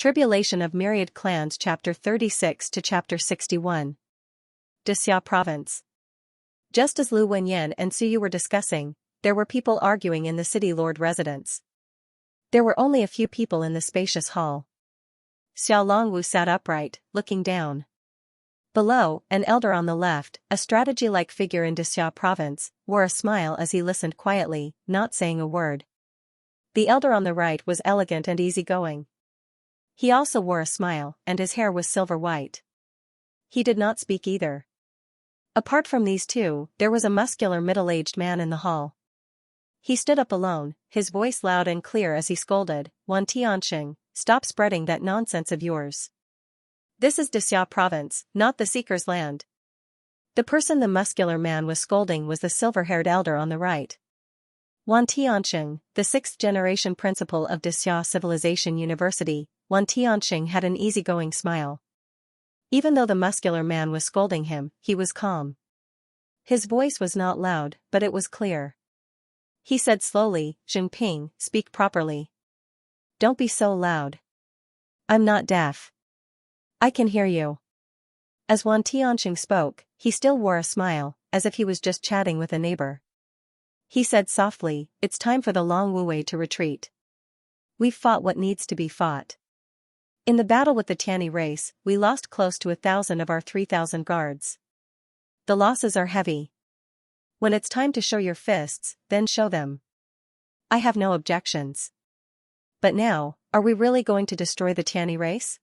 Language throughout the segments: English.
Tribulation of Myriad Clans Chapter 36 to Chapter 61. Xianxia Province. Just as Lu Wenyan and Suyu were discussing, there were people arguing in the city lord residence. There were only a few people in the spacious hall. Xiao Longwu sat upright, looking down. Below, an elder on the left, a strategy-like figure in Xianxia Province, wore a smile as he listened quietly, not saying a word. The elder on the right was elegant and easygoing. He also wore a smile, and his hair was silver white. He did not speak either. Apart from these two, there was a muscular middle-aged man in the hall. He stood up alone, his voice loud and clear as he scolded, "Wan Tianxing, stop spreading that nonsense of yours. This is Xianxia Province, not the Seeker's land." The person the muscular man was scolding was the silver-haired elder on the right. Wan Tianxing, the sixth-generation principal of Xianxia Civilization University, Wan Tianxing had an easygoing smile. Even though the muscular man was scolding him, he was calm. His voice was not loud, but it was clear. He said slowly, "Jinping, speak properly. Don't be so loud. I'm not deaf. I can hear you." As Wan Tianxing spoke, he still wore a smile, as if he was just chatting with a neighbor. He said softly, "It's time for the Long Wu to retreat. We've fought what needs to be fought. In the battle with the Tianyi race, we lost close to 1,000 of our 3,000 guards. The losses are heavy. When it's time to show your fists, then show them. I have no objections. But now, are we really going to destroy the Tianyi race?"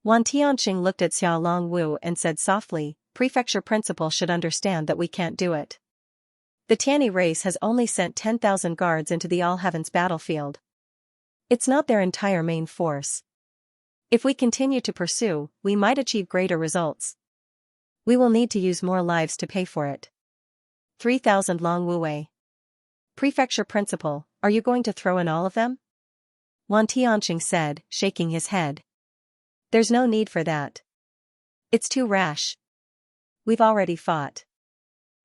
Wan Tianxing looked at Xiao Longwu and said softly, "Prefecture principal should understand that we can't do it. The Tianyi race has only sent 10,000 guards into the All Heavens battlefield. It's not their entire main force. If we continue to pursue, we might achieve greater results. We will need to use more lives to pay for it. 3,000 Long Wu. Prefecture principal, are you going to throw in all of them?" Wan Tianxing said, shaking his head. "There's no need for that. It's too rash. We've already fought.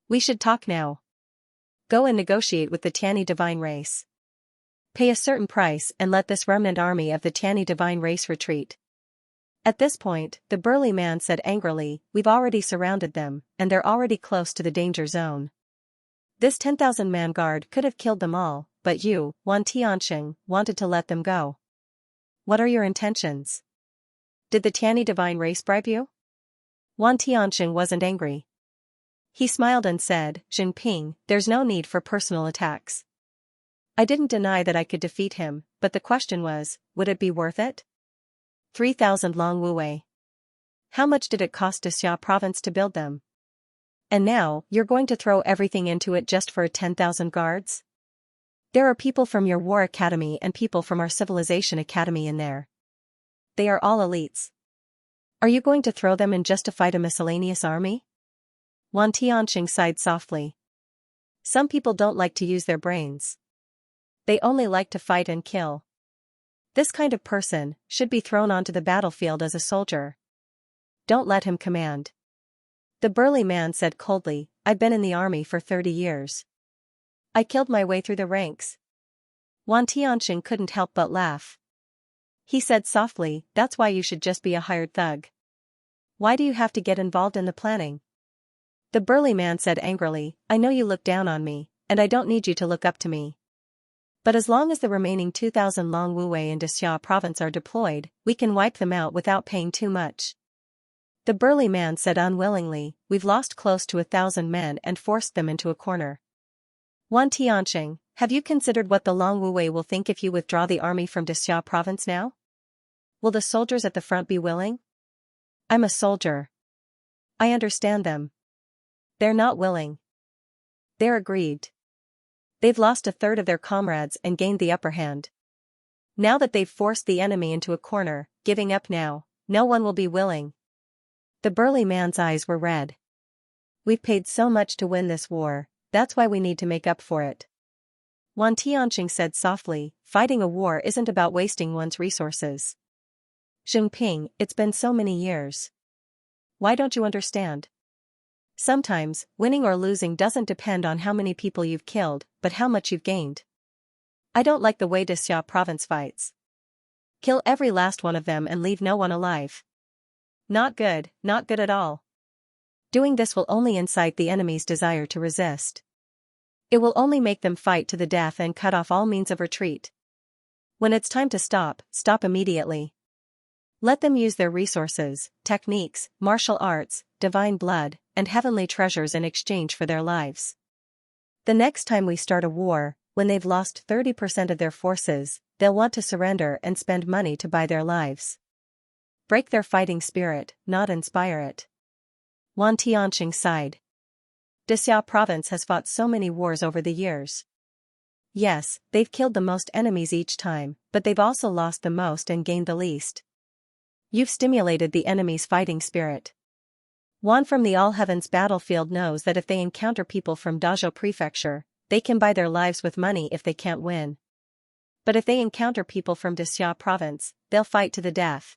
We should talk now. Go and negotiate with the Tianyi divine race. Pay a certain price and let this remnant army of the Tianyi divine race retreat." At this point, the burly man said angrily, "We've already surrounded them, and they're already close to the danger zone. This 10,000-man guard could have killed them all, but you, Wan Tianxing, wanted to let them go. What are your intentions? Did the Tianyi divine race bribe you?" Wan Tianxing wasn't angry. He smiled and said, "Jinping, there's no need for personal attacks. I didn't deny that I could defeat him, but the question was, would it be worth it? 3,000 Long Wu. How much did it cost Xianxia Province to build them? And now, you're going to throw everything into it just for 10,000 guards? There are people from your war academy and people from our civilization academy in there. They are all elites. Are you going to throw them in just to fight a miscellaneous army?" Wan Tianxing sighed softly. "Some people don't like to use their brains. They only like to fight and kill. This kind of person should be thrown onto the battlefield as a soldier. Don't let him command." The burly man said coldly, "I've been in the army for 30 years. I killed my way through the ranks." Wan Tianxing couldn't help but laugh. He said softly, "That's why you should just be a hired thug. Why do you have to get involved in the planning?" The burly man said angrily, "I know you look down on me, and I don't need you to look up to me. But as long as the remaining 2,000 Long Wu in Xianxia Province are deployed, we can wipe them out without paying too much." The burly man said unwillingly, "We've lost close to 1,000 men and forced them into a corner. Wan Tianxing, have you considered what the Long Wu will think if you withdraw the army from Xianxia Province now? Will the soldiers at the front be willing?" "I'm a soldier. I understand them. They're not willing. They're aggrieved. They've lost a third of their comrades and gained the upper hand. Now that they've forced the enemy into a corner, giving up now, no one will be willing." The burly man's eyes were red. "We've paid so much to win this war, that's why we need to make up for it." Wan Tianxing said softly, "Fighting a war isn't about wasting one's resources. Jinping, it's been so many years. Why don't you understand? Sometimes, winning or losing doesn't depend on how many people you've killed, but how much you've gained. I don't like the way Xianxia Province fights. Kill every last one of them and leave no one alive. Not good at all. Doing this will only incite the enemy's desire to resist. It will only make them fight to the death and cut off all means of retreat. When it's time to stop, stop immediately. Let them use their resources, techniques, martial arts, divine blood, and heavenly treasures in exchange for their lives. The next time we start a war, when they've lost 30% of their forces, they'll want to surrender and spend money to buy their lives. Break their fighting spirit, not inspire it. Wan Tianqing sighed. Dixia province has fought so many wars over the years. Yes, they've killed the most enemies each time, but they've also lost the most and gained the least. You've stimulated the enemy's fighting spirit. Wan from the All Heavens battlefield knows that if they encounter people from Dazhou Prefecture, they can buy their lives with money if they can't win. But if they encounter people from Dixia province, they'll fight to the death.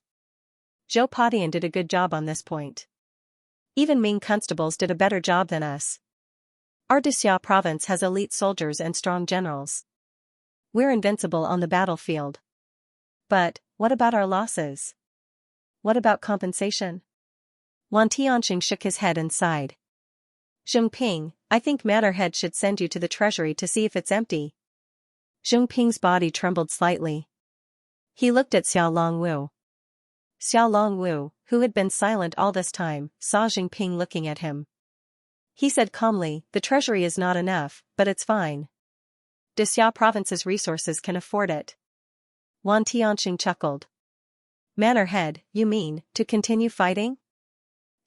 Zhou Padian did a good job on this point. Even Ming constables did a better job than us. Our Dixia province has elite soldiers and strong generals. We're invincible on the battlefield. But, what about our losses? What about compensation? Wan Tianqing shook his head and sighed. Zheng Ping, I think Matterhead should send you to the treasury to see if it's empty. Zheng Ping's body trembled slightly. He looked at Xiao Longwu. Xiao Longwu, who had been silent all this time, saw Zheng Ping looking at him. He said calmly, the treasury is not enough, but it's fine. Dixia province's resources can afford it. Wan Tianqing chuckled. Mannerhead, you mean, to continue fighting?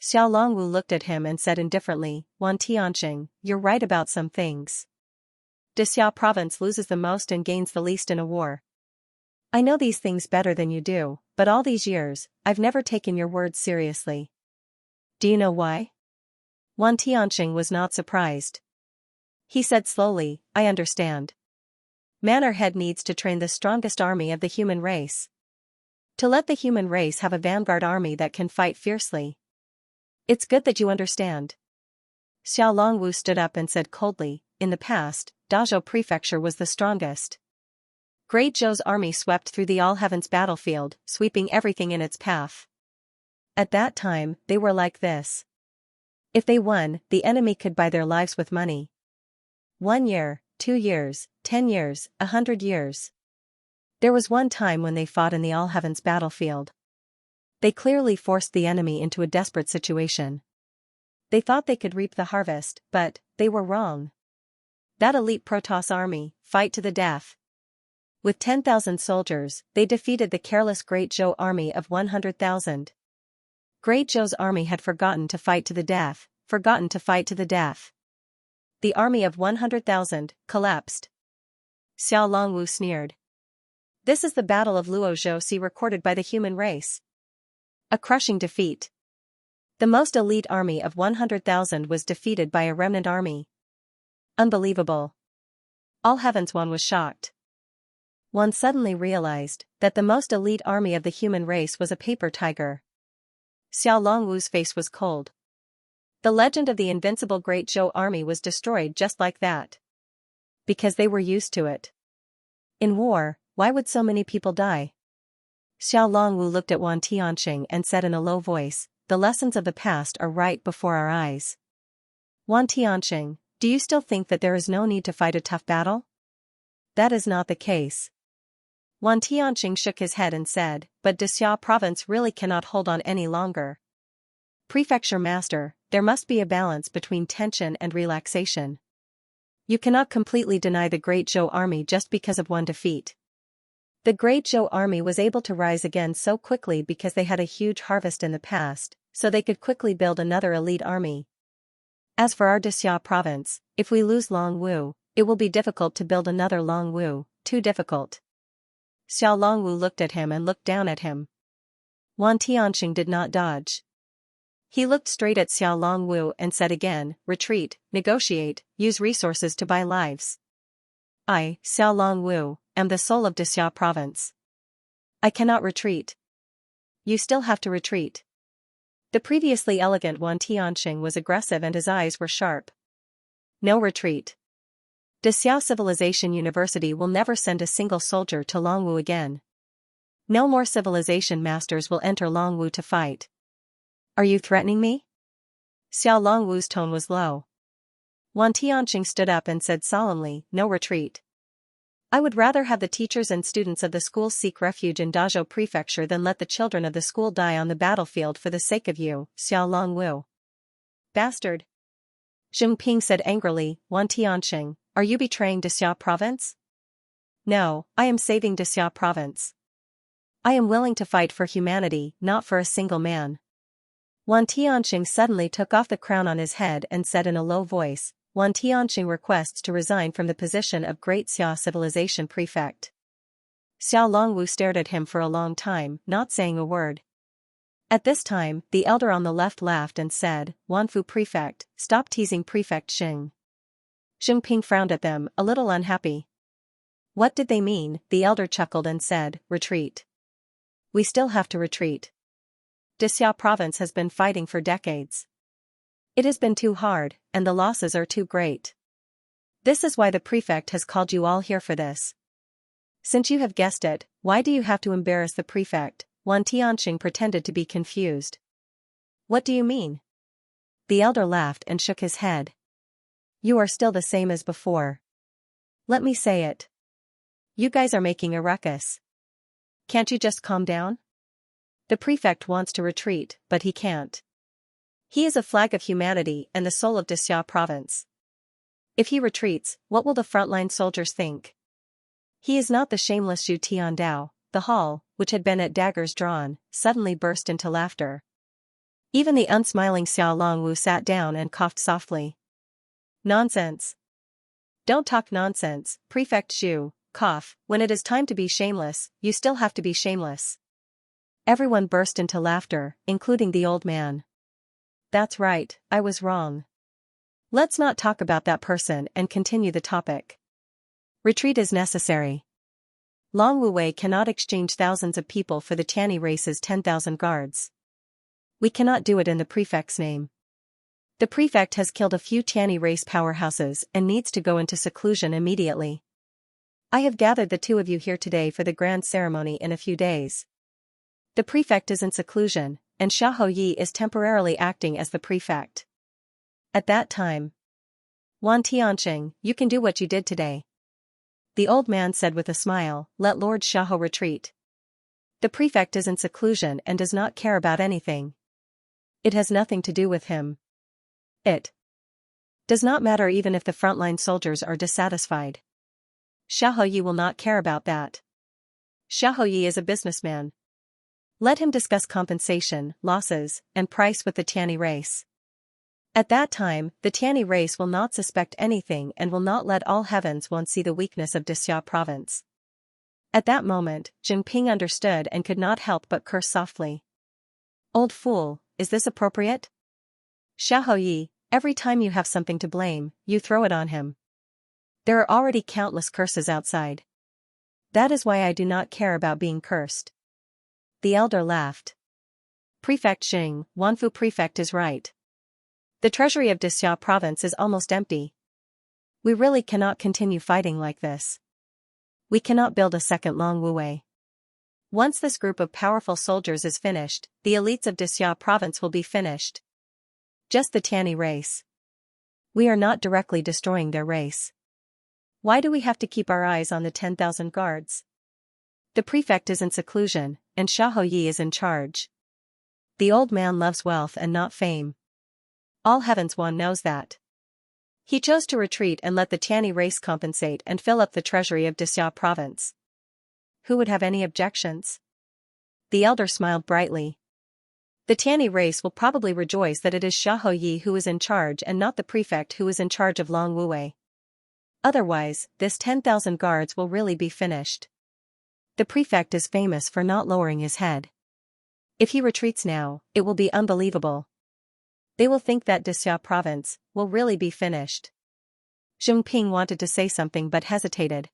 Xiao Longwu looked at him and said indifferently, Wan Tianqing, you're right about some things. Dixia province loses the most and gains the least in a war. I know these things better than you do, but all these years, I've never taken your words seriously. Do you know why? Wan Tianqing was not surprised. He said slowly, I understand. Mannerhead needs to train the strongest army of the human race. To let the human race have a vanguard army that can fight fiercely. It's good that you understand. Xiao Longwu stood up and said coldly, in the past, Dazhou Prefecture was the strongest. Great Zhou's army swept through the All Heavens battlefield, sweeping everything in its path. At that time, they were like this. If they won, the enemy could buy their lives with money. 1 year, 2 years, 10 years, 100 years. There was one time when they fought in the All Heavens battlefield. They clearly forced the enemy into a desperate situation. They thought they could reap the harvest, but they were wrong. That elite Protoss army, fight to the death. With 10,000 soldiers, they defeated the careless Great Zhou army of 100,000. Great Zhou's army had forgotten to fight to the death, The army of 100,000 collapsed. Xiao Longwu sneered. This is the Battle of Luozhou recorded by the human race. A crushing defeat. The most elite army of 100,000 was defeated by a remnant army. Unbelievable. All Heavens One was shocked. One suddenly realized that the most elite army of the human race was a paper tiger. Xiao Longwu's face was cold. The legend of the invincible Great Zhou army was destroyed just like that. Because they were used to it. In war, why would so many people die? Xiao Longwu looked at Wan Tianqing and said in a low voice, the lessons of the past are right before our eyes. Wan Tianqing, do you still think that there is no need to fight a tough battle? That is not the case. Wan Tianqing shook his head and said, but Dixia province really cannot hold on any longer. Prefecture master, there must be a balance between tension and relaxation. You cannot completely deny the Great Zhou army just because of one defeat. The Great Zhou army was able to rise again so quickly because they had a huge harvest in the past, so they could quickly build another elite army. As for our Dixia province, if we lose Longwu, it will be difficult to build another Longwu, too difficult. Xiao Longwu looked at him and looked down at him. Wan Tianqing did not dodge. He looked straight at Xiao Longwu and said again, retreat, negotiate, use resources to buy lives. I, Xiao Longwu, am the soul of Dixia province. I cannot retreat. You still have to retreat. The previously elegant Wan Tianqing was aggressive and his eyes were sharp. No retreat. Dixia Civilization University will never send a single soldier to Longwu again. No more civilization masters will enter Longwu to fight. Are you threatening me? Xiao Longwu's tone was low. Wan Tianqing stood up and said solemnly, no retreat. I would rather have the teachers and students of the school seek refuge in Dazhou Prefecture than let the children of the school die on the battlefield for the sake of you, Xiao Longwu. Bastard! Zheng Ping said angrily, Wan Tianqing, are you betraying Dexia Province? No, I am saving Dexia Province. I am willing to fight for humanity, not for a single man. Wan Tianqing suddenly took off the crown on his head and said in a low voice, Wan Tianqing requests to resign from the position of Great Xia Civilization Prefect. Xiao Longwu stared at him for a long time, not saying a word. At this time, the elder on the left laughed and said, Wanfu Prefect, stop teasing Prefect Xing. Zheng Ping frowned at them, a little unhappy. What did they mean? The elder chuckled and said, retreat. We still have to retreat. Dexia Province has been fighting for decades. It has been too hard, and the losses are too great. This is why the prefect has called you all here for this. Since you have guessed it, why do you have to embarrass the prefect? Wan Tianqing pretended to be confused. What do you mean? The elder laughed and shook his head. You are still the same as before. Let me say it. You guys are making a ruckus. Can't you just calm down? The prefect wants to retreat, but he can't. He is a flag of humanity and the soul of Dexia Province. If he retreats, what will the frontline soldiers think? He is not the shameless Zhu Tiandao. The hall, which had been at daggers drawn, suddenly burst into laughter. Even the unsmiling Xiao Longwu sat down and coughed softly. Nonsense. Don't talk nonsense, Prefect Zhu, cough, when it is time to be shameless, you still have to be shameless. Everyone burst into laughter, including the old man. That's right, I was wrong. Let's not talk about that person and continue the topic. Retreat is necessary. Longwu Wei cannot exchange thousands of people for the Tiani race's 10,000 guards. We cannot do it in the prefect's name. The prefect has killed a few Tiani race powerhouses and needs to go into seclusion immediately. I have gathered the two of you here today for the grand ceremony in a few days. The prefect is in seclusion, and Xiahou Yi is temporarily acting as the prefect. At that time, Wan Tianqing, you can do what you did today. The old man said with a smile, let Lord Xiahou retreat. The prefect is in seclusion and does not care about anything. It has nothing to do with him. It does not matter even if the frontline soldiers are dissatisfied. Xiahou Yi will not care about that. Xiahou Yi is a businessman. Let him discuss compensation, losses, and price with the Tiani race. At that time, the Tiani race will not suspect anything and will not let all heavens one see the weakness of Dexia Province. At that moment, Zheng Ping understood and could not help but curse softly. Old fool, is this appropriate? Xiahou Yi, every time you have something to blame, you throw it on him. There are already countless curses outside. That is why I do not care about being cursed. The elder laughed. Prefect Xing, Wanfu Prefect is right. The treasury of Dexia Province is almost empty. We really cannot continue fighting like this. We cannot build a second Longwu Wei. Once this group of powerful soldiers is finished, the elites of Dexia Province will be finished. Just the Tiani race. We are not directly destroying their race. Why do we have to keep our eyes on the 10,000 guards? The prefect is in seclusion, and Xiahou Yi is in charge. The old man loves wealth and not fame. All heavens one knows that. He chose to retreat and let the Tiani race compensate and fill up the treasury of Dexia Province. Who would have any objections? The elder smiled brightly. The Tiani race will probably rejoice that it is Xiahou Yi who is in charge and not the prefect who is in charge of Longwu Wei. Otherwise, this 10,000 guards will really be finished. The prefect is famous for not lowering his head. If he retreats now, it will be unbelievable. They will think that Dexia Province will really be finished. Zheng Ping wanted to say something but hesitated.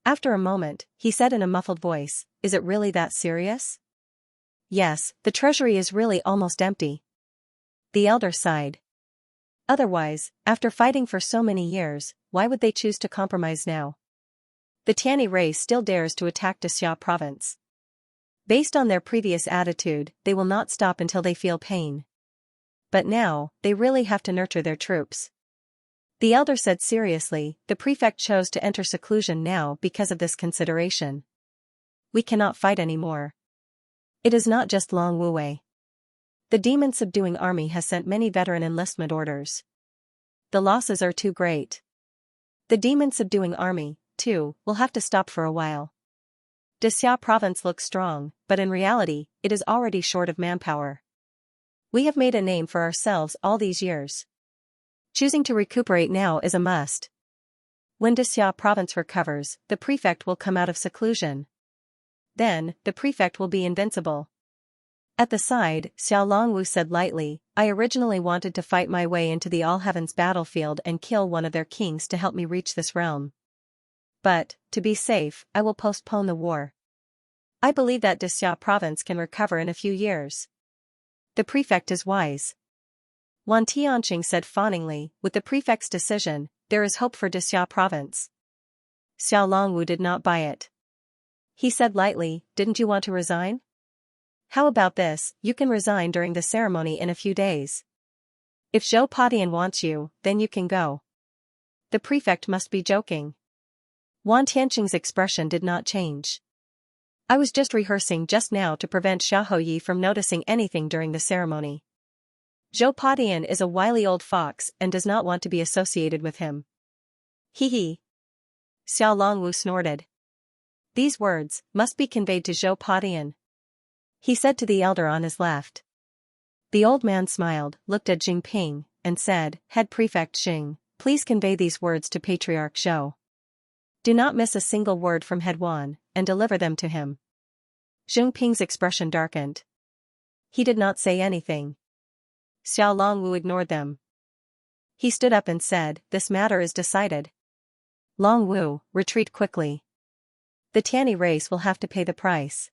After a moment, he said in a muffled voice, is it really that serious? Yes, the treasury is really almost empty. The elder sighed. Otherwise, after fighting for so many years, why would they choose to compromise now? The Tiani race still dares to attack Dexia Province. Based on their previous attitude, they will not stop until they feel pain. But now, they really have to nurture their troops. The elder said seriously, the prefect chose to enter seclusion now because of this consideration. We cannot fight anymore. It is not just Long Wu. The demon-subduing army has sent many veteran enlistment orders. The losses are too great. The demon-subduing army, too, will have to stop for a while. Xia province looks strong, but in reality, it is already short of manpower. We have made a name for ourselves all these years. Choosing to recuperate now is a must. When Xia province recovers, the prefect will come out of seclusion. Then, the prefect will be invincible. At the side, Xiao Longwu said lightly, I originally wanted to fight my way into the All-Heavens battlefield and kill one of their kings to help me reach this realm. But, to be safe, I will postpone the war. I believe that Xia province can recover in a few years. The prefect is wise. Wan Tianqing said fawningly, with the prefect's decision, there is hope for Xia province. Xiao Longwu did not buy it. He said lightly, didn't you want to resign? How about this, you can resign during the ceremony in a few days. If Zhou Padian wants you, then you can go. The prefect must be joking. Wan Tianqing's expression did not change. I was just rehearsing just now to prevent Xiaoyi from noticing anything during the ceremony. Zhou Padian is a wily old fox and does not want to be associated with him. Hee hee. Xiao Longwu snorted. These words must be conveyed to Zhou Padian. He said to the elder on his left. The old man smiled, looked at Jingping, and said, Head Prefect Xing, please convey these words to Patriarch Zhou. Do not miss a single word from Head Wan, and deliver them to him. Jingping's expression darkened. He did not say anything. Xiao Longwu ignored them. He stood up and said, This matter is decided. Longwu, retreat quickly. The Tianyi race will have to pay the price.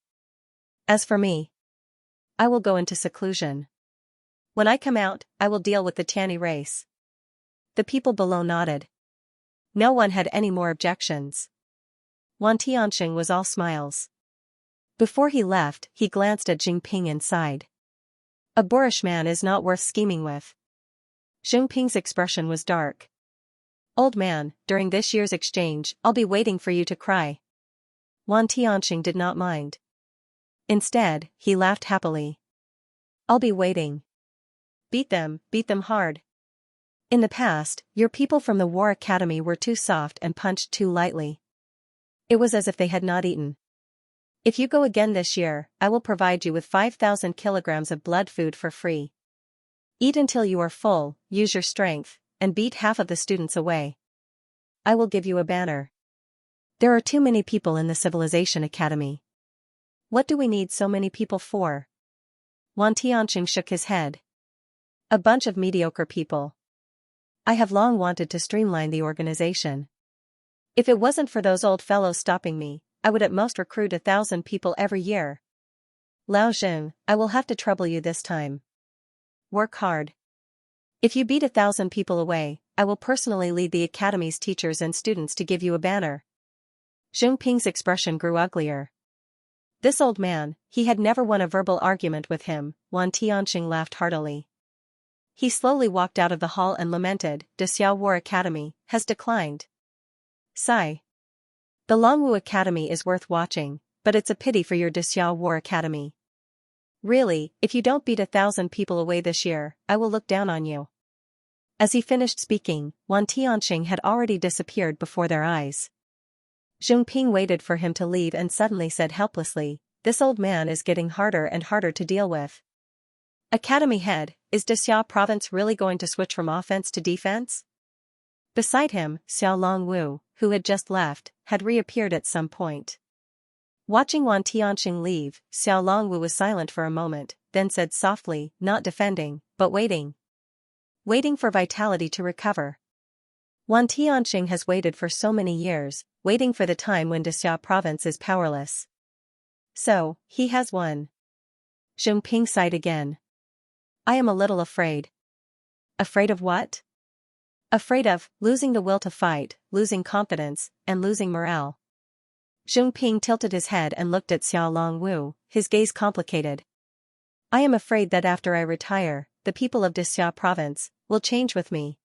As for me, I will go into seclusion. When I come out, I will deal with the Tianyi race. The people below nodded. No one had any more objections. Wan Tianqing was all smiles. Before he left, he glanced at Jingping and sighed. A boorish man is not worth scheming with. Jingping's expression was dark. Old man, during this year's exchange, I'll be waiting for you to cry. Wan Tianqing did not mind. Instead, he laughed happily. I'll be waiting. Beat them hard. In the past, your people from the War Academy were too soft and punched too lightly. It was as if they had not eaten. If you go again this year, I will provide you with 5,000 kilograms of blood food for free. Eat until you are full, use your strength, and beat half of the students away. I will give you a banner. There are too many people in the Civilization Academy. What do we need so many people for? Wan Tianqing shook his head. A bunch of mediocre people. I have long wanted to streamline the organization. If it wasn't for those old fellows stopping me, I would at most recruit 1,000 people every year. Lao Jing, I will have to trouble you this time. Work hard. If you beat 1,000 people away, I will personally lead the academy's teachers and students to give you a banner. Jingping's expression grew uglier. This old man, he had never won a verbal argument with him. Wan Tianqing laughed heartily. He slowly walked out of the hall and lamented, Xiao War Academy has declined. Sigh. The Longwu Academy is worth watching, but it's a pity for your Xiao War Academy. Really, if you don't beat 1,000 people away this year, I will look down on you. As he finished speaking, Wan Tianqing had already disappeared before their eyes. Jingping waited for him to leave and suddenly said helplessly, This old man is getting harder and harder to deal with. Academy head, is Xiao province really going to switch from offense to defense? Beside him, Xiao Longwu, who had just left, had reappeared at some point. Watching Wan Tianqing leave, Xiao Longwu was silent for a moment, then said softly, not defending, but waiting. Waiting for vitality to recover. Wan Tianqing has waited for so many years, waiting for the time when Xiao province is powerless. So, he has won. Jingping sighed again. I am a little afraid. Afraid of what? Afraid of losing the will to fight, losing confidence, and losing morale. Zheng Ping tilted his head and looked at Xiao Longwu, his gaze complicated. I am afraid that after I retire, the people of Xia province will change with me.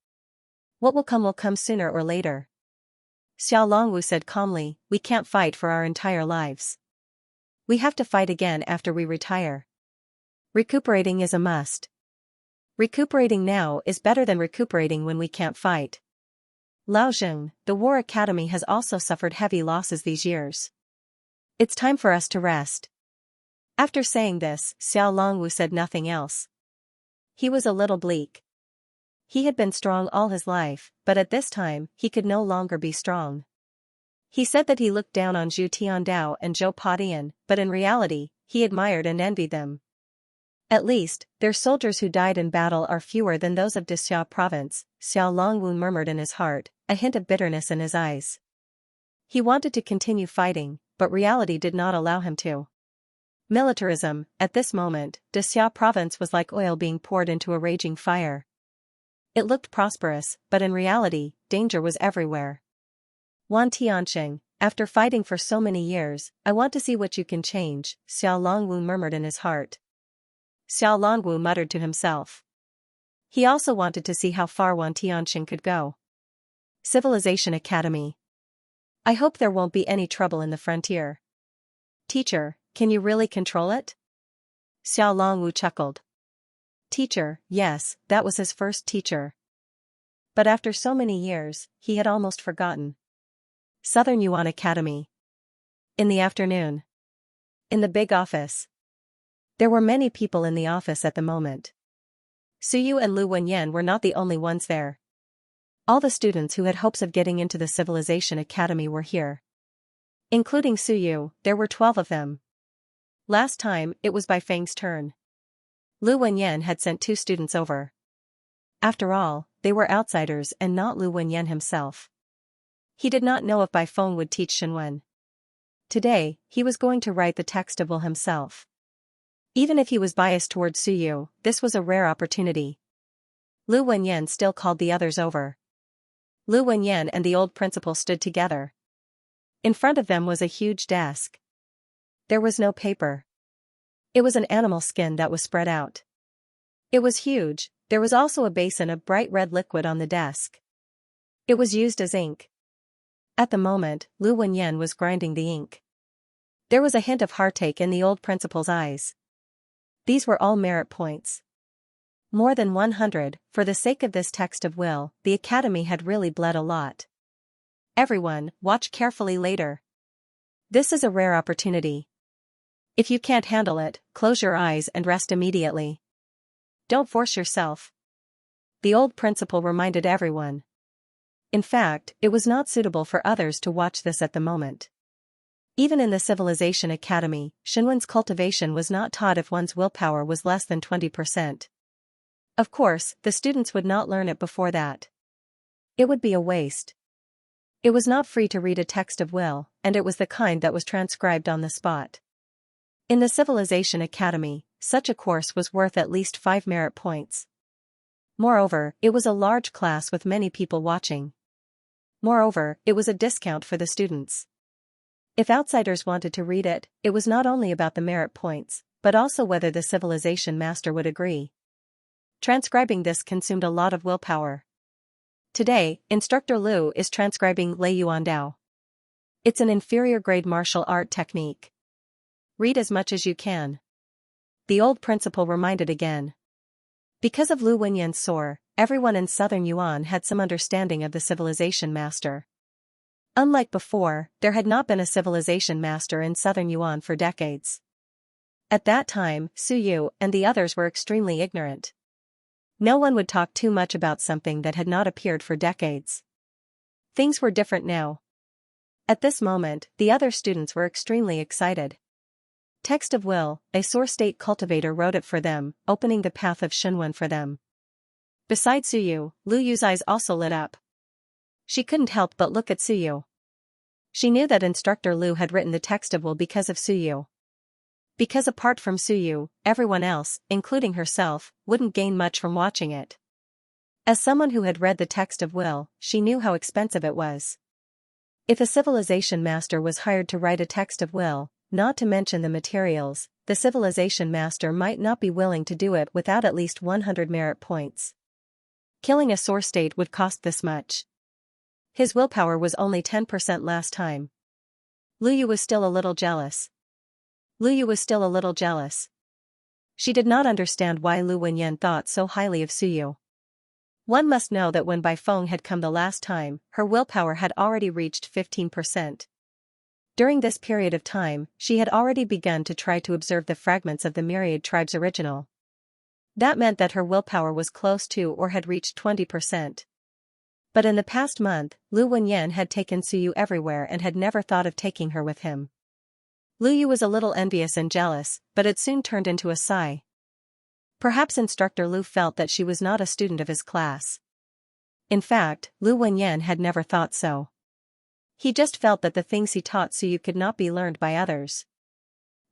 What will come sooner or later. Xiao Longwu said calmly, we can't fight for our entire lives. We have to fight again after we retire. Recuperating is a must. Recuperating now is better than recuperating when we can't fight. Lao Zheng, the War Academy has also suffered heavy losses these years. It's time for us to rest. After saying this, Xiao Longwu said nothing else. He was a little bleak. He had been strong all his life, but at this time, he could no longer be strong. He said that he looked down on Zhu Tiandao and Zhou Padian, but in reality, he admired and envied them. At least, their soldiers who died in battle are fewer than those of Xia province, Xiao Longwu murmured in his heart, a hint of bitterness in his eyes. He wanted to continue fighting, but reality did not allow him to. Militarism, at this moment, Xia province was like oil being poured into a raging fire. It looked prosperous, but in reality, danger was everywhere. Wan Tianxing, after fighting for so many years, I want to see what you can change, Xiao Longwu murmured in his heart. Xiao Longwu muttered to himself. He also wanted to see how far Wan Tianxing could go. Civilization Academy. I hope there won't be any trouble in the frontier. Teacher, can you really control it? Xiao Longwu chuckled. Teacher, yes, that was his first teacher. But after so many years, he had almost forgotten. Southern Yuan Academy. In the afternoon. In the big office. There were many people in the office at the moment. Suyu and Lu Wenyan were not the only ones there. All the students who had hopes of getting into the Civilization Academy were here. Including Suyu, there were 12 of them. Last time, it was Bai Feng's turn. Lu Wenyan had sent 2 students over. After all, they were outsiders and not Lu Wenyan himself. He did not know if Bai Feng would teach Shenwen. Today, he was going to write the text of will himself. Even if he was biased toward Suyu, this was a rare opportunity. Lu Wenyan still called the others over. Lu Wenyan and the old principal stood together. In front of them was a huge desk. There was no paper. It was an animal skin that was spread out. It was huge. There was also a basin of bright red liquid on the desk. It was used as ink. At the moment, Lu Wenyan was grinding the ink. There was a hint of heartache in the old principal's eyes. These were all merit points. More than 100, for the sake of this text of will, the academy had really bled a lot. Everyone, watch carefully later. This is a rare opportunity. If you can't handle it, close your eyes and rest immediately. Don't force yourself. The old principal reminded everyone. In fact, it was not suitable for others to watch this at the moment. Even in the Civilization Academy, Shenwen's cultivation was not taught if one's willpower was less than 20%. Of course, the students would not learn it before that. It would be a waste. It was not free to read a text of will, and it was the kind that was transcribed on the spot. In the Civilization Academy, such a course was worth at least 5 merit points. Moreover, it was a large class with many people watching. Moreover, it was a discount for the students. If outsiders wanted to read it, it was not only about the merit points, but also whether the civilization master would agree. Transcribing this consumed a lot of willpower. Today, Instructor Liu is transcribing Lei Yuandao. It's an inferior grade martial art technique. Read as much as you can. The old principal reminded again. Because of Lu Wenyan's sore, everyone in southern Yuan had some understanding of the civilization master. Unlike before, there had not been a civilization master in southern Yuan for decades. At that time, Su Yu and the others were extremely ignorant. No one would talk too much about something that had not appeared for decades. Things were different now. At this moment, the other students were extremely excited. Text of will, a sore state cultivator wrote it for them, opening the path of Shenwen for them. Besides Suyu, Lu Yu's eyes also lit up. She couldn't help but look at Suyu. She knew that Instructor Lu had written the text of will because of Suyu. Because apart from Suyu, everyone else, including herself, wouldn't gain much from watching it. As someone who had read the text of will, she knew how expensive it was. If a civilization master was hired to write a text of will, not to mention the materials, the civilization master might not be willing to do it without at least 100 merit points. Killing a sore state would cost this much. His willpower was only 10% last time. Lu Yu was still a little jealous. She did not understand why Lu Wenyan thought so highly of Suyu. One must know that when Bai Feng had come the last time, her willpower had already reached 15%. During this period of time, she had already begun to try to observe the fragments of the Myriad tribe's original. That meant that her willpower was close to or had reached 20%. But in the past month, Lu Wenyan had taken Suyu everywhere and had never thought of taking her with him. Lu Yu was a little envious and jealous, but it soon turned into a sigh. Perhaps Instructor Lu felt that she was not a student of his class. In fact, Lu Wenyan had never thought so. He just felt that the things he taught Suyu could not be learned by others.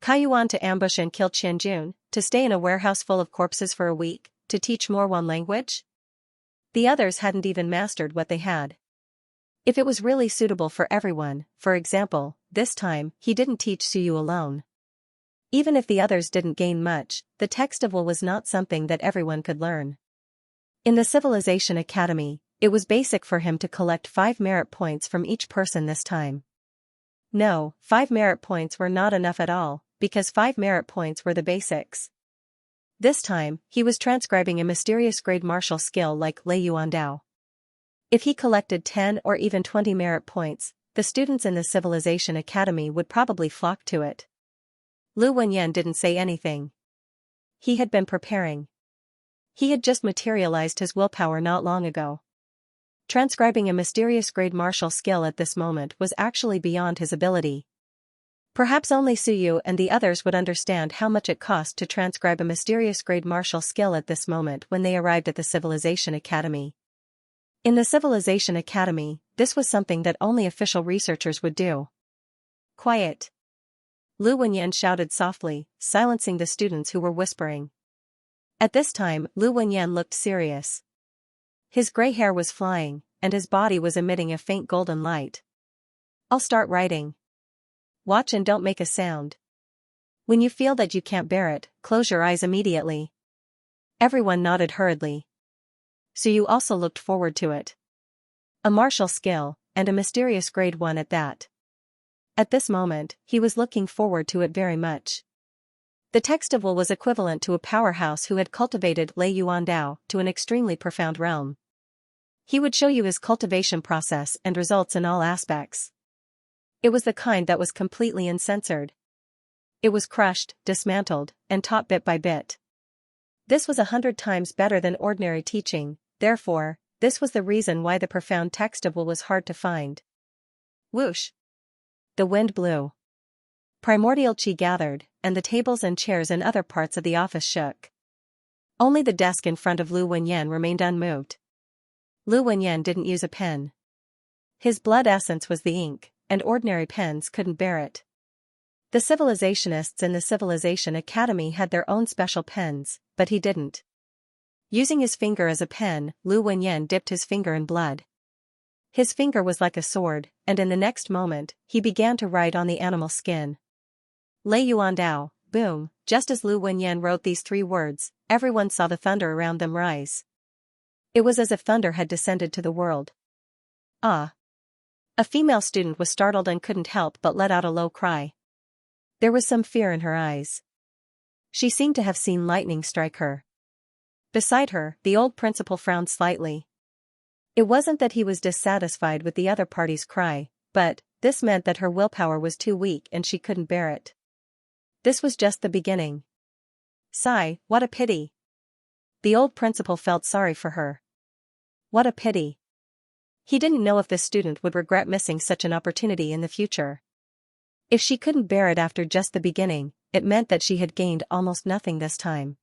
Kaiyuan to ambush and kill Qianjun, to stay in a warehouse full of corpses for a week, to teach Morwan language? The others hadn't even mastered what they had. If it was really suitable for everyone, for example, this time, he didn't teach Suyu alone. Even if the others didn't gain much, the text of will was not something that everyone could learn. In the Civilization Academy, it was basic for him to collect 5 merit points from each person this time. No, 5 merit points were not enough at all, because 5 merit points were the basics. This time, he was transcribing a mysterious grade martial skill like Lei Yuan Dao. If he collected 10 or even 20 merit points, the students in the Civilization Academy would probably flock to it. Lu Wenyan didn't say anything. He had been preparing. He had just materialized his willpower not long ago. Transcribing a mysterious grade martial skill at this moment was actually beyond his ability. Perhaps only Suyu and the others would understand how much it cost to transcribe a mysterious grade martial skill at this moment when they arrived at the Civilization Academy. In the Civilization Academy, this was something that only official researchers would do. Quiet! Lu Wenyan shouted softly, silencing the students who were whispering. At this time, Lu Wenyan looked serious. His gray hair was flying, and his body was emitting a faint golden light. I'll start writing. Watch and don't make a sound. When you feel that you can't bear it, close your eyes immediately. Everyone nodded hurriedly. Suyu also looked forward to it. A martial skill, and a mysterious grade 1 at that. At this moment, he was looking forward to it very much. The text of will was equivalent to a powerhouse who had cultivated Lei Yuan Dao to an extremely profound realm. He would show you his cultivation process and results in all aspects. It was the kind that was completely uncensored. It was crushed, dismantled, and taught bit by bit. This was 100 times better than ordinary teaching, therefore, this was the reason why the profound text of will was hard to find. Whoosh! The wind blew. Primordial chi gathered, and the tables and chairs in other parts of the office shook. Only the desk in front of Lu Wenyan remained unmoved. Lu Wenyan didn't use a pen. His blood essence was the ink, and ordinary pens couldn't bear it. The civilizationists in the Civilization Academy had their own special pens, but he didn't. Using his finger as a pen, Lu Wenyan dipped his finger in blood. His finger was like a sword, and in the next moment, he began to write on the animal skin. Lei Yuan Dao, boom, just as Lu Wenyan wrote these 3 words, everyone saw the thunder around them rise. It was as if thunder had descended to the world. Ah! A female student was startled and couldn't help but let out a low cry. There was some fear in her eyes. She seemed to have seen lightning strike her. Beside her, the old principal frowned slightly. It wasn't that he was dissatisfied with the other party's cry, but this meant that her willpower was too weak and she couldn't bear it. This was just the beginning. Sigh, what a pity. The old principal felt sorry for her. What a pity. He didn't know if this student would regret missing such an opportunity in the future. If she couldn't bear it after just the beginning, it meant that she had gained almost nothing this time.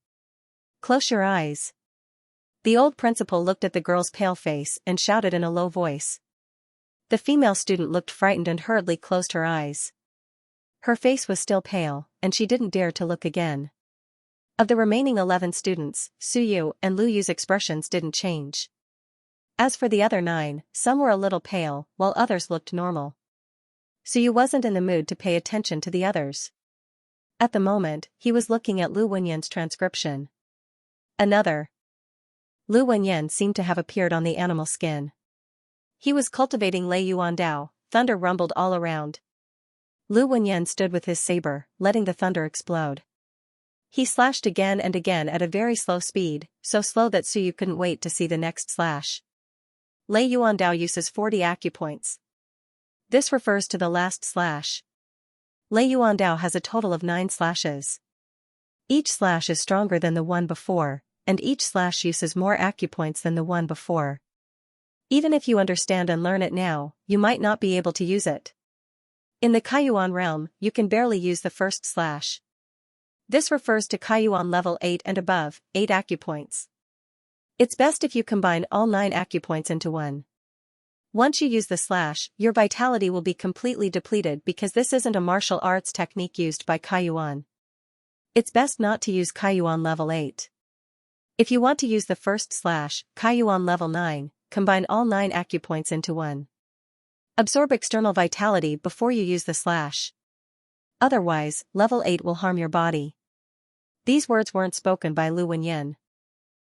Close your eyes. The old principal looked at the girl's pale face and shouted in a low voice. The female student looked frightened and hurriedly closed her eyes. Her face was still pale, and she didn't dare to look again. Of the remaining 11 students, Suyu and Lu Yu's expressions didn't change. As for the other 9, some were a little pale, while others looked normal. Suyu wasn't in the mood to pay attention to the others. At the moment, he was looking at Lu Wenyan's transcription. Another. Lu Wenyan seemed to have appeared on the animal skin. He was cultivating Lei Yuan Dao. Thunder rumbled all around. Lu Wenyan stood with his saber, letting the thunder explode. He slashed again and again at a very slow speed, so slow that Suyu couldn't wait to see the next slash. Lei Yuan Dao uses 40 acupoints. This refers to the last slash. Lei Yuan Dao has a total of 9 slashes. Each slash is stronger than the one before, and each slash uses more acupoints than the one before. Even if you understand and learn it now, you might not be able to use it. In the Kaiyuan realm, you can barely use the first slash. This refers to Kaiyuan level 8 and above, 8 acupoints. It's best if you combine all 9 acupoints into one. Once you use the slash, your vitality will be completely depleted because this isn't a martial arts technique used by Kaiyuan. It's best not to use Kaiyuan level 8. If you want to use the first slash, Kaiyuan level 9, combine all 9 acupoints into one. Absorb external vitality before you use the slash. Otherwise, level 8 will harm your body. These words weren't spoken by Lu Wenyan.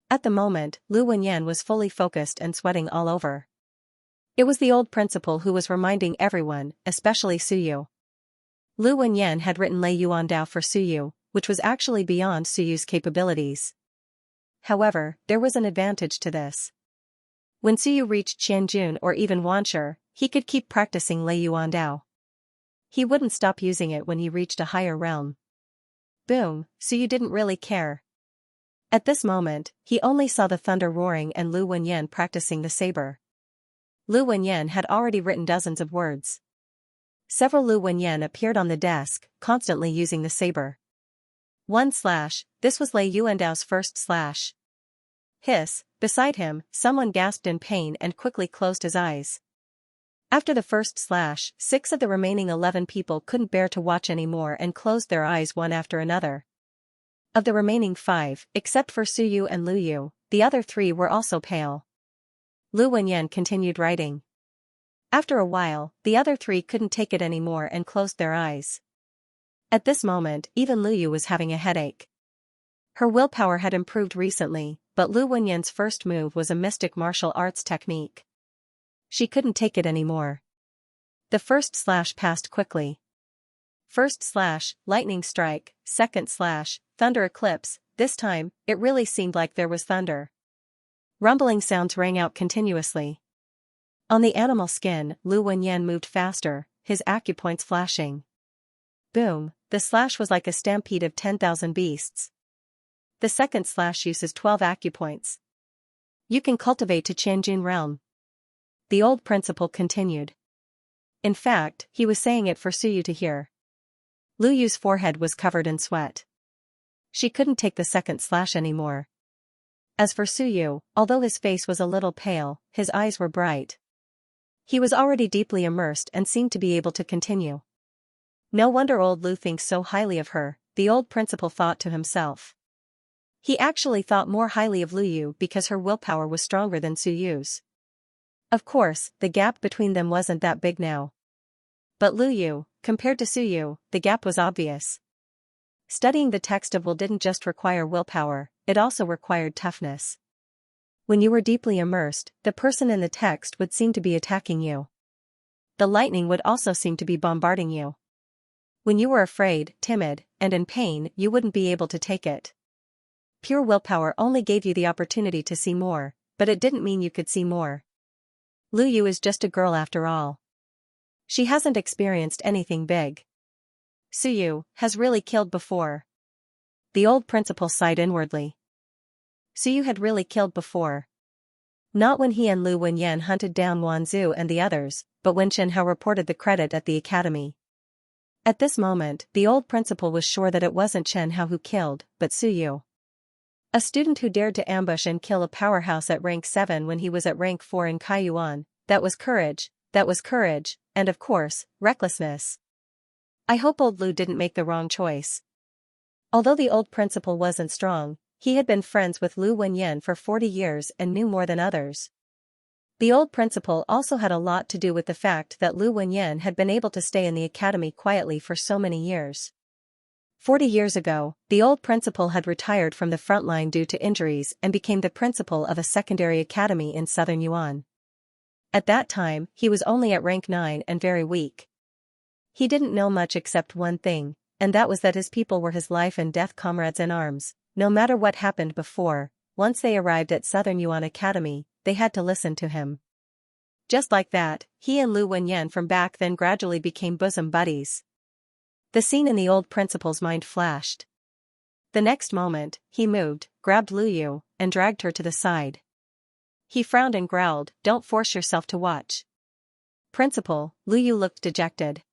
At the moment, Lu Wenyan was fully focused and sweating all over. It was the old principal who was reminding everyone, especially Suyu. Lu Wenyan had written Lei Yuan Dao for Suyu, which was actually beyond Suyu's capabilities. However, there was an advantage to this. When Suyu reached Qianjun or even Wanshi, he could keep practicing Lei Yuan Dao. He wouldn't stop using it when he reached a higher realm. Boom, Suyu didn't really care. At this moment, he only saw the thunder roaring and Lu Wenyan practicing the saber. Lu Wenyan had already written dozens of words. Several Lu Wenyan appeared on the desk, constantly using the saber. One slash, this was Lei Yuan Dao's first slash. Hiss, beside him, someone gasped in pain and quickly closed his eyes. After the first slash, 6 of the remaining 11 people couldn't bear to watch anymore and closed their eyes one after another. Of the remaining 5, except for Suyu and Lu Yu, the other 3 were also pale. Lu Wenyan continued writing. After a while, the other 3 couldn't take it anymore and closed their eyes. At this moment, even Lu Yu was having a headache. Her willpower had improved recently, but Lu Wenyan's first move was a mystic martial arts technique. She couldn't take it anymore. The first slash passed quickly. First slash, lightning strike, second slash, thunder eclipse. This time, it really seemed like there was thunder. Rumbling sounds rang out continuously. On the animal skin, Lu Wenyan moved faster, his acupoints flashing. Boom, the slash was like a stampede of 10,000 beasts. The second slash uses 12 acupoints. You can cultivate to Qianjun realm. The old principal continued. In fact, he was saying it for Suyu to hear. Lu Yu's forehead was covered in sweat. She couldn't take the second slash anymore. As for Suyu, although his face was a little pale, his eyes were bright. He was already deeply immersed and seemed to be able to continue. No wonder old Lu thinks so highly of her, the old principal thought to himself. He actually thought more highly of Lu Yu because her willpower was stronger than Suyu's. Of course, the gap between them wasn't that big now. But Lu Yu, compared to Suyu, the gap was obvious. Studying the text of will didn't just require willpower, it also required toughness. When you were deeply immersed, the person in the text would seem to be attacking you. The lightning would also seem to be bombarding you. When you were afraid, timid, and in pain, you wouldn't be able to take it. Pure willpower only gave you the opportunity to see more, but it didn't mean you could see more. Lu Yu is just a girl after all. She hasn't experienced anything big. Suyu has really killed before. The old principal sighed inwardly. Suyu had really killed before. Not when he and Lu Wenyan hunted down Wanzhou and the others, but when Chen Hao reported the credit at the academy. At this moment, the old principal was sure that it wasn't Chen Hao who killed, but Suyu. A student who dared to ambush and kill a powerhouse at rank 7 when he was at rank 4 in Kaiyuan, that was courage, and of course, recklessness. I hope old Lu didn't make the wrong choice. Although the old principal wasn't strong, he had been friends with Lu Wenyan for 40 years and knew more than others. The old principal also had a lot to do with the fact that Lu Wenyan had been able to stay in the academy quietly for so many years. 40 years ago, the old principal had retired from the front line due to injuries and became the principal of a secondary academy in southern Yuan. At that time, he was only at rank 9 and very weak. He didn't know much except one thing, and that was that his people were his life and death comrades in arms. No matter what happened before, once they arrived at Southern Yuan Academy, they had to listen to him. Just like that, he and Lu Wenyan from back then gradually became bosom buddies. The scene in the old principal's mind flashed. The next moment, he moved, grabbed Lu Yu, and dragged her to the side. He frowned and growled, "Don't force yourself to watch." "Principal," Lu Yu looked dejected.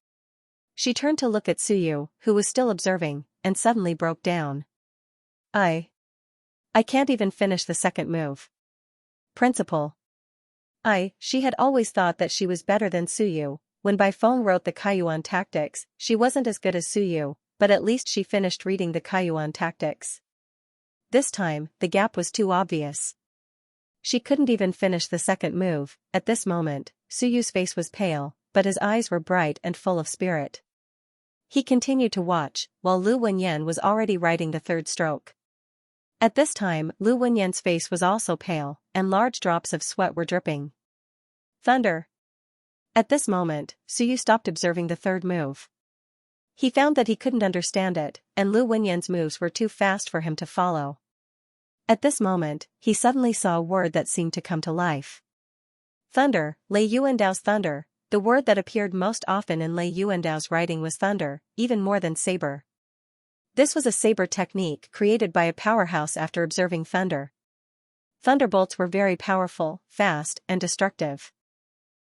She turned to look at Su Yu, who was still observing, and suddenly broke down. I can't even finish the second move. Principal. She had always thought that she was better than Su Yu. When Bai Feng wrote the Kaiyuan tactics, she wasn't as good as Su Yu, but at least she finished reading the Kaiyuan tactics. This time, the gap was too obvious. She couldn't even finish the second move. At this moment, Su Yu's face was pale, but his eyes were bright and full of spirit. He continued to watch, while Lu Wenyan was already writing the third stroke. At this time, Lu Wenyan's face was also pale, and large drops of sweat were dripping. Thunder. At this moment, Su Yu stopped observing the third move. He found that he couldn't understand it, and Lu Wenyan's moves were too fast for him to follow. At this moment, he suddenly saw a word that seemed to come to life. Thunder. Lei Yuandao's thunder. The word that appeared most often in Lei Yuandao's writing was thunder, even more than saber. This was a saber technique created by a powerhouse after observing thunder. Thunderbolts were very powerful, fast, and destructive.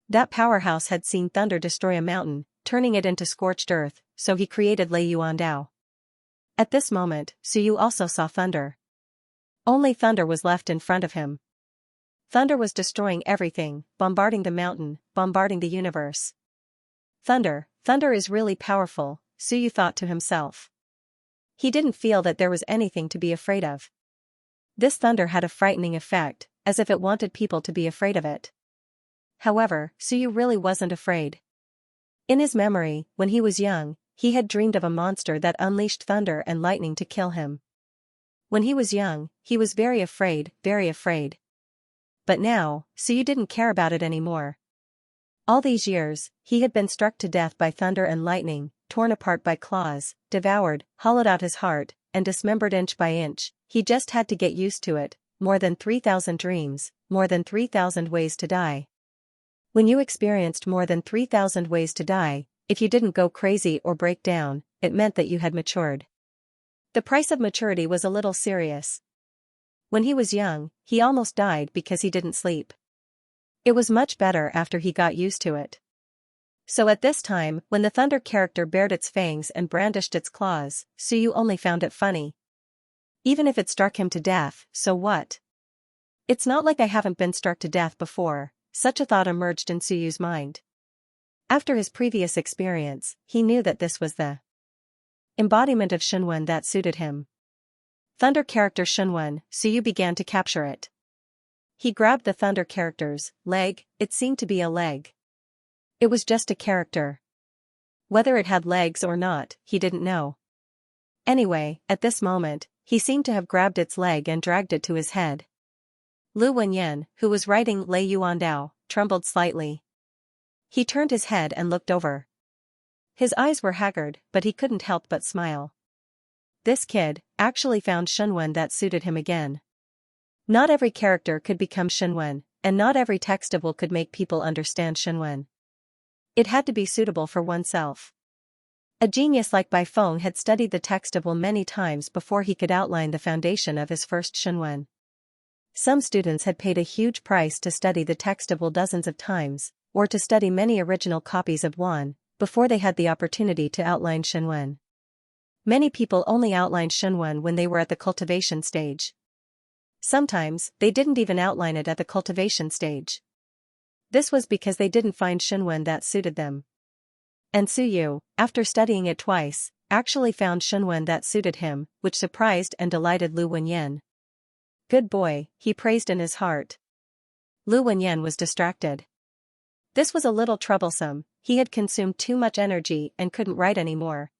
That powerhouse had seen thunder destroy a mountain, turning it into scorched earth, so he created Lei Yuandao. At this moment, Su Yu also saw thunder. Only thunder was left in front of him. Thunder was destroying everything, bombarding the mountain, bombarding the universe. Thunder is really powerful, Su Yu thought to himself. He didn't feel that there was anything to be afraid of. This thunder had a frightening effect, as if it wanted people to be afraid of it. However, Su Yu really wasn't afraid. In his memory, when he was young, he had dreamed of a monster that unleashed thunder and lightning to kill him. When he was young, he was very afraid, very afraid. But now, Su Yu didn't care about it anymore. All these years, he had been struck to death by thunder and lightning, torn apart by claws, devoured, hollowed out his heart, and dismembered inch by inch. He just had to get used to it. More than 3,000 dreams, more than 3,000 ways to die. When you experienced more than 3,000 ways to die, if you didn't go crazy or break down, it meant that you had matured. The price of maturity was a little serious. When he was young, he almost died because he didn't sleep. It was much better after he got used to it. So at this time, when the thunder character bared its fangs and brandished its claws, Su Yu only found it funny. Even if it struck him to death, so what? It's not like I haven't been struck to death before, such a thought emerged in Su Yu's mind. After his previous experience, he knew that this was the embodiment of Shunwen that suited him. Thunder character Shunwen, Su Yu began to capture it. He grabbed the thunder character's leg. It seemed to be a leg. It was just a character. Whether it had legs or not, he didn't know. Anyway, at this moment, he seemed to have grabbed its leg and dragged it to his head. Lu Wenyan, who was writing Lei Yuandao, trembled slightly. He turned his head and looked over. His eyes were haggard, but he couldn't help but smile. This kid actually found Shunwen that suited him again. Not every character could become Shunwen, and not every textable could make people understand Shunwen. It had to be suitable for oneself. A genius like Bai Feng had studied the textable many times before he could outline the foundation of his first Shunwen. Some students had paid a huge price to study the textable dozens of times, or to study many original copies of one, before they had the opportunity to outline Shunwen. Many people only outlined Shunwen when they were at the cultivation stage. Sometimes, they didn't even outline it at the cultivation stage. This was because they didn't find Shunwen that suited them. And Su Yu, after studying it twice, actually found Shunwen that suited him, which surprised and delighted Lu Wenyan. Good boy, he praised in his heart. Lu Wenyan was distracted. This was a little troublesome, he had consumed too much energy and couldn't write anymore.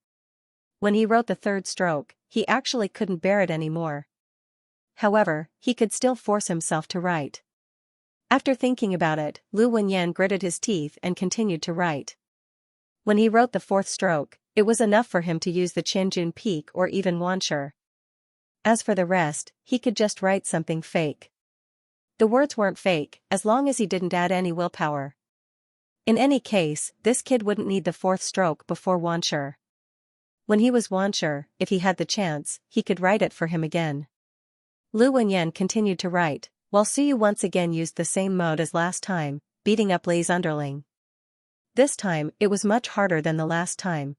When he wrote the third stroke, he actually couldn't bear it anymore. However, he could still force himself to write. After thinking about it, Lu Wenyan gritted his teeth and continued to write. When he wrote the fourth stroke, it was enough for him to use the Qianjun peak or even Wanshi. As for the rest, he could just write something fake. The words weren't fake, as long as he didn't add any willpower. In any case, this kid wouldn't need the fourth stroke before Wanshi. When he was Wanshi, if he had the chance, he could write it for him again. Lu Wenyan continued to write, while Suyu once again used the same mode as last time, beating up Lei's underling. This time, it was much harder than the last time.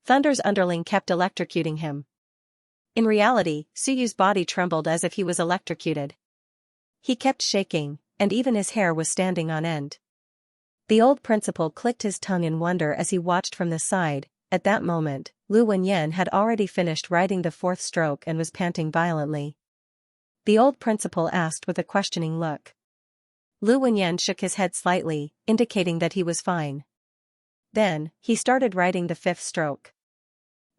Thunder's underling kept electrocuting him. In reality, Suyu's body trembled as if he was electrocuted. He kept shaking, and even his hair was standing on end. The old principal clicked his tongue in wonder as he watched from the side. At that moment, Lu Wenyan had already finished writing the fourth stroke and was panting violently. The old principal asked with a questioning look. Lu Wenyan shook his head slightly, indicating that he was fine. Then, he started writing the fifth stroke.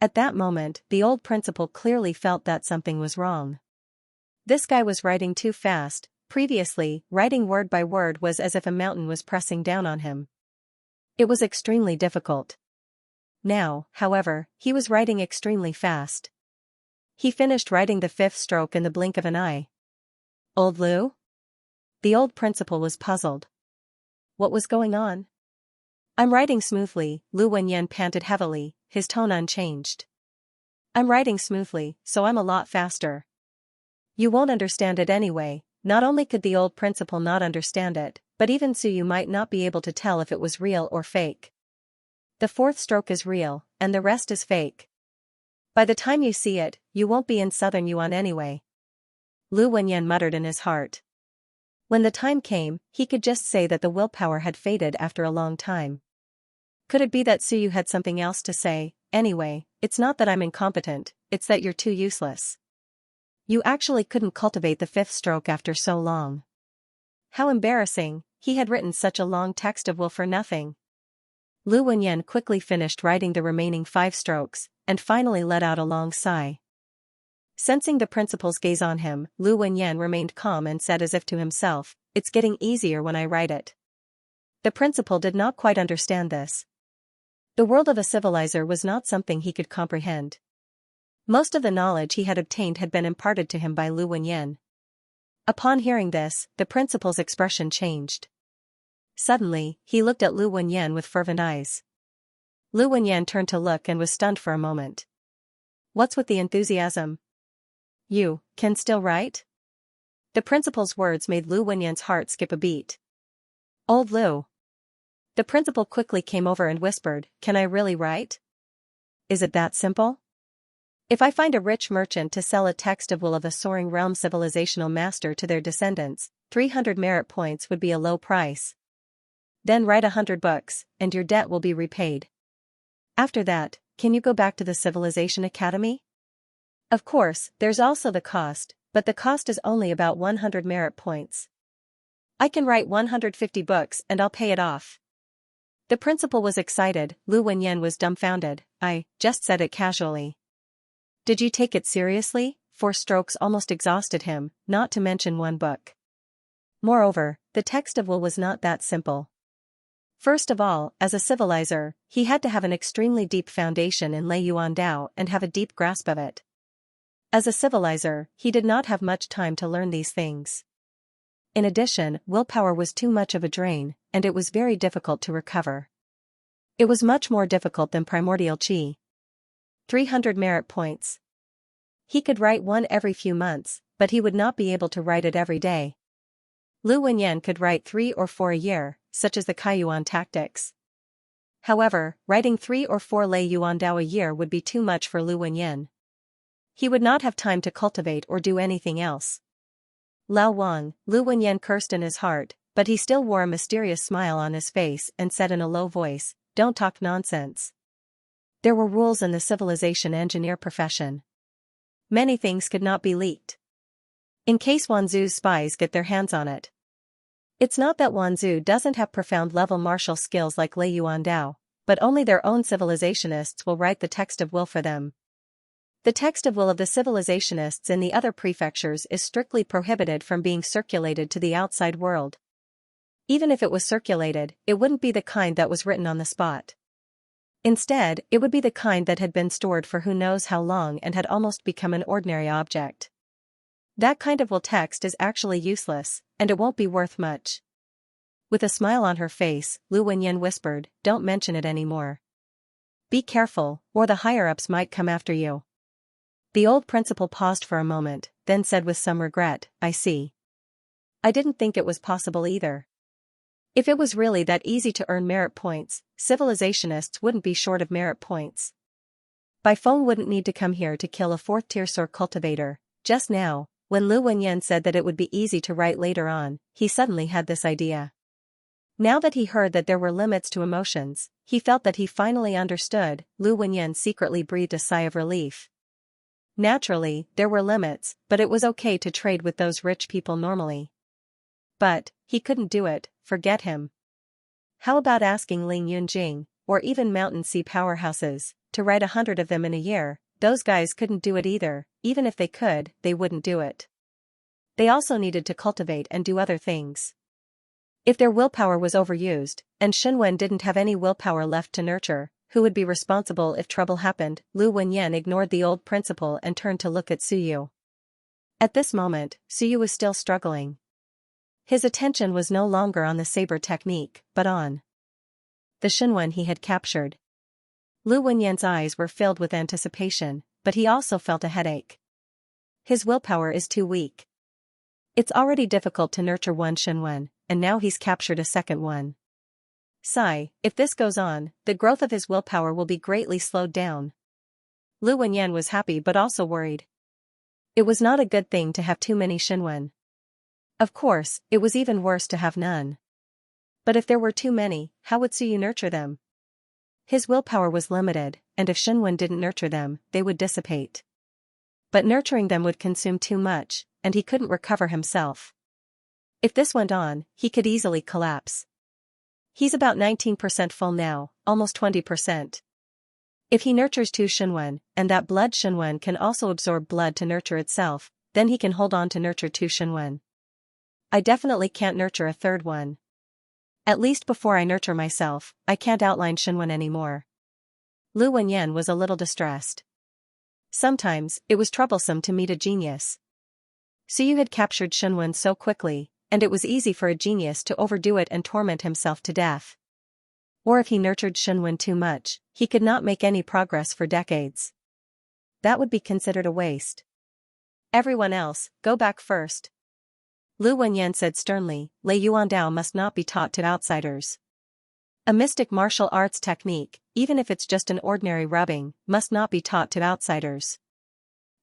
At that moment, the old principal clearly felt that something was wrong. This guy was writing too fast. Previously, writing word by word was as if a mountain was pressing down on him. It was extremely difficult. Now, however, he was writing extremely fast. He finished writing the fifth stroke in the blink of an eye. Old Lu? The old principal was puzzled. What was going on? I'm writing smoothly, Lu Wenyan panted heavily, his tone unchanged. I'm writing smoothly, so I'm a lot faster. You won't understand it anyway. Not only could the old principal not understand it, but even Suyu might not be able to tell if it was real or fake. The fourth stroke is real, and the rest is fake. By the time you see it, you won't be in southern Yuan anyway. Lu Wenyan muttered in his heart. When the time came, he could just say that the willpower had faded after a long time. Could it be that Suyu had something else to say? Anyway, it's not that I'm incompetent, it's that you're too useless. You actually couldn't cultivate the fifth stroke after so long. How embarrassing, he had written such a long text of will for nothing. Lu Wenyan quickly finished writing the remaining 5 strokes, and finally let out a long sigh. Sensing the principal's gaze on him, Lu Wenyan remained calm and said as if to himself, it's getting easier when I write it. The principal did not quite understand this. The world of a civilizer was not something he could comprehend. Most of the knowledge he had obtained had been imparted to him by Lu Wenyan. Upon hearing this, the principal's expression changed. Suddenly, he looked at Lu Wenyan with fervent eyes. Lu Wenyan turned to look and was stunned for a moment. What's with the enthusiasm? You can still write? The principal's words made Lu Wenyan's heart skip a beat. Old Lu. The principal quickly came over and whispered, can I really write? Is it that simple? If I find a rich merchant to sell a text of will of a soaring realm civilizational master to their descendants, 300 merit points would be a low price. Then write 100 books, and your debt will be repaid. After that, can you go back to the Civilization Academy? Of course, there's also the cost, but the cost is only about 100 merit points. I can write 150 books and I'll pay it off. The principal was excited, Lu Wenyan was dumbfounded. I just said it casually. Did you take it seriously? 4 strokes almost exhausted him, not to mention 1 book. Moreover, the text of will was not that simple. First of all, as a civilizer, he had to have an extremely deep foundation in Lei Yuan Dao and have a deep grasp of it. As a civilizer, he did not have much time to learn these things. In addition, willpower was too much of a drain, and it was very difficult to recover. It was much more difficult than primordial qi. 300 merit points. He could write one every few months, but he would not be able to write it every day. Lu Wenyan could write 3 or 4 a year, such as the Kaiyuan tactics. However, writing 3 or 4 Lei Yuan Dao a year would be too much for Lu Wenyan. He would not have time to cultivate or do anything else. Lao Wang, Lu Wenyan cursed in his heart, but he still wore a mysterious smile on his face and said in a low voice, don't talk nonsense. There were rules in the civilization engineer profession. Many things could not be leaked. In case Wanzhou's spies get their hands on it. It's not that Wanzhou doesn't have profound-level martial skills like Lei Yuandao, but only their own civilizationists will write the text of will for them. The text of will of the civilizationists in the other prefectures is strictly prohibited from being circulated to the outside world. Even if it was circulated, it wouldn't be the kind that was written on the spot. Instead, it would be the kind that had been stored for who knows how long and had almost become an ordinary object. That kind of will text is actually useless, and it won't be worth much. With a smile on her face, Lu Wenyan whispered, "Don't mention it anymore. Be careful, or the higher-ups might come after you." The old principal paused for a moment, then said with some regret, "I see. I didn't think it was possible either. If it was really that easy to earn merit points, civilizationists wouldn't be short of merit points. Baifeng wouldn't need to come here to kill a fourth-tier Sur cultivator." Just now, when Lu Wenyan said that it would be easy to write later on, he suddenly had this idea. Now that he heard that there were limits to emotions, he felt that he finally understood. Lu Wenyan secretly breathed a sigh of relief. Naturally, there were limits, but it was okay to trade with those rich people normally. But he couldn't do it. Forget him. How about asking Ling Yunjing, or even Mountain Sea powerhouses, to write 100 of them in a year? Those guys couldn't do it either. Even if they could, they wouldn't do it. They also needed to cultivate and do other things. If their willpower was overused, and Shenwen didn't have any willpower left to nurture, who would be responsible if trouble happened? Lu Wenyan ignored the old principal and turned to look at Suyu. At this moment, Suyu was still struggling. His attention was no longer on the saber technique, but on the Shenwen he had captured. Lu Wenyan's eyes were filled with anticipation, but he also felt a headache. His willpower is too weak. It's already difficult to nurture one Shenwen, and now he's captured a second one. Sigh, if this goes on, the growth of his willpower will be greatly slowed down. Lu Wenyan was happy but also worried. It was not a good thing to have too many Shenwen. Of course, it was even worse to have none. But if there were too many, how would Suyu nurture them? His willpower was limited, and if Shenwen didn't nurture them, they would dissipate. But nurturing them would consume too much, and he couldn't recover himself. If this went on, he could easily collapse. He's about 19% full now, almost 20%. If he nurtures 2 Shenwen, and that blood Shenwen can also absorb blood to nurture itself, then he can hold on to nurture 2 Shenwen. I definitely can't nurture a third one. At least before I nurture myself, I can't outline Shenwen anymore. Lu Wenyan was a little distressed. Sometimes, it was troublesome to meet a genius. Suyu had captured Shenwen so quickly, and it was easy for a genius to overdo it and torment himself to death. Or if he nurtured Shenwen too much, he could not make any progress for decades. That would be considered a waste. Everyone else, go back first. Lu Wenyan said sternly, Lei Yuandao must not be taught to outsiders. A mystic martial arts technique, even if it's just an ordinary rubbing, must not be taught to outsiders.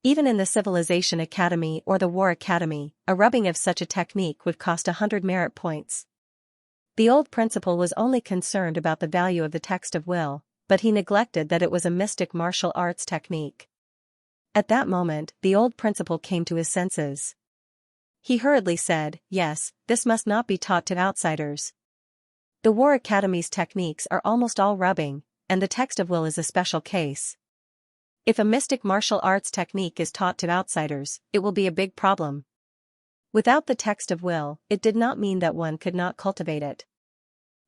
Even in the Civilization Academy or the War Academy, a rubbing of such a technique would cost 100 merit points. The old principal was only concerned about the value of the text of will, but he neglected that it was a mystic martial arts technique. At that moment, the old principal came to his senses. He hurriedly said, yes, this must not be taught to outsiders. The War Academy's techniques are almost all rubbing, and the text of will is a special case. If a mystic martial arts technique is taught to outsiders, it will be a big problem. Without the text of will, it did not mean that one could not cultivate it.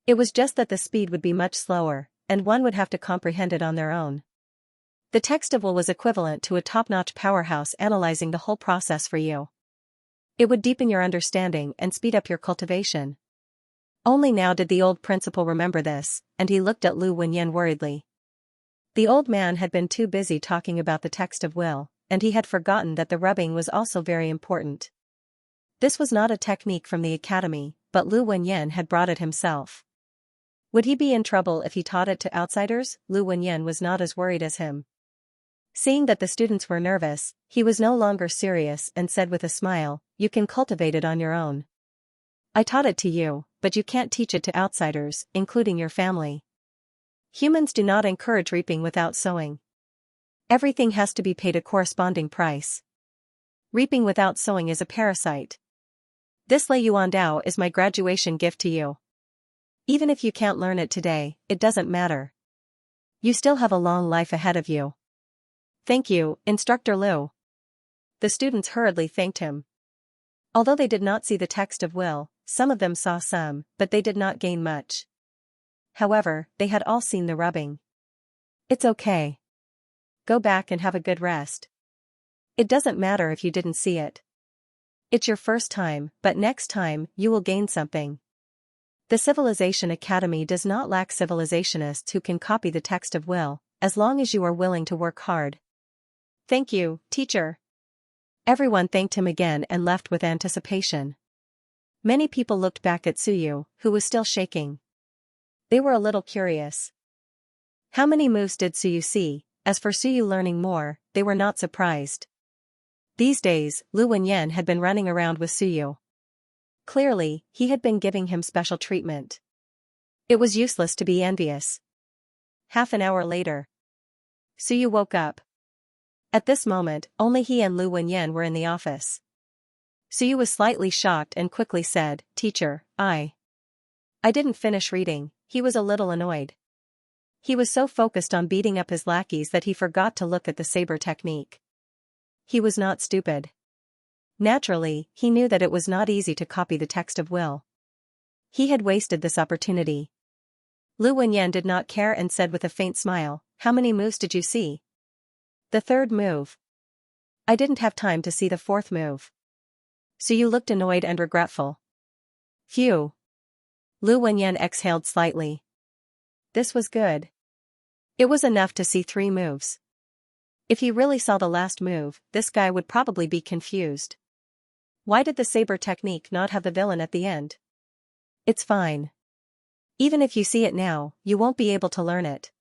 It was just that the speed would be much slower, and one would have to comprehend it on their own. The text of will was equivalent to a top-notch powerhouse analyzing the whole process for you. It would deepen your understanding and speed up your cultivation. Only now did the old principal remember this, and he looked at Lu Wenyan worriedly. The old man had been too busy talking about the text of will, and he had forgotten that the rubbing was also very important. This was not a technique from the academy, but Lu Wenyan had brought it himself. Would he be in trouble if he taught it to outsiders? Lu Wenyan was not as worried as him. Seeing that the students were nervous, he was no longer serious and said with a smile, you can cultivate it on your own. I taught it to you, but you can't teach it to outsiders, including your family. Humans do not encourage reaping without sowing. Everything has to be paid a corresponding price. Reaping without sowing is a parasite. This Lei Yuan Dao is my graduation gift to you. Even if you can't learn it today, it doesn't matter. You still have a long life ahead of you. Thank you, Instructor Liu. The students hurriedly thanked him. Although they did not see the text of will, some of them saw some, but they did not gain much. However, they had all seen the rubbing. It's okay. Go back and have a good rest. It doesn't matter if you didn't see it. It's your first time, but next time, you will gain something. The Civilization Academy does not lack civilizationists who can copy the text of will, as long as you are willing to work hard. Thank you, teacher. Everyone thanked him again and left with anticipation. Many people looked back at Suyu, who was still shaking. They were a little curious. How many moves did Suyu see? As for Suyu learning more, they were not surprised. These days, Lu Wenyan had been running around with Suyu. Clearly, he had been giving him special treatment. It was useless to be envious. Half an hour later, Suyu woke up. At this moment, only he and Lu Wenyan were in the office. Suyu was slightly shocked and quickly said, "Teacher, I didn't finish reading." He was a little annoyed. He was so focused on beating up his lackeys that he forgot to look at the saber technique. He was not stupid. Naturally, he knew that it was not easy to copy the text of will. He had wasted this opportunity. Lu Wenyan did not care and said with a faint smile, "How many moves did you see?" "The third move. I didn't have time to see the fourth move." So you looked annoyed and regretful. Phew. Lu Wenyan exhaled slightly. This was good. It was enough to see 3 moves. If he really saw the last move, this guy would probably be confused. Why did the saber technique not have the villain at the end? It's fine. Even if you see it now, you won't be able to learn it.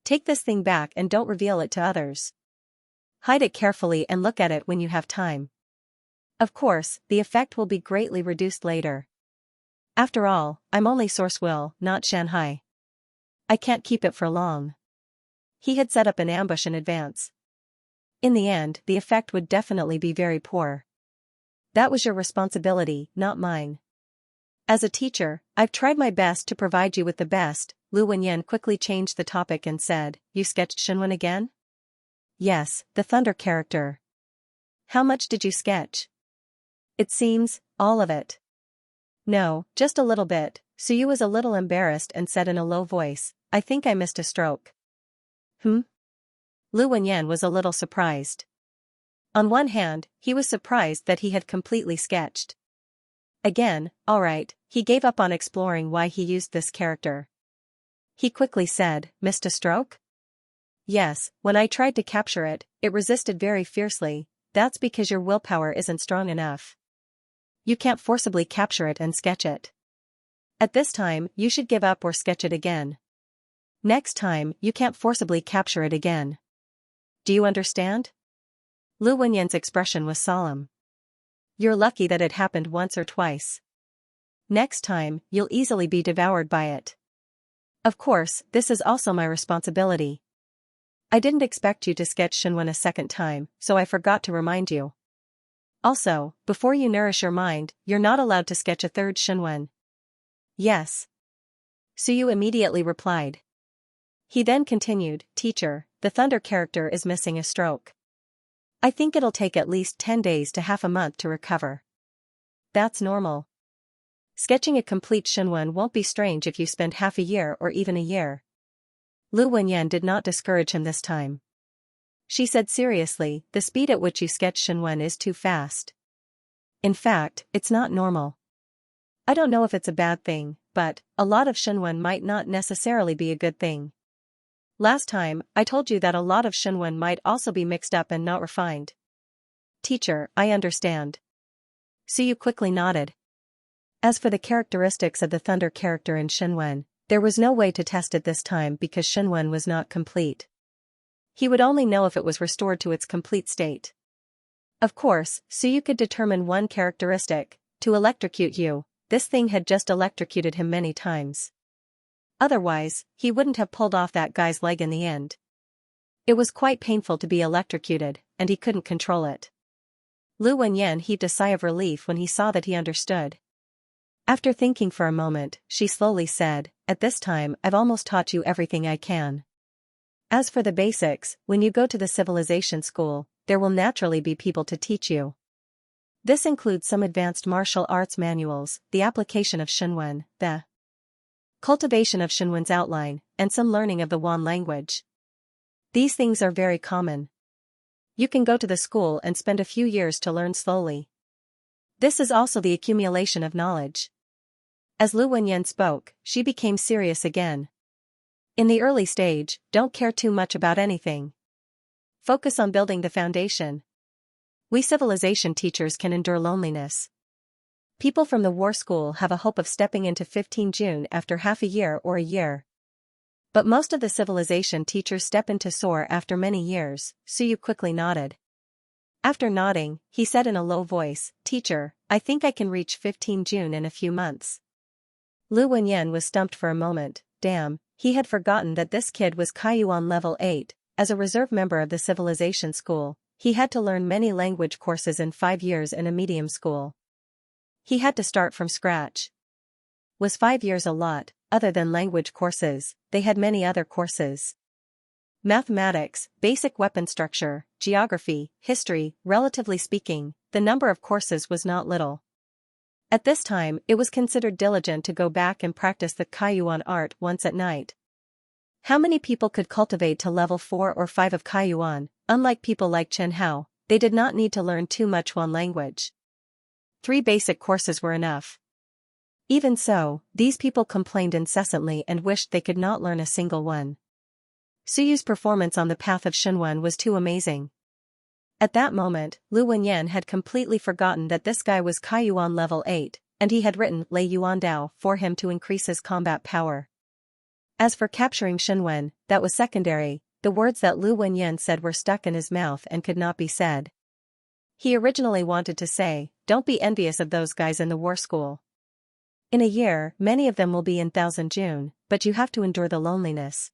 Take this thing back and don't reveal it to others. Hide it carefully and look at it when you have time. Of course, the effect will be greatly reduced later. After all, I'm only Source Will, not Shanghai. I can't keep it for long. He had set up an ambush in advance. In the end, the effect would definitely be very poor. That was your responsibility, not mine. As a teacher, I've tried my best to provide you with the best. Lu Wenyan quickly changed the topic and said, "You sketched Shinwen again?" "Yes, the thunder character." "How much did you sketch?" "It seems, all of it." "No, just a little bit." Suyu was a little embarrassed and said in a low voice, "I think I missed a stroke." Lu Wenyan was a little surprised. On one hand, he was surprised that he had completely sketched. Again, alright, he gave up on exploring why he used this character. He quickly said, "Missed a stroke?" "Yes, when I tried to capture it, it resisted very fiercely. That's because your willpower isn't strong enough. You can't forcibly capture it and sketch it. At this time, you should give up or sketch it again. Next time, you can't forcibly capture it again. Do you understand?" Lu Wenyan's expression was solemn. "You're lucky that it happened once or twice. Next time, you'll easily be devoured by it. Of course, this is also my responsibility. I didn't expect you to sketch Shinwen a second time, so I forgot to remind you. Also, before you nourish your mind, you're not allowed to sketch a third Shinwen." "Yes." Suyu immediately replied. He then continued, "Teacher, the thunder character is missing a stroke. I think it'll take at least 10 days to half a month to recover. That's normal. Sketching a complete Shinwen won't be strange if you spend half a year or even a year." Lu Wenyan did not discourage him this time. She said seriously, "The speed at which you sketch Shinwen is too fast. In fact, it's not normal. I don't know if it's a bad thing, but a lot of Shinwen might not necessarily be a good thing. Last time, I told you that a lot of Shinwen might also be mixed up and not refined." "Teacher, I understand." Suyu quickly nodded. As for the characteristics of the thunder character in Shinwen, there was no way to test it this time because Shinwen was not complete. He would only know if it was restored to its complete state. Of course, Suyu could determine one characteristic, to electrocute you. This thing had just electrocuted him many times. Otherwise, he wouldn't have pulled off that guy's leg in the end. It was quite painful to be electrocuted, and he couldn't control it. Lu Wenyan heaved a sigh of relief when he saw that he understood. After thinking for a moment, she slowly said, "At this time I've almost taught you everything I can. As for the basics, when you go to the civilization school, there will naturally be people to teach you. This includes some advanced martial arts manuals, the application of Shenwen, the cultivation of Shenwen's outline, and some learning of the Wan language. These things are very common. You can go to the school and spend a few years to learn slowly. This is also the accumulation of knowledge." As Lu Wenyan spoke, she became serious again. In the early stage, don't care too much about anything. Focus on building the foundation. We civilization teachers can endure loneliness. People from the war school have a hope of stepping into 15 June after half a year or a year. But most of the civilization teachers step into SOAR after many years, Suyu quickly nodded. After nodding, he said in a low voice, "Teacher, I think I can reach 15 June in a few months." Lu Wenyan was stumped for a moment. Damn, he had forgotten that this kid was Kaiyuan level 8, as a reserve member of the civilization school. He had to learn many language courses in 5 years in a medium school. He had to start from scratch. Was 5 years a lot? Other than language courses, they had many other courses. Mathematics, basic weapon structure, geography, history. Relatively speaking, the number of courses was not little. At this time, it was considered diligent to go back and practice the Kaiyuan art once at night. How many people could cultivate to level 4 or 5 of Kaiyuan? Unlike people like Chen Hao, they did not need to learn too much Wan language. 3 basic courses were enough. Even so, these people complained incessantly and wished they could not learn a single one. Suyu's performance on the path of Shenwen was too amazing. At that moment, Lu Wenyan had completely forgotten that this guy was Kaiyuan level 8, and he had written Lei Yuandao for him to increase his combat power. As for capturing Shenwen, that was secondary. The words that Lu Wenyan said were stuck in his mouth and could not be said. He originally wanted to say, "Don't be envious of those guys in the war school. In a year, many of them will be in 1000 June, but you have to endure the loneliness.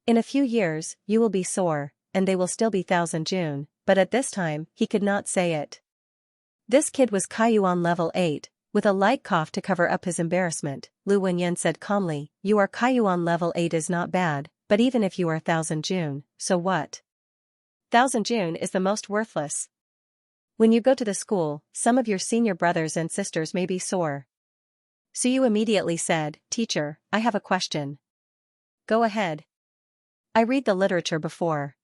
In a few years, you will be SOAR, and they will still be 1000 June, but at this time, he could not say it." This kid was Kaiyuan level 8, with a light cough to cover up his embarrassment. Lu Wenyan said calmly, "You are Kaiyuan level 8 is not bad, but even if you are 1000 June, so what? 1000 June is the most worthless. When you go to the school, some of your senior brothers and sisters may be SOAR." Suyu immediately said, "Teacher, I have a question." "Go ahead." "I read the literature before.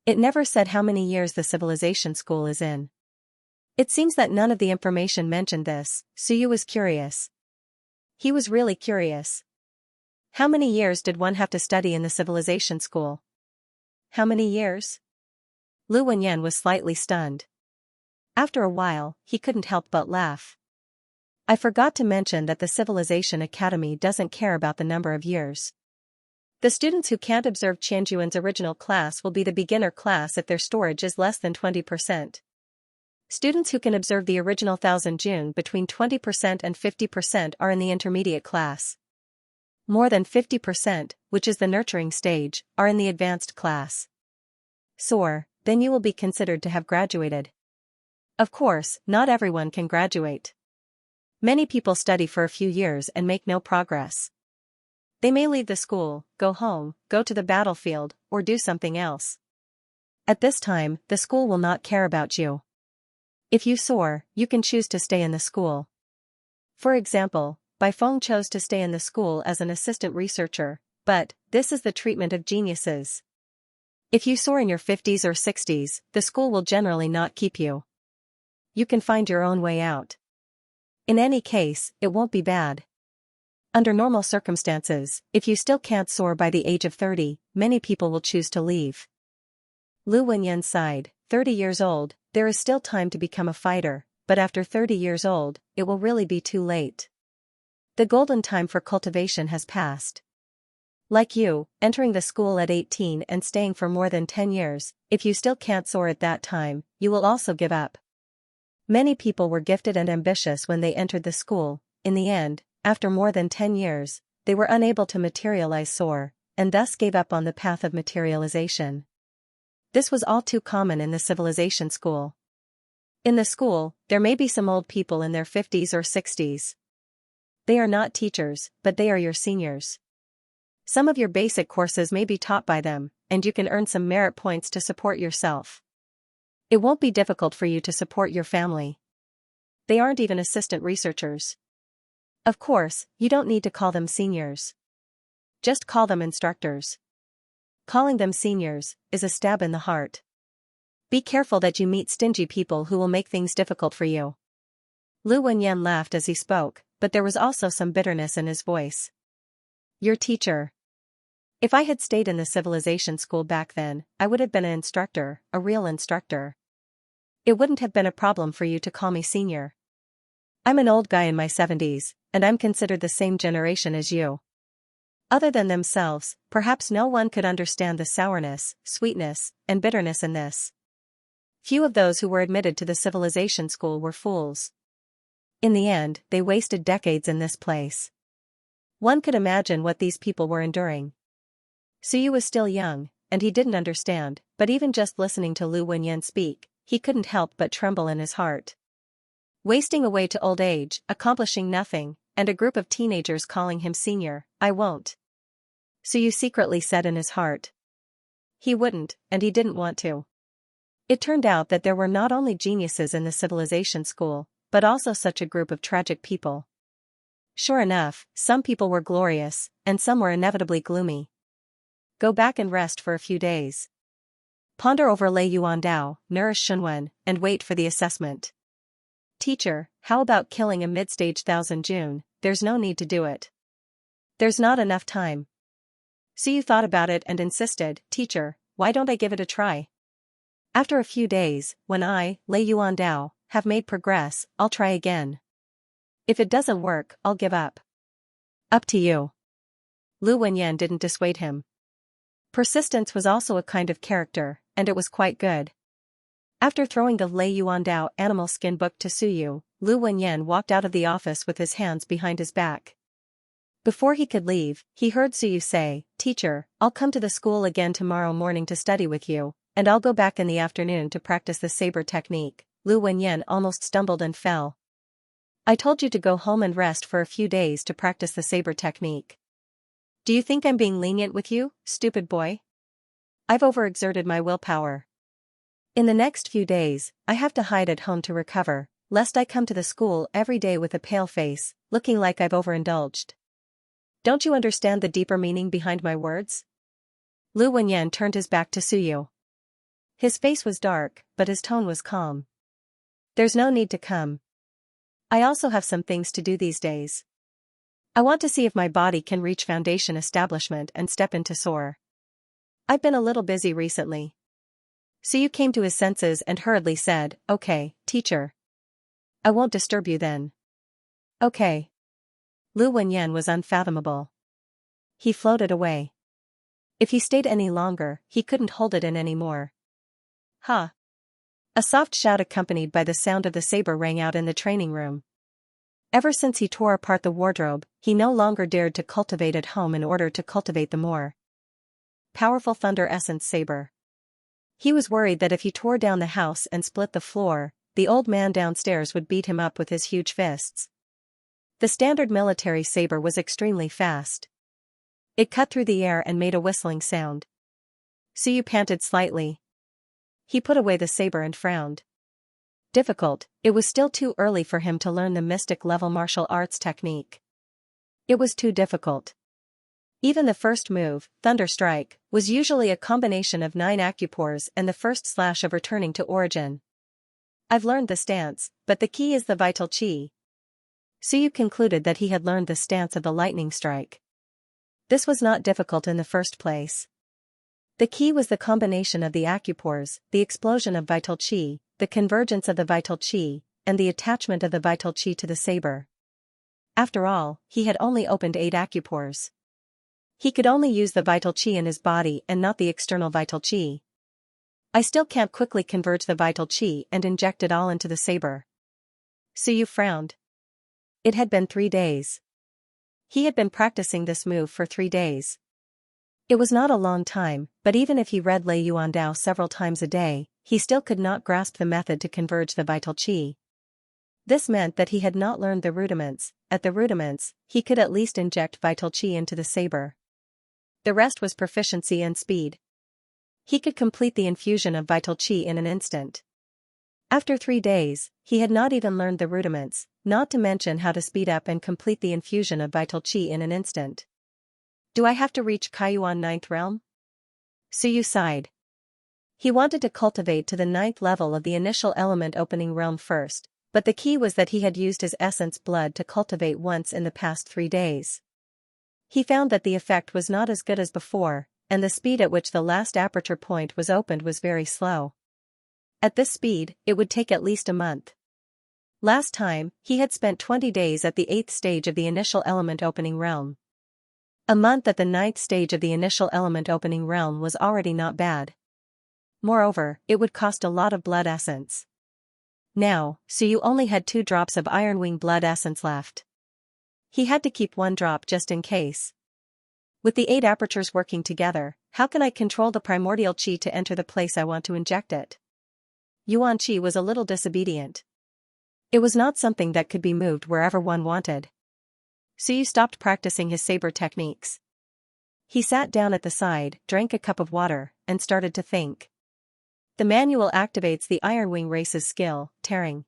It never said how many years the civilization school is in. It seems that none of the information mentioned this." Suyu was curious. He was really curious. How many years did one have to study in the civilization school? How many years? Lu Wenyan was slightly stunned. After a while, he couldn't help but laugh. "I forgot to mention that the Civilization Academy doesn't care about the number of years. The students who can't observe Qianjuan's original class will be the beginner class if their storage is less than 20%. Students who can observe the original 1000 June between 20% and 50% are in the intermediate class. More than 50%, which is the nurturing stage, are in the advanced class. SOAR, then you will be considered to have graduated. Of course, not everyone can graduate. Many people study for a few years and make no progress. They may leave the school, go home, go to the battlefield, or do something else. At this time, the school will not care about you. If you SOAR, you can choose to stay in the school. For example, Baifeng chose to stay in the school as an assistant researcher, but this is the treatment of geniuses. If you SOAR in your 50s or 60s, the school will generally not keep you. You can find your own way out. In any case, it won't be bad. Under normal circumstances, if you still can't SOAR by the age of 30, many people will choose to leave. Lu Wenyan sighed. 30 years old, there is still time to become a fighter, but after 30 years old, it will really be too late. The golden time for cultivation has passed. Like you, entering the school at 18 and staying for more than 10 years, if you still can't SOAR at that time, you will also give up. Many people were gifted and ambitious when they entered the school. In the end, after more than 10 years, they were unable to materialize SOAR, and thus gave up on the path of materialization. This was all too common in the civilization school. In the school, there may be some old people in their 50s or 60s. They are not teachers, but they are your seniors. Some of your basic courses may be taught by them, and you can earn some merit points to support yourself. It won't be difficult for you to support your family. They aren't even assistant researchers. Of course, you don't need to call them seniors. Just call them instructors. Calling them seniors is a stab in the heart. Be careful that you meet stingy people who will make things difficult for you. Lu Wenyan laughed as he spoke, but there was also some bitterness in his voice. Your teacher. If I had stayed in the civilization school back then, I would have been an instructor, a real instructor. It wouldn't have been a problem for you to call me senior. I'm an old guy in my 70s, and I'm considered the same generation as you. Other than themselves, perhaps no one could understand the sourness, sweetness, and bitterness in this. Few of those who were admitted to the civilization school were fools. In the end, they wasted decades in this place. One could imagine what these people were enduring. Suyu was still young, and he didn't understand, but even just listening to Lu Wenyan speak, he couldn't help but tremble in his heart. Wasting away to old age, accomplishing nothing, and a group of teenagers calling him senior, I won't. Suyu secretly said in his heart. He wouldn't, and he didn't want to. It turned out that there were not only geniuses in the civilization school, but also such a group of tragic people. Sure enough, some people were glorious, and some were inevitably gloomy. Go back and rest for a few days. Ponder over Lei Yuandao, nourish Shunwen, and wait for the assessment. Teacher, how about killing a mid-stage Thousand June? There's no need to do it. There's not enough time. Suyu thought about it and insisted, Teacher, why don't I give it a try? After a few days, when I, Lei Yuandao, have made progress, I'll try again. If it doesn't work, I'll give up. Up to you. Lu Wenyan didn't dissuade him. Persistence was also a kind of character, and it was quite good. After throwing the Lei Yuandao animal skin book to Suyu, Lu Wenyan walked out of the office with his hands behind his back. Before he could leave, he heard Suyu say, Teacher, I'll come to the school again tomorrow morning to study with you, and I'll go back in the afternoon to practice the saber technique. Lu Wenyan almost stumbled and fell. I told you to go home and rest for a few days to practice the saber technique. Do you think I'm being lenient with you, stupid boy? I've overexerted my willpower. In the next few days, I have to hide at home to recover, lest I come to the school every day with a pale face, looking like I've overindulged. Don't you understand the deeper meaning behind my words? Lu Wenyan turned his back to Suyu. His face was dark, but his tone was calm. There's no need to come. I also have some things to do these days. I want to see if my body can reach foundation establishment and step into soar. I've been a little busy recently. Suyu came to his senses and hurriedly said, Okay, teacher. I won't disturb you then. Okay. Lu Wenyan was unfathomable. He floated away. If he stayed any longer, he couldn't hold it in anymore. Ha! A soft shout accompanied by the sound of the saber rang out in the training room. Ever since he tore apart the wardrobe, he no longer dared to cultivate at home in order to cultivate the more powerful Thunder Essence saber. He was worried that if he tore down the house and split the floor, the old man downstairs would beat him up with his huge fists. The standard military saber was extremely fast. It cut through the air and made a whistling sound. Suyu panted slightly. He put away the saber and frowned. Difficult, it was still too early for him to learn the mystic-level martial arts technique. It was too difficult. Even the first move, Thunder Strike, was usually a combination of 9 acupores and the first slash of returning to origin. I've learned the stance, but the key is the vital chi. Suyu concluded that he had learned the stance of the lightning strike. This was not difficult in the first place. The key was the combination of the acupores, the explosion of vital chi, the convergence of the vital chi, and the attachment of the vital chi to the saber. After all, he had only opened 8 acupores. He could only use the vital chi in his body and not the external vital chi. I still can't quickly converge the vital chi and inject it all into the saber. Suyu frowned. It had been 3 days. He had been practicing this move for 3 days. It was not a long time, but even if he read Lei Yuandao several times a day, he still could not grasp the method to converge the vital qi. This meant that he had not learned the rudiments. At the rudiments, he could at least inject vital qi into the saber. The rest was proficiency and speed. He could complete the infusion of vital qi in an instant. After 3 days, he had not even learned the rudiments, not to mention how to speed up and complete the infusion of vital qi in an instant. Do I have to reach Kaiyuan 9th realm? Suyu sighed. He wanted to cultivate to the 9th level of the initial element opening realm first, but the key was that he had used his essence blood to cultivate once in the past 3 days. He found that the effect was not as good as before, and the speed at which the last aperture point was opened was very slow. At this speed, it would take at least a month. Last time, he had spent 20 days at the 8th stage of the initial element opening realm. A month at the 9th stage of the initial element opening realm was already not bad. Moreover, it would cost a lot of blood essence. Now, Suyu only had 2 drops of Ironwing blood essence left. He had to keep 1 drop just in case. With the 8 apertures working together, how can I control the primordial qi to enter the place I want to inject it? Yuan qi was a little disobedient. It was not something that could be moved wherever one wanted. Suyu stopped practicing his saber techniques. He sat down at the side, drank a cup of water, and started to think. The manual activates the Ironwing race's skill, tearing.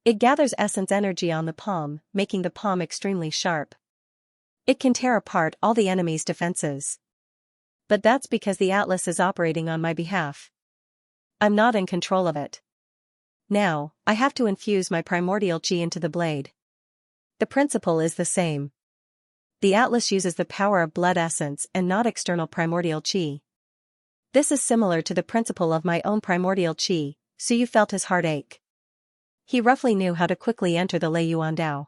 It gathers essence energy on the palm, making the palm extremely sharp. It can tear apart all the enemy's defenses. But that's because the Atlas is operating on my behalf. I'm not in control of it. Now, I have to infuse my primordial qi into the blade. The principle is the same. The Atlas uses the power of blood essence and not external primordial qi. This is similar to the principle of my own primordial qi, Suyu felt his heart ache. He roughly knew how to quickly enter the Lei Yuan Dao.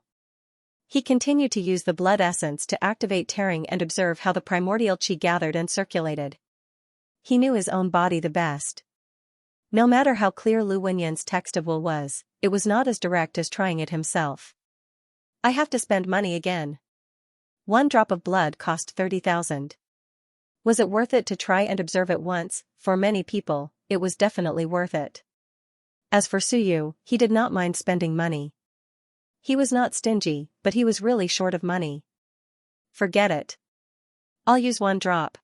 He continued to use the blood essence to activate tearing and observe how the primordial qi gathered and circulated. He knew his own body the best. No matter how clear Lu Wenyan's text of will was, it was not as direct as trying it himself. I have to spend money again. 1 drop of blood cost 30,000. Was it worth it to try and observe it once? For many people, it was definitely worth it. As for Suyu, he did not mind spending money. He was not stingy, but he was really short of money. Forget it. I'll use 1 drop.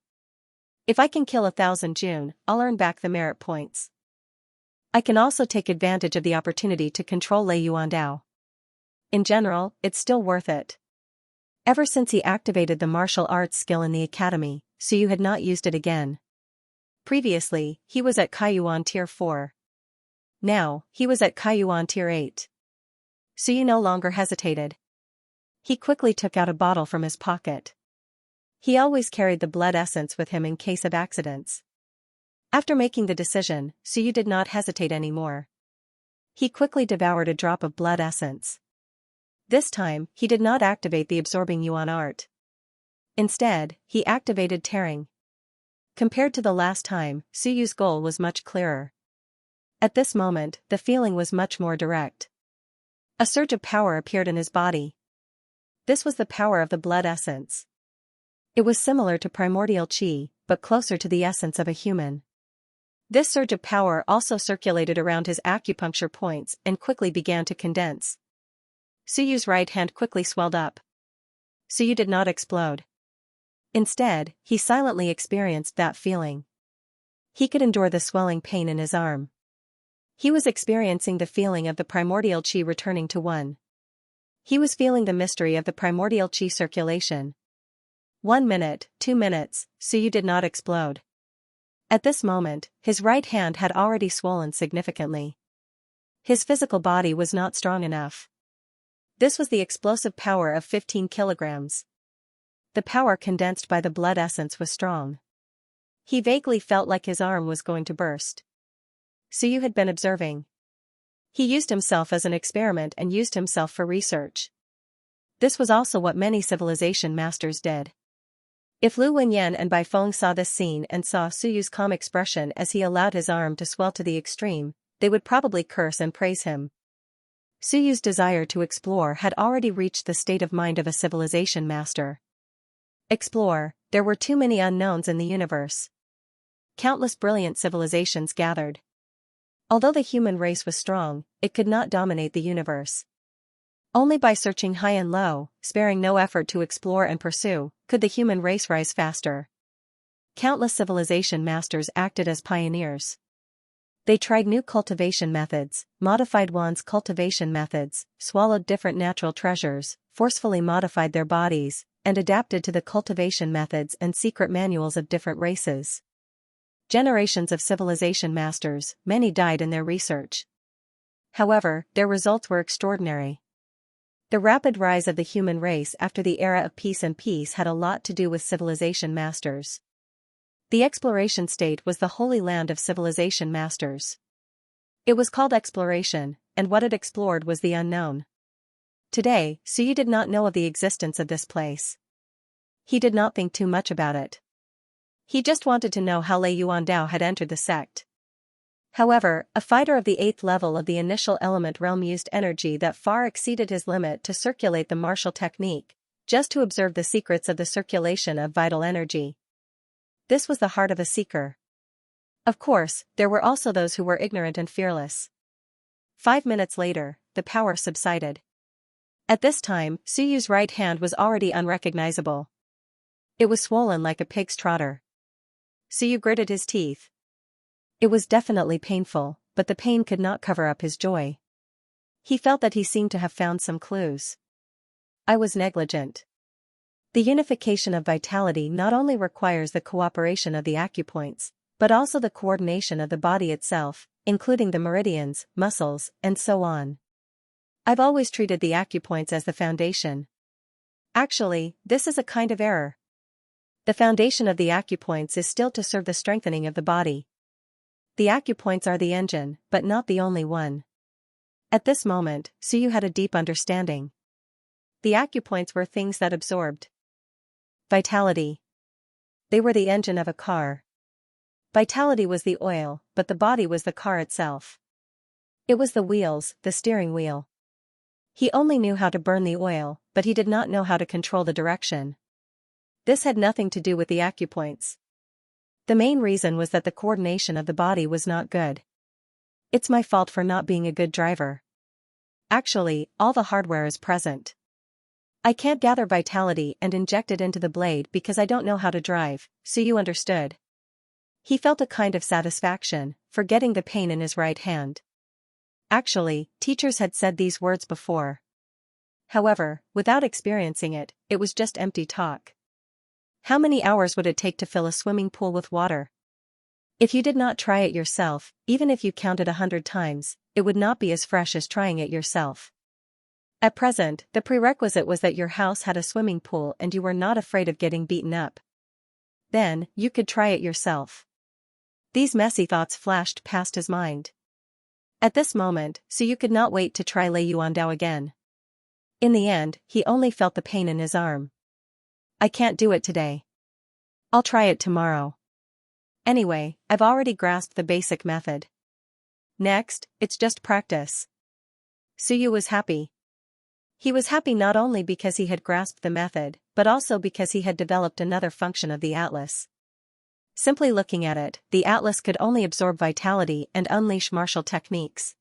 If I can kill 1,000 June, I'll earn back the merit points. I can also take advantage of the opportunity to control Lei Yuan Dao. In general, it's still worth it. Ever since he activated the martial arts skill in the academy, Suyu had not used it again. Previously, he was at Kaiyuan Tier 4. Now, he was at Kaiyuan Tier 8. Suyu no longer hesitated. He quickly took out a bottle from his pocket. He always carried the blood essence with him in case of accidents. After making the decision, Suyu did not hesitate anymore. He quickly devoured a drop of blood essence. This time, he did not activate the absorbing Yuan art. Instead, he activated tearing. Compared to the last time, Suyu's goal was much clearer. At this moment, the feeling was much more direct. A surge of power appeared in his body. This was the power of the blood essence. It was similar to primordial qi, but closer to the essence of a human. This surge of power also circulated around his acupuncture points and quickly began to condense. Suyu's right hand quickly swelled up. Suyu did not explode. Instead, he silently experienced that feeling. He could endure the swelling pain in his arm. He was experiencing the feeling of the primordial qi returning to one. He was feeling the mystery of the primordial qi circulation. 1 minute, 2 minutes, Suyu did not explode. At this moment, his right hand had already swollen significantly. His physical body was not strong enough. This was the explosive power of 15 kilograms. The power condensed by the blood essence was strong. He vaguely felt like his arm was going to burst. Suyu had been observing. He used himself as an experiment and used himself for research. This was also what many civilization masters did. If Lu Wenyan and Bai Feng saw this scene and saw Suyu's calm expression as he allowed his arm to swell to the extreme, they would probably curse and praise him. Suyu's desire to explore had already reached the state of mind of a civilization master. Explore, there were too many unknowns in the universe. Countless brilliant civilizations gathered. Although the human race was strong, it could not dominate the universe. Only by searching high and low, sparing no effort to explore and pursue, could the human race rise faster. Countless civilization masters acted as pioneers. They tried new cultivation methods, modified one's cultivation methods, swallowed different natural treasures, forcefully modified their bodies, and adapted to the cultivation methods and secret manuals of different races. Generations of civilization masters, many died in their research. However, their results were extraordinary. The rapid rise of the human race after the era of peace had a lot to do with civilization masters. The exploration state was the holy land of civilization masters. It was called exploration, and what it explored was the unknown. Today, Suyu did not know of the existence of this place. He did not think too much about it. He just wanted to know how Lei Yuandao had entered the sect. However, a fighter of the 8th level of the initial element realm used energy that far exceeded his limit to circulate the martial technique, just to observe the secrets of the circulation of vital energy. This was the heart of a seeker. Of course, there were also those who were ignorant and fearless. 5 minutes later, the power subsided. At this time, Suyu's right hand was already unrecognizable. It was swollen like a pig's trotter. Suyu gritted his teeth. It was definitely painful, but the pain could not cover up his joy. He felt that he seemed to have found some clues. I was negligent. The unification of vitality not only requires the cooperation of the acupoints, but also the coordination of the body itself, including the meridians, muscles, and so on. I've always treated the acupoints as the foundation. Actually, this is a kind of error. The foundation of the acupoints is still to serve the strengthening of the body. The acupoints are the engine, but not the only one. At this moment, Suyu had a deep understanding. The acupoints were things that absorbed vitality. They were the engine of a car. Vitality was the oil, but the body was the car itself. It was the wheels, the steering wheel. He only knew how to burn the oil, but he did not know how to control the direction. This had nothing to do with the acupoints. The main reason was that the coordination of the body was not good. It's my fault for not being a good driver. Actually, all the hardware is present. I can't gather vitality and inject it into the blade because I don't know how to drive, so you understood. He felt a kind of satisfaction, forgetting the pain in his right hand. Actually, teachers had said these words before. However, without experiencing it, it was just empty talk. How many hours would it take to fill a swimming pool with water? If you did not try it yourself, even if you counted 100 times, it would not be as fresh as trying it yourself. At present, the prerequisite was that your house had a swimming pool and you were not afraid of getting beaten up. Then, you could try it yourself. These messy thoughts flashed past his mind. At this moment, Suyu could not wait to try Lei Yuandao again. In the end, he only felt the pain in his arm. I can't do it today. I'll try it tomorrow. Anyway, I've already grasped the basic method. Next, it's just practice. Suyu was happy. He was happy not only because he had grasped the method, but also because he had developed another function of the atlas. Simply looking at it, the atlas could only absorb vitality and unleash martial techniques.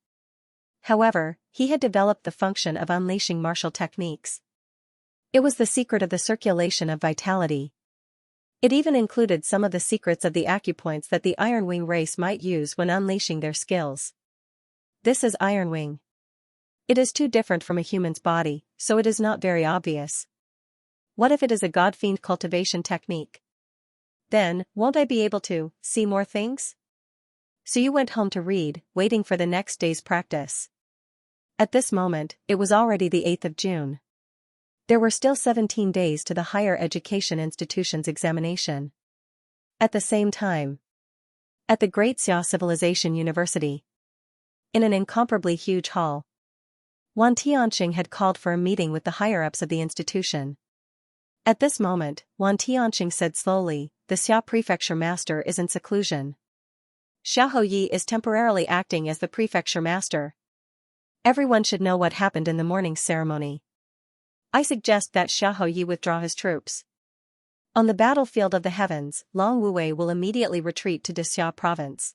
However, he had developed the function of unleashing martial techniques. It was the secret of the circulation of vitality. It even included some of the secrets of the acupoints that the Iron Wing race might use when unleashing their skills. This is Iron Wing. It is too different from a human's body, so it is not very obvious. What if it is a God-fiend cultivation technique? Then, won't I be able to see more things? Suyu went home to read, waiting for the next day's practice. At this moment, it was already the 8th of June. There were still 17 days to the higher education institution's examination. At the same time, at the Great Xia Civilization University, in an incomparably huge hall, Wan Tianxing had called for a meeting with the higher-ups of the institution. At this moment, Wan Tianxing said slowly, the Xia prefecture master is in seclusion. Xiahou Yi is temporarily acting as the prefecture master. Everyone should know what happened in the morning's ceremony. I suggest that Xiahou Yi withdraw his troops. On the battlefield of the heavens, Long Wuwei will immediately retreat to Xia province.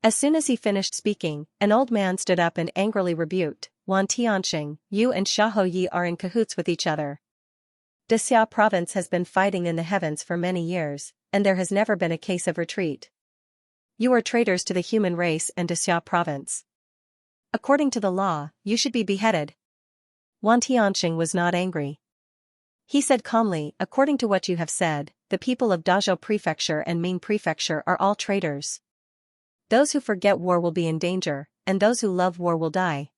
As soon as he finished speaking, an old man stood up and angrily rebuked, Wan Tianxing, you and Xiahou Yi are in cahoots with each other. De Xia province has been fighting in the heavens for many years, and there has never been a case of retreat. You are traitors to the human race and De Xia province. According to the law, you should be beheaded. Wan Tianxing was not angry. He said calmly, according to what you have said, the people of Dazhou Prefecture and Ming Prefecture are all traitors. Those who forget war will be in danger, and those who love war will die.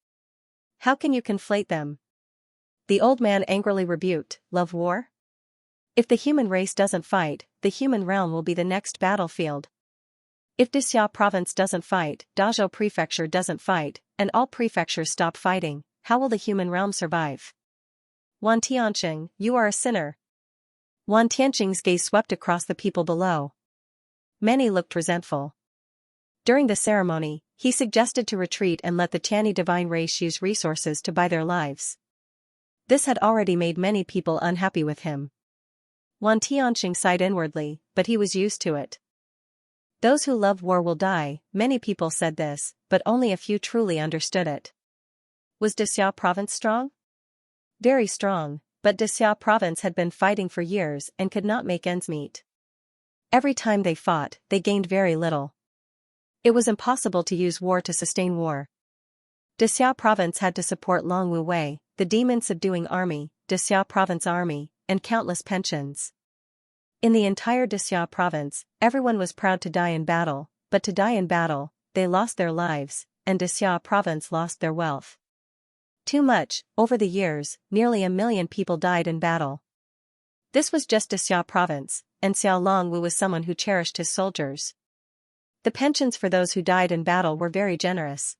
How can you conflate them? The old man angrily rebuked, love war? If the human race doesn't fight, the human realm will be the next battlefield. If De Xia province doesn't fight, Dazhou Prefecture doesn't fight, and all prefectures stop fighting, how will the human realm survive? Wan Tianxing, you are a sinner. Wan Tianxing's gaze swept across the people below. Many looked resentful. During the ceremony, he suggested to retreat and let the Tianyi divine race use resources to buy their lives. This had already made many people unhappy with him. Wan Tianxing sighed inwardly, but he was used to it. Those who love war will die, many people said this, but only a few truly understood it. Was De Xia province strong? Very strong, but De Xia province had been fighting for years and could not make ends meet. Every time they fought, they gained very little. It was impossible to use war to sustain war. De Xia province had to support Long Wu Wei, the demon-subduing army, De Xia province army, and countless pensions. In the entire De Xia province, everyone was proud to die in battle, but to die in battle, they lost their lives, and De Xia province lost their wealth. Too much, over the years, nearly 1 million people died in battle. This was just De Xia province, and Xiao Long Wu was someone who cherished his soldiers. The pensions for those who died in battle were very generous.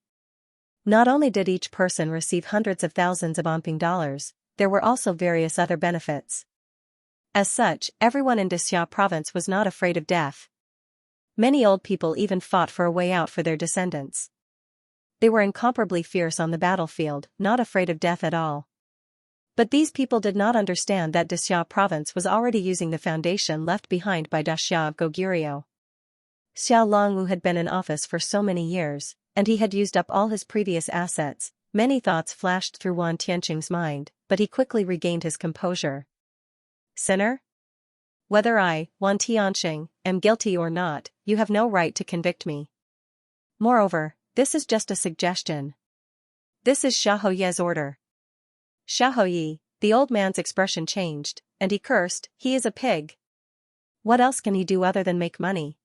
Not only did each person receive hundreds of thousands of Onping dollars, there were also various other benefits. As such, everyone in De Xia province was not afraid of death. Many old people even fought for a way out for their descendants. They were incomparably fierce on the battlefield, not afraid of death at all. But these people did not understand that De Xia province was already using the foundation left behind by Da Xia of Goguryeo. Xiao Longwu had been in office for so many years, and he had used up all his previous assets. Many thoughts flashed through Wan Tianxing's mind, but he quickly regained his composure. Sinner? Whether I, Wan Tianxing, am guilty or not, you have no right to convict me. Moreover, this is just a suggestion. This is Xiahou Ye's order. Xiahou Yi, the old man's expression changed, and he cursed, he is a pig. What else can he do other than make money?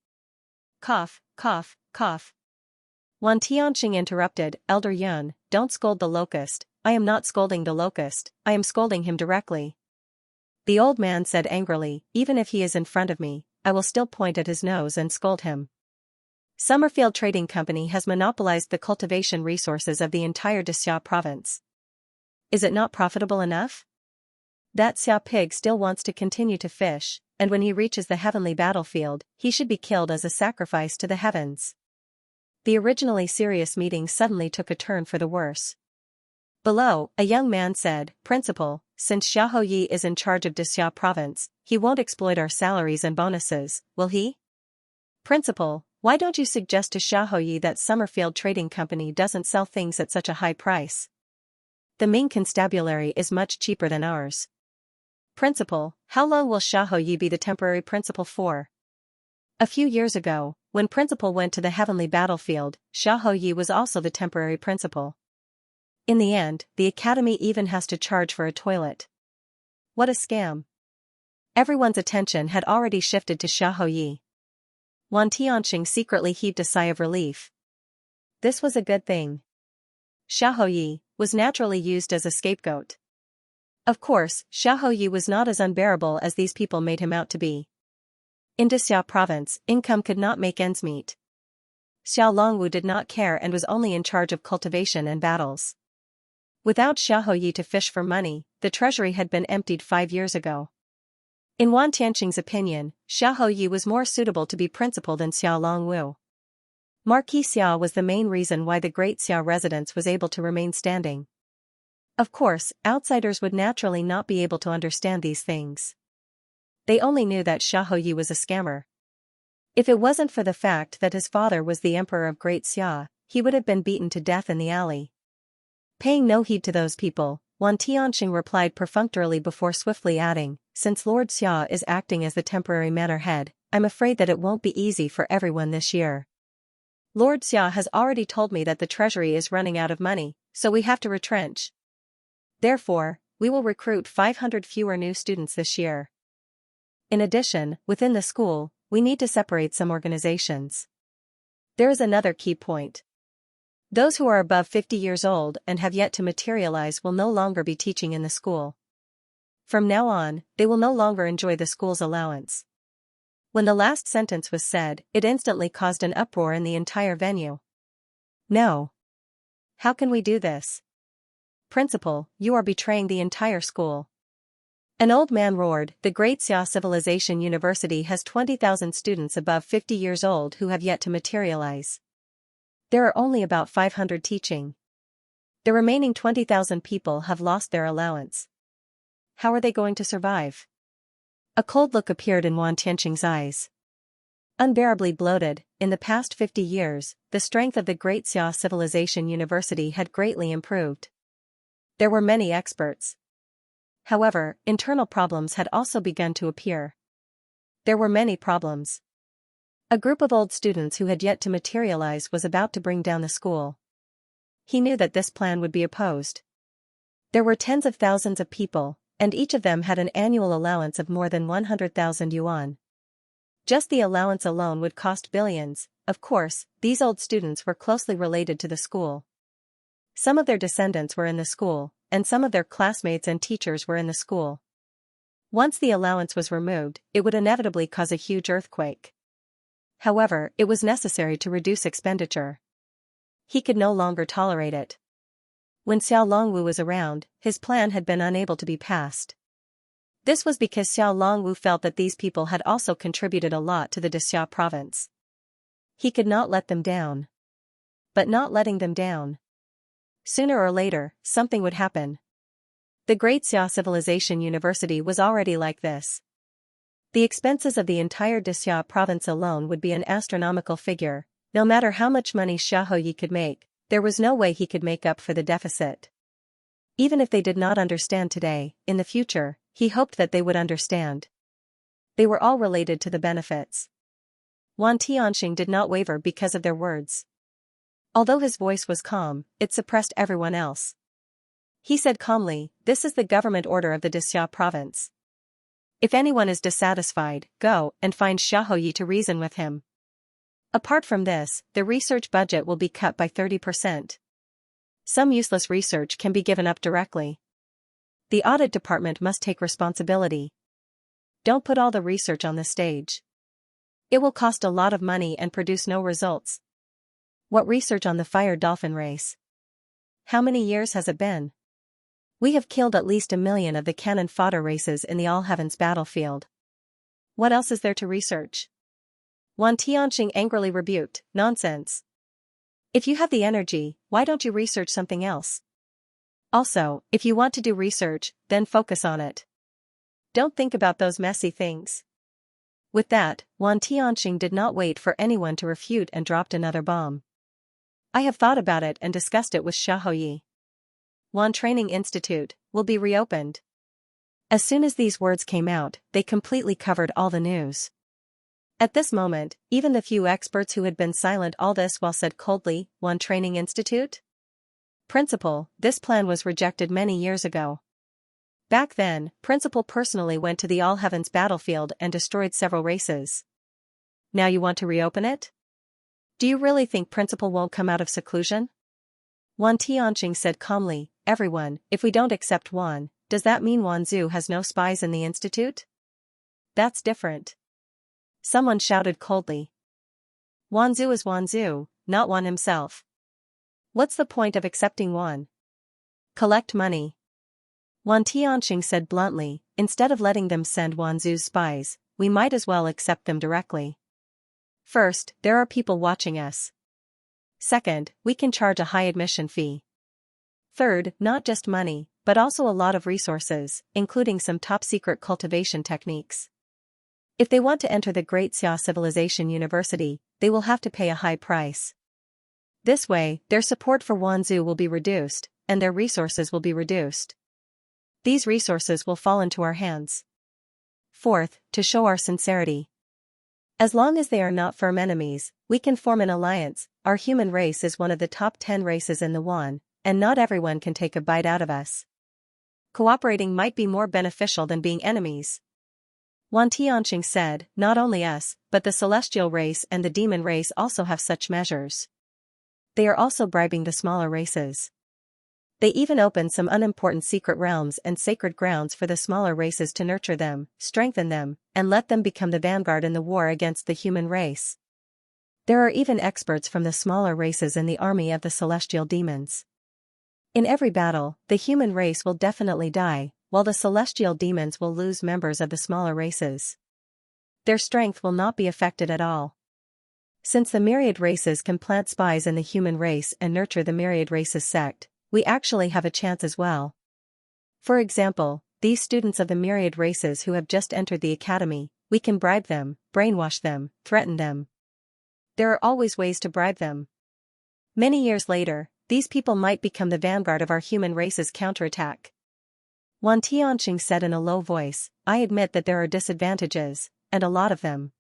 Cough, cough, cough. Wan Tianxing interrupted, Elder Yun, don't scold the locust. I am not scolding the locust, I am scolding him directly. The old man said angrily, even if he is in front of me, I will still point at his nose and scold him. Summerfield Trading Company has monopolized the cultivation resources of the entire De Xia province. Is it not profitable enough? That Xia pig still wants to continue to fish, and when he reaches the heavenly battlefield, he should be killed as a sacrifice to the heavens. The originally serious meeting suddenly took a turn for the worse. Below, a young man said, Principal, since Xiahou Yi is in charge of De Xia province, he won't exploit our salaries and bonuses, will he? Principal, why don't you suggest to Xiahou Yi that Summerfield Trading Company doesn't sell things at such a high price? The Ming constabulary is much cheaper than ours. Principal, how long will Xiahou Yi be the temporary principal for? A few years ago, when Principal went to the heavenly battlefield, Xiahou Yi was also the temporary principal. In the end, the academy even has to charge for a toilet. What a scam. Everyone's attention had already shifted to Xiahou Yi. Wan Tianxing secretly heaved a sigh of relief. This was a good thing. Xiahou Yi was naturally used as a scapegoat. Of course, Xiahou Yi was not as unbearable as these people made him out to be. In De Xia province, income could not make ends meet. Xiao Longwu did not care and was only in charge of cultivation and battles. Without Xiahou Yi to fish for money, the treasury had been emptied 5 years ago. In Wan Tianxing's opinion, Xiahou Yi was more suitable to be principal than Xiao Longwu. Marquis Xiao was the main reason why the Great Xiao residence was able to remain standing. Of course, outsiders would naturally not be able to understand these things. They only knew that Xiahou Yi was a scammer. If it wasn't for the fact that his father was the emperor of Great Xia, he would have been beaten to death in the alley. Paying no heed to those people, Wan Tianxing replied perfunctorily before swiftly adding, "Since Lord Xia is acting as the temporary manor head, I'm afraid that it won't be easy for everyone this year. Lord Xia has already told me that the treasury is running out of money, so we have to retrench. Therefore, we will recruit 500 fewer new students this year. In addition, within the school, we need to separate some organizations. There is another key point. Those who are above 50 years old and have yet to materialize will no longer be teaching in the school. From now on, they will no longer enjoy the school's allowance." When the last sentence was said, it instantly caused an uproar in the entire venue. "No. How can we do this? Principal, you are betraying the entire school." An old man roared, "The Great Xia Civilization University has 20,000 students above 50 years old who have yet to materialize. There are only about 500 teaching. The remaining 20,000 people have lost their allowance. How are they going to survive?" A cold look appeared in Wan Tianxing's eyes. Unbearably bloated, in the past 50 years, the strength of the Great Xia Civilization University had greatly improved. There were many experts. However, internal problems had also begun to appear. There were many problems. A group of old students who had yet to materialize was about to bring down the school. He knew that this plan would be opposed. There were tens of thousands of people, and each of them had an annual allowance of more than 100,000 yuan. Just the allowance alone would cost billions. Of course, these old students were closely related to the school. Some of their descendants were in the school, and some of their classmates and teachers were in the school. Once the allowance was removed, it would inevitably cause a huge earthquake. However, it was necessary to reduce expenditure. He could no longer tolerate it. When Xiao Longwu was around, his plan had been unable to be passed. This was because Xiao Longwu felt that these people had also contributed a lot to the Xia province. He could not let them down. But not letting them down. Sooner or later, something would happen. The Great Xia Civilization University was already like this. The expenses of the entire Xia province alone would be an astronomical figure. No matter how much money Xiaoyi could make, there was no way he could make up for the deficit. Even if they did not understand today, in the future, he hoped that they would understand. They were all related to the benefits. Wan Tianxing did not waver because of their words. Although his voice was calm, it suppressed everyone else. He said calmly, "This is the government order of the Xia province. If anyone is dissatisfied, go and find Xiaoyi to reason with him. Apart from this, the research budget will be cut by 30%. Some useless research can be given up directly. The audit department must take responsibility. Don't put all the research on the stage. It will cost a lot of money and produce no results." "What research on the fire dolphin race? How many years has it been? We have killed at least 1 million of the cannon fodder races in the All Heavens battlefield. What else is there to research?" Wan Tianxing angrily rebuked, "Nonsense. If you have the energy, why don't you research something else? Also, if you want to do research, then focus on it. Don't think about those messy things." With that, Wan Tianxing did not wait for anyone to refute and dropped another bomb. "I have thought about it and discussed it with Xiaoyi. Wan Training Institute will be reopened." As soon as these words came out, they completely covered all the news. At this moment, even the few experts who had been silent all this while said coldly, "Wan Training Institute? Principal, this plan was rejected many years ago. Back then, Principal personally went to the All Heavens battlefield and destroyed several races. Now you want to reopen it? Do you really think Principal won't come out of seclusion?" Wan Tianxing said calmly, "Everyone, if we don't accept Wan, does that mean Wan Zhu has no spies in the institute? That's different." Someone shouted coldly. "Wan Zhu is Wan Zhu, not Wan himself. What's the point of accepting Wan? Collect money." Wan Tianxing said bluntly, "Instead of letting them send Wan Zhu's spies, we might as well accept them directly. First, there are people watching us. Second, we can charge a high admission fee. Third, not just money, but also a lot of resources, including some top-secret cultivation techniques. If they want to enter the Great Xia Civilization University, they will have to pay a high price. This way, their support for Wanzhou will be reduced, and their resources will be reduced. These resources will fall into our hands. Fourth, to show our sincerity. As long as they are not firm enemies, we can form an alliance. Our human race is one of the top 10 races in the Wan, and not everyone can take a bite out of us. Cooperating might be more beneficial than being enemies. Wan Tianqing said, not only us, but the celestial race and the demon race also have such measures. They are also bribing the smaller races. They even open some unimportant secret realms and sacred grounds for the smaller races to nurture them, strengthen them, and let them become the vanguard in the war against the human race. There are even experts from the smaller races in the army of the celestial demons. In every battle, the human race will definitely die, while the celestial demons will lose members of the smaller races. Their strength will not be affected at all. Since the myriad races can plant spies in the human race and nurture the myriad races sect, we actually have a chance as well. For example, these students of the myriad races who have just entered the academy, we can bribe them, brainwash them, threaten them. There are always ways to bribe them. Many years later, these people might become the vanguard of our human race's counterattack. Wan Tianqing said in a low voice, I admit that there are disadvantages, and a lot of them.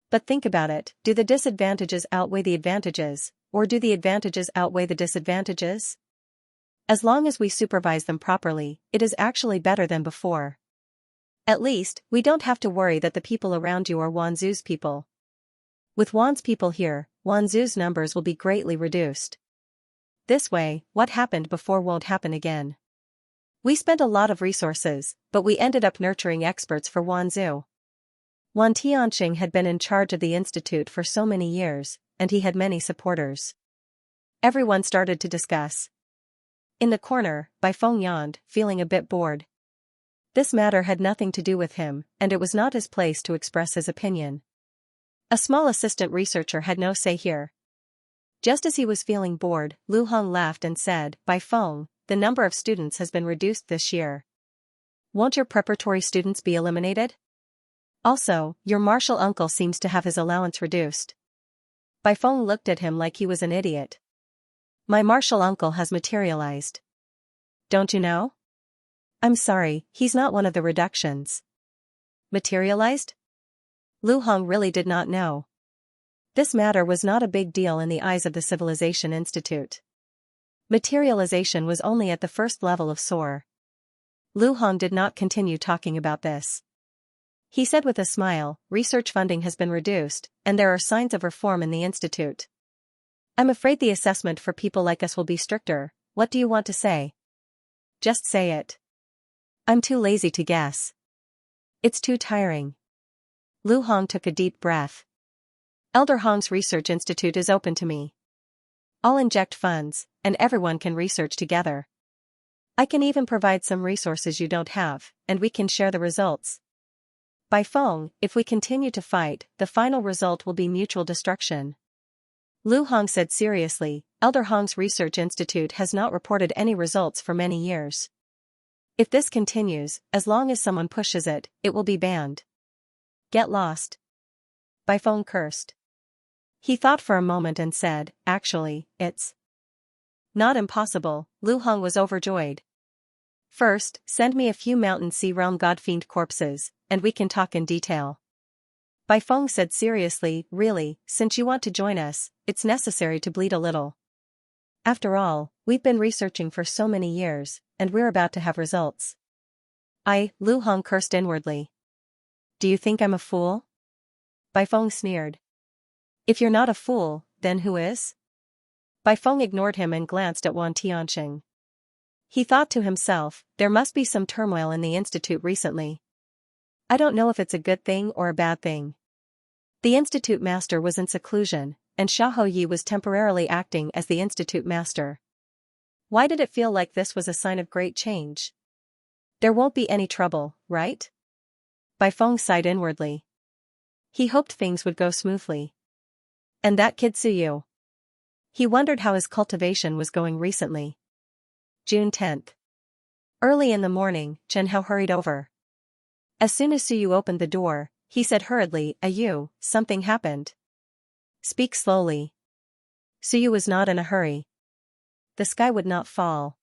But think about it, do the disadvantages outweigh the advantages, or do the advantages outweigh the disadvantages? As long as we supervise them properly, it is actually better than before. At least, we don't have to worry that the people around you are Wanzhou's people. With Wan's people here, Wanzhou's numbers will be greatly reduced. This way, what happened before won't happen again. We spent a lot of resources, but we ended up nurturing experts for Wanzhou. Wan Tianqing had been in charge of the institute for so many years, and he had many supporters. Everyone started to discuss. In the corner, Bai Feng yawned, feeling a bit bored. This matter had nothing to do with him, and it was not his place to express his opinion. A small assistant researcher had no say here. Just as he was feeling bored, Lu Hong laughed and said, Bai Feng, the number of students has been reduced this year. Won't your preparatory students be eliminated? Also, your martial uncle seems to have his allowance reduced. Bai Feng looked at him like he was an idiot. My martial uncle has materialized. Don't you know? I'm sorry, he's not one of the reductions. Materialized? Lu Hong really did not know. This matter was not a big deal in the eyes of the Civilization Institute. Materialization was only at the first level of SOAR. Lu Hong did not continue talking about this. He said with a smile, research funding has been reduced, and there are signs of reform in the institute. I'm afraid the assessment for people like us will be stricter. What do you want to say? Just say it. I'm too lazy to guess. It's too tiring. Lu Hong took a deep breath. Elder Hong's research institute is open to me. I'll inject funds, and everyone can research together. I can even provide some resources you don't have, and we can share the results. Bai Feng, if we continue to fight, the final result will be mutual destruction. Lu Hong said seriously, Elder Hong's research institute has not reported any results for many years. If this continues, as long as someone pushes it, it will be banned. Get lost. Bai Feng cursed. He thought for a moment and said, actually, it's not impossible. Lu Hong was overjoyed. First, send me a few Mountain Sea Realm God-fiend corpses, and we can talk in detail. Bai Feng said seriously, really, since you want to join us, it's necessary to bleed a little. After all, we've been researching for so many years, and we're about to have results. Lu Hong cursed inwardly. Do you think I'm a fool? Bai Feng sneered. If you're not a fool, then who is? Bai Feng ignored him and glanced at Wan Tianqing. He thought to himself, there must be some turmoil in the institute recently. I don't know if it's a good thing or a bad thing. The institute master was in seclusion, and Xiahou Yi was temporarily acting as the institute master. Why did it feel like this was a sign of great change? There won't be any trouble, right? Bai Feng sighed inwardly. He hoped things would go smoothly. And that kid Suyu. He wondered how his cultivation was going recently. June 10th. Early in the morning, Chen Hao hurried over. As soon as Suyu opened the door, He said hurriedly, something happened. Speak slowly. Suyu was not in a hurry. The sky would not fall.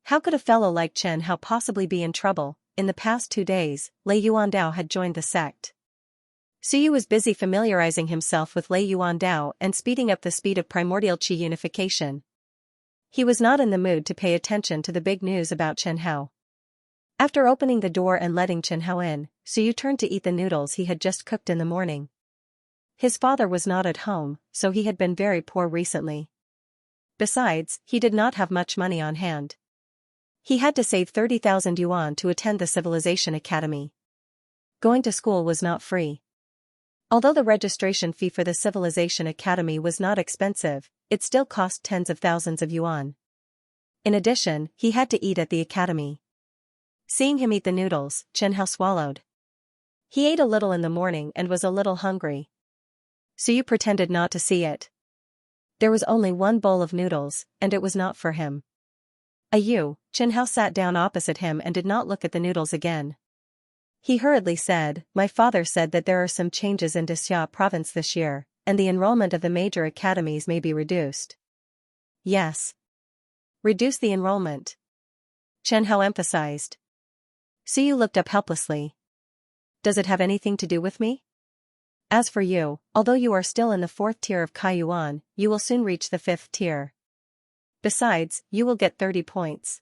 How could a fellow like Chen Hao possibly be in trouble? In the past 2 days, Lei Yuandao had joined the sect. Suyu was busy familiarizing himself with Lei Yuandao and speeding up the speed of primordial qi unification. He was not in the mood to pay attention to the big news about Chen Hao. After opening the door and letting Chen Hao in, Suyu turned to eat the noodles he had just cooked in the morning. His father was not at home, so he had been very poor recently. Besides, he did not have much money on hand. He had to save 30,000 yuan to attend the Civilization Academy. Going to school was not free. Although the registration fee for the Civilization Academy was not expensive, it still cost tens of thousands of yuan. In addition, he had to eat at the academy. Seeing him eat the noodles, Chen Hao swallowed. He ate a little in the morning and was a little hungry. Suyu pretended not to see it. There was only one bowl of noodles, and it was not for him. Chen Hao sat down opposite him and did not look at the noodles again. He hurriedly said, "My father said that there are some changes in Xianxia province this year, and the enrollment of the major academies may be reduced." Yes. Reduce the enrollment. Chen Hao emphasized. Suyu looked up helplessly. Does it have anything to do with me? As for you, although you are still in the 4th tier of Kaiyuan, you will soon reach the 5th tier. Besides, you will get 30 points.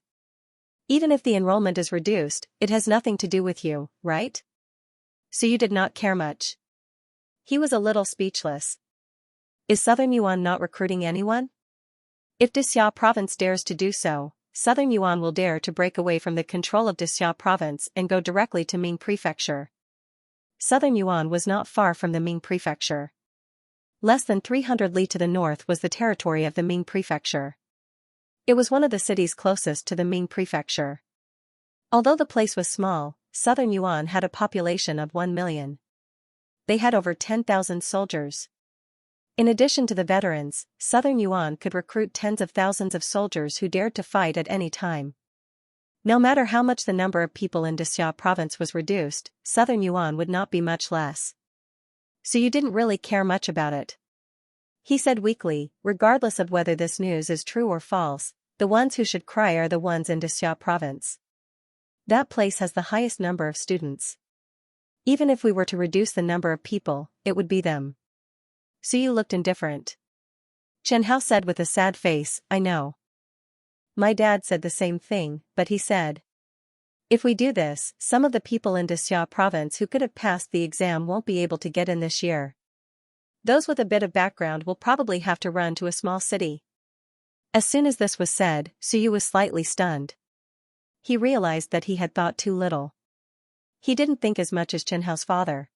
Even if the enrollment is reduced, it has nothing to do with you, right? Suyu did not care much. He was a little speechless. Is Southern Yuan not recruiting anyone? If Xianxia province dares to do so, Southern Yuan will dare to break away from the control of Xianxia province and go directly to Ming Prefecture. Southern Yuan was not far from the Ming Prefecture. Less than 300 li to the north was the territory of the Ming Prefecture. It was one of the cities closest to the Ming Prefecture. Although the place was small, Southern Yuan had a population of 1 million. They had over 10,000 soldiers. In addition to the veterans, Southern Yuan could recruit tens of thousands of soldiers who dared to fight at any time. No matter how much the number of people in Xianxia province was reduced, Southern Yuan would not be much less. So you didn't really care much about it. He said weakly, regardless of whether this news is true or false, the ones who should cry are the ones in Xianxia province. That place has the highest number of students. Even if we were to reduce the number of people, it would be them. Suyu looked indifferent. Chen Hao said with a sad face, I know. My dad said the same thing, but he said, if we do this, some of the people in Xianxia province who could have passed the exam won't be able to get in this year. Those with a bit of background will probably have to run to a small city. As soon as this was said, Suyu was slightly stunned. He realized that he had thought too little. He didn't think as much as Chen Hao's father.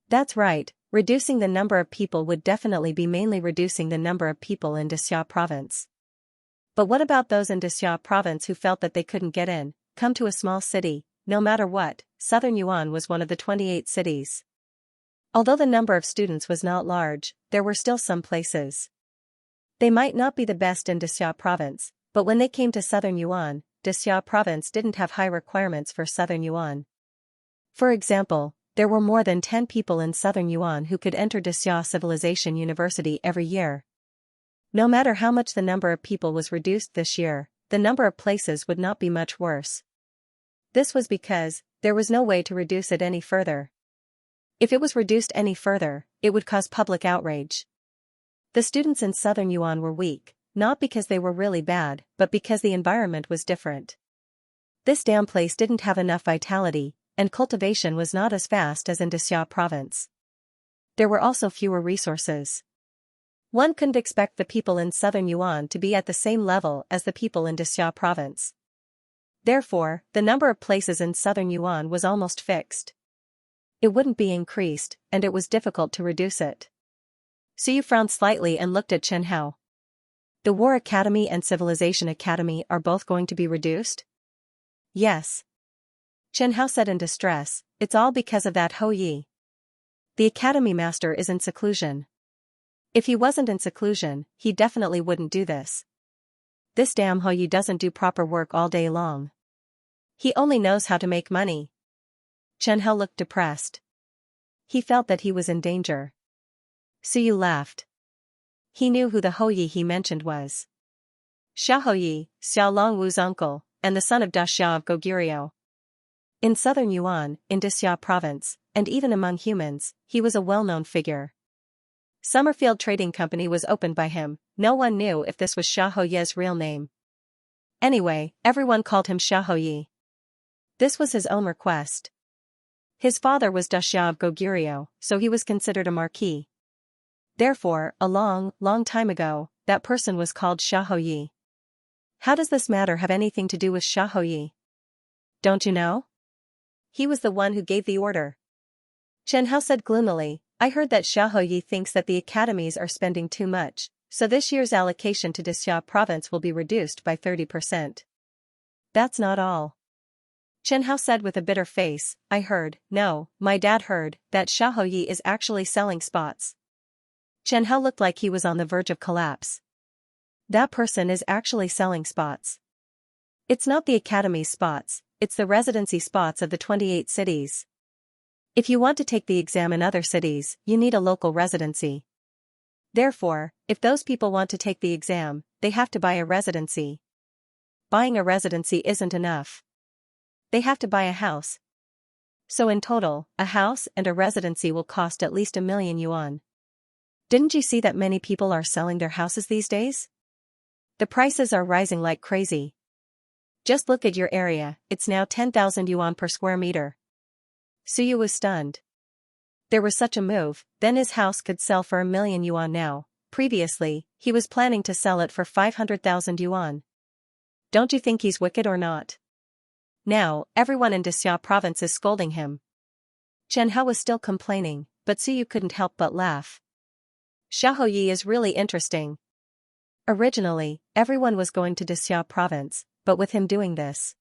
That's right, reducing the number of people would definitely be mainly reducing the number of people in Xianxia province. But what about those in Xianxia province who felt that they couldn't get in, come to a small city? No matter what, Southern Yuan was one of the 28 cities. Although the number of students was not large, there were still some places. They might not be the best in Xianxia province, but when they came to Southern Yuan, Xianxia province didn't have high requirements for Southern Yuan. For example, there were more than 10 people in Southern Yuan who could enter Xianxia Civilization University every year. No matter how much the number of people was reduced this year, the number of places would not be much worse. This was because there was no way to reduce it any further. If it was reduced any further, it would cause public outrage. The students in Southern Yuan were weak, not because they were really bad, but because the environment was different. This damn place didn't have enough vitality, and cultivation was not as fast as in Xianxia province. There were also fewer resources. One couldn't expect the people in Southern Yuan to be at the same level as the people in Xianxia province. Therefore, the number of places in Southern Yuan was almost fixed. It wouldn't be increased, and it was difficult to reduce it. Suyu frowned slightly and looked at Chen Hao. The War Academy and Civilization Academy are both going to be reduced? Yes. Chen Hao said in distress, it's all because of that Hou Yi. The Academy Master is in seclusion. If he wasn't in seclusion, he definitely wouldn't do this. This damn Hou Yi doesn't do proper work all day long. He only knows how to make money. Chen Hao looked depressed. He felt that he was in danger. Suyu laughed. He knew who the Houyi he mentioned was. Xiaohouyi, Xiao Longwu's uncle, and the son of Da Xiao of Goguryeo. In southern Yuan, in Dixia province, and even among humans, he was a well-known figure. Summerfield Trading Company was opened by him. No one knew if this was Xiaohouyi's real name. Anyway, everyone called him Xiaohouyi. This was his own request. His father was Da Xiao of Goguryeo, so he was considered a marquis. Therefore, a long, long time ago, that person was called Xiaohouyi. How does this matter have anything to do with Xiaohouyi? Don't you know? He was the one who gave the order. Xianxia said gloomily, I heard that Xiaohouyi thinks that the academies are spending too much, so this year's allocation to Dixia province will be reduced by 30%. That's not all. Xianxia said with a bitter face, I heard, no, my dad heard, that Xiaohouyi is actually selling spots. Xianxia looked like he was on the verge of collapse. That person is actually selling spots. It's not the academy's spots, it's the residency spots of the 28 cities. If you want to take the exam in other cities, you need a local residency. Therefore, if those people want to take the exam, they have to buy a residency. Buying a residency isn't enough. They have to buy a house. So in total, a house and a residency will cost at least 1 million yuan. Didn't you see that many people are selling their houses these days? The prices are rising like crazy. Just look at your area, it's now 10,000 yuan per square meter. Suyu was stunned. There was such a move, then his house could sell for 1 million yuan now. Previously, he was planning to sell it for 500,000 yuan. Don't you think he's wicked or not? Now, everyone in Dixia province is scolding him. Xianxia was still complaining, but Suyu couldn't help but laugh. Xiaohouyi is really interesting. Originally, everyone was going to Dixia province, but with him doing this,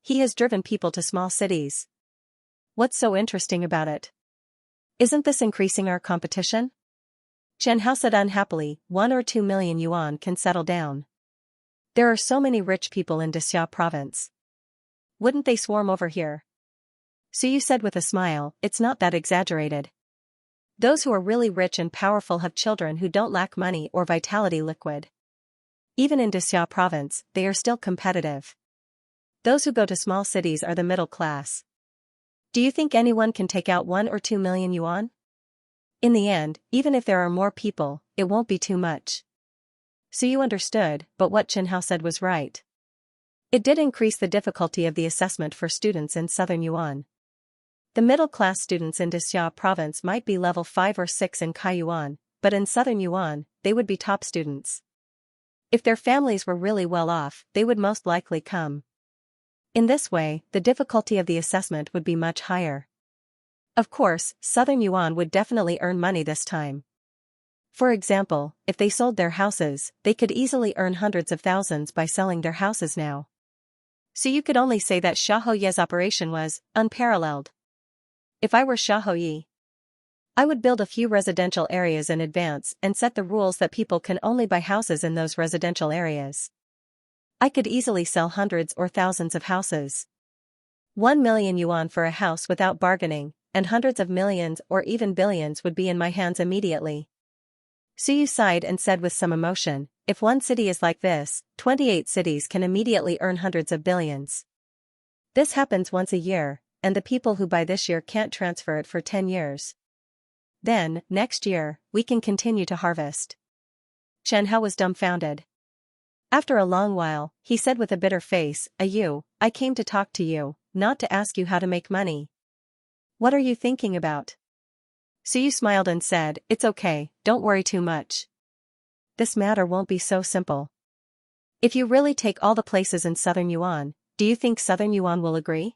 he has driven people to small cities. What's so interesting about it? Isn't this increasing our competition? Xianxia said unhappily, 1 or 2 million yuan can settle down. There are so many rich people in Dixia province. Wouldn't they swarm over here? Suyu said with a smile, it's not that exaggerated. Those who are really rich and powerful have children who don't lack money or vitality liquid. Even in Dixia province, they are still competitive. Those who go to small cities are the middle class. Do you think anyone can take out 1 or 2 million yuan? In the end, even if there are more people, it won't be too much. Suyu understood, but what Xianxia said was right. It did increase the difficulty of the assessment for students in southern Yuan. The middle-class students in Dixia province might be level 5 or 6 in Kaiyuan, but in southern Yuan, they would be top students. If their families were really well off, they would most likely come. In this way, the difficulty of the assessment would be much higher. Of course, southern Yuan would definitely earn money this time. For example, if they sold their houses, they could easily earn hundreds of thousands by selling their houses now. So you could only say that Xiaohouyi's operation was unparalleled. If I were Xiaohouyi, I would build a few residential areas in advance and set the rules that people can only buy houses in those residential areas. I could easily sell hundreds or thousands of houses. 1 million yuan for a house without bargaining, and hundreds of millions or even billions would be in my hands immediately. Suyu sighed and said with some emotion, if one city is like this, 28 cities can immediately earn hundreds of billions. This happens once a year, and the people who buy this year can't transfer it for 10 years. Then, next year, we can continue to harvest. Xianxia was dumbfounded. After a long while, he said with a bitter face, I came to talk to you, not to ask you how to make money. What are you thinking about? Suyu smiled and said, it's okay, don't worry too much. This matter won't be so simple. If you really take all the places in southern Yuan, do you think southern Yuan will agree?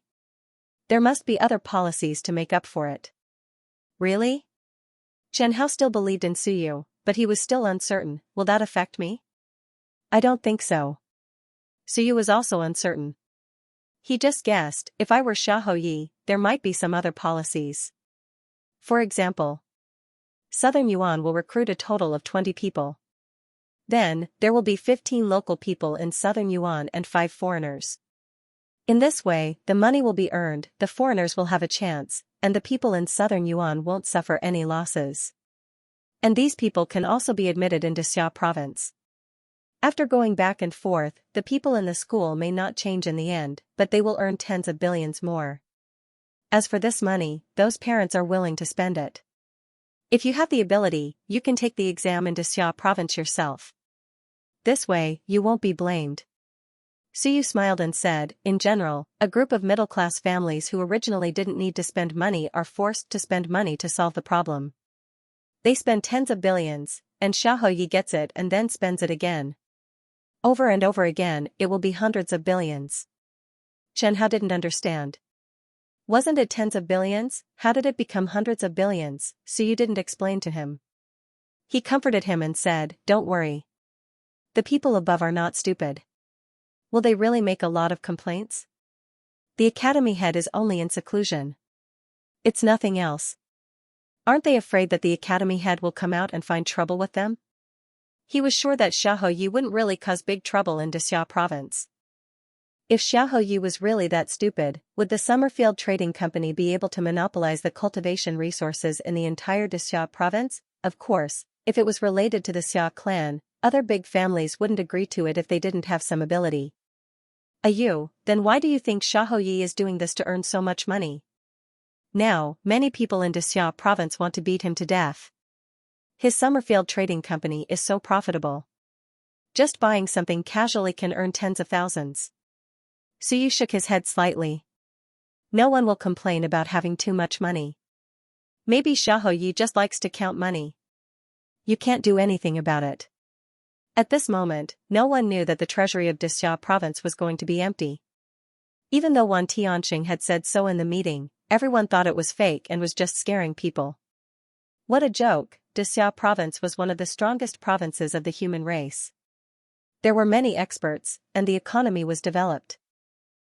There must be other policies to make up for it. Really? Xianxia still believed in Suyu, but he was still uncertain, will that affect me? I don't think so. Suyu was also uncertain. He just guessed, if I were Xiaohouyi, there might be some other policies. For example, southern Yuan will recruit a total of 20 people. Then, there will be 15 local people in southern Yuan and 5 foreigners. In this way, the money will be earned, the foreigners will have a chance, and the people in southern Yuan won't suffer any losses. And these people can also be admitted into Xia province. After going back and forth, the people in the school may not change in the end, but they will earn tens of billions more. As for this money, those parents are willing to spend it. If you have the ability, you can take the exam into Xia province yourself. This way, you won't be blamed. Suyu smiled and said, in general, a group of middle-class families who originally didn't need to spend money are forced to spend money to solve the problem. They spend tens of billions, and Xiaoyi gets it and then spends it again. Over and over again, it will be hundreds of billions. Chen Hao didn't understand. Wasn't it tens of billions? How did it become hundreds of billions? Suyu didn't explain to him. He comforted him and said, don't worry. The people above are not stupid. Will they really make a lot of complaints? The academy head is only in seclusion. It's nothing else. Aren't they afraid that the academy head will come out and find trouble with them? He was sure that Xiaoyi wouldn't really cause big trouble in Xia province. If Xiaoyi was really that stupid, would the Summerfield Trading Company be able to monopolize the cultivation resources in the entire Xia province? Of course, if it was related to the Xia clan, other big families wouldn't agree to it if they didn't have some ability. Then why do you think Xiaoyi is doing this to earn so much money? Now, many people in Xia province want to beat him to death. His Summerfield Trading Company is so profitable. Just buying something casually can earn tens of thousands. Suyu shook his head slightly. No one will complain about having too much money. Maybe Xiaoyi just likes to count money. You can't do anything about it. At this moment, no one knew that the treasury of Xia province was going to be empty. Even though Wan Tianxing had said so in the meeting, everyone thought it was fake and was just scaring people. What a joke! Xia province was one of the strongest provinces of the human race. There were many experts, and the economy was developed.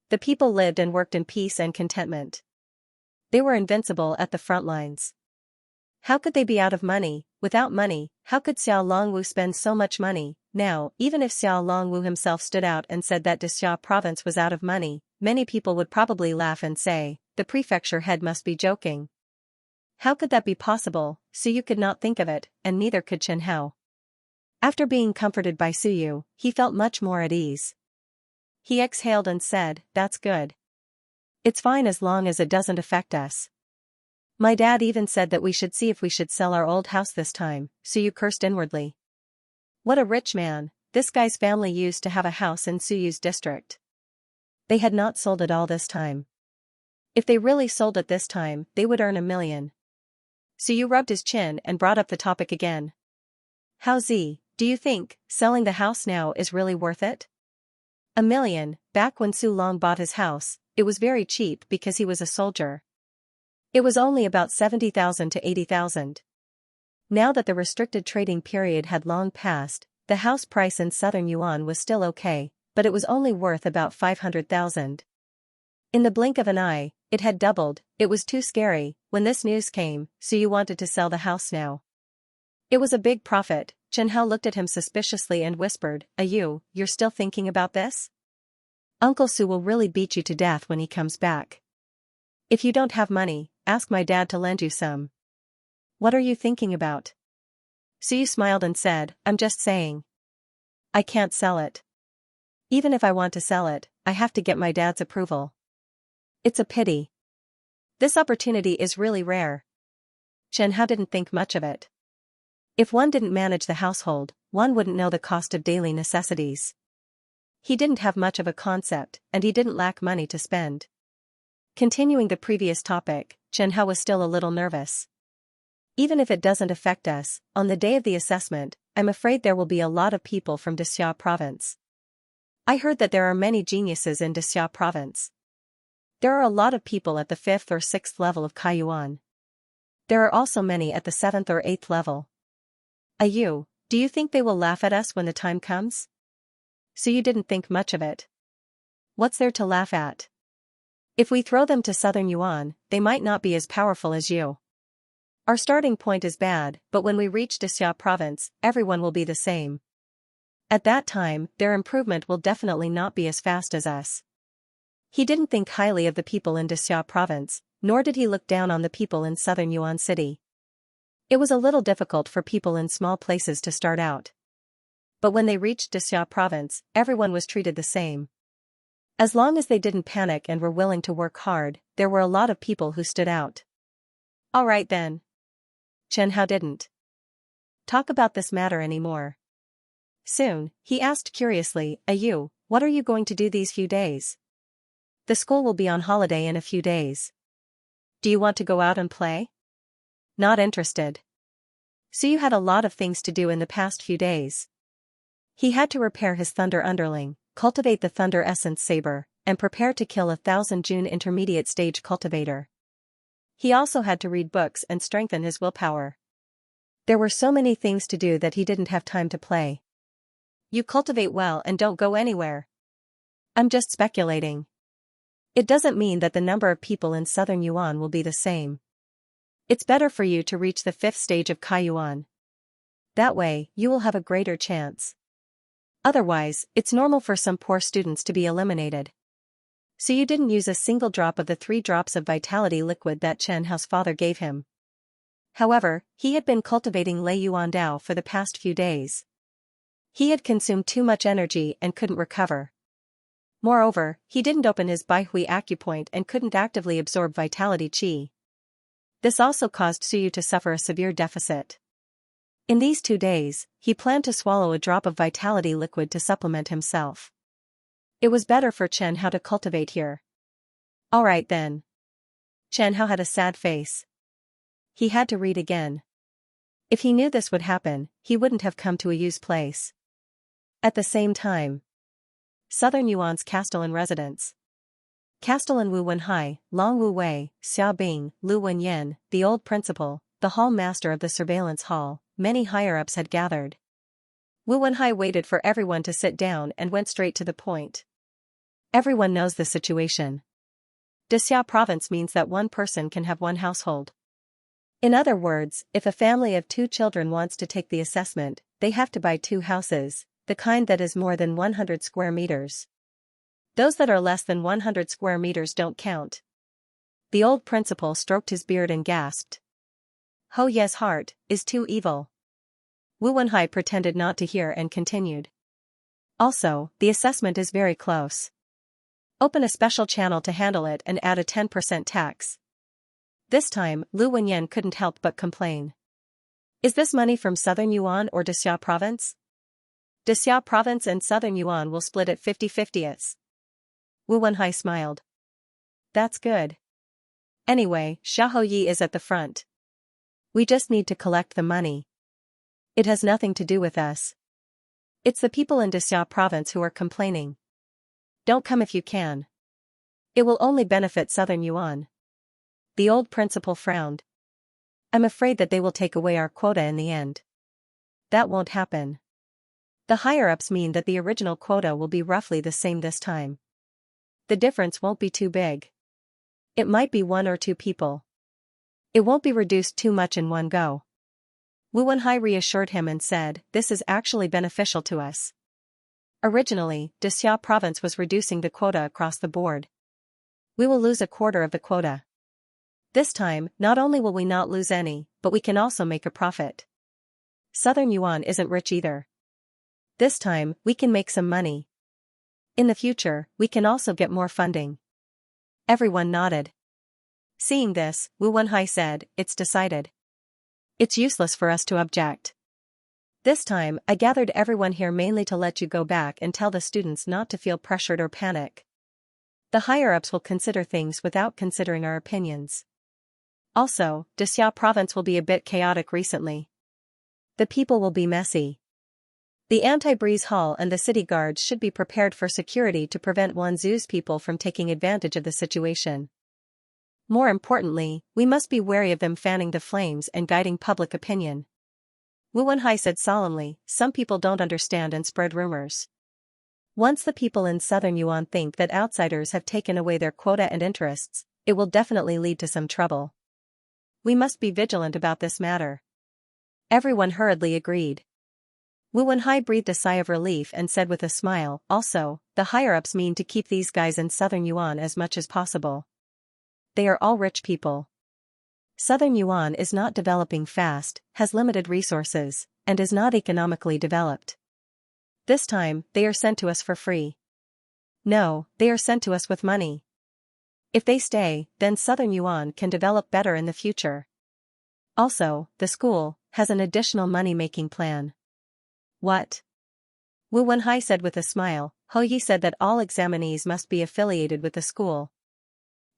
The people lived and worked in peace and contentment. They were invincible at the front lines. How could they be out of money? Without money, how could Xiao Longwu spend so much money? Now, even if Xiao Longwu himself stood out and said that Xia province was out of money, many people would probably laugh and say, the prefecture head must be joking. How could that be possible? Suyu could not think of it, and neither could Chen Hao. After being comforted by Suyu, he felt much more at ease. He exhaled and said, that's good. It's fine as long as it doesn't affect us. My dad even said that we should see if we should sell our old house this time, Suyu cursed inwardly. What a rich man, this guy's family used to have a house in Suyu's district. They had not sold it all this time. If they really sold it this time, they would earn $1 million. Suyu rubbed his chin and brought up the topic again. How do you think selling the house now is really worth it? $1 million, back when Su Long bought his house, it was very cheap because he was a soldier. It was only about 70,000 to 80,000. Now that the restricted trading period had long passed, the house price in southern Yuan was still okay, but it was only worth about 500,000. In the blink of an eye, it had doubled. It was too scary. When this news came, Suyu wanted to sell the house now. It was a big profit. Chen Hao looked at him suspiciously and whispered, you're still thinking about this? Uncle Su will really beat you to death when he comes back. If you don't have money, ask my dad to lend you some. What are you thinking about? Suyu smiled and said, I'm just saying. I can't sell it. Even if I want to sell it, I have to get my dad's approval. It's a pity. This opportunity is really rare. Chen Hao didn't think much of it. If one didn't manage the household, one wouldn't know the cost of daily necessities. He didn't have much of a concept, and he didn't lack money to spend. Continuing the previous topic, Chen Hao was still a little nervous. Even if it doesn't affect us, on the day of the assessment, I'm afraid there will be a lot of people from Xia province. I heard that there are many geniuses in Xia province. There are a lot of people at the 5th or 6th level of Kaiyuan. There are also many at the 7th or 8th level. Do you think they will laugh at us when the time comes? So you didn't think much of it. What's there to laugh at? If we throw them to southern Yuan, they might not be as powerful as you. Our starting point is bad, but when we reach Xia province, everyone will be the same. At that time, their improvement will definitely not be as fast as us. He didn't think highly of the people in Dixia province, nor did he look down on the people in southern Yuan City. It was a little difficult for people in small places to start out. But when they reached Dixia province, everyone was treated the same. As long as they didn't panic and were willing to work hard, there were a lot of people who stood out. All right then. Chen Hao didn't talk about this matter anymore. Soon, he asked curiously, "You, what are you going to do these few days? The school will be on holiday in a few days. Do you want to go out and play?" Not interested. So you had a lot of things to do in the past few days. He had to repair his thunder underling, cultivate the thunder essence saber, and prepare to kill 1,000 June intermediate stage cultivator. He also had to read books and strengthen his willpower. There were so many things to do that he didn't have time to play. You cultivate well and don't go anywhere. I'm just speculating. It doesn't mean that the number of people in southern Yuan will be the same. It's better for you to reach the 5th stage of Kai Yuan. That way, you will have a greater chance. Otherwise, it's normal for some poor students to be eliminated. So you didn't use a single drop of the 3 drops of vitality liquid that Chen Hao's father gave him. However, he had been cultivating Lei Yuan Dao for the past few days. He had consumed too much energy and couldn't recover. Moreover, he didn't open his Baihui acupoint and couldn't actively absorb vitality qi. This also caused Suyu to suffer a severe deficit. In these 2 days, he planned to swallow a drop of vitality liquid to supplement himself. It was better for Chen Hao to cultivate here. All right then. Chen Hao had a sad face. He had to read again. If he knew this would happen, he wouldn't have come to a Yu's place. At the same time, Southern Yuan's Castellan residence. Castellan Wu Wenhai, Long Wu Wei, Xia Bing, Lu Wenyan, the old principal, the hall master of the surveillance hall, many higher-ups had gathered. Wu Wenhai waited for everyone to sit down and went straight to the point. Everyone knows the situation. Dixia province means that one person can have one household. In other words, if a family of 2 children wants to take the assessment, they have to buy 2 houses, the kind that is more than 100 square meters. Those that are less than 100 square meters don't count. The old principal stroked his beard and gasped. Ho Ye's heart is too evil. Wu Wenhai pretended not to hear and continued. Also, the assessment is very close. Open a special channel to handle it and add a 10% tax. This time, Lu Wenyan couldn't help but complain. Is this money from Southern Yuan or Dixia province? Dixia province and Southern Yuan will split at 50-50. Wu Wenhai smiled. That's good. Anyway, Xiahou Yi is at the front. We just need to collect the money. It has nothing to do with us. It's the people in Dixia province who are complaining. Don't come if you can. It will only benefit Southern Yuan. The old principal frowned. I'm afraid that they will take away our quota in the end. That won't happen. The higher-ups mean that the original quota will be roughly the same this time. The difference won't be too big. It might be 1 or 2 people. It won't be reduced too much in one go. Wu Wenhai reassured him and said, this is actually beneficial to us. Originally, Dixia province was reducing the quota across the board. We will lose a quarter of the quota. This time, not only will we not lose any, but we can also make a profit. Southern Yuan isn't rich either. This time, we can make some money. In the future, we can also get more funding. Everyone nodded. Seeing this, Wu Wenhai said, it's decided. It's useless for us to object. This time, I gathered everyone here mainly to let you go back and tell the students not to feel pressured or panic. The higher-ups will consider things without considering our opinions. Also, Dixia province will be a bit chaotic recently. The people will be messy. The anti-breeze hall and the city guards should be prepared for security to prevent Wanzhou's people from taking advantage of the situation. More importantly, we must be wary of them fanning the flames and guiding public opinion. Wu Wenhai said solemnly, some people don't understand and spread rumors. Once the people in Southern Yuan think that outsiders have taken away their quota and interests, it will definitely lead to some trouble. We must be vigilant about this matter. Everyone hurriedly agreed. Wu Wenhai breathed a sigh of relief and said with a smile, also, the higher-ups mean to keep these guys in southern Yuan as much as possible. They are all rich people. Southern Yuan is not developing fast, has limited resources, and is not economically developed. This time, they are sent to us for free. No, they are sent to us with money. If they stay, then Southern Yuan can develop better in the future. Also, the school has an additional money-making plan. What? Wu Wenhai said with a smile. Hou Yi said that all examinees must be affiliated with the school.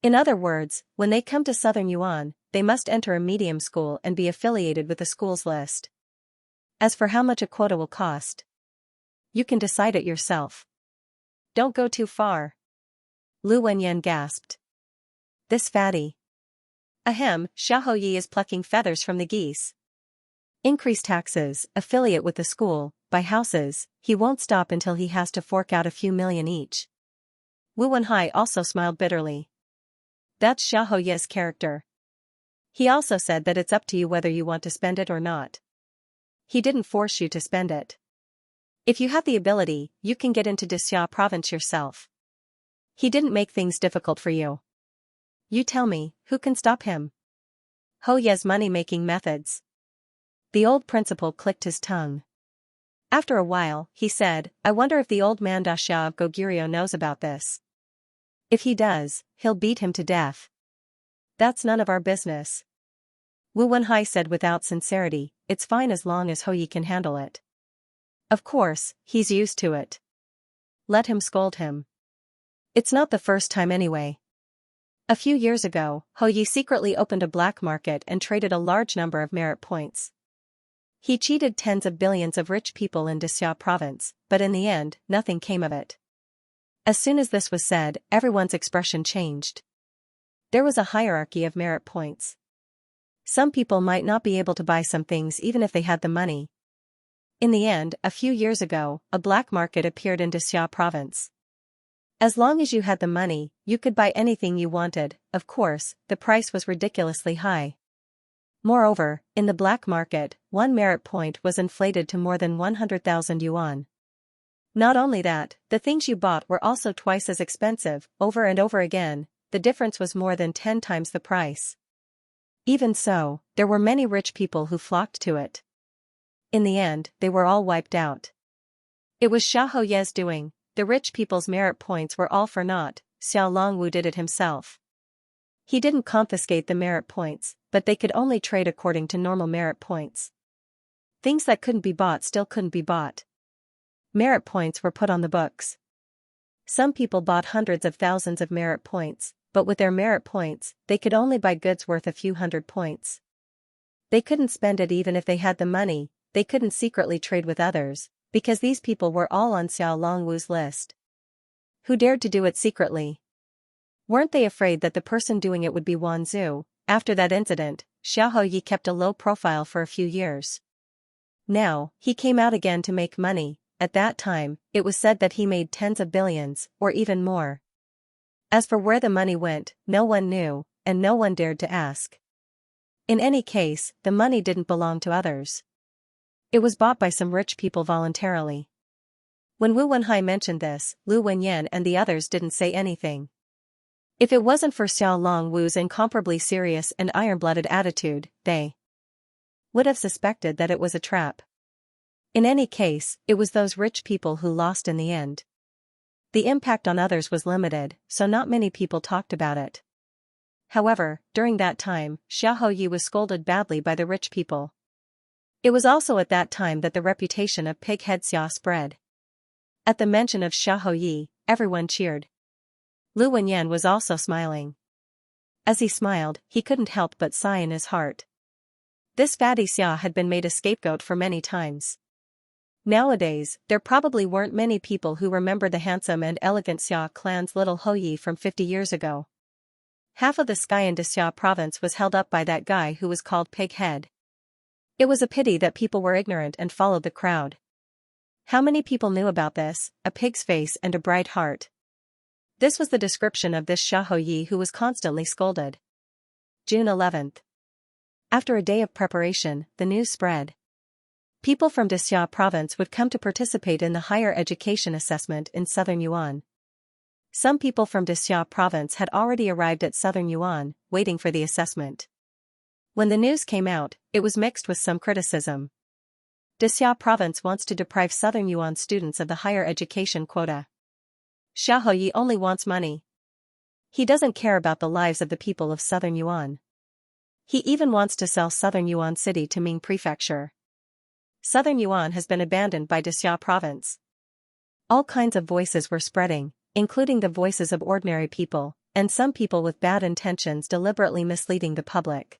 In other words, when they come to Southern Yuan, they must enter a medium school and be affiliated with the school's list. As for how much a quota will cost, you can decide it yourself. Don't go too far. Lu Wenyan gasped. This fatty. Ahem, Xiahou Yi is plucking feathers from the geese. Increase taxes, affiliate with the school, buy houses, he won't stop until he has to fork out a few million each. Wu Wenhai also smiled bitterly. That's Xiahou Yi's character. He also said that it's up to you whether you want to spend it or not. He didn't force you to spend it. If you have the ability, you can get into Xia province yourself. He didn't make things difficult for you. You tell me, who can stop him? Hou Ye's money-making methods. The old principal clicked his tongue. After a while, he said, I wonder if the old man Daxia of Goguryeo knows about this. If he does, he'll beat him to death. That's none of our business. Wu Wenhai said without sincerity, it's fine as long as Hou Yi can handle it. Of course, he's used to it. Let him scold him. It's not the first time anyway. A few years ago, Hou Yi secretly opened a black market and traded a large number of merit points. He cheated tens of billions of rich people in Xia province, but in the end, nothing came of it. As soon as this was said, everyone's expression changed. There was a hierarchy of merit points. Some people might not be able to buy some things even if they had the money. In the end, a few years ago, a black market appeared in Xia province. As long as you had the money, you could buy anything you wanted. Of course, the price was ridiculously high. Moreover, in the black market, one merit point was inflated to more than 100,000 yuan. Not only that, the things you bought were also twice as expensive, over and over again, the difference was more than 10 times the price. Even so, there were many rich people who flocked to it. In the end, they were all wiped out. It was Xiahou Ye's doing. The rich people's merit points were all for naught. Xiao Longwu did it himself. He didn't confiscate the merit points, but they could only trade according to normal merit points. Things that couldn't be bought still couldn't be bought. Merit points were put on the books. Some people bought hundreds of thousands of merit points, but with their merit points, they could only buy goods worth a few hundred points. They couldn't spend it even if they had the money, they couldn't secretly trade with others, because these people were all on Xiao Longwu's list. Who dared to do it secretly? Weren't they afraid that the person doing it would be Wan Zhu? After that incident, Xiahou Yi kept a low profile for a few years. Now, he came out again to make money. At that time, it was said that he made tens of billions, or even more. As for where the money went, no one knew, and no one dared to ask. In any case, the money didn't belong to others. It was bought by some rich people voluntarily. When Wu Wenhai mentioned this, Lu Wenyan and the others didn't say anything. If it wasn't for Xiao Longwu's incomparably serious and iron-blooded attitude, they would have suspected that it was a trap. In any case, it was those rich people who lost in the end. The impact on others was limited, so not many people talked about it. However, during that time, Xiahou Yi was scolded badly by the rich people. It was also at that time that the reputation of Pig-head Xia spread. At the mention of Xiahou Yi, everyone cheered. Lu Wenyan was also smiling. As he smiled, he couldn't help but sigh in his heart. This fatty Xia had been made a scapegoat for many times. Nowadays, there probably weren't many people who remember the handsome and elegant Xia clan's little Hou Yi from 50 years ago. Half of the sky in Xia province was held up by that guy who was called Pig-head. It was a pity that people were ignorant and followed the crowd. How many people knew about this? A pig's face and a bright heart. This was the description of this Xiahou Yi who was constantly scolded. June 11th. After a day of preparation, the news spread. People from Xianxia province would come to participate in the higher education assessment in southern Yuan. Some people from Xianxia province had already arrived at southern Yuan, waiting for the assessment. When the news came out, it was mixed with some criticism. Xianxia province wants to deprive southern Yuan students of the higher education quota. Xiaoyi only wants money. He doesn't care about the lives of the people of southern Yuan. He even wants to sell southern Yuan city to Ming prefecture. Southern Yuan has been abandoned by Xianxia province. All kinds of voices were spreading, including the voices of ordinary people, and some people with bad intentions deliberately misleading the public.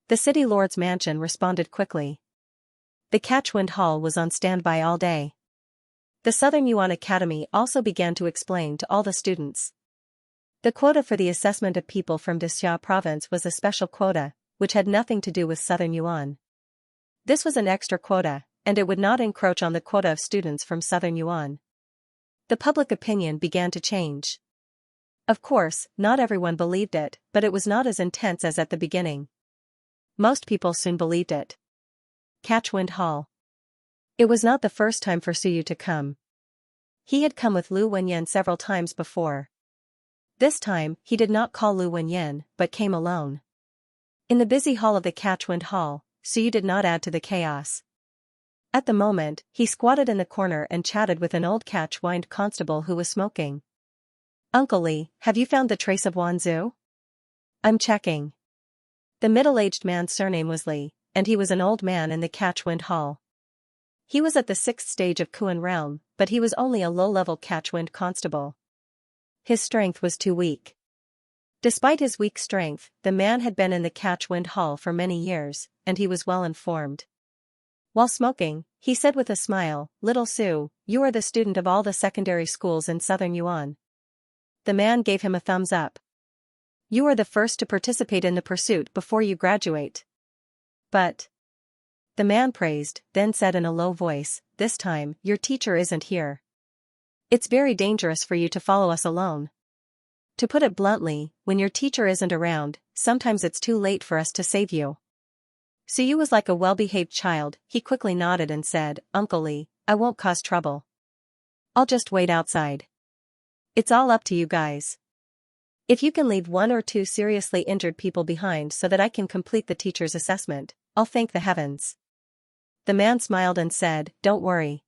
The city lord's mansion responded quickly. The Catchwind Hall was on standby all day. The Southern Yuan Academy also began to explain to all the students. The quota for the assessment of people from Xianxia province was a special quota, which had nothing to do with Southern Yuan. This was an extra quota, and it would not encroach on the quota of students from Southern Yuan. The public opinion began to change. Of course, not everyone believed it, but it was not as intense as at the beginning. Most people soon believed it. Catchwind Hall. It was not the first time for Suyu to come. He had come with Lu Wenyan several times before. This time, he did not call Lu Wenyan, but came alone. In the busy hall of the Catchwind Hall, Suyu did not add to the chaos. At the moment, he squatted in the corner and chatted with an old catch-wind constable who was smoking. "Uncle Li, have you found the trace of Wanzhou?" "I'm checking." The middle-aged man's surname was Li, and he was an old man in the Catchwind Hall. He was at the 6th stage of Kuan realm, but he was only a low-level Catchwind constable. His strength was too weak. Despite his weak strength, the man had been in the Catchwind Hall for many years, and he was well informed. While smoking, he said with a smile, "Little Su, you are the student of all the secondary schools in southern Yuan." The man gave him a thumbs up. "You are the first to participate in the pursuit before you graduate." "But," the man praised, then said in a low voice, "this time, your teacher isn't here. It's very dangerous for you to follow us alone. To put it bluntly, when your teacher isn't around, sometimes it's too late for us to save you." Suyu was like a well-behaved child. He quickly nodded and said, "Uncle Li, I won't cause trouble. I'll just wait outside. It's all up to you guys. If you can leave 1 or 2 seriously injured people behind so that I can complete the teacher's assessment, I'll thank the heavens." The man smiled and said, "Don't worry.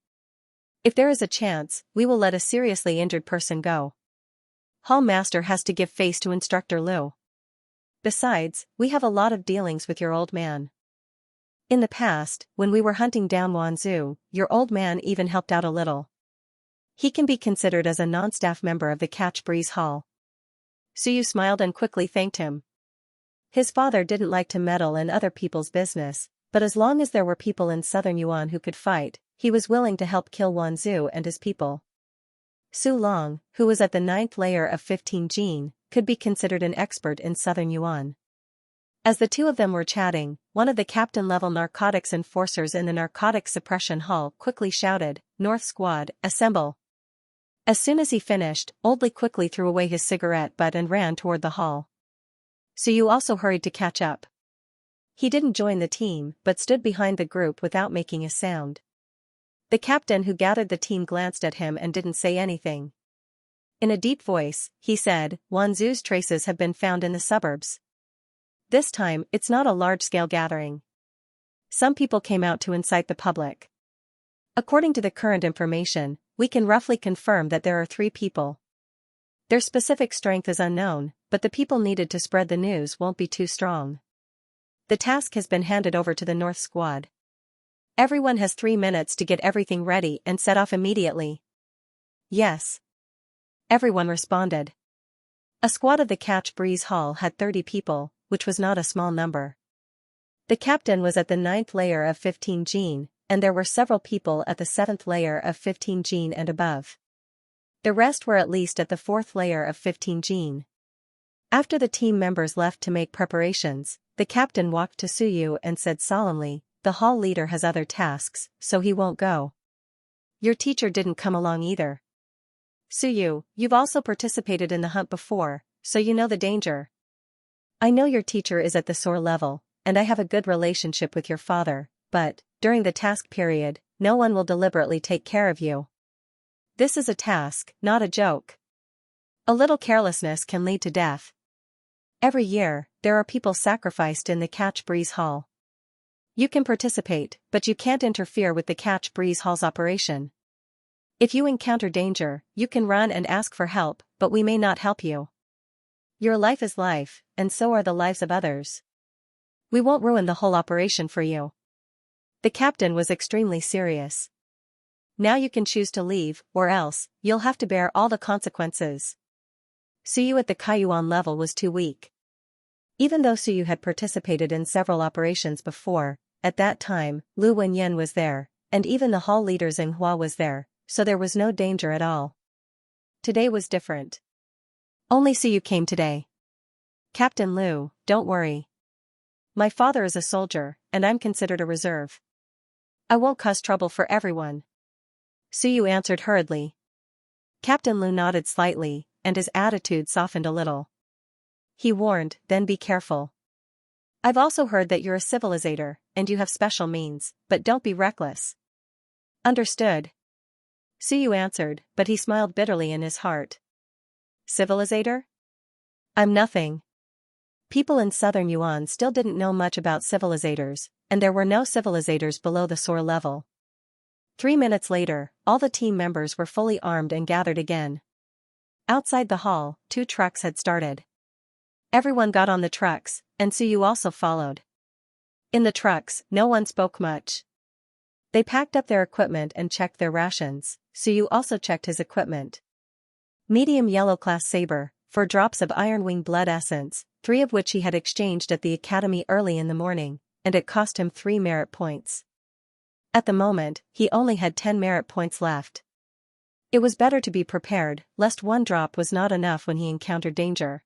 If there is a chance, we will let a seriously injured person go. Hall Master has to give face to Instructor Liu. Besides, we have a lot of dealings with your old man. In the past, when we were hunting down Wanzhou, your old man even helped out a little. He can be considered as a non-staff member of the Catch Breeze Hall." Suyu smiled and quickly thanked him. His father didn't like to meddle in other people's business, but as long as there were people in southern Yuan who could fight, he was willing to help kill Wanzhou and his people. Su Long, who was at the 9th layer of 15 Jin, could be considered an expert in southern Yuan. As the two of them were chatting, one of the captain-level narcotics enforcers in the narcotics suppression hall quickly shouted, "North Squad, assemble." As soon as he finished, Old Li quickly threw away his cigarette butt and ran toward the hall. Suyu also hurried to catch up. He didn't join the team, but stood behind the group without making a sound. The captain who gathered the team glanced at him and didn't say anything. In a deep voice, he said, "Wanzhou's traces have been found in the suburbs. This time, it's not a large-scale gathering. Some people came out to incite the public. According to the current information, we can roughly confirm that there are 3 people. Their specific strength is unknown, but the people needed to spread the news won't be too strong. The task has been handed over to the North Squad. Everyone has 3 minutes to get everything ready and set off immediately." "Yes." Everyone responded. A squad of the Catch Breeze Hall had 30 people, which was not a small number. The captain was at the 9th layer of 15 Jin, and there were several people at the 7th layer of 15 Jin and above. The rest were at least at the 4th layer of 15 Jin. After the team members left to make preparations, the captain walked to Suyu and said solemnly, "The hall leader has other tasks, so he won't go. Your teacher didn't come along either. Suyu, you've also participated in the hunt before, so you know the danger. I know your teacher is at the SOAR level, and I have a good relationship with your father, but, during the task period, no one will deliberately take care of you. This is a task, not a joke. A little carelessness can lead to death. Every year, there are people sacrificed in the Catch Breeze Hall. You can participate, but you can't interfere with the Catch Breeze Hall's operation. If you encounter danger, you can run and ask for help, but we may not help you. Your life is life, and so are the lives of others. We won't ruin the whole operation for you. The captain was extremely serious. Now you can choose to leave, or else, you'll have to bear all the consequences. Suyu at the Kaiyuan level was too weak. Even though Suyu had participated in several operations before, at that time, Lu Wenyan was there, and even the hall leader Xinghua was there, so there was no danger at all. Today was different. Only Suyu came today. Captain Lu, don't worry. My father is a soldier, and I'm considered a reserve. I won't cause trouble for everyone. Suyu answered hurriedly. Captain Lu nodded slightly, and his attitude softened a little. He warned, then be careful. I've also heard that you're a civilizator, and you have special means, but don't be reckless. Understood. Suyu answered, but he smiled bitterly in his heart. Civilizator? I'm nothing. People in southern Yuan still didn't know much about civilizators, and there were no civilizators below the SOAR level. 3 minutes later, all the team members were fully armed and gathered again. Outside the hall, 2 trucks had started. Everyone got on the trucks, and Suyu also followed. In the trucks, no one spoke much. They packed up their equipment and checked their rations. Suyu also checked his equipment. Medium yellow class saber, 4 drops of Ironwing blood essence, 3 of which he had exchanged at the academy early in the morning, and it cost him 3 merit points. At the moment, he only had 10 merit points left. It was better to be prepared, lest 1 drop was not enough when he encountered danger.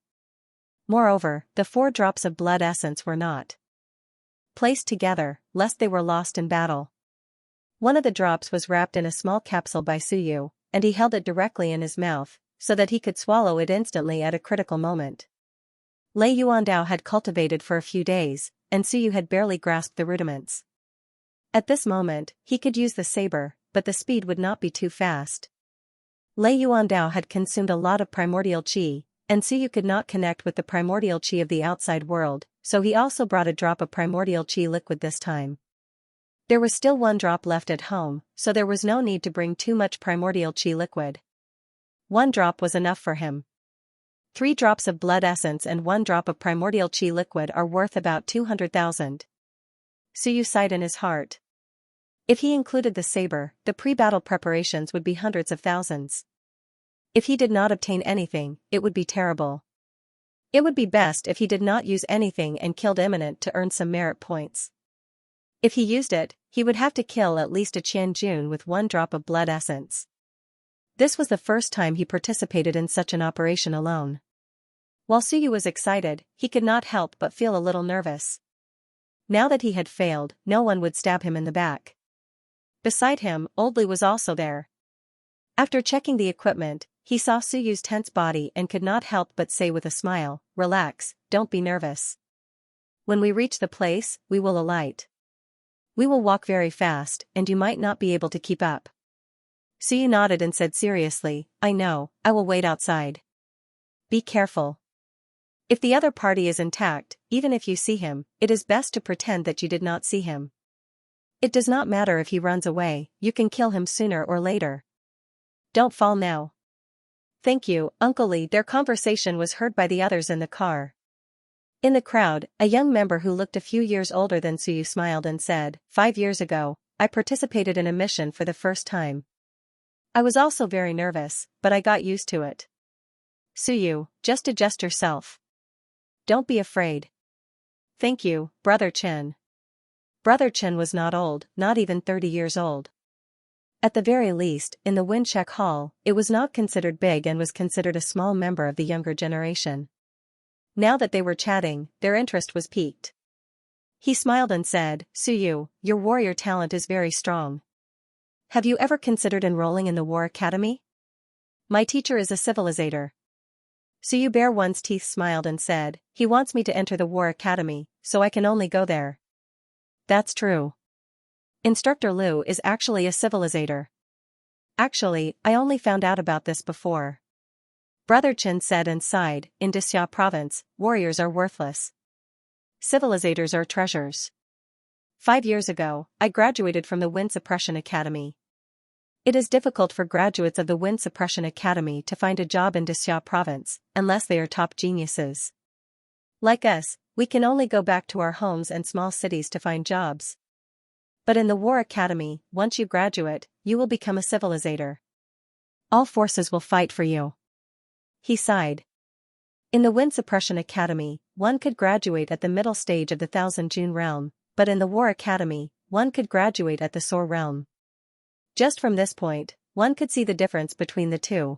Moreover, the 4 drops of blood essence were not placed together, lest they were lost in battle. One of the drops was wrapped in a small capsule by Suyu, and he held it directly in his mouth, so that he could swallow it instantly at a critical moment. Lei Yuandao had cultivated for a few days, and Suyu had barely grasped the rudiments. At this moment, he could use the saber, but the speed would not be too fast. Lei Yuandao had consumed a lot of primordial qi, and Suyu could not connect with the primordial qi of the outside world, so he also brought a drop of primordial qi liquid this time. There was still 1 drop left at home, so there was no need to bring too much primordial qi liquid. 1 drop was enough for him. 3 drops of blood essence and 1 drop of primordial qi liquid are worth about 200,000. Suyu sighed in his heart. If he included the saber, the pre-battle preparations would be hundreds of thousands. If he did not obtain anything, it would be terrible. It would be best if he did not use anything and killed imminent to earn some merit points. If he used it, he would have to kill at least a Qianjun with 1 drop of blood essence. This was the first time he participated in such an operation alone. While Suyu was excited, he could not help but feel a little nervous. Now that he had failed, no one would stab him in the back. Beside him, Old Li was also there. After checking the equipment, he saw Suyu's tense body and could not help but say with a smile, "Relax, don't be nervous. When we reach the place, we will alight. We will walk very fast, and you might not be able to keep up." Suyu nodded and said seriously, "I know, I will wait outside. Be careful. If the other party is intact, even if you see him, it is best to pretend that you did not see him. It does not matter if he runs away, you can kill him sooner or later. Don't fall now." "Thank you, Uncle Li." Their conversation was heard by the others in the car. In the crowd, a young member who looked a few years older than Suyu smiled and said, "5 years ago, I participated in a mission for the first time. I was also very nervous, but I got used to it. Suyu, just adjust yourself. Don't be afraid." "Thank you, Brother Chen." Brother Chen was not old, not even 30 years old. At the very least, in the Windcheck Hall, it was not considered big and was considered a small member of the younger generation. Now that they were chatting, their interest was piqued. He smiled and said, "Suyu, your warrior talent is very strong. Have you ever considered enrolling in the War Academy? My teacher is a civilizator." Suyu bare one's teeth smiled and said, "He wants me to enter the War Academy, so I can only go there." "That's true. Instructor Liu is actually a civilizator. Actually, I only found out about this before. Brother Chen said and sighed. In Dixia province, warriors are worthless. Civilizators are treasures. 5 years ago, I graduated from the Wind Suppression Academy. It is difficult for graduates of the Wind Suppression Academy to find a job in Dixia province, unless they are top geniuses. Like us, we can only go back to our homes and small cities to find jobs. But in the War Academy, once you graduate, you will become a civilizator. All forces will fight for you. He sighed. In the Wind Suppression Academy, one could graduate at the middle stage of the Thousand June realm, but in the War Academy, one could graduate at the Soar realm. Just from this point, one could see the difference between the two.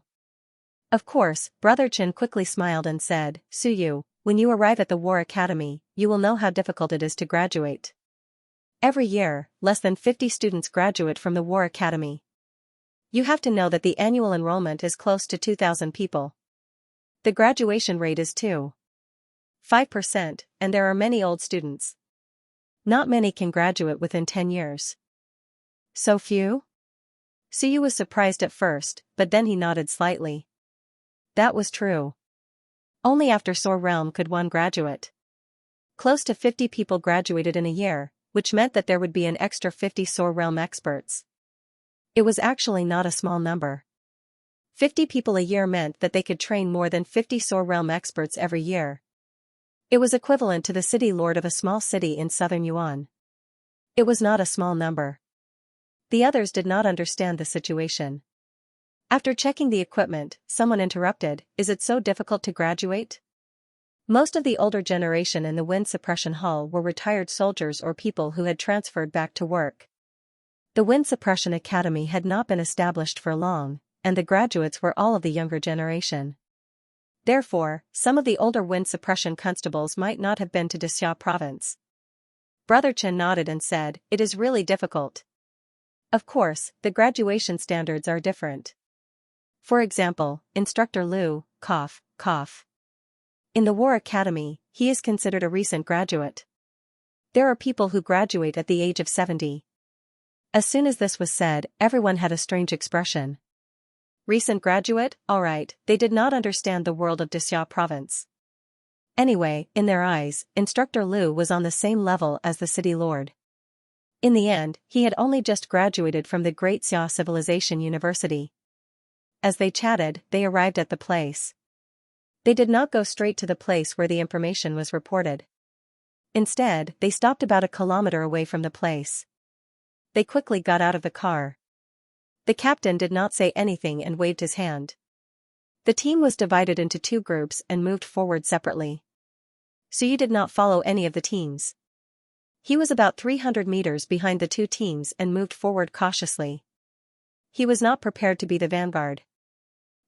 Of course, Brother Chen quickly smiled and said, Suyu, when you arrive at the War Academy, you will know how difficult it is to graduate. Every year, less than 50 students graduate from the War Academy. You have to know that the annual enrollment is close to 2,000 people. The graduation rate is 2.5%, and there are many old students. Not many can graduate within 10 years. So few? Suyu was surprised at first, but then he nodded slightly. That was true. Only after Soar Realm could one graduate. Close to 50 people graduated in a year, which meant that there would be an extra 50 Soar Realm experts. It was actually not a small number. 50 people a year meant that they could train more than 50 Soar Realm experts every year. It was equivalent to the city lord of a small city in southern Yuan. It was not a small number. The others did not understand the situation. After checking the equipment, someone interrupted, Is it so difficult to graduate? Most of the older generation in the Wind Suppression Hall were retired soldiers or people who had transferred back to work. The Wind Suppression Academy had not been established for long, and the graduates were all of the younger generation. Therefore, some of the older Wind Suppression constables might not have been to Dixia province. Brother Chen nodded and said, It is really difficult. Of course, the graduation standards are different. For example, Instructor Liu, cough, cough. In the War Academy, he is considered a recent graduate. There are people who graduate at the age of 70. As soon as this was said, everyone had a strange expression. Recent graduate? Alright, they did not understand the world of Dixia province. Anyway, in their eyes, Instructor Liu was on the same level as the city lord. In the end, he had only just graduated from the Great Xia Civilization University. As they chatted, they arrived at the place. They did not go straight to the place where the information was reported. Instead, they stopped about a kilometer away from the place. They quickly got out of the car. The captain did not say anything and waved his hand. The team was divided into 2 groups and moved forward separately. Suyu did not follow any of the teams. He was about 300 meters behind the 2 teams and moved forward cautiously. He was not prepared to be the vanguard.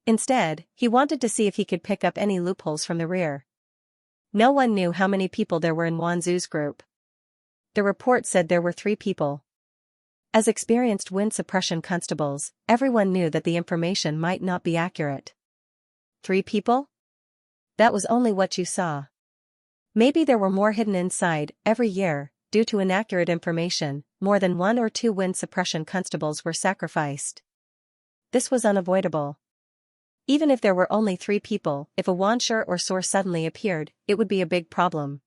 Instead, he wanted to see if he could pick up any loopholes from the rear. No one knew how many people there were in Wanzhu's group. The report said there were 3 people. As experienced wind suppression constables, everyone knew that the information might not be accurate. 3 people? That was only what you saw. Maybe there were more hidden inside. Every year, due to inaccurate information, more than 1 or 2 wind suppression constables were sacrificed. This was unavoidable. Even if there were only 3 people, if a Wanshi or Soar suddenly appeared, it would be a big problem.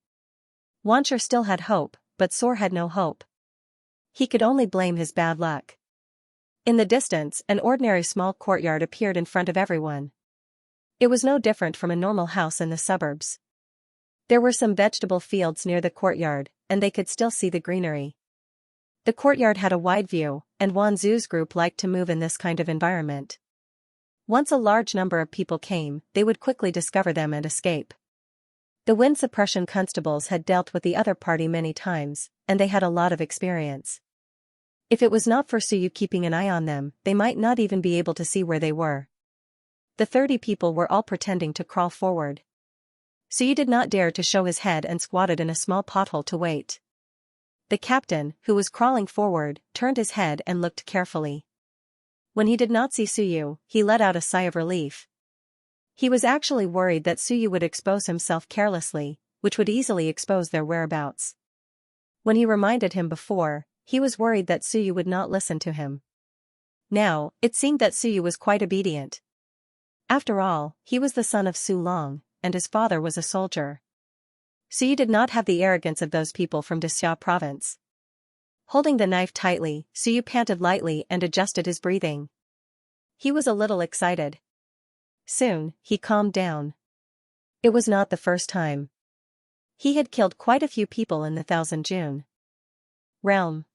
Wanshi still had hope, but Soar had no hope. He could only blame his bad luck. In the distance, an ordinary small courtyard appeared in front of everyone. It was no different from a normal house in the suburbs. There were some vegetable fields near the courtyard, and they could still see the greenery. The courtyard had a wide view, and Wanzhu's group liked to move in this kind of environment. Once a large number of people came, they would quickly discover them and escape. The wind suppression constables had dealt with the other party many times, and they had a lot of experience. If it was not for Suyu keeping an eye on them, they might not even be able to see where they were. The 30 people were all pretending to crawl forward. Suyu did not dare to show his head and squatted in a small pothole to wait. The captain, who was crawling forward, turned his head and looked carefully. When he did not see Suyu, he let out a sigh of relief. He was actually worried that Suyu would expose himself carelessly, which would easily expose their whereabouts. When he reminded him before, he was worried that Suyu would not listen to him. Now, it seemed that Suyu was quite obedient. After all, he was the son of Su Long, and his father was a soldier. Suyu did not have the arrogance of those people from Xia province. Holding the knife tightly, Suyu panted lightly and adjusted his breathing. He was a little excited. Soon, he calmed down. It was not the first time. He had killed quite a few people in the Thousand June realm.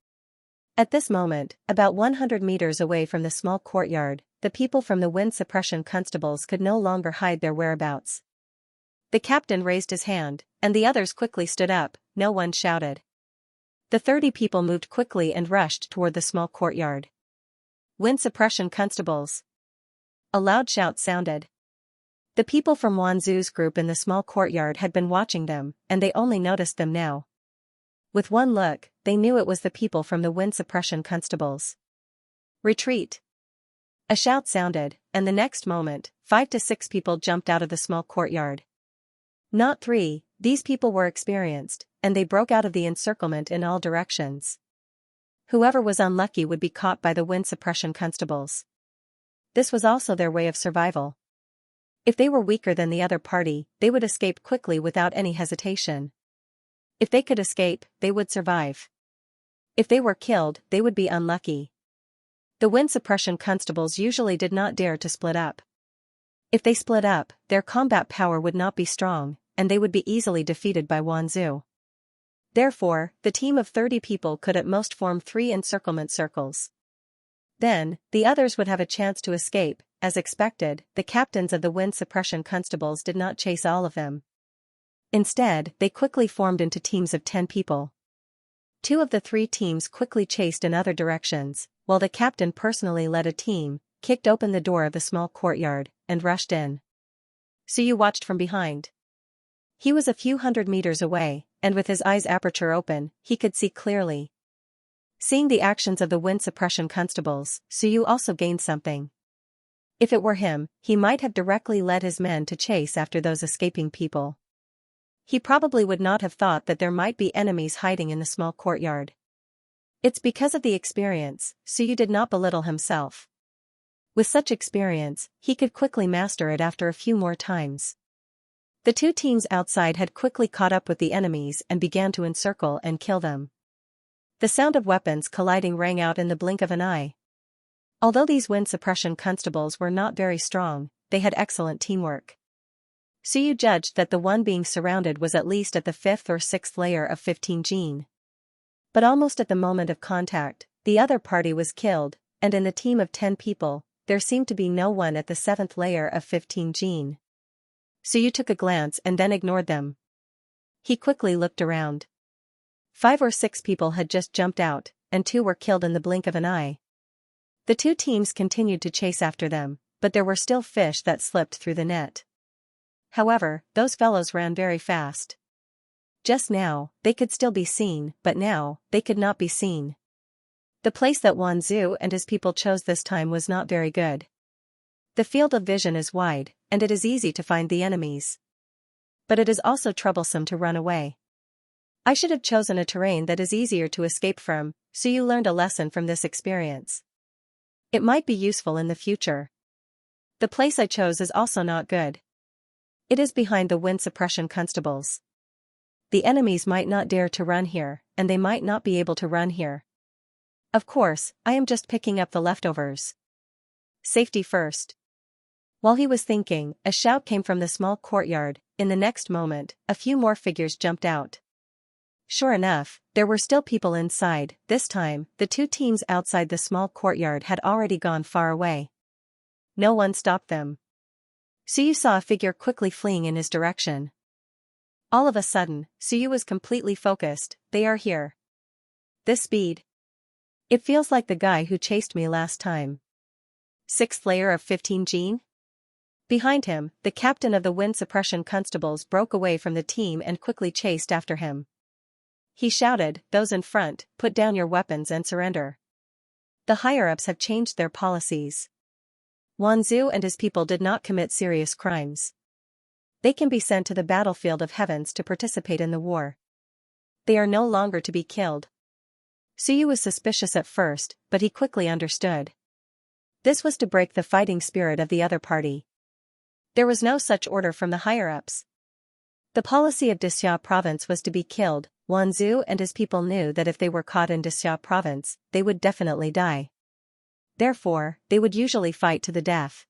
At this moment, about 100 meters away from the small courtyard, the people from the wind suppression constables could no longer hide their whereabouts. The captain raised his hand, and the others quickly stood up. No one shouted. The 30 people moved quickly and rushed toward the small courtyard. Wind suppression constables. A loud shout sounded. The people from Wanzhou's group in the small courtyard had been watching them, and they only noticed them now. With one look, they knew it was the people from the wind suppression constables. Retreat! A shout sounded, and the next moment, 5 to 6 people jumped out of the small courtyard. Not 3, these people were experienced, and they broke out of the encirclement in all directions. Whoever was unlucky would be caught by the wind suppression constables. This was also their way of survival. If they were weaker than the other party, they would escape quickly without any hesitation. If they could escape, they would survive. If they were killed, they would be unlucky. The wind suppression constables usually did not dare to split up. If they split up, their combat power would not be strong, and they would be easily defeated by Wanzhou. Therefore, the team of 30 people could at most form 3 encirclement circles. Then, the others would have a chance to escape. As expected, the captains of the wind suppression constables did not chase all of them. Instead, they quickly formed into teams of 10 people. 2 of the 3 teams quickly chased in other directions, while the captain personally led a team, kicked open the door of the small courtyard, and rushed in. Suyu watched from behind. He was a few hundred meters away, and with his eyes aperture open, he could see clearly. Seeing the actions of the wind suppression constables, Suyu also gained something. If it were him, he might have directly led his men to chase after those escaping people. He probably would not have thought that there might be enemies hiding in the small courtyard. It's because of the experience, Suyu did not belittle himself. With such experience, he could quickly master it after a few more times. The 2 teams outside had quickly caught up with the enemies and began to encircle and kill them. The sound of weapons colliding rang out in the blink of an eye. Although these wind suppression constables were not very strong, they had excellent teamwork. Suyu judged that the one being surrounded was at least at the 5th or 6th layer of 15 gene. But almost at the moment of contact, the other party was killed, and in the team of 10 people, there seemed to be no one at the 7th layer of 15 gene. Suyu took a glance and then ignored them. He quickly looked around. 5 or 6 people had just jumped out, and 2 were killed in the blink of an eye. The 2 teams continued to chase after them, but there were still fish that slipped through the net. However, those fellows ran very fast. Just now, they could still be seen, but now, they could not be seen. The place that Wanzhou and his people chose this time was not very good. The field of vision is wide, and it is easy to find the enemies. But it is also troublesome to run away. I should have chosen a terrain that is easier to escape from, so you learned a lesson from this experience. It might be useful in the future. The place I chose is also not good. It is behind the wind suppression constables. The enemies might not dare to run here, and they might not be able to run here. Of course, I am just picking up the leftovers. Safety first. While he was thinking, a shout came from the small courtyard. In the next moment, a few more figures jumped out. Sure enough, there were still people inside. This time, the 2 teams outside the small courtyard had already gone far away. No one stopped them. Suyu saw a figure quickly fleeing in his direction. All of a sudden, Suyu was completely focused. They are here. This speed. It feels like the guy who chased me last time. 6th layer of 15 gene? Behind him, the captain of the wind suppression constables broke away from the team and quickly chased after him. He shouted, "Those in front, put down your weapons and surrender." The higher-ups have changed their policies. Wanzhou and his people did not commit serious crimes. They can be sent to the battlefield of heavens to participate in the war. They are no longer to be killed. Suyu was suspicious at first, but he quickly understood. This was to break the fighting spirit of the other party. There was no such order from the higher-ups. The policy of Dixia province was to be killed. Wanzhou and his people knew that if they were caught in Dixia province, they would definitely die. Therefore, they would usually fight to the death.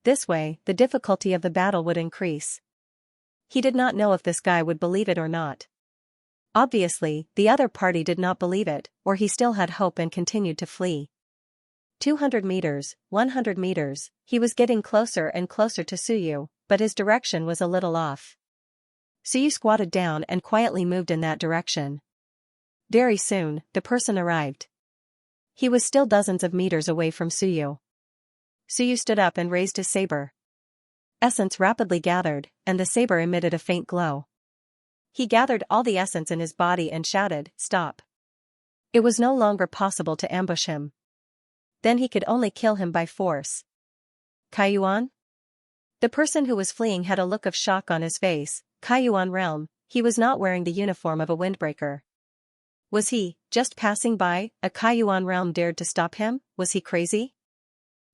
This way, the difficulty of the battle would increase. He did not know if this guy would believe it or not. Obviously, the other party did not believe it, or he still had hope and continued to flee. 200 meters, 100 meters, he was getting closer and closer to Suyu, but his direction was a little off. Suyu squatted down and quietly moved in that direction. Very soon, the person arrived. He was still dozens of meters away from Suyu. Suyu stood up and raised his saber. Essence rapidly gathered, and the saber emitted a faint glow. He gathered all the essence in his body and shouted, "Stop." It was no longer possible to ambush him. Then he could only kill him by force. Kaiyuan? The person who was fleeing had a look of shock on his face. Kaiyuan realm, he was not wearing the uniform of a windbreaker. Was he, just passing by, a Kaiyuan realm dared to stop him? Was he crazy?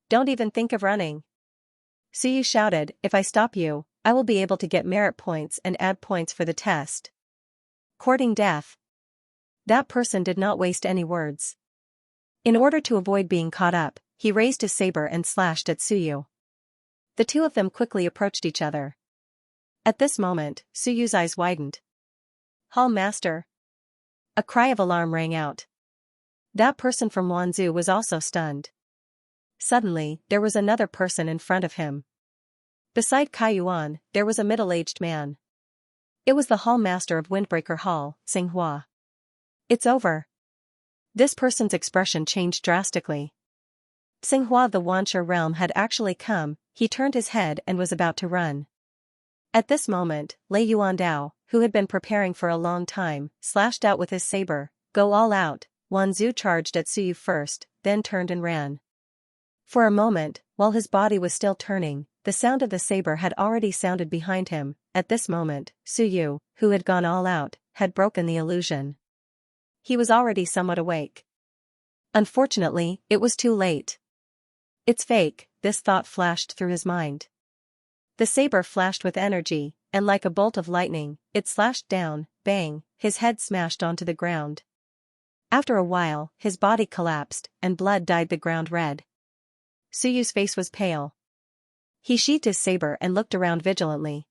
Don't even think of running. Suyu shouted, "If I stop you, I will be able to get merit points and add points for the test." Courting death. That person did not waste any words. In order to avoid being caught up, he raised his saber and slashed at Suyu. The two of them quickly approached each other. At this moment, Suyu's eyes widened. "Hall Master!" A cry of alarm rang out. That person from Wanzhou was also stunned. Suddenly, there was another person in front of him. Beside Kaiyuan, there was a middle-aged man. It was the Hall Master of Windbreaker Hall, Xianxia. "It's over." This person's expression changed drastically. Xianxia of the Wanxia realm had actually come. He turned his head and was about to run. At this moment, Lei Yuandao, who had been preparing for a long time, slashed out with his saber. "Go all out." Wanzhou charged at Suyu first, then turned and ran. For a moment, while his body was still turning, the sound of the saber had already sounded behind him. At this moment, Suyu, who had gone all out, had broken the illusion. He was already somewhat awake. Unfortunately, it was too late. "It's fake," this thought flashed through his mind. The saber flashed with energy, and like a bolt of lightning, it slashed down. Bang, his head smashed onto the ground. After a while, his body collapsed, and blood dyed the ground red. Suyu's face was pale. He sheathed his saber and looked around vigilantly.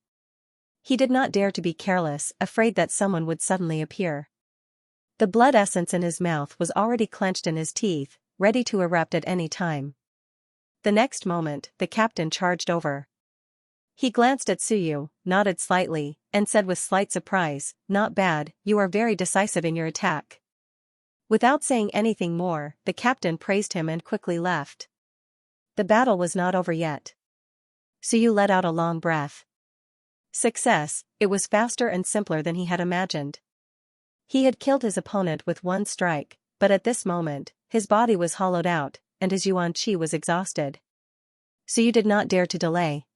He did not dare to be careless, afraid that someone would suddenly appear. The blood essence in his mouth was already clenched in his teeth, ready to erupt at any time. The next moment, the captain charged over. He glanced at Suyu, nodded slightly, and said with slight surprise, "Not bad, you are very decisive in your attack." Without saying anything more, the captain praised him and quickly left. The battle was not over yet. Suyu let out a long breath. Success, it was faster and simpler than he had imagined. He had killed his opponent with one strike, but at this moment, his body was hollowed out, and his yuan qi was exhausted. Suyu did not dare to delay.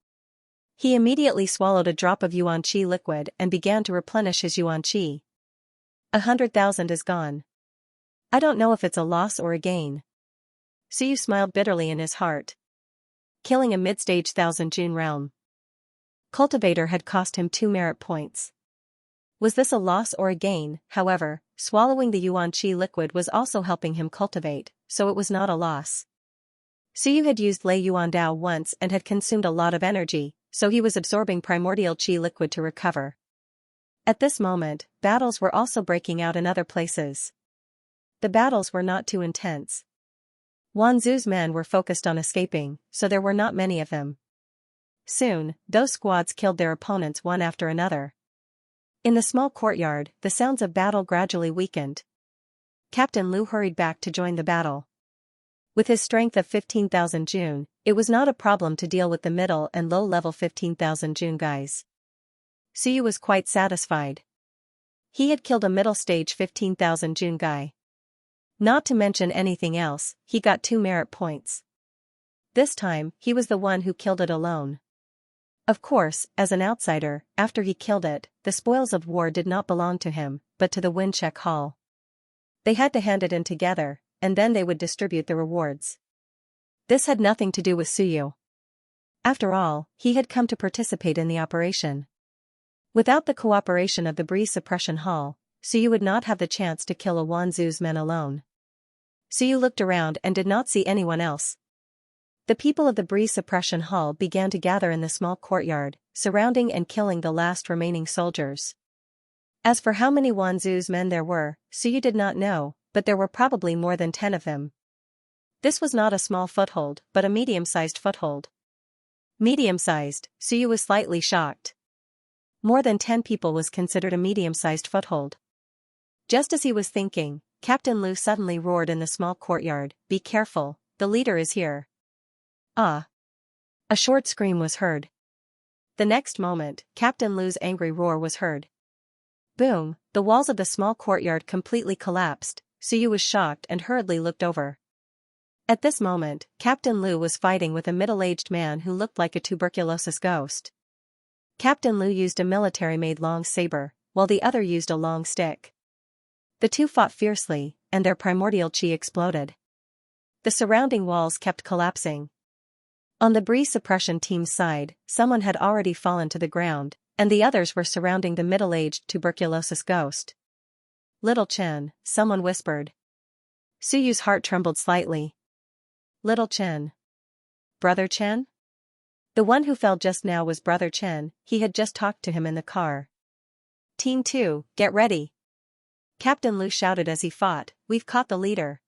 He immediately swallowed a drop of yuan qi liquid and began to replenish his yuan qi. 100,000 is gone. I don't know if it's a loss or a gain. Suyu smiled bitterly in his heart. Killing a mid-stage 1000 June realm cultivator had cost him 2 merit points. Was this a loss or a gain? However, swallowing the yuan qi liquid was also helping him cultivate, so it was not a loss. Suyu had used Lei Yuandao once and had consumed a lot of energy, so he was absorbing primordial qi liquid to recover. At this moment, battles were also breaking out in other places. The battles were not too intense. Wanzhou's men were focused on escaping, so there were not many of them. Soon, those squads killed their opponents one after another. In the small courtyard, the sounds of battle gradually weakened. Captain Lu hurried back to join the battle. With his strength of 15,000 June, it was not a problem to deal with the middle and low-level 15,000 June guys. Suyu was quite satisfied. He had killed a middle-stage 15,000 June guy. Not to mention anything else, he got 2 merit points. This time, he was the one who killed it alone. Of course, as an outsider, after he killed it, the spoils of war did not belong to him, but to the Windcheck Hall. They had to hand it in together, and then they would distribute the rewards. This had nothing to do with Suyu. After all, he had come to participate in the operation. Without the cooperation of the Breeze Suppression Hall, Suyu would not have the chance to kill a Wanzu's men alone. Suyu looked around and did not see anyone else. The people of the Breeze Suppression Hall began to gather in the small courtyard, surrounding and killing the last remaining soldiers. As for how many Wanzu's men there were, Suyu did not know, but there were probably more than 10 of them. This was not a small foothold, but a medium-sized foothold. Medium-sized, Suyu was slightly shocked. More than 10 people was considered a medium-sized foothold. Just as he was thinking, Captain Lu suddenly roared in the small courtyard, "Be careful, the leader is here." Ah! A short scream was heard. The next moment, Captain Lu's angry roar was heard. Boom! The walls of the small courtyard completely collapsed. Suyu was shocked and hurriedly looked over. At this moment, Captain Lu was fighting with a middle-aged man who looked like a tuberculosis ghost. Captain Lu used a military-made long saber, while the other used a long stick. The two fought fiercely, and their primordial chi exploded. The surrounding walls kept collapsing. On the Breeze Suppression team's side, someone had already fallen to the ground, and the others were surrounding the middle-aged tuberculosis ghost. "Little Chen," someone whispered. Suyu's heart trembled slightly. Little Chen. Brother Chen? The one who fell just now was Brother Chen. He had just talked to him in the car. "Team 2, get ready!" Captain Lu shouted as he fought, "We've caught the leader.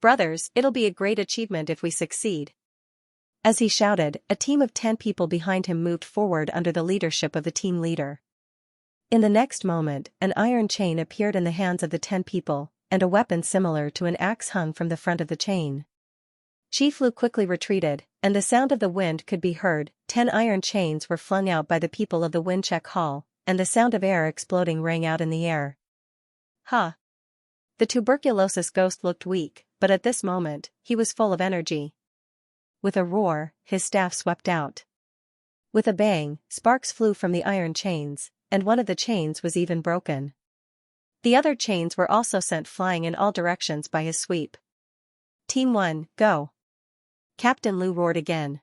Brothers, it'll be a great achievement if we succeed." As he shouted, a team of 10 people behind him moved forward under the leadership of the team leader. In the next moment, an iron chain appeared in the hands of the 10 people, and a weapon similar to an axe hung from the front of the chain. Chief Lu quickly retreated, and the sound of the wind could be heard. 10 iron chains were flung out by the people of the Windcheck Hall, and the sound of air exploding rang out in the air. Ha! The tuberculosis ghost looked weak, but at this moment, he was full of energy. With a roar, his staff swept out. With a bang, sparks flew from the iron chains, and one of the chains was even broken. The other chains were also sent flying in all directions by his sweep. "Team 1, go!" Captain Lu roared again.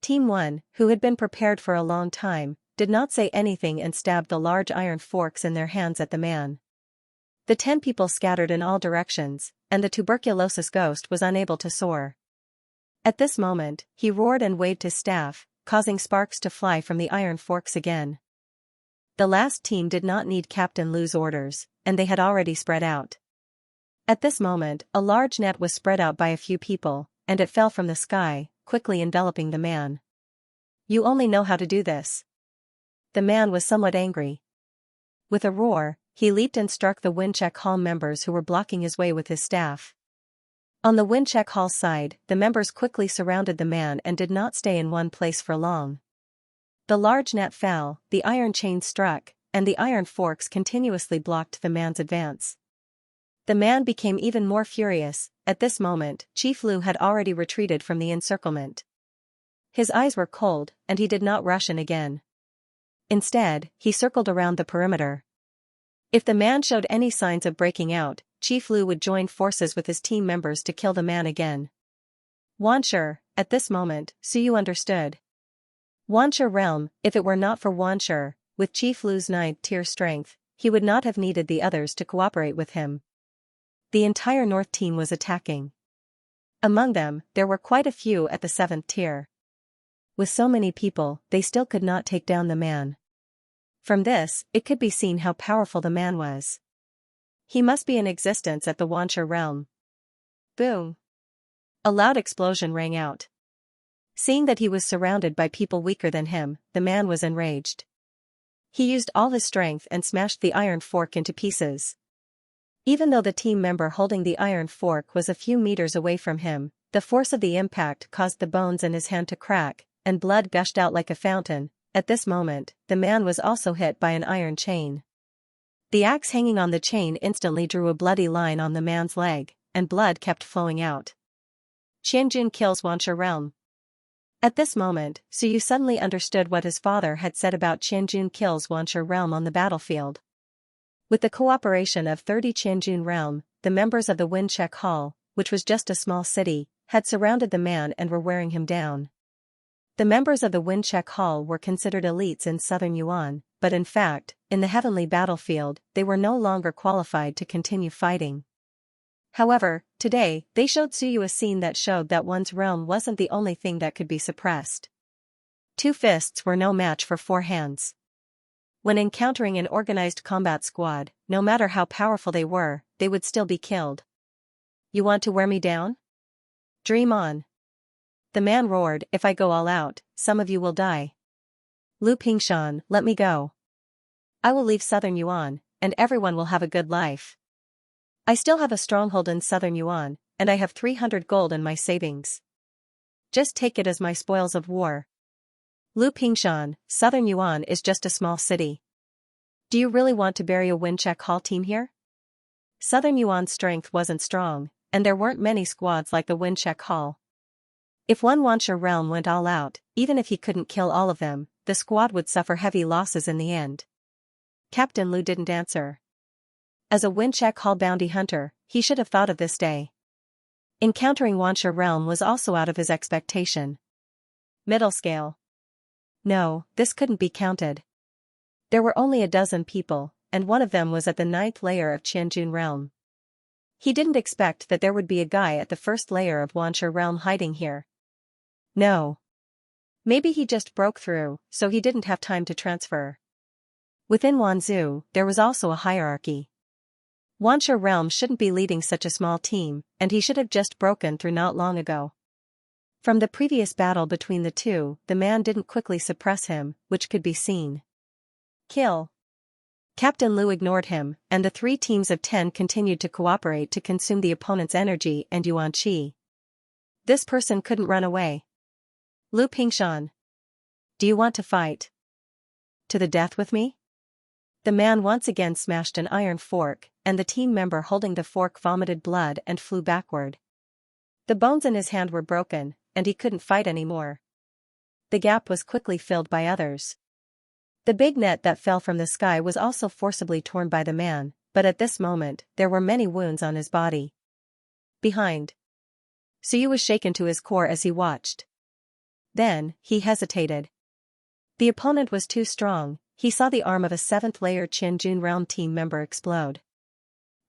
Team 1, who had been prepared for a long time, did not say anything and stabbed the large iron forks in their hands at the man. The 10 people scattered in all directions, and the tuberculosis ghost was unable to soar. At this moment, he roared and waved his staff, causing sparks to fly from the iron forks again. The last team did not need Captain Lu's orders, and they had already spread out. At this moment, a large net was spread out by a few people, and it fell from the sky, quickly enveloping the man. "You only know how to do this." The man was somewhat angry. With a roar, he leaped and struck the Windcheck Hall members who were blocking his way with his staff. On the Windcheck Hall side, the members quickly surrounded the man and did not stay in one place for long. The large net fell, the iron chain struck, and the iron forks continuously blocked the man's advance. The man became even more furious. At this moment, Chief Lu had already retreated from the encirclement. His eyes were cold, and he did not rush in again. Instead, he circled around the perimeter. If the man showed any signs of breaking out, Chief Lu would join forces with his team members to kill the man again. Wanshi, at this moment, Suyu understood. Wanshi realm, if it were not for Wanshi, with Chief Lu's 9th-tier strength, he would not have needed the others to cooperate with him. The entire North team was attacking. Among them, there were quite a few at the 7th tier. With so many people, they still could not take down the man. From this, it could be seen how powerful the man was. He must be in existence at the Wanshi realm. Boom! A loud explosion rang out. Seeing that he was surrounded by people weaker than him, the man was enraged. He used all his strength and smashed the iron fork into pieces. Even though the team member holding the iron fork was a few meters away from him, the force of the impact caused the bones in his hand to crack, and blood gushed out like a fountain. At this moment, the man was also hit by an iron chain. The axe hanging on the chain instantly drew a bloody line on the man's leg, and blood kept flowing out. Qianjun kills Wanshi realm. At this moment, Suyu suddenly understood what his father had said about Qianjun kills Wanshi realm on the battlefield. With the cooperation of 30 Qianjun realm, the members of the Windcheck Hall, which was just a small city, had surrounded the man and were wearing him down. The members of the Windcheck Hall were considered elites in southern Yuan, but in fact, in the heavenly battlefield, they were no longer qualified to continue fighting. However, today, they showed Suyu a scene that showed that one's realm wasn't the only thing that could be suppressed. 2 fists were no match for 4 hands. When encountering an organized combat squad, no matter how powerful they were, they would still be killed. You want to wear me down? Dream on. The man roared, if I go all out, some of you will die. Lu Pingshan, let me go. I will leave southern Yuan, and everyone will have a good life. I still have a stronghold in southern Yuan, and I have 300 gold in my savings. Just take it as my spoils of war. Lu Pingshan, southern Yuan is just a small city. Do you really want to bury a Windcheck Hall team here? Southern Yuan's strength wasn't strong, and there weren't many squads like the Windcheck Hall. If one Wansha realm went all out, even if he couldn't kill all of them, the squad would suffer heavy losses in the end. Captain Lu didn't answer. As a Windcheck Hall bounty hunter, he should have thought of this day. Encountering Wansha realm was also out of his expectation. Middle scale. No, this couldn't be counted. There were only a dozen people, and one of them was at the 9th layer of Qianjun realm. He didn't expect that there would be a guy at the 1st layer of Wansha realm hiding here. No. Maybe he just broke through, so he didn't have time to transfer. Within Wanzhou, there was also a hierarchy. Wansha realm shouldn't be leading such a small team, and he should have just broken through not long ago. From the previous battle between the two, the man didn't quickly suppress him, which could be seen. Kill. Captain Lu ignored him, and the 3 teams of 10 continued to cooperate to consume the opponent's energy and yuan qi. This person couldn't run away. Lu Pingshan. Do you want to fight? To the death with me? The man once again smashed an iron fork, and the team member holding the fork vomited blood and flew backward. The bones in his hand were broken, and he couldn't fight anymore. The gap was quickly filled by others. The big net that fell from the sky was also forcibly torn by the man, but at this moment, there were many wounds on his body. Behind. Suyu was shaken to his core as he watched. Then, he hesitated. The opponent was too strong. He saw the arm of a 7th layer Qianjun realm team member explode.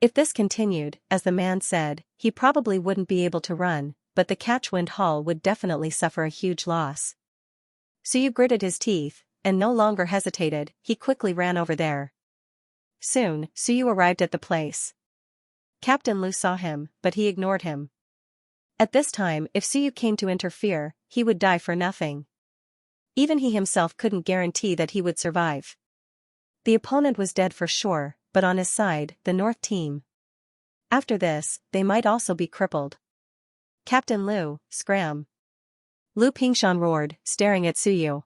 If this continued, as the man said, he probably wouldn't be able to run, but the Catchwind Hall would definitely suffer a huge loss. Suyu gritted his teeth, and no longer hesitated, he quickly ran over there. Soon, Suyu arrived at the place. Captain Lu saw him, but he ignored him. At this time, if Suyu came to interfere, he would die for nothing. Even he himself couldn't guarantee that he would survive. The opponent was dead for sure, but on his side, the North team. After this, they might also be crippled. Captain Lu, scram. Lu Pingshan roared, staring at Suyu.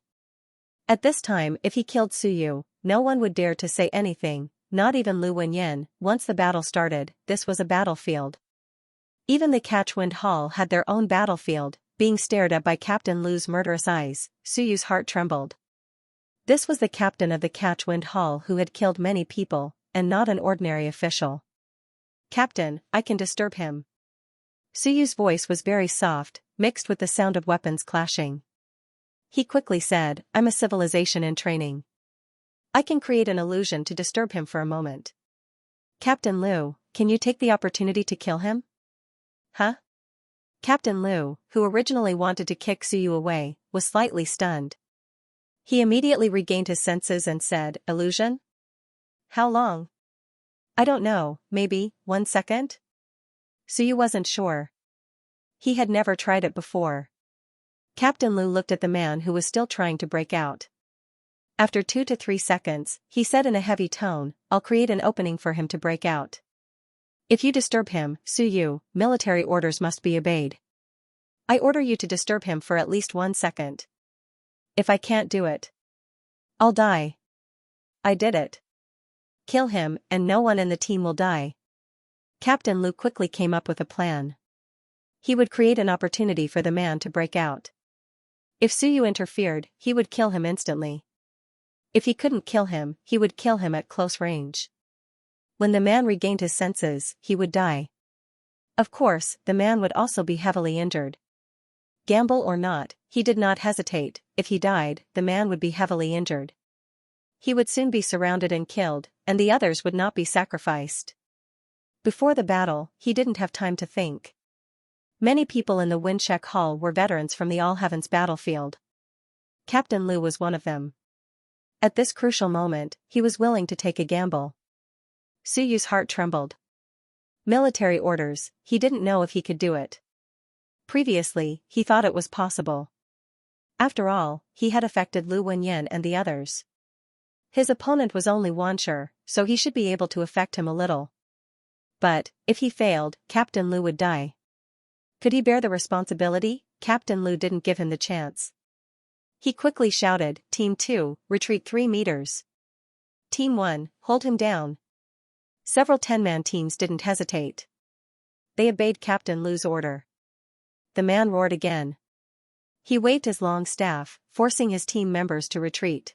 At this time, if he killed Suyu, no one would dare to say anything, not even Lu Wenyan. Once the battle started, this was a battlefield. Even the Catchwind Hall had their own battlefield. Being stared at by Captain Lu's murderous eyes, Suyu's heart trembled. This was the captain of the Catchwind Hall who had killed many people, and not an ordinary official. Captain, I can disturb him. Suyu's voice was very soft, mixed with the sound of weapons clashing. He quickly said, I'm a civilization in training. I can create an illusion to disturb him for a moment. Captain Lu, can you take the opportunity to kill him? Huh? Captain Lu, who originally wanted to kick Suyu away, was slightly stunned. He immediately regained his senses and said, illusion? How long? I don't know, maybe 1 second? Suyu wasn't sure. He had never tried it before. Captain Lu looked at the man who was still trying to break out. After 2 to 3 seconds, he said in a heavy tone, I'll create an opening for him to break out. If you disturb him, Suyu, military orders must be obeyed. I order you to disturb him for at least 1 second. If I can't do it, I'll die. I did it. Kill him, and no one in the team will die. Captain Lu quickly came up with a plan. He would create an opportunity for the man to break out. If Suyu interfered, he would kill him instantly. If he couldn't kill him, he would kill him at close range. When the man regained his senses, he would die. Of course, the man would also be heavily injured. Gamble or not, he did not hesitate. If he died, the man would be heavily injured. He would soon be surrounded and killed, and the others would not be sacrificed. Before the battle, he didn't have time to think. Many people in the Windcheck Hall were veterans from the All Heavens battlefield. Captain Liu was one of them. At this crucial moment, he was willing to take a gamble. Suyu's heart trembled. Military orders, he didn't know if he could do it. Previously, he thought it was possible. After all, he had affected Lu Wenyan and the others. His opponent was only Wanshi, so he should be able to affect him a little. But, if he failed, Captain Liu would die. Could he bear the responsibility? Captain Liu didn't give him the chance. He quickly shouted, Team 2, retreat 3 meters. Team 1, hold him down. Several 10-man teams didn't hesitate. They obeyed Captain Liu's order. The man roared again. He waved his long staff, forcing his team members to retreat.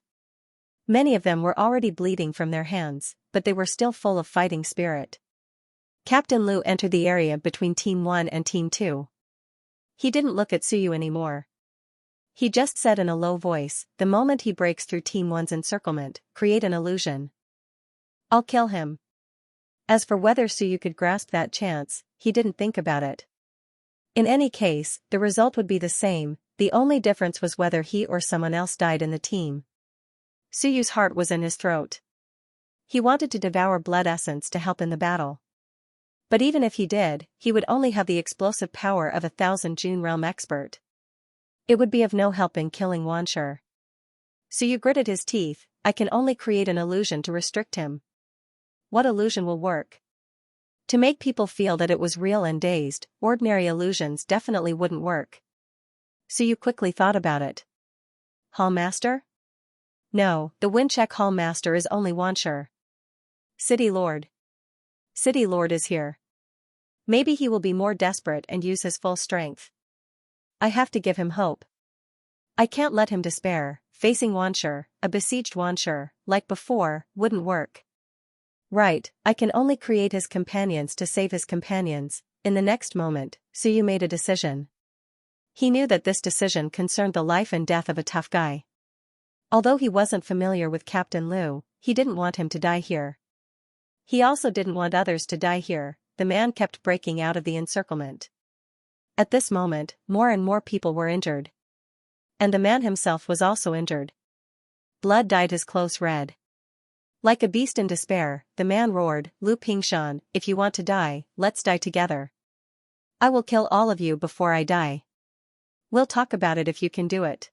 Many of them were already bleeding from their hands, but they were still full of fighting spirit. Captain Liu entered the area between Team 1 and Team 2. He didn't look at Suyu anymore. He just said in a low voice, the moment he breaks through Team 1's encirclement, create an illusion. I'll kill him. As for whether Suyu could grasp that chance, he didn't think about it. In any case, the result would be the same, the only difference was whether he or someone else died in the team. Suyu's heart was in his throat. He wanted to devour blood essence to help in the battle. But even if he did, he would only have the explosive power of 1,000 June Realm expert. It would be of no help in killing Wanshi. Suyu gritted his teeth, I can only create an illusion to restrict him. What illusion will work? To make people feel that it was real and dazed, ordinary illusions definitely wouldn't work. Suyu quickly thought about it. Hall Master? No, the Windcheck Hall Master is only Wanshi. City Lord. City Lord is here. Maybe he will be more desperate and use his full strength. I have to give him hope. I can't let him despair. Facing Wanshi, a besieged Wanshi, like before, wouldn't work. Right, I can only create his companions to save his companions. In the next moment, Suyu made a decision. He knew that this decision concerned the life and death of a tough guy. Although he wasn't familiar with Captain Liu, he didn't want him to die here. He also didn't want others to die here. The man kept breaking out of the encirclement. At this moment, more and more people were injured. And the man himself was also injured. Blood dyed his clothes red. Like a beast in despair, the man roared, Lu Pingshan, if you want to die, let's die together. I will kill all of you before I die. We'll talk about it if you can do it.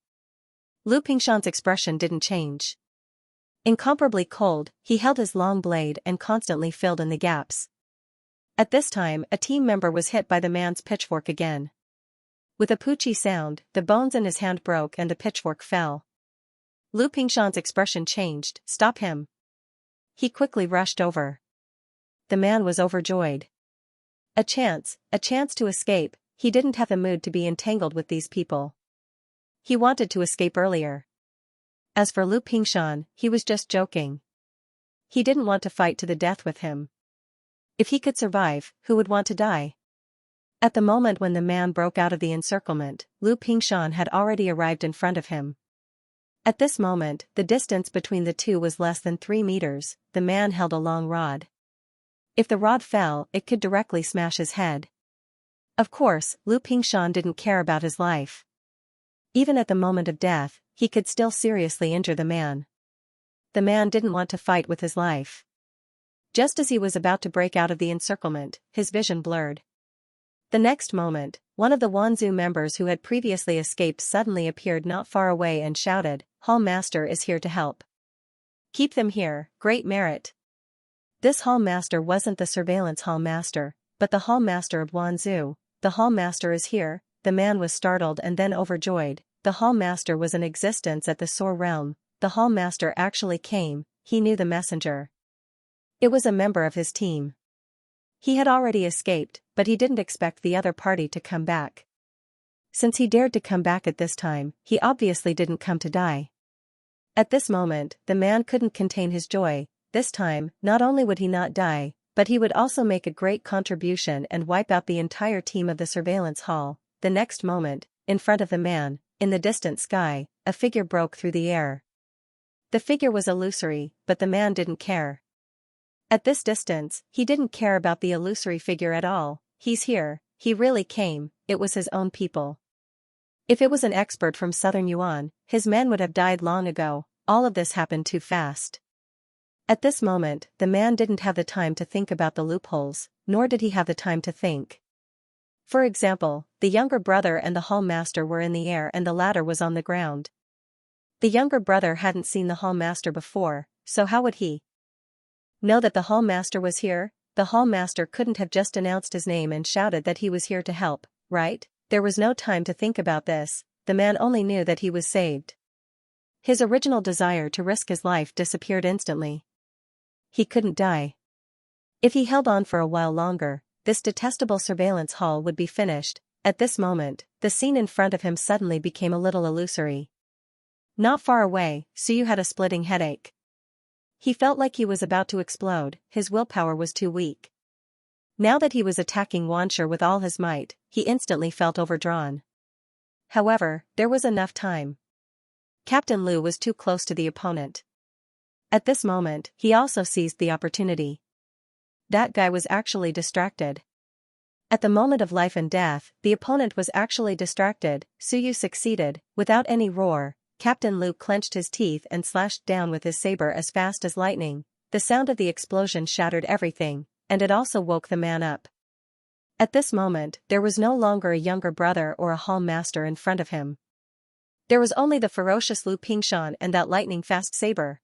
Lu Pingshan's expression didn't change. Incomparably cold, he held his long blade and constantly filled in the gaps. At this time, a team member was hit by the man's pitchfork again. With a poochie sound, the bones in his hand broke and the pitchfork fell. Lu Pingshan's expression changed, stop him. He quickly rushed over. The man was overjoyed. A chance to escape. He didn't have the mood to be entangled with these people. He wanted to escape earlier. As for Lu Pingshan, he was just joking. He didn't want to fight to the death with him. If he could survive, who would want to die? At the moment when the man broke out of the encirclement, Lu Pingshan had already arrived in front of him. At this moment, the distance between the two was less than 3 meters. The man held a long rod. If the rod fell, it could directly smash his head. Of course, Lu Pingshan didn't care about his life. Even at the moment of death, he could still seriously injure the man. The man didn't want to fight with his life. Just as he was about to break out of the encirclement, his vision blurred. The next moment, one of the Wanzhou members who had previously escaped suddenly appeared not far away and shouted, Hall Master is here to help. Keep them here, great merit. This Hall Master wasn't the surveillance Hall Master, but the Hall Master of Wanzhou. The Hall Master is here. The man was startled and then overjoyed. The Hall Master was in existence at the Soar Realm. The Hall Master actually came. He knew the messenger. It was a member of his team. He had already escaped, but he didn't expect the other party to come back. Since he dared to come back at this time, he obviously didn't come to die. At this moment, the man couldn't contain his joy. this time, not only would he not die, but he would also make a great contribution and wipe out the entire team of the surveillance hall. The next moment, in front of the man, in the distant sky, a figure broke through the air. The figure was illusory, but the man didn't care. At this distance, he didn't care about the illusory figure at all. He's here, he really came, it was his own people. If it was an expert from southern Yuan, his men would have died long ago. All of this happened too fast. At this moment, the man didn't have the time to think about the loopholes, nor did he have the time to think. For example, the younger brother and the hall master were in the air and the latter was on the ground. The younger brother hadn't seen the hall master before, so how would he know that the hall master was here? The hall master couldn't have just announced his name and shouted that he was here to help, right? There was no time to think about this, the man only knew that he was saved. His original desire to risk his life disappeared instantly. He couldn't die. If he held on for a while longer, this detestable surveillance hall would be finished. At this moment, the scene in front of him suddenly became a little illusory. Not far away, Suyu had a splitting headache. He felt like he was about to explode, his willpower was too weak. Now that he was attacking Wanshur with all his might, he instantly felt overdrawn. However, there was enough time. Captain Liu was too close to the opponent. At this moment, he also seized the opportunity. That guy was actually distracted. At the moment of life and death, the opponent was actually distracted. Suyu succeeded. Without any roar, Captain Liu clenched his teeth and slashed down with his saber as fast as lightning. The sound of the explosion shattered everything, and it also woke the man up. At this moment, there was no longer a younger brother or a hall master in front of him. There was only the ferocious Lu Pingshan and that lightning-fast saber.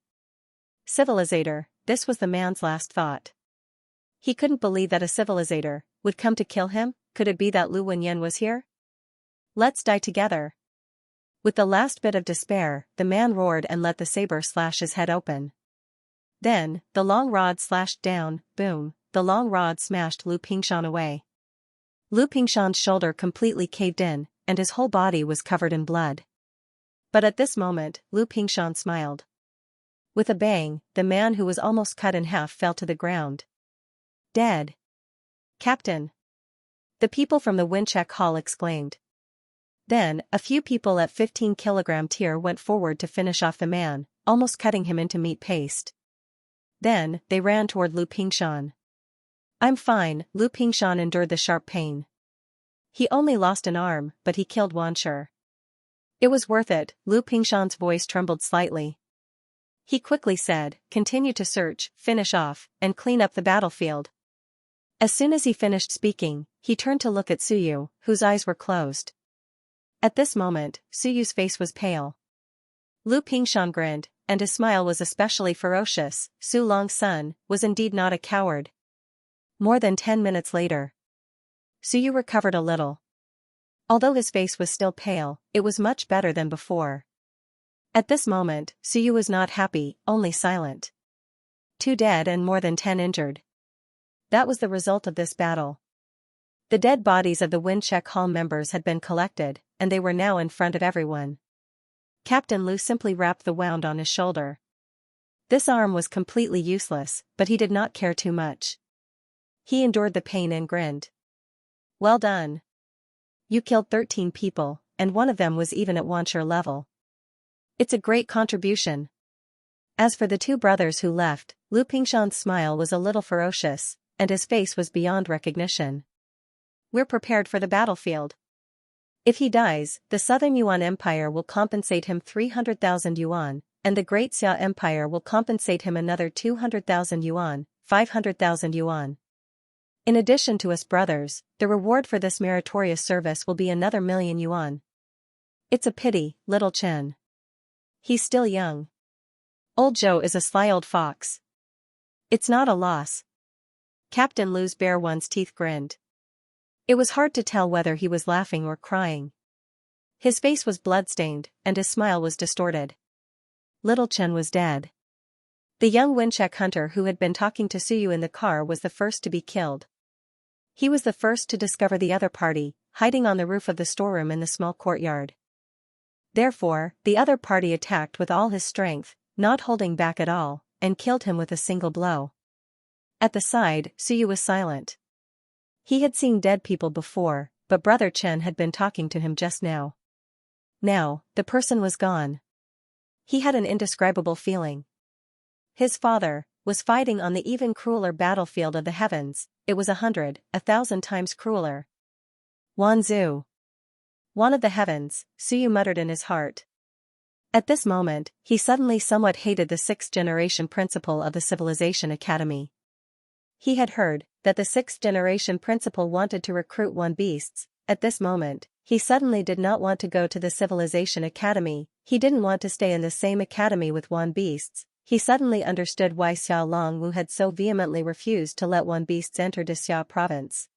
Civilizator, this was the man's last thought. He couldn't believe that a civilizator would come to kill him. Could it be that Lu Wenyan was here? Let's die together. With the last bit of despair, the man roared and let the saber slash his head open. Then, the long rod slashed down, boom, the long rod smashed Lu Pingshan away. Lu Pingshan's shoulder completely caved in, and his whole body was covered in blood. But at this moment, Lu Pingshan smiled. With a bang, the man who was almost cut in half fell to the ground. Dead. Captain. The people from the Windcheck Hall exclaimed. Then, a few people at 15-kilogram tier went forward to finish off the man, almost cutting him into meat paste. Then, they ran toward Lu Pingshan. I'm fine, Lu Pingshan endured the sharp pain. He only lost an arm, but he killed Wanshur. It was worth it. Lu Pingshan's voice trembled slightly. He quickly said, continue to search, finish off, and clean up the battlefield. As soon as he finished speaking, he turned to look at Suyu, whose eyes were closed. At this moment, Suyu's face was pale. Lu Pingshan grinned, and his smile was especially ferocious. Su Long's son was indeed not a coward. More than 10 minutes later, Suyu recovered a little. Although his face was still pale, it was much better than before. At this moment, Suyu was not happy, only silent. 2 dead and more than 10 injured. That was the result of this battle. The dead bodies of the Windcheck Hall members had been collected, and they were now in front of everyone. Captain Liu simply wrapped the wound on his shoulder. This arm was completely useless, but he did not care too much. He endured the pain and grinned. Well done. You killed 13 people, and one of them was even at Wanshur level. It's a great contribution. As for the 2 brothers who left, Lu Pingshan's smile was a little ferocious, and his face was beyond recognition. We're prepared for the battlefield. If he dies, the Southern Yuan Empire will compensate him 300,000 yuan, and the Great Xia Empire will compensate him another 200,000 yuan, 500,000 yuan. In addition to us brothers, the reward for this meritorious service will be another 1,000,000 yuan. It's a pity, little Chen. He's still young. Old Zhou is a sly old fox. It's not a loss. Captain Liu's bare one's teeth grinned. It was hard to tell whether he was laughing or crying. His face was blood-stained, and his smile was distorted. Little Chen was dead. The young Windcheck hunter who had been talking to Suyu in the car was the first to be killed. He was the first to discover the other party, hiding on the roof of the storeroom in the small courtyard. Therefore, the other party attacked with all his strength, not holding back at all, and killed him with a single blow. At the side, Suyu was silent. He had seen dead people before, but Brother Chen had been talking to him just now. Now, the person was gone. He had an indescribable feeling. His father was fighting on the even crueler battlefield of the heavens. It was 100, 1,000 times crueler. Wanzhou. One of the heavens, Suyu muttered in his heart. At this moment, he suddenly somewhat hated the sixth-generation principal of the Civilization Academy. He had heard that the sixth-generation principal wanted to recruit one beasts. At this moment, he suddenly did not want to go to the Civilization Academy. He didn't want to stay in the same academy with one beasts. He suddenly understood why Xiao Longwu had so vehemently refused to let one beasts enter Xia province.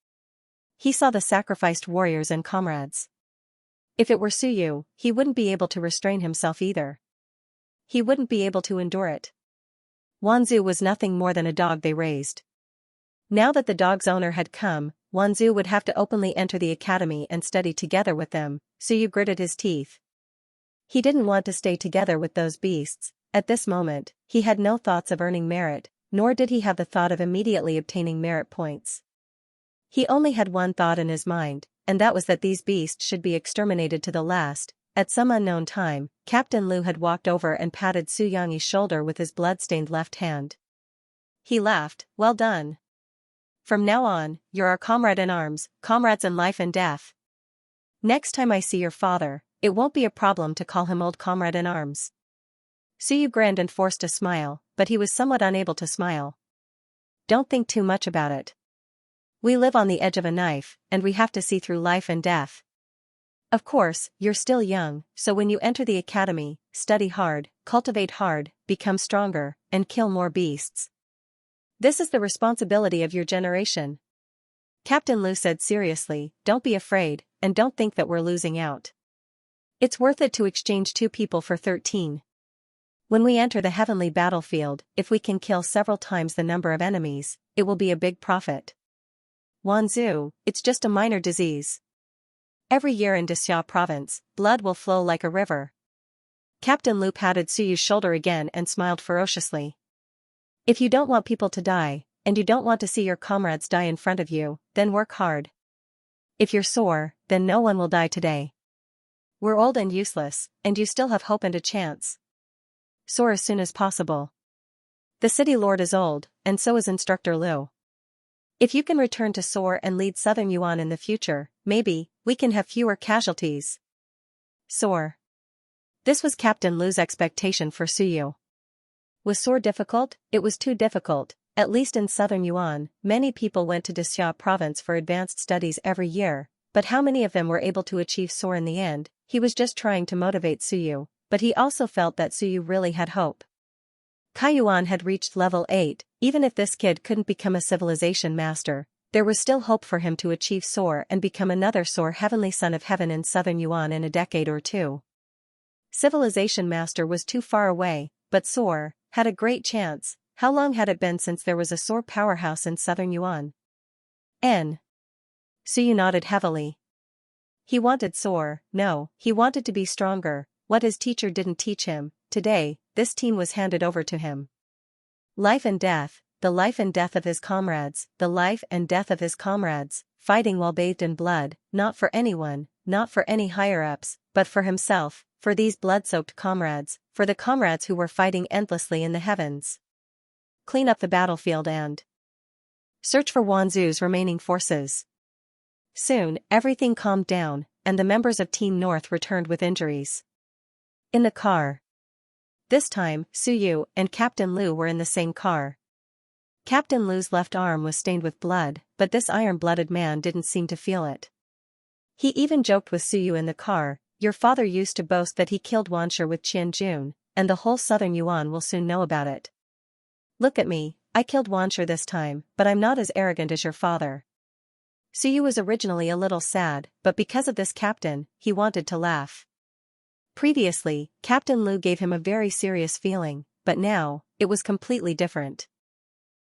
He saw the sacrificed warriors and comrades. If it were Suyu, he wouldn't be able to restrain himself either. He wouldn't be able to endure it. Wanzhou was nothing more than a dog they raised. Now that the dog's owner had come, Wanzhou would have to openly enter the academy and study together with them. Suyu gritted his teeth. He didn't want to stay together with those beasts. At this moment, he had no thoughts of earning merit, nor did he have the thought of immediately obtaining merit points. He only had one thought in his mind, and that was that these beasts should be exterminated to the last. At some unknown time, Captain Lu had walked over and patted Su Yangyi's shoulder with his blood-stained left hand. He laughed. Well done. From now on, you're our comrade in arms, comrades in life and death. Next time I see your father, it won't be a problem to call him old comrade in arms. Suyu grinned and forced a smile, but he was somewhat unable to smile. Don't think too much about it. We live on the edge of a knife, and we have to see through life and death. Of course, you're still young, so when you enter the academy, study hard, cultivate hard, become stronger, and kill more beasts. This is the responsibility of your generation. Captain Lu said seriously, don't be afraid, and don't think that we're losing out. It's worth it to exchange 2 people for 13. When we enter the heavenly battlefield, if we can kill several times the number of enemies, it will be a big profit. Wanzhou, it's just a minor disease. Every year in Xia province, blood will flow like a river. Captain Lu patted Suyu's shoulder again and smiled ferociously. If you don't want people to die, and you don't want to see your comrades die in front of you, then work hard. If you're sore, then no one will die today. We're old and useless, and you still have hope and a chance. Soar as soon as possible. The city lord is old, and so is Instructor Lu. If you can return to Soar and lead Southern Yuan in the future, maybe, we can have fewer casualties. Soar. This was Captain Lu's expectation for Suyu. Was Soar difficult? It was too difficult. At least in Southern Yuan, many people went to Xia province for advanced studies every year, but how many of them were able to achieve Soar in the end? He was just trying to motivate Suyu, but he also felt that Suyu really had hope. Kaiyuan had reached level 8, even if this kid couldn't become a civilization master, there was still hope for him to achieve Soar and become another Soar heavenly son of heaven in Southern Yuan in a decade or 2. Civilization master was too far away, but Soar had a great chance. How long had it been since there was a Soar powerhouse in Southern Yuan? Suyu nodded heavily. He wanted Soar, no, he wanted to be stronger, what his teacher didn't teach him. Today, this team was handed over to him. Life and death, the life and death of his comrades, the life and death of his comrades, fighting while bathed in blood, not for anyone, not for any higher-ups, but for himself, for these blood-soaked comrades, for the comrades who were fighting endlessly in the heavens. Clean up the battlefield and search for Wanzhou's remaining forces. Soon, everything calmed down, and the members of Team North returned with injuries. In the car. This time, Suyu and Captain Lu were in the same car. Captain Lu's left arm was stained with blood, but this iron-blooded man didn't seem to feel it. He even joked with Suyu in the car, your father used to boast that he killed Wanshi with Qianjun, and the whole Southern Yuan will soon know about it. Look at me, I killed Wanshi this time, but I'm not as arrogant as your father. Suyu was originally a little sad, but because of this captain, he wanted to laugh. Previously, Captain Lu gave him a very serious feeling, but now, it was completely different.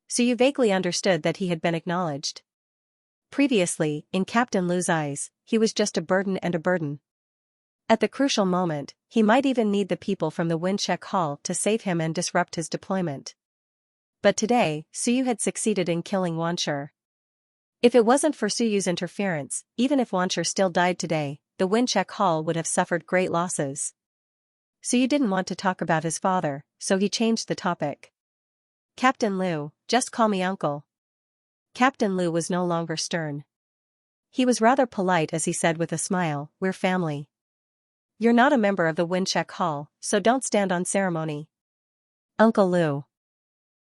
Suyu vaguely understood that he had been acknowledged. Previously, in Captain Lu's eyes, he was just a burden and a burden. At the crucial moment, he might even need the people from the Windcheck Hall to save him and disrupt his deployment. But today, Suyu had succeeded in killing Wanshur. If it wasn't for Suyu's interference, even if Wanshur still died today, the Wincheck Hall would have suffered great losses. Suyu didn't want to talk about his father, so he changed the topic. Captain Liu, just call me uncle. Captain Liu was no longer stern. He was rather polite as he said with a smile, we're family. You're not a member of the Wincheck Hall, so don't stand on ceremony. Uncle Liu.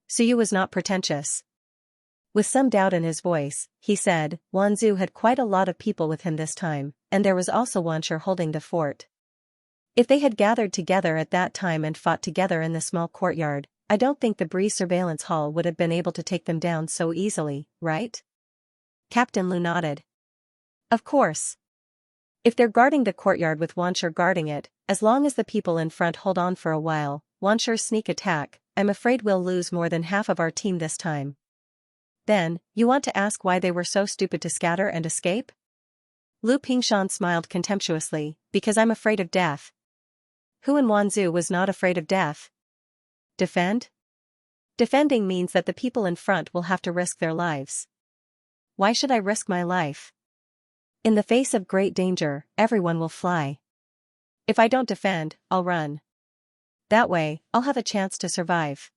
Suyu was not pretentious. With some doubt in his voice, he said, Wanzhou had quite a lot of people with him this time, and there was also Wanshur holding the fort. If they had gathered together at that time and fought together in the small courtyard, I don't think the Breeze Surveillance Hall would have been able to take them down so easily, right? Captain Liu nodded. Of course. If they're guarding the courtyard with Wanshur guarding it, as long as the people in front hold on for a while, Wanshur's sneak attack, I'm afraid we'll lose more than half of our team this time. Then, you want to ask why they were so stupid to scatter and escape? Lu Pingshan smiled contemptuously, because I'm afraid of death. Who in Wanzhou was not afraid of death? Defend? Defending means that the people in front will have to risk their lives. Why should I risk my life? In the face of great danger, everyone will fly. If I don't defend, I'll run. That way, I'll have a chance to survive.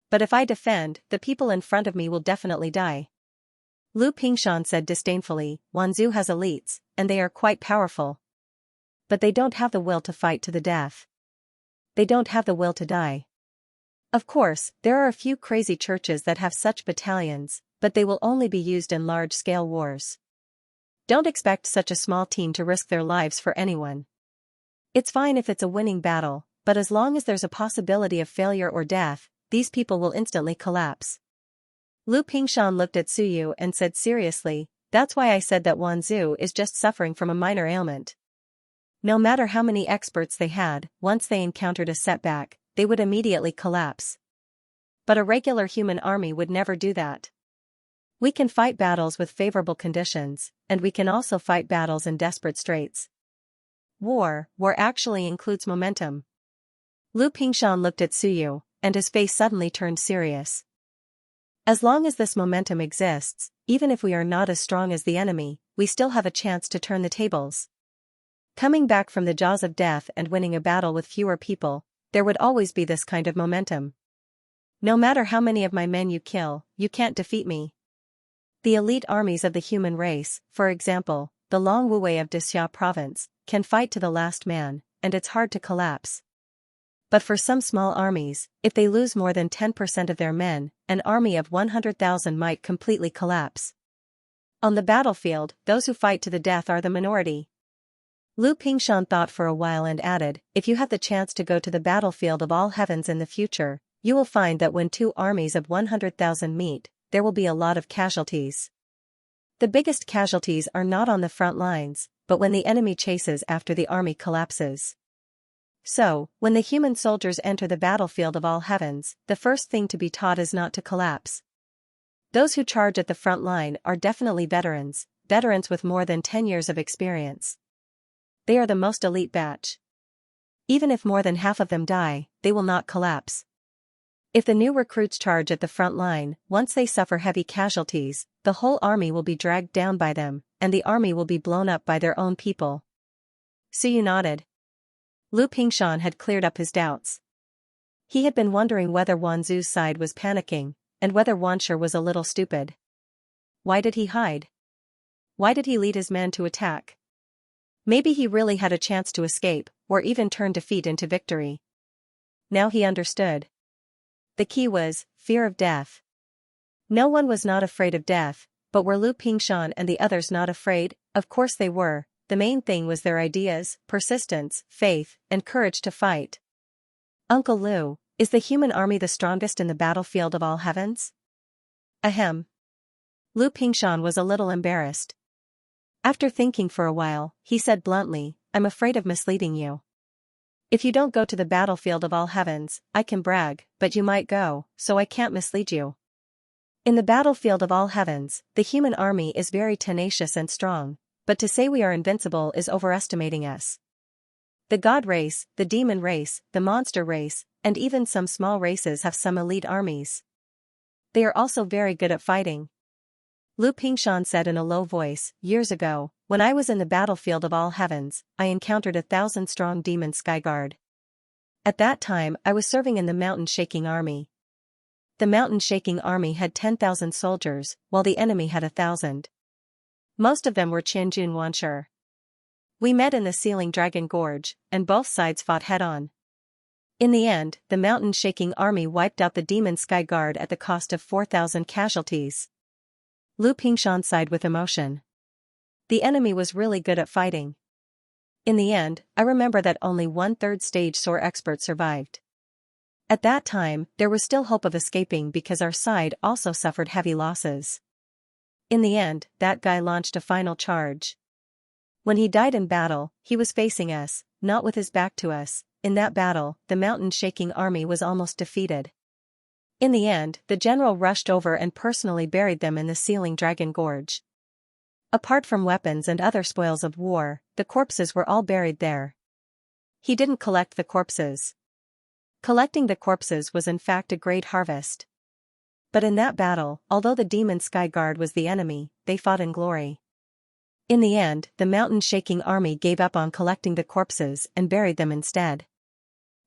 But if I defend, the people in front of me will definitely die. Lu Pingshan said disdainfully, Wanzhou has elites, and they are quite powerful. But they don't have the will to fight to the death. They don't have the will to die. Of course, there are a few crazy churches that have such battalions, but they will only be used in large-scale wars. Don't expect such a small team to risk their lives for anyone. It's fine if it's a winning battle, but as long as there's a possibility of failure or death, these people will instantly collapse. Lu Pingshan looked at Suyu and said seriously, that's why I said that Wanzhou is just suffering from a minor ailment. No matter how many experts they had, once they encountered a setback, they would immediately collapse. But a regular human army would never do that. We can fight battles with favorable conditions, and we can also fight battles in desperate straits. War actually includes momentum. Lu Pingshan looked at Suyu, and his face suddenly turned serious. As long as this momentum exists, even if we are not as strong as the enemy, we still have a chance to turn the tables. Coming back from the jaws of death and winning a battle with fewer people, there would always be this kind of momentum. No matter how many of my men you kill, you can't defeat me. The elite armies of the human race, for example, the Long Wuwei of Dixia province, can fight to the last man, and it's hard to collapse. But for some small armies, if they lose more than 10% of their men, an army of 100,000 might completely collapse. On the battlefield, those who fight to the death are the minority. Lu Pingshan thought for a while and added, if you have the chance to go to the battlefield of all heavens in the future, you will find that when two armies of 100,000 meet, there will be a lot of casualties. The biggest casualties are not on the front lines, but when the enemy chases after the army collapses. So, when the human soldiers enter the battlefield of all heavens, the first thing to be taught is not to collapse. Those who charge at the front line are definitely veterans with more than 10 years of experience. They are the most elite batch. Even if more than half of them die, they will not collapse. If the new recruits charge at the front line, once they suffer heavy casualties, the whole army will be dragged down by them, and the army will be blown up by their own people. Suyu nodded. Lu Pingshan had cleared up his doubts. He had been wondering whether Wanzhou's side was panicking, and whether Wanshur was a little stupid. Why did he hide? Why did he lead his men to attack? Maybe he really had a chance to escape, or even turn defeat into victory. Now he understood. The key was fear of death. No one was not afraid of death, but were Lu Pingshan and the others not afraid? Of course they were. The main thing was their ideas, persistence, faith, and courage to fight. Uncle Liu, is the human army the strongest in the battlefield of all heavens? Ahem. Lu Pingshan was a little embarrassed. After thinking for a while, he said bluntly, I'm afraid of misleading you. If you don't go to the battlefield of all heavens, I can brag, but you might go, so I can't mislead you. In the battlefield of all heavens, the human army is very tenacious and strong. But to say we are invincible is overestimating us. The god race, the demon race, the monster race, and even some small races have some elite armies. They are also very good at fighting. Lu Pingshan said in a low voice, years ago, when I was in the battlefield of all heavens, I encountered 1,000-strong demon skyguard. At that time I was serving in the mountain-shaking army. The mountain-shaking army had 10,000 soldiers, while the enemy had 1,000. Most of them were Qianjun Wanshi. We met in the Sealing Dragon Gorge, and both sides fought head-on. In the end, the mountain-shaking army wiped out the demon sky guard at the cost of 4,000 casualties. Lu Pingshan sighed with emotion. The enemy was really good at fighting. In the end, I remember that only 1/3 stage Sword expert survived. At that time, there was still hope of escaping because our side also suffered heavy losses. In the end, that guy launched a final charge. When he died in battle, he was facing us, not with his back to us. In that battle, the mountain-shaking army was almost defeated. In the end, the general rushed over and personally buried them in the Sealing Dragon Gorge. Apart from weapons and other spoils of war, the corpses were all buried there. He didn't collect the corpses. Collecting the corpses was in fact a great harvest. But in that battle, although the demon sky guard was the enemy, they fought in glory. In the end, the mountain-shaking army gave up on collecting the corpses and buried them instead.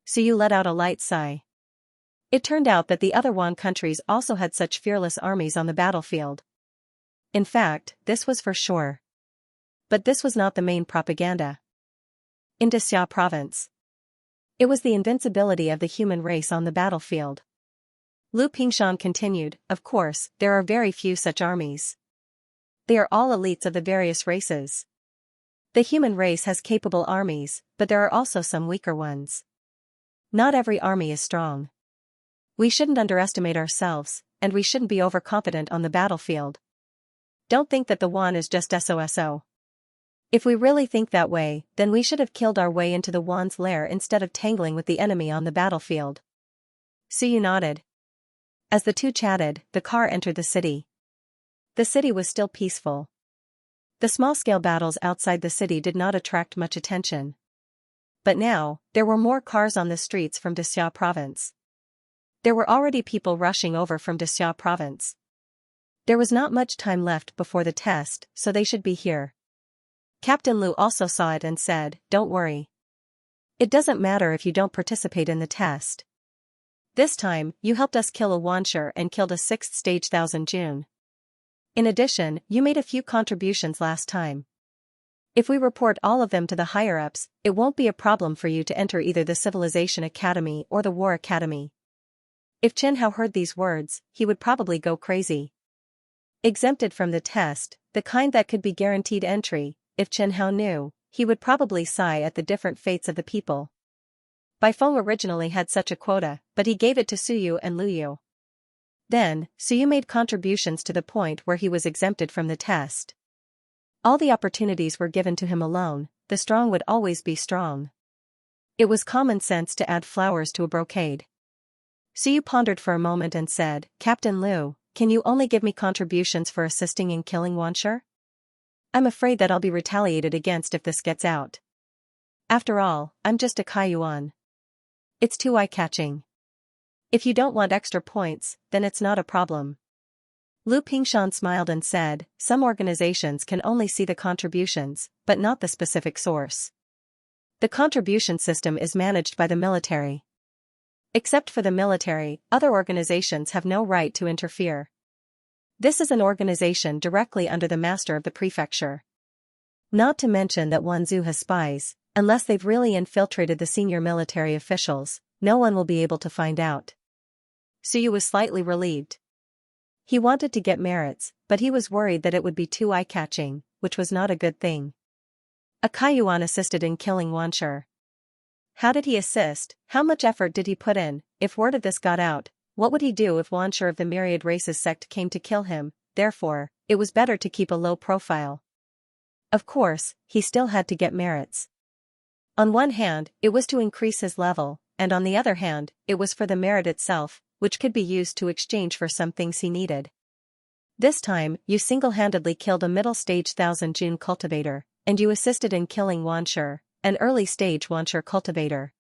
So you let out a light sigh. It turned out that the other Wan countries also had such fearless armies on the battlefield. In fact, this was for sure. But this was not the main propaganda. In Xianxia province, it was the invincibility of the human race on the battlefield. Lu Pingshan continued, of course, there are very few such armies. They are all elites of the various races. The human race has capable armies, but there are also some weaker ones. Not every army is strong. We shouldn't underestimate ourselves, and we shouldn't be overconfident on the battlefield. Don't think that the Wan is just SOSO. If we really think that way, then we should have killed our way into the Wan's lair instead of tangling with the enemy on the battlefield. Suyu nodded. As the two chatted, the car entered the city. The city was still peaceful. The small-scale battles outside the city did not attract much attention. But now, there were more cars on the streets from Xianxia province. There were already people rushing over from Xianxia province. There was not much time left before the test, so they should be here. Captain Lu also saw it and said, don't worry. It doesn't matter if you don't participate in the test. This time, you helped us kill a Wanshi and killed a 6th stage 1000 June. In addition, you made a few contributions last time. If we report all of them to the higher-ups, it won't be a problem for you to enter either the Civilization Academy or the War Academy. If Chen Hao heard these words, he would probably go crazy. Exempted from the test, the kind that could be guaranteed entry, if Chen Hao knew, he would probably sigh at the different fates of the people. Bai Feng originally had such a quota, but he gave it to Suyu and Luyu. Then, Suyu made contributions to the point where he was exempted from the test. All the opportunities were given to him alone, the strong would always be strong. It was common sense to add flowers to a brocade. Suyu pondered for a moment and said, Captain Lu, can you only give me contributions for assisting in killing Wanshi? I'm afraid that I'll be retaliated against if this gets out. After all, I'm just a Kaiyuan. It's too eye-catching. If you don't want extra points, then it's not a problem. Lu Pingshan smiled and said, some organizations can only see the contributions, but not the specific source. The contribution system is managed by the military. Except for the military, other organizations have no right to interfere. This is an organization directly under the master of the prefecture. Not to mention that Wanzhou has spies, unless they've really infiltrated the senior military officials, no one will be able to find out. Suyu was slightly relieved. He wanted to get merits, but he was worried that it would be too eye-catching, which was not a good thing. A Kaiyuan assisted in killing Wanshi. How did he assist? How much effort did he put in? If word of this got out, what would he do if Wanshi of the Myriad races sect came to kill him? Therefore, it was better to keep a low profile. Of course, he still had to get merits. On one hand, it was to increase his level, and on the other hand, it was for the merit itself, which could be used to exchange for some things he needed. This time, you single-handedly killed a middle-stage 1000 June cultivator, and you assisted in killing Wanshi, an early-stage Wanshi cultivator.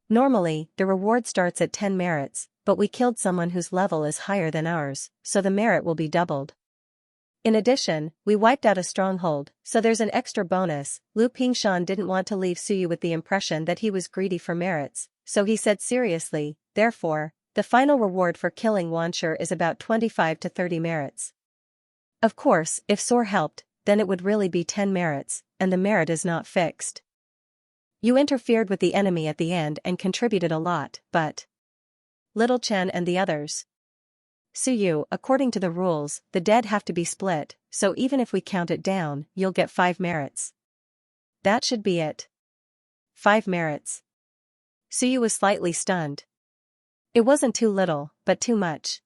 Normally, the reward starts at 10 merits, but we killed someone whose level is higher than ours, so the merit will be doubled. In addition, we wiped out a stronghold, so there's an extra bonus. Lu Pingshan didn't want to leave Suyu with the impression that he was greedy for merits, so he said seriously, therefore, the final reward for killing Wanshi is about 25 to 30 merits. Of course, if Sor helped, then it would really be 10 merits, and the merit is not fixed. You interfered with the enemy at the end and contributed a lot, but Little Chen and the others. Suyu, according to the rules, the dead have to be split, so even if we count it down, you'll get 5 merits. That should be it. 5 merits. Suyu was slightly stunned. It wasn't too little, but too much.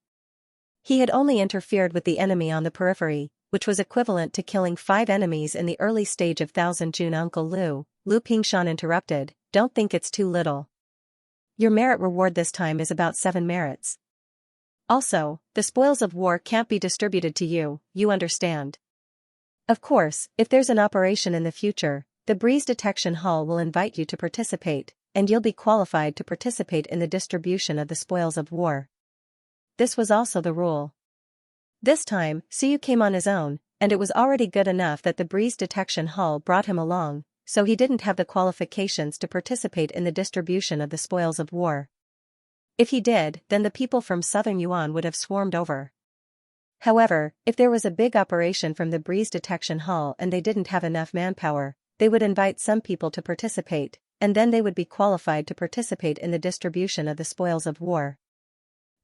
He had only interfered with the enemy on the periphery, which was equivalent to killing 5 enemies in the early stage of Thousand June. Uncle Lu Pingshan interrupted, don't think it's too little. Your merit reward this time is about 7 merits. Also, the spoils of war can't be distributed to you, you understand. Of course, if there's an operation in the future, the Breeze Detection Hall will invite you to participate, and you'll be qualified to participate in the distribution of the spoils of war. This was also the rule. This time, Suyu came on his own, and it was already good enough that the Breeze Detection Hall brought him along, so he didn't have the qualifications to participate in the distribution of the spoils of war. If he did, then the people from southern Yuan would have swarmed over. However, if there was a big operation from the Breeze Detection Hall and they didn't have enough manpower, they would invite some people to participate, and then they would be qualified to participate in the distribution of the spoils of war.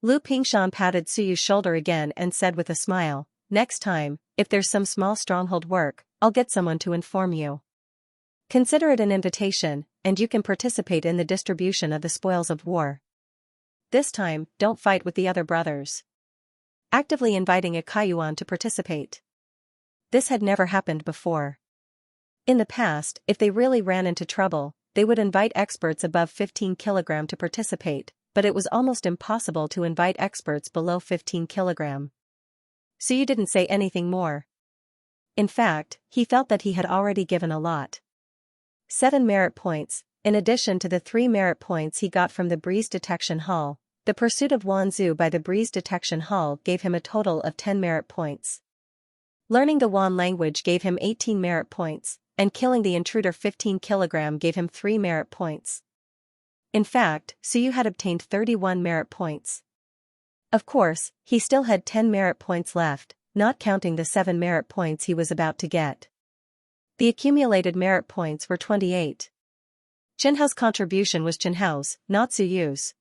Lu Pingshan patted Suyu's shoulder again and said with a smile, next time, if there's some small stronghold work, I'll get someone to inform you. Consider it an invitation, and you can participate in the distribution of the spoils of war. This time, don't fight with the other brothers. Actively inviting a Kaiyuan to participate. This had never happened before. In the past, if they really ran into trouble, they would invite experts above 15 kg to participate, but it was almost impossible to invite experts below 15 kg. Suyu didn't say anything more. In fact, he felt that he had already given a lot. 7 merit points, in addition to the 3 merit points he got from the Breeze Detection Hall. The pursuit of Wanzhou by the Breeze Detection Hall gave him a total of 10 merit points. Learning the Wan language gave him 18 merit points, and killing the intruder 15 kg gave him 3 merit points. In fact, Suyu had obtained 31 merit points. Of course, he still had 10 merit points left, not counting the 7 merit points he was about to get. The accumulated merit points were 28. Chenhao's contribution was Chenhao's, not Suyu's.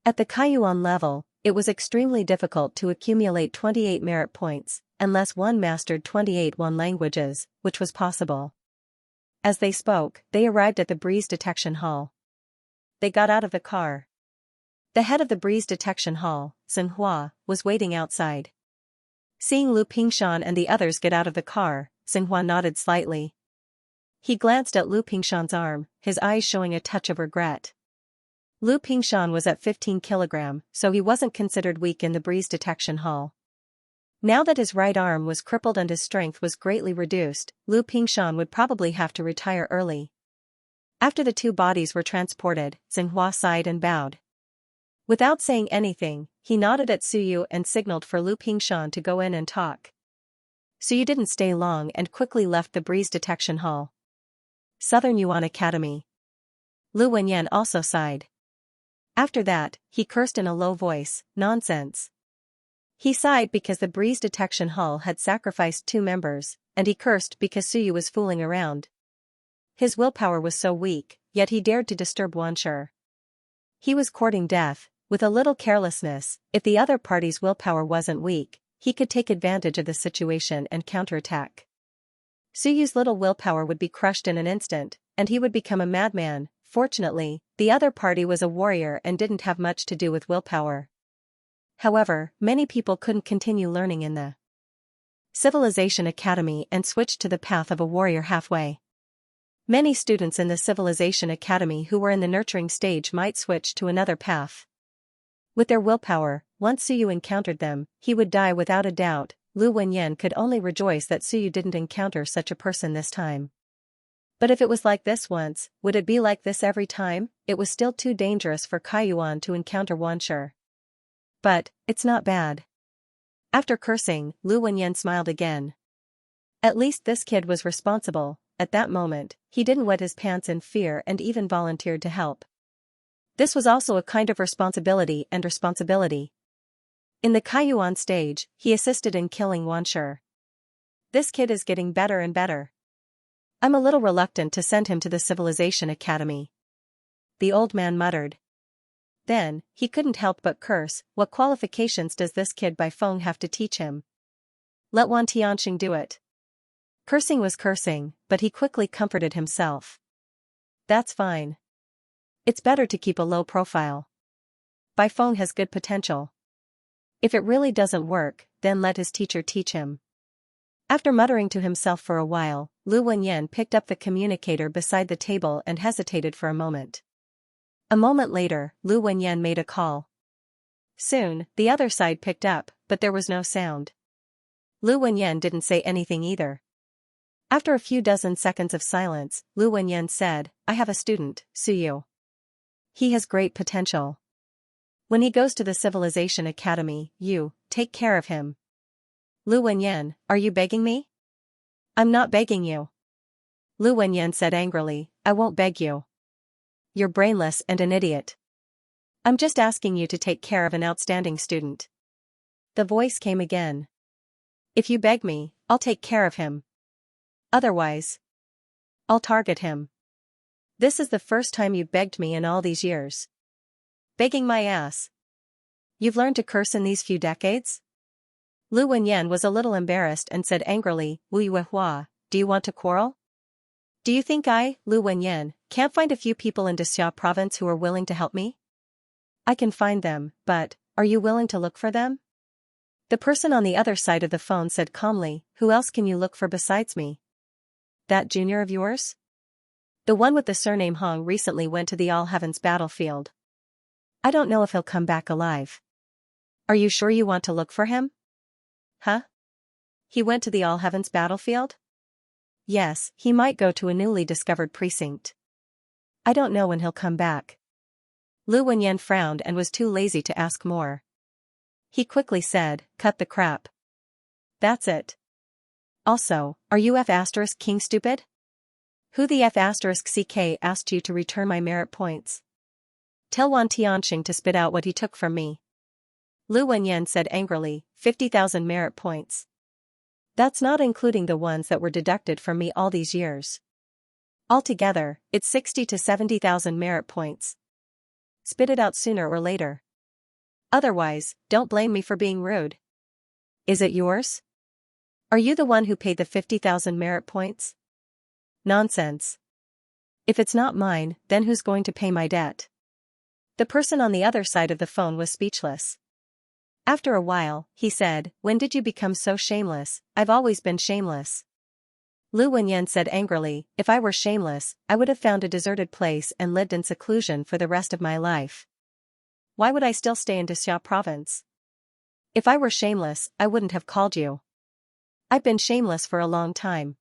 At the Kaiyuan level, it was extremely difficult to accumulate 28 merit points, unless one mastered 28 Wan languages, which was possible. As they spoke, they arrived at the Breeze Detection Hall. They got out of the car. The head of the Breeze Detection Hall, Xianxia, was waiting outside. Seeing Lu Pingshan and the others get out of the car, Xianxia nodded slightly. He glanced at Lu Pingshan's arm, his eyes showing a touch of regret. Lu Pingshan was at 15 kg, so he wasn't considered weak in the Breeze Detection Hall. Now that his right arm was crippled and his strength was greatly reduced, Lu Pingshan would probably have to retire early. After the 2 bodies were transported, Xianxia sighed and bowed. Without saying anything, he nodded at Suyu and signaled for Lu Pingshan to go in and talk. Suyu didn't stay long and quickly left the Breeze Detection Hall. Southern Yuan Academy. Lu Wenyan also sighed. After that, he cursed in a low voice, nonsense. He sighed because the Breeze Detection Hall had sacrificed 2 members, and he cursed because Suyu was fooling around. His willpower was so weak, yet he dared to disturb Wanshi. He was courting death. With a little carelessness, if the other party's willpower wasn't weak, he could take advantage of the situation and counterattack. Suyu's little willpower would be crushed in an instant, and he would become a madman. Fortunately, the other party was a warrior and didn't have much to do with willpower. However, many people couldn't continue learning in the Civilization Academy and switched to the path of a warrior halfway. Many students in the Civilization Academy who were in the nurturing stage might switch to another path. With their willpower, once Suyu encountered them, he would die without a doubt. Lu Wenyan could only rejoice that Suyu didn't encounter such a person this time. But if it was like this once, would it be like this every time? It was still too dangerous for Kaiyuan to encounter Wanshi. But, it's not bad. After cursing, Lu Wenyan smiled again. At least this kid was responsible. At that moment, he didn't wet his pants in fear and even volunteered to help. This was also a kind of responsibility. In the Kaiyuan stage, he assisted in killing Wanshi. This kid is getting better and better. I'm a little reluctant to send him to the Civilization Academy. The old man muttered. Then, he couldn't help but curse. What qualifications does this kid by Feng have to teach him? Let Wan Tianxing do it. Cursing was cursing, but he quickly comforted himself. That's fine. It's better to keep a low profile. Bai Feng has good potential. If it really doesn't work, then let his teacher teach him. After muttering to himself for a while, Lu Wenyan picked up the communicator beside the table and hesitated for a moment. A moment later, Lu Wenyan made a call. Soon, the other side picked up, but there was no sound. Lu Wenyan didn't say anything either. After a few dozen seconds of silence, Lu Wenyan said, I have a student, Suyu. He has great potential. When he goes to the Civilization Academy, you take care of him. Lu Wenyan, are you begging me? I'm not begging you. Lu Wenyan said angrily, I won't beg you. You're brainless and an idiot. I'm just asking you to take care of an outstanding student. The voice came again. If you beg me, I'll take care of him. Otherwise, I'll target him. This is the first time you've begged me in all these years. Begging my ass. You've learned to curse in these few decades? Lu Wenyan was a little embarrassed and said angrily, Wu Yuehua, do you want to quarrel? Do you think I, Lu Wenyan, can't find a few people in Xianxia province who are willing to help me? I can find them, but, are you willing to look for them? The person on the other side of the phone said calmly, who else can you look for besides me? That junior of yours? The one with the surname Hong recently went to the All Heavens battlefield. I don't know if he'll come back alive. Are you sure you want to look for him? Huh? He went to the All Heavens battlefield? Yes, he might go to a newly discovered precinct. I don't know when he'll come back. Lu Wenyan frowned and was too lazy to ask more. He quickly said, cut the crap. That's it. Also, are you F** King stupid? Who the F** CK asked you to return my merit points? Tell Wan Tianxing to spit out what he took from me. Lu Wenyan said angrily, 50,000 merit points. That's not including the ones that were deducted from me all these years. Altogether, it's 60 to 70,000 merit points. Spit it out sooner or later. Otherwise, don't blame me for being rude. Is it yours? Are you the one who paid the 50,000 merit points? Nonsense. If it's not mine, then who's going to pay my debt? The person on the other side of the phone was speechless. After a while, he said, when did you become so shameless? I've always been shameless. Lu Wenyan said angrily, if I were shameless, I would have found a deserted place and lived in seclusion for the rest of my life. Why would I still stay in Xianxia province? If I were shameless, I wouldn't have called you. I've been shameless for a long time.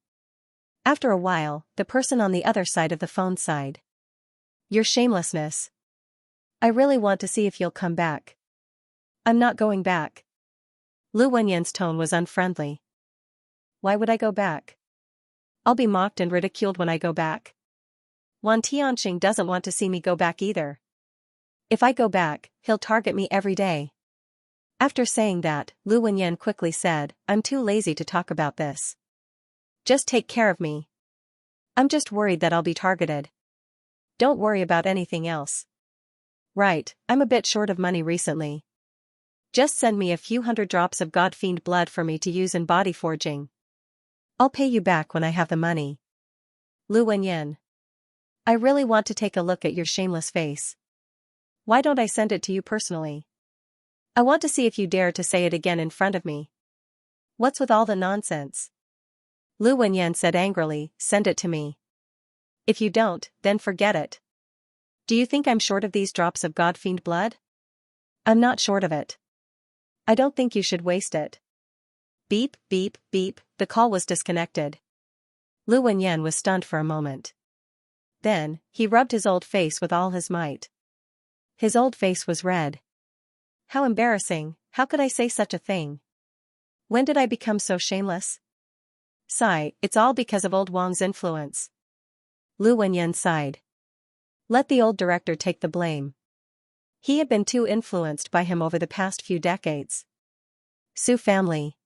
After a while, the person on the other side of the phone sighed. Your shamelessness. I really want to see if you'll come back. I'm not going back. Lu Wenyan's tone was unfriendly. Why would I go back? I'll be mocked and ridiculed when I go back. Wan Tianxing doesn't want to see me go back either. If I go back, he'll target me every day. After saying that, Lu Wenyan quickly said, I'm too lazy to talk about this. Just take care of me. I'm just worried that I'll be targeted. Don't worry about anything else. Right, I'm a bit short of money recently. Just send me a few hundred drops of God-fiend blood for me to use in body forging. I'll pay you back when I have the money. Lu Wenyan. I really want to take a look at your shameless face. Why don't I send it to you personally? I want to see if you dare to say it again in front of me. What's with all the nonsense? Lu Wenyan said angrily, send it to me. If you don't, then forget it. Do you think I'm short of these drops of God-fiend blood? I'm not short of it. I don't think you should waste it. Beep, beep, beep, the call was disconnected. Lu Wenyan was stunned for a moment. Then, he rubbed his old face with all his might. His old face was red. How embarrassing, how could I say such a thing? When did I become so shameless? Sigh, it's all because of old Wang's influence. Lu Wenyan sighed. Let the old director take the blame. He had been too influenced by him over the past few decades. Su family.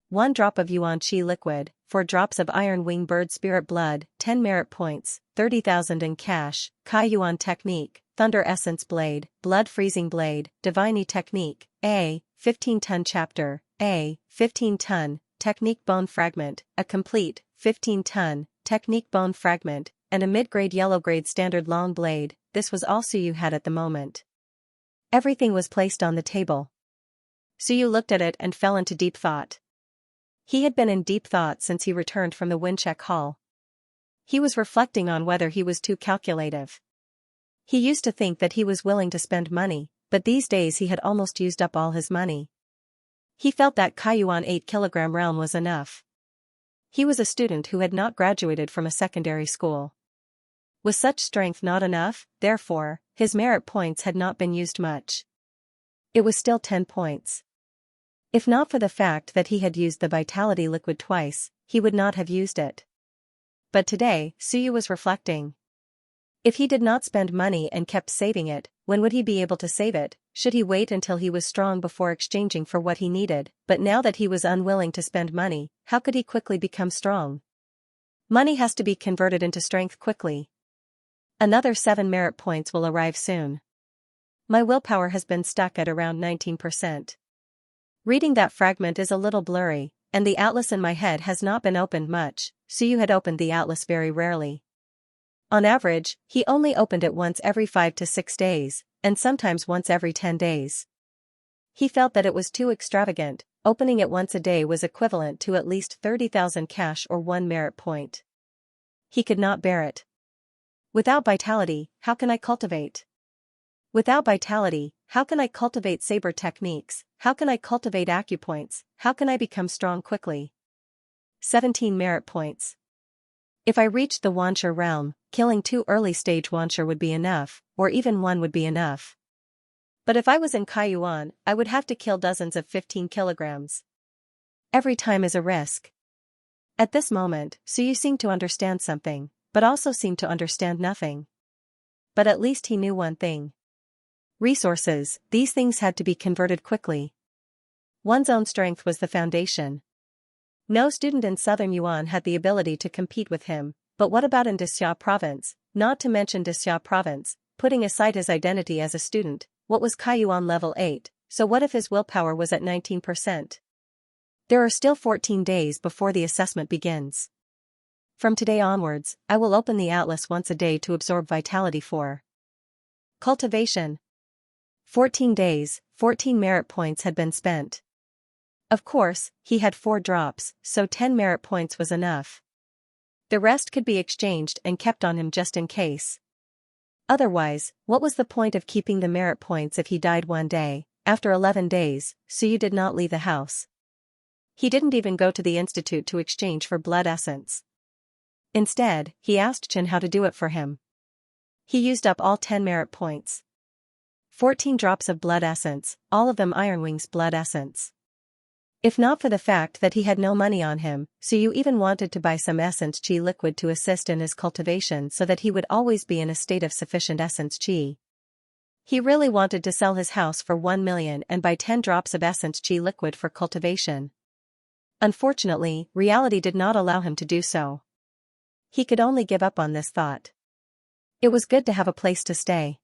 1 drop of Yuan Qi liquid, 4 drops of Iron Wing Bird Spirit Blood, 10 merit points, 30,000 in cash, Kai Yuan Technique, Thunder Essence Blade, Blood Freezing Blade, Divine Technique, A, 15-ton Chapter, A, 15-ton, Technique Bone Fragment, a complete, 15-ton, Technique Bone Fragment, and a mid-grade yellow-grade standard long blade. This was all Suyu had at the moment. Everything was placed on the table. Suyu looked at it and fell into deep thought. He had been in deep thought since he returned from the Windcheck Hall. He was reflecting on whether he was too calculative. He used to think that he was willing to spend money, but these days he had almost used up all his money. He felt that Kaiyuan 8-kilogram realm was enough. He was a student who had not graduated from a secondary school. Was such strength not enough? Therefore, his merit points had not been used much. It was still 10 points. If not for the fact that he had used the vitality liquid twice, he would not have used it. But today, Suyu was reflecting. If he did not spend money and kept saving it, when would he be able to save it? Should he wait until he was strong before exchanging for what he needed? But now that he was unwilling to spend money, how could he quickly become strong? Money has to be converted into strength quickly. Another 7 merit points will arrive soon. My willpower has been stuck at around 19%. Reading that fragment is a little blurry, and the atlas in my head has not been opened much. Suyu had opened the atlas very rarely. On average, he only opened it once every 5 to 6 days, and sometimes once every 10 days. He felt that it was too extravagant. Opening it once a day was equivalent to at least 30,000 cash or 1 merit point. He could not bear it. Without vitality, how can I cultivate? Without vitality, how can I cultivate saber techniques? How can I cultivate acupoints? How can I become strong quickly? 17 merit points. If I reached the Wansher realm, killing 2 early-stage Wansher would be enough, or even 1 would be enough. But if I was in Kaiyuan, I would have to kill dozens of 15 kilograms. Every time is a risk. At this moment, Suyu seemed to understand something, but also seemed to understand nothing. But at least he knew one thing. Resources, these things had to be converted quickly. One's own strength was the foundation. No student in southern Yuan had the ability to compete with him, but what about in Xianxia province? Not to mention Xianxia province, putting aside his identity as a student, what was Kaiyuan level 8, so what if his willpower was at 19%? There are still 14 days before the assessment begins. From today onwards, I will open the atlas once a day to absorb vitality for cultivation. 14 days, 14 merit points had been spent. Of course, he had 4 drops, so 10 merit points was enough. The rest could be exchanged and kept on him just in case. Otherwise, what was the point of keeping the merit points if he died one day? After 11 days, Suyu did not leave the house. He didn't even go to the institute to exchange for blood essence. Instead, he asked Chen how to do it for him. He used up all 10 merit points. 14 drops of blood essence, all of them Ironwing's blood essence. If not for the fact that he had no money on him, Suyu even wanted to buy some essence chi liquid to assist in his cultivation so that he would always be in a state of sufficient essence chi. He really wanted to sell his house for 1 million and buy 10 drops of essence chi liquid for cultivation. Unfortunately, reality did not allow him to do so. He could only give up on this thought. It was good to have a place to stay.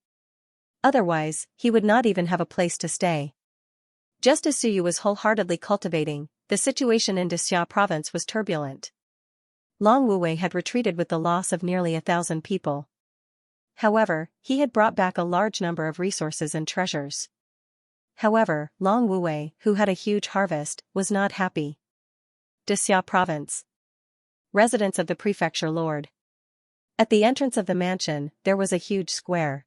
Otherwise, he would not even have a place to stay. Just as Suyu was wholeheartedly cultivating, the situation in Xianxia province was turbulent. Long Wuwei had retreated with the loss of nearly 1,000 people. However, he had brought back a large number of resources and treasures. However, Long Wuwei, who had a huge harvest, was not happy. Xianxia province. Residence of the prefecture lord. At the entrance of the mansion, there was a huge square.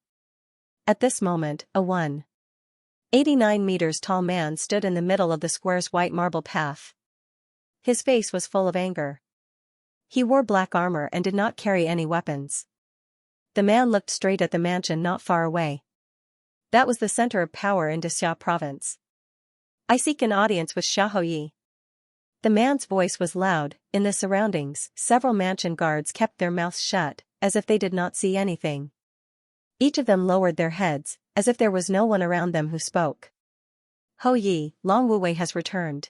At this moment, a 189 meters tall man stood in the middle of the square's white marble path. His face was full of anger. He wore black armor and did not carry any weapons. The man looked straight at the mansion not far away. That was the center of power in Dixia province. I seek an audience with Xiaoyi. The man's voice was loud. In the surroundings, several mansion guards kept their mouths shut, as if they did not see anything. Each of them lowered their heads, as if there was no one around them who spoke. Ho Yi, Long Wuwei has returned.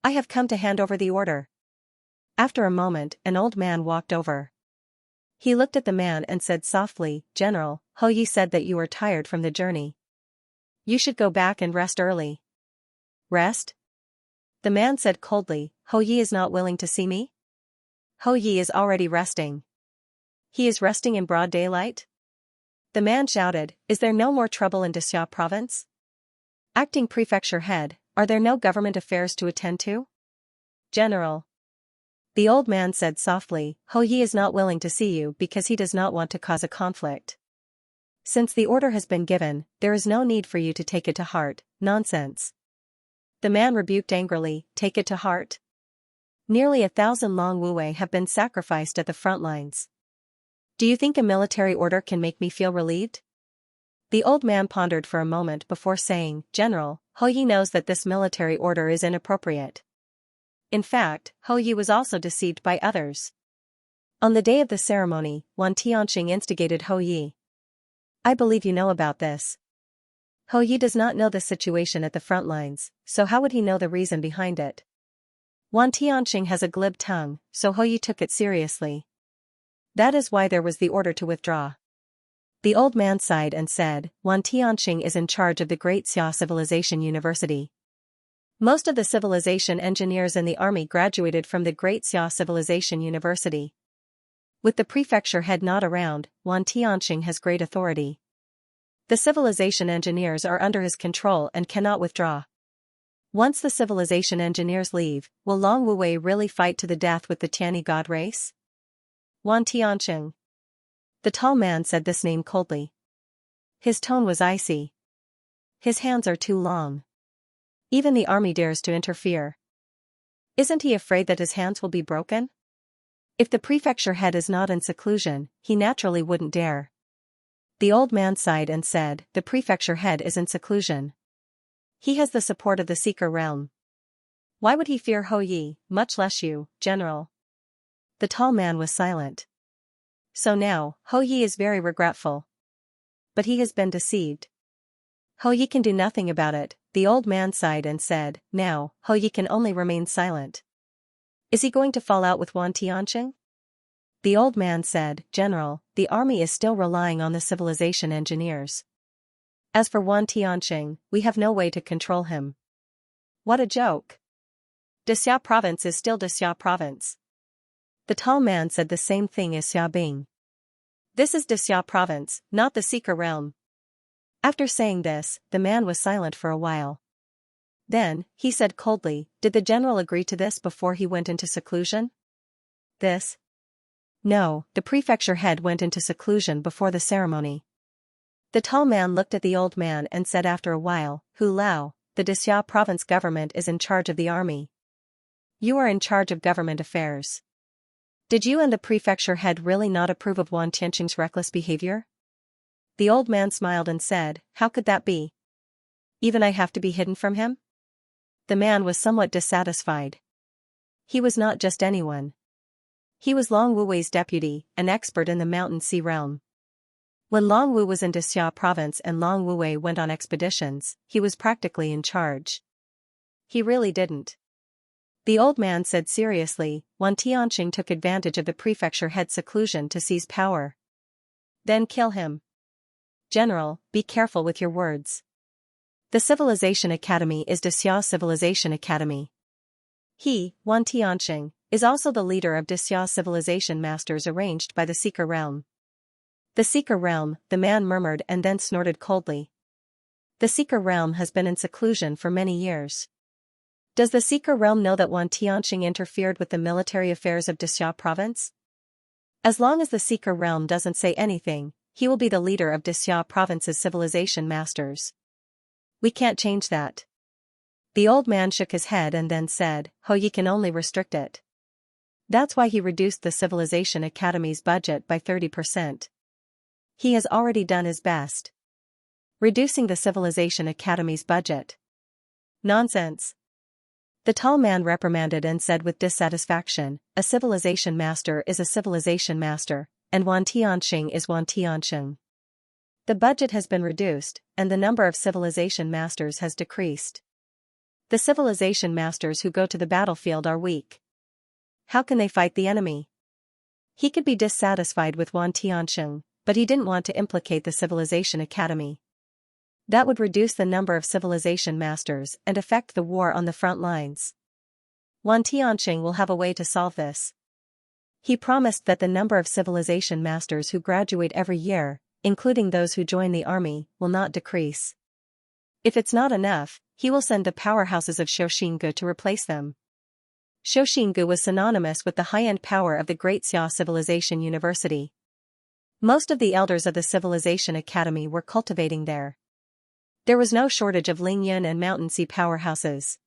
I have come to hand over the order. After a moment, an old man walked over. He looked at the man and said softly, General, Ho Yi said that you are tired from the journey. You should go back and rest early. Rest? The man said coldly, Ho Yi is not willing to see me? Ho Yi is already resting. He is resting in broad daylight? The man shouted, Is there no more trouble in Dixia province? Acting prefecture head, are there no government affairs to attend to? General. The old man said softly, Ho Yi is not willing to see you because he does not want to cause a conflict. Since the order has been given, there is no need for you to take it to heart. Nonsense. The man rebuked angrily, Take it to heart? Nearly 1,000 Long Wuwei have been sacrificed at the front lines. Do you think a military order can make me feel relieved? The old man pondered for a moment before saying, General, Ho Yi knows that this military order is inappropriate. In fact, Ho Yi was also deceived by others. On the day of the ceremony, Wan Tianxing instigated Ho Yi. I believe you know about this. Ho Yi does not know the situation at the front lines, so how would he know the reason behind it? Wan Tianxing has a glib tongue, so Ho Yi took it seriously. That is why there was the order to withdraw. The old man sighed and said, Wan Tianxing is in charge of the Great Xia Civilization University. Most of the civilization engineers in the army graduated from the Great Xia Civilization University. With the prefecture head not around, Wan Tianxing has great authority. The civilization engineers are under his control and cannot withdraw. Once the civilization engineers leave, will Long Wuwei really fight to the death with the Tiani god race? Wan Tianxing. The tall man said this name coldly. His tone was icy. His hands are too long. Even the army dares to interfere. Isn't he afraid that his hands will be broken? If the prefecture head is not in seclusion, he naturally wouldn't dare. The old man sighed and said, The prefecture head is in seclusion. He has the support of the Seeker realm. Why would he fear Ho Yi, much less you, General? The tall man was silent. So now, Ho Yi is very regretful. But he has been deceived. Ho Yi can do nothing about it, the old man sighed and said, Now, Ho Yi can only remain silent. Is he going to fall out with Wan Tianxing? The old man said, General, the army is still relying on the civilization engineers. As for Wan Tianxing, we have no way to control him. What a joke. Dixia province is still Dixia province. The tall man said the same thing as Xiaobing. This is Dixia province, not the Seeker realm. After saying this, the man was silent for a while. Then, he said coldly, Did the general agree to this before he went into seclusion? This? No, the prefecture head went into seclusion before the ceremony. The tall man looked at the old man and said after a while, Hu Lao, the Dixia province government is in charge of the army. You are in charge of government affairs. Did you and the prefecture head really not approve of Wan Tianxing's reckless behavior? The old man smiled and said, How could that be? Even I have to be hidden from him? The man was somewhat dissatisfied. He was not just anyone. He was Long Wuwei's deputy, an expert in the Mountain Sea realm. When Long Wu was in Dixia province and Long Wuwei went on expeditions, he was practically in charge. He really didn't. The old man said seriously, Wan Tianxing took advantage of the prefecture head's seclusion to seize power. Then kill him. General, be careful with your words. The Civilization Academy is Dixia Civilization Academy. He, Wan Tianxing, is also the leader of Dixia Civilization Masters arranged by the Seeker realm. The Seeker realm, the man murmured and then snorted coldly. The Seeker realm has been in seclusion for many years. Does the Seeker realm know that Wan Tianxing interfered with the military affairs of Dixia province? As long as the Seeker realm doesn't say anything, he will be the leader of Dixia province's civilization masters. We can't change that. The old man shook his head and then said, Ho Yi can only restrict it. That's why he reduced the Civilization Academy's budget by 30%. He has already done his best. Reducing the Civilization Academy's budget. Nonsense. The tall man reprimanded and said with dissatisfaction, a civilization master is a civilization master, and Wan Tianxing is Wan Tianxing. The budget has been reduced, and the number of civilization masters has decreased. The civilization masters who go to the battlefield are weak. How can they fight the enemy? He could be dissatisfied with Wan Tianxing, but he didn't want to implicate the Civilization Academy. That would reduce the number of civilization masters and affect the war on the front lines. Wan Tianxing will have a way to solve this. He promised that the number of civilization masters who graduate every year, including those who join the army, will not decrease. If it's not enough, he will send the powerhouses of Xianxia to replace them. Xianxia was synonymous with the high-end power of the Great Xia Civilization University. Most of the elders of the Civilization Academy were cultivating there. There was no shortage of Lingyun and Mountain Sea powerhouses.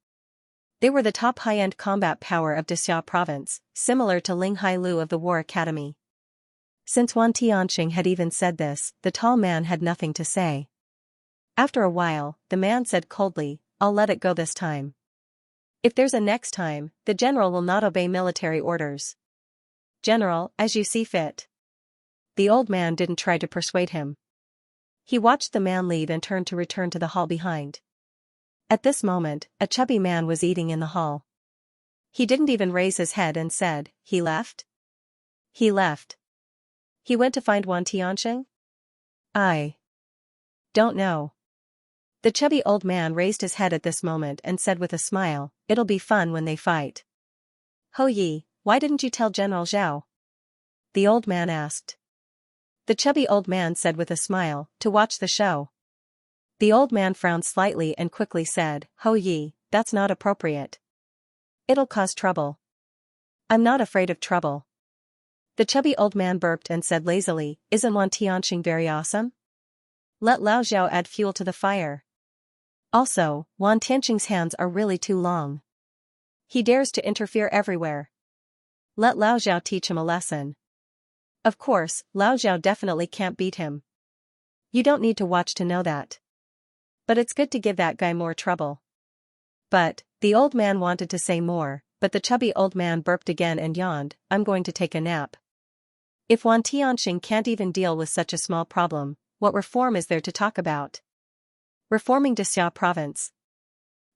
They were the top high-end combat power of Xia province, similar to Ling Hailu of the War Academy. Since Wan Tianxing had even said this, the tall man had nothing to say. After a while, the man said coldly, "I'll let it go this time. If there's a next time, the general will not obey military orders." "General, as you see fit." The old man didn't try to persuade him. He watched the man leave and turned to return to the hall behind. At this moment, a chubby man was eating in the hall. He didn't even raise his head and said, "He left?" "He left." "He went to find Wan Tianxing?" "I don't know." The chubby old man raised his head at this moment and said with a smile, "It'll be fun when they fight." "Ho Yi, why didn't you tell General Zhao?" the old man asked. The chubby old man said with a smile, "To watch the show." The old man frowned slightly and quickly said, "Ho Yi, that's not appropriate. It'll cause trouble." "I'm not afraid of trouble." The chubby old man burped and said lazily, "Isn't Wan Tianxing very awesome? Let Lao Zhao add fuel to the fire. Also, Wan Tianxing's hands are really too long. He dares to interfere everywhere. Let Lao Zhao teach him a lesson." Of course, Lao Zhao definitely can't beat him. You don't need to watch to know that. But it's good to give that guy more trouble. But, the old man wanted to say more, but the chubby old man burped again and yawned, "I'm going to take a nap." If Wan Tianxing can't even deal with such a small problem, what reform is there to talk about? Reforming Xia province.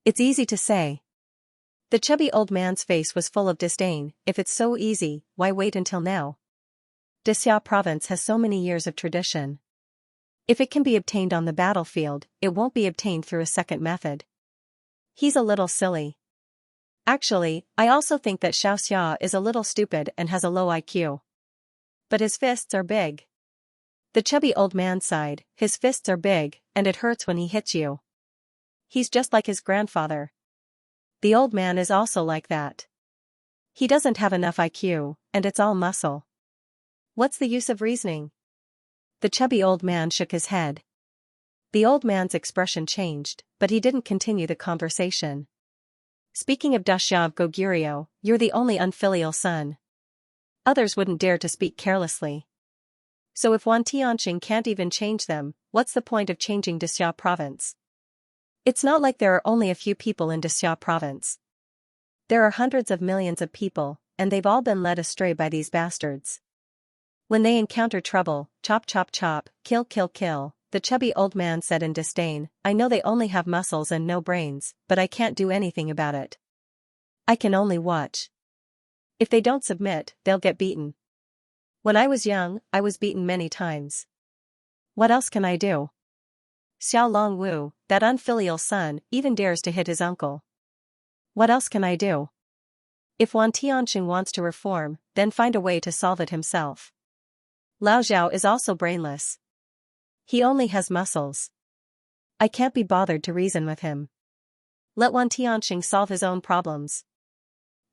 It's easy to say. The chubby old man's face was full of disdain. If it's so easy, why wait until now? Xia province has so many years of tradition. If it can be obtained on the battlefield, it won't be obtained through a second method. He's a little silly. Actually, I also think that Xianxia is a little stupid and has a low IQ. But his fists are big. The chubby old man sighed, "His fists are big, and it hurts when he hits you. He's just like his grandfather. The old man is also like that. He doesn't have enough IQ, and it's all muscle. What's the use of reasoning?" The chubby old man shook his head. The old man's expression changed, but he didn't continue the conversation. "Speaking of Daxia of Goguryeo, you're the only unfilial son. Others wouldn't dare to speak carelessly. So if Wan Tianxing can't even change them, what's the point of changing Xia province? It's not like there are only a few people in Xia province. There are hundreds of millions of people, and they've all been led astray by these bastards. When they encounter trouble, chop chop chop, kill kill kill," the chubby old man said in disdain. "I know they only have muscles and no brains, but I can't do anything about it. I can only watch. If they don't submit, they'll get beaten. When I was young, I was beaten many times. What else can I do? Xiao Longwu, that unfilial son, even dares to hit his uncle. What else can I do? If Wan Tianxing wants to reform, then find a way to solve it himself. Lao Zhao is also brainless. He only has muscles. I can't be bothered to reason with him. Let Wan Tianxing solve his own problems."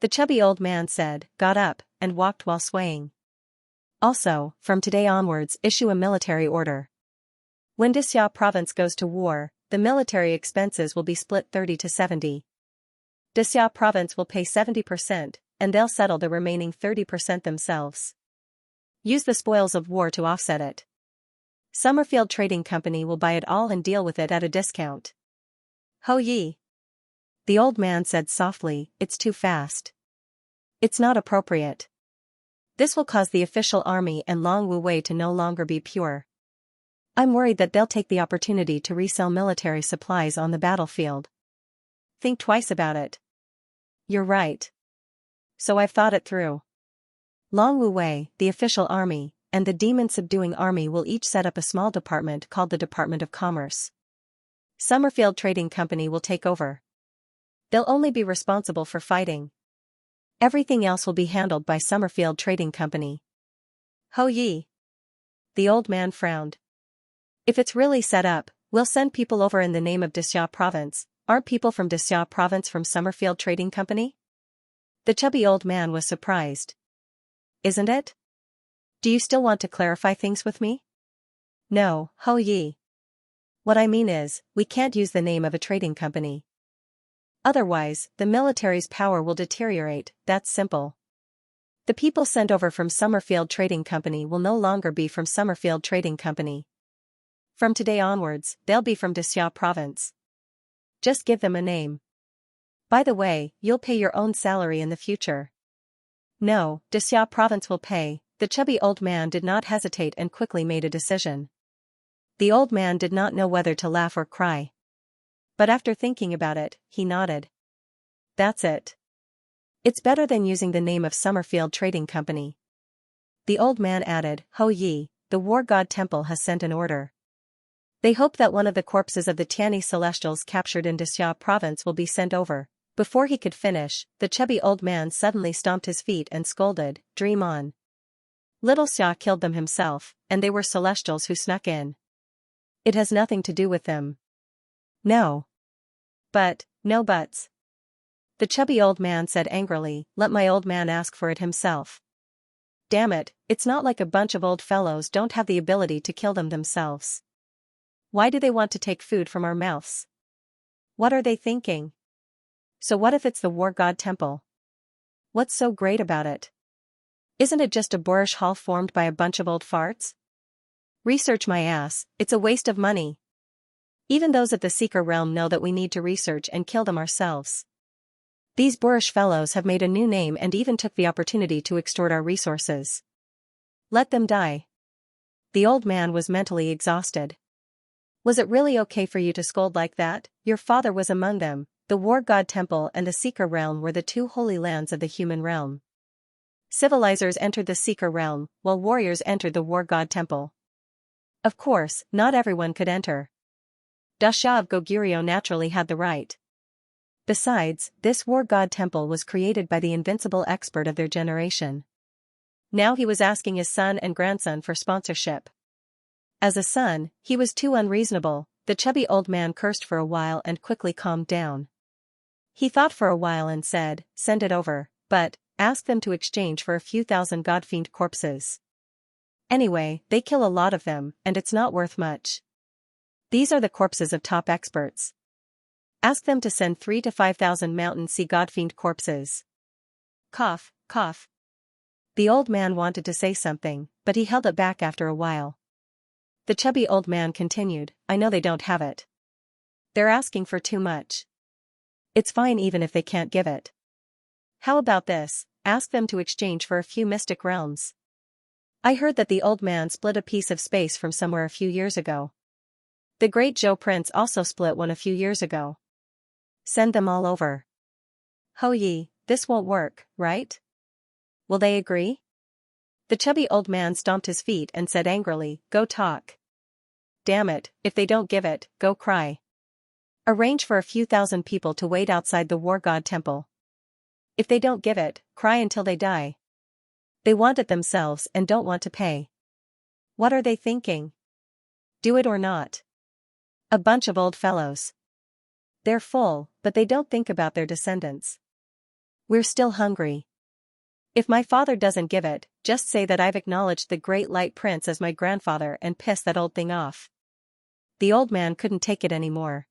The chubby old man said, got up, and walked while swaying. "Also, from today onwards issue a military order. When Xia province goes to war, the military expenses will be split 30 to 70. Xia province will pay 70%, and they'll settle the remaining 30% themselves. Use the spoils of war to offset it. Summerfield Trading Company will buy it all and deal with it at a discount. Ho ye! The old man said softly, it's too fast. It's not appropriate. This will cause the official army and Long Wu Wei to no longer be pure. I'm worried that they'll take the opportunity to resell military supplies on the battlefield. Think twice about it. You're right. So I've thought it through. Long Wu Wei, the official army, and the demon-subduing army will each set up a small department called the Department of Commerce. Summerfield Trading Company will take over. They'll only be responsible for fighting. Everything else will be handled by Summerfield Trading Company. Ho ye! The old man frowned. If it's really set up, we'll send people over in the name of Xianxia Province. Aren't people from Xianxia Province from Summerfield Trading Company? The chubby old man was surprised. Isn't it? Do you still want to clarify things with me? No, ho ye. What I mean is, we can't use the name of a trading company. Otherwise, the military's power will deteriorate, that's simple. The people sent over from Summerfield Trading Company will no longer be from Summerfield Trading Company. From today onwards, they'll be from Xianxia Province. Just give them a name. By the way, you'll pay your own salary in the future. No, Xianxia Province will pay. The chubby old man did not hesitate and quickly made a decision. The old man did not know whether to laugh or cry. But after thinking about it, he nodded. That's it. It's better than using the name of Summerfield Trading Company. The old man added, Ho ye, the War God Temple has sent an order. They hope that one of the corpses of the Tianyi Celestials captured in Xianxia Province will be sent over. Before he could finish, the chubby old man suddenly stomped his feet and scolded, Dream on. Little Xia killed them himself, and they were Celestials who snuck in. It has nothing to do with them. No. But, no buts. The chubby old man said angrily, let my old man ask for it himself. Damn it, it's not like a bunch of old fellows don't have the ability to kill them themselves. Why do they want to take food from our mouths? What are they thinking? So what if it's the War God Temple? What's so great about it? Isn't it just a boorish hall formed by a bunch of old farts? Research my ass, it's a waste of money. Even those at the Seeker realm know that we need to research and kill them ourselves. These boorish fellows have made a new name and even took the opportunity to extort our resources. Let them die. The old man was mentally exhausted. Was it really okay for you to scold like that? Your father was among them. The War God Temple and the Seeker realm were the two holy lands of the human realm. Civilizers entered the Seeker realm, while warriors entered the War God Temple. Of course, not everyone could enter. Dasha of Goguryeo naturally had the right. Besides, this War God Temple was created by the invincible expert of their generation. Now he was asking his son and grandson for sponsorship. As a son, he was too unreasonable. The chubby old man cursed for a while and quickly calmed down. He thought for a while and said, send it over, but, ask them to exchange for a few thousand godfiend corpses. Anyway, they kill a lot of them, and it's not worth much. These are the corpses of top experts. Ask them to send 3,000 to 5,000 mountain sea godfiend corpses. Cough, cough. The old man wanted to say something, but he held it back after a while. The chubby old man continued, I know they don't have it. They're asking for too much. It's fine even if they can't give it. How about this, ask them to exchange for a few mystic realms. I heard that the old man split a piece of space from somewhere a few years ago. The great Zhou Prince also split one a few years ago. Send them all over. Ho ye, this won't work, right? Will they agree? The chubby old man stomped his feet and said angrily, go talk. Damn it, if they don't give it, go cry. Arrange for a few thousand people to wait outside the War God Temple. If they don't give it, cry until they die. They want it themselves and don't want to pay. What are they thinking? Do it or not? A bunch of old fellows. They're full, but they don't think about their descendants. We're still hungry. If my father doesn't give it, just say that I've acknowledged the great light prince as my grandfather and piss that old thing off. The old man couldn't take it anymore.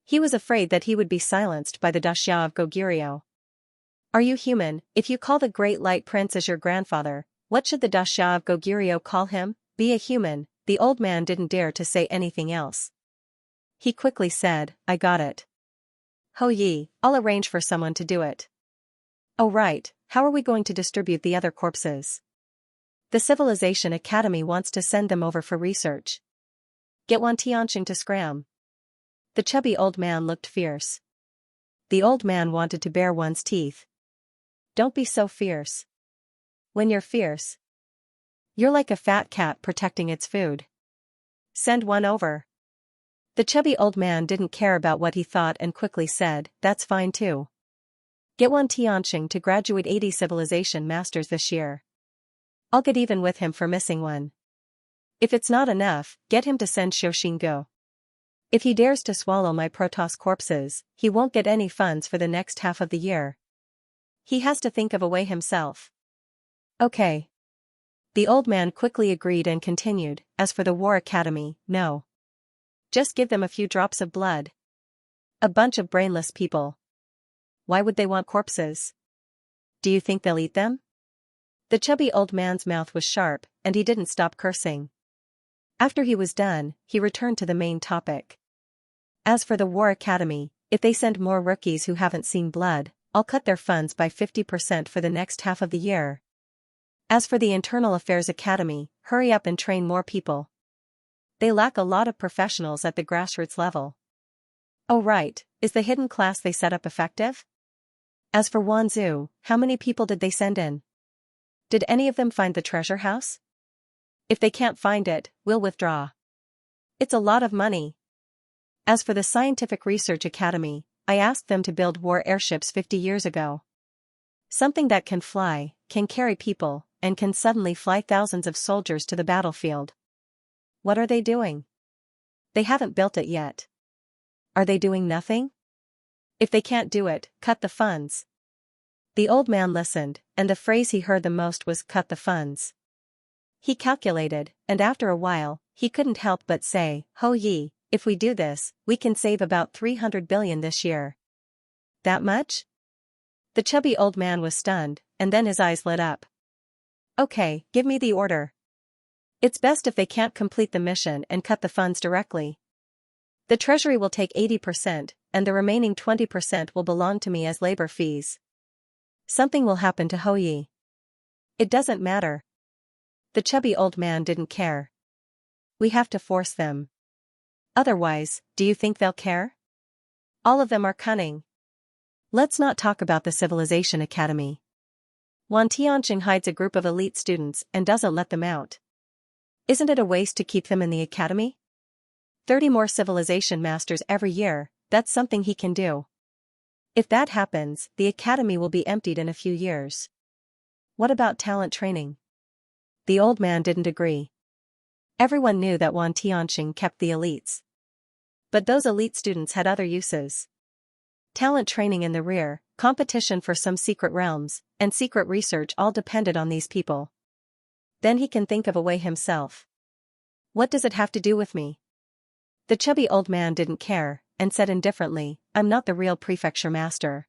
He was afraid that he would be silenced by the Dasha of Goguryeo. Are you human? If you call the great light prince as your grandfather, what should the Dasha of Goguryeo call him? Be a human, The old man didn't dare to say anything else. He quickly said, I got it. Ho Yi, I'll arrange for someone to do it. Oh right, how are we going to distribute the other corpses? The Civilization Academy wants to send them over for research. Get Wan Tianxing to scram. The chubby old man looked fierce. The old man wanted to bare one's teeth. Don't be so fierce. When you're fierce, you're like a fat cat protecting its food. Send one over. The chubby old man didn't care about what he thought and quickly said, that's fine too. Get Wan Tianxing to graduate 80 civilization masters this year. I'll get even with him for missing one. If it's not enough, get him to send Xianxia. If he dares to swallow my Protoss corpses, he won't get any funds for the next half of the year. He has to think of a way himself. Okay. The old man quickly agreed and continued, as for the War Academy, no. Just give them a few drops of blood. A bunch of brainless people. Why would they want corpses? Do you think they'll eat them? The chubby old man's mouth was sharp, and he didn't stop cursing. After he was done, he returned to the main topic. As for the War Academy, if they send more rookies who haven't seen blood, I'll cut their funds by 50% for the next half of the year. As for the Internal Affairs Academy, hurry up and train more people. They lack a lot of professionals at the grassroots level. Oh right, is the hidden class they set up effective? As for Wanzhou, how many people did they send in? Did any of them find the treasure house? If they can't find it, we'll withdraw. It's a lot of money. As for the Scientific Research Academy, I asked them to build war airships 50 years ago. Something that can fly, can carry people, and can suddenly fly thousands of soldiers to the battlefield. What are they doing? They haven't built it yet. Are they doing nothing? If they can't do it, cut the funds. The old man listened, and the phrase he heard the most was cut the funds. He calculated, and after a while, he couldn't help but say, Ho Yi, if we do this, we can save about 300 billion this year. That much? The chubby old man was stunned, and then his eyes lit up. Okay, give me the order. It's best if they can't complete the mission and cut the funds directly. The treasury will take 80%, and the remaining 20% will belong to me as labor fees. Something will happen to Ho Yi. It doesn't matter. The chubby old man didn't care. We have to force them. Otherwise, do you think they'll care? All of them are cunning. Let's not talk about the Civilization Academy. Wan Tianxing hides a group of elite students and doesn't let them out. Isn't it a waste to keep them in the academy? 30 more civilization masters every year, that's something he can do. If that happens, the academy will be emptied in a few years. What about talent training? The old man didn't agree. Everyone knew that Wan Tianxing kept the elites. But those elite students had other uses. Talent training in the rear, competition for some secret realms, and secret research all depended on these people. Then he can think of a way himself. What does it have to do with me? The chubby old man didn't care, and said indifferently, I'm not the real prefecture master.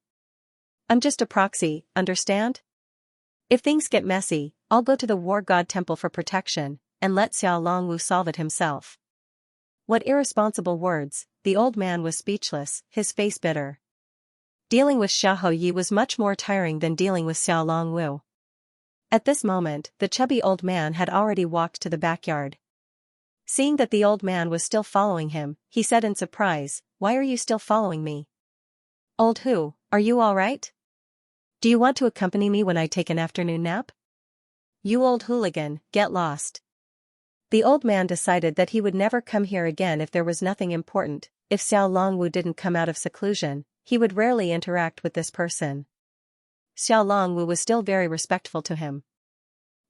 I'm just a proxy, understand? If things get messy, I'll go to the War God Temple for protection, and let Xiao Longwu solve it himself. What irresponsible words, the old man was speechless, his face bitter. Dealing with Xiao Yi was much more tiring than dealing with Xiao Longwu. At this moment, the chubby old man had already walked to the backyard. Seeing that the old man was still following him, he said in surprise, Why are you still following me? Old who, are you all right? Do you want to accompany me when I take an afternoon nap? You old hooligan, get lost. The old man decided that he would never come here again if there was nothing important. If Xiao Longwu didn't come out of seclusion, he would rarely interact with this person. Xiao Longwu was still very respectful to him.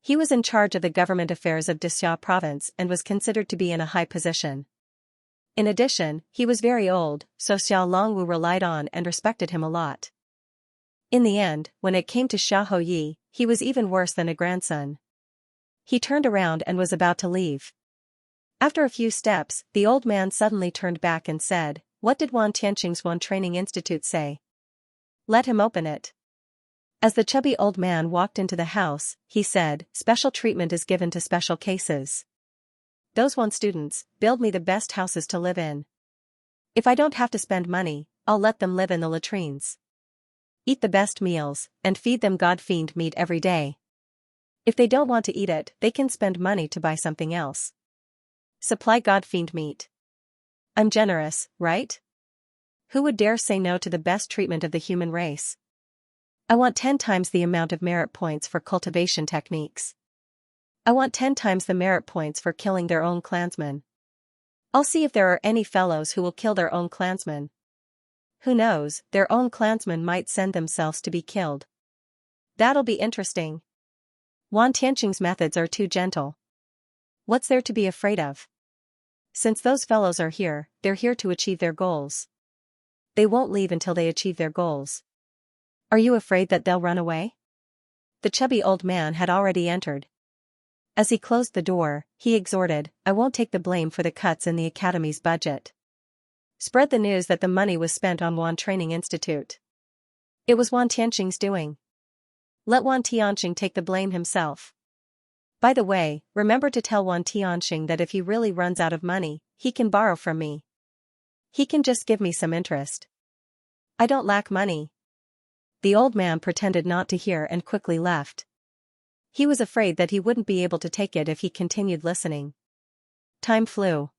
He was in charge of the government affairs of Dixia province and was considered to be in a high position. In addition, he was very old, so Xiao Longwu relied on and respected him a lot. In the end, when it came to Xiao Yi, he was even worse than a grandson. He turned around and was about to leave. After a few steps, the old man suddenly turned back and said, What did Wan Tianxing's Wan Training Institute say? Let him open it. As the chubby old man walked into the house, he said, Special treatment is given to special cases. Those one students build me the best houses to live in. If I don't have to spend money, I'll let them live in the latrines. Eat the best meals, and feed them God-fiend meat every day. If they don't want to eat it, they can spend money to buy something else. Supply God-fiend meat. I'm generous, right? Who would dare say no to the best treatment of the human race? I want 10 times the amount of merit points for cultivation techniques. I want 10 times the merit points for killing their own clansmen. I'll see if there are any fellows who will kill their own clansmen. Who knows, their own clansmen might send themselves to be killed. That'll be interesting. Wan Tianqing's methods are too gentle. What's there to be afraid of? Since those fellows are here, they're here to achieve their goals. They won't leave until they achieve their goals. Are you afraid that they'll run away? The chubby old man had already entered. As he closed the door, he exhorted, I won't take the blame for the cuts in the academy's budget. Spread the news that the money was spent on Wan Training Institute. It was Wan Tianqing's doing. Let Wan Tianqing take the blame himself. By the way, remember to tell Wan Tianqing that if he really runs out of money, he can borrow from me. He can just give me some interest. I don't lack money. The old man pretended not to hear and quickly left. He was afraid that he wouldn't be able to take it if he continued listening. Time flew.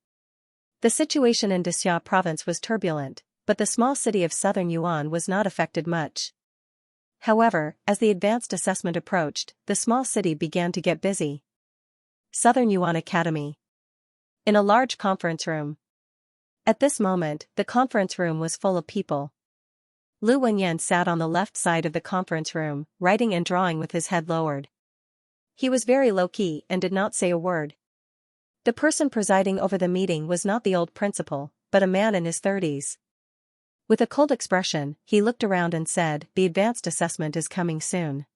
The situation in Xianxia province was turbulent, but the small city of southern Yuan was not affected much. However, as the advanced assessment approached, the small city began to get busy. Southern Yuan Academy. In a large conference room. At this moment, the conference room was full of people. Lu Wenyan sat on the left side of the conference room, writing and drawing with his head lowered. He was very low-key and did not say a word. The person presiding over the meeting was not the old principal, but a man in his 30s. With a cold expression, he looked around and said, the advanced assessment is coming soon.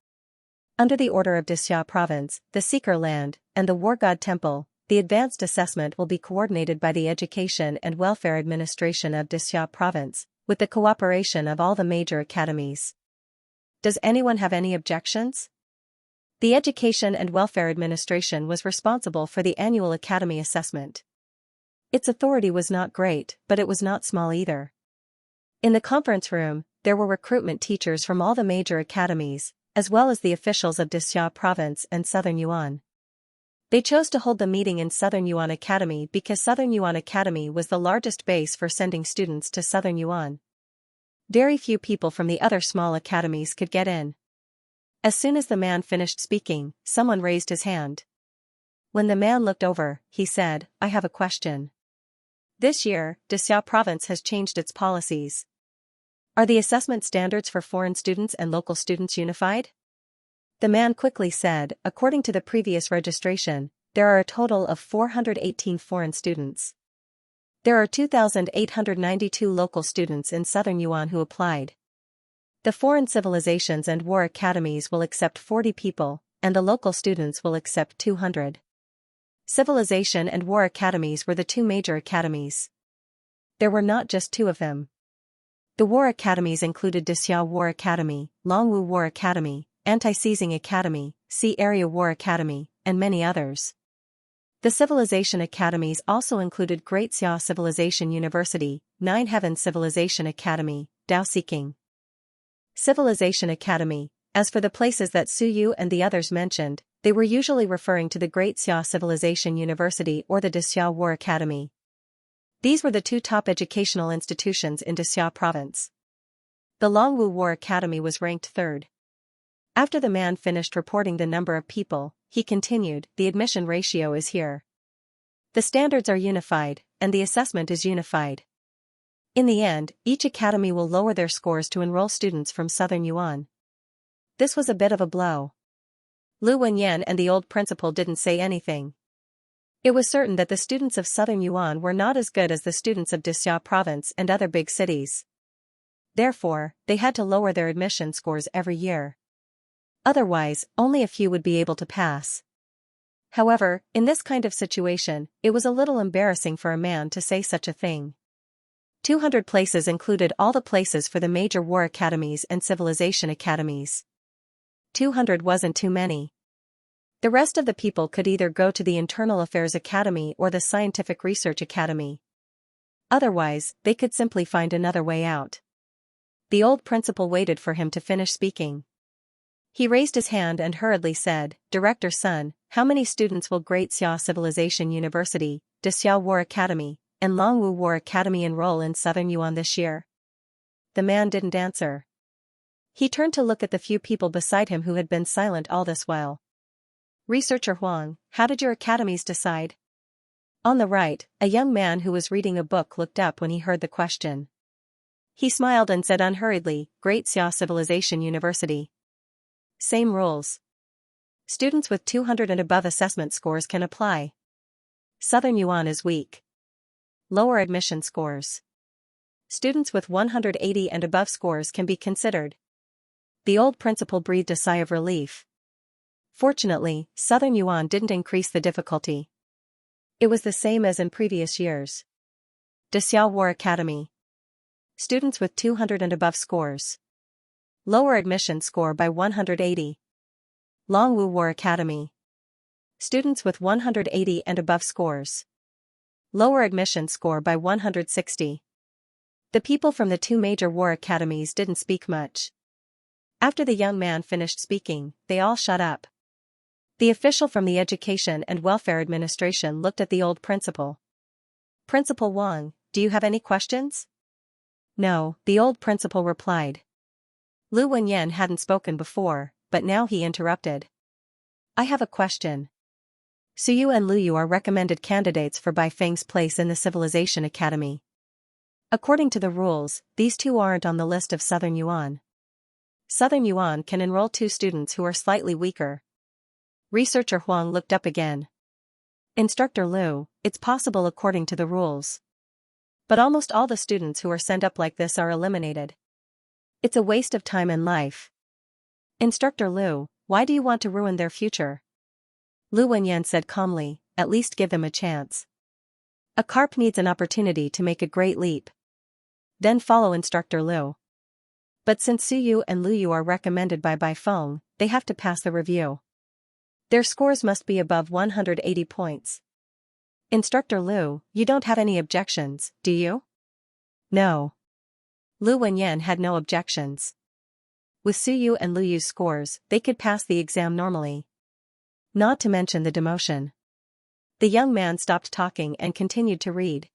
Under the order of Xianxia province, the Seeker land, and the War God Temple, the advanced assessment will be coordinated by the Education and Welfare Administration of Xianxia province, with the cooperation of all the major academies. Does anyone have any objections? The Education and Welfare Administration was responsible for the annual academy assessment. Its authority was not great, but it was not small either. In the conference room, there were recruitment teachers from all the major academies, as well as the officials of Xianxia province and Southern Yuan. They chose to hold the meeting in Southern Yuan Academy because Southern Yuan Academy was the largest base for sending students to Southern Yuan. Very few people from the other small academies could get in. As soon as the man finished speaking, someone raised his hand. When the man looked over, he said, I have a question. This year, Xianxia province has changed its policies. Are the assessment standards for foreign students and local students unified? The man quickly said, according to the previous registration, there are a total of 418 foreign students. There are 2,892 local students in Southern Yuan who applied. The foreign civilizations and war academies will accept 40 people, and the local students will accept 200. Civilization and war academies were the two major academies. There were not just two of them. The war academies included Xiao War Academy, Longwu War Academy, Anti-Seizing Academy, Sea Area War Academy, and many others. The civilization academies also included Great Xia Civilization University, Nine Heavens Civilization Academy, Dao Seeking Civilization Academy. As for the places that Su Yu and the others mentioned, they were usually referring to the Great Xia Civilization University or the Xiao War Academy. These were the two top educational institutions in Xianxia province. The Longwu War Academy was ranked third. After the man finished reporting the number of people, he continued, the admission ratio is here. The standards are unified, and the assessment is unified. In the end, each academy will lower their scores to enroll students from Southern Yuan. This was a bit of a blow. Lu Wenyan and the old principal didn't say anything. It was certain that the students of Southern Yuan were not as good as the students of Xianxia province and other big cities. Therefore, they had to lower their admission scores every year. Otherwise, only a few would be able to pass. However, in this kind of situation, it was a little embarrassing for a man to say such a thing. 200 places included all the places for the major war academies and civilization academies. 200 wasn't too many. The rest of the people could either go to the Internal Affairs Academy or the Scientific Research Academy. Otherwise, they could simply find another way out. The old principal waited for him to finish speaking. He raised his hand and hurriedly said, "Director Sun, how many students will Great Xia Civilization University, De Xia War Academy, and Longwu War Academy enroll in Southern Yuan this year?" The man didn't answer. He turned to look at the few people beside him who had been silent all this while. "Researcher Huang, how did your academies decide?" On the right, a young man who was reading a book looked up when he heard the question. He smiled and said unhurriedly, "Great Xia Civilization University. Same rules. Students with 200 and above assessment scores can apply. Southern Yuan is weak. Lower admission scores. Students with 180 and above scores can be considered." The old principal breathed a sigh of relief. Fortunately, Southern Yuan didn't increase the difficulty. It was the same as in previous years. De Xia War Academy. Students with 200 and above scores. Lower admission score by 180. Longwu War Academy. Students with 180 and above scores. Lower admission score by 160. The people from the two major war academies didn't speak much. After the young man finished speaking, they all shut up. The official from the Education and Welfare Administration looked at the old principal. "Principal Wang, do you have any questions?" "No," the old principal replied. Lu Wenyan hadn't spoken before, but now he interrupted. "I have a question. Suyu and Luyu are recommended candidates for Bai Feng's place in the Civilization Academy. According to the rules, these two aren't on the list of Southern Yuan. Southern Yuan can enroll two students who are slightly weaker." Researcher Huang looked up again. "Instructor Lu, it's possible according to the rules. But almost all the students who are sent up like this are eliminated. It's a waste of time and life. Instructor Lu, why do you want to ruin their future?" Lu Wenyan said calmly, "At least give them a chance. A carp needs an opportunity to make a great leap. Then follow Instructor Lu. But since Suyu and Luyu are recommended by Bai Feng, they have to pass the review. Their scores must be above 180 points. Instructor Lu, you don't have any objections, do you?" "No." Lu Wenyan had no objections. With Suyu and Luyu's scores, they could pass the exam normally. Not to mention the demotion. The young man stopped talking and continued to read.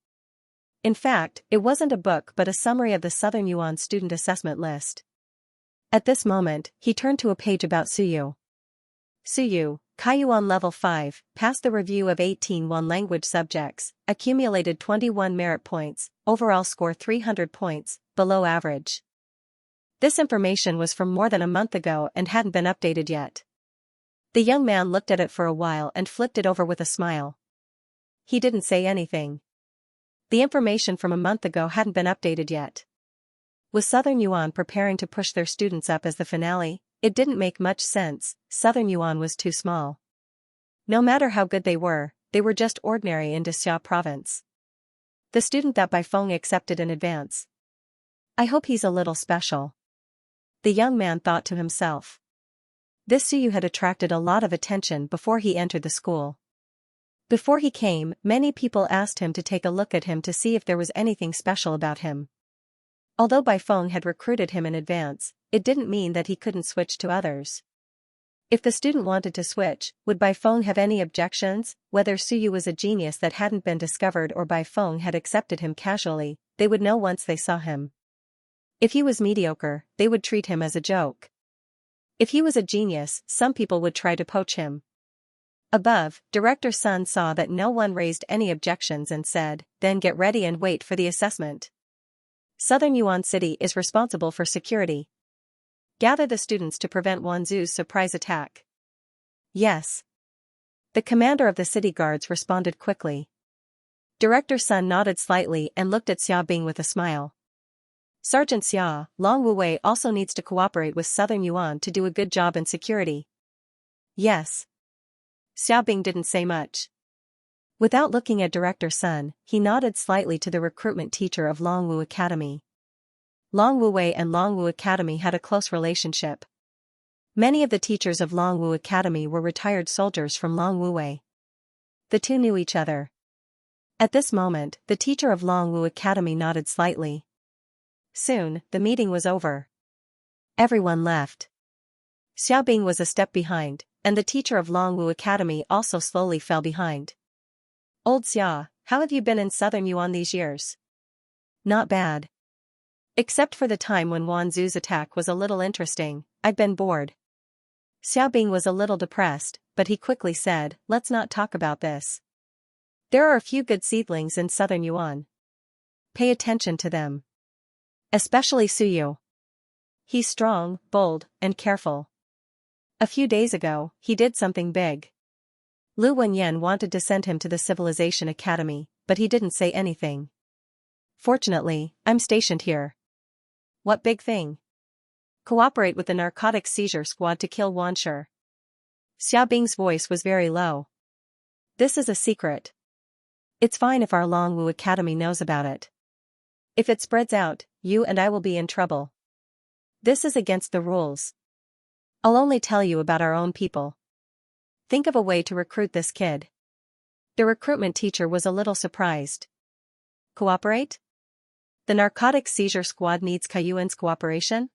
In fact, it wasn't a book but a summary of the Southern Yuan student assessment list. At this moment, he turned to a page about Suyu. Suyu, Kaiyuan Level 5, passed the review of 18 language subjects, accumulated 21 merit points, overall score 300 points, below average. This information was from more than a month ago and hadn't been updated yet. The young man looked at it for a while and flipped it over with a smile. He didn't say anything. The information from a month ago hadn't been updated yet. Was Southern Yuan preparing to push their students up as the finale? It didn't make much sense. Southern Yuan was too small. No matter how good they were just ordinary in De Xia province. The student that Bai Feng accepted in advance. I hope he's a little special. The young man thought to himself. This Suyu had attracted a lot of attention before he entered the school. Before he came, many people asked him to take a look at him to see if there was anything special about him. Although Bai Feng had recruited him in advance, it didn't mean that he couldn't switch to others. If the student wanted to switch, would Bai Feng have any objections? Whether Suyu was a genius that hadn't been discovered or Bai Feng had accepted him casually, they would know once they saw him. If he was mediocre, they would treat him as a joke. If he was a genius, some people would try to poach him. Above, Director Sun saw that no one raised any objections and said, "Then get ready and wait for the assessment. Southern Yuan City is responsible for security. Gather the students to prevent Wanzhou's surprise attack." "Yes." The commander of the city guards responded quickly. Director Sun nodded slightly and looked at Xia Bing with a smile. "Sergeant Xia, Long Wuwei also needs to cooperate with Southern Yuan to do a good job in security." "Yes." Xia Bing didn't say much. Without looking at Director Sun, he nodded slightly to the recruitment teacher of Longwu Academy. Long Wuwei and Longwu Academy had a close relationship. Many of the teachers of Longwu Academy were retired soldiers from Longwu Wei. The two knew each other. At this moment, the teacher of Longwu Academy nodded slightly. Soon, the meeting was over. Everyone left. Xiaobing was a step behind, and the teacher of Longwu Academy also slowly fell behind. Old Xia, how have you been in southern Yuan these years? Not bad. Except for the time when Wan Zu's attack was a little interesting, I've been bored. Xiaobing was a little depressed, but he quickly said, let's not talk about this. There are a few good seedlings in southern Yuan. Pay attention to them. Especially Suyu. He's strong, bold, and careful. A few days ago, he did something big. Lu Wenyan wanted to send him to the Civilization Academy, but he didn't say anything. Fortunately, I'm stationed here. What big thing? Cooperate with the narcotics seizure squad to kill Wanshi. Xiaobing's voice was very low. This is a secret. It's fine if our Longwu Academy knows about it. If it spreads out, you and I will be in trouble. This is against the rules. I'll only tell you about our own people. Think of a way to recruit this kid. The recruitment teacher was a little surprised. Cooperate? The narcotics seizure squad needs Kaiyuan's cooperation?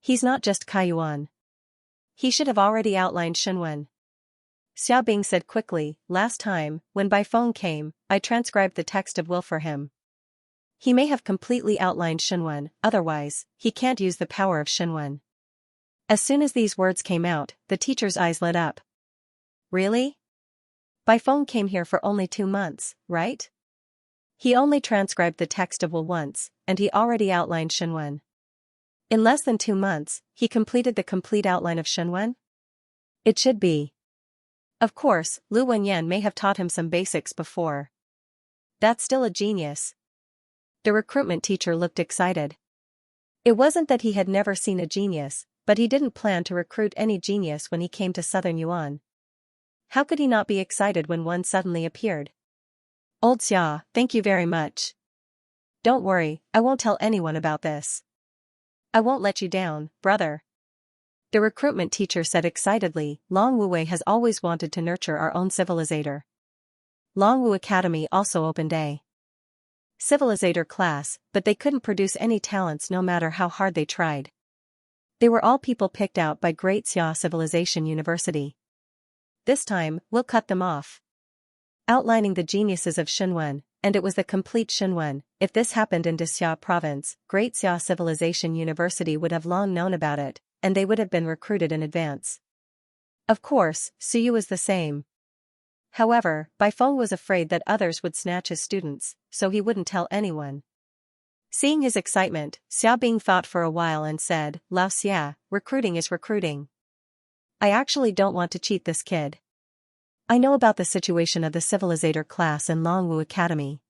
He's not just Kaiyuan. He should have already outlined Shenwen. Xiaobing said quickly, last time, when by phone came, I transcribed the text of will for him. He may have completely outlined Shenwen, otherwise, he can't use the power of Shenwen. As soon as these words came out, the teacher's eyes lit up. Really? By phone came here for only 2 months, right? He only transcribed the text of will once, and he already outlined Shenwen. In less than 2 months, he completed the complete outline of Shenwen? It should be. Of course, Lu Wenyan may have taught him some basics before. That's still a genius. The recruitment teacher looked excited. It wasn't that he had never seen a genius, but he didn't plan to recruit any genius when he came to southern Yuan. How could he not be excited when one suddenly appeared? Old Xia, thank you very much. Don't worry, I won't tell anyone about this. I won't let you down, brother. The recruitment teacher said excitedly, Longwu Wei has always wanted to nurture our own civilizator. Longwu Academy also opened a civilizator class, but they couldn't produce any talents no matter how hard they tried. They were all people picked out by Great Xia Civilization University. This time, we'll cut them off. Outlining the geniuses of Shenwen, and it was the complete Shenwen. If this happened in Xia province, Great Xia Civilization University would have long known about it, and they would have been recruited in advance. Of course, Suyu was the same. However, Baifeng was afraid that others would snatch his students, so he wouldn't tell anyone. Seeing his excitement, Xiaobing thought for a while and said, Lao Xia, recruiting is recruiting. I actually don't want to cheat this kid. I know about the situation of the civilizator class in Longwu Academy.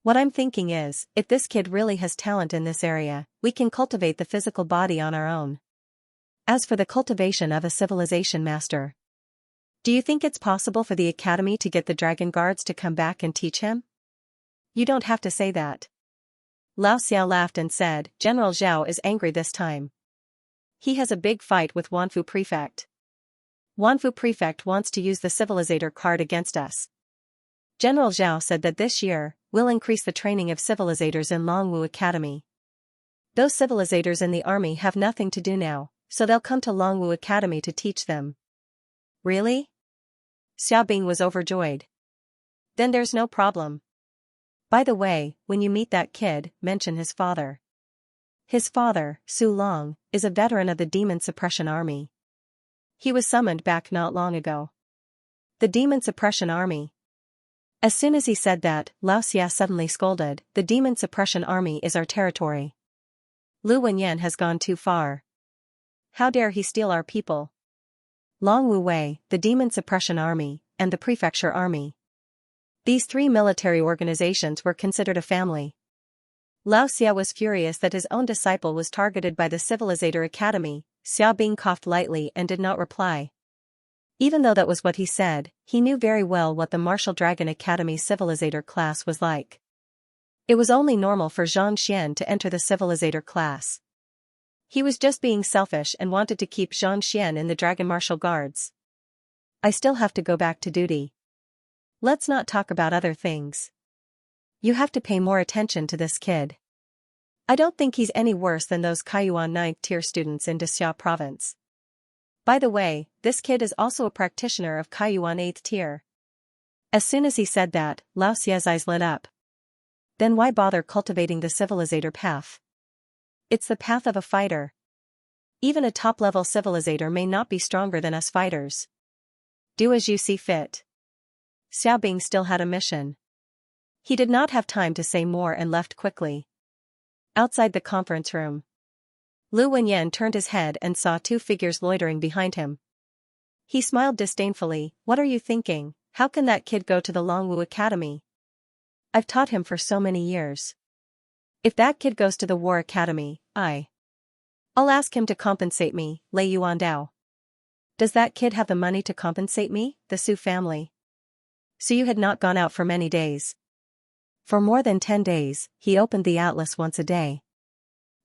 What I'm thinking is, if this kid really has talent in this area, we can cultivate the physical body on our own. As for the cultivation of a civilization master, do you think it's possible for the academy to get the dragon guards to come back and teach him? You don't have to say that. Lao Xia laughed and said, General Zhao is angry this time. He has a big fight with Wanfu Prefect. Wanfu Prefect wants to use the civilizator card against us. General Zhao said that this year, we'll increase the training of civilizators in Longwu Academy. Those civilizators in the army have nothing to do now, so they'll come to Longwu Academy to teach them. Really? Xiaobing was overjoyed. Then there's no problem. By the way, when you meet that kid, mention his father. His father, Su Long, is a veteran of the Demon Suppression Army. He was summoned back not long ago. The Demon Suppression Army. As soon as he said that, Lao Xia suddenly scolded, the Demon Suppression Army is our territory. Lu Wenyan has gone too far. How dare he steal our people? Longwu Wei, the Demon Suppression Army, and the Prefecture Army. These 3 military organizations were considered a family. Lao Xia was furious that his own disciple was targeted by the Civilizator Academy. Xiaobing coughed lightly and did not reply. Even though that was what he said, he knew very well what the Martial Dragon Academy Civilizator class was like. It was only normal for Xianxia to enter the Civilizator class. He was just being selfish and wanted to keep Xianxia in the Dragon Martial Guards. I still have to go back to duty. Let's not talk about other things. You have to pay more attention to this kid. I don't think he's any worse than those Kaiyuan 9th tier students in Xia province. By the way, this kid is also a practitioner of Kaiyuan 8th tier. As soon as he said that, Lao Xie's eyes lit up. Then why bother cultivating the civilizator path? It's the path of a fighter. Even a top-level civilizator may not be stronger than us fighters. Do as you see fit. Xiaobing still had a mission. He did not have time to say more and left quickly. Outside the conference room, Lu Wenyan turned his head and saw two figures loitering behind him. He smiled disdainfully. What are you thinking? How can that kid go to the Longwu Academy? I've taught him for so many years. If that kid goes to the War Academy, I'll ask him to compensate me, Lei Yuandao. Does that kid have the money to compensate me? The Su family. So you had not gone out for many days. For more than 10 days, he opened the atlas once a day.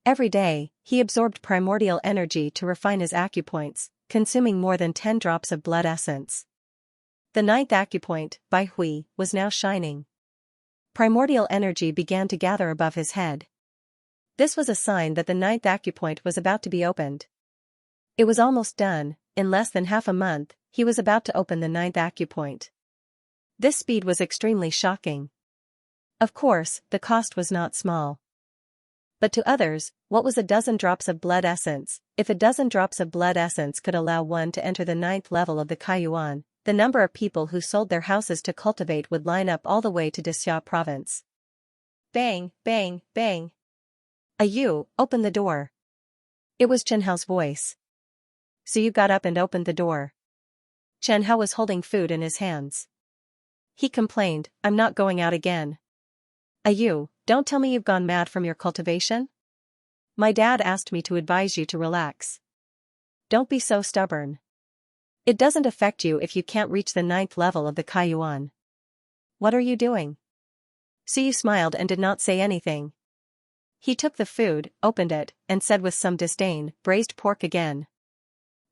Every day, he absorbed primordial energy to refine his acupoints, consuming more than 10 drops of blood essence. The 9th acupoint, Bai Hui, was now shining. Primordial energy began to gather above his head. This was a sign that the 9th acupoint was about to be opened. It was almost done. In less than half a month, he was about to open the 9th acupoint. This speed was extremely shocking. Of course, the cost was not small. But to others, what was a dozen drops of blood essence? If a dozen drops of blood essence could allow one to enter the 9th level of the Kaiyuan, the number of people who sold their houses to cultivate would line up all the way to Xia province. Bang, bang, bang. Ayu, open the door. It was Chen Hao's voice. So you got up and opened the door. Chen Hao was holding food in his hands. He complained, I'm not going out again. Ayu, don't tell me you've gone mad from your cultivation? My dad asked me to advise you to relax. Don't be so stubborn. It doesn't affect you if you can't reach the 9th level of the Kaiyuan. What are you doing? Siyu smiled and did not say anything. He took the food, opened it, and said with some disdain, braised pork again.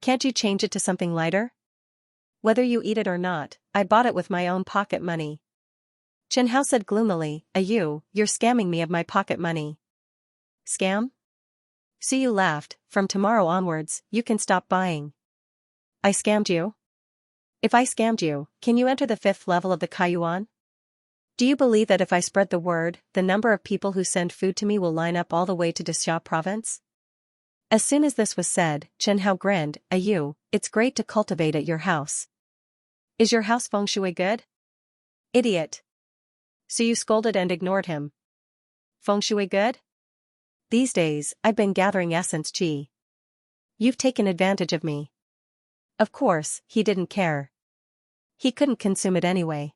Can't you change it to something lighter? Whether you eat it or not, I bought it with my own pocket money. Chen Hao said gloomily, Ayu, you're scamming me of my pocket money. Scam? Siyu laughed, from tomorrow onwards, you can stop buying. I scammed you? If I scammed you, can you enter the 5th level of the Kaiyuan? Do you believe that if I spread the word, the number of people who send food to me will line up all the way to Xia province? As soon as this was said, Chen Hao grinned, Ayu, it's great to cultivate at your house. Is your house feng shui good? Idiot. So you scolded and ignored him. Feng shui good? These days, I've been gathering essence qi. You've taken advantage of me. Of course, he didn't care. He couldn't consume it anyway.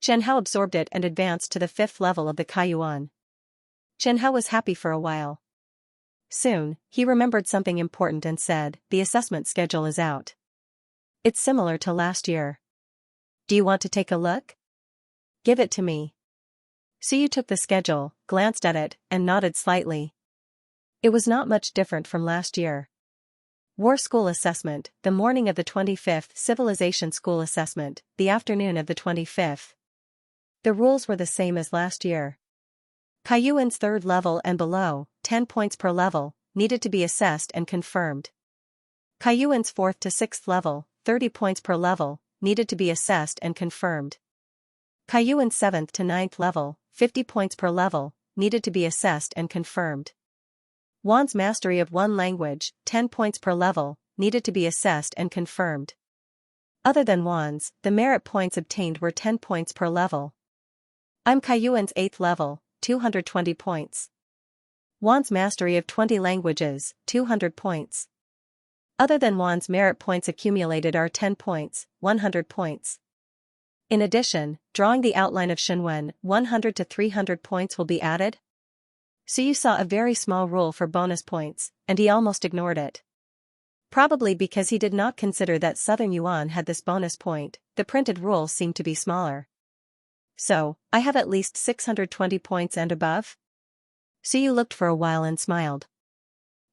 Chen Hao absorbed it and advanced to the 5th level of the Kaiyuan. Chen Hao was happy for a while. Soon, he remembered something important and said, the assessment schedule is out. It's similar to last year. Do you want to take a look? Give it to me. Siyu took the schedule, glanced at it, and nodded slightly. It was not much different from last year. War School Assessment, the morning of the 25th Civilization School Assessment, the afternoon of the 25th. The rules were the same as last year. Kaiyuan's 3rd level and below, 10 points per level, needed to be assessed and confirmed. Kaiyuan's 4th to 6th level, 30 points per level, needed to be assessed and confirmed. Kaiyuan's 7th to 9th level, 50 points per level, needed to be assessed and confirmed. Wan's mastery of one language, 10 points per level, needed to be assessed and confirmed. Other than Wan's, the merit points obtained were 10 points per level. I'm Kaiyuan's 8th level, 220 points. Wan's mastery of 20 languages, 200 points. Other than Wan's merit points accumulated are 10 points, 100 points. In addition, drawing the outline of Shenwen, 100 to 300 points will be added. So you saw a very small rule for bonus points, and he almost ignored it. Probably because he did not consider that Southern Yuan had this bonus point, the printed rule seemed to be smaller. So, I have at least 620 points and above? Siyu looked for a while and smiled.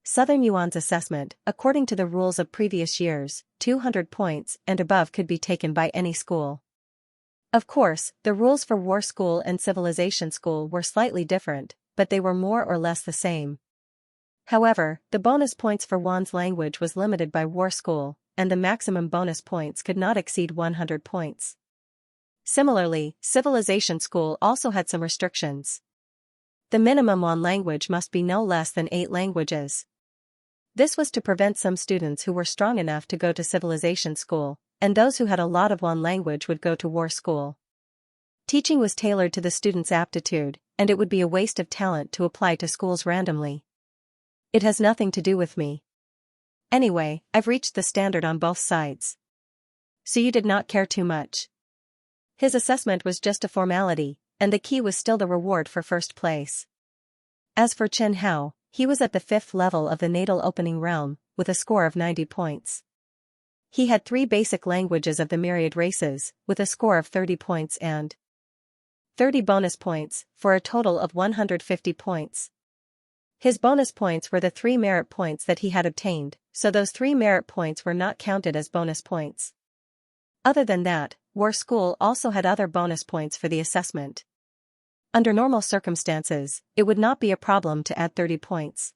Southern Yuan's assessment, according to the rules of previous years, 200 points and above could be taken by any school. Of course, the rules for War School and Civilization School were slightly different, but they were more or less the same. However, the bonus points for Yuan's language was limited by War School, and the maximum bonus points could not exceed 100 points. Similarly, Civilization School also had some restrictions. The minimum Yuan language must be no less than 8 languages. This was to prevent some students who were strong enough to go to Civilization School, and those who had a lot of Yuan language would go to War School. Teaching was tailored to the students' aptitude, and it would be a waste of talent to apply to schools randomly. It has nothing to do with me. Anyway, I've reached the standard on both sides. So you did not care too much. His assessment was just a formality, and the key was still the reward for first place. As for Chen Hao, he was at the 5th level of the natal opening realm, with a score of 90 points. He had 3 basic languages of the Myriad races, with a score of 30 points and 30 bonus points, for a total of 150 points. His bonus points were the 3 merit points that he had obtained, so those 3 merit points were not counted as bonus points. Other than that, War School also had other bonus points for the assessment. Under normal circumstances, it would not be a problem to add 30 points.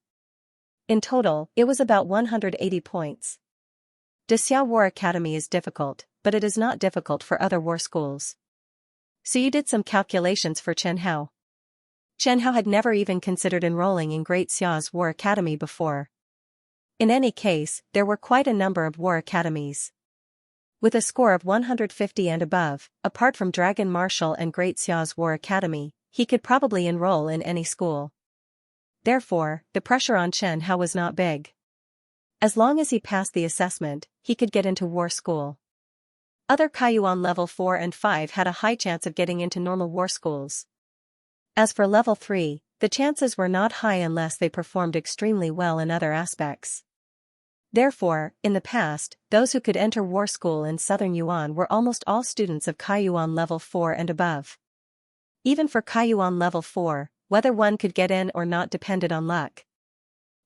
In total, it was about 180 points. Xianxia War Academy is difficult, but it is not difficult for other war schools. So you did some calculations for Chen Hao. Chen Hao had never even considered enrolling in Great Xia's War Academy before. In any case, there were quite a number of war academies. With a score of 150 and above, apart from Dragon Marshal and Great Xia's War Academy, he could probably enroll in any school. Therefore, the pressure on Chen Hao was not big. As long as he passed the assessment, he could get into War School. Other Kaiyuan level 4 and 5 had a high chance of getting into normal war schools. As for level 3, the chances were not high unless they performed extremely well in other aspects. Therefore, in the past, those who could enter War School in Southern Yuan were almost all students of Kaiyuan level 4 and above. Even for Kaiyuan level 4, whether one could get in or not depended on luck.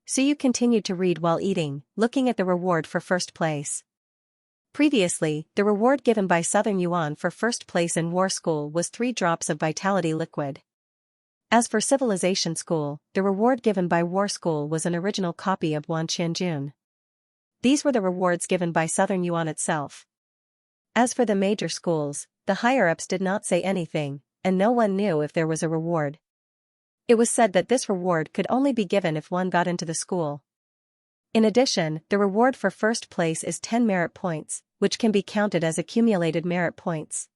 So you continued to read while eating, looking at the reward for first place. Previously, the reward given by Southern Yuan for first place in War School was 3 drops of vitality liquid. As for Civilization School, the reward given by War School was an original copy of Wan Qianjun. These were the rewards given by Southern Yuan itself. As for the major schools, the higher-ups did not say anything, and no one knew if there was a reward. It was said that this reward could only be given if one got into the school. In addition, the reward for first place is 10 merit points, which can be counted as accumulated merit points.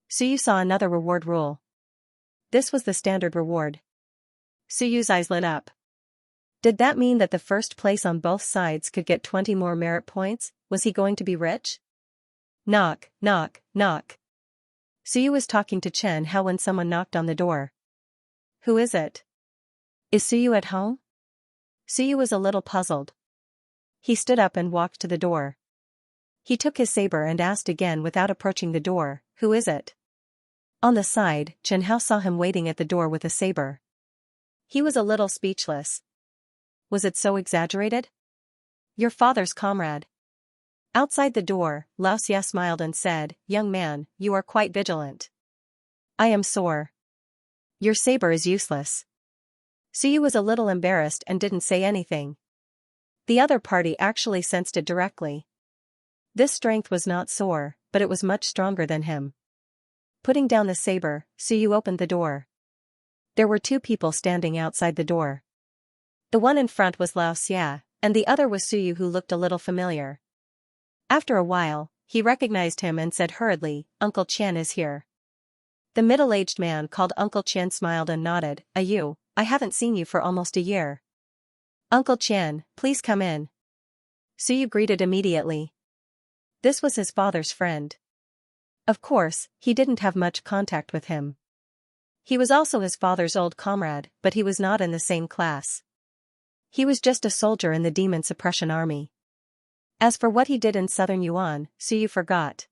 So you saw another reward rule. This was the standard reward. Suyu's eyes lit up. Did that mean that the first place on both sides could get 20 more merit points? Was he going to be rich? Knock, knock, knock. Suyu was talking to Chen Hao when someone knocked on the door. Who is it? Is Suyu at home? Suyu was a little puzzled. He stood up and walked to the door. He took his saber and asked again without approaching the door, who is it? On the side, Chen Hao saw him waiting at the door with a saber. He was a little speechless. Was it so exaggerated? Your father's comrade. Outside the door, Xianxia smiled and said, young man, you are quite vigilant. I am sore. Your saber is useless. Suyu was a little embarrassed and didn't say anything. The other party actually sensed it directly. This strength was not sore, but it was much stronger than him. Putting down the saber, Suyu opened the door. There were 2 people standing outside the door. The one in front was Xianxia, and the other was Suyu, who looked a little familiar. After a while, he recognized him and said hurriedly, Uncle Qian is here. The middle-aged man called Uncle Qian smiled and nodded, I haven't seen you for almost a year. Uncle Qian, please come in. Suyu greeted immediately. This was his father's friend. Of course, he didn't have much contact with him. He was also his father's old comrade, but he was not in the same class. He was just a soldier in the Demon Suppression Army. As for what he did in Southern Yuan, Suyu forgot.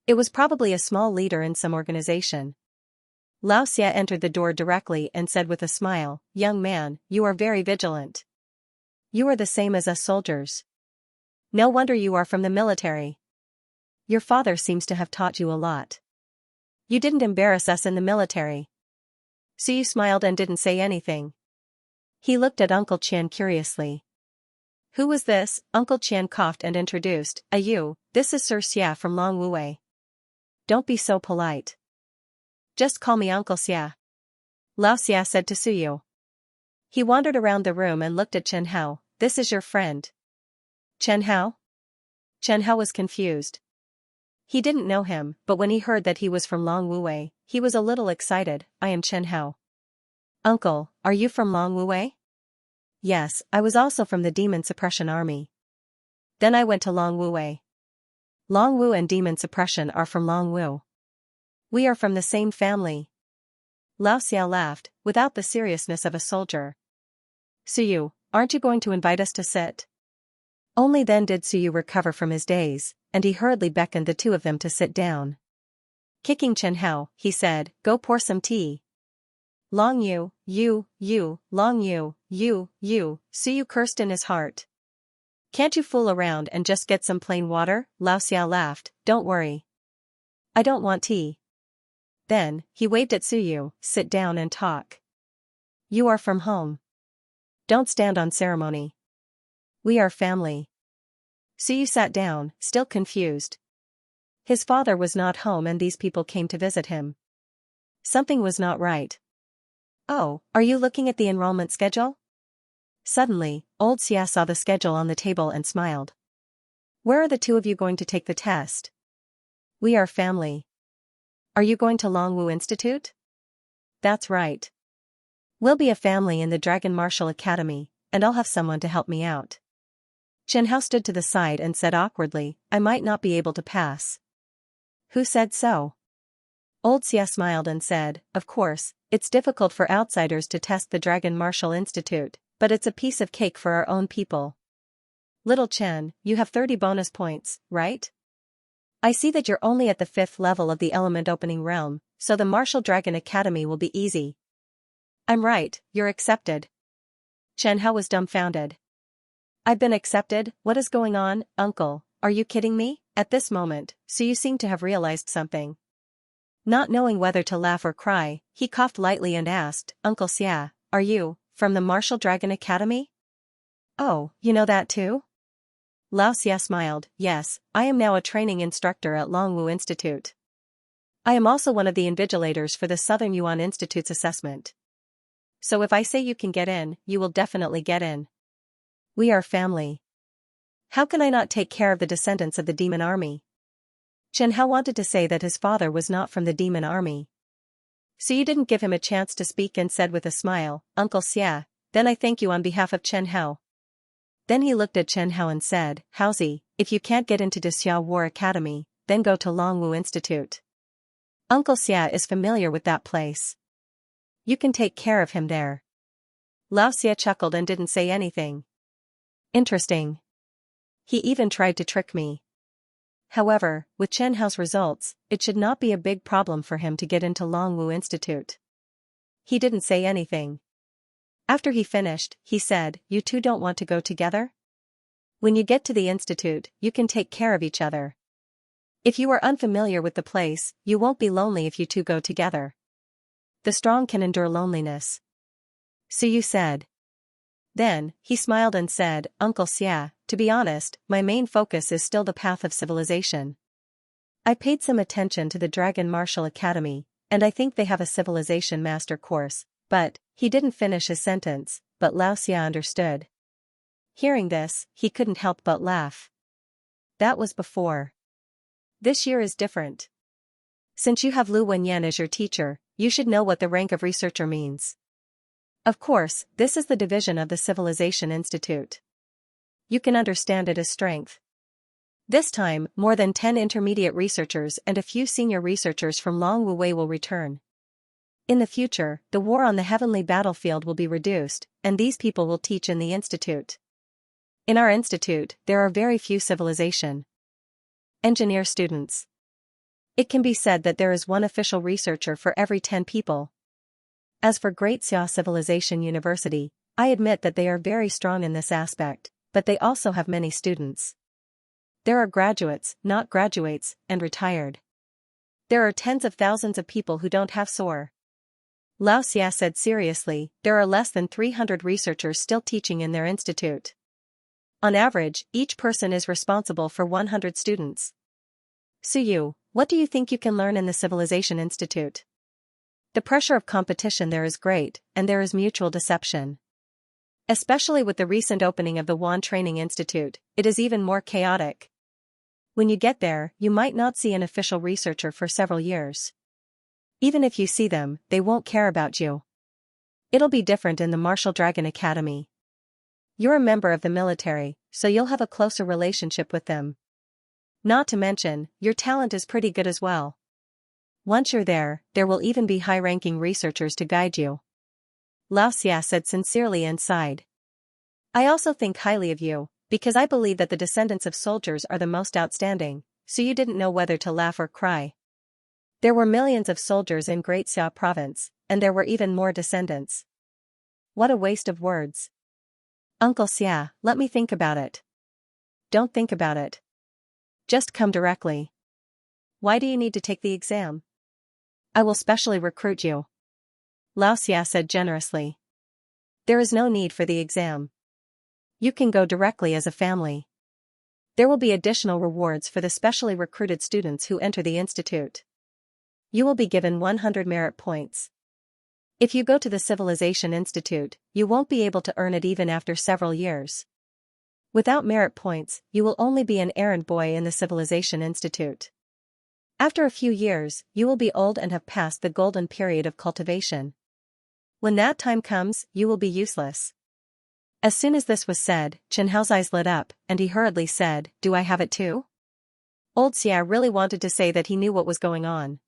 It was probably a small leader in some organization. Xianxia entered the door directly and said with a smile, young man, you are very vigilant. You are the same as us soldiers. No wonder you are from the military. Your father seems to have taught you a lot. You didn't embarrass us in the military. Suyu smiled and didn't say anything. He looked at Uncle Qian curiously. Who was this? Uncle Qian coughed and introduced, this is Sir Xia from Long Wuwei. Don't be so polite. Just call me Uncle Xia. Lao Xia said to Suyu. He wandered around the room and looked at Chen Hao. This is your friend. Chen Hao? Chen Hao was confused. He didn't know him, but when he heard that he was from Long Wuwei, he was a little excited. I am Chen Hao. Uncle, are you from Long Wuwei? Yes, I was also from the Demon Suppression Army. Then I went to Long Wuwei. Long Wu and Demon Suppression are from Long Wu. We are from the same family. Lao Xia laughed, without the seriousness of a soldier. Suyu, aren't you going to invite us to sit? Only then did Suyu recover from his daze, and he hurriedly beckoned the two of them to sit down. Kicking Chen Hao, he said, go pour some tea. Long Yu, Long Yu, Suyu cursed in his heart. Can't you fool around and just get some plain water? Lao Xia laughed, don't worry. I don't want tea. Then, he waved at Suyu, sit down and talk. You are from home. Don't stand on ceremony. We are family. Suyu sat down, still confused. His father was not home and these people came to visit him. Something was not right. Oh, are you looking at the enrollment schedule? Suddenly, old Xia saw the schedule on the table and smiled. Where are the two of you going to take the test? We are family. Are you going to Longwu Institute? That's right. We'll be a family in the Dragon Martial Academy, and I'll have someone to help me out. Chen Hao stood to the side and said awkwardly, I might not be able to pass. Who said so? Old Xia smiled and said, of course, it's difficult for outsiders to test the Dragon Martial Institute, but it's a piece of cake for our own people. Little Chen, you have 30 bonus points, right? I see that you're only at the 5th level of the Element Opening Realm, so the Martial Dragon Academy will be easy. I'm right, you're accepted. Chen Hao was dumbfounded. I've been accepted? What is going on, uncle? Are you kidding me? At this moment, Suyu seemed to have realized something. Not knowing whether to laugh or cry, he coughed lightly and asked, Uncle Xia, are you from the Martial Dragon Academy? Oh, you know that too? Lao Xia smiled, yes, I am now a training instructor at Longwu Institute. I am also one of the invigilators for the Southern Yuan Institute's assessment. So if I say you can get in, you will definitely get in. We are family. How can I not take care of the descendants of the demon army? Chen Hao wanted to say that his father was not from the demon army. So you didn't give him a chance to speak and said with a smile, Uncle Xia, then I thank you on behalf of Chen Hao. Then he looked at Chen Hao and said, Haozi, if you can't get into Xia War Academy, then go to Longwu Institute. Uncle Xia is familiar with that place. You can take care of him there. Lao Xia chuckled and didn't say anything. Interesting. He even tried to trick me. However, with Chen Hao's results, it should not be a big problem for him to get into Longwu Institute. He didn't say anything. After he finished, he said, you two don't want to go together? When you get to the institute, you can take care of each other. If you are unfamiliar with the place, you won't be lonely if you two go together. The strong can endure loneliness. Suyu said. Then, he smiled and said, Uncle Xia, to be honest, my main focus is still the path of civilization. I paid some attention to the Dragon Martial Academy, and I think they have a civilization master course, but, he didn't finish his sentence, but Lao Xia understood. Hearing this, he couldn't help but laugh. That was before. This year is different. Since you have Lu Wenyan as your teacher, you should know what the rank of researcher means. Of course, this is the division of the Civilization Institute. You can understand it as strength. This time, more than 10 intermediate researchers and a few senior researchers from Long Wuwei will return. In the future, the war on the heavenly battlefield will be reduced, and these people will teach in the institute. In our institute, there are very few civilization engineer students. It can be said that there is one official researcher for every 10 people. As for Great Xia Civilization University, I admit that they are very strong in this aspect, but they also have many students. There are graduates, not graduates, and retired. There are tens of thousands of people who don't have SOAR. Xianxia said seriously, there are less than 300 researchers still teaching in their institute. On average, each person is responsible for 100 students. Suyu, what do you think you can learn in the Civilization Institute? The pressure of competition there is great, and there is mutual deception. Especially with the recent opening of the Yuan Training Institute, it is even more chaotic. When you get there, you might not see an official researcher for several years. Even if you see them, they won't care about you. It'll be different in the Martial Dragon Academy. You're a member of the military, so you'll have a closer relationship with them. Not to mention, your talent is pretty good as well. Once you're there, there will even be high-ranking researchers to guide you. Xianxia said sincerely and sighed. I also think highly of you, because I believe that the descendants of soldiers are the most outstanding, so you didn't know whether to laugh or cry. There were millions of soldiers in Great Xia province, and there were even more descendants. What a waste of words. Uncle Xia, let me think about it. Don't think about it. Just come directly. Why do you need to take the exam? I will specially recruit you. Xianxia said generously. There is no need for the exam. You can go directly as a family. There will be additional rewards for the specially recruited students who enter the institute. You will be given 100 merit points. If you go to the Civilization Institute, you won't be able to earn it even after several years. Without merit points, you will only be an errand boy in the Civilization Institute. After a few years, you will be old and have passed the golden period of cultivation. When that time comes, you will be useless. As soon as this was said, Xianxia's eyes lit up, and he hurriedly said, Do I have it too? Old Xia really wanted to say that he knew what was going on.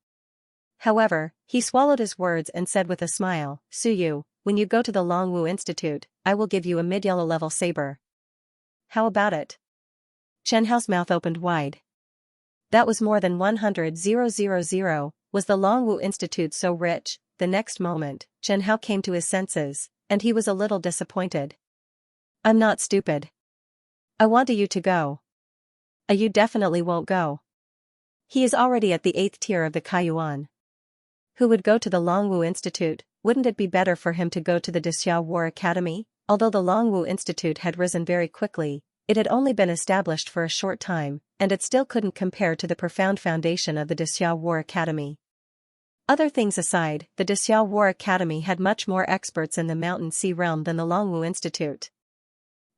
However, he swallowed his words and said with a smile, Suyu, when you go to the Longwu Institute, I will give you a mid-yellow level saber. How about it? Xianxia's mouth opened wide. That was more than 100,000. Was the Longwu Institute so rich? The next moment, Xianxia came to his senses, and he was a little disappointed. I'm not stupid. I want you to go. You definitely won't go. He is already at the 8th tier of the Kaiyuan. Who would go to the Longwu Institute? Wouldn't it be better for him to go to the Dixia War Academy? Although the Longwu Institute had risen very quickly, it had only been established for a short time, and it still couldn't compare to the profound foundation of the Dixia War Academy. Other things aside, the Dixia War Academy had much more experts in the Mountain Sea realm than the Longwu Institute.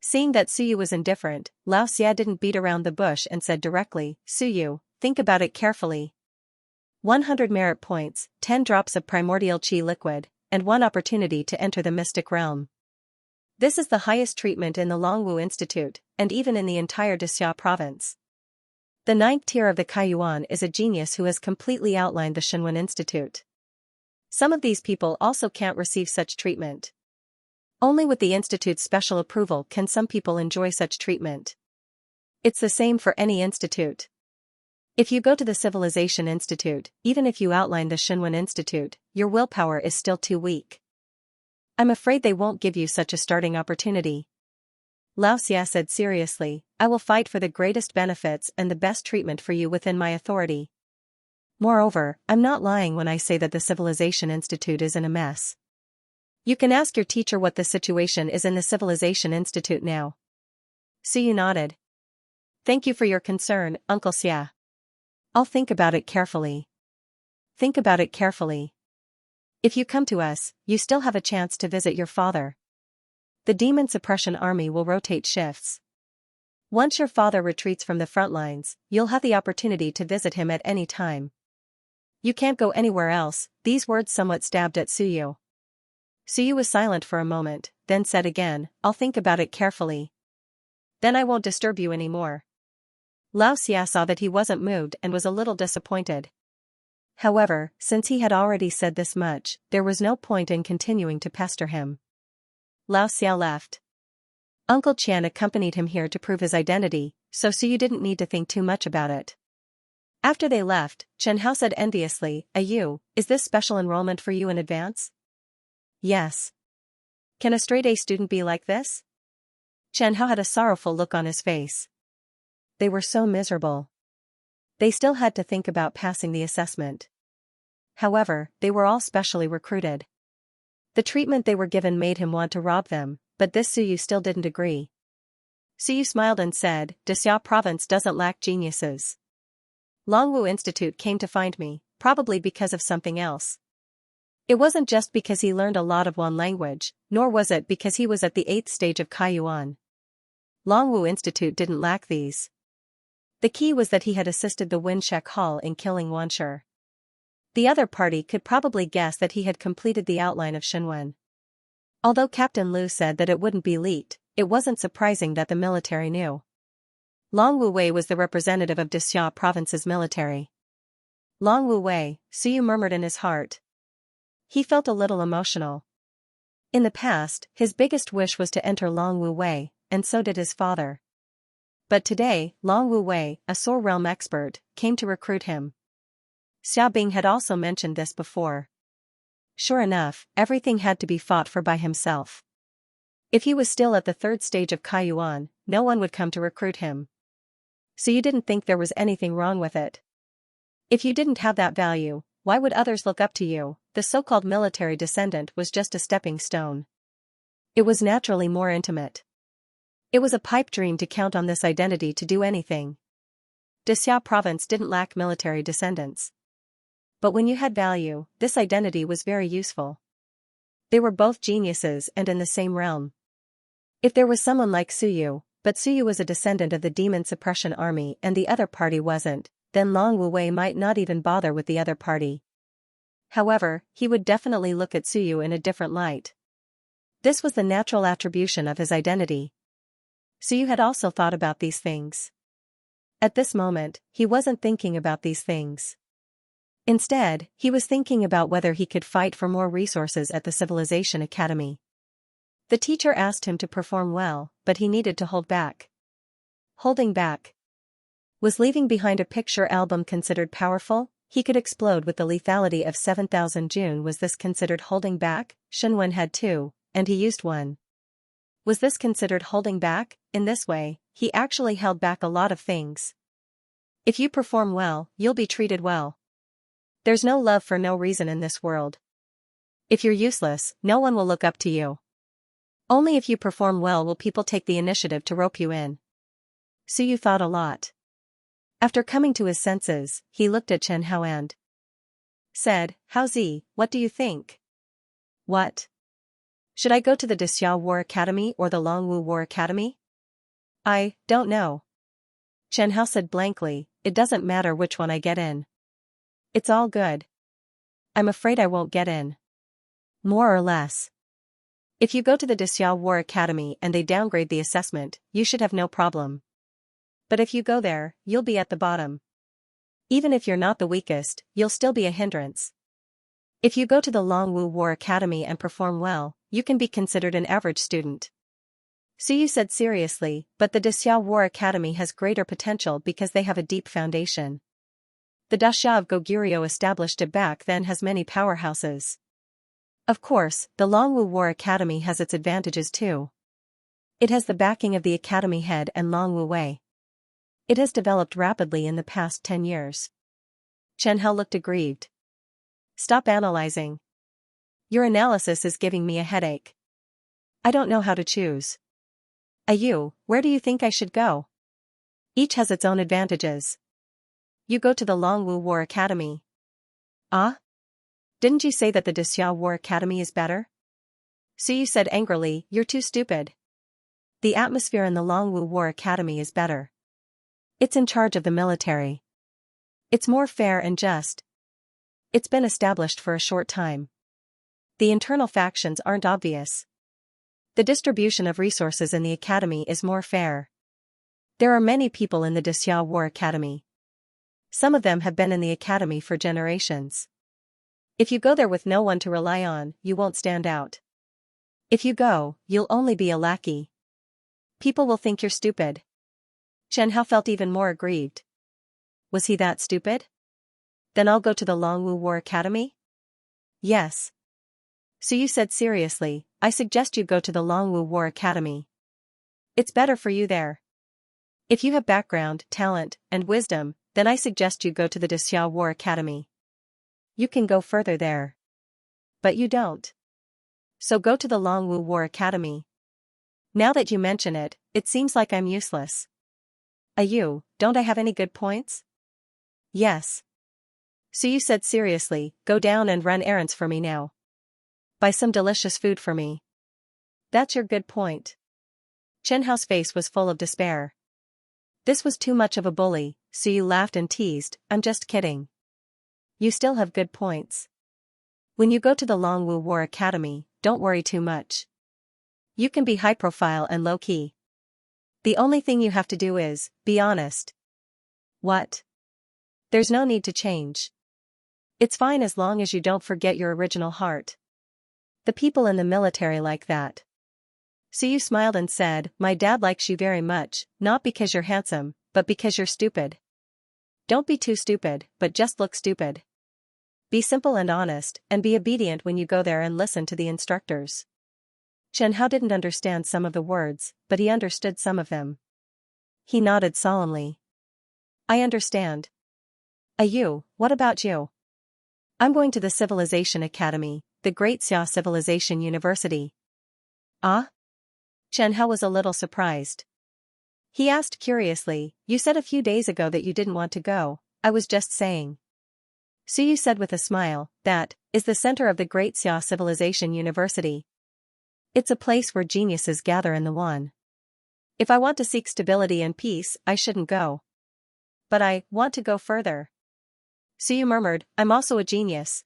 Seeing that Suyu was indifferent, Xianxia didn't beat around the bush and said directly, Suyu, think about it carefully. 100 merit points, 10 drops of primordial qi liquid, and 1 opportunity to enter the mystic realm. This is the highest treatment in the Longwu Institute, and even in the entire Dixia province. The 9th tier of the Kaiyuan is a genius who has completely outlined the Shenwen Institute. Some of these people also can't receive such treatment. Only with the Institute's special approval can some people enjoy such treatment. It's the same for any institute. If you go to the Civilization Institute, even if you outline the Shenwen Institute, your willpower is still too weak. I'm afraid they won't give you such a starting opportunity. Xianxia said seriously, I will fight for the greatest benefits and the best treatment for you within my authority. Moreover, I'm not lying when I say that the Civilization Institute is in a mess. You can ask your teacher what the situation is in the Civilization Institute now. Suyu nodded. Thank you for your concern, Uncle Xia. I'll think about it carefully. Think about it carefully. If you come to us, you still have a chance to visit your father. The Demon Suppression Army will rotate shifts. Once your father retreats from the front lines, you'll have the opportunity to visit him at any time. You can't go anywhere else. These words somewhat stabbed at Suyu. Suyu was silent for a moment, then said again, I'll think about it carefully. Then I won't disturb you anymore. Xianxia saw that he wasn't moved and was a little disappointed. However, since he had already said this much, there was no point in continuing to pester him. Xianxia left. Uncle Qian accompanied him here to prove his identity, so Suyu didn't need to think too much about it. After they left, Xianxia said enviously, is this special enrollment for you in advance? Yes. Can a straight-A student be like this? Chen Hao had a sorrowful look on his face. They were so miserable. They still had to think about passing the assessment. However, they were all specially recruited. The treatment they were given made him want to rob them, but this Suyu still didn't agree. Suyu smiled and said, Xianxia province doesn't lack geniuses. Longwu Institute came to find me, probably because of something else. It wasn't just because he learned a lot of one language, nor was it because he was at the 8th stage of Kaiyuan. Longwu Institute didn't lack these. The key was that he had assisted the Winshek Hall in killing Wanshi. The other party could probably guess that he had completed the outline of Shenwen. Although Captain Liu said that it wouldn't be leaked, it wasn't surprising that the military knew. Long Wu Wei was the representative of Xianxia province's military. Long Wu Wei, Suyu murmured in his heart. He felt a little emotional. In the past, his biggest wish was to enter Long Wu Wei, and so did his father. But today, Long Wu Wei, a Soar Realm expert, came to recruit him. Xia Bing had also mentioned this before. Sure enough, everything had to be fought for by himself. If he was still at the 3rd stage of Kaiyuan, no one would come to recruit him. So you didn't think there was anything wrong with it? If you didn't have that value, why would others look up to you? The so-called military descendant was just a stepping stone. It was naturally more intimate. It was a pipe dream to count on this identity to do anything. Xianxia province didn't lack military descendants. But when you had value, this identity was very useful. They were both geniuses and in the same realm. If there was someone like Suyu, but Suyu was a descendant of the Demon Suppression Army and the other party wasn't, then Long Wu Wei might not even bother with the other party. However, he would definitely look at Suyu in a different light. This was the natural attribution of his identity. Suyu had also thought about these things. At this moment, he wasn't thinking about these things. Instead, he was thinking about whether he could fight for more resources at the Civilization Academy. The teacher asked him to perform well, but he needed to hold back. Holding back. Was leaving behind a picture album considered powerful? He could explode with the lethality of 7,000 June. Was this considered holding back? Shenwen had 2, and he used 1. Was this considered holding back? In this way, he actually held back a lot of things. If you perform well, you'll be treated well. There's no love for no reason in this world. If you're useless, no one will look up to you. Only if you perform well will people take the initiative to rope you in. Suyu thought a lot. After coming to his senses, he looked at Chen Hao and said, Haozi, what do you think? What? Should I go to the Xiao War Academy or the Longwu War Academy? I don't know. Chen Hao said blankly, it doesn't matter which one I get in. It's all good. I'm afraid I won't get in. More or less. If you go to the Xiao War Academy and they downgrade the assessment, you should have no problem. But if you go there, you'll be at the bottom. Even if you're not the weakest, you'll still be a hindrance. If you go to the Longwu War Academy and perform well, you can be considered an average student. Suyu said seriously, but the Xiao War Academy has greater potential because they have a deep foundation. The Daxia of Goguryeo established it back then has many powerhouses. Of course, the Longwu War Academy has its advantages too. It has the backing of the academy head and Longwu Wei. It has developed rapidly in the past 10 years. Chen Hao looked aggrieved. Stop analyzing. Your analysis is giving me a headache. I don't know how to choose. Ayu, where do you think I should go? Each has its own advantages. You go to the Longwu War Academy. Ah? Didn't you say that the Xiao War Academy is better? Suyu said angrily, you're too stupid. The atmosphere in the Longwu War Academy is better. It's in charge of the military. It's more fair and just. It's been established for a short time. The internal factions aren't obvious. The distribution of resources in the academy is more fair. There are many people in the Xiao War Academy. Some of them have been in the academy for generations. If you go there with no one to rely on, you won't stand out. If you go, you'll only be a lackey. People will think you're stupid. Chen Hao felt even more aggrieved. Was he that stupid? Then I'll go to the Longwu War Academy? Yes. Su said seriously, I suggest you go to the Longwu War Academy. It's better for you there. If you have background, talent, and wisdom, then I suggest you go to the Dixia War Academy. You can go further there. But you don't. So go to the Longwu War Academy. Now that you mention it, it seems like I'm useless. Don't I have any good points? Yes. Su said seriously, go down and run errands for me now. Buy some delicious food for me. That's your good point. Chen Hao's face was full of despair. This was too much of a bully, Su laughed and teased, I'm just kidding. You still have good points. When you go to the Longwu War Academy, don't worry too much. You can be high profile and low key. The only thing you have to do is, be honest. What? There's no need to change. It's fine as long as you don't forget your original heart. The people in the military like that. Su smiled and said, my dad likes you very much, not because you're handsome, but because you're stupid. Don't be too stupid, but just look stupid. Be simple and honest, and be obedient when you go there and listen to the instructors. Chen Hao didn't understand some of the words, but he understood some of them. He nodded solemnly. I understand. What about you? I'm going to the Civilization Academy, the Great Xia Civilization University. Ah? Chen Hao was a little surprised. He asked curiously, you said a few days ago that you didn't want to go, I was just saying. Su said with a smile, that is the center of the Great Xia Civilization University. It's a place where geniuses gather in the one. If I want to seek stability and peace, I shouldn't go. But I want to go further. Su murmured, I'm also a genius.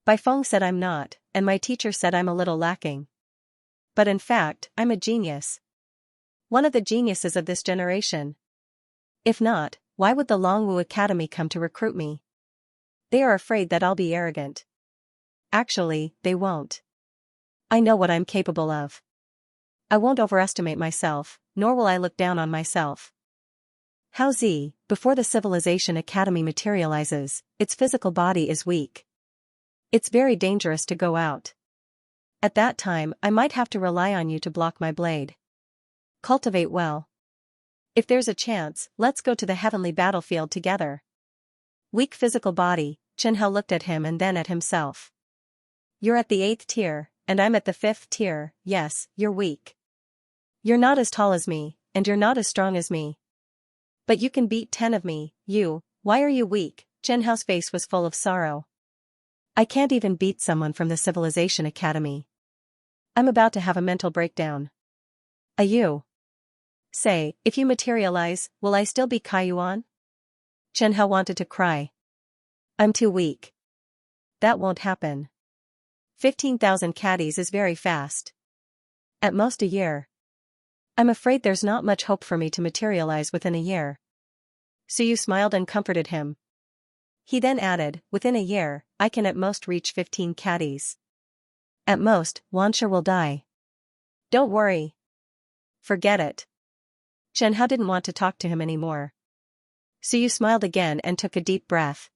Bai Feng said I'm not, and my teacher said I'm a little lacking. But in fact, I'm a genius. One of the geniuses of this generation. If not, why would the Longwu Academy come to recruit me? They are afraid that I'll be arrogant. Actually, they won't. I know what I'm capable of. I won't overestimate myself, nor will I look down on myself. Hao Zi, before the Civilization Academy materializes, its physical body is weak. It's very dangerous to go out. At that time, I might have to rely on you to block my blade. Cultivate well. If there's a chance, let's go to the heavenly battlefield together. Weak physical body, Chen Hao looked at him and then at himself. You're at the 8th tier, and I'm at the 5th tier, yes, you're weak. You're not as tall as me, and you're not as strong as me. But you can beat 10 of me, why are you weak? Chen Hao's face was full of sorrow. I can't even beat someone from the Civilization Academy. I'm about to have a mental breakdown. Say, if you materialize, will I still be Kaiyuan? Chen Hao wanted to cry. I'm too weak. That won't happen. 15,000 caddies is very fast. At most a year. I'm afraid there's not much hope for me to materialize within a year. Su smiled and comforted him. He then added, within a year, I can at most reach 15 caddies. At most, Xianxia will die. Don't worry. Forget it. Chen Hao didn't want to talk to him anymore. Su smiled again and took a deep breath.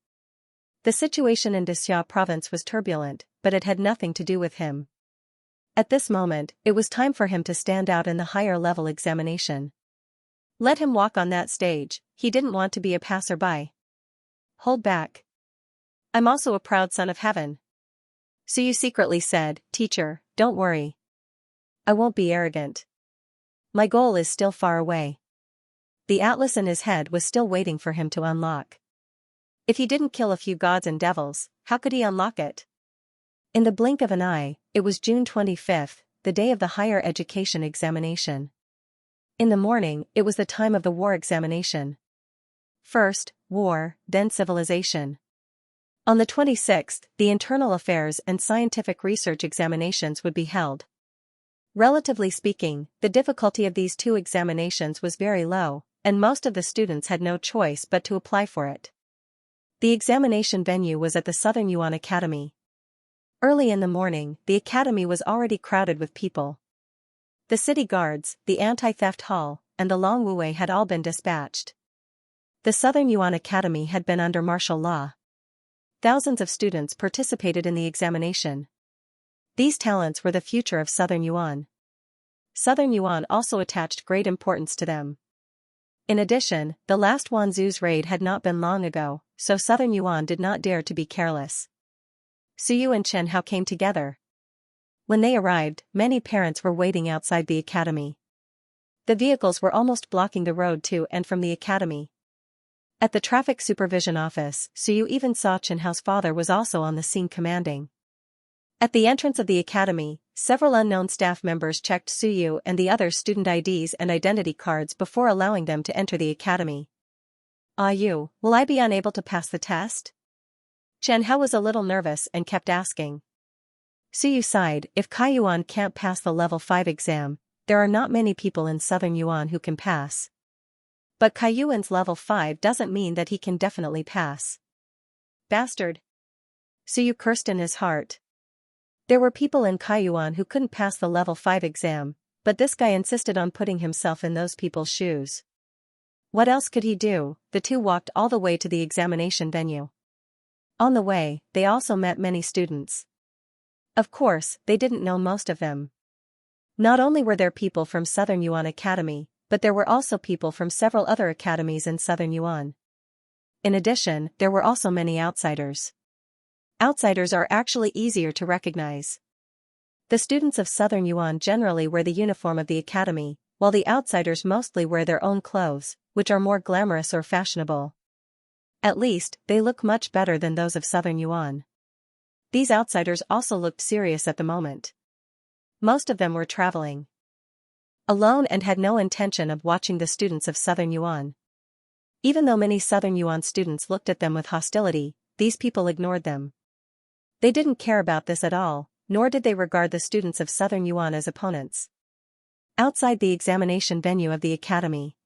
The situation in Dixia province was turbulent, but it had nothing to do with him. At this moment, it was time for him to stand out in the higher level examination. Let him walk on that stage, he didn't want to be a passerby. Hold back. I'm also a proud son of heaven. Su secretly said, Teacher, don't worry. I won't be arrogant. My goal is still far away. The atlas in his head was still waiting for him to unlock. If he didn't kill a few gods and devils, how could he unlock it? In the blink of an eye, it was June 25th, the day of the higher education examination. In the morning, it was the time of the war examination. First, war, then civilization. On the 26th, the internal affairs and scientific research examinations would be held. Relatively speaking, the difficulty of these two examinations was very low, and most of the students had no choice but to apply for it. The examination venue was at the Southern Yuan Academy. Early in the morning, the academy was already crowded with people. The city guards, the anti-theft hall, and the Longwu had all been dispatched. The Southern Yuan Academy had been under martial law. Thousands of students participated in the examination. These talents were the future of Southern Yuan. Southern Yuan also attached great importance to them. In addition, the last Wanzhou's raid had not been long ago, so Southern Yuan did not dare to be careless. Suyu and Chen Hao came together. When they arrived, many parents were waiting outside the academy. The vehicles were almost blocking the road to and from the academy. At the traffic supervision office, Suyu even saw Chen Hao's father was also on the scene commanding. At the entrance of the academy, several unknown staff members checked Suyu and the others' student IDs and identity cards before allowing them to enter the academy. "You, will I be unable to pass the test?" Chen Hao was a little nervous and kept asking. Suyu sighed, "If Kaiyuan can't pass the level 5 exam, there are not many people in Southern Yuan who can pass. But Kaiyuan's level 5 doesn't mean that he can definitely pass." "Bastard." Suyu cursed in his heart. There were people in Kaiyuan who couldn't pass the level 5 exam, but this guy insisted on putting himself in those people's shoes. What else could he do? The two walked all the way to the examination venue. On the way, they also met many students. Of course, they didn't know most of them. Not only were there people from Southern Yuan Academy, but there were also people from several other academies in Southern Yuan. In addition, there were also many outsiders. Outsiders are actually easier to recognize. The students of Southern Yuan generally wear the uniform of the academy, while the outsiders mostly wear their own clothes, which are more glamorous or fashionable. At least, they look much better than those of Southern Yuan. These outsiders also looked serious at the moment. Most of them were traveling alone and had no intention of watching the students of Southern Yuan. Even though many Southern Yuan students looked at them with hostility, these people ignored them. They didn't care about this at all, nor did they regard the students of Southern Yuan as opponents. Outside the examination venue of the academy,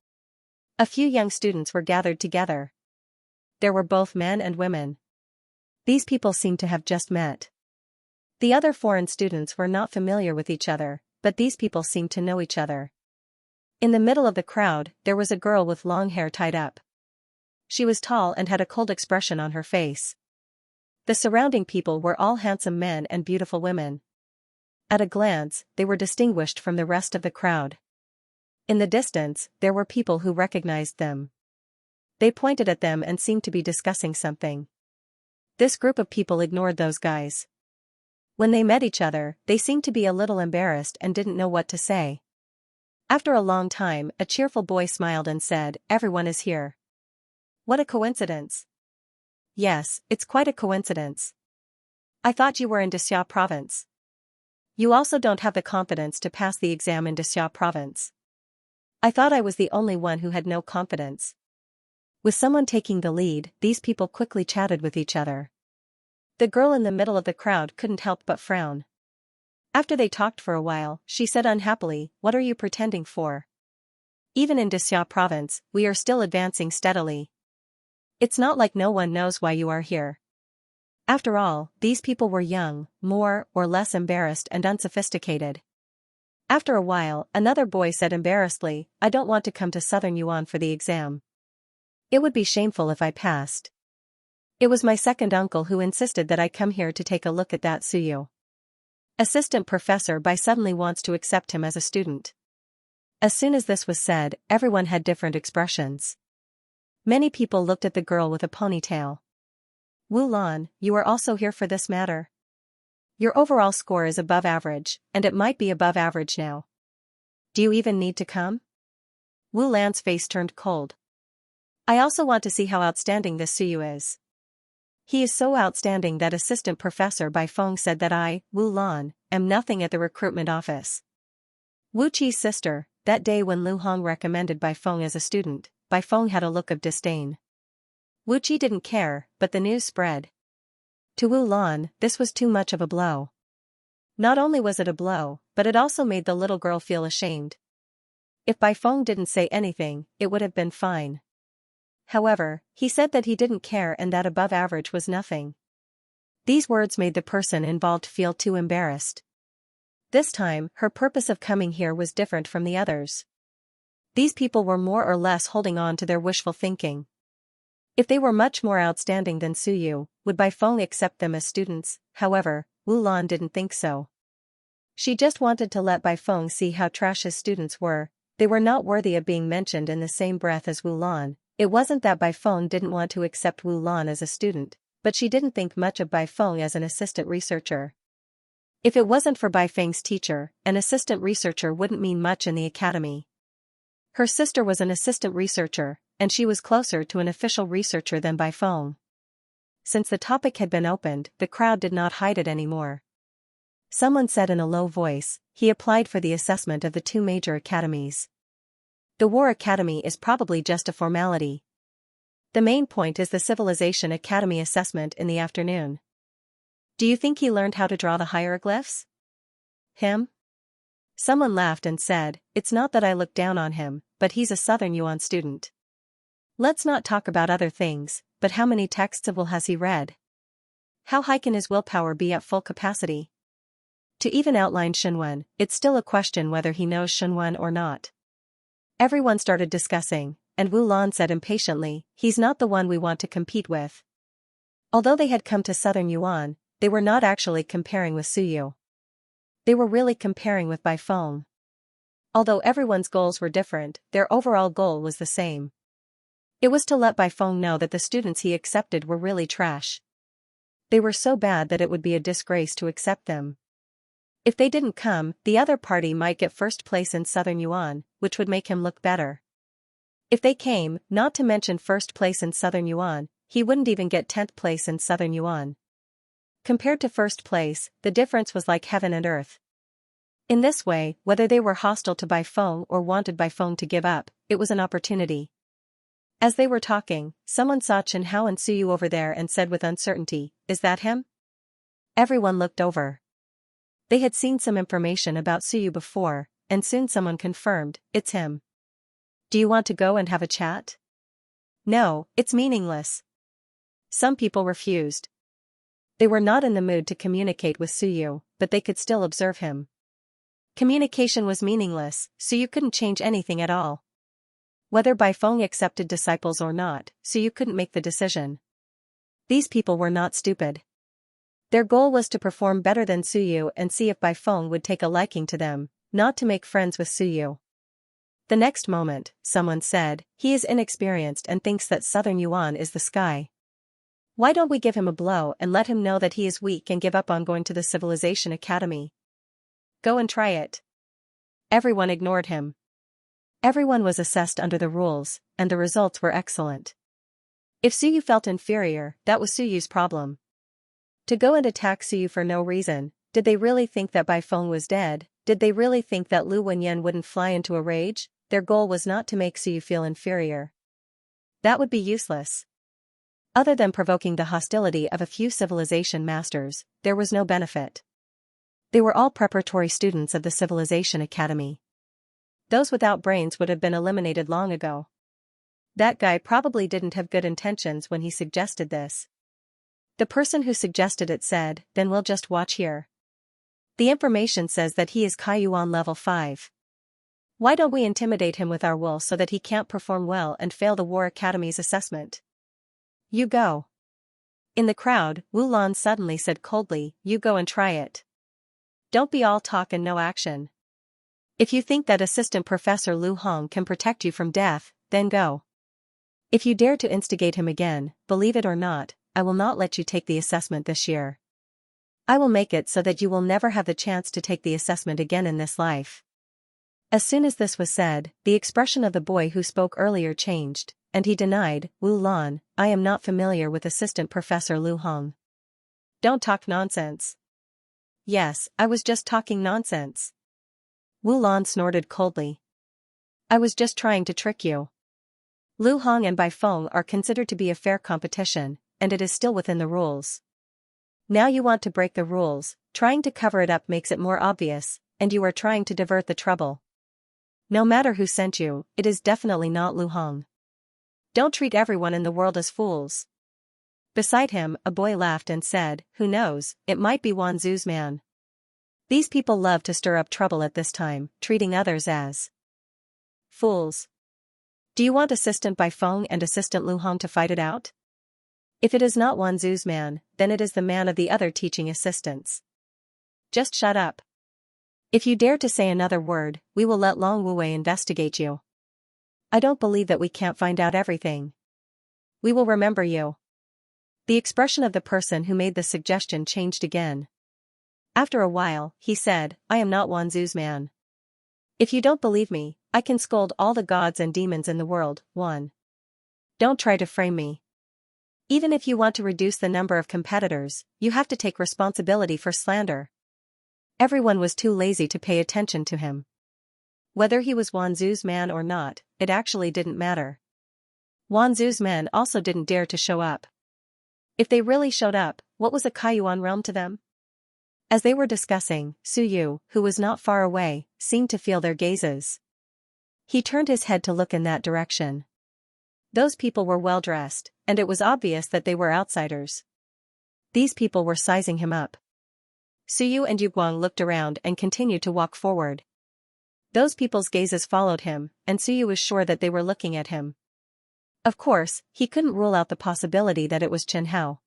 a few young students were gathered together. There were both men and women. These people seemed to have just met. The other foreign students were not familiar with each other, but these people seemed to know each other. In the middle of the crowd, there was a girl with long hair tied up. She was tall and had a cold expression on her face. The surrounding people were all handsome men and beautiful women. At a glance, they were distinguished from the rest of the crowd. In the distance, there were people who recognized them. They pointed at them and seemed to be discussing something. This group of people ignored those guys. When they met each other, they seemed to be a little embarrassed and didn't know what to say. After a long time, a cheerful boy smiled and said, "Everyone is here." "What a coincidence." "Yes, it's quite a coincidence. I thought you were in Xia province. You also don't have the confidence to pass the exam in Xia province." I thought I was the only one who had no confidence. With someone taking the lead, these people quickly chatted with each other. The girl in the middle of the crowd couldn't help but frown. After they talked for a while, she said unhappily, "What are you pretending for? Even in Xia province, we are still advancing steadily. It's not like no one knows why you are here." After all, these people were young, more or less embarrassed and unsophisticated. After a while, another boy said embarrassedly, "I don't want to come to Southern Yuan for the exam. It would be shameful if I passed. It was my second uncle who insisted that I come here to take a look at that Suyu. Assistant Professor Bai suddenly wants to accept him as a student." As soon as this was said, everyone had different expressions. Many people looked at the girl with a ponytail. "Wu Lan, you are also here for this matter? Your overall score is above average, and it might be above average now. Do you even need to come?" Wu Lan's face turned cold. "I also want to see how outstanding this Suyu is. He is so outstanding that Assistant Professor Bai Feng said that I, Wu Lan, am nothing at the recruitment office." Wu Qi's sister, that day when Lu Hong recommended Bai Feng as a student, Bai Feng had a look of disdain. Wu Qi didn't care, but the news spread. To Wu Lan, this was too much of a blow. Not only was it a blow, but it also made the little girl feel ashamed. If Bai Feng didn't say anything, it would have been fine. However, he said that he didn't care and that above average was nothing. These words made the person involved feel too embarrassed. This time, her purpose of coming here was different from the others. These people were more or less holding on to their wishful thinking. If they were much more outstanding than Suyu, would Bai Feng accept them as students? However, Wu Lan didn't think so. She just wanted to let Bai Feng see how trash his students were. They were not worthy of being mentioned in the same breath as Wu Lan. It wasn't that Bai Feng didn't want to accept Wu Lan as a student, but she didn't think much of Bai Feng as an assistant researcher. If it wasn't for Bai Feng's teacher, an assistant researcher wouldn't mean much in the academy. Her sister was an assistant researcher, and she was closer to an official researcher than Bai Feng. Since the topic had been opened, the crowd did not hide it anymore. Someone said in a low voice, he applied for the assessment of the two major academies. The War Academy is probably just a formality. The main point is the Civilization Academy assessment in the afternoon. Do you think he learned how to draw the hieroglyphs? Him? Someone laughed and said, it's not that I look down on him, but he's a Southern Yuan student. Let's not talk about other things, but how many texts of will has he read? How high can his willpower be at full capacity? To even outline Shenwen, it's still a question whether he knows Shenwen or not. Everyone started discussing, and Wu Lan said impatiently, he's not the one we want to compete with. Although they had come to Southern Yuan, they were not actually comparing with Suyu. They were really comparing with Bai Feng. Although everyone's goals were different, their overall goal was the same. It was to let Bai Feng know that the students he accepted were really trash. They were so bad that it would be a disgrace to accept them. If they didn't come, the other party might get first place in Southern Yuan, which would make him look better. If they came, not to mention first place in Southern Yuan, he wouldn't even get 10th place in Southern Yuan. Compared to first place, the difference was like heaven and earth. In this way, whether they were hostile to Bai Feng or wanted Bai Feng to give up, it was an opportunity. As they were talking, someone saw Chen Hao and Suyu over there and said with uncertainty, is that him? Everyone looked over. They had seen some information about Suyu before, and soon someone confirmed, it's him. Do you want to go and have a chat? No, it's meaningless. Some people refused. They were not in the mood to communicate with Suyu, but they could still observe him. Communication was meaningless, Suyu couldn't change anything at all. Whether Bai Feng accepted disciples or not, Suyu couldn't make the decision. These people were not stupid. Their goal was to perform better than Suyu and see if Bai Feng would take a liking to them, not to make friends with Suyu. The next moment, someone said, he is inexperienced and thinks that Southern Yuan is the sky. Why don't we give him a blow and let him know that he is weak and give up on going to the Civilization Academy? Go and try it. Everyone ignored him. Everyone was assessed under the rules, and the results were excellent. If Suyu felt inferior, that was Suyu's problem. To go and attack Suyu for no reason, did they really think that Bai Feng was dead? Did they really think that Lu Wenyan wouldn't fly into a rage? Their goal was not to make Suyu feel inferior. That would be useless. Other than provoking the hostility of a few civilization masters, there was no benefit. They were all preparatory students of the Civilization Academy. Those without brains would have been eliminated long ago. That guy probably didn't have good intentions when he suggested this. The person who suggested it said, then we'll just watch here. The information says that he is Kaiyuan level 5. Why don't we intimidate him with our wool so that he can't perform well and fail the War Academy's assessment? You go. In the crowd, Wu Lan suddenly said coldly, you go and try it. Don't be all talk and no action. If you think that Assistant Professor Lu Hong can protect you from death, then go. If you dare to instigate him again, believe it or not, I will not let you take the assessment this year. I will make it so that you will never have the chance to take the assessment again in this life. As soon as this was said, the expression of the boy who spoke earlier changed, and he denied, Wu Lan, I am not familiar with Assistant Professor Lu Hong. Don't talk nonsense. Yes, I was just talking nonsense. Wu Lan snorted coldly. I was just trying to trick you. Lu Hong and Bai Feng are considered to be a fair competition, and it is still within the rules. Now you want to break the rules, trying to cover it up makes it more obvious, and you are trying to divert the trouble. No matter who sent you, it is definitely not Lu Hong. Don't treat everyone in the world as fools. Beside him, a boy laughed and said, who knows, it might be Wan Zu's man. These people love to stir up trouble at this time, treating others as fools. Do you want Assistant Bai Feng and Assistant Lu Hong to fight it out? If it is not Wan Zu's man, then it is the man of the other teaching assistants. Just shut up. If you dare to say another word, we will let Long Wuwei investigate you. I don't believe that we can't find out everything. We will remember you. The expression of the person who made the suggestion changed again. After a while, he said, I am not Wanzu's man. If you don't believe me, I can scold all the gods and demons in the world. 1. Don't try to frame me. Even if you want to reduce the number of competitors, you have to take responsibility for slander. Everyone was too lazy to pay attention to him. Whether he was Wanzu's man or not, it actually didn't matter. Wanzu's men also didn't dare to show up. If they really showed up, what was a Kaiyuan realm to them? As they were discussing, Su Yu, who was not far away, seemed to feel their gazes. He turned his head to look in that direction. Those people were well dressed, and it was obvious that they were outsiders. These people were sizing him up. Su Yu and Yu Guang looked around and continued to walk forward. Those people's gazes followed him, and Su Yu was sure that they were looking at him. Of course, he couldn't rule out the possibility that it was Chen Hao.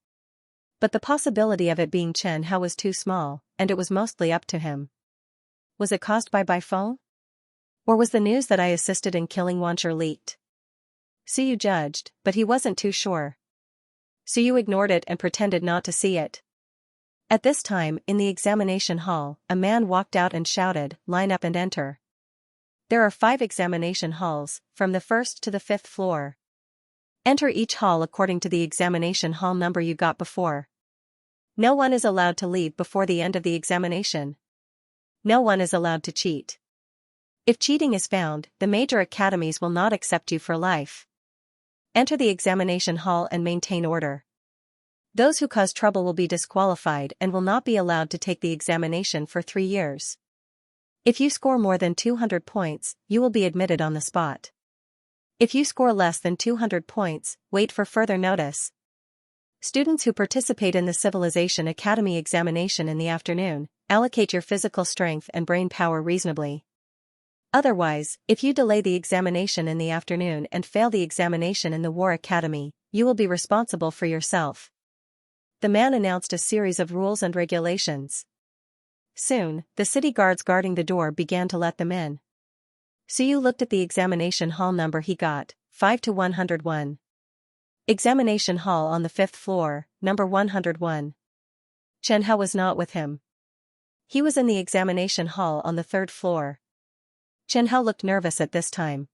But the possibility of it being Chen Hao was too small, and it was mostly up to him. Was it caused by Baifeng? Or was the news that I assisted in killing Wancher leaked? Su Yu judged, but he wasn't too sure. Su Yu ignored it and pretended not to see it. At this time, in the examination hall, a man walked out and shouted, line up and enter. There are 5 examination halls, from the 1st to the 5th floor. Enter each hall according to the examination hall number you got before. No one is allowed to leave before the end of the examination. No one is allowed to cheat. If cheating is found, the major academies will not accept you for life. Enter the examination hall and maintain order. Those who cause trouble will be disqualified and will not be allowed to take the examination for 3 years. If you score more than 200 points, you will be admitted on the spot. If you score less than 200 points, wait for further notice. Students who participate in the Civilization Academy examination in the afternoon, allocate your physical strength and brain power reasonably. Otherwise, if you delay the examination in the afternoon and fail the examination in the War Academy, you will be responsible for yourself. The man announced a series of rules and regulations. Soon, the city guards guarding the door began to let them in. Su Yu looked at the examination hall number he got, 5 to 101. Examination hall on the 5th floor, number 101. Chen Hao was not with him. He was in the examination hall on the 3rd floor. Chen Hao looked nervous at this time.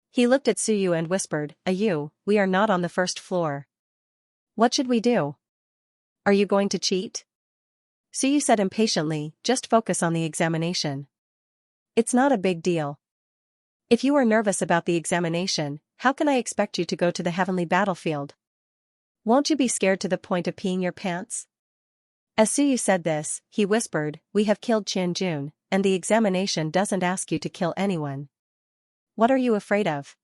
He looked at Su Yu and whispered, Yu, we are not on the 1st floor. What should we do? Are you going to cheat? Su Yu said impatiently, just focus on the examination. It's not a big deal. If you are nervous about the examination, how can I expect you to go to the heavenly battlefield? Won't you be scared to the point of peeing your pants? As Su Yu said this, he whispered, we have killed Qian Jun, and the examination doesn't ask you to kill anyone. What are you afraid of?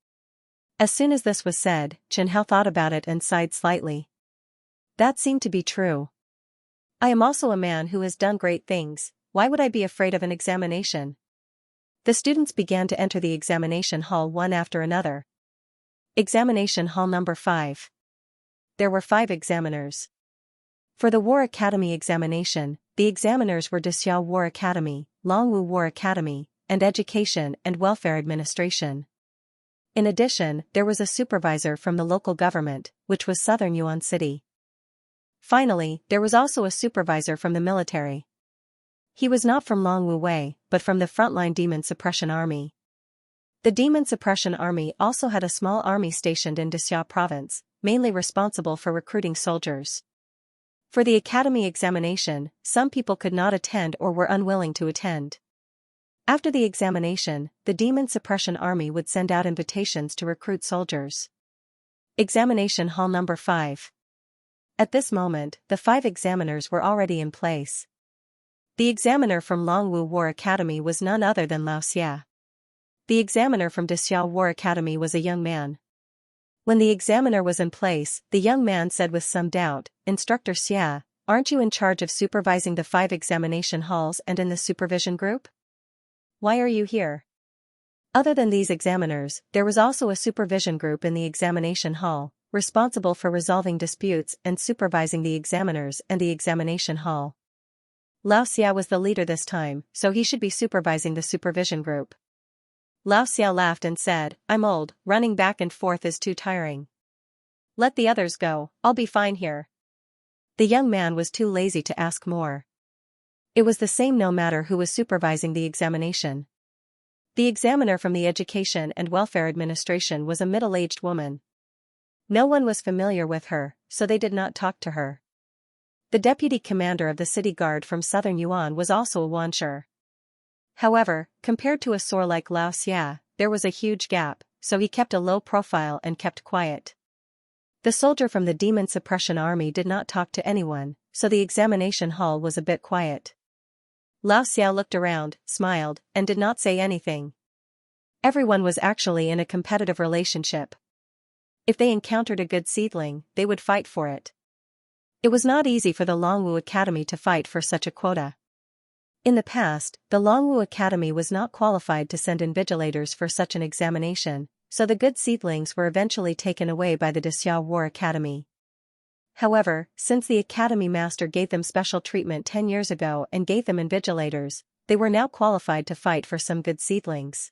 As soon as this was said, Chen Hao thought about it and sighed slightly. That seemed to be true. I am also a man who has done great things, why would I be afraid of an examination? The students began to enter the examination hall one after another. Examination hall number 5. There were 5 examiners. For the War Academy examination, the examiners were Dexiao War Academy, Longwu War Academy, and Education and Welfare Administration. In addition, there was a supervisor from the local government, which was Southern Yuan City. Finally, there was also a supervisor from the military. He was not from Longwu Wei, but from the frontline Demon Suppression Army. The Demon Suppression Army also had a small army stationed in Dexiao Province, mainly responsible for recruiting soldiers. For the academy examination, some people could not attend or were unwilling to attend. After the examination, the Demon Suppression Army would send out invitations to recruit soldiers. Examination hall number 5. At this moment, the 5 examiners were already in place. The examiner from Longwu War Academy was none other than Lao Xia. The examiner from Dexiao War Academy was a young man. When the examiner was in place, the young man said with some doubt, Instructor Xia, aren't you in charge of supervising the 5 examination halls and in the supervision group? Why are you here? Other than these examiners, there was also a supervision group in the examination hall, responsible for resolving disputes and supervising the examiners and the examination hall. Xianxia was the leader this time, so he should be supervising the supervision group. Xianxia laughed and said, "I'm old, running back and forth is too tiring. Let the others go, I'll be fine here." The young man was too lazy to ask more. It was the same no matter who was supervising the examination. The examiner from the Education and Welfare Administration was a middle-aged woman. No one was familiar with her, so they did not talk to her. The deputy commander of the city guard from southern Yuan was also a Wanshi. However, compared to a soar like Xianxia, there was a huge gap, so he kept a low profile and kept quiet. The soldier from the Demon Suppression Army did not talk to anyone, so the examination hall was a bit quiet. Xianxia looked around, smiled, and did not say anything. Everyone was actually in a competitive relationship. If they encountered a good seedling, they would fight for it. It was not easy for the Longwu Academy to fight for such a quota. In the past, the Longwu Academy was not qualified to send invigilators for such an examination, so the good seedlings were eventually taken away by the Dixia War Academy. However, since the Academy Master gave them special treatment 10 years ago and gave them invigilators, they were now qualified to fight for some good seedlings.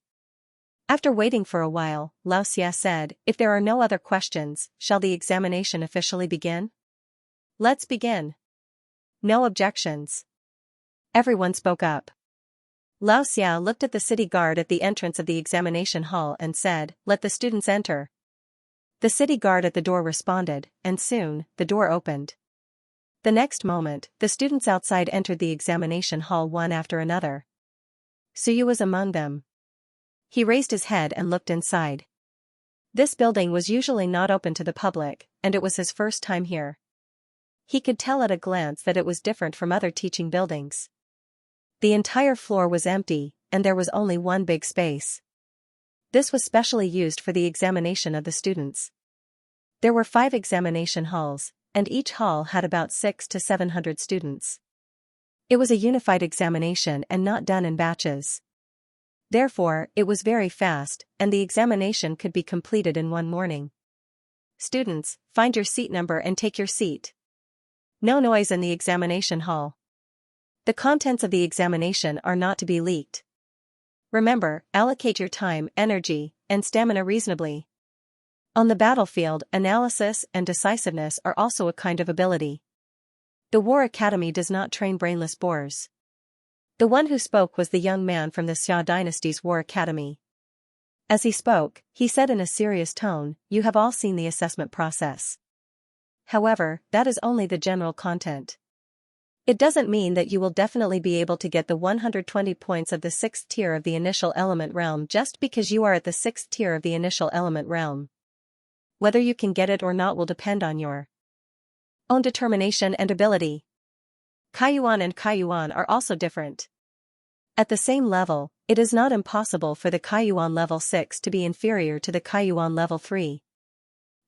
After waiting for a while, Xianxia said, "If there are no other questions, shall the examination officially begin?" "Let's begin." No objections. Everyone spoke up. Xianxia looked at the city guard at the entrance of the examination hall and said, "Let the students enter." The city guard at the door responded, and soon, the door opened. The next moment, the students outside entered the examination hall one after another. Suyu was among them. He raised his head and looked inside. This building was usually not open to the public, and it was his first time here. He could tell at a glance that it was different from other teaching buildings. The entire floor was empty, and there was only one big space. This was specially used for the examination of the students. There were 5 examination halls, and each hall had about 600 to 700 students. It was a unified examination and not done in batches. Therefore, it was very fast, and the examination could be completed in one morning. "Students, find your seat number and take your seat. No noise in the examination hall. The contents of the examination are not to be leaked. Remember, allocate your time, energy, and stamina reasonably. On the battlefield, analysis and decisiveness are also a kind of ability. The War Academy does not train brainless boors." The one who spoke was the young man from the Xia dynasty's War Academy. As he spoke, he said in a serious tone, "You have all seen the assessment process. However, that is only the general content. It doesn't mean that you will definitely be able to get the 120 points of the 6th tier of the initial element realm just because you are at the 6th tier of the initial element realm. Whether you can get it or not will depend on your own determination and ability. Kaiyuan and Kaiyuan are also different. At the same level, it is not impossible for the Kaiyuan level 6 to be inferior to the Kaiyuan level 3.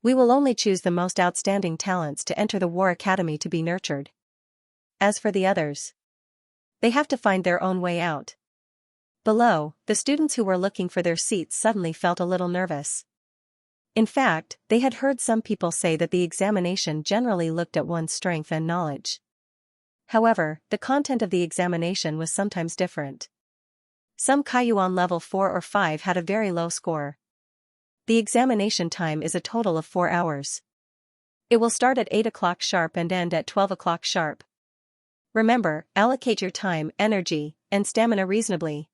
We will only choose the most outstanding talents to enter the War Academy to be nurtured. As for the others, they have to find their own way out." Below, the students who were looking for their seats suddenly felt a little nervous. In fact, they had heard some people say that the examination generally looked at one's strength and knowledge. However, the content of the examination was sometimes different. Some Kaiyuan level 4 or 5 had a very low score. The examination time is a total of 4 hours. It will start at 8 o'clock sharp and end at 12 o'clock sharp. Remember, allocate your time, energy, and stamina reasonably.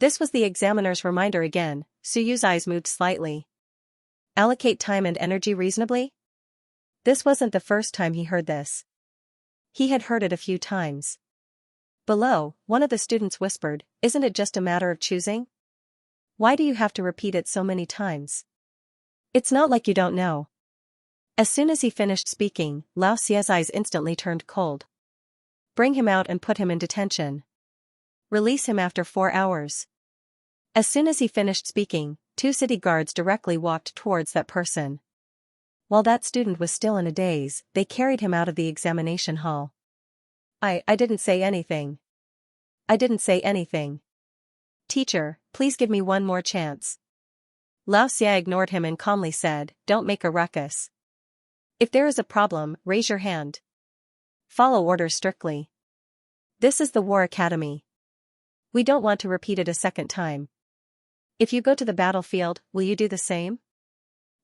This was the examiner's reminder again. Suyu's eyes moved slightly. Allocate time and energy reasonably? This wasn't the first time he heard this. He had heard it a few times. Below, one of the students whispered, "Isn't it just a matter of choosing? Why do you have to repeat it so many times? It's not like you don't know." As soon as he finished speaking, Xiaoxia's eyes instantly turned cold. "Bring him out and put him in detention. Release him after 4 hours." As soon as he finished speaking, 2 city guards directly walked towards that person. While that student was still in a daze, they carried him out of the examination hall. I didn't say anything. I didn't say anything. Teacher, please give me one more chance." Xiaoxia ignored him and calmly said, "Don't make a ruckus. If there is a problem, raise your hand. Follow orders strictly." This is the War Academy. We don't want to repeat it a second time. If you go to the battlefield, will you do the same?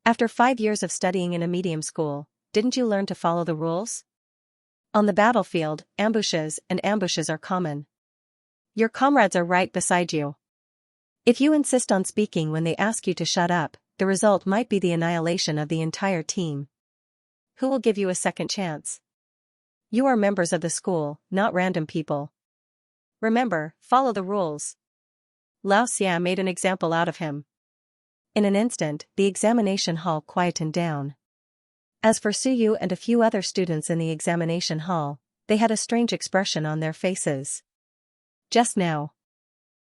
After 5 years of studying in a medium school, didn't you learn to follow the rules? On the battlefield, ambushes are common. Your comrades are right beside you. If you insist on speaking when they ask you to shut up, the result might be the annihilation of the entire team. Who will give you a second chance? You are members of the school, not random people. Remember, follow the rules. Xianxia made an example out of him. In an instant, the examination hall quietened down. As for Suyu and a few other students in the examination hall, they had a strange expression on their faces. Just now.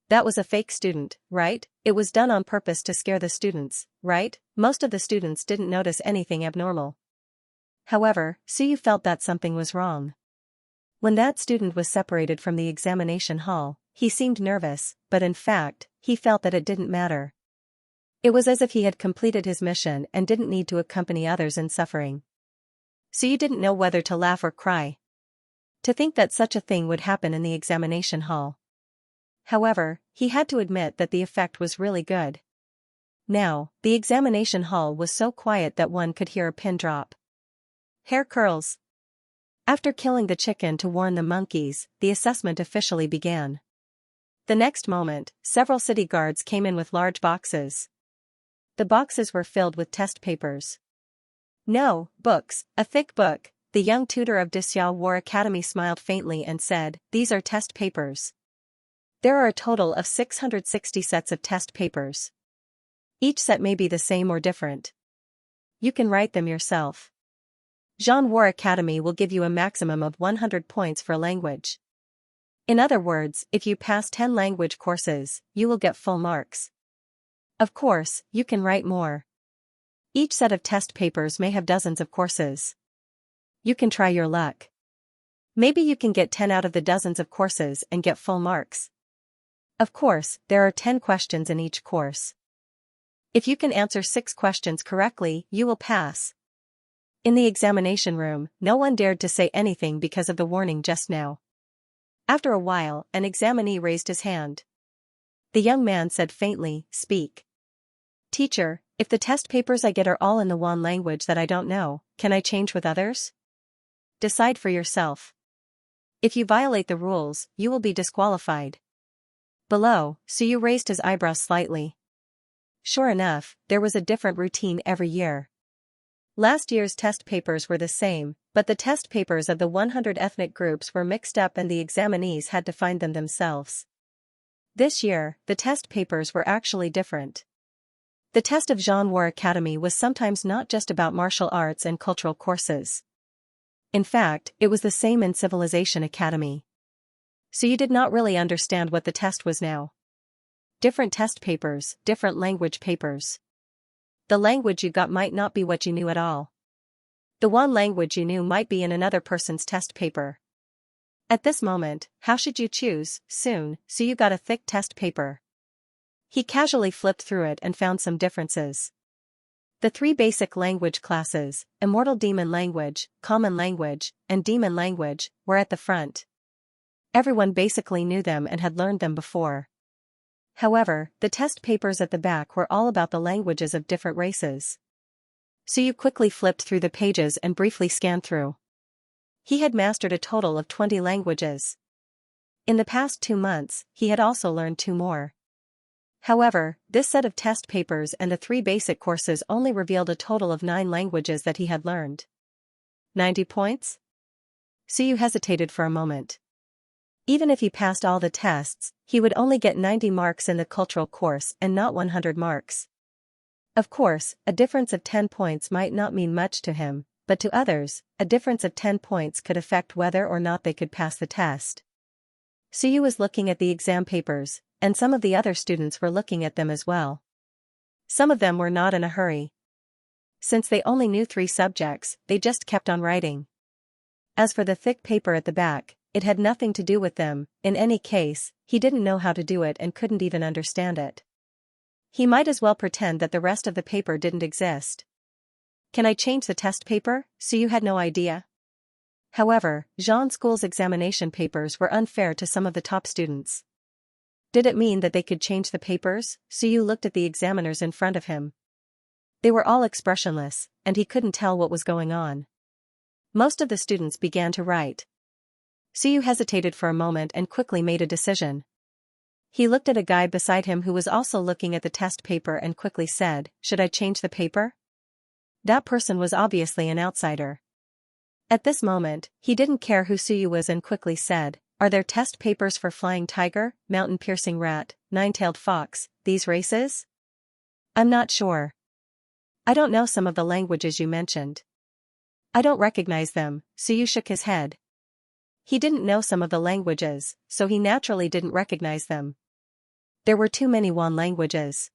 That was a fake student, right? It was done on purpose to scare the students, right? Most of the students didn't notice anything abnormal. However, Suyu felt that something was wrong. When that student was separated from the examination hall, he seemed nervous, but in fact, he felt that it didn't matter. It was as if he had completed his mission and didn't need to accompany others in suffering. Suyu didn't know whether to laugh or cry. To think that such a thing would happen in the examination hall. However, he had to admit that the effect was really good. Now, the examination hall was so quiet that one could hear a pin drop. Hair curls. After killing the chicken to warn the monkeys, the assessment officially began. The next moment, several city guards came in with large boxes. The boxes were filled with test papers. No, books, a thick book. The young tutor of Xianxia War Academy smiled faintly and said, "These are test papers. There are a total of 660 sets of test papers. Each set may be the same or different. You can write them yourself. Xianxia War Academy will give you a maximum of 100 points for a language. In other words, if you pass 10 language courses, you will get full marks. Of course, you can write more. Each set of test papers may have dozens of courses. You can try your luck. Maybe you can get 10 out of the dozens of courses and get full marks. Of course, there are 10 questions in each course. If you can answer 6 questions correctly, you will pass." In the examination room, no one dared to say anything because of the warning just now. After a while, an examinee raised his hand. The young man said faintly, "Speak." "Teacher, if the test papers I get are all in the one language that I don't know, can I change with others?" "Decide for yourself. If you violate the rules, you will be disqualified." Below, Suyu raised his eyebrows slightly. Sure enough, there was a different routine every year. Last year's test papers were the same, but the test papers of the 100 ethnic groups were mixed up and the examinees had to find them themselves. This year, the test papers were actually different. The test of Xianxia War Academy was sometimes not just about martial arts and cultural courses. In fact, it was the same in Civilization Academy. So you did not really understand what the test was now. Different test papers, different language papers. The language you got might not be what you knew at all. The one language you knew might be in another person's test paper. At this moment, how should you choose? Soon, so you got a thick test paper. He casually flipped through it and found some differences. The 3 basic language classes, Immortal Demon Language, Common Language, and Demon Language, were at the front. Everyone basically knew them and had learned them before. However, the test papers at the back were all about the languages of different races. So you quickly flipped through the pages and briefly scanned through. He had mastered a total of 20 languages. In the past 2 months, he had also learned 2 more. However, this set of test papers and the 3 basic courses only revealed a total of 9 languages that he had learned. 90 points? Suyu hesitated for a moment. Even if he passed all the tests, he would only get 90 marks in the cultural course and not 100 marks. Of course, a difference of 10 points might not mean much to him, but to others, a difference of 10 points could affect whether or not they could pass the test. Suyu was looking at the exam papers, and some of the other students were looking at them as well. Some of them were not in a hurry. Since they only knew 3 subjects, they just kept on writing. As for the thick paper at the back, it had nothing to do with them. In any case, he didn't know how to do it and couldn't even understand it. He might as well pretend that the rest of the paper didn't exist. "Can I change the test paper?" Suyu had no idea. However, Jean's school's examination papers were unfair to some of the top students. Did it mean that they could change the papers? Suyu looked at the examiners in front of him. They were all expressionless, and he couldn't tell what was going on. Most of the students began to write. Suyu hesitated for a moment and quickly made a decision. He looked at a guy beside him who was also looking at the test paper and quickly said, "Should I change the paper?" That person was obviously an outsider. At this moment, he didn't care who Suyu was and quickly said, "Are there test papers for flying tiger, mountain-piercing rat, nine-tailed fox, these races?" "I'm not sure. I don't know some of the languages you mentioned." "I don't recognize them," Suyu shook his head. He didn't know some of the languages, so he naturally didn't recognize them. There were too many Wan languages.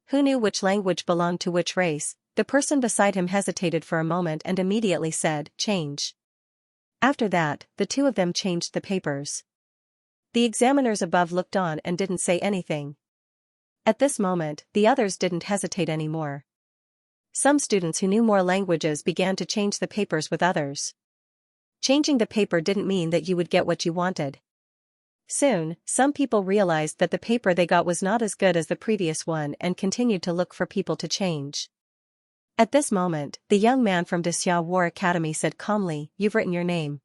Who knew which language belonged to which race? The person beside him hesitated for a moment and immediately said, "Change." After that, the two of them changed the papers. The examiners above looked on and didn't say anything. At this moment, the others didn't hesitate anymore. Some students who knew more languages began to change the papers with others. Changing the paper didn't mean that you would get what you wanted. Soon, some people realized that the paper they got was not as good as the previous one and continued to look for people to change. At this moment, the young man from Xianxia War Academy said calmly, "You've written your name.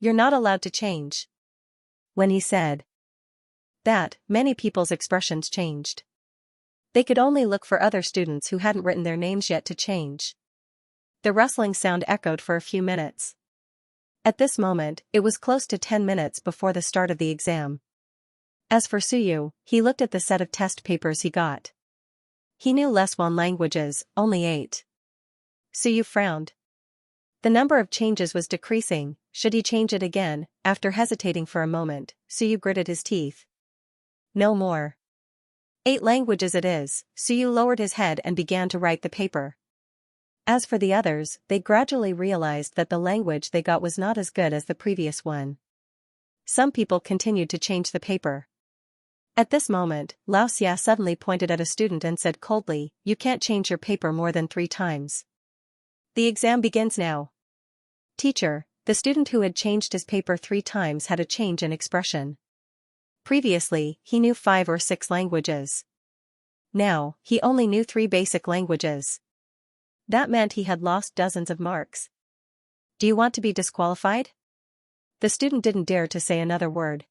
You're not allowed to change." When he said that, many people's expressions changed. They could only look for other students who hadn't written their names yet to change. The rustling sound echoed for a few minutes. At this moment, it was close to 10 minutes before the start of the exam. As for Suyu, he looked at the set of test papers he got. He knew less Wan languages, only 8. Suyu frowned. The number of changes was decreasing. Should he change it again? After hesitating for a moment, Suyu gritted his teeth. "No more. 8 languages it is." Suyu lowered his head and began to write the paper. As for the others, they gradually realized that the language they got was not as good as the previous one. Some people continued to change the paper. At this moment, Xianxia suddenly pointed at a student and said coldly, "You can't change your paper more than 3 times. The exam begins now." "Teacher," the student who had changed his paper 3 times had a change in expression. Previously, he knew 5 or 6 languages. Now, he only knew 3 basic languages. That meant he had lost dozens of marks. "Do you want to be disqualified?" The student didn't dare to say another word.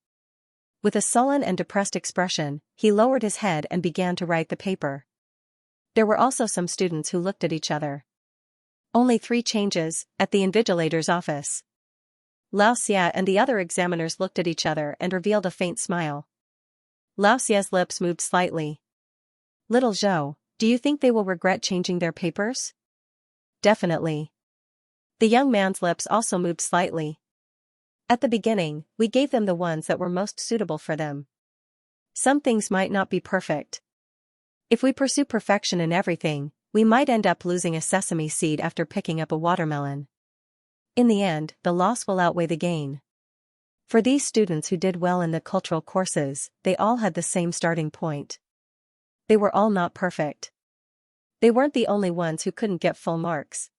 With a sullen and depressed expression, he lowered his head and began to write the paper. There were also some students who looked at each other. Only 3 changes, at the invigilator's office. Xianxia and the other examiners looked at each other and revealed a faint smile. Xiaoxia's lips moved slightly. "Little Zhou, do you think they will regret changing their papers?" "Definitely." The young man's lips also moved slightly. "At the beginning, we gave them the ones that were most suitable for them. Some things might not be perfect. If we pursue perfection in everything, we might end up losing a sesame seed after picking up a watermelon. In the end, the loss will outweigh the gain." For these students who did well in the cultural courses, they all had the same starting point. They were all not perfect. They weren't the only ones who couldn't get full marks.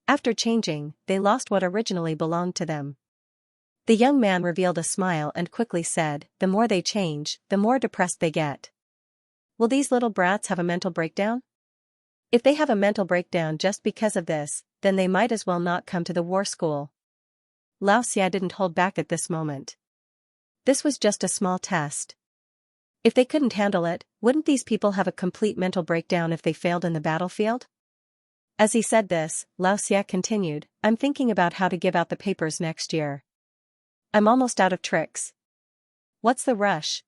After changing, they lost what originally belonged to them. The young man revealed a smile and quickly said, "The more they change, the more depressed they get. Will these little brats have a mental breakdown? If they have a mental breakdown just because of this, then they might as well not come to the war school." Xianxia didn't hold back at this moment. This was just a small test. If they couldn't handle it, wouldn't these people have a complete mental breakdown if they failed in the battlefield? As he said this, Xianxia continued, "I'm thinking about how to give out the papers next year. I'm almost out of tricks." "What's the rush?"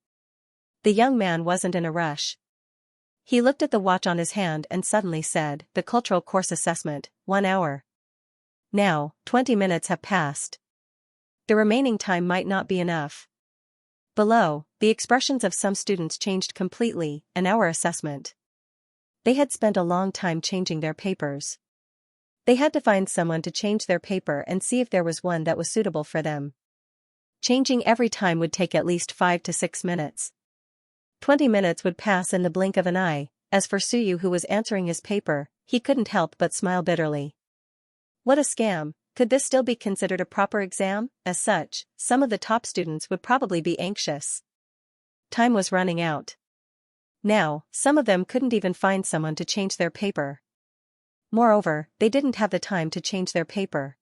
The young man wasn't in a rush. He looked at the watch on his hand and suddenly said, "The cultural course assessment, 1 hour. Now, 20 minutes have passed. The remaining time might not be enough." Below, the expressions of some students changed completely. An hour assessment. They had spent a long time changing their papers. They had to find someone to change their paper and see if there was one that was suitable for them. Changing every time would take at least 5 to 6 minutes. 20 minutes would pass in the blink of an eye. As for Suyu who was answering his paper, he couldn't help but smile bitterly. What a scam, Could this still be considered a proper exam? As such, some of the top students would probably be anxious. Time was running out. Now, some of them couldn't even find someone to change their paper. Moreover, they didn't have the time to change their paper.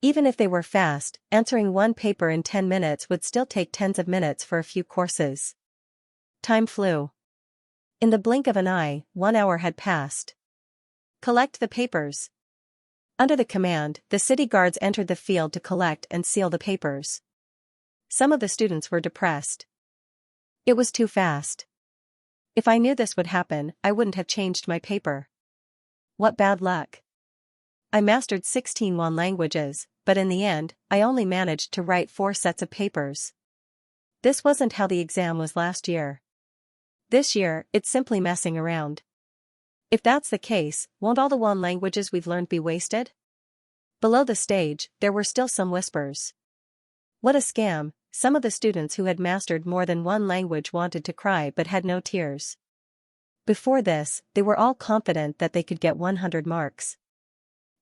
Even if they were fast, answering one paper in 10 minutes would still take tens of minutes for a few courses. Time flew. In the blink of an eye, 1 hour had passed. Collect the papers. Under the command, the city guards entered the field to collect and seal the papers. Some of the students were depressed. It was too fast. If I knew this would happen, I wouldn't have changed my paper. What bad luck. I mastered 16 languages, but in the end, I only managed to write 4 sets of papers. This wasn't how the exam was last year. This year, it's simply messing around. If that's the case, won't all the languages we've learned be wasted? Below the stage, there were still some whispers. What a scam, some of the students who had mastered more than one language wanted to cry but had no tears. Before this, they were all confident that they could get 100 marks.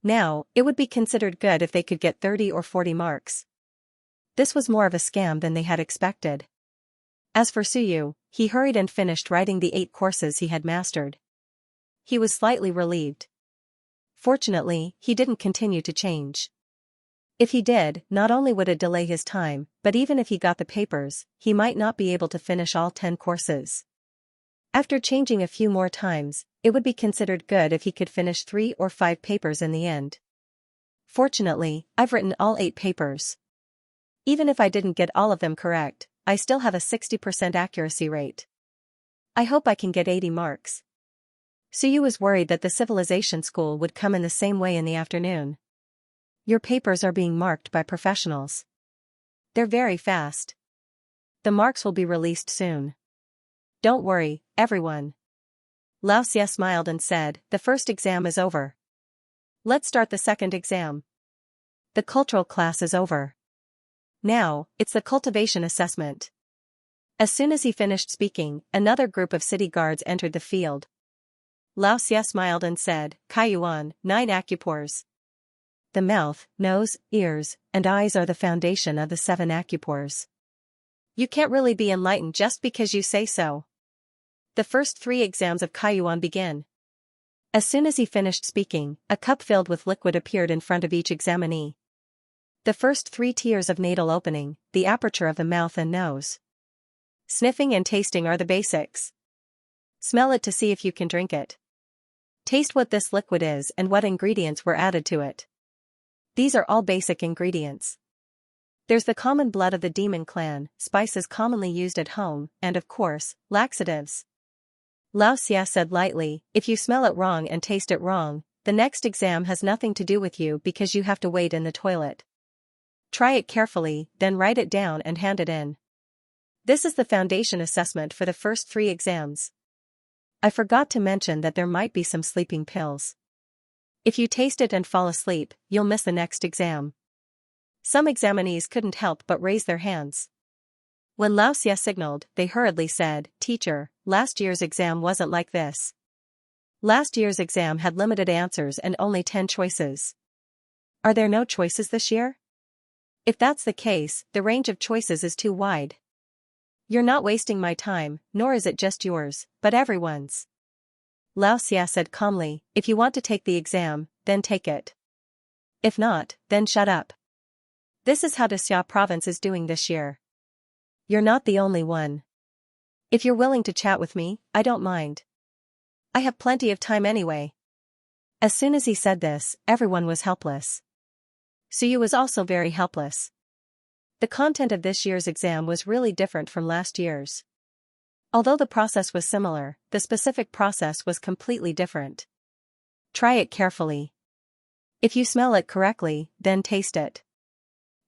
Now, it would be considered good if they could get 30 or 40 marks. This was more of a scam than they had expected. As for Suyu, he hurried and finished writing the 8 courses he had mastered. He was slightly relieved. Fortunately, he didn't continue to change. If he did, not only would it delay his time, but even if he got the papers, he might not be able to finish all 10 courses. After changing a few more times, it would be considered good if he could finish 3 or 5 papers in the end. Fortunately, I've written all 8 papers. Even if I didn't get all of them correct, I still have a 60% accuracy rate. I hope I can get 80 marks. Suyu was worried that the civilization school would come in the same way in the afternoon. Your papers are being marked by professionals. They're very fast. The marks will be released soon. Don't worry, everyone. Xianxia smiled and said, the first exam is over. Let's start the second exam. The cultural class is over. Now, it's the cultivation assessment. As soon as he finished speaking, another group of city guards entered the field. Xianxia smiled and said, Kaiyuan, 9 acupores. The mouth, nose, ears, and eyes are the foundation of the 7 acupores. You can't really be enlightened just because you say so. The first 3 exams of Kaiyuan begin. As soon as he finished speaking, a cup filled with liquid appeared in front of each examinee. The first 3 tiers of nasal opening, the aperture of the mouth and nose. Sniffing and tasting are the basics. Smell it to see if you can drink it. Taste what this liquid is and what ingredients were added to it. These are all basic ingredients. There's the common blood of the demon clan, spices commonly used at home, and of course, laxatives. Xianxia said lightly, if you smell it wrong and taste it wrong, the next exam has nothing to do with you because you have to wait in the toilet. Try it carefully, then write it down and hand it in. This is the foundation assessment for the first 3 exams. I forgot to mention that there might be some sleeping pills. If you taste it and fall asleep, you'll miss the next exam. Some examinees couldn't help but raise their hands. When Xianxia signaled, they hurriedly said, Teacher, last year's exam wasn't like this. Last year's exam had limited answers and only 10 choices. Are there no choices this year? If that's the case, the range of choices is too wide. You're not wasting my time, nor is it just yours, but everyone's. Xianxia said calmly, if you want to take the exam, then take it. If not, then shut up. This is how Xia province is doing this year. You're not the only one. If you're willing to chat with me, I don't mind. I have plenty of time anyway. As soon as he said this, everyone was helpless. Suyu was also very helpless. The content of this year's exam was really different from last year's. Although the process was similar, the specific process was completely different. Try it carefully. If you smell it correctly, then taste it.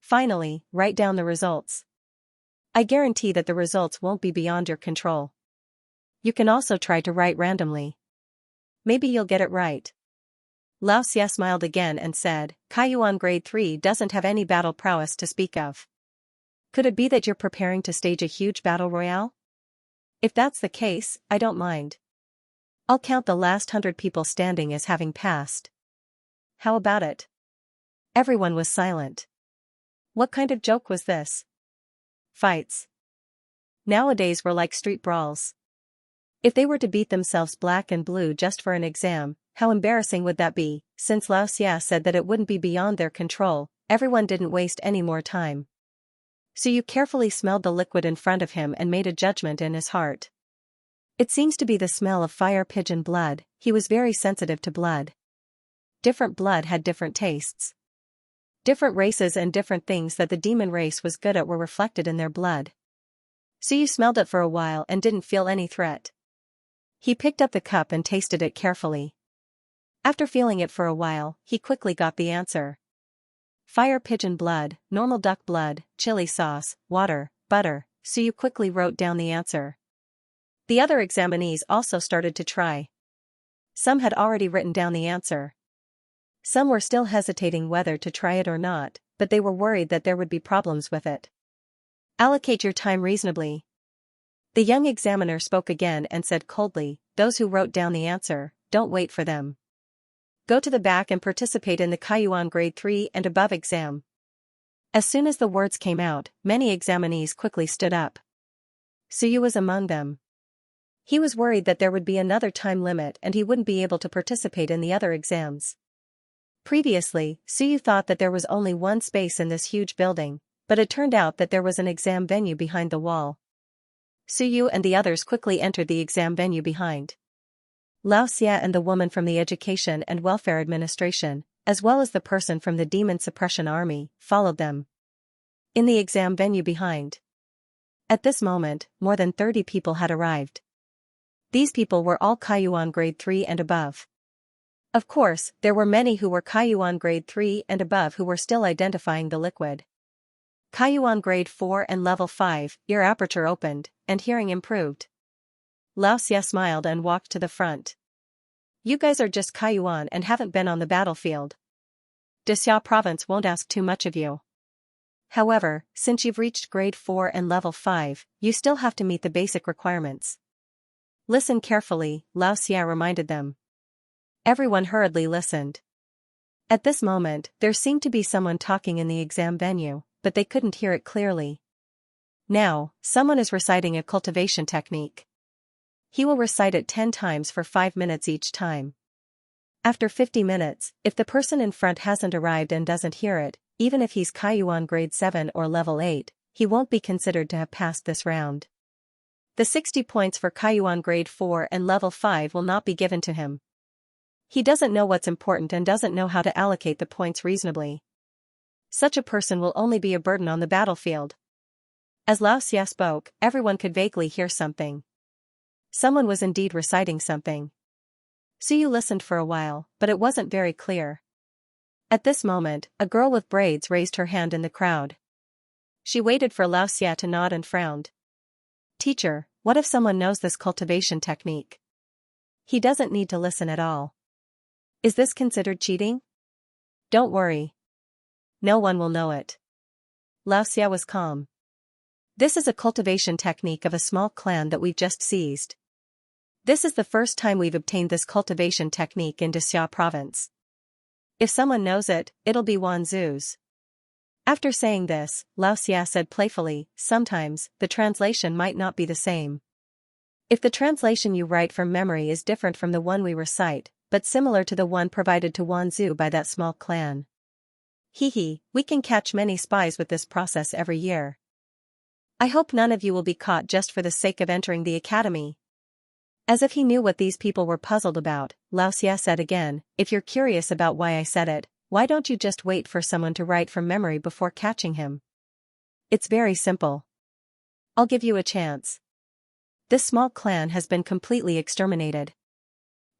Finally, write down the results. I guarantee that the results won't be beyond your control. You can also try to write randomly. Maybe you'll get it right. Xianxia smiled again and said, Kaiyuan grade 3 doesn't have any battle prowess to speak of. Could it be that you're preparing to stage a huge battle royale? If that's the case, I don't mind. I'll count the last 100 people standing as having passed. How about it? Everyone was silent. What kind of joke was this? Fights nowadays were like street brawls. If they were to beat themselves black and blue just for an exam, how embarrassing would that be? Since Xianxia said that it wouldn't be beyond their control, everyone didn't waste any more time. Xiu carefully smelled the liquid in front of him and made a judgment in his heart. It seems to be the smell of fire pigeon blood. He was very sensitive to blood. Different blood had different tastes. Different races and different things that the demon race was good at were reflected in their blood. Xiu smelled it for a while and didn't feel any threat. He picked up the cup and tasted it carefully. After feeling it for a while, he quickly got the answer. Fire pigeon blood, normal duck blood, chili sauce, water, butter. Xiu quickly wrote down the answer. The other examinees also started to try. Some had already written down the answer. Some were still hesitating whether to try it or not, but they were worried that there would be problems with it. Allocate your time reasonably. The young examiner spoke again and said coldly, those who wrote down the answer, don't wait for them. Go to the back and participate in the Kaiyuan grade 3 and above exam. As soon as the words came out, many examinees quickly stood up. Xiu was among them. He was worried that there would be another time limit and he wouldn't be able to participate in the other exams. Previously, Xiu thought that there was only one space in this huge building, but it turned out that there was an exam venue behind the wall. Xiu and the others quickly entered the exam venue behind. Xianxia and the woman from the Education and Welfare Administration, as well as the person from the Demon Suppression Army, followed them. In the exam venue behind. At this moment, more than 30 people had arrived. These people were all Kaiyuan grade 3 and above. Of course, there were many who were Kaiyuan grade 3 and above who were still identifying the liquid. Kaiyuan grade 4 and level 5, ear aperture opened, and hearing improved. Xianxia smiled and walked to the front. You guys are just Kaiyuan and haven't been on the battlefield. Xianxia province won't ask too much of you. However, since you've reached grade 4 and level 5, you still have to meet the basic requirements. Listen carefully, Xianxia reminded them. Everyone hurriedly listened. At this moment, there seemed to be someone talking in the exam venue, but they couldn't hear it clearly. Now, someone is reciting a cultivation technique. He will recite it 10 times for 5 minutes each time. After 50 minutes, if the person in front hasn't arrived and doesn't hear it, even if he's Kaiyuan grade 7 or level 8, he won't be considered to have passed this round. The 60 points for Kaiyuan grade 4 and level 5 will not be given to him. He doesn't know what's important and doesn't know how to allocate the points reasonably. Such a person will only be a burden on the battlefield. As Xianxia spoke, everyone could vaguely hear something. Someone was indeed reciting something. Xiu listened for a while, but it wasn't very clear. At this moment, a girl with braids raised her hand in the crowd. She waited for Xianxia to nod and frowned. Teacher, what if someone knows this cultivation technique? He doesn't need to listen at all. Is this considered cheating? Don't worry. No one will know it. Xianxia was calm. This is a cultivation technique of a small clan that we've just seized. This is the first time we've obtained this cultivation technique in Xianxia province. If someone knows it, it'll be Wanzu's. After saying this, Xianxia said playfully, sometimes, the translation might not be the same. If the translation you write from memory is different from the one we recite, but similar to the one provided to Wanzu by that small clan. We can catch many spies with this process every year. I hope none of you will be caught just for the sake of entering the academy. As if he knew what these people were puzzled about, Xianxia said again, if you're curious about why I said it, why don't you just wait for someone to write from memory before catching him? It's very simple. I'll give you a chance. This small clan has been completely exterminated.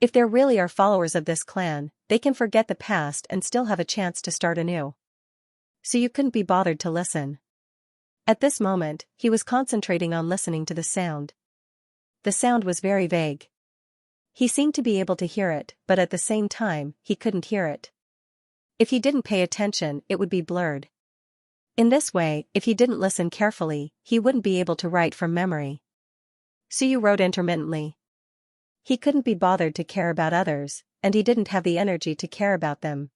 If there really are followers of this clan, they can forget the past and still have a chance to start anew. So you couldn't be bothered to listen. At this moment, he was concentrating on listening to the sound. The sound was very vague. He seemed to be able to hear it, but at the same time, he couldn't hear it. If he didn't pay attention, it would be blurred. In this way, if he didn't listen carefully, he wouldn't be able to write from memory. Xiu wrote intermittently. He couldn't be bothered to care about others, and he didn't have the energy to care about them.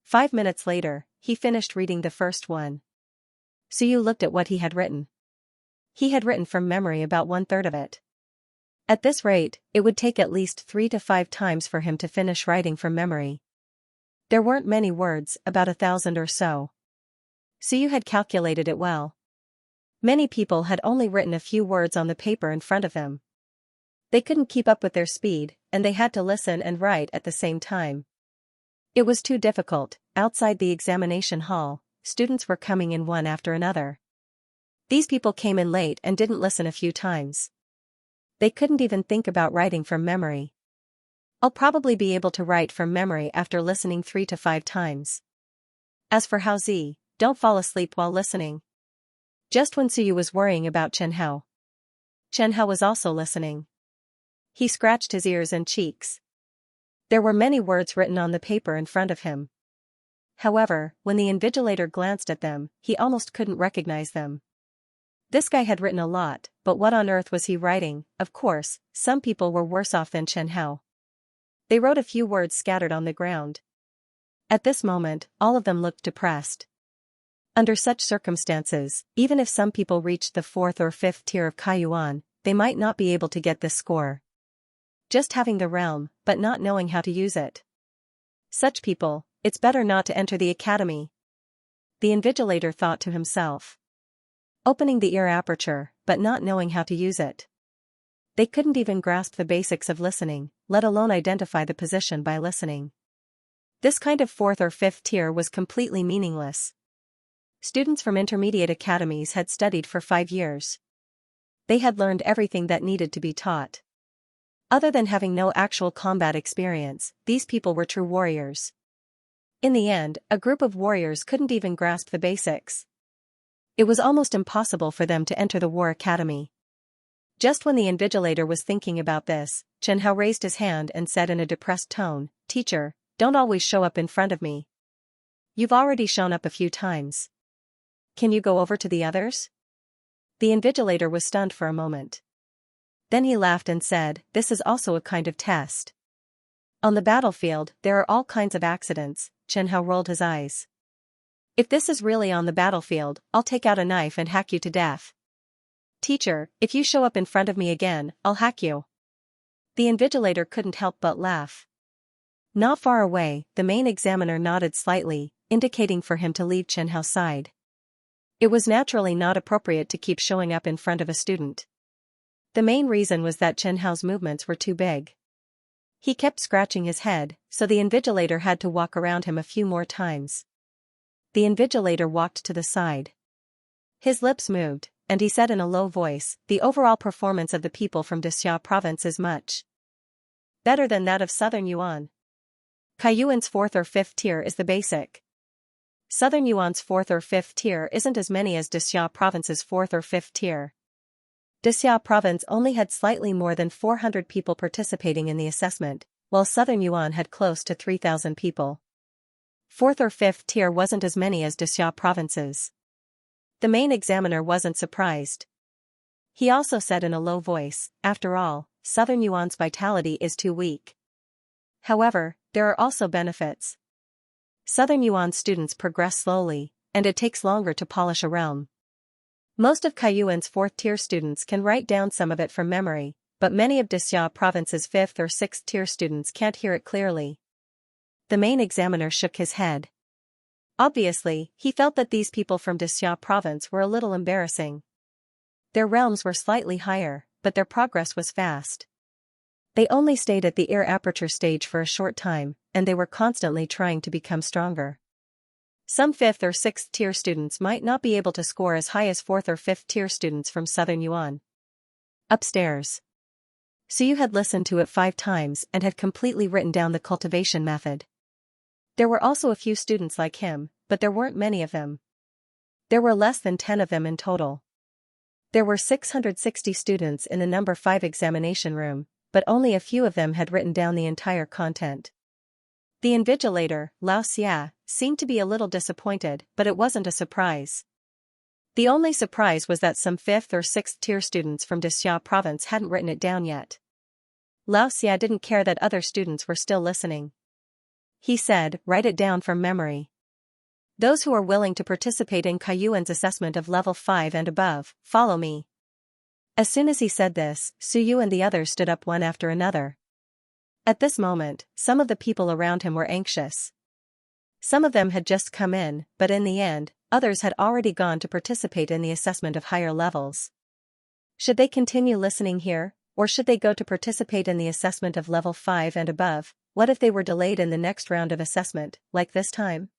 5 minutes later, he finished reading the first one. Suyu looked at what he had written. He had written from memory about 1/3 of it. At this rate, it would take at least 3 to 5 times for him to finish writing from memory. There weren't many words, about 1,000 or so. Suyu had calculated it well. Many people had only written a few words on the paper in front of them. They couldn't keep up with their speed, and they had to listen and write at the same time. It was too difficult. Outside the examination hall, students were coming in one after another. These people came in late and didn't listen a few times. They couldn't even think about writing from memory. I'll probably be able to write from memory after listening 3 to 5 times. As for Hao Zi, don't fall asleep while listening. Just when Suyu was worrying about Chen Hao was also listening. He scratched his ears and cheeks. There were many words written on the paper in front of him. However, when the invigilator glanced at them, he almost couldn't recognize them. This guy had written a lot, but what on earth was he writing? Of course, some people were worse off than Chen Hao. They wrote a few words scattered on the ground. At this moment, all of them looked depressed. Under such circumstances, even if some people reached the 4th or 5th tier of Kaiyuan, they might not be able to get this score. Just having the realm, but not knowing how to use it. Such people, it's better not to enter the academy. The invigilator thought to himself. Opening the ear aperture, but not knowing how to use it. They couldn't even grasp the basics of listening, let alone identify the position by listening. This kind of 4th or 5th tier was completely meaningless. Students from intermediate academies had studied for 5 years. They had learned everything that needed to be taught. Other than having no actual combat experience, these people were true warriors. In the end, a group of warriors couldn't even grasp the basics. It was almost impossible for them to enter the war academy. Just when the invigilator was thinking about this, Chen Hao raised his hand and said in a depressed tone, "Teacher, don't always show up in front of me. You've already shown up a few times. Can you go over to the others?" The invigilator was stunned for a moment. Then he laughed and said, "This is also a kind of test. On the battlefield, there are all kinds of accidents." Chen Hao rolled his eyes. "If this is really on the battlefield, I'll take out a knife and hack you to death. Teacher, if you show up in front of me again, I'll hack you." The invigilator couldn't help but laugh. Not far away, the main examiner nodded slightly, indicating for him to leave Chen Hao's side. It was naturally not appropriate to keep showing up in front of a student. The main reason was that Chen Hao's movements were too big. He kept scratching his head, so the invigilator had to walk around him a few more times. The invigilator walked to the side. His lips moved, and he said in a low voice, "The overall performance of the people from Xianxia province is much better than that of Southern Yuan. Kaiyuan's 4th or 5th tier is the basic. Southern Yuan's 4th or 5th tier isn't as many as Xianxia province's 4th or 5th tier. Xianxia province only had slightly more than 400 people participating in the assessment, while Southern Yuan had close to 3,000 people. 4th or 5th tier wasn't as many as Xianxia province's." The main examiner wasn't surprised. He also said in a low voice, "After all, Southern Yuan's vitality is too weak. However, there are also benefits. Southern Yuan students progress slowly, and it takes longer to polish a realm. Most of Kaiyuan's 4th tier students can write down some of it from memory, but many of Xianxia province's 5th or 6th tier students can't hear it clearly." The main examiner shook his head. Obviously, he felt that these people from Xianxia province were a little embarrassing. Their realms were slightly higher, but their progress was fast. They only stayed at the ear aperture stage for a short time, and they were constantly trying to become stronger. Some 5th or 6th tier students might not be able to score as high as 4th or 5th tier students from Southern Yuan. Upstairs, Suyu had listened to it 5 times and had completely written down the cultivation method. There were also a few students like him, but there weren't many of them. There were less than 10 of them in total. There were 660 students in the number 5 examination room, but only a few of them had written down the entire content. The invigilator, Xianxia, seemed to be a little disappointed, but it wasn't a surprise. The only surprise was that some 5th or 6th tier students from Xianxia province hadn't written it down yet. Xianxia didn't care that other students were still listening. he said, write it down from memory. Those who are willing to participate in Kaiyuan's assessment of level 5 and above, follow me. As soon as he said this, Suyu and the others stood up one after another. At this moment, some of the people around him were anxious. Some of them had just come in, but in the end, others had already gone to participate in the assessment of higher levels. Should they continue listening here, or should they go to participate in the assessment of level 5 and above? What if they were delayed in the next round of assessment, like this time?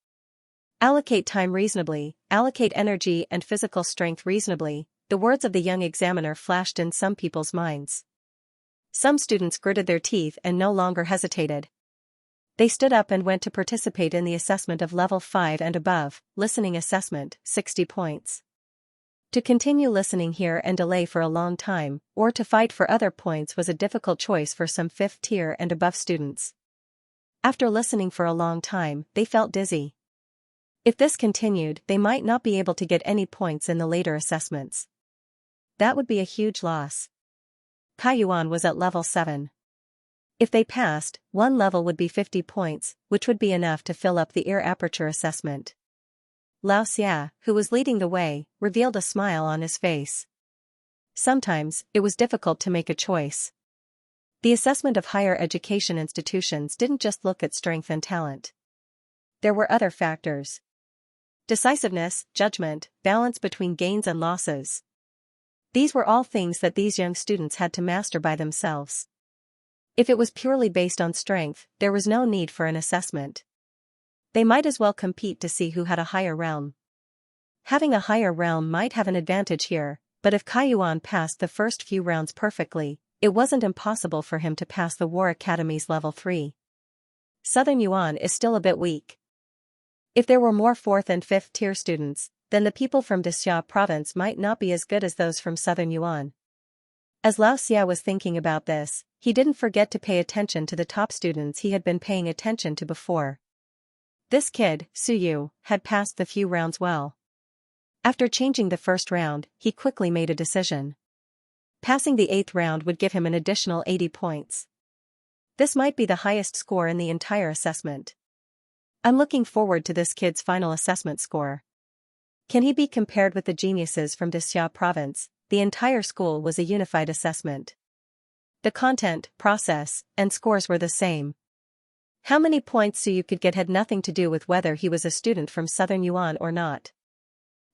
Allocate time reasonably, allocate energy and physical strength reasonably, the words of the young examiner flashed in some people's minds. Some students gritted their teeth and no longer hesitated. They stood up and went to participate in the assessment of level 5 and above, listening assessment, 60 points. To continue listening here and delay for a long time, or to fight for other points was a difficult choice for some 5th tier and above students. After listening for a long time, they felt dizzy. If this continued, they might not be able to get any points in the later assessments. That would be a huge loss. Kaiyuan was at level 7. If they passed, one level would be 50 points, which would be enough to fill up the ear aperture assessment. Xianxia, who was leading the way, revealed a smile on his face. Sometimes, it was difficult to make a choice. The assessment of higher education institutions didn't just look at strength and talent. There were other factors. Decisiveness, judgment, balance between gains and losses. These were all things that these young students had to master by themselves. If it was purely based on strength, there was no need for an assessment. They might as well compete to see who had a higher realm. Having a higher realm might have an advantage here, but if Kaiyuan passed the first few rounds perfectly, it wasn't impossible for him to pass the War Academy's level 3. Southern Yuan is still a bit weak. If there were more 4th and 5th tier students, then the people from Xianxia province might not be as good as those from Southern Yuan. As Xianxia was thinking about this, he didn't forget to pay attention to the top students he had been paying attention to before. This kid, Suyu, had passed the few rounds well. After changing the first round, he quickly made a decision. Passing the 8th round would give him an additional 80 points. This might be the highest score in the entire assessment. I'm looking forward to this kid's final assessment score. Can he be compared with the geniuses from Xianxia province? The entire school was a unified assessment. The content, process, and scores were the same. How many points Suyu could get had nothing to do with whether he was a student from Southern Yuan or not.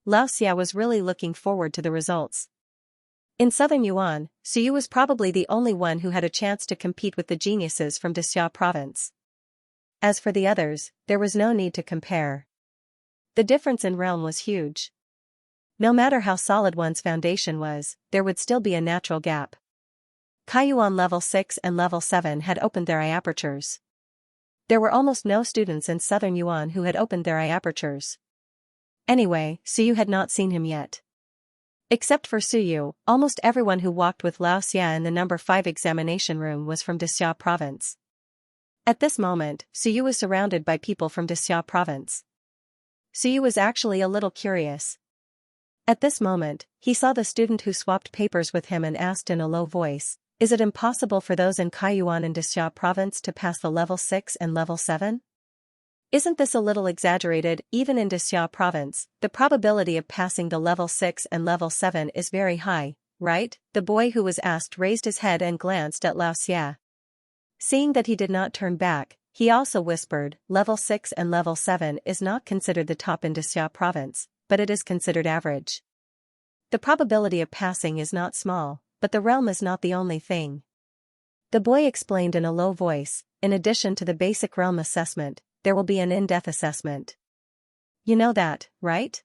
Xianxia was really looking forward to the results. In Southern Yuan, Suyu was probably the only one who had a chance to compete with the geniuses from Xianxia province. As for the others, there was no need to compare. The difference in realm was huge. No matter how solid one's foundation was, there would still be a natural gap. Kaiyuan level 6 and level 7 had opened their eye apertures. There were almost no students in Southern Yuan who had opened their eye apertures. Anyway, Suyu had not seen him yet. Except for Suyu, almost everyone who walked with Xianxia in the number 5 examination room was from Xianxia province. At this moment, Suyu was surrounded by people from Xianxia province. Suyu was actually a little curious. At this moment, he saw the student who swapped papers with him and asked in a low voice, "Is it impossible for those in Kaiyuan and Xianxia province to pass the level 6 and level 7? Isn't this a little exaggerated? Even in Xianxia province, the probability of passing the level 6 and level 7 is very high, right?" The boy who was asked raised his head and glanced at Xianxia. Seeing that he did not turn back, he also whispered, "Level 6 and level 7 is not considered the top in Xianxia province, but it is considered average. The probability of passing is not small, but the realm is not the only thing." The boy explained in a low voice, "In addition to the basic realm assessment, there will be an in-depth assessment. You know that, right?"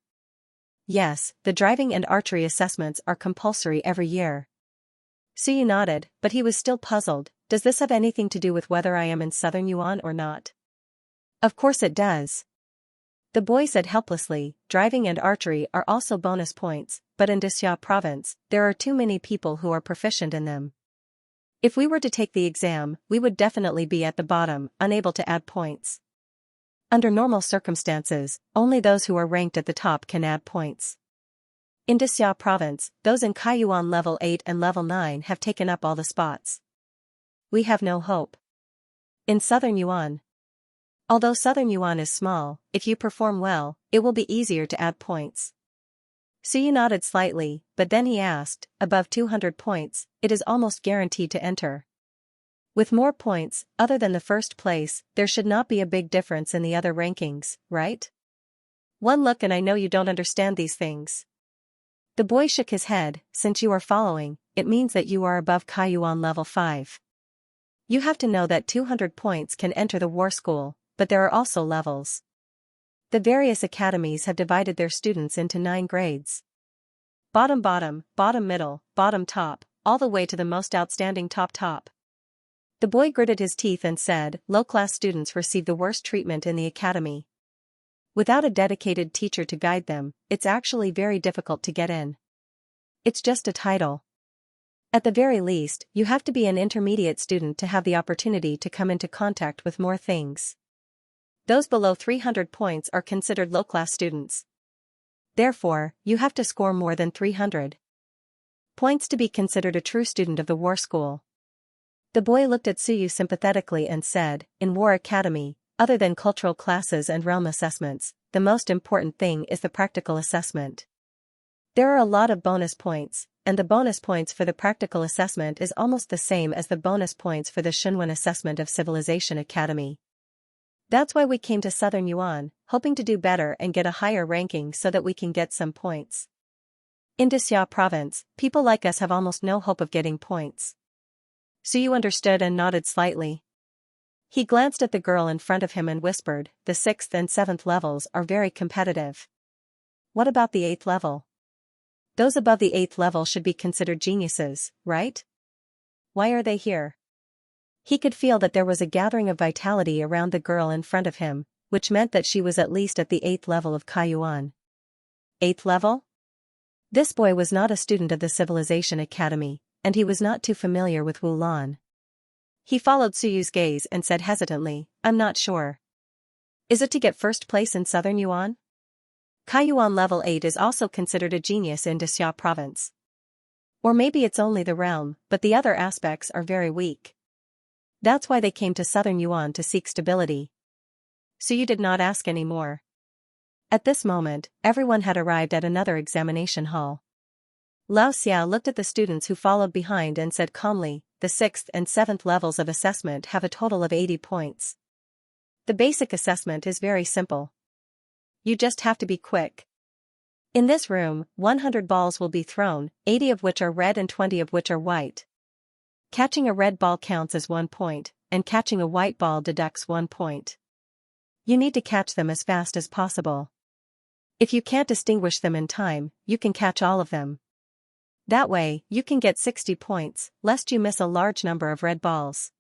"Yes, the driving and archery assessments are compulsory every year." Suyu nodded, but he was still puzzled. "Does this have anything to do with whether I am in Southern Yuan or not?" "Of course it does." The boy said helplessly, "Driving and archery are also bonus points, but in Xianxia province, there are too many people who are proficient in them. If we were to take the exam, we would definitely be at the bottom, unable to add points. Under normal circumstances, only those who are ranked at the top can add points. In Xianxia province, those in Kaiyuan level 8 and level 9 have taken up all the spots. We have no hope. In Southern Yuan, Although Southern Yuan is small, if you perform well, it will be easier to add points. Suyu nodded slightly, but then he asked, above 200 points, it is almost guaranteed to enter. With more points, other than the first place, there should not be a big difference in the other rankings, right? One look and I know you don't understand these things. The boy shook his head. Since you are following, it means that you are above Kaiyuan level 5. You have to know that 200 points can enter the war school, but there are also levels. The various academies have divided their students into 9 grades. Bottom bottom, bottom middle, bottom top, all the way to the most outstanding top. The boy gritted his teeth and said, low-class students receive the worst treatment in the academy. Without a dedicated teacher to guide them, it's actually very difficult to get in. It's just a title. At the very least, you have to be an intermediate student to have the opportunity to come into contact with more things. Those below 300 points are considered low-class students. Therefore, you have to score more than 300 points to be considered a true student of the war school. The boy looked at Suyu sympathetically and said, in War Academy, other than cultural classes and realm assessments, the most important thing is the practical assessment. There are a lot of bonus points, and the bonus points for the practical assessment is almost the same as the bonus points for the Shunwen assessment of Civilization Academy. That's why we came to Southern Yuan, hoping to do better and get a higher ranking so that we can get some points. In Xianxia province, people like us have almost no hope of getting points. Suyu understood and nodded slightly. He glanced at the girl in front of him and whispered, the 6th and 7th levels are very competitive. What about the 8th level? Those above the 8th level should be considered geniuses, right? Why are they here? He could feel that there was a gathering of vitality around the girl in front of him, which meant that she was at least at the 8th level of Kaiyuan. 8th level? This boy was not a student of the Civilization Academy, and he was not too familiar with Wulan. He followed Suyu's gaze and said hesitantly, I'm not sure. Is it to get first place in Southern Yuan? Kaiyuan level 8 is also considered a genius in Xianxia province. Or maybe it's only the realm, but the other aspects are very weak. That's why they came to Southern Yuan to seek stability. Suyu did not ask any more. At this moment, everyone had arrived at another examination hall. Lao Xia looked at the students who followed behind and said calmly, the 6th and 7th levels of assessment have a total of 80 points. The basic assessment is very simple. You just have to be quick. In this room, 100 balls will be thrown, 80 of which are red and 20 of which are white. Catching a red ball counts as 1 point, and catching a white ball deducts 1 point. You need to catch them as fast as possible. If you can't distinguish them in time, you can catch all of them. That way, you can get 60 points, lest you miss a large number of red balls.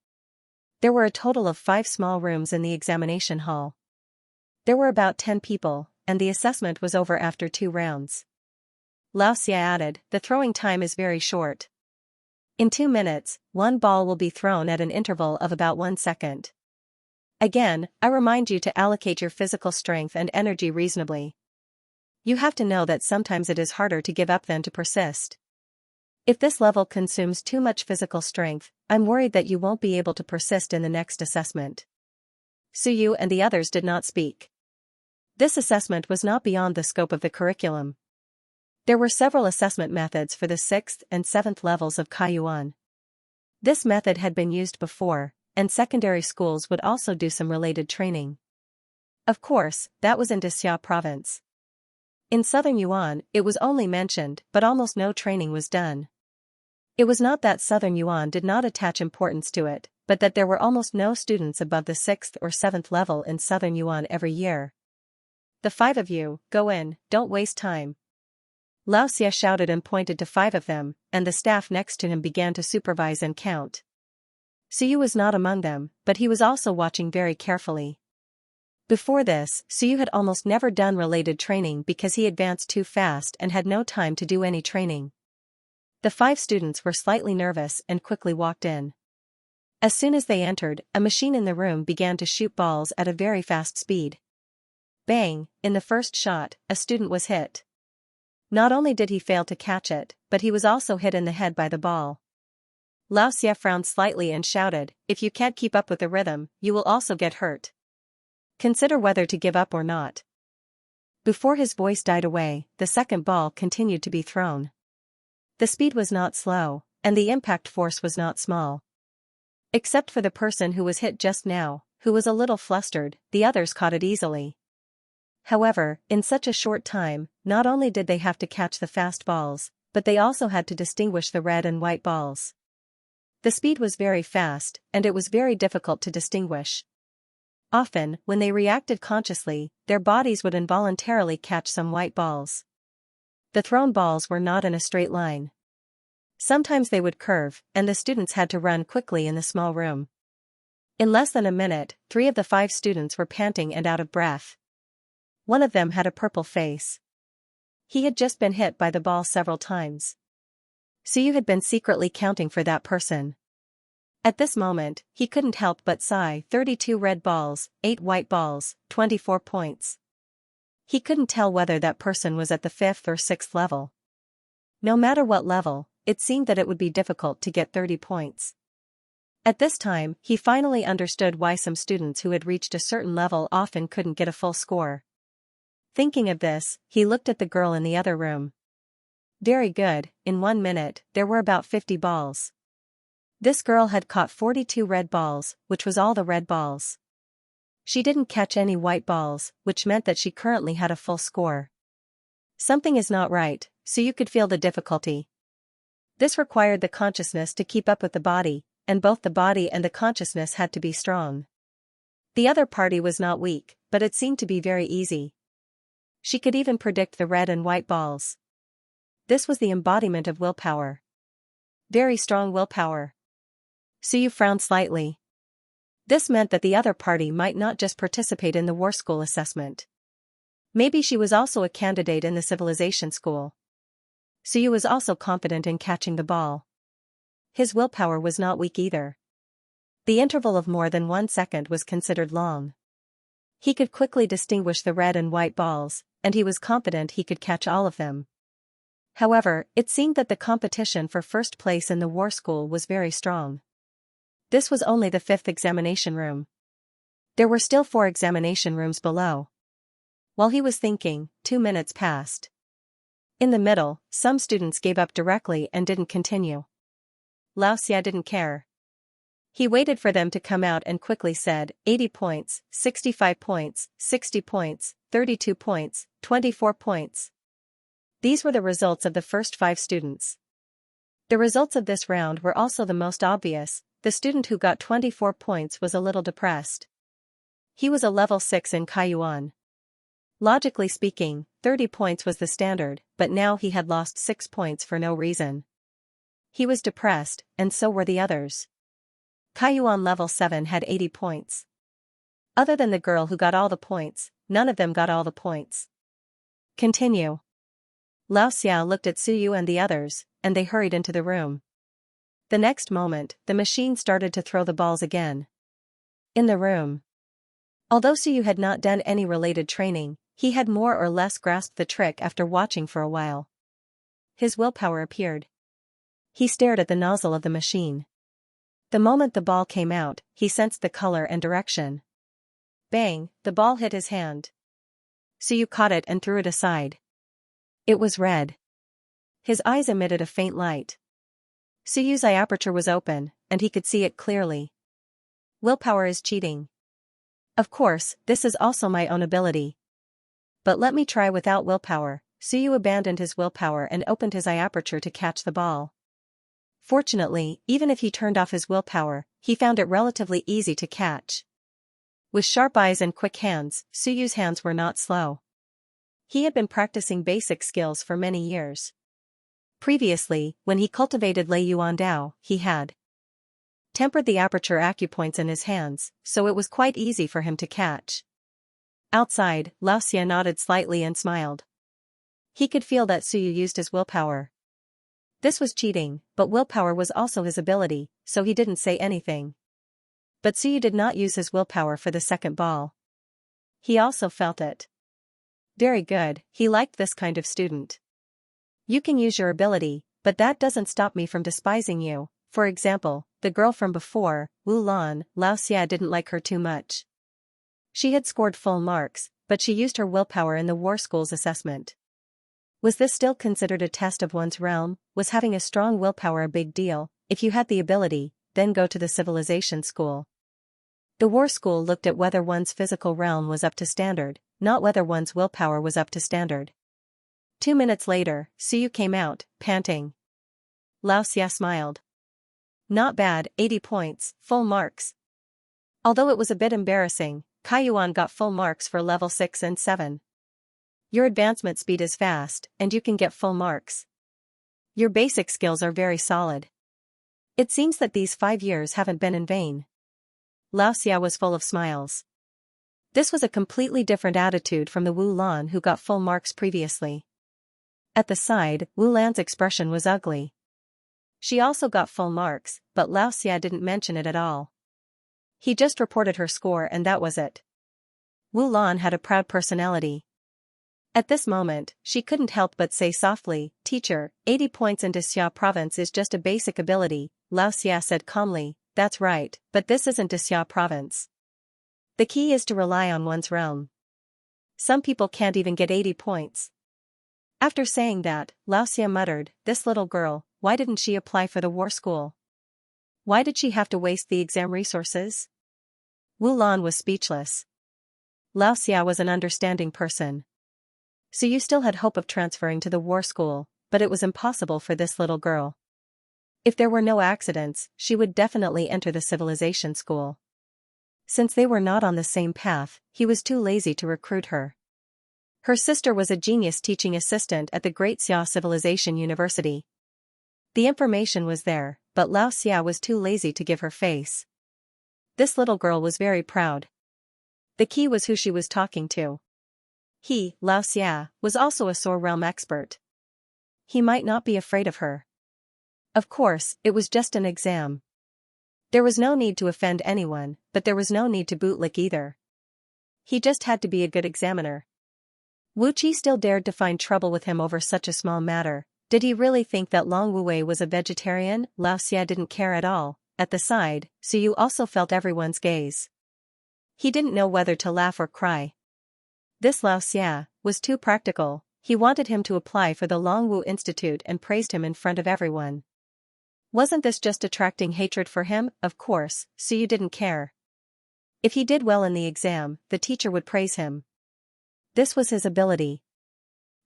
There were a total of 5 small rooms in the examination hall. There were about 10 people, and the assessment was over after 2 rounds. Lao Xia added, the throwing time is very short. In 2 minutes, 1 ball will be thrown at an interval of about 1 second. Again, I remind you to allocate your physical strength and energy reasonably. You have to know that sometimes it is harder to give up than to persist. If this level consumes too much physical strength, I'm worried that you won't be able to persist in the next assessment. Suyu and the others did not speak. This assessment was not beyond the scope of the curriculum. There were several assessment methods for the 6th and 7th levels of Kaiyuan. This method had been used before, and secondary schools would also do some related training. Of course, that was in Xianxia province. In Southern Yuan, it was only mentioned, but almost no training was done. It was not that Southern Yuan did not attach importance to it, but that there were almost no students above the 6th or 7th level in Southern Yuan every year. The 5 of you, go in, don't waste time. Lao Xia shouted and pointed to 5 of them, and the staff next to him began to supervise and count. Suyu was not among them, but he was also watching very carefully. Before this, Suyu had almost never done related training because he advanced too fast and had no time to do any training. The 5 students were slightly nervous and quickly walked in. As soon as they entered, a machine in the room began to shoot balls at a very fast speed. Bang! In the first shot, a student was hit. Not only did he fail to catch it, but he was also hit in the head by the ball. Lao Xia frowned slightly and shouted, if you can't keep up with the rhythm, you will also get hurt. Consider whether to give up or not. Before his voice died away, the second ball continued to be thrown. The speed was not slow, and the impact force was not small. Except for the person who was hit just now, who was a little flustered, the others caught it easily. However, in such a short time, not only did they have to catch the fast balls, but they also had to distinguish the red and white balls. The speed was very fast, and it was very difficult to distinguish. Often, when they reacted consciously, their bodies would involuntarily catch some white balls. The thrown balls were not in a straight line. Sometimes they would curve, and the students had to run quickly in the small room. In less than a minute, 3 of the 5 students were panting and out of breath. One of them had a purple face. He had just been hit by the ball several times. Suyu had been secretly counting for that person. At this moment, he couldn't help but sigh. 32 red balls, 8 white balls, 24 points. He couldn't tell whether that person was at the 5th or 6th level. No matter what level, it seemed that it would be difficult to get 30 points. At this time, he finally understood why some students who had reached a certain level often couldn't get a full score. Thinking of this, he looked at the girl in the other room. Very good, in 1 minute, there were about 50 balls. This girl had caught 42 red balls, which was all the red balls. She didn't catch any white balls, which meant that she currently had a full score. Something is not right, so you could feel the difficulty. This required the consciousness to keep up with the body, and both the body and the consciousness had to be strong. The other party was not weak, but it seemed to be very easy. She could even predict the red and white balls. This was the embodiment of willpower. Very strong willpower. Suyu frowned slightly. This meant that the other party might not just participate in the war school assessment. Maybe she was also a candidate in the civilization school. Suyu was also confident in catching the ball. His willpower was not weak either. The interval of more than 1 second was considered long. He could quickly distinguish the red and white balls, and he was confident he could catch all of them. However, it seemed that the competition for first place in the war school was very strong. This was only the 5th examination room. There were still 4 examination rooms below. While he was thinking, 2 minutes passed. In the middle, some students gave up directly and didn't continue. Xianxia didn't care. He waited for them to come out and quickly said, 80 points, 65 points, 60 points, 32 points, 24 points. These were the results of the first 5 students. The results of this round were also the most obvious. The student who got 24 points was a little depressed. He was a level 6 in Kaiyuan. Logically speaking, 30 points was the standard, but now he had lost 6 points for no reason. He was depressed, and so were the others. Kaiyuan level 7 had 80 points. Other than the girl who got all the points, none of them got all the points. Continue. Xianxia looked at Suyu and the others, and they hurried into the room. The next moment, the machine started to throw the balls again. In the room. Although Suyu had not done any related training, he had more or less grasped the trick after watching for a while. His willpower appeared. He stared at the nozzle of the machine. The moment the ball came out, he sensed the color and direction. Bang, the ball hit his hand. Suyu caught it and threw it aside. It was red. His eyes emitted a faint light. Suyu's eye aperture was open, and he could see it clearly. Willpower is cheating. Of course, this is also my own ability. But let me try without willpower. Suyu abandoned his willpower and opened his eye aperture to catch the ball. Fortunately, even if he turned off his willpower, he found it relatively easy to catch. With sharp eyes and quick hands, Suyu's hands were not slow. He had been practicing basic skills for many years. Previously, when he cultivated Lei Yuan Dao, he had tempered the aperture acupoints in his hands, so it was quite easy for him to catch. Outside, Xianxia nodded slightly and smiled. He could feel that Suyu used his willpower. This was cheating, but willpower was also his ability, so he didn't say anything. But Suyu did not use his willpower for the second ball. He also felt it. Very good, he liked this kind of student. You can use your ability, but that doesn't stop me from despising you. For example, the girl from before, Wu Lan, Xianxia didn't like her too much. She had scored full marks, but she used her willpower in the war school's assessment. Was this still considered a test of one's realm? Was having a strong willpower a big deal? If you had the ability, then go to the civilization school. The war school looked at whether one's physical realm was up to standard, not whether one's willpower was up to standard. 2 minutes later, Suyu came out, panting. Xianxia smiled. Not bad, 80 points, full marks. Although it was a bit embarrassing, Kaiyuan got full marks for level 6 and 7. Your advancement speed is fast, and you can get full marks. Your basic skills are very solid. It seems that these 5 years haven't been in vain. Xianxia was full of smiles. This was a completely different attitude from the Wu Lan who got full marks previously. At the side, Wu Lan's expression was ugly. She also got full marks, but Xianxia didn't mention it at all. He just reported her score and that was it. Wu Lan had a proud personality. At this moment, she couldn't help but say softly, "Teacher, 80 points in Xianxia province is just a basic ability," Xianxia said calmly, "That's right, but this isn't Xianxia province. The key is to rely on one's realm. Some people can't even get 80 points. After saying that, Xianxia muttered, "This little girl, why didn't she apply for the war school? Why did she have to waste the exam resources?" Wu Lan was speechless. Xianxia was an understanding person. So you still had hope of transferring to the war school, but it was impossible for this little girl. If there were no accidents, she would definitely enter the civilization school. Since they were not on the same path, he was too lazy to recruit her. Her sister was a genius teaching assistant at the Great Xia Civilization University. The information was there, but Xianxia was too lazy to give her face. This little girl was very proud. The key was who she was talking to. He, Xianxia, was also a Soar Realm expert. He might not be afraid of her. Of course, it was just an exam. There was no need to offend anyone, but there was no need to bootlick either. He just had to be a good examiner. Wu Qi still dared to find trouble with him over such a small matter. Did he really think that Long Wuwei was a vegetarian? Xianxia didn't care at all. At the side, Suyu also felt everyone's gaze. He didn't know whether to laugh or cry. This Xianxia was too practical. He wanted him to apply for the Longwu Institute and praised him in front of everyone. Wasn't this just attracting hatred for him? Of course, Suyu didn't care. If he did well in the exam, the teacher would praise him. This was his ability.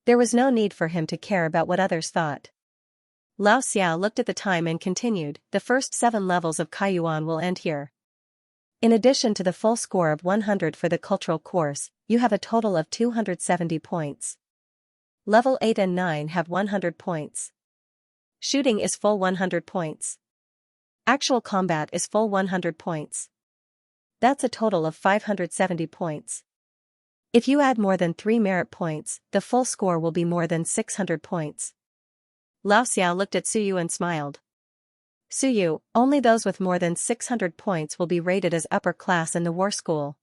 There was no need for him to care about what others thought. Xianxia looked at the time and continued, "The first 7 levels of Kaiyuan will end here. In addition to the full score of 100 for the cultural course, you have a total of 270 points. Level 8 and 9 have 100 points. Shooting is full 100 points. Actual combat is full 100 points. That's a total of 570 points. If you add more than 3 merit points, the full score will be more than 600 points." Xianxia looked at Suyu and smiled. "Suyu, only those with more than 600 points will be rated as upper class in the war school.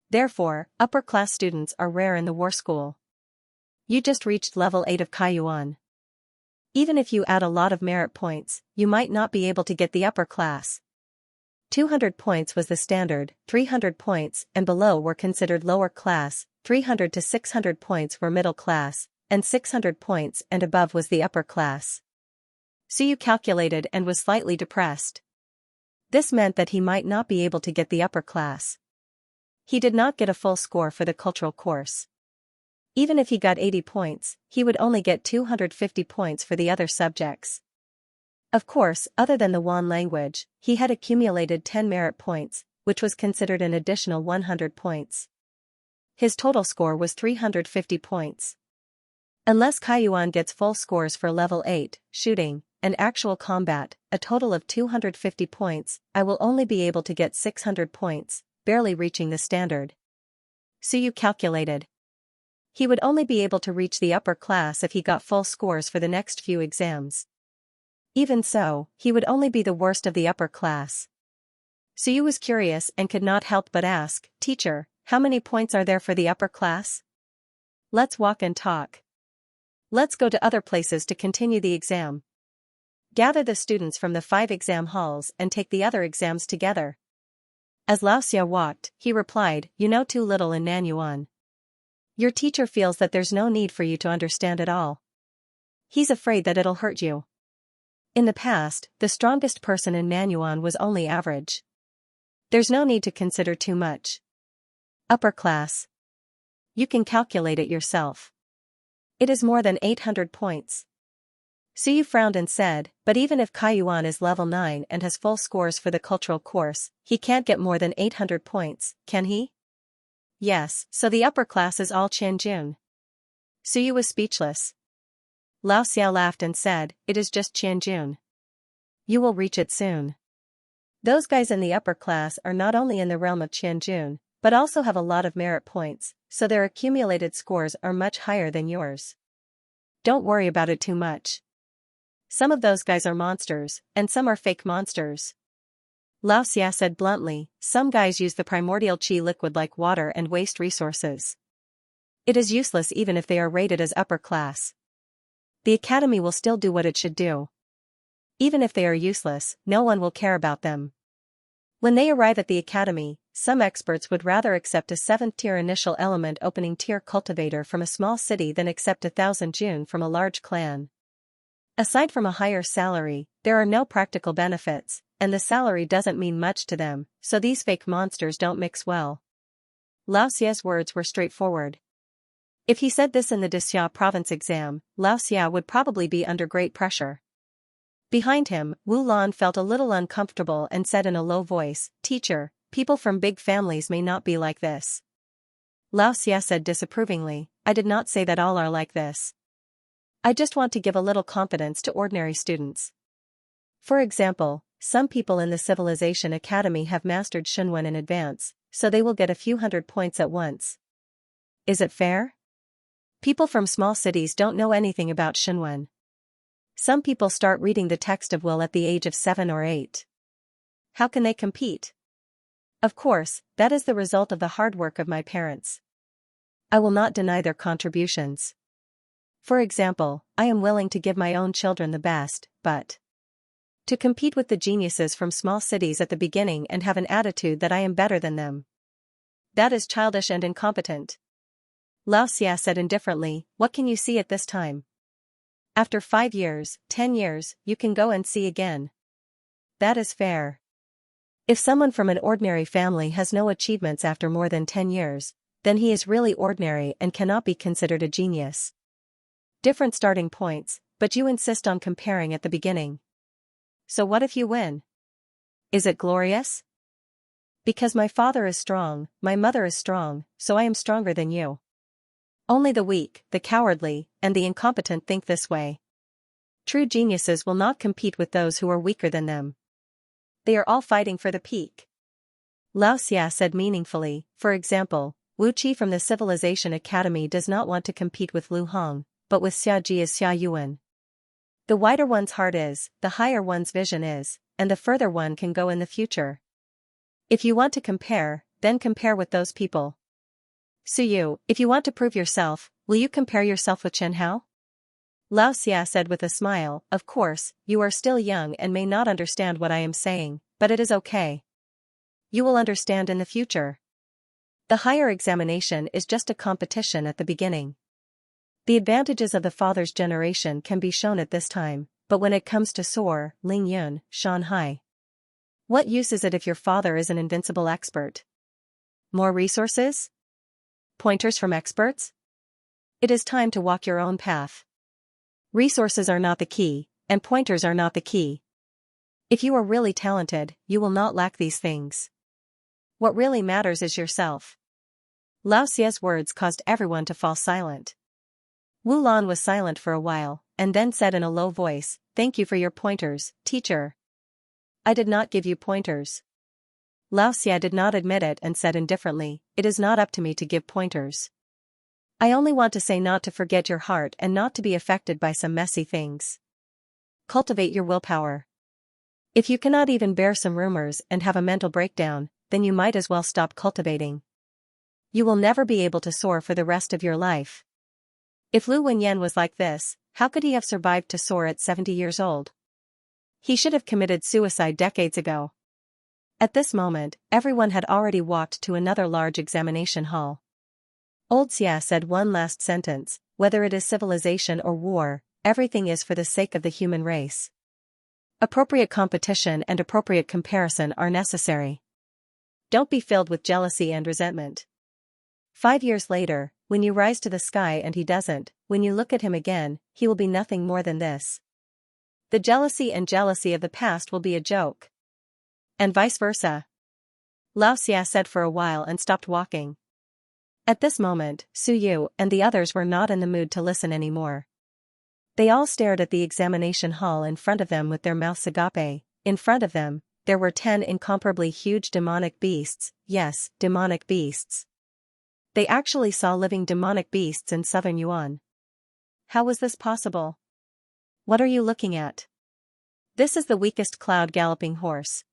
Therefore, upper class students are rare in the war school. You just reached level 8 of Kaiyuan. Even if you add a lot of merit points, you might not be able to get the upper class. 200 points was the standard, 300 points and below were considered lower class, 300 to 600 points were middle class, and 600 points and above was the upper class." Suyu calculated and was slightly depressed. This meant that he might not be able to get the upper class. He did not get a full score for the cultural course. Even if he got 80 points, he would only get 250 points for the other subjects. Of course, other than the Wan language, he had accumulated 10 merit points, which was considered an additional 100 points. His total score was 350 points. Unless Kaiyuan gets full scores for level 8, shooting, and actual combat, a total of 250 points, I will only be able to get 600 points, barely reaching the standard. Suyu calculated. He would only be able to reach the upper class if he got full scores for the next few exams. Even so, he would only be the worst of the upper class. Suyu was curious and could not help but ask, "Teacher, how many points are there for the upper class? Let's walk and talk. Let's go to other places to continue the exam. Gather the students from the 5 exam halls and take the other exams together." As Xianxia walked, he replied, "You know too little in Nanyuan. Your teacher feels that there's no need for you to understand it all. He's afraid that it'll hurt you. In the past, the strongest person in Nanyuan was only average. There's no need to consider too much. Upper class. You can calculate it yourself. It is more than 800 points." Suyu frowned and said, "But even if Kaiyuan is level 9 and has full scores for the cultural course, he can't get more than 800 points, can he?" "Yes, so the upper class is all Qianjun." Suyu was speechless. Xiao laughed and said, "It is just Qianjun. You will reach it soon. Those guys in the upper class are not only in the realm of Qianjun, but also have a lot of merit points, so their accumulated scores are much higher than yours. Don't worry about it too much. Some of those guys are monsters, and some are fake monsters." Xianxia said bluntly, "Some guys use the primordial qi liquid like water and waste resources. It is useless even if they are rated as upper class. The academy will still do what it should do. Even if they are useless, no one will care about them. When they arrive at the academy, some experts would rather accept a 7th-tier initial element opening tier cultivator from a small city than accept 1,000 Jun from a large clan. Aside from a higher salary, there are no practical benefits, and the salary doesn't mean much to them, so these fake monsters don't mix well." Xia's words were straightforward. If he said this in the Dixia province exam, Xia would probably be under great pressure. Behind him, Wu Lan felt a little uncomfortable and said in a low voice, "Teacher, people from big families may not be like this." Xia said disapprovingly, "I did not say that all are like this. I just want to give a little confidence to ordinary students. For example, some people in the Civilization Academy have mastered Shunwen in advance, so they will get a few hundred points at once. Is it fair? People from small cities don't know anything about Shunwen. Some people start reading the text of will at the age of 7 or 8. How can they compete? Of course, that is the result of the hard work of my parents. I will not deny their contributions. For example, I am willing to give my own children the best, but to compete with the geniuses from small cities at the beginning and have an attitude that I am better than them. That is childish and incompetent." Xia said indifferently, "What can you see at this time? After 5 years, 10 years, you can go and see again. That is fair. If someone from an ordinary family has no achievements after more than 10 years, then he is really ordinary and cannot be considered a genius. Different starting points, but you insist on comparing at the beginning. So what if you win? Is it glorious? Because my father is strong, my mother is strong, so I am stronger than you. Only the weak, the cowardly, and the incompetent think this way. True geniuses will not compete with those who are weaker than them. They are all fighting for the peak." Xia said meaningfully, "For example, Wu Qi from the Civilization Academy does not want to compete with Lu Hong, but with Xia Ji as Xia Yuan. The wider one's heart is, the higher one's vision is, and the further one can go in the future. If you want to compare, then compare with those people. Suyu, if you want to prove yourself, will you compare yourself with Chen Hao?" Xia said with a smile, "Of course, you are still young and may not understand what I am saying, but it is okay. You will understand in the future. The higher examination is just a competition at the beginning. The advantages of the father's generation can be shown at this time, but when it comes to Soar, Ling Yun, Shanhai, what use is it if your father is an invincible expert? More resources? Pointers from experts? It is time to walk your own path. Resources are not the key, and pointers are not the key. If you are really talented, you will not lack these things. What really matters is yourself." Xia's words caused everyone to fall silent. Wu Lan was silent for a while, and then said in a low voice, "Thank you for your pointers, teacher." "I did not give you pointers." Xia did not admit it and said indifferently, "It is not up to me to give pointers. I only want to say not to forget your heart and not to be affected by some messy things. Cultivate your willpower. If you cannot even bear some rumors and have a mental breakdown, then you might as well stop cultivating. You will never be able to soar for the rest of your life. If Lu Wenyan was like this, how could he have survived to soar at 70 years old? He should have committed suicide decades ago. At this moment, everyone had already walked to another large examination hall. Old Xia said one last sentence, whether it is civilization or war, everything is for the sake of the human race. Appropriate competition and appropriate comparison are necessary. Don't be filled with jealousy and resentment. 5 years later, when you rise to the sky and he doesn't, when you look at him again, he will be nothing more than this. The jealousy of the past will be a joke. And vice versa. Lao Xia said for a while and stopped walking. At this moment, Su Yu and the others were not in the mood to listen anymore. They all stared at the examination hall in front of them with their mouths agape. In front of them, there were 10 incomparably huge demonic beasts, yes, demonic beasts. They actually saw living demonic beasts in southern Yuan. How was this possible? What are you looking at? This is the weakest cloud galloping horse.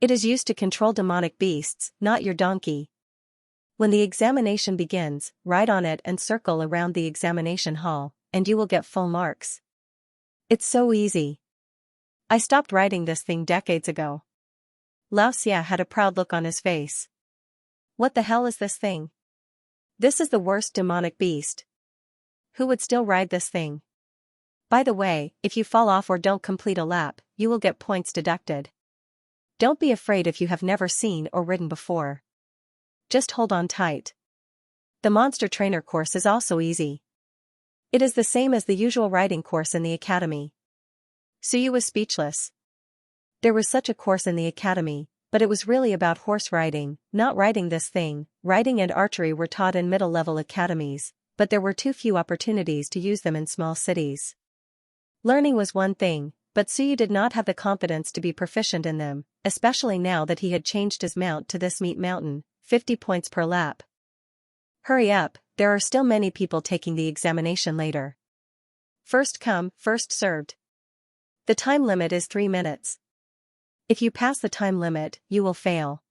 It is used to control demonic beasts, not your donkey. When the examination begins, ride on it and circle around the examination hall, and you will get full marks. It's so easy. I stopped riding this thing decades ago. Lao Xia had a proud look on his face. What the hell is this thing? This is the worst demonic beast. Who would still ride this thing? By the way, if you fall off or don't complete a lap, you will get points deducted. Don't be afraid if you have never seen or ridden before. Just hold on tight. The monster trainer course is also easy. It is the same as the usual riding course in the academy. Su Yu was speechless. There was such a course in the academy, but it was really about horse riding, not riding this thing. Riding and archery were taught in middle-level academies, but there were too few opportunities to use them in small cities. Learning was one thing, but Su Yu did not have the confidence to be proficient in them, especially now that he had changed his mount to this meat mountain. 50 points per lap. Hurry up, there are still many people taking the examination later. First come, first served. The time limit is 3 minutes. If you pass the time limit, you will fail.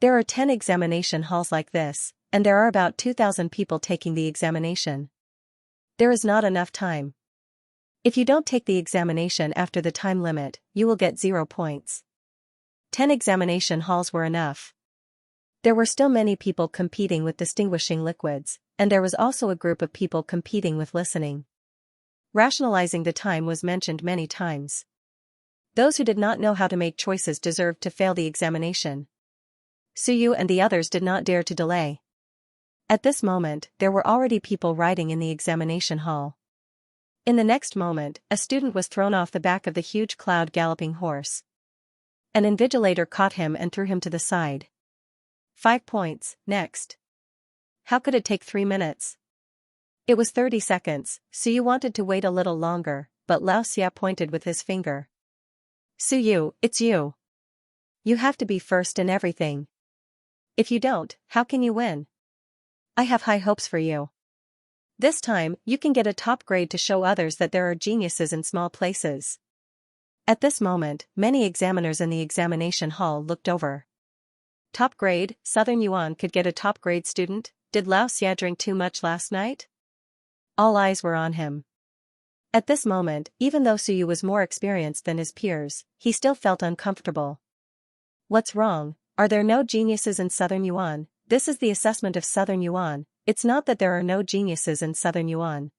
There are 10 examination halls like this, and there are about 2,000 people taking the examination. There is not enough time. If you don't take the examination after the time limit, you will get 0 points. 10 examination halls were enough. There were still many people competing with distinguishing liquids, and there was also a group of people competing with listening. Rationalizing the time was mentioned many times. Those who did not know how to make choices deserved to fail the examination. Su Yu and the others did not dare to delay. At this moment, there were already people riding in the examination hall. In the next moment, a student was thrown off the back of the huge cloud galloping horse. An invigilator caught him and threw him to the side. 5 points, next. How could it take 3 minutes? It was 30 seconds, Su Yu wanted to wait a little longer, but Lao Xia pointed with his finger. Su Yu, it's you. You have to be first in everything. If you don't, how can you win? I have high hopes for you. This time, you can get a top grade to show others that there are geniuses in small places. At this moment, many examiners in the examination hall looked over. Top grade, Southern Yuan could get a top grade student. Did Lao Xia drink too much last night? All eyes were on him. At this moment, even though Su Yu was more experienced than his peers, he still felt uncomfortable. What's wrong? Are there no geniuses in Southern Yuan? This is the assessment of Southern Yuan. It's not that there are no geniuses in Southern Yuan.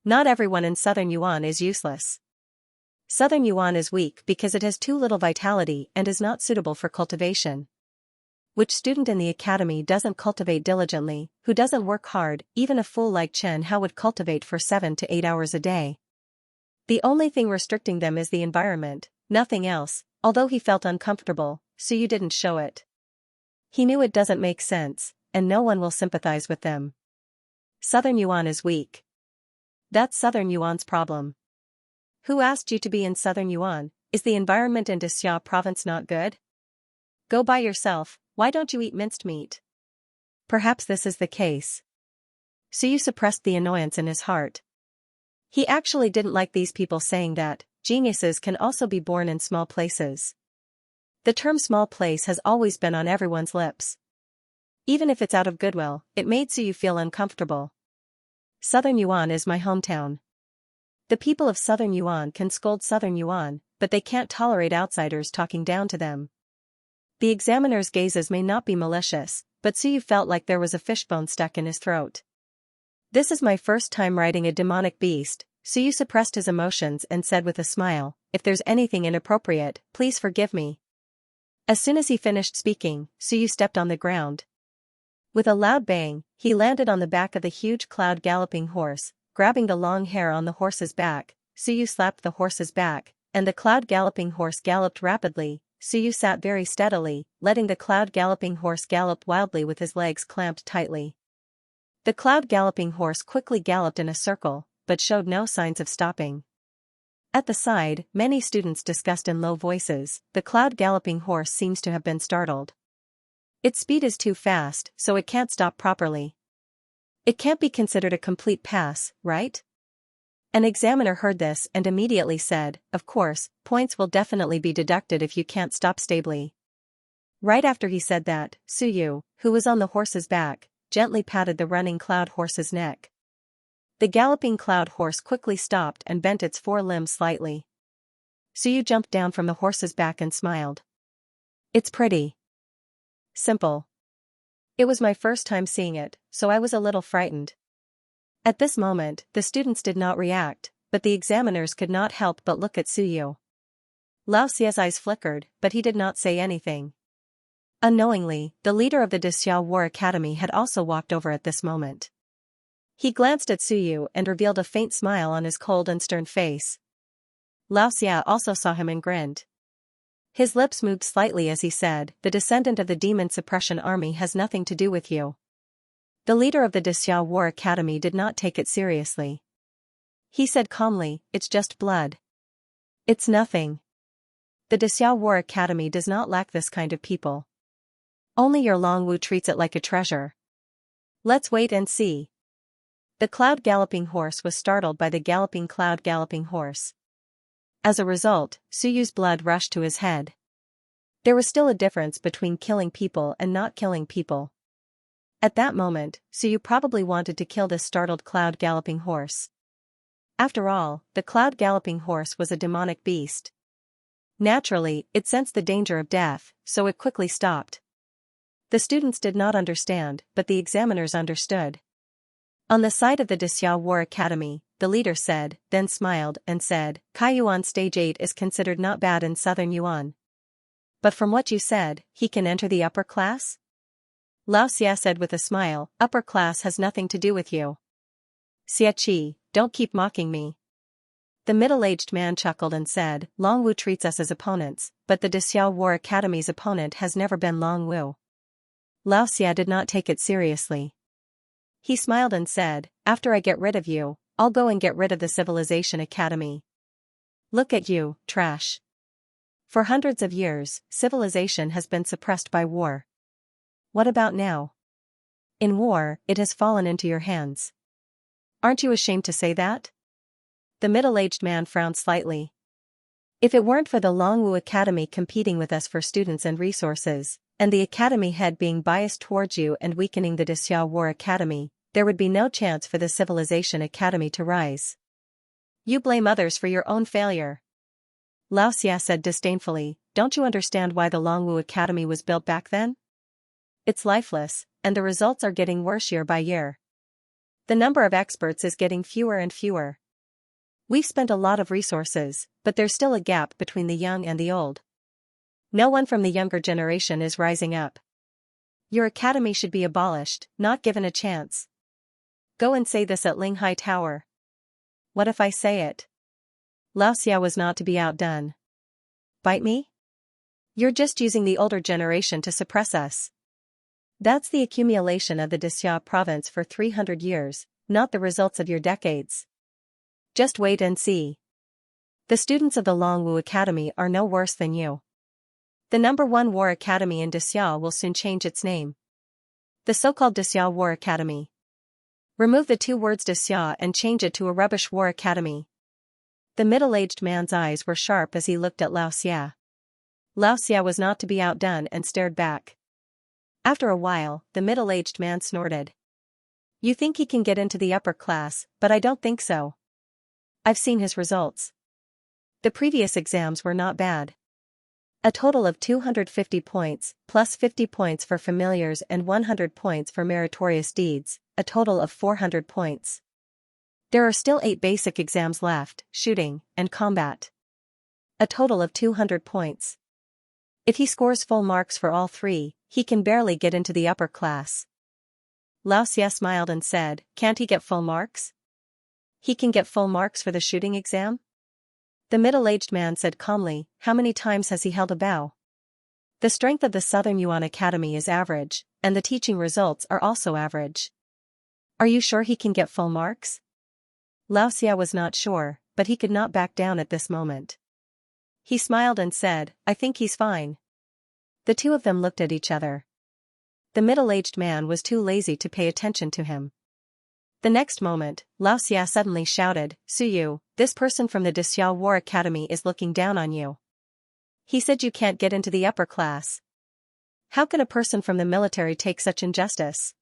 Not everyone in Southern Yuan is useless. Southern Yuan is weak because it has too little vitality and is not suitable for cultivation. Which student in the academy doesn't cultivate diligently, who doesn't work hard? Even a fool like Chen Hao would cultivate for 7 to 8 hours a day. The only thing restricting them is the environment, nothing else. Although he felt uncomfortable, Su Yu didn't show it. He knew it doesn't make sense, and no one will sympathize with them. Southern Yuan is weak. That's Southern Yuan's problem. Who asked you to be in Southern Yuan? Is the environment in Xianxia province not good? Go by yourself. Why don't you eat minced meat? Perhaps this is the case. Su Yu suppressed the annoyance in his heart. He actually didn't like these people saying that geniuses can also be born in small places. The term small place has always been on everyone's lips. Even if it's out of goodwill, it made Su Yu feel uncomfortable. Southern Yuan is my hometown. The people of Southern Yuan can scold Southern Yuan, but they can't tolerate outsiders talking down to them. The examiner's gazes may not be malicious, but Suyu felt like there was a fishbone stuck in his throat. This is my first time riding a demonic beast, Suyu suppressed his emotions and said with a smile, if there's anything inappropriate, please forgive me. As soon as he finished speaking, Suyu stepped on the ground. With a loud bang, he landed on the back of the huge cloud galloping horse, grabbing the long hair on the horse's back. Suyu slapped the horse's back, and the cloud galloping horse galloped rapidly. Suyu sat very steadily, letting the cloud galloping horse gallop wildly with his legs clamped tightly. The cloud galloping horse quickly galloped in a circle, but showed no signs of stopping. At the side, many students discussed in low voices, the cloud galloping horse seems to have been startled. Its speed is too fast, so it can't stop properly. It can't be considered a complete pass, right? An examiner heard this and immediately said, of course, points will definitely be deducted if you can't stop stably. Right after he said that, Suyu, who was on the horse's back, gently patted the running cloud horse's neck. The galloping cloud horse quickly stopped and bent its forelimbs slightly. Suyu jumped down from the horse's back and smiled. It's pretty simple. It was my first time seeing it, so I was a little frightened. At this moment, the students did not react, but the examiners could not help but look at Suyu. Lao Xia's eyes flickered, but he did not say anything. Unknowingly, the leader of the Dixia War Academy had also walked over at this moment. He glanced at Suyu and revealed a faint smile on his cold and stern face. Lao Xia also saw him and grinned. His lips moved slightly as he said, the descendant of the Demon Suppression Army has nothing to do with you. The leader of the Dixia War Academy did not take it seriously. He said calmly, it's just blood. It's nothing. The Dixia War Academy does not lack this kind of people. Only your Longwu treats it like a treasure. Let's wait and see. The cloud galloping horse was startled by the galloping cloud galloping horse. As a result, Suyu's blood rushed to his head. There was still a difference between killing people and not killing people. At that moment, Suyu probably wanted to kill this startled cloud galloping horse. After all, the cloud galloping horse was a demonic beast. Naturally, it sensed the danger of death, so it quickly stopped. The students did not understand, but the examiners understood. On the side of the Dixia War Academy, the leader said, then smiled and said, Kaiyuan Stage 8 is considered not bad in Southern Yuan. But from what you said, he can enter the upper class? Lao Xia said with a smile, upper class has nothing to do with you. Xia, don't keep mocking me. The middle-aged man chuckled and said, Longwu treats us as opponents, but the Dixia War Academy's opponent has never been Longwu. Lao Xia did not take it seriously. He smiled and said, after I get rid of you, I'll go and get rid of the Civilization Academy. Look at you, trash. For hundreds of years, civilization has been suppressed by war. What about now? In war, it has fallen into your hands. Aren't you ashamed to say that? The middle-aged man frowned slightly. If it weren't for the Longwu Academy competing with us for students and resources, and the academy head being biased towards you and weakening the Dixia War Academy, there would be no chance for the Civilization Academy to rise. You blame others for your own failure. Lao Xia said disdainfully, don't you understand why the Longwu Academy was built back then? It's lifeless, and the results are getting worse year by year. The number of experts is getting fewer and fewer. We've spent a lot of resources, but there's still a gap between the young and the old. No one from the younger generation is rising up. Your academy should be abolished, not given a chance. Go and say this at Linghai Tower. What if I say it? Lao Xia was not to be outdone. Bite me? You're just using the older generation to suppress us. That's the accumulation of the Dixia province for 300 years, not the results of your decades. Just wait and see. The students of the Longwu Academy are no worse than you. The #1 war academy in Dixia will soon change its name. The so-called Dixia War Academy. Remove the 2 words Dixia and change it to a rubbish war academy. The middle-aged man's eyes were sharp as he looked at Lao Xia. Lao Xia was not to be outdone and stared back. After a while, the middle-aged man snorted. You think he can get into the upper class, but I don't think so. I've seen his results. The previous exams were not bad. A total of 250 points, plus 50 points for familiars and 100 points for meritorious deeds, a total of 400 points. There are still 8 basic exams left, shooting, and combat. A total of 200 points. If he scores full marks for all 3, he can barely get into the upper class. Xianxia smiled and said, "Can't he get full marks?" "He can get full marks for the shooting exam?" The middle-aged man said calmly, "How many times has he held a bow?" The strength of the Southern Yuan Academy is average, and the teaching results are also average. Are you sure he can get full marks? Xianxia was not sure, but he could not back down at this moment. He smiled and said, "I think he's fine." The two of them looked at each other. The middle-aged man was too lazy to pay attention to him. The next moment, Xianxia suddenly shouted, "Suyu, this person from the Dixia War Academy is looking down on you. He said you can't get into the upper class. How can a person from the military take such injustice?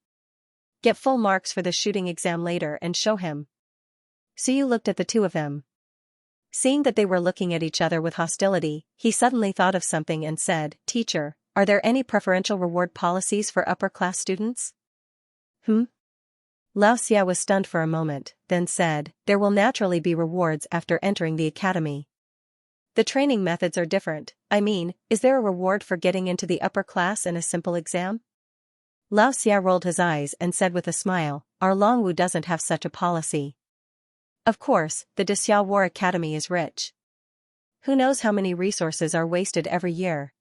Get full marks for the shooting exam later and show him." Suyu looked at the two of them. Seeing that they were looking at each other with hostility, he suddenly thought of something and said, "Teacher, are there any preferential reward policies for upper-class students?" Xianxia was stunned for a moment, then said, "There will naturally be rewards after entering the academy. The training methods are different. I mean, is there a reward for getting into the upper class in a simple exam?" Xianxia rolled his eyes and said with a smile, "Our Longwu doesn't have such a policy. Of course, the Dixia War Academy is rich. Who knows how many resources are wasted every year?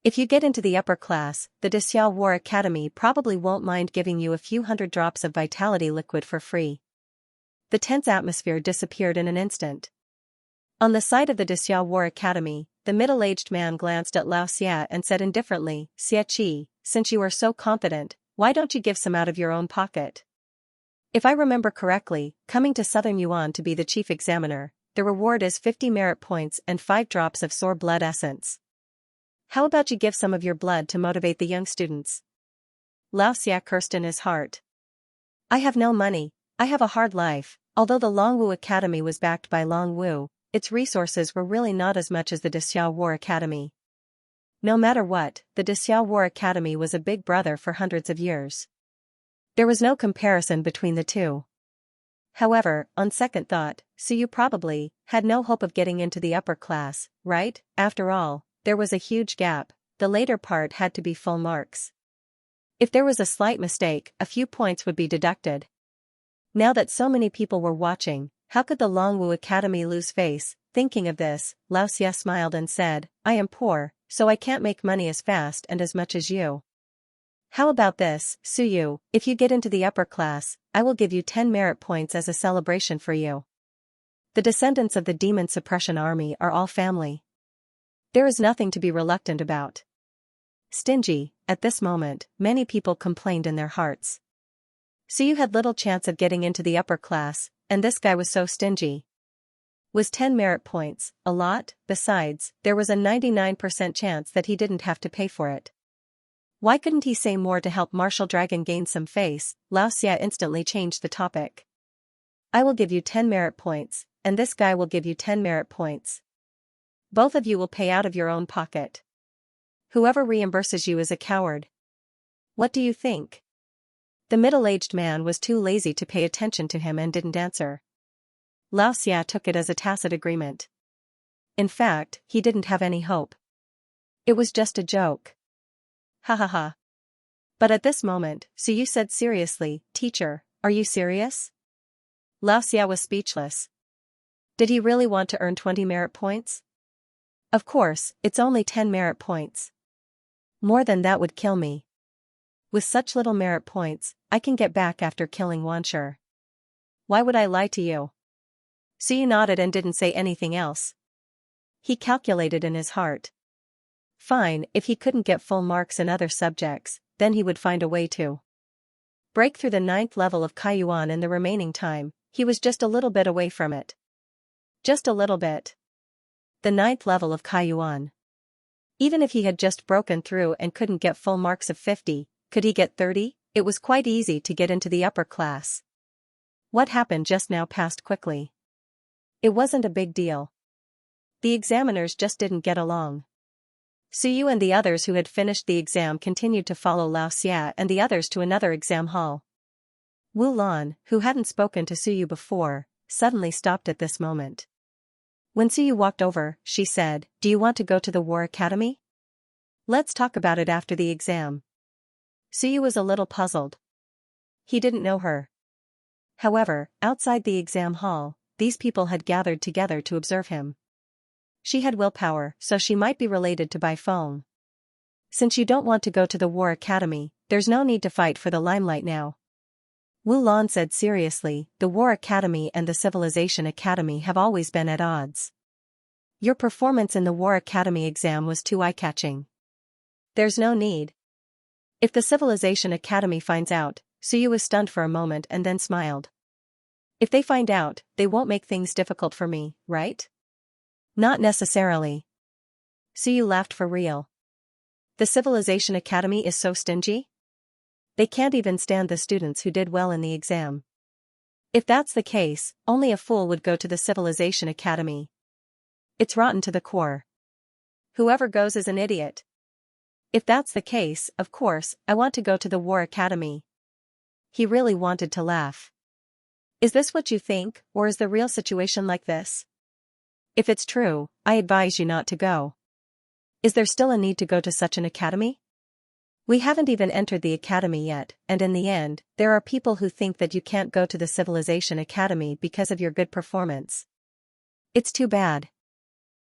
If you get into the upper class, the Dixia War Academy probably won't mind giving you a few hundred drops of vitality liquid for free." The tense atmosphere disappeared in an instant. On the side of the Dixia War Academy, the middle-aged man glanced at Xianxia and said indifferently, "Xie, since you are so confident, why don't you give some out of your own pocket? If I remember correctly, coming to Southern Yuan to be the chief examiner, the reward is 50 merit points and 5 drops of soar blood essence. How about you give some of your blood to motivate the young students?" Xianxia cursed in his heart. "I have no money, I have a hard life." Although the Longwu Academy was backed by Longwu, its resources were really not as much as the Dixia War Academy. No matter what, the Dixia War Academy was a big brother for hundreds of years. There was no comparison between the two. However, on second thought, Suyu probably had no hope of getting into the upper class, right? After all, there was a huge gap. The later part had to be full marks. If there was a slight mistake, a few points would be deducted. Now that so many people were watching, how could the Longwu Academy lose face? Thinking of this, Xianxia smiled and said, "I am poor, so I can't make money as fast and as much as you. How about this, Suyu, if you get into the upper class, I will give you 10 merit points as a celebration for you. The descendants of the Demon Suppression Army are all family. There is nothing to be reluctant about." Stingy, at this moment, many people complained in their hearts. Suyu had little chance of getting into the upper class, and this guy was so stingy. Was 10 merit points a lot? Besides, there was a 99% chance that he didn't have to pay for it. Why couldn't he say more to help Martial Dragon gain some face? Xianxia instantly changed the topic. "I will give you 10 merit points, and this guy will give you 10 merit points. Both of you will pay out of your own pocket. Whoever reimburses you is a coward. What do you think?" The middle-aged man was too lazy to pay attention to him and didn't answer. Xianxia took it as a tacit agreement. In fact, he didn't have any hope. It was just a joke. Ha ha ha. But at this moment, Suyu said seriously, "Teacher, are you serious?" Xianxia was speechless. Did he really want to earn 20 merit points? Of course, it's only 10 merit points. More than that would kill me. With such little merit points, I can get back after killing Wanshur. Why would I lie to you? Suyu nodded and didn't say anything else. He calculated in his heart. Fine, if he couldn't get full marks in other subjects, then he would find a way to break through the 9th level of Kaiyuan in the remaining time. He was just a little bit away from it. Just a little bit. The 9th level of Kaiyuan. Even if he had just broken through and couldn't get full marks of 50, could he get 30? It was quite easy to get into the upper class. What happened just now passed quickly. It wasn't a big deal. The examiners just didn't get along. Suyu and the others who had finished the exam continued to follow Xianxia and the others to another exam hall. Wu Lan, who hadn't spoken to Suyu before, suddenly stopped at this moment. When Suyu walked over, she said, "Do you want to go to the War Academy? Let's talk about it after the exam." Suyu was a little puzzled. He didn't know her. However, outside the exam hall, these people had gathered together to observe him. She had willpower, so she might be related to Bai Feng. Since you don't want to go to the War Academy, there's no need to fight for the limelight now. Wu Lan said seriously, the War Academy and the Civilization Academy have always been at odds. Your performance in the War Academy exam was too eye-catching. There's no need. If the Civilization Academy finds out, Suyu was stunned for a moment and then smiled. If they find out, they won't make things difficult for me, right? Not necessarily. Suyu laughed for real. The Civilization Academy is so stingy? They can't even stand the students who did well in the exam. If that's the case, only a fool would go to the Civilization Academy. It's rotten to the core. Whoever goes is an idiot. If that's the case, of course, I want to go to the War Academy. He really wanted to laugh. Is this what you think, or is the real situation like this? If it's true, I advise you not to go. Is there still a need to go to such an academy? We haven't even entered the academy yet, and in the end, there are people who think that you can't go to the Civilization Academy because of your good performance. It's too bad.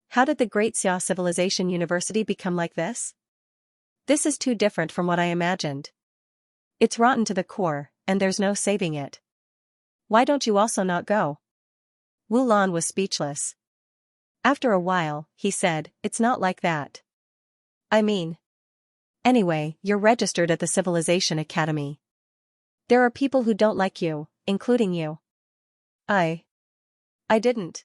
How did the Great Xia Civilization University become like this? This is too different from what I imagined. It's rotten to the core, and there's no saving it. Why don't you also not go? Wu Lan was speechless. After a while, he said, "It's not like that. I mean. Anyway, you're registered at the Civilization Academy. There are people who don't like you, including you." I didn't.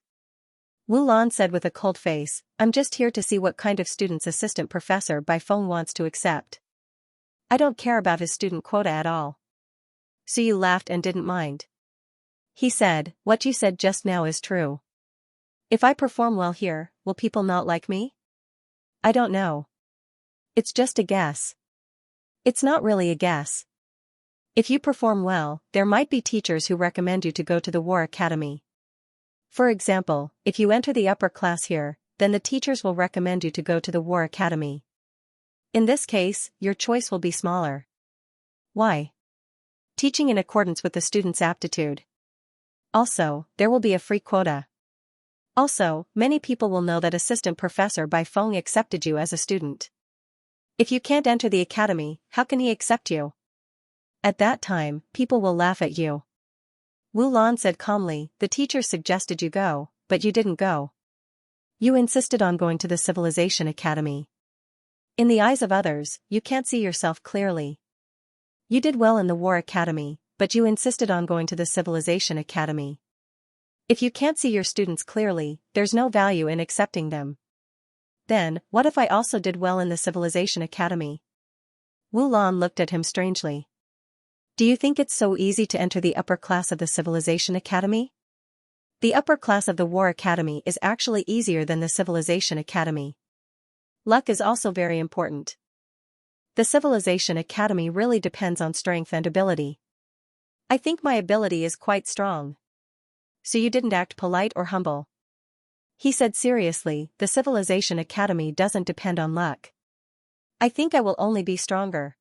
Wu Lan said with a cold face, "I'm just here to see what kind of students Assistant Professor Bai Feng wants to accept. I don't care about his student quota at all." Suyu laughed and didn't mind. He said, "What you said just now is true. If I perform well here, will people not like me? I don't know. It's just a guess." It's not really a guess. If you perform well, there might be teachers who recommend you to go to the War Academy. For example, if you enter the upper class here, then the teachers will recommend you to go to the War Academy. In this case, your choice will be smaller. Why? Teaching in accordance with the student's aptitude. Also, there will be a free quota. Also, many people will know that Assistant Professor Bai Feng accepted you as a student. If you can't enter the academy, how can he accept you? At that time, people will laugh at you. Wu Lan said calmly, "The teacher suggested you go, but you didn't go. You insisted on going to the Civilization Academy. In the eyes of others, you can't see yourself clearly. You did well in the War Academy, but you insisted on going to the Civilization Academy. If you can't see your students clearly, there's no value in accepting them. Then, what if I also did well in the Civilization Academy?" Wu Lan looked at him strangely. "Do you think it's so easy to enter the upper class of the Civilization Academy? The upper class of the War Academy is actually easier than the Civilization Academy. Luck is also very important. The Civilization Academy really depends on strength and ability. I think my ability is quite strong." So you didn't act polite or humble. He said seriously, "The Civilization Academy doesn't depend on luck. I think I will only be stronger."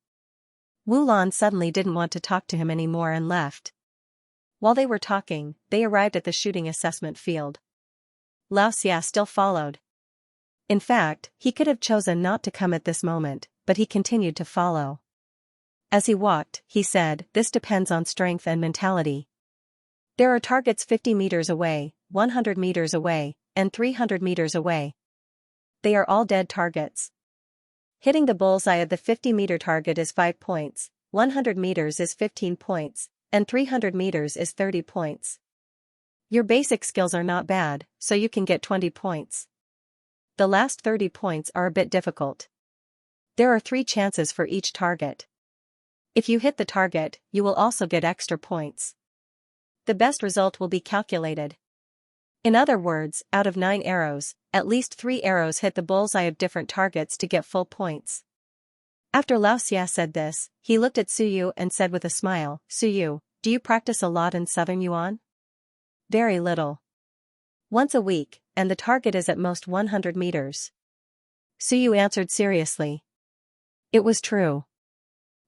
Wu Lan suddenly didn't want to talk to him anymore and left. While they were talking, they arrived at the shooting assessment field. Xianxia still followed. In fact, he could have chosen not to come at this moment, but he continued to follow. As he walked, he said, "This depends on strength and mentality. There are targets 50 meters away, 100 meters away, and 300 meters away. They are all dead targets. Hitting the bullseye of the 50-meter target is 5 points, 100 meters is 15 points, and 300 meters is 30 points. Your basic skills are not bad, so you can get 20 points. The last 30 points are a bit difficult. There are 3 chances for each target. If you hit the target, you will also get extra points. The best result will be calculated. In other words, out of 9 arrows, at least 3 arrows hit the bullseye of different targets to get full points. After Xianxia said this, he looked at Suyu and said with a smile, Suyu, do you practice a lot in Southern Yuan? Very little. Once a week, and the target is at most 100 meters. Suyu answered seriously. It was true.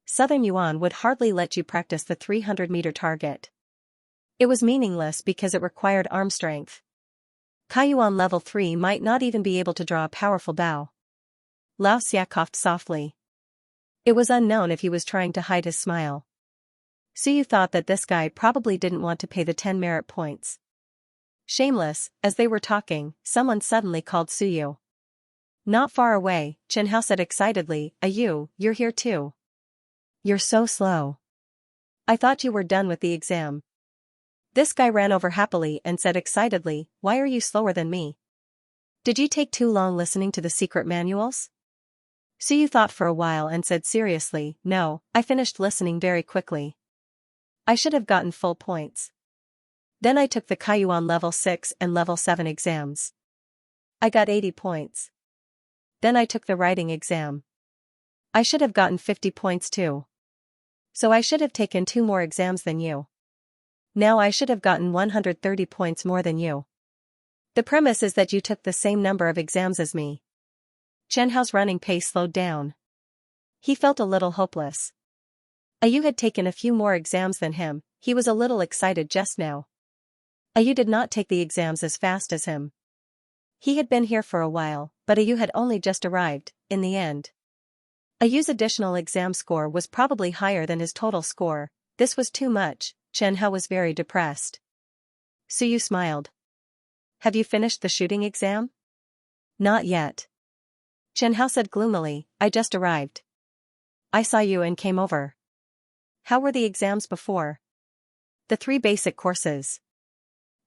Southern Yuan would hardly let you practice the 300-meter target. It was meaningless because it required arm strength. Kaiyuan level 3 might not even be able to draw a powerful bow. Xianxia coughed softly. It was unknown if he was trying to hide his smile. Suyu thought that this guy probably didn't want to pay the 10 merit points. Shameless, as they were talking, someone suddenly called Suyu. Not far away, Xianxia said excitedly, you're here too. You're so slow. I thought you were done with the exam. This guy ran over happily and said excitedly, why are you slower than me? Did you take too long listening to the secret manuals? Suyu thought for a while and said seriously, no, I finished listening very quickly. I should have gotten full points. Then I took the Kaiyuan level 6 and level 7 exams. I got 80 points. Then I took the writing exam. I should have gotten 50 points too. So I should have taken 2 more exams than you. Now I should have gotten 130 points more than you. The premise is that you took the same number of exams as me. Xianxia's running pace slowed down. He felt a little hopeless. Ayu had taken a few more exams than him, he was a little excited just now. Ayu did not take the exams as fast as him. He had been here for a while, but Ayu had only just arrived, in the end. Ayu's additional exam score was probably higher than his total score. This was too much. Xianxia was very depressed. Suyu smiled. Have you finished the shooting exam? Not yet. Xianxia said gloomily, I just arrived. I saw you and came over. How were the exams before? The 3 basic courses.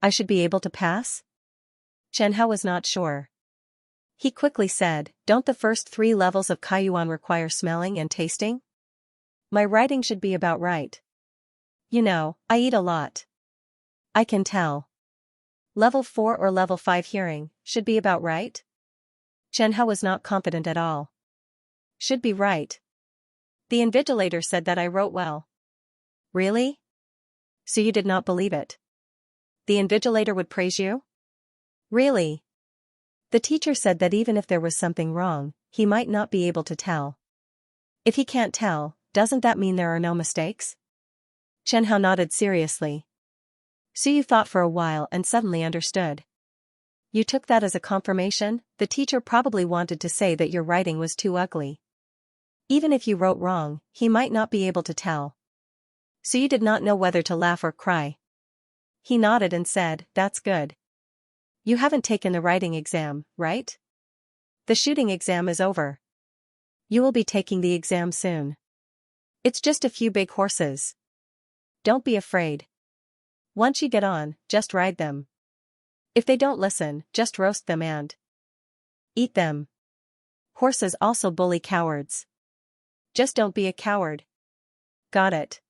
I should be able to pass? Xianxia was not sure. He quickly said, don't the first 3 levels of Kaiyuan require smelling and tasting? My writing should be about right. You know, I eat a lot. I can tell. Level 4 or level 5 hearing, should be about right? Xianxia was not confident at all. Should be right. The invigilator said that I wrote well. Really? So you did not believe it? The invigilator would praise you? Really? The teacher said that even if there was something wrong, he might not be able to tell. If he can't tell, doesn't that mean there are no mistakes? Xianxia nodded seriously. Suyu thought for a while and suddenly understood. You took that as a confirmation? The teacher probably wanted to say that your writing was too ugly. Even if you wrote wrong, he might not be able to tell. Suyu did not know whether to laugh or cry. He nodded and said, that's good. You haven't taken the writing exam, right? The shooting exam is over. You will be taking the exam soon. It's just a few big horses. Don't be afraid. Once you get on, just ride them. If they don't listen, just roast them and eat them. Horses also bully cowards. Just don't be a coward. Got it.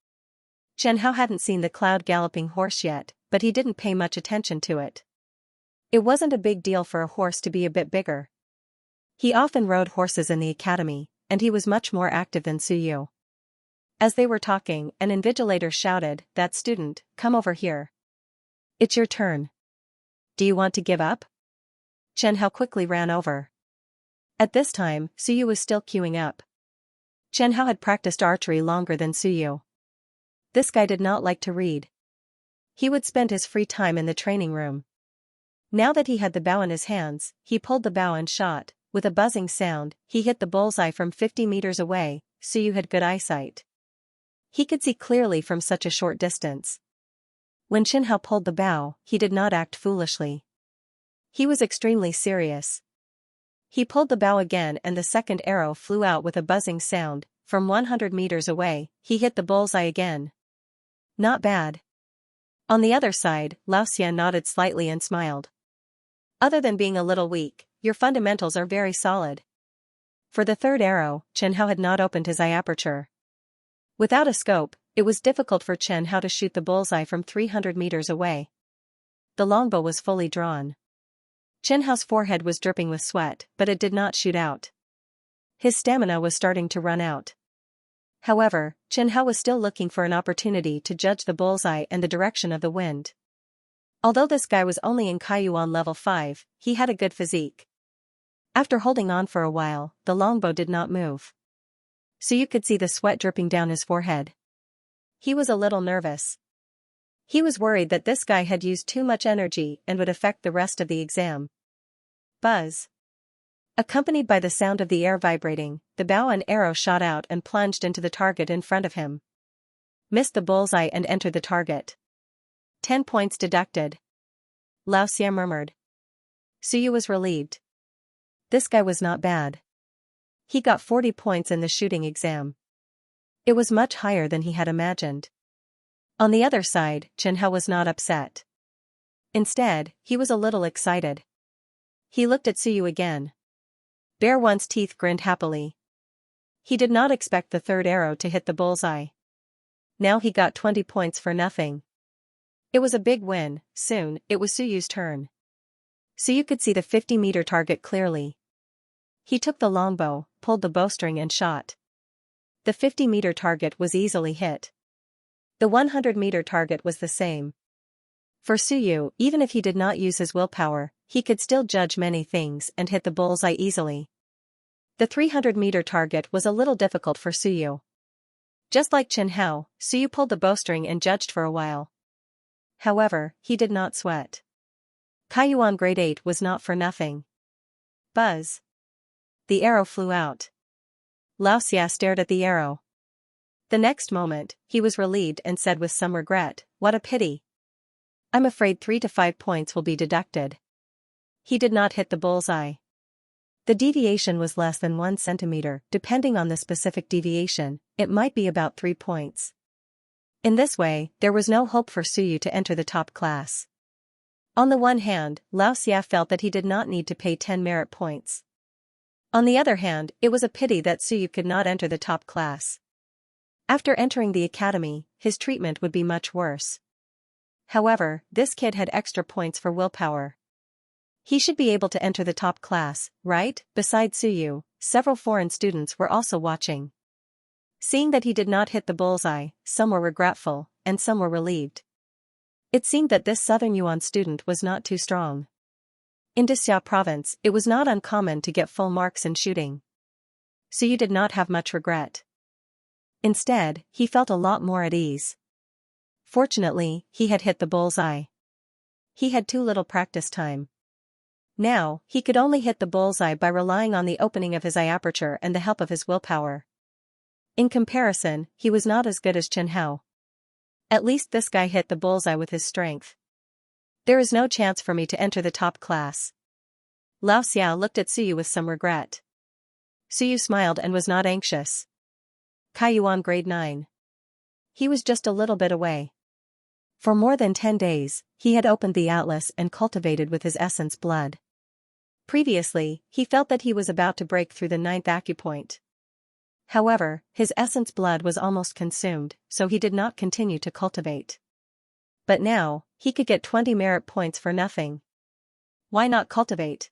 Xianxia hadn't seen the cloud galloping horse yet, but he didn't pay much attention to it. It wasn't a big deal for a horse to be a bit bigger. He often rode horses in the academy, and he was much more active than Suyu. As they were talking, an invigilator shouted, that student, come over here. It's your turn. Do you want to give up? Xianxia quickly ran over. At this time, Suyu was still queuing up. Xianxia had practiced archery longer than Suyu. This guy did not like to read. He would spend his free time in the training room. Now that he had the bow in his hands, he pulled the bow and shot. With a buzzing sound, he hit the bullseye from 50 meters away. Suyu had good eyesight. He could see clearly from such a short distance. When Xianxia pulled the bow, he did not act foolishly. He was extremely serious. He pulled the bow again and the second arrow flew out with a buzzing sound. From 100 meters away, he hit the bullseye again. Not bad. On the other side, Xianxia nodded slightly and smiled. Other than being a little weak, your fundamentals are very solid. For the third arrow, Xianxia had not opened his eye aperture. Without a scope, it was difficult for Xianxia to shoot the bullseye from 300 meters away. the longbow was fully drawn. Qianhao's forehead was dripping with sweat, but it did not shoot out. His stamina was starting to run out. However, Qianhao was still looking for an opportunity to judge the bullseye and the direction of the wind. Although this guy was only in Kaiyuan level 5, he had a good physique. After holding on for a while, the longbow did not move. So you could see the sweat dripping down his forehead. He was a little nervous. He was worried that this guy had used too much energy and would affect the rest of the exam. Buzz. Accompanied by the sound of the air vibrating, the bow and arrow shot out and plunged into the target in front of him. Missed the bullseye and entered the target. 10 points deducted. Lao Xia murmured. Suyu was relieved. This guy was not bad. He got 40 points in the shooting exam. It was much higher than he had imagined. On the other side, Qianhao was not upset. Instead, he was a little excited. He looked at Suyu again. Bear One's teeth grinned happily. He did not expect the third arrow to hit the bullseye. Now he got 20 points for nothing. It was a big win. Soon, it was Suyu's turn. Suyu could see the 50-meter target clearly. He took the longbow, pulled the bowstring and shot. The 50-meter target was easily hit. The 100-meter target was the same. For Suyu, even if he did not use his willpower, he could still judge many things and hit the bullseye easily. The 300-meter target was a little difficult for Suyu. Just like Qianhao, Suyu pulled the bowstring and judged for a while. However, he did not sweat. Kaiyuan grade 8 was not for nothing. Buzz. The arrow flew out. Lao Xia stared at the arrow. The next moment, he was relieved and said with some regret, "What a pity. I'm afraid 3 to 5 points will be deducted." He did not hit the bullseye. The deviation was less than 1 centimeter. Depending on the specific deviation, it might be about 3 points. In this way, there was no hope for Suyu to enter the top class. On the one hand, Lao Xia felt that he did not need to pay 10 merit points. On the other hand, it was a pity that Suyu could not enter the top class. After entering the academy, his treatment would be much worse. However, this kid had extra points for willpower. He should be able to enter the top class, right? Besides Suyu, several foreign students were also watching. Seeing that he did not hit the bullseye, some were regretful, and some were relieved. It seemed that this Southern Yuan student was not too strong. In Xianxia province, it was not uncommon to get full marks in shooting. Suyu did not have much regret. Instead, he felt a lot more at ease. Fortunately, he had hit the bullseye. He had too little practice time. Now, he could only hit the bullseye by relying on the opening of his eye aperture and the help of his willpower. In comparison, he was not as good as Qianhao. At least this guy hit the bullseye with his strength. There is no chance for me to enter the top class. Lao Xia looked at Suyu with some regret. Suyu smiled and was not anxious. Kaiyuan grade 9. He was just a little bit away. For more than 10 days, he had opened the atlas and cultivated with his essence blood. Previously, he felt that he was about to break through the 9th acupoint. However, his essence blood was almost consumed, so he did not continue to cultivate. But now, he could get 20 merit points for nothing. Why not cultivate?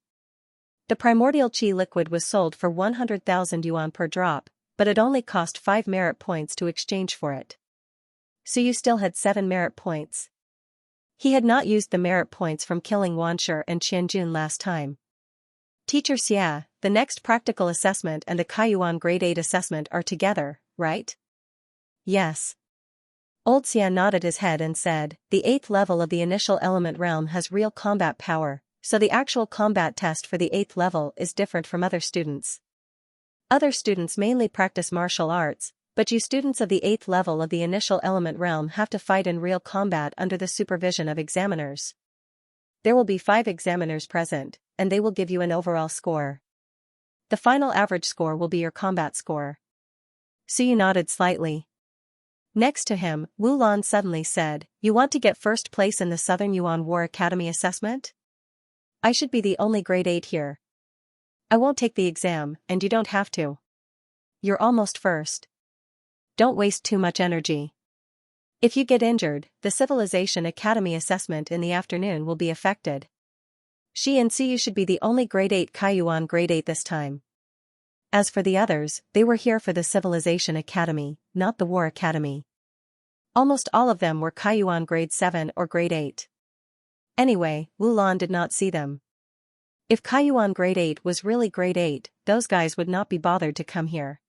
The primordial qi liquid was sold for 100,000 yuan per drop, but it only cost 5 merit points to exchange for it. Suyu still had 7 merit points. He had not used the merit points from killing Wanshi and Qianjun last time. Teacher Xia, the next practical assessment and the Kaiyuan grade 8 assessment are together, right? Yes. Old Xia nodded his head and said, the 8th level of the initial element realm has real combat power, so the actual combat test for the 8th level is different from other students. Other students mainly practice martial arts, but you students of the 8th level of the initial element realm have to fight in real combat under the supervision of examiners. There will be 5 examiners present, and they will give you an overall score. The final average score will be your combat score. Suyu nodded slightly. Next to him, Wu Lan suddenly said, "You want to get first place in the Southern Yuan War Academy assessment? I should be the only grade 8 here. I won't take the exam, and you don't have to. You're almost first. Don't waste too much energy." If you get injured, the Civilization Academy assessment in the afternoon will be affected. She and Suyu should be the only grade 8 Kaiyuan grade 8 this time. As for the others, they were here for the Civilization Academy, not the War Academy. Almost all of them were Kaiyuan grade 7 or grade 8. Anyway, Wulan did not see them. If Kaiyuan grade 8 was really grade 8, those guys would not be bothered to come here.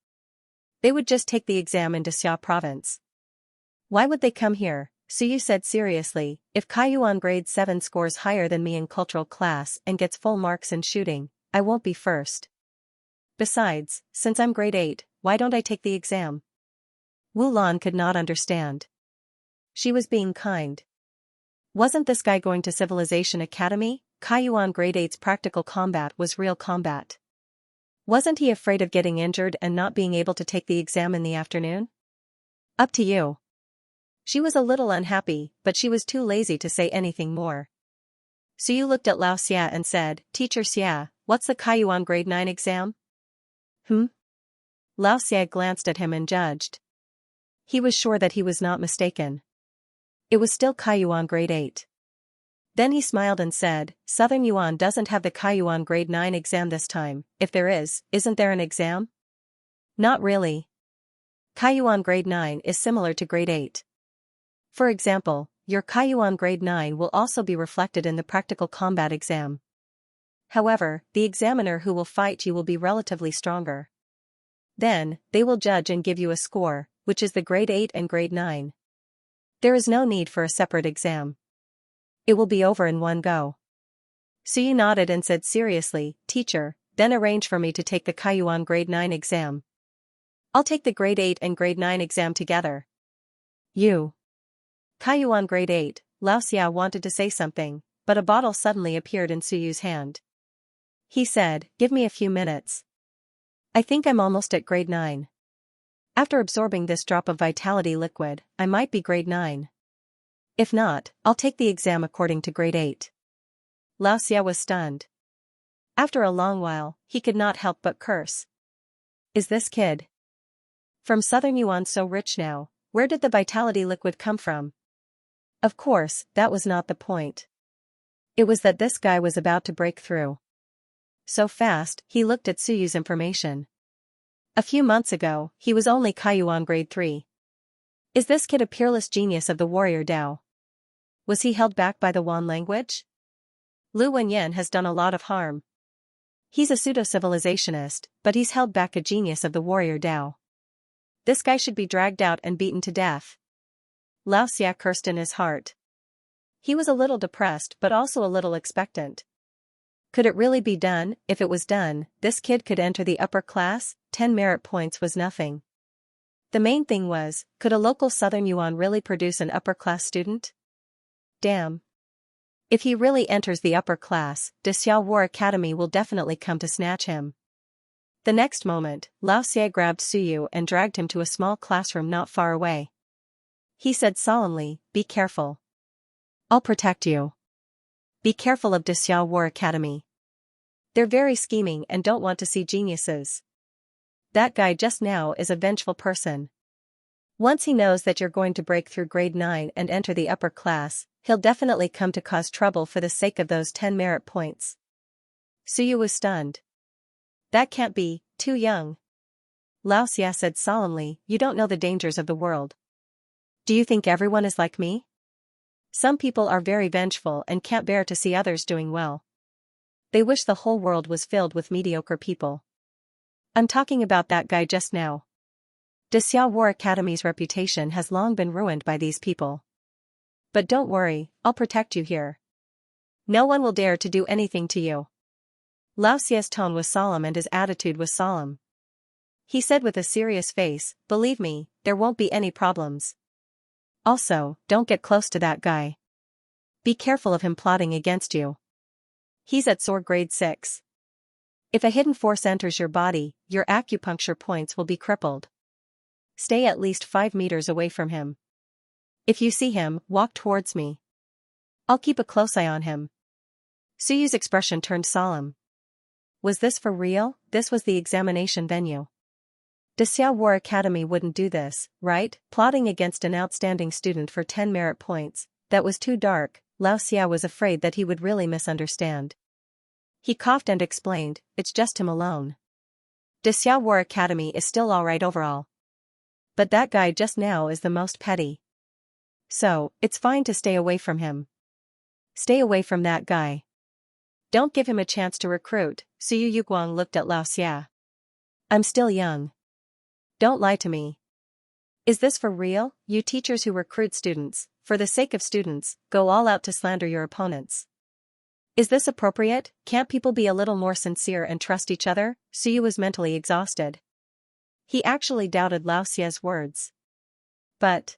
They would just take the exam in Xianxia province. Why would they come here? Suyu said seriously. If Kaiyuan grade 7 scores higher than me in cultural class and gets full marks in shooting, I won't be first. Besides, since I'm grade 8, why don't I take the exam? Wulan could not understand. She was being kind. Wasn't this guy going to Civilization Academy? Kaiyuan grade 8's practical combat was real combat. Wasn't he afraid of getting injured and not being able to take the exam in the afternoon? Up to you. She was a little unhappy, but she was too lazy to say anything more. Suyu looked at Lao Xia and said, Teacher Xia, what's the Kaiyuan grade 9 exam? Lao Xia glanced at him and judged. He was sure that he was not mistaken. It was still Kaiyuan grade 8. Then he smiled and said, Southern Yuan doesn't have the Kaiyuan grade 9 exam this time. If there is, isn't there an exam? Not really. Kaiyuan grade 9 is similar to grade 8. For example, your Kaiyuan grade 9 will also be reflected in the practical combat exam. However, the examiner who will fight you will be relatively stronger. Then, they will judge and give you a score, which is the grade 8 and grade 9. There is no need for a separate exam. It will be over in one go. Suyu nodded and said seriously, Teacher, then arrange for me to take the Kaiyuan grade 9 exam. I'll take the grade 8 and grade 9 exam together. You. Kaiyuan grade 8, Lao Xia wanted to say something, but a bottle suddenly appeared in Suyu's hand. He said, Give me a few minutes. I think I'm almost at grade 9. After absorbing this drop of vitality liquid, I might be grade 9. If not, I'll take the exam according to grade 8. Lao Xia was stunned. After a long while, he could not help but curse. Is this kid from Southern Yuan so rich now? Where did the vitality liquid come from? Of course, that was not the point. It was that this guy was about to break through. So fast, he looked at Suyu's information. A few months ago, he was only Kaiyuan grade 3. Is this kid a peerless genius of the warrior Dao? Was he held back by the Wan language? Lu Wenyan has done a lot of harm. He's a pseudo-civilizationist, but he's held back a genius of the warrior Dao. This guy should be dragged out and beaten to death. Lao Xia cursed in his heart. He was a little depressed but also a little expectant. Could it really be done? If it was done, this kid could enter the upper class. 10 merit points was nothing. The main thing was, could a local Southern Yuan really produce an upper-class student? Damn. If he really enters the upper class, Xiao War Academy will definitely come to snatch him. The next moment, Lao Xia grabbed Suyu and dragged him to a small classroom not far away. He said solemnly, Be careful. I'll protect you. Be careful of Xiao War Academy. They're very scheming and don't want to see geniuses. That guy just now is a vengeful person. Once he knows that you're going to break through grade 9 and enter the upper class, he'll definitely come to cause trouble for the sake of those 10 merit points. Suyu was stunned. That can't be, too young. Lao Xia said solemnly, You don't know the dangers of the world. Do you think everyone is like me? Some people are very vengeful and can't bear to see others doing well. They wish the whole world was filled with mediocre people. I'm talking about that guy just now. Xiao War Academy's reputation has long been ruined by these people. But don't worry, I'll protect you here. No one will dare to do anything to you. Lao Xia's tone was solemn and his attitude was solemn. He said with a serious face, Believe me, there won't be any problems. Also, don't get close to that guy. Be careful of him plotting against you. He's at sword grade 6. If a hidden force enters your body, your acupuncture points will be crippled. Stay at least 5 meters away from him. If you see him, walk towards me. I'll keep a close eye on him. Suyu's expression turned solemn. Was this for real? This was the examination venue. Xiao War Academy wouldn't do this, right? Plotting against an outstanding student for 10 merit points, that was too dark. Lao Xia was afraid that he would really misunderstand. He coughed and explained, it's just him alone. Xiao War Academy is still alright overall. But that guy just now is the most petty. So, it's fine to stay away from him. Stay away from that guy. Don't give him a chance to recruit. Suyu Yuguang looked at Lao Xia. I'm still young. Don't lie to me. Is this for real? You teachers who recruit students, for the sake of students, go all out to slander your opponents. Is this appropriate? Can't people be a little more sincere and trust each other? Suyu was mentally exhausted. He actually doubted Lao Xia's words. But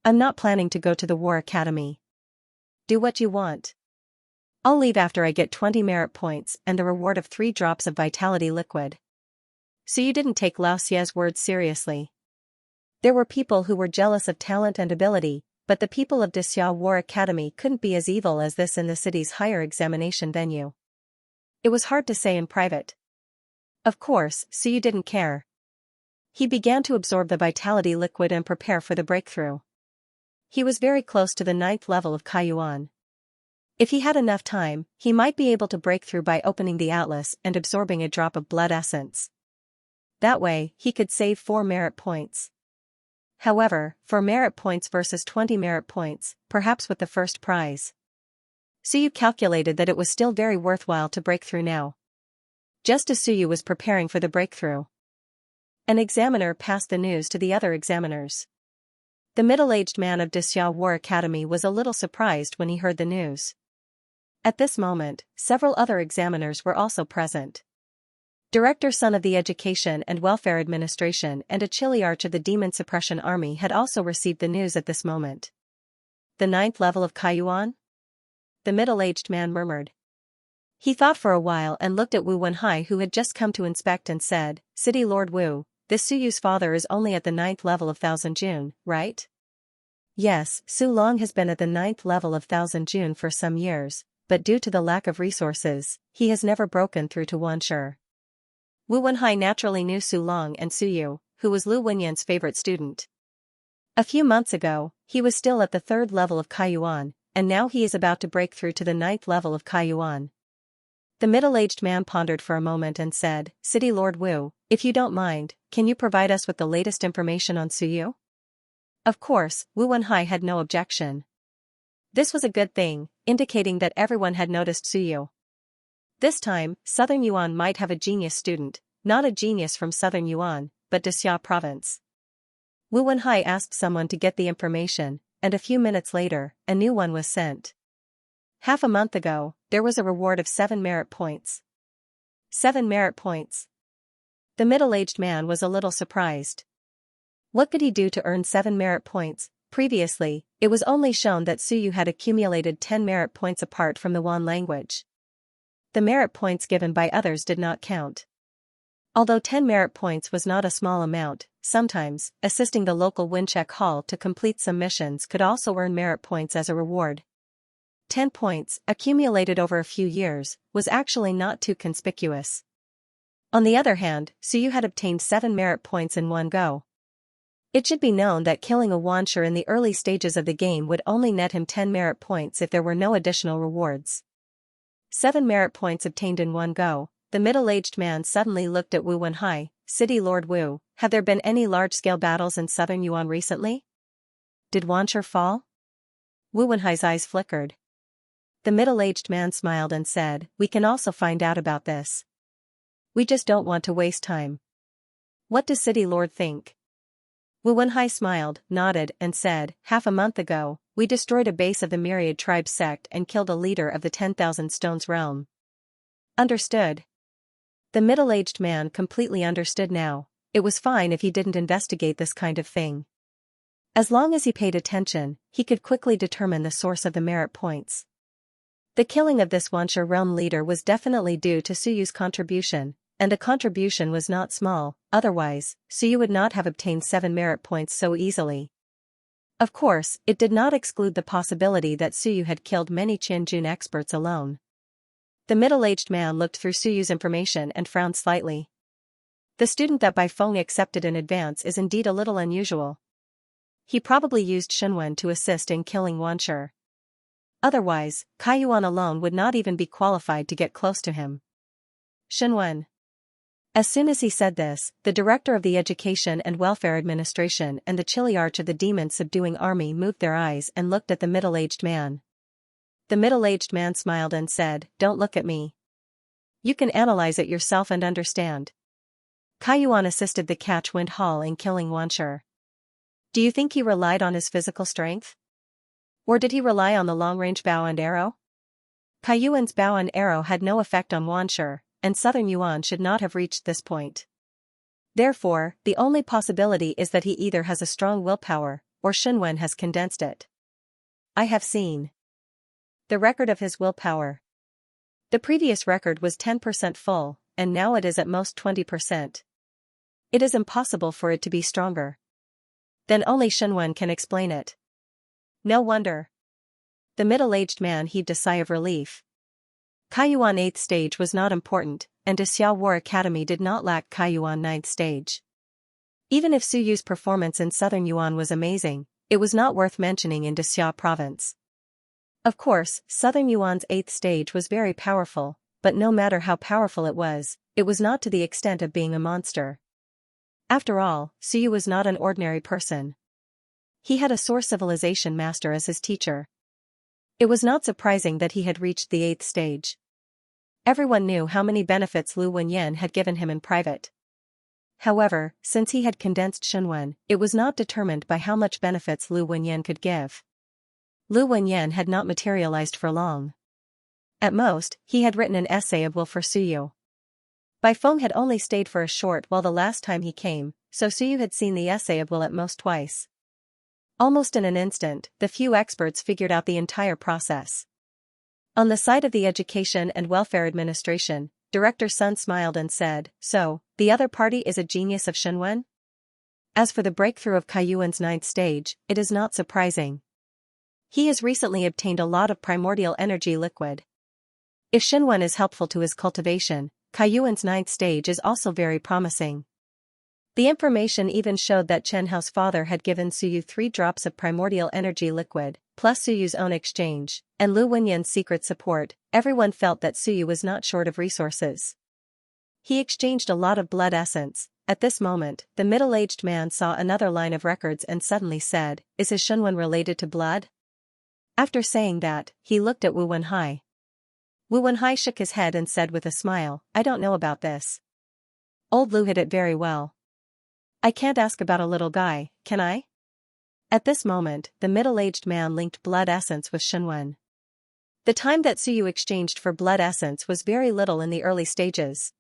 I'm not planning to go to the War Academy. Do what you want. I'll leave after I get 20 merit points and the reward of 3 drops of vitality liquid. Suyu didn't take Lao Xia's words seriously. There were people who were jealous of talent and ability, but the people of Xiao War Academy couldn't be as evil as this in the city's higher examination venue. It was hard to say in private. Of course, Suyu didn't care. He began to absorb the vitality liquid and prepare for the breakthrough. He was very close to the 9th level of Kaiyuan. If he had enough time, he might be able to break through by opening the atlas and absorbing a drop of blood essence. That way, he could save 4 merit points. However, 4 merit points versus 20 merit points, perhaps with the first prize. Suyu calculated that it was still very worthwhile to break through now. Just as Suyu was preparing for the breakthrough, an examiner passed the news to the other examiners. The middle-aged man of Xiao War Academy was a little surprised when he heard the news. At this moment, several other examiners were also present. Director Son of the Education and Welfare Administration and a Chiliarch of the Demon Suppression Army had also received the news at this moment. The 9th level of Kaiyuan? The middle-aged man murmured. He thought for a while and looked at Wu Wenhai, who had just come to inspect, and said, City Lord Wu, this Suyu's father is only at the 9th level of Thousand June, right? Yes, Su Long has been at the 9th level of Thousand June for some years, but due to the lack of resources, he has never broken through to Wanshi. Wu Wenhai naturally knew Su Long and Suyu, who was Lu Wenyan's favorite student. A few months ago, he was still at the 3rd level of Kaiyuan, and now he is about to break through to the 9th level of Kaiyuan. The middle-aged man pondered for a moment and said, City Lord Wu, if you don't mind, can you provide us with the latest information on Suyu? Of course, Wu Wenhai had no objection. This was a good thing, indicating that everyone had noticed Suyu. This time, Southern Yuan might have a genius student, not a genius from Southern Yuan, but Xia province. Wu Wenhai asked someone to get the information, and a few minutes later, a new one was sent. Half a month ago, there was a reward of 7 merit points. 7 merit points. The middle-aged man was a little surprised. What could he do to earn 7 merit points? Previously, it was only shown that Suyu had accumulated 10 merit points apart from the Wan language. The merit points given by others did not count. Although 10 merit points was not a small amount, sometimes, assisting the local Wincheck Hall to complete some missions could also earn merit points as a reward. 10 points, accumulated over a few years, was actually not too conspicuous. On the other hand, Suyu had obtained 7 merit points in one go. It should be known that killing a Wanshi in the early stages of the game would only net him 10 merit points if there were no additional rewards. 7 merit points obtained in one go. The middle-aged man suddenly looked at Wu Wenhai. City Lord Wu, have there been any large-scale battles in Southern Yuan recently? Did Wanshi fall? Wu Wenhai's eyes flickered. The middle-aged man smiled and said, we can also find out about this. We just don't want to waste time. What does City Lord think? Wu Wenhai smiled, nodded, and said, half a month ago, we destroyed a base of the Myriad tribe sect and killed a leader of the 10,000 Stones realm. Understood. The middle-aged man completely understood now. It was fine if he didn't investigate this kind of thing. As long as he paid attention, he could quickly determine the source of the merit points. The killing of this Wanshi realm leader was definitely due to Suyu's contribution, and the contribution was not small, otherwise, Suyu would not have obtained 7 merit points so easily. Of course, it did not exclude the possibility that Suyu had killed many Qianjun experts alone. The middle-aged man looked through Suyu's information and frowned slightly. The student that Bai Feng accepted in advance is indeed a little unusual. He probably used Xinwen to assist in killing Wanshi. Otherwise, Kaiyuan alone would not even be qualified to get close to him. Xinwen. As soon as he said this, the director of the Education and Welfare Administration and the Chiliarch of the demon-subduing army moved their eyes and looked at the middle-aged man. The middle-aged man smiled and said, "Don't look at me. You can analyze it yourself and understand." Kaiyuan assisted the Catchwind Hall in killing Wanshi. Do you think he relied on his physical strength? Or did he rely on the long-range bow and arrow? Kaiyuan's bow and arrow had no effect on Wanshi, and Southern Yuan should not have reached this point. Therefore, the only possibility is that he either has a strong willpower, or Xinwen has condensed it. I have seen the record of his willpower. The previous record was 10% full, and now it is at most 20%. It is impossible for it to be stronger. Then only Xinwen can explain it. No wonder. The middle-aged man heaved a sigh of relief. Kaiyuan 8th stage was not important, and Xia War Academy did not lack Kaiyuan 9th stage. Even if Su Yu's performance in Southern Yuan was amazing, it was not worth mentioning in Xia province. Of course, Southern Yuan's 8th stage was very powerful, but no matter how powerful it was not to the extent of being a monster. After all, Su Yu was not an ordinary person. He had a Soar Civilization master as his teacher. It was not surprising that he had reached the 8th stage. Everyone knew how many benefits Lu Wenyan had given him in private. However, since he had condensed Xinwen, it was not determined by how much benefits Lu Wenyan could give. Lu Wenyan had not materialized for long. At most, he had written an essay of will for Su Yu. Bai Feng had only stayed for a short while the last time he came, so Su Yu had seen the essay of will at most twice. Almost in an instant, the few experts figured out the entire process. On the side of the Education and Welfare Administration, Director Sun smiled and said, "So, the other party is a genius of Xinwen?" As for the breakthrough of Kaiyuan's 9th stage, it is not surprising. He has recently obtained a lot of primordial energy liquid. If Xinwen is helpful to his cultivation, Kaiyuan's 9th stage is also very promising. The information even showed that Chen Hao's father had given Su Yu 3 drops of primordial energy liquid, plus Su Yu's own exchange, and Lu Wenyan's secret support. Everyone felt that Su Yu was not short of resources. He exchanged a lot of blood essence. At this moment, the middle-aged man saw another line of records and suddenly said, "Is his Xinwen related to blood?" After saying that, he looked at Wu Wenhai. Wu Wenhai shook his head and said with a smile, "I don't know about this." Old Lu hid it very well. "I can't ask about a little guy, can I?" At this moment, the middle-aged man linked blood essence with Xinwen. The time that Su Yu exchanged for blood essence was very little in the early stages.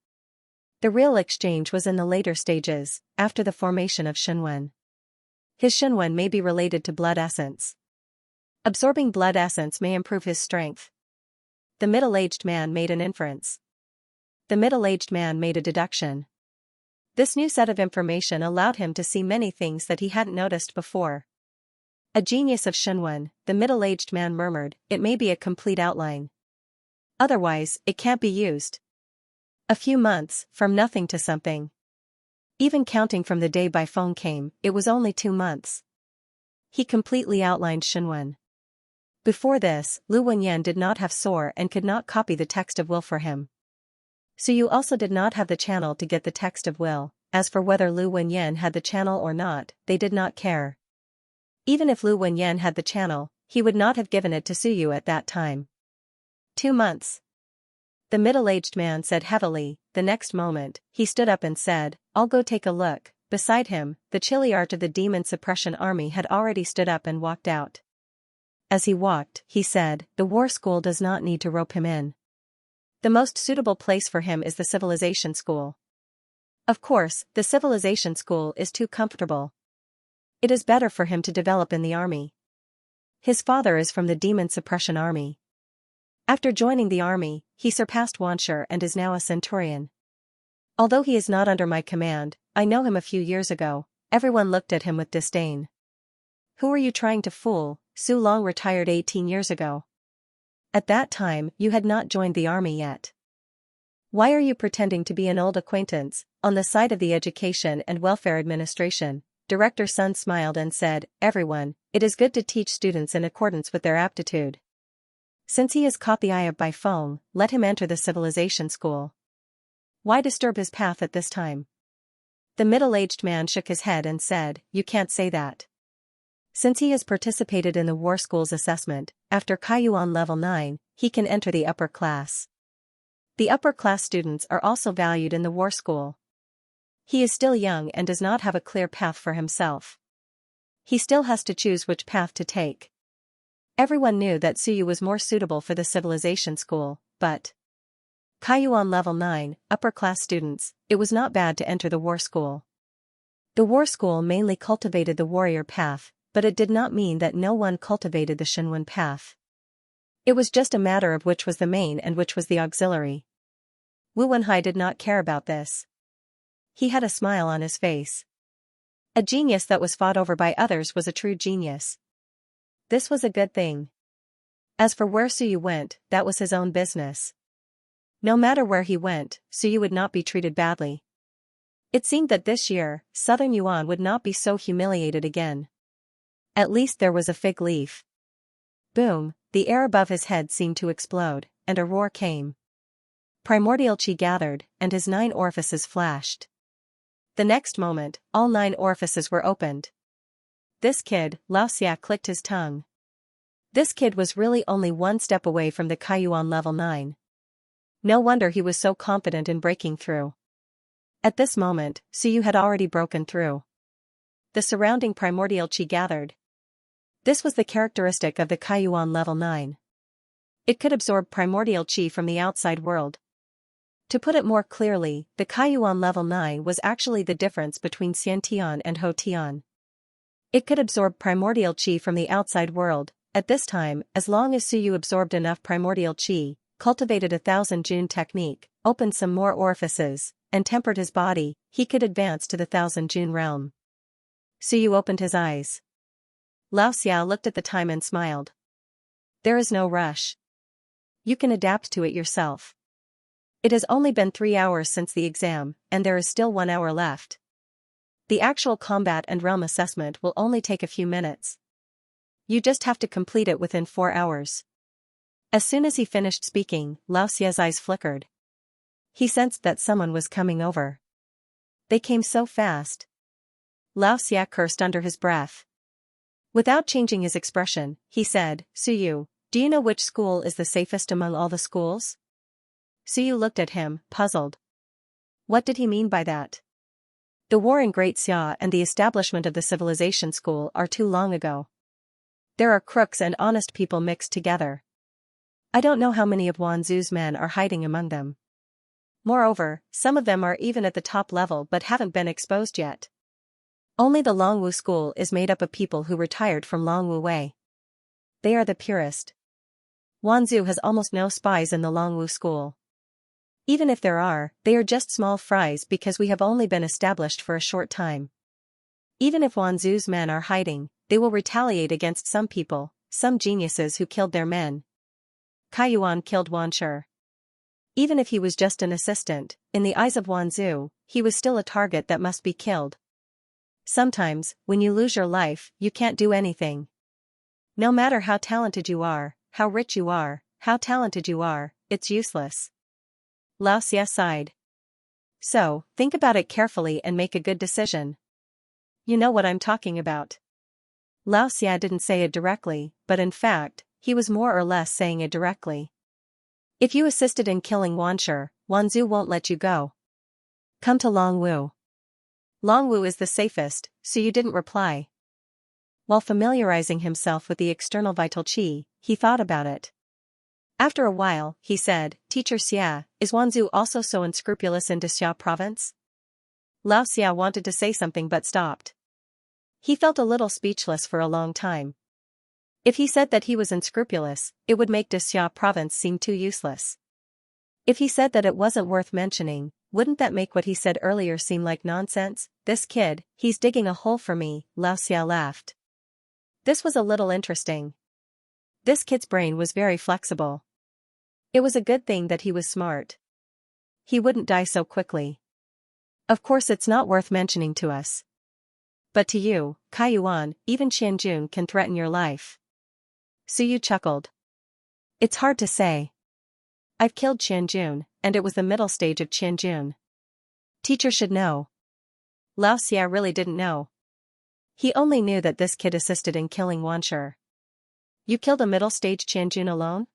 The real exchange was in the later stages, after the formation of Xinwen. His Xinwen may be related to blood essence. Absorbing blood essence may improve his strength. The middle-aged man made an inference. The middle-aged man made a deduction. This new set of information allowed him to see many things that he hadn't noticed before. A genius of Xinwen, the middle-aged man murmured, "It may be a complete outline. Otherwise, it can't be used." A few months, from nothing to something. Even counting from the day Bai Feng came, it was only 2 months. He completely outlined Xinwen. Before this, Lu Wenyan did not have Soar and could not copy the text of will for him. Su Yu also did not have the channel to get the text of will. As for whether Lu Wenyan had the channel or not, they did not care. Even if Lu Wenyan had the channel, he would not have given it to Su Yu at that time. 2 months. The middle-aged man said heavily. The next moment, he stood up and said, "I'll go take a look." Beside him, the Chiliarch of the Demon Suppression Army had already stood up and walked out. As he walked, he said, "The war school does not need to rope him in. The most suitable place for him is the civilization school. Of course, the civilization school is too comfortable. It is better for him to develop in the army. His father is from the Demon Suppression Army. After joining the army, he surpassed Wanshi and is now a centurion. Although he is not under my command, I know him a few years ago." Everyone looked at him with disdain. "Who are you trying to fool? Su Long retired 18 years ago. At that time, you had not joined the army yet. Why are you pretending to be an old acquaintance?" On the side of the Education and Welfare Administration, Director Sun smiled and said, "Everyone, it is good to teach students in accordance with their aptitude. Since he is caught the eye of by Feng, let him enter the civilization school. Why disturb his path at this time?" The middle-aged man shook his head and said, "You can't say that. Since he has participated in the war school's assessment, after Kaiyuan level 9, he can enter the upper class. The upper class students are also valued in the war school. He is still young and does not have a clear path for himself. He still has to choose which path to take." Everyone knew that Suyu was more suitable for the civilization school, but Kaiyuan level 9, upper class students, it was not bad to enter the war school. The war school mainly cultivated the warrior path, but it did not mean that no one cultivated the Shinwen path. It was just a matter of which was the main and which was the auxiliary. Wu Wenhai did not care about this. He had a smile on his face. A genius that was fought over by others was a true genius. This was a good thing. As for where Suyu went, that was his own business. No matter where he went, Suyu would not be treated badly. It seemed that this year, Southern Yuan would not be so humiliated again. At least there was a fig leaf. Boom, the air above his head seemed to explode, and a roar came. Primordial chi gathered, and his 9 orifices flashed. The next moment, all 9 orifices were opened. This kid, Xianxia clicked his tongue. This kid was really only one step away from the Kaiyuan level 9. No wonder he was so confident in breaking through. At this moment, Suyu had already broken through. The surrounding primordial chi gathered. This was the characteristic of the Kaiyuan level 9. It could absorb primordial chi from the outside world. To put it more clearly, the Kaiyuan level 9 was actually the difference between Xiantian and Hotian. It could absorb primordial chi from the outside world. At this time, as long as Suyu absorbed enough primordial chi, cultivated 1,000 June technique, opened some more orifices, and tempered his body, he could advance to the 1,000 June realm. Suyu opened his eyes. Xianxia looked at the time and smiled. "There is no rush. You can adapt to it yourself. It has only been 3 hours since the exam, and there is still 1 hour left. The actual combat and realm assessment will only take a few minutes. You just have to complete it within 4 hours." As soon as he finished speaking, Xiaoxia's eyes flickered. He sensed that someone was coming over. They came so fast. Xiaoxia cursed under his breath. Without changing his expression, he said, "Suyu, do you know which school is the safest among all the schools?" Suyu looked at him, puzzled. What did he mean by that? The war in Great Xia and the establishment of the civilization school are too long ago. There are crooks and honest people mixed together. I don't know how many of Wanzhu's men are hiding among them. Moreover, some of them are even at the top level but haven't been exposed yet. Only the Longwu school is made up of people who retired from Longwu Wei. They are the purest. Wanzhu has almost no spies in the Longwu school. Even if there are, they are just small fries because we have only been established for a short time. Even if Wanzhu's men are hiding, they will retaliate against some people, some geniuses who killed their men. Kaiyuan killed Wanshi. Even if he was just an assistant, in the eyes of Wanzhu, he was still a target that must be killed. Sometimes, when you lose your life, you can't do anything. No matter how talented you are, how rich you are, how talented you are, it's useless. Xianxia sighed. So, think about it carefully and make a good decision. You know what I'm talking about. Xianxia didn't say it directly, but in fact, he was more or less saying it directly. If you assisted in killing Wanshi, Wanzhu won't let you go. Come to Longwu. Longwu is the safest, so you didn't reply. While familiarizing himself with the external vital qi, he thought about it. After a while, he said, "Teacher Xia, is Wanzhu also so unscrupulous in Xia province?" Xianxia wanted to say something but stopped. He felt a little speechless for a long time. If he said that he was unscrupulous, it would make Xia province seem too useless. If he said that it wasn't worth mentioning, wouldn't that make what he said earlier seem like nonsense? This kid, he's digging a hole for me, Xianxia laughed. This was a little interesting. This kid's brain was very flexible. It was a good thing that he was smart. He wouldn't die so quickly. Of course it's not worth mentioning to us. But to you, Kaiyuan, even Qianjun can threaten your life. Suyu chuckled. It's hard to say. I've killed Qianjun, and it was the middle stage of Qianjun. Teacher should know. Xianxia really didn't know. He only knew that this kid assisted in killing Wanshi. You killed a middle stage Qianjun alone?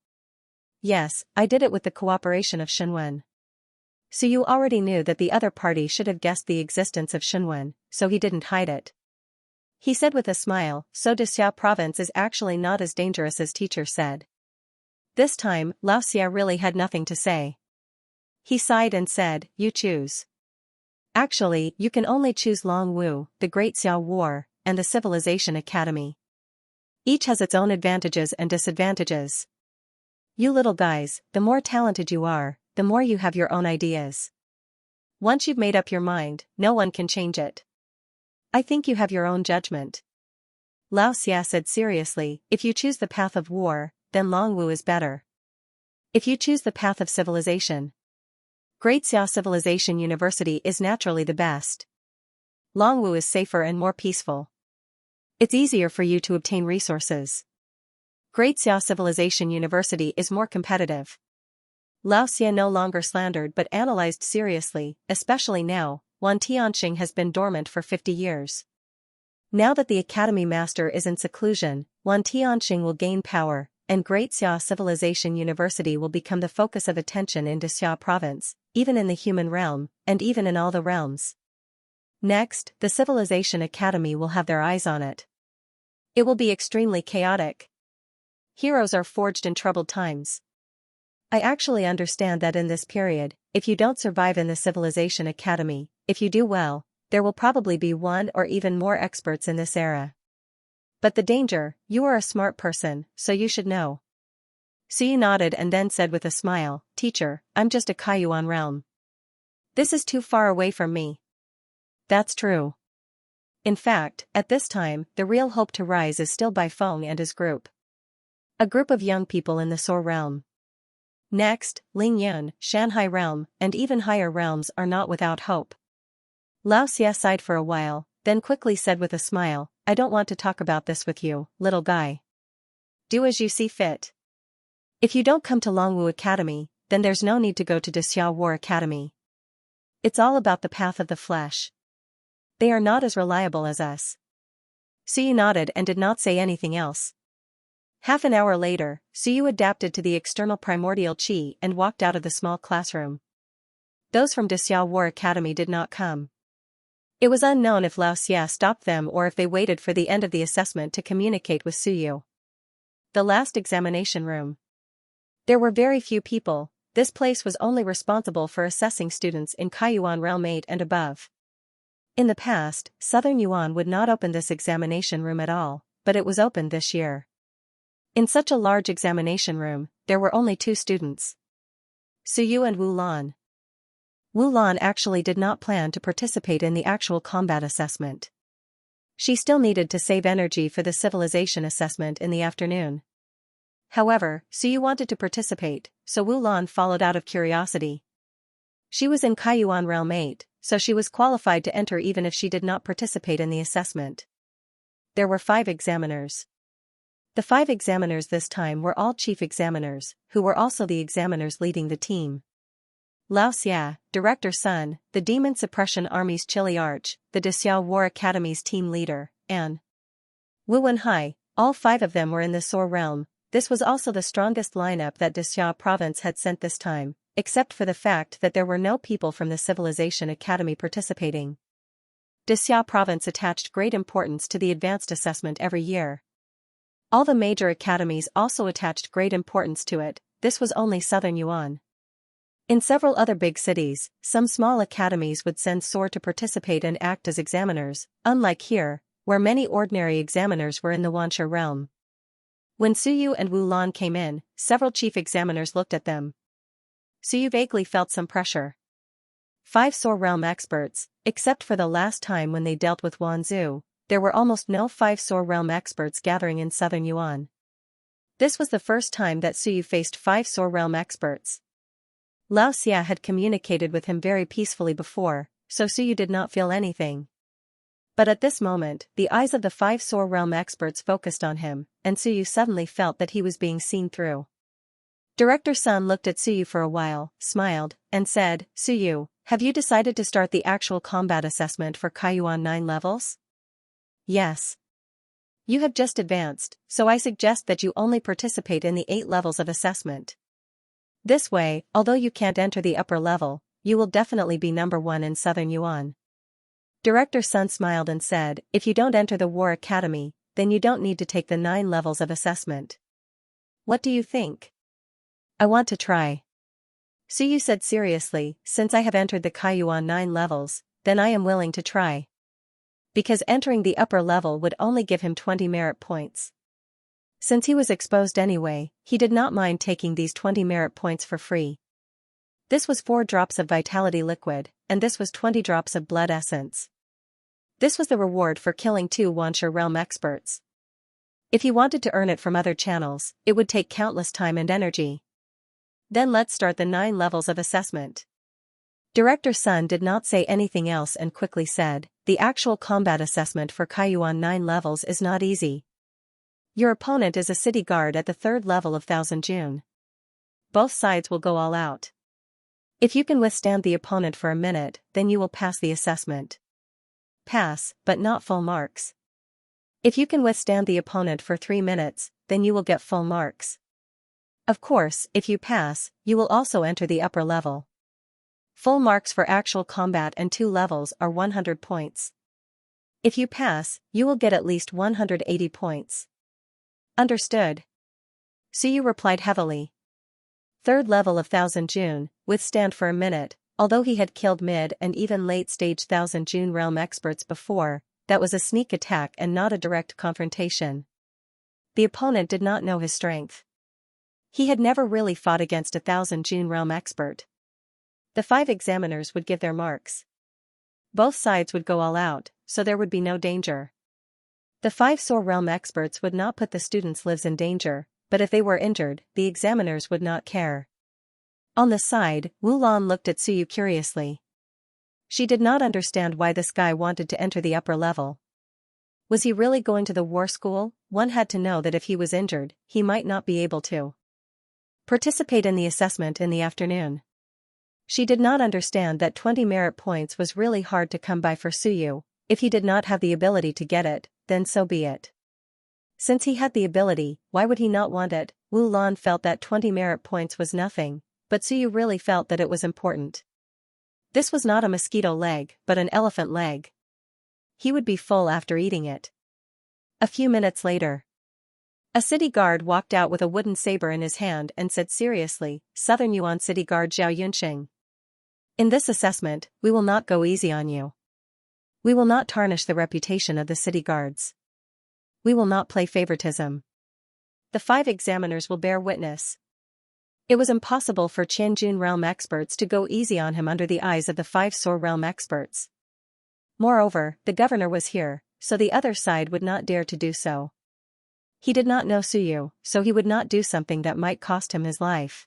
Yes, I did it with the cooperation of Shenwen. So you already knew that the other party should have guessed the existence of Shenwen, so he didn't hide it. He said with a smile, so Xiao province is actually not as dangerous as teacher said. This time, Xianxia really had nothing to say. He sighed and said, you choose. Actually, you can only choose Longwu, the Great Xiao War, and the Civilization Academy. Each has its own advantages and disadvantages. You little guys, the more talented you are, the more you have your own ideas. Once you've made up your mind, no one can change it. I think you have your own judgment. Xianxia said seriously, if you choose the path of war, then Longwu is better. If you choose the path of civilization, Great Xiao Civilization University is naturally the best. Longwu is safer and more peaceful. It's easier for you to obtain resources. Great Xiao Civilization University is more competitive. Xianxia no longer slandered but analyzed seriously, especially now, Wan Tianxing has been dormant for 50 years. Now that the Academy Master is in seclusion, Wan Tianxing will gain power, and Great Xiao Civilization University will become the focus of attention in Xiao province, even in the human realm, and even in all the realms. Next, the Civilization Academy will have their eyes on it. It will be extremely chaotic. Heroes are forged in troubled times. I actually understand that in this period, if you don't survive in the Civilization Academy, if you do well, there will probably be one or even more experts in this era. But the danger, you are a smart person, so you should know. Suyu nodded and then said with a smile, Teacher, I'm just a Kaiyuan realm. This is too far away from me. That's true. In fact, at this time, the real hope to rise is still by Feng and his group. A group of young people in the Soar realm. Next, Lingyun, Shanghai realm, and even higher realms are not without hope. Xianxia sighed for a while, then quickly said with a smile, I don't want to talk about this with you, little guy. Do as you see fit. If you don't come to Longwu Academy, then there's no need to go to Xiao War Academy. It's all about the path of the flesh. They are not as reliable as us. Suyu nodded and did not say anything else. Half an hour later, Suyu adapted to the external primordial qi and walked out of the small classroom. Those from Xiao War Academy did not come. It was unknown if Xianxia stopped them or if they waited for the end of the assessment to communicate with Suyu. The last examination room. There were very few people. This place was only responsible for assessing students in Kaiyuan Realm 8 and above. In the past, Southern Yuan would not open this examination room at all, but it was opened this year. In such a large examination room, there were only 2 students. Suyu and Wu Lan. Wu Lan actually did not plan to participate in the actual combat assessment. She still needed to save energy for the civilization assessment in the afternoon. However, Suyu wanted to participate, so Wu Lan followed out of curiosity. She was in Kaiyuan Realm 8, so she was qualified to enter even if she did not participate in the assessment. There were 5 examiners. The 5 examiners this time were all chief examiners, who were also the examiners leading the team. Xianxia, Director Sun, the Demon Suppression Army's Chili Arch, the Xiao War Academy's team leader, and Wu Wenhai, all 5 of them were in the Soar realm. This was also the strongest lineup that Xiao province had sent this time, except for the fact that there were no people from the Civilization Academy participating. Xiao province attached great importance to the advanced assessment every year. All the major academies also attached great importance to it. This was only Southern Yuan. In several other big cities, some small academies would send Soar to participate and act as examiners, unlike here, where many ordinary examiners were in the Wanshi realm. When Suyu and Wu Lan came in, several chief examiners looked at them. Suyu vaguely felt some pressure. 5 Soar realm experts, except for the last time when they dealt with Wanzhou, there were almost no 5 Soar realm experts gathering in Southern Yuan. This was the first time that Suyu faced 5 Soar realm experts. Xianxia had communicated with him very peacefully before, so Suyu did not feel anything. But at this moment, the eyes of the 5 Soar Realm experts focused on him, and Suyu suddenly felt that he was being seen through. Director Sun looked at Suyu for a while, smiled, and said, "Suyu, have you decided to start the actual combat assessment for Kaiyuan 9 levels?" "Yes. You have just advanced, so I suggest that you only participate in the 8 levels of assessment. This way, although you can't enter the upper level, you will definitely be number 1 in Southern Yuan." Director Sun smiled and said, "If you don't enter the War Academy, then you don't need to take the 9 levels of assessment. What do you think?" "I want to try." Suyu said seriously, "Since I have entered the Kaiyuan 9 levels, then I am willing to try." Because entering the upper level would only give him 20 merit points. Since he was exposed anyway, he did not mind taking these 20 merit points for free. This was 4 drops of vitality liquid, and this was 20 drops of blood essence. This was the reward for killing 2 Xianxia realm experts. If he wanted to earn it from other channels, it would take countless time and energy. Then let's start the 9 levels of assessment. Director Sun did not say anything else and quickly said, "The actual combat assessment for Kaiyuan 9 levels is not easy. Your opponent is a city guard at the 3rd level of Thousand June. Both sides will go all out. If you can withstand the opponent for a minute, then you will pass the assessment. Pass, but not full marks. If you can withstand the opponent for 3 minutes, then you will get full marks. Of course, if you pass, you will also enter the upper level. Full marks for actual combat and 2 levels are 100 points. If you pass, you will get at least 180 points. Understood?" Suyu replied heavily. 3rd level of Thousand June, withstand for a minute. Although he had killed mid and even late-stage Thousand June realm experts before, that was a sneak attack and not a direct confrontation. The opponent did not know his strength. He had never really fought against a Thousand June realm expert. The 5 examiners would give their marks. Both sides would go all out, so there would be no danger. The 5 Soar realm experts would not put the students' lives in danger, but if they were injured, the examiners would not care. On the side, Wu Lan looked at Suyu curiously. She did not understand why this guy wanted to enter the upper level. Was he really going to the war school? One had to know that if he was injured, he might not be able to participate in the assessment in the afternoon. She did not understand that 20 merit points was really hard to come by for Suyu. If he did not have the ability to get it, then so be it. Since he had the ability, why would he not want it? Wu Lan felt that 20 merit points was nothing, but Suyu really felt that it was important. This was not a mosquito leg, but an elephant leg. He would be full after eating it. A few minutes later, a city guard walked out with a wooden saber in his hand and said seriously, "Southern Yuan City Guard Zhao Yunxing. In this assessment, we will not go easy on you. We will not tarnish the reputation of the city guards. We will not play favoritism. The 5 examiners will bear witness." It was impossible for Qianjun realm experts to go easy on him under the eyes of the 5 Soar realm experts. Moreover, the governor was here, so the other side would not dare to do so. He did not know Suyu, so he would not do something that might cost him his life.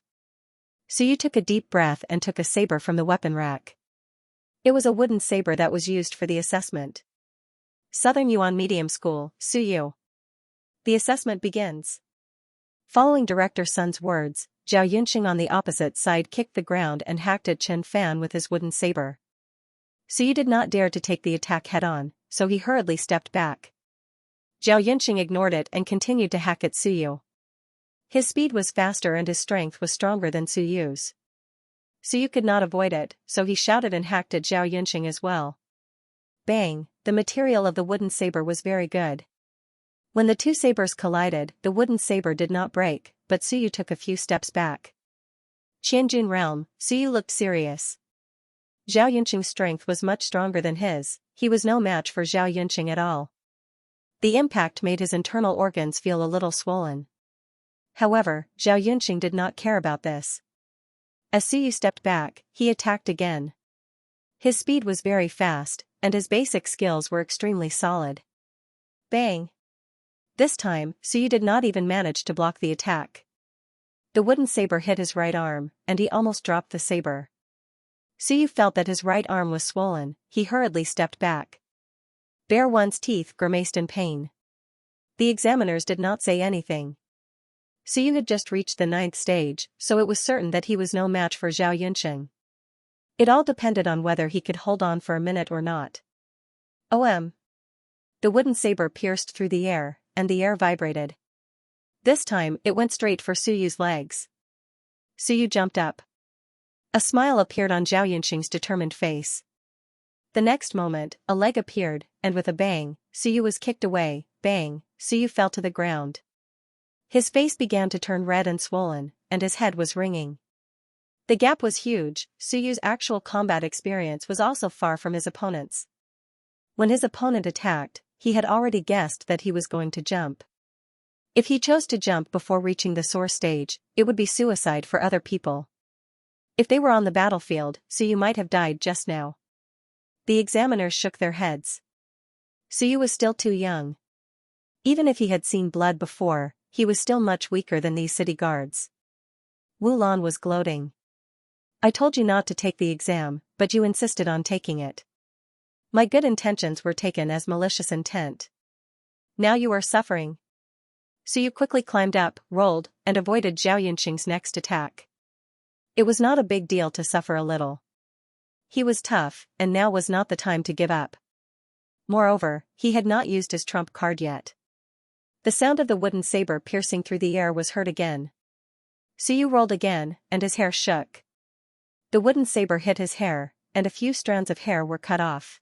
Suyu took a deep breath and took a saber from the weapon rack. It was a wooden saber that was used for the assessment. Southern Yuan Medium School, Suyu. The assessment begins. Following Director Sun's words, Zhao Yunxing on the opposite side kicked the ground and hacked at Chen Fan with his wooden saber. Suyu did not dare to take the attack head-on, so he hurriedly stepped back. Zhao Yunxing ignored it and continued to hack at Suyu. His speed was faster and his strength was stronger than Suyu's. Suyu could not avoid it, so he shouted and hacked at Zhao Yunxing as well. Bang! The material of the wooden saber was very good. When the 2 sabers collided, the wooden saber did not break, but Suyu took a few steps back. Qianjun realm, Suyu looked serious. Zhao Yunxing's strength was much stronger than his. He was no match for Zhao Yunxing at all. The impact made his internal organs feel a little swollen. However, Zhao Yunxing did not care about this. As Suyu stepped back, he attacked again. His speed was very fast, and his basic skills were extremely solid. Bang! This time, Suyu did not even manage to block the attack. The wooden saber hit his right arm, and he almost dropped the saber. Suyu felt that his right arm was swollen. He hurriedly stepped back. Bare One's teeth grimaced in pain. The examiners did not say anything. Suyu had just reached the 9th stage, so it was certain that he was no match for Zhao Yunqing. It all depended on whether he could hold on for a minute or not. OM. The wooden saber pierced through the air, and the air vibrated. This time it went straight for Suyu's legs. Suyu jumped up. A smile appeared on Zhao Yunqing's determined face. The next moment, a leg appeared, and with a bang, Suyu was kicked away. Bang, Suyu fell to the ground. His face began to turn red and swollen, and his head was ringing. The gap was huge. Suyu's actual combat experience was also far from his opponent's. When his opponent attacked, he had already guessed that he was going to jump. If he chose to jump before reaching the soar stage, it would be suicide for other people. If they were on the battlefield, Suyu might have died just now. The examiners shook their heads. Suyu was still too young. Even if he had seen blood before, he was still much weaker than these city guards. Wu Lan was gloating. I told you not to take the exam, but you insisted on taking it. My good intentions were taken as malicious intent. Now you are suffering. Suyu quickly climbed up, rolled, and avoided Zhao Yunqing's next attack. It was not a big deal to suffer a little. He was tough, and now was not the time to give up. Moreover, he had not used his trump card yet. The sound of the wooden saber piercing through the air was heard again. Suyu rolled again, and his hair shook. The wooden saber hit his hair, and a few strands of hair were cut off.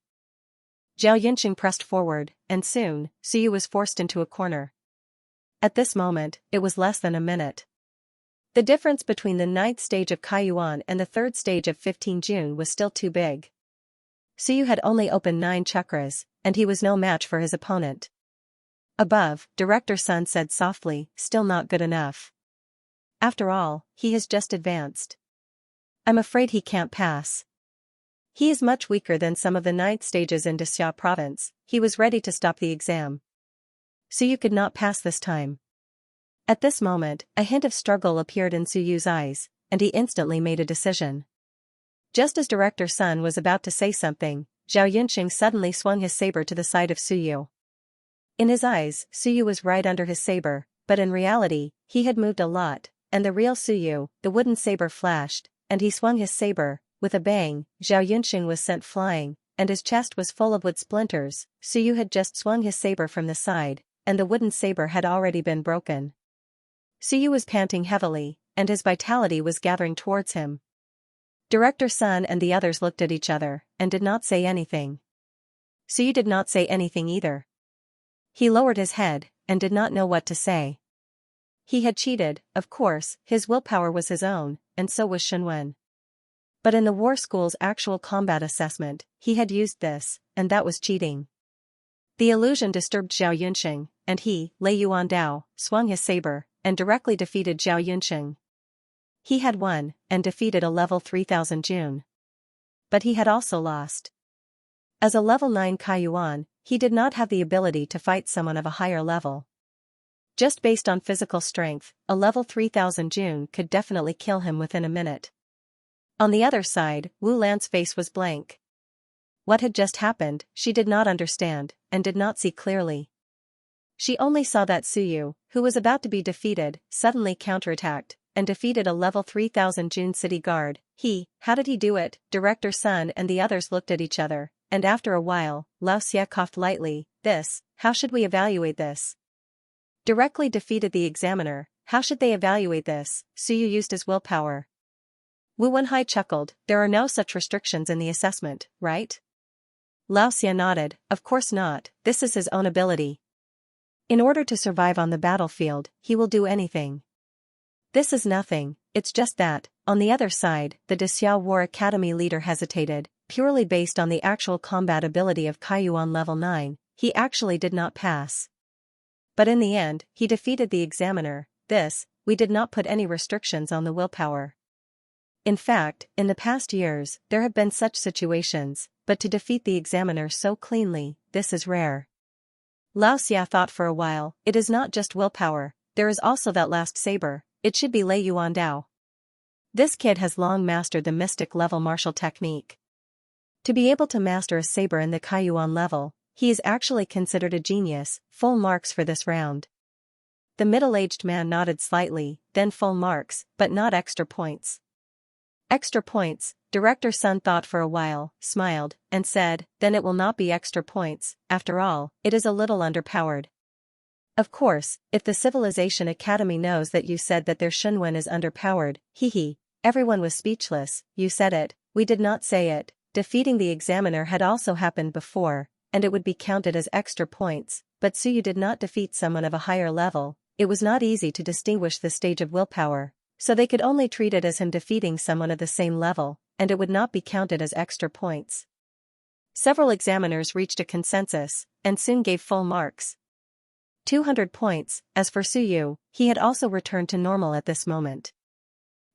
Zhao Yunqing pressed forward, and soon, Suyu was forced into a corner. At this moment, it was less than a minute. The difference between the 9th stage of Kaiyuan and the 3rd stage of 15 June was still too big. Suyu had only opened 9 chakras, and he was no match for his opponent. Above, Director Sun said softly, still not good enough. After all, he has just advanced. I'm afraid he can't pass. He is much weaker than some of the 9th stages in Dexia province. He was ready to stop the exam. Suyu could not pass this time. At this moment, a hint of struggle appeared in Suyu's eyes, and he instantly made a decision. Just as Director Sun was about to say something, Zhao Yunqing suddenly swung his saber to the side of Suyu. In his eyes, Suyu was right under his saber, but in reality, he had moved a lot, and the real Suyu, the wooden saber flashed, and he swung his saber. With a bang, Zhao Yunqing was sent flying, and his chest was full of wood splinters. Suyu had just swung his saber from the side, and the wooden saber had already been broken. Suyu was panting heavily, and his vitality was gathering towards him. Director Sun and the others looked at each other, and did not say anything. Suyu did not say anything either. He lowered his head, and did not know what to say. He had cheated, of course, his willpower was his own, and so was Shenwen. But in the war school's actual combat assessment, he had used this, and that was cheating. The illusion disturbed Zhao Yunqing, and he, Lei Yuandao, swung his saber, and directly defeated Zhao Yunqing. He had won, and defeated a level 3000 June. But he had also lost. As a level 9 Kaiyuan, he did not have the ability to fight someone of a higher level. Just based on physical strength, a level 3000 June could definitely kill him within a minute. On the other side, Wu Lan's face was blank. What had just happened, she did not understand, and did not see clearly. She only saw that Suyu, who was about to be defeated, suddenly counterattacked, and defeated a level 3000 June city guard. How did he do it? Director Sun and the others looked at each other, and after a while, Lao Xia coughed lightly. How should we evaluate this? Directly defeated the examiner, how should they evaluate this? Suyu used his willpower. Wu Wenhai chuckled, there are no such restrictions in the assessment, right? Lao Xia nodded, of course not, this is his own ability. In order to survive on the battlefield, he will do anything. This is nothing, it's just that. On the other side, the Dexia War Academy leader hesitated, purely based on the actual combat ability of Kaiyuan level 9, he actually did not pass. But in the end, he defeated the examiner. We did not put any restrictions on the willpower. In fact, in the past years, there have been such situations, but to defeat the examiner so cleanly, this is rare. Lao Xia thought for a while, it is not just willpower, there is also that last saber, it should be Lei Yuandao. This kid has long mastered the mystic level martial technique. To be able to master a saber in the Kaiyuan level, he is actually considered a genius. Full marks for this round. The middle-aged man nodded slightly, then full marks, but not extra points. Extra points, Director Sun thought for a while, smiled, and said, then it will not be extra points. After all, it is a little underpowered. Of course, if the Civilization Academy knows that you said that their Shunwen is underpowered, hee. Everyone was speechless. You said it, we did not say it. Defeating the examiner had also happened before, and it would be counted as extra points, but Suyu did not defeat someone of a higher level. It was not easy to distinguish the stage of willpower, so they could only treat it as him defeating someone of the same level, and it would not be counted as extra points. Several examiners reached a consensus, and soon gave full marks. 200 points. As for Suyu, he had also returned to normal at this moment.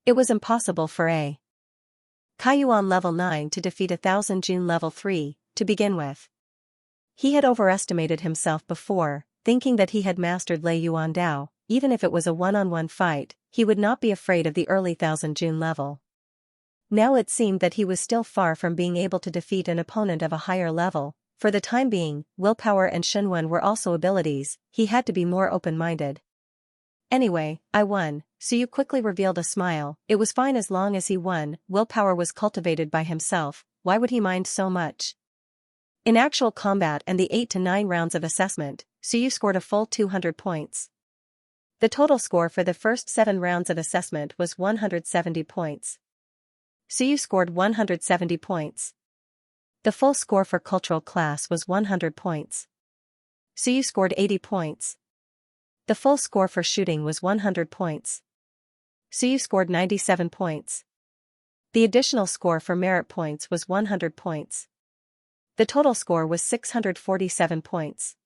It was impossible for a Kaiyuan level 9 to defeat 1000 Jun level 3, to begin with. He had overestimated himself before, thinking that he had mastered Lei Yuan Dao. Even if it was a one-on-one fight, he would not be afraid of the early 1000 Jun level. Now it seemed that he was still far from being able to defeat an opponent of a higher level. For the time being, willpower and Shunwen were also abilities. He had to be more open-minded. Anyway, I won. Suyu quickly revealed a smile. It was fine as long as he won. Willpower was cultivated by himself. Why would he mind so much? In actual combat and the 8 to 9 rounds of assessment, Suyu scored a full 200 points. The total score for the first 7 rounds of assessment was 170 points. Suyu scored 170 points. The full score for cultural class was 100 points. Suyu scored 80 points. The full score for shooting was 100 points. Suyu scored 97 points. The additional score for merit points was 100 points. The total score was 647 points.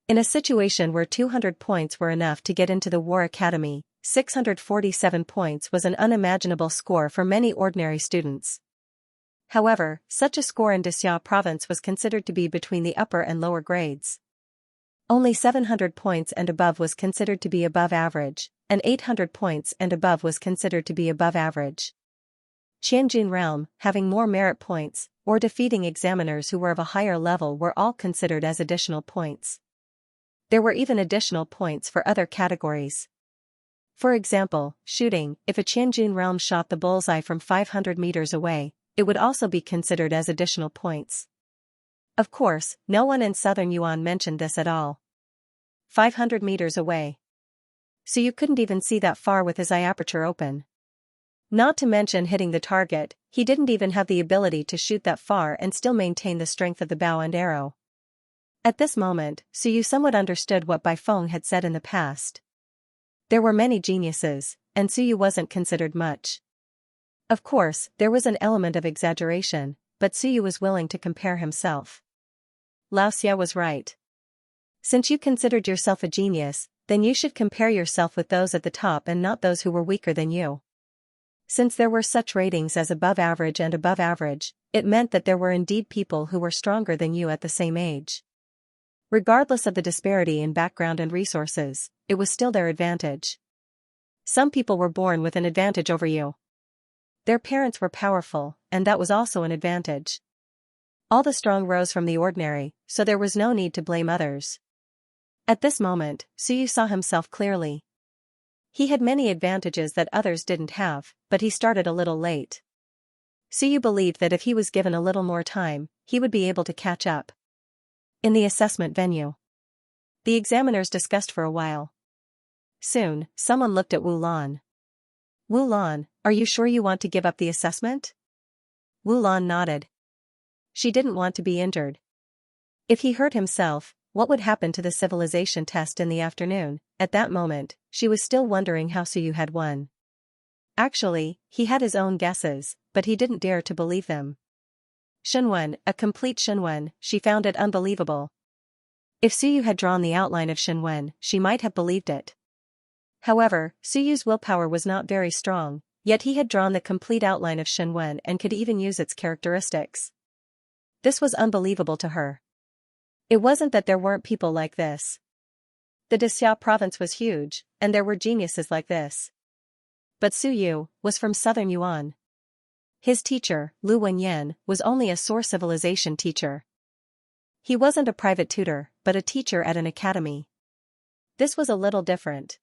In a situation where 200 points were enough to get into the War Academy, 647 points was an unimaginable score for many ordinary students. However, such a score in Xianxia province was considered to be between the upper and lower grades. Only 700 points and above was considered to be above average, and 800 points and above was considered to be above average. Qianjun realm, having more merit points, or defeating examiners who were of a higher level were all considered as additional points. There were even additional points for other categories. For example, shooting. If a Qianjun realm shot the bullseye from 500 meters away, it would also be considered as additional points. Of course, no one in Southern Yuan mentioned this at all. 500 meters away. So you couldn't even see that far with his eye aperture open. Not to mention hitting the target, he didn't even have the ability to shoot that far and still maintain the strength of the bow and arrow. At this moment, Suyu somewhat understood what Bai Feng had said in the past. There were many geniuses, and Suyu wasn't considered much. Of course, there was an element of exaggeration, but Suyu was willing to compare himself. Lao Xia was right. Since you considered yourself a genius, then you should compare yourself with those at the top and not those who were weaker than you. Since there were such ratings as above average and above average, it meant that there were indeed people who were stronger than you at the same age. Regardless of the disparity in background and resources, it was still their advantage. Some people were born with an advantage over you. Their parents were powerful, and that was also an advantage. All the strong rose from the ordinary, so there was no need to blame others. At this moment, Suyu saw himself clearly. He had many advantages that others didn't have, but he started a little late. Suyu believed that if he was given a little more time, he would be able to catch up. In the assessment venue, the examiners discussed for a while. Soon, someone looked at Wu Lan. Wu Lan, are you sure you want to give up the assessment? Wu Lan nodded. She didn't want to be injured. If he hurt himself, what would happen to the civilization test in the afternoon? At that moment, she was still wondering how Suyu had won. Actually, he had his own guesses, but he didn't dare to believe them. Shunwen, a complete Shunwen, she found it unbelievable. If Suyu had drawn the outline of Shunwen, she might have believed it. However, Suyu's willpower was not very strong, yet he had drawn the complete outline of Shunwen and could even use its characteristics. This was unbelievable to her. It wasn't that there weren't people like this. The Xianxia province was huge, and there were geniuses like this. But Su Yu was from southern Yuan. His teacher, Lu Wenyan, was only a Soar Civilization teacher. He wasn't a private tutor, but a teacher at an academy. This was a little different.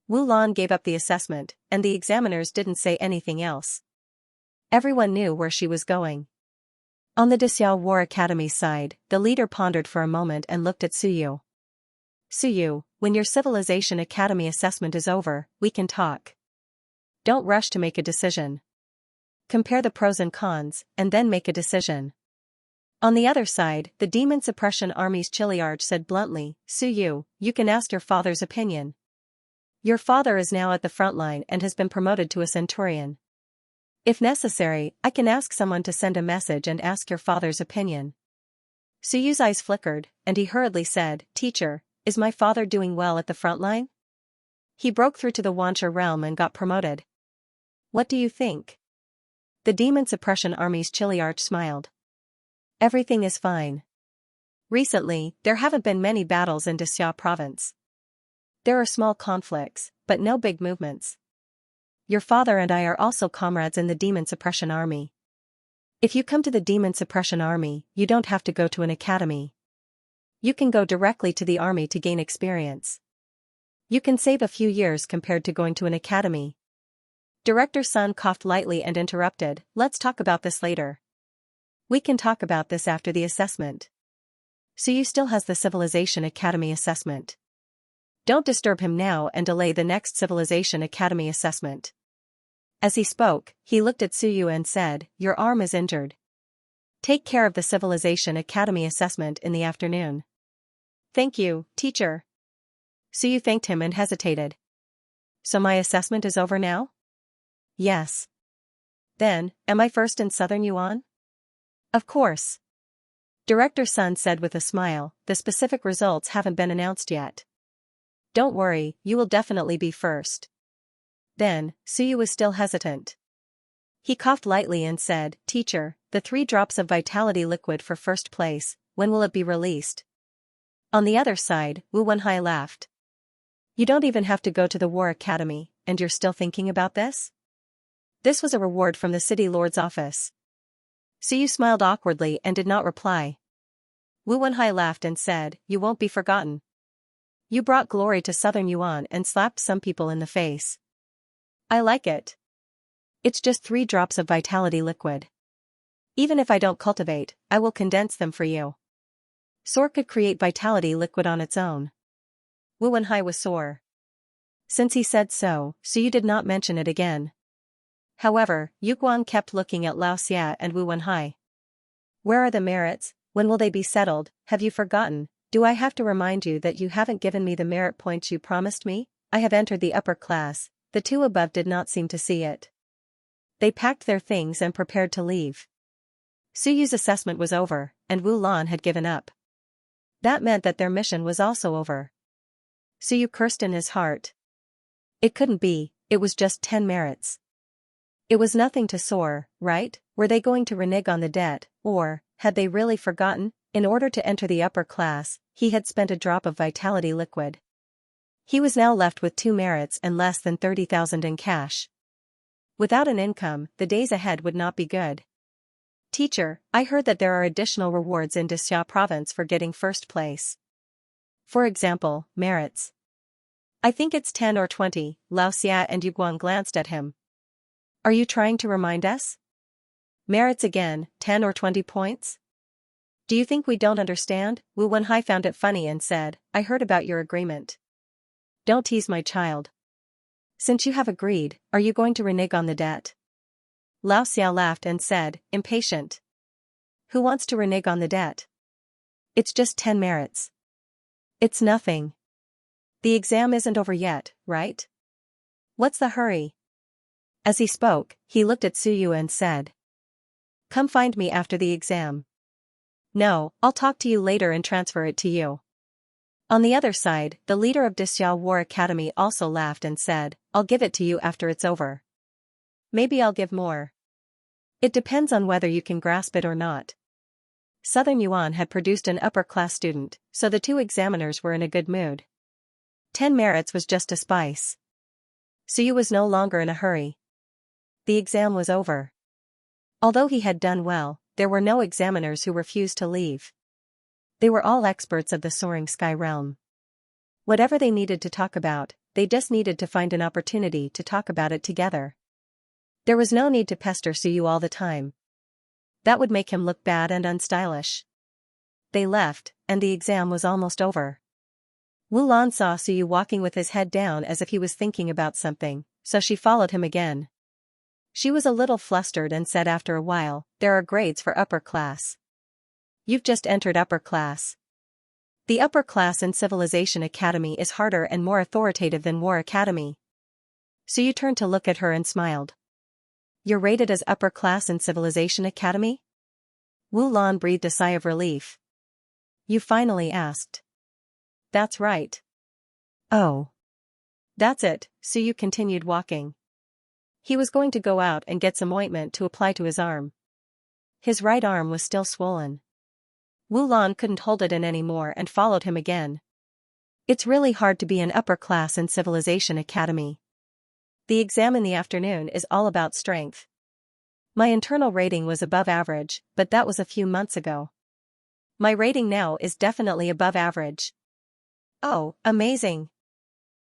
Wu Lan gave up the assessment, and the examiners didn't say anything else. Everyone knew where she was going. On the Dexiao War Academy side, the leader pondered for a moment and looked at Su Yu. Su Yu, when your Civilization Academy assessment is over, we can talk. Don't rush to make a decision. Compare the pros and cons, and then make a decision. On the other side, the Demon Suppression Army's Chiliarch said bluntly, Su Yu, you can ask your father's opinion. Your father is now at the front line and has been promoted to a centurion. If necessary, I can ask someone to send a message and ask your father's opinion. Su Yu's eyes flickered, and he hurriedly said, Teacher, is my father doing well at the front line? He broke through to the Wancha realm and got promoted. What do you think? The Demon Suppression Army's Chiliarch smiled. Everything is fine. Recently, there haven't been many battles in Dexiao province. There are small conflicts, but no big movements. Your father and I are also comrades in the Demon Suppression Army. If you come to the Demon Suppression Army, you don't have to go to an academy. You can go directly to the army to gain experience. You can save a few years compared to going to an academy. Director Sun coughed lightly and interrupted, Let's talk about this later. We can talk about this after the assessment. Su Yu still has the Civilization Academy assessment. Don't disturb him now and delay the next Civilization Academy assessment. As he spoke, he looked at Su Yu and said, Your arm is injured. Take care of the Civilization Academy assessment in the afternoon. Thank you, teacher. Su Yu thanked him and hesitated. So my assessment is over now? Yes. Then, am I first in Southern Yuan? Of course. Director Sun said with a smile, the specific results haven't been announced yet. Don't worry, you will definitely be first. Then, Su Yu was still hesitant. He coughed lightly and said, Teacher, the 3 drops of vitality liquid for first place, when will it be released? On the other side, Wu Wenhai laughed. You don't even have to go to the War Academy, and you're still thinking about this? This was a reward from the City Lord's office. Su Yu smiled awkwardly and did not reply. Wu Wenhai laughed and said, You won't be forgotten. You brought glory to Southern Yuan and slapped some people in the face. I like it. It's just 3 drops of vitality liquid. Even if I don't cultivate, I will condense them for you. Soar could create vitality liquid on its own. Wu Wenhai was sore. Since he said so, Su Yu did not mention it again. However, Yu Guang kept looking at Xianxia and Wu Wenhai. Where are the merits? When will they be settled? Have you forgotten? Do I have to remind you that you haven't given me the merit points you promised me? I have entered the upper class. The 2 above did not seem to see it. They packed their things and prepared to leave. Su Yu's assessment was over, and Wu Lan had given up. That meant that their mission was also over. Su Yu cursed in his heart. It couldn't be, it was just 10 merits. It was nothing to Soar, right? Were they going to renege on the debt, or, had they really forgotten? In order to enter the upper class, he had spent a drop of vitality liquid. He was now left with 2 merits and less than 30,000 in cash. Without an income, the days ahead would not be good. Teacher, I heard that there are additional rewards in Dexiao province for getting first place. For example, merits. I think it's 10 or 20, Xianxia and Yuguang glanced at him. Are you trying to remind us? Merits again, 10 or 20 points? Do you think we don't understand? Wu Wenhai found it funny and said, I heard about your agreement. Don't tease my child. Since you have agreed, are you going to renege on the debt? Xianxia laughed and said, impatient. Who wants to renege on the debt? It's just 10 merits. It's nothing. The exam isn't over yet, right? What's the hurry? As he spoke, he looked at Su Yu and said, Come find me after the exam. No, I'll talk to you later and transfer it to you. On the other side, the leader of Dexiao War Academy also laughed and said, I'll give it to you after it's over. Maybe I'll give more. It depends on whether you can grasp it or not. Southern Yuan had produced an upper-class student, so the 2 examiners were in a good mood. 10 merits was just a spice. Suyu was no longer in a hurry. The exam was over. Although he had done well, there were no examiners who refused to leave. They were all experts of the soaring sky realm. Whatever they needed to talk about, they just needed to find an opportunity to talk about it together. There was no need to pester Suyu all the time. That would make him look bad and unstylish. They left, and the exam was almost over. Wulan saw Suyu walking with his head down as if he was thinking about something, so she followed him again. She was a little flustered and said after a while, "There are grades for upper class. You've just entered upper class. The upper class in Civilization Academy is harder and more authoritative than War Academy." Suyu turned to look at her and smiled. "You're rated as upper class in Civilization Academy?" Wulan breathed a sigh of relief. "You finally asked." "That's right." "Oh. That's it," Suyu continued walking. He was going to go out and get some ointment to apply to his arm. His right arm was still swollen. Wulan couldn't hold it in anymore and followed him again. It's really hard to be an upper class in Civilization Academy. The exam in the afternoon is all about strength. My internal rating was above average, but that was a few months ago. My rating now is definitely above average. "Oh, amazing!"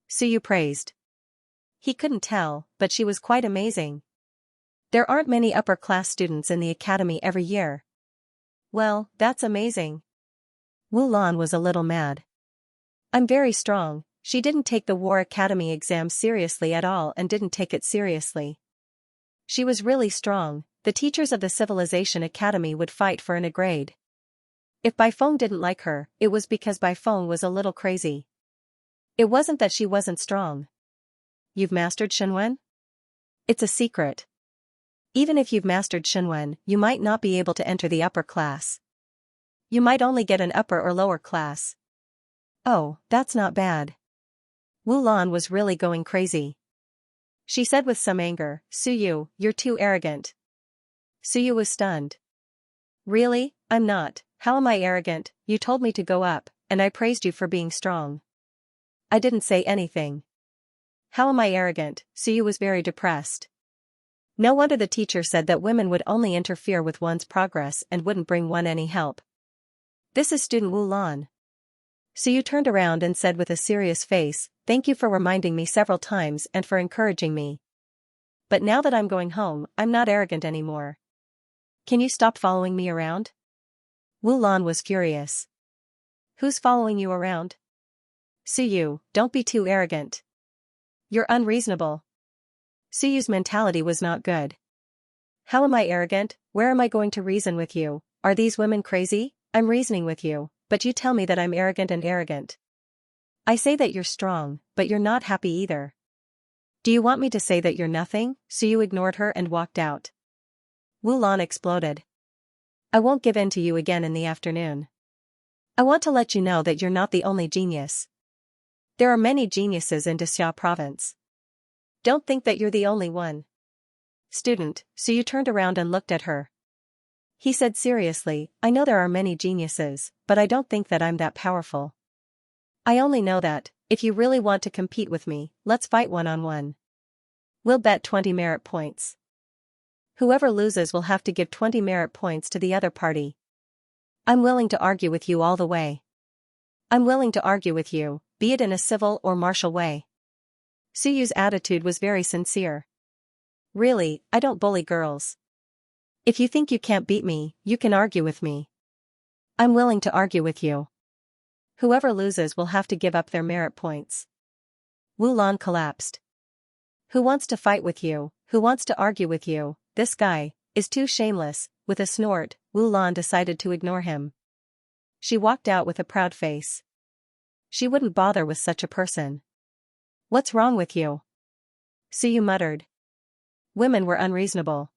Suyu praised. He couldn't tell, but she was quite amazing. There aren't many upper-class students in the academy every year. "Well, that's amazing." Wulan was a little mad. "I'm very strong." She didn't take the War Academy exam seriously at all and didn't take it seriously. She was really strong. The teachers of the Civilization Academy would fight for a grade. If Baifeng didn't like her, it was because Baifeng was a little crazy. It wasn't that she wasn't strong. "You've mastered Shenwen?" "It's a secret. Even if you've mastered Shenwen, you might not be able to enter the upper class. You might only get an upper or lower class." "Oh, that's not bad." Wulan was really going crazy. She said with some anger, "Suyu, you're too arrogant." Suyu was stunned. "Really? I'm not. How am I arrogant? You told me to go up, and I praised you for being strong." "I didn't say anything. How am I arrogant?" Suyu was very depressed. No wonder the teacher said that women would only interfere with one's progress and wouldn't bring one any help. "This is student Wulan." Suyu turned around and said with a serious face, "Thank you for reminding me several times and for encouraging me. But now that I'm going home, I'm not arrogant anymore. Can you stop following me around?" Wulan was furious. "Who's following you around?" "Suyu, don't be too arrogant. You're unreasonable." Suyu's mentality was not good. "How am I arrogant? Where am I going to reason with you? Are these women crazy? I'm reasoning with you, but you tell me that I'm arrogant and arrogant. I say that you're strong, but you're not happy either. Do you want me to say that you're nothing?" Suyu ignored her and walked out. Wulan exploded. "I won't give in to you again in the afternoon. I want to let you know that you're not the only genius. There are many geniuses in Xianxia province. Don't think that you're the only one." "Student," Suyu turned around and looked at her. He said seriously, "I know there are many geniuses, but I don't think that I'm that powerful. I only know that, if you really want to compete with me, let's fight one-on-one. We'll bet 20 merit points. Whoever loses will have to give 20 merit points to the other party. I'm willing to argue with you all the way. I'm willing to argue with you, be it in a civil or martial way." Suyu's attitude was very sincere. "Really, I don't bully girls. If you think you can't beat me, you can argue with me. I'm willing to argue with you. Whoever loses will have to give up their merit points." Wulan collapsed. "Who wants to fight with you? Who wants to argue with you? This guy is too shameless." With a snort, Wulan decided to ignore him. She walked out with a proud face. She wouldn't bother with such a person. "What's wrong with you?" Suyu muttered. Women were unreasonable.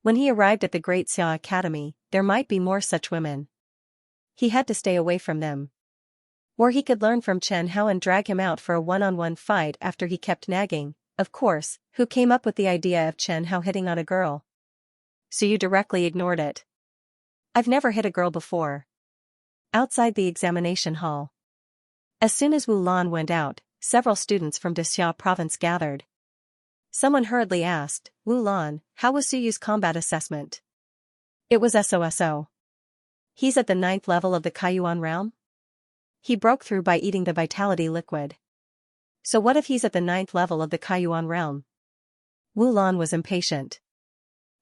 When he arrived at the Great Xia Academy, there might be more such women. He had to stay away from them. Or he could learn from Chen Hao and drag him out for a one-on-one fight after he kept nagging. Of course, who came up with the idea of Chen Hao hitting on a girl? Suyu directly ignored it. "I've never hit a girl before." Outside the examination hall. As soon as Wulan went out, several students from Xia province gathered. Someone hurriedly asked, Wu Lan, how was Suyu's combat assessment? It was SOSO. He's at the 9th level of the Kaiyuan realm? He broke through by eating the vitality liquid. So what if he's at the 9th level of the Kaiyuan realm? Wu Lan was impatient.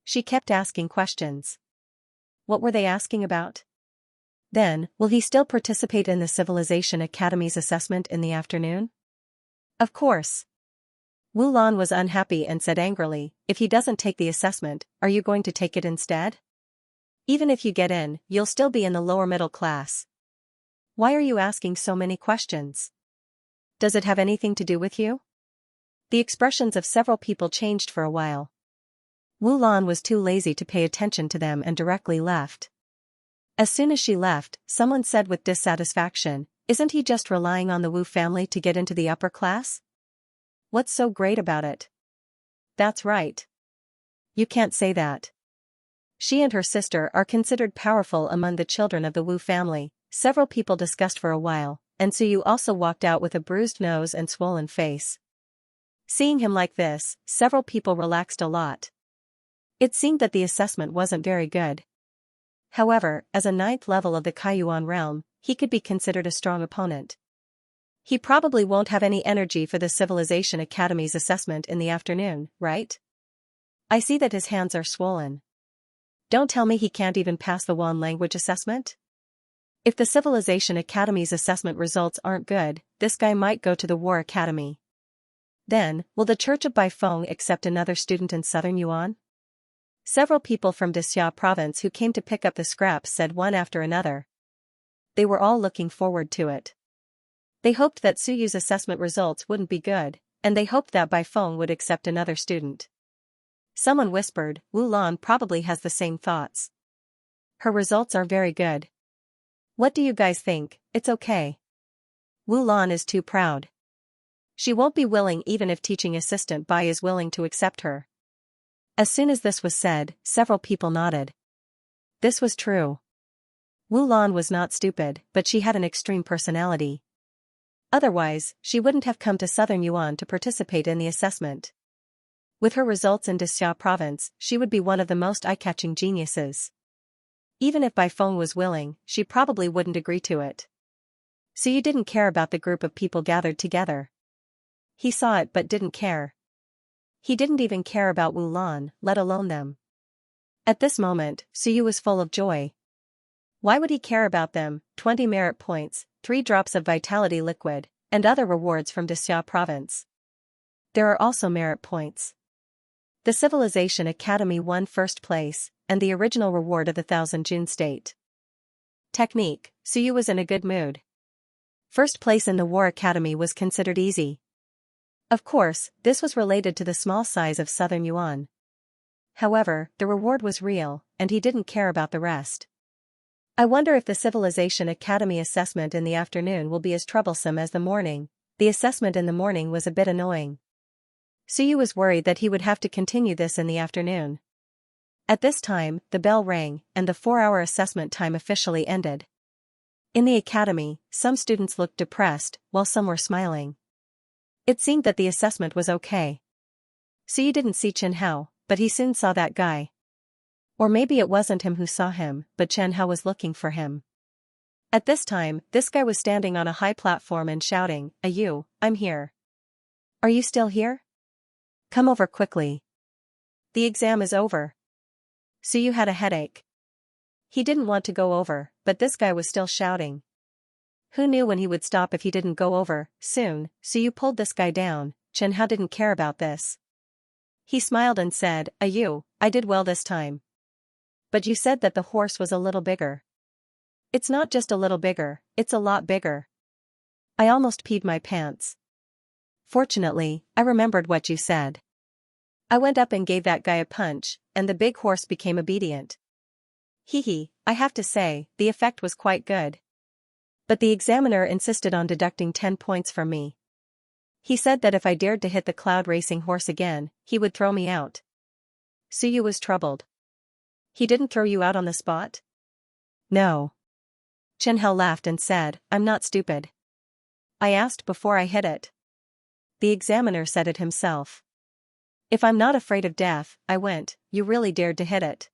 She kept asking questions. What were they asking about? Then, will he still participate in the Civilization Academy's assessment in the afternoon? Of course. Wu Lan was unhappy and said angrily, if he doesn't take the assessment, are you going to take it instead? Even if you get in, you'll still be in the lower middle class. Why are you asking so many questions? Does it have anything to do with you? The expressions of several people changed for a while. Wu Lan was too lazy to pay attention to them and directly left. As soon as she left, someone said with dissatisfaction, isn't he just relying on the Wu family to get into the upper class? What's so great about it? That's right. You can't say that. She and her sister are considered powerful among the children of the Wu family. Several people discussed for a while, and Suyu also walked out with a bruised nose and swollen face. Seeing him like this, several people relaxed a lot. It seemed that the assessment wasn't very good. However, as a 9th level of the Kaiyuan realm, he could be considered a strong opponent. He probably won't have any energy for the Civilization Academy's assessment in the afternoon, right? I see that his hands are swollen. Don't tell me he can't even pass the Wan language assessment? If the Civilization Academy's assessment results aren't good, this guy might go to the War Academy. Then, will the Church of Baifeng accept another student in Southern Yuan? Several people from Xianxia province who came to pick up the scraps said one after another. They were all looking forward to it. They hoped that Suyu's assessment results wouldn't be good, and they hoped that Baifeng would accept another student. Someone whispered, Wu Lan probably has the same thoughts. Her results are very good. What do you guys think? It's okay. Wu Lan is too proud. She won't be willing even if teaching assistant Bai is willing to accept her. As soon as this was said, several people nodded. This was true. Wu Lan was not stupid, but she had an extreme personality. Otherwise, she wouldn't have come to Southern Yuan to participate in the assessment. With her results in Xianxia province, she would be one of the most eye-catching geniuses. Even if Baifeng was willing, she probably wouldn't agree to it. So you didn't care about the group of people gathered together. He saw it but didn't care. He didn't even care about Wu Lan, let alone them. At this moment, Suyu was full of joy. Why would he care about them? 20 merit points, 3 drops of vitality liquid, and other rewards from Xianxia province. There are also merit points. The Civilization Academy won first place, and the original reward of the 1,000 Jun state. Technique, Suyu was in a good mood. First place in the War Academy was considered easy. Of course, this was related to the small size of Southern Yuan. However, the reward was real, and he didn't care about the rest. I wonder if the Civilization Academy assessment in the afternoon will be as troublesome as the morning. The assessment in the morning was a bit annoying. Suyu was worried that he would have to continue this in the afternoon. At this time, the bell rang, and the 4-hour assessment time officially ended. In the academy, some students looked depressed, while some were smiling. It seemed that the assessment was okay. Suyu didn't see Chen Hao, but he soon saw that guy. Or maybe it wasn't him who saw him, but Chen Hao was looking for him. At this time, this guy was standing on a high platform and shouting, Ayu, I'm here. Are you still here? Come over quickly. The exam is over. Suyu had a headache. He didn't want to go over, but this guy was still shouting. Who knew when he would stop if he didn't go over? Soon, Suyu pulled this guy down. Chen Hao didn't care about this. He smiled and said, Ayu, I did well this time. But you said that the horse was a little bigger. It's not just a little bigger, it's a lot bigger. I almost peed my pants. Fortunately, I remembered what you said. I went up and gave that guy a punch, and the big horse became obedient. Hee, I have to say, the effect was quite good. But the examiner insisted on deducting 10 points from me. He said that if I dared to hit the cloud racing horse again, he would throw me out. Suyu was troubled. He didn't throw you out on the spot? No. Chen Hao laughed and said, I'm not stupid. I asked before I hit it. The examiner said it himself. If I'm not afraid of death, I went, you really dared to hit it.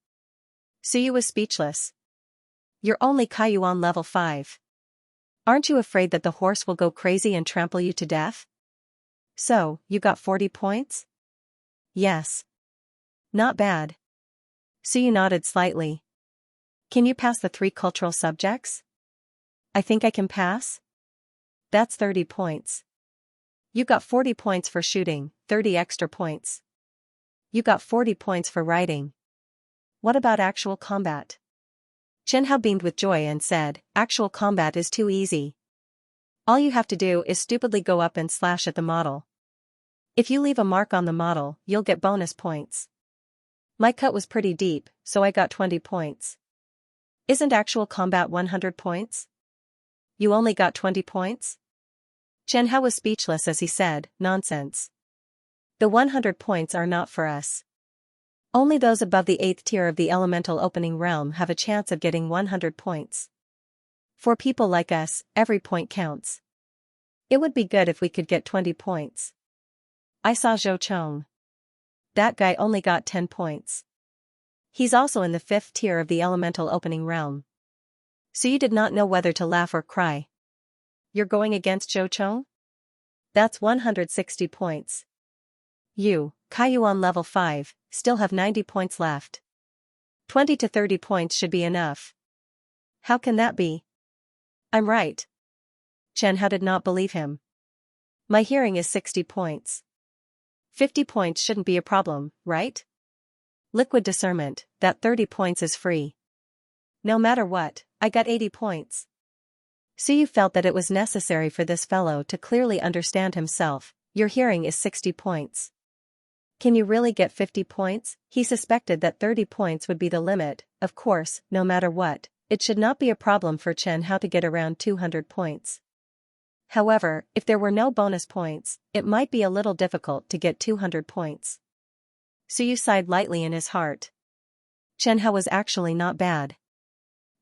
Suyu was speechless. You're only Kaiyuan level 5. Aren't you afraid that the horse will go crazy and trample you to death? So, you got 40 points? Yes. Not bad. Suyu nodded slightly. Can you pass the 3 cultural subjects? I think I can pass. That's 30 points. You got 40 points for shooting, 30 extra points. You got 40 points for riding. What about actual combat? Xianxia beamed with joy and said, actual combat is too easy. All you have to do is stupidly go up and slash at the model. If you leave a mark on the model, you'll get bonus points. My cut was pretty deep, so I got 20 points. Isn't actual combat 100 points? You only got 20 points? Xianxia was speechless as he said, nonsense. The 100 points are not for us. Only those above the 8th tier of the elemental opening realm have a chance of getting 100 points. For people like us, every point counts. It would be good if we could get 20 points. I saw Zhou Chong. That guy only got 10 points. He's also in the 5th tier of the elemental opening realm. So you did not know whether to laugh or cry. You're going against Zhou Chong? That's 160 points. You, Kaiyuan level 5, still have 90 points left. 20 to 30 points should be enough. How can that be? I'm right. Xianxia did not believe him. My hearing is 60 points. 50 points shouldn't be a problem, right? Liquid discernment, that 30 points is free. No matter what, I got 80 points. Suyu felt that it was necessary for this fellow to clearly understand himself. Your hearing is 60 points. Can you really get 50 points? He suspected that 30 points would be the limit. Of course, no matter what, it should not be a problem for Xianxia to get around 200 points. However, if there were no bonus points, it might be a little difficult to get 200 points. Suyu sighed lightly in his heart. Xianxia was actually not bad.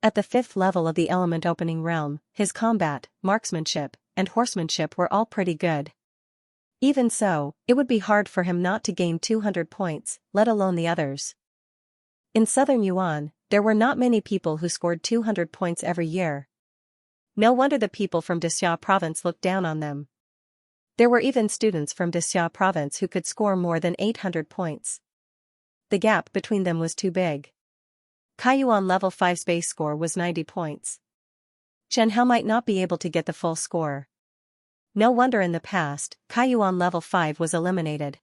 At the 5th level of the element opening realm, his combat, marksmanship, and horsemanship were all pretty good. Even so, it would be hard for him not to gain 200 points, let alone the others. In southern Yuan, there were not many people who scored 200 points every year. No wonder the people from Dixia province looked down on them. There were even students from Dixia province who could score more than 800 points. The gap between them was too big. Kaiyuan level 5's base score was 90 points. Xianxia might not be able to get the full score. No wonder in the past, Kaiyuan level 5 was eliminated.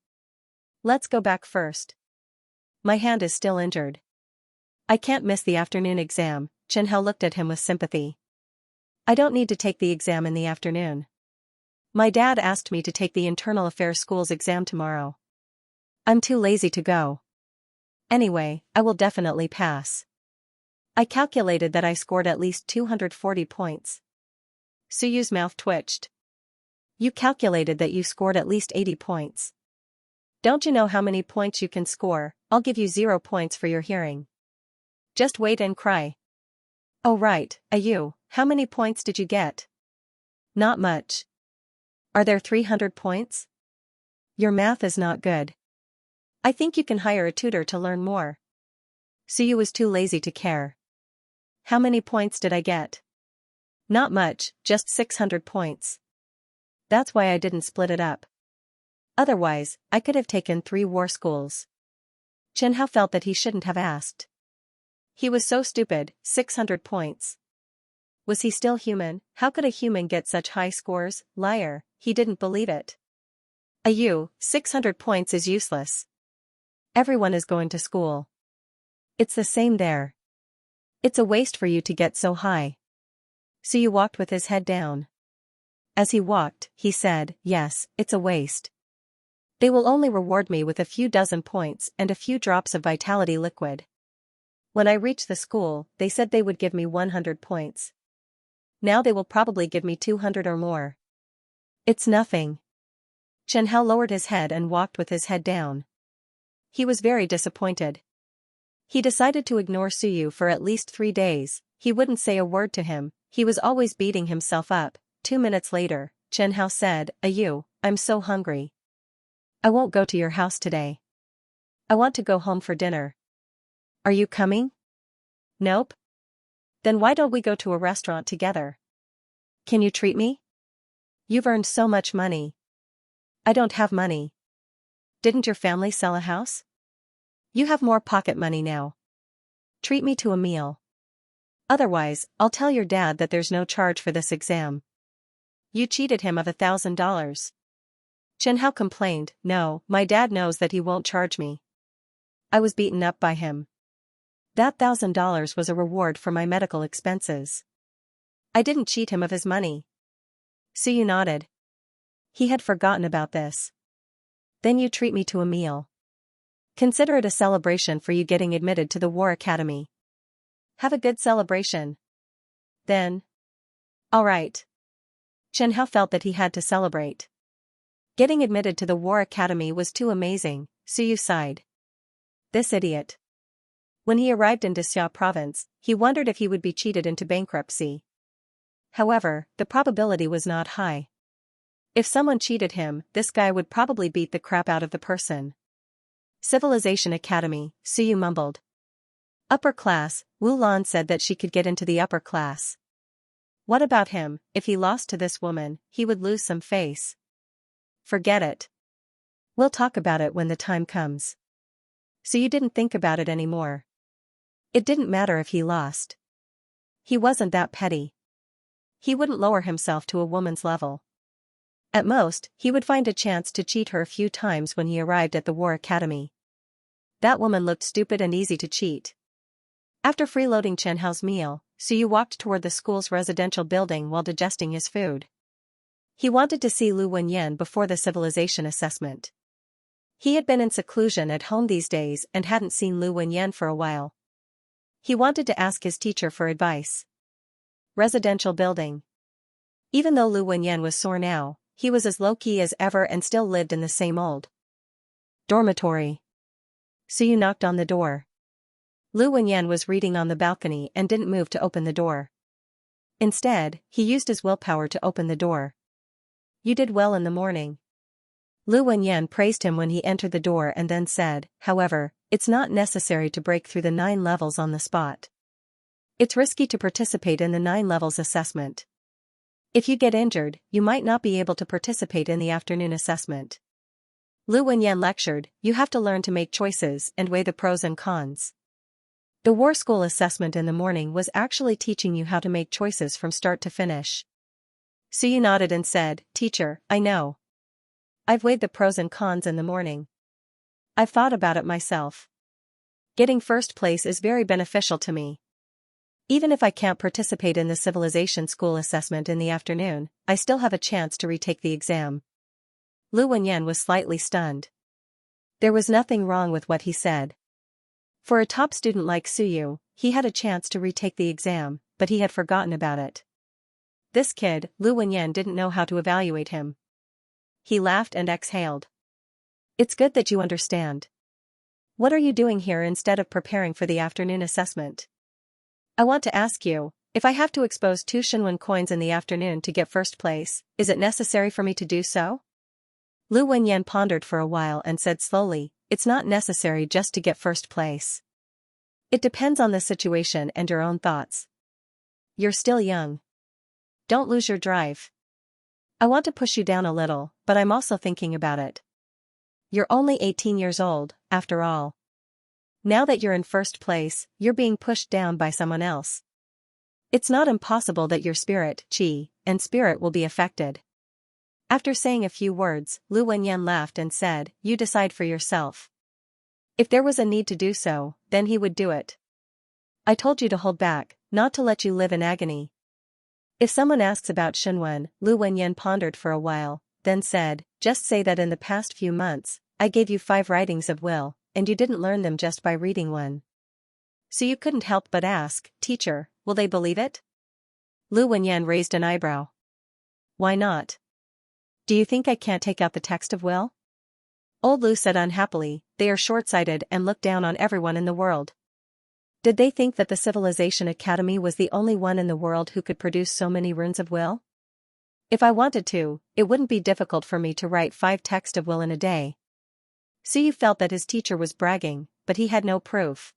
Let's go back first. My hand is still injured. I can't miss the afternoon exam. Xianxia looked at him with sympathy. I don't need to take the exam in the afternoon. My dad asked me to take the Internal Affairs School's exam tomorrow. I'm too lazy to go. Anyway, I will definitely pass. I calculated that I scored at least 240 points. Suyu's mouth twitched. You calculated that you scored at least 80 points. Don't you know how many points you can score? I'll give you 0 points for your hearing. Just wait and cry. Oh right, Ayu, how many points did you get? Not much. Are there 300 points? Your math is not good. I think you can hire a tutor to learn more. Suyu was too lazy to care. How many points did I get? Not much, just 600 points. That's why I didn't split it up. Otherwise, I could have taken 3 war schools. Xianxia felt that he shouldn't have asked. He was so stupid, 600 points. Was he still human? How could a human get such high scores? Liar, he didn't believe it. Ayu, 600 points is useless. Everyone is going to school. It's the same there. It's a waste for you to get so high. Suyu walked with his head down. As he walked, he said, yes, it's a waste. They will only reward me with a few dozen points and a few drops of vitality liquid. When I reach the school, they said they would give me 100 points. Now they will probably give me 200 or more. It's nothing. Xianxia lowered his head and walked with his head down. He was very disappointed. He decided to ignore Suyu for at least 3 days. He wouldn't say a word to him. He was always beating himself up. 2 minutes later, Xianxia said, Ayu, I'm so hungry. I won't go to your house today. I want to go home for dinner. Are you coming? Nope. Then why don't we go to a restaurant together? Can you treat me? You've earned so much money. I don't have money. Didn't your family sell a house? You have more pocket money now. Treat me to a meal. Otherwise, I'll tell your dad that there's no charge for this exam. You cheated him of $1,000. Xianxia complained, no, my dad knows that he won't charge me. I was beaten up by him. That $1,000 was a reward for my medical expenses. I didn't cheat him of his money. Suyu nodded. He had forgotten about this. Then you treat me to a meal. Consider it a celebration for you getting admitted to the War Academy. Have a good celebration. Then. All right. Xianxia felt that he had to celebrate. Getting admitted to the War Academy was too amazing, Suyu sighed. This idiot. When he arrived in Xianxia province, he wondered if he would be cheated into bankruptcy. However, the probability was not high. If someone cheated him, this guy would probably beat the crap out of the person. Civilization Academy, Suyu mumbled. Upper class, Wu Lan said that she could get into the upper class. What about him? If he lost to this woman, he would lose some face. Forget it. We'll talk about it when the time comes. So you didn't think about it anymore. It didn't matter if he lost. He wasn't that petty. He wouldn't lower himself to a woman's level. At most, he would find a chance to cheat her a few times when he arrived at the War Academy. That woman looked stupid and easy to cheat. After freeloading Xianxia's meal, Suyu walked toward the school's residential building while digesting his food. He wanted to see Lu Wenyan before the civilization assessment. He had been in seclusion at home these days and hadn't seen Lu Wenyan for a while. He wanted to ask his teacher for advice. Residential building. Even though Lu Wenyan was sore now, he was as low-key as ever and still lived in the same old dormitory. Suyu knocked on the door. Lu Wenyan was reading on the balcony and didn't move to open the door. Instead, he used his willpower to open the door. You did well in the morning. Lu Wenyan praised him when he entered the door and then said, however, it's not necessary to break through the 9 levels on the spot. It's risky to participate in the 9 levels assessment. If you get injured, you might not be able to participate in the afternoon assessment. Lu Wenyan lectured, you have to learn to make choices and weigh the pros and cons. The war school assessment in the morning was actually teaching you how to make choices from start to finish. Suyu nodded and said, Teacher, I know. I've weighed the pros and cons in the morning. I've thought about it myself. Getting first place is very beneficial to me. Even if I can't participate in the civilization school assessment in the afternoon, I still have a chance to retake the exam. Lu Wenyan was slightly stunned. There was nothing wrong with what he said. For a top student like Suyu, he had a chance to retake the exam, but he had forgotten about it. This kid, Lu Wenyan, didn't know how to evaluate him. He laughed and exhaled. It's good that you understand. What are you doing here instead of preparing for the afternoon assessment? I want to ask you, if I have to expose 2 Shinwen coins in the afternoon to get first place, is it necessary for me to do so? Lu Wenyan pondered for a while and said slowly, it's not necessary just to get first place. It depends on the situation and your own thoughts. You're still young. Don't lose your drive. I want to push you down a little, but I'm also thinking about it. You're only 18 years old, after all. Now that you're in first place, you're being pushed down by someone else. It's not impossible that your spirit, qi, and spirit will be affected. After saying a few words, Lu Wenyan laughed and said, you decide for yourself. If there was a need to do so, then he would do it. I told you to hold back, not to let you live in agony. If someone asks about Shinwen, Lu Wenyan pondered for a while, then said, just say that in the past few months, I gave you 5 writings of will, and you didn't learn them just by reading one. So you couldn't help but ask, Teacher, will they believe it? Lu Wenyan raised an eyebrow. Why not? Do you think I can't take out the text of will? Old Lu said unhappily, they are short-sighted and look down on everyone in the world. Did they think that the Civilization Academy was the only one in the world who could produce so many runes of will? If I wanted to, it wouldn't be difficult for me to write 5 texts of will in a day. Suyu felt that his teacher was bragging, but he had no proof.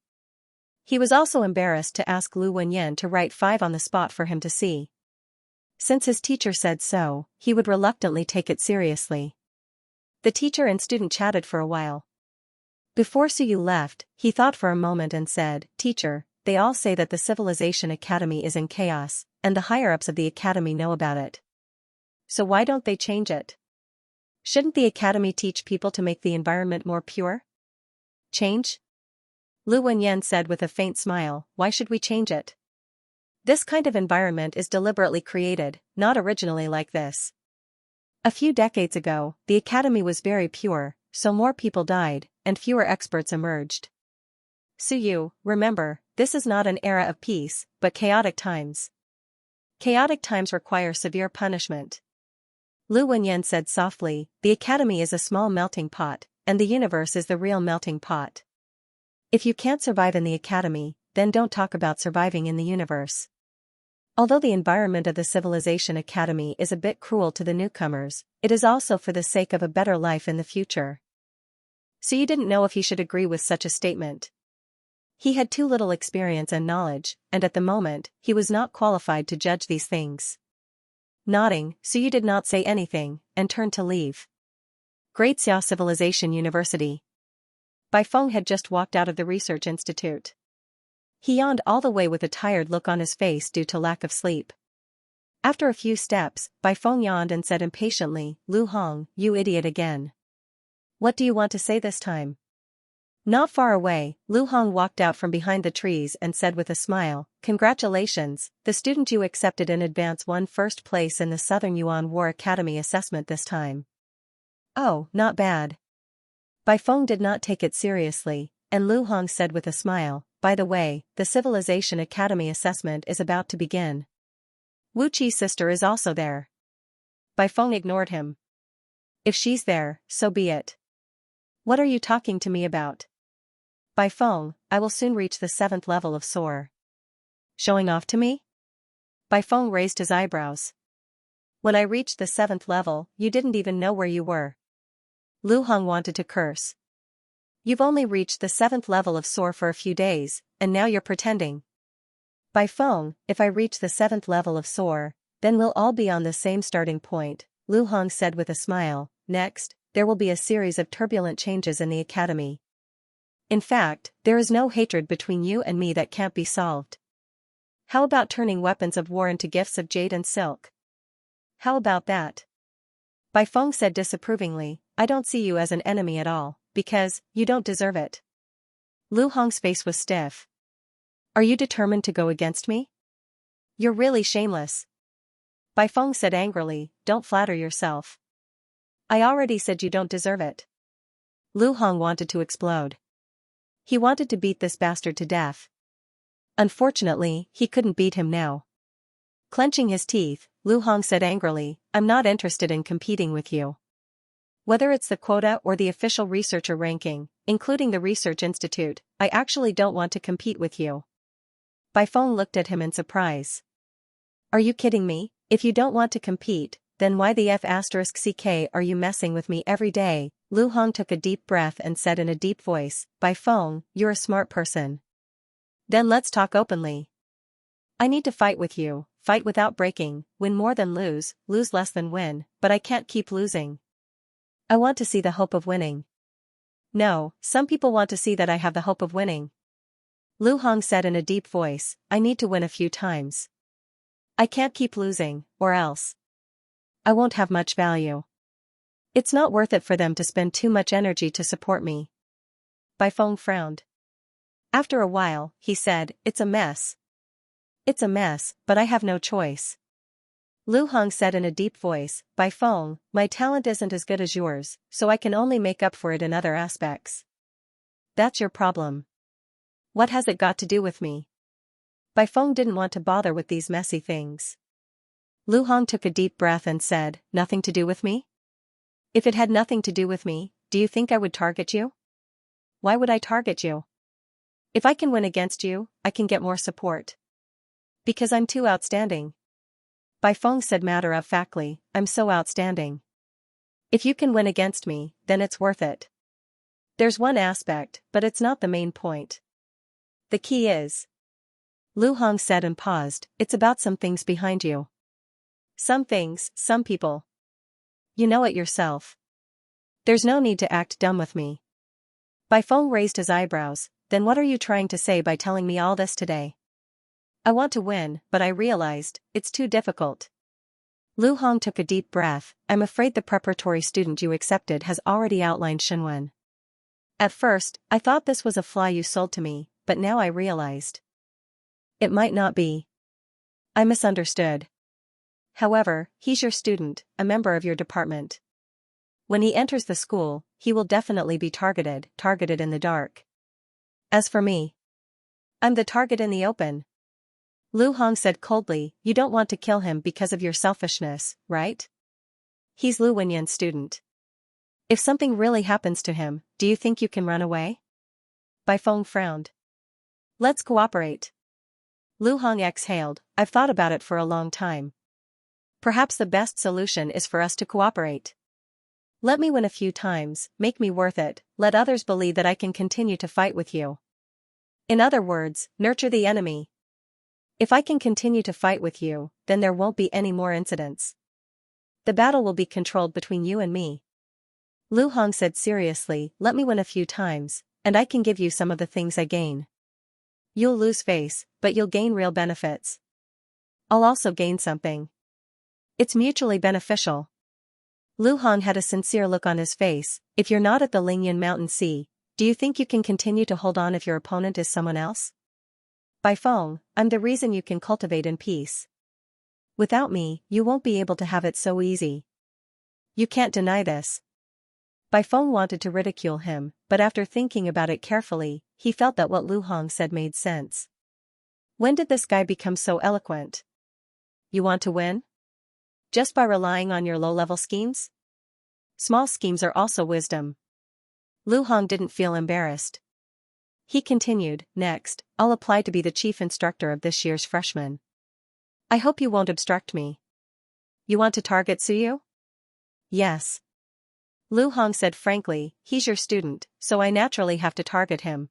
He was also embarrassed to ask Lu Wenyan to write 5 on the spot for him to see. Since his teacher said so, he would reluctantly take it seriously. The teacher and student chatted for a while. Before Suyu left, he thought for a moment and said, "Teacher, they all say that the Civilization Academy is in chaos, and the higher-ups of the academy know about it. So why don't they change it? Shouldn't the academy teach people to make the environment more pure?" "Change?" Lu Wenyan said with a faint smile, "Why should we change it? This kind of environment is deliberately created, not originally like this. A few decades ago, the academy was very pure, so more people died, and fewer experts emerged. Suyu, remember, this is not an era of peace, but chaotic times. Chaotic times require severe punishment." Lu Wenyan said softly, "The academy is a small melting pot, and the universe is the real melting pot. If you can't survive in the academy, then don't talk about surviving in the universe." Although the environment of the Civilization Academy is a bit cruel to the newcomers, it is also for the sake of a better life in the future. Suyu didn't know if he should agree with such a statement. He had too little experience and knowledge, and at the moment, he was not qualified to judge these things. Nodding, Suyu did not say anything, and turned to leave. Great Xia Civilization University. Bai Feng had just walked out of the research institute. He yawned all the way with a tired look on his face due to lack of sleep. After a few steps, Bai Feng yawned and said impatiently, "Lu Hong, you idiot again. What do you want to say this time?" Not far away, Lu Hong walked out from behind the trees and said with a smile, "Congratulations, the student you accepted in advance won first place in the Southern Yuan War Academy assessment this time." "Oh, not bad." Bai Feng did not take it seriously, and Lu Hong said with a smile, "By the way, the Civilization Academy assessment is about to begin. Wu Qi's sister is also there." Bai Feng ignored him. "If she's there, so be it. What are you talking to me about?" "Bai Feng, I will soon reach the 7th level of SOAR. Showing off to me?" Bai Feng raised his eyebrows. "When I reached the 7th level, you didn't even know where you were." Lu Hong wanted to curse. "You've only reached the 7th level of SOAR for a few days, and now you're pretending." "Bai Feng, if I reach the 7th level of SOAR, then we'll all be on the same starting point," Lu Hong said with a smile. "Next, there will be a series of turbulent changes in the academy. In fact, there is no hatred between you and me that can't be solved. How about turning weapons of war into gifts of jade and silk? How about that?" Bai Feng said disapprovingly, "I don't see you as an enemy at all, because you don't deserve it." Lu Hong's face was stiff. "Are you determined to go against me? You're really shameless." Bai Feng said angrily, "Don't flatter yourself. I already said you don't deserve it." Lu Hong wanted to explode. He wanted to beat this bastard to death. Unfortunately, he couldn't beat him now. Clenching his teeth, Lu Hong said angrily, "I'm not interested in competing with you. Whether it's the quota or the official researcher ranking, including the research institute, I actually don't want to compete with you." Bai Feng looked at him in surprise. "Are you kidding me? If you don't want to compete, then why the F***ck are you messing with me every day?" Lu Hong took a deep breath and said in a deep voice, "Bai Feng, you're a smart person. Then let's talk openly. I need to fight with you, fight without breaking, win more than lose less than win, but I can't keep losing. I want to see the hope of winning." "No, some people want to see that I have the hope of winning." Lu Hong said in a deep voice, "I need to win a few times. I can't keep losing, or else I won't have much value. It's not worth it for them to spend too much energy to support me." Bai Feng frowned. After a while, he said, "It's a mess. It's a mess, but I have no choice." Lu Hong said in a deep voice, "Bai Feng, my talent isn't as good as yours, so I can only make up for it in other aspects. That's your problem. What has it got to do with me?" Bai Feng didn't want to bother with these messy things. Lu Hong took a deep breath and said, "Nothing to do with me? If it had nothing to do with me, do you think I would target you? Why would I target you? If I can win against you, I can get more support. Because I'm too outstanding." Bai Feng said matter-of-factly, "I'm so outstanding. If you can win against me, then it's worth it." There's one aspect, but it's not the main point. The key is. Lu Hong said and paused, it's about some things behind you. Some things, some people. You know it yourself. There's no need to act dumb with me. Bai Feng raised his eyebrows, then what are you trying to say by telling me all this today? I want to win, but I realized, it's too difficult. Lu Hong took a deep breath, I'm afraid the preparatory student you accepted has already outlined Shenwen. At first, I thought this was a fly you sold to me, but now I realized. It might not be. I misunderstood. However, he's your student, a member of your department. When he enters the school, he will definitely be targeted in the dark. As for me, I'm the target in the open. Lu Hong said coldly, you don't want to kill him because of your selfishness, right? He's Lu Wenyan's student. If something really happens to him, do you think you can run away? Bai Feng frowned. Let's cooperate. Lu Hong exhaled, I've thought about it for a long time. Perhaps the best solution is for us to cooperate. Let me win a few times, make me worth it, let others believe that I can continue to fight with you. In other words, nurture the enemy. If I can continue to fight with you, then there won't be any more incidents. The battle will be controlled between you and me. Lu Hong said seriously, let me win a few times, and I can give you some of the things I gain. You'll lose face, but you'll gain real benefits. I'll also gain something. It's mutually beneficial. Lu Hong had a sincere look on his face, if you're not at the Lingyan Mountain Sea, do you think you can continue to hold on if your opponent is someone else? Bai Feng, I'm the reason you can cultivate in peace. Without me, you won't be able to have it so easy. You can't deny this. Bai Feng wanted to ridicule him, but after thinking about it carefully, he felt that what Lu Hong said made sense. When did this guy become so eloquent? You want to win? Just by relying on your low-level schemes? Small schemes are also wisdom. Lu Hong didn't feel embarrassed. He continued, next, I'll apply to be the chief instructor of this year's freshmen. I hope you won't obstruct me. You want to target Suyu? Yes. Lu Hong said frankly, he's your student, so I naturally have to target him.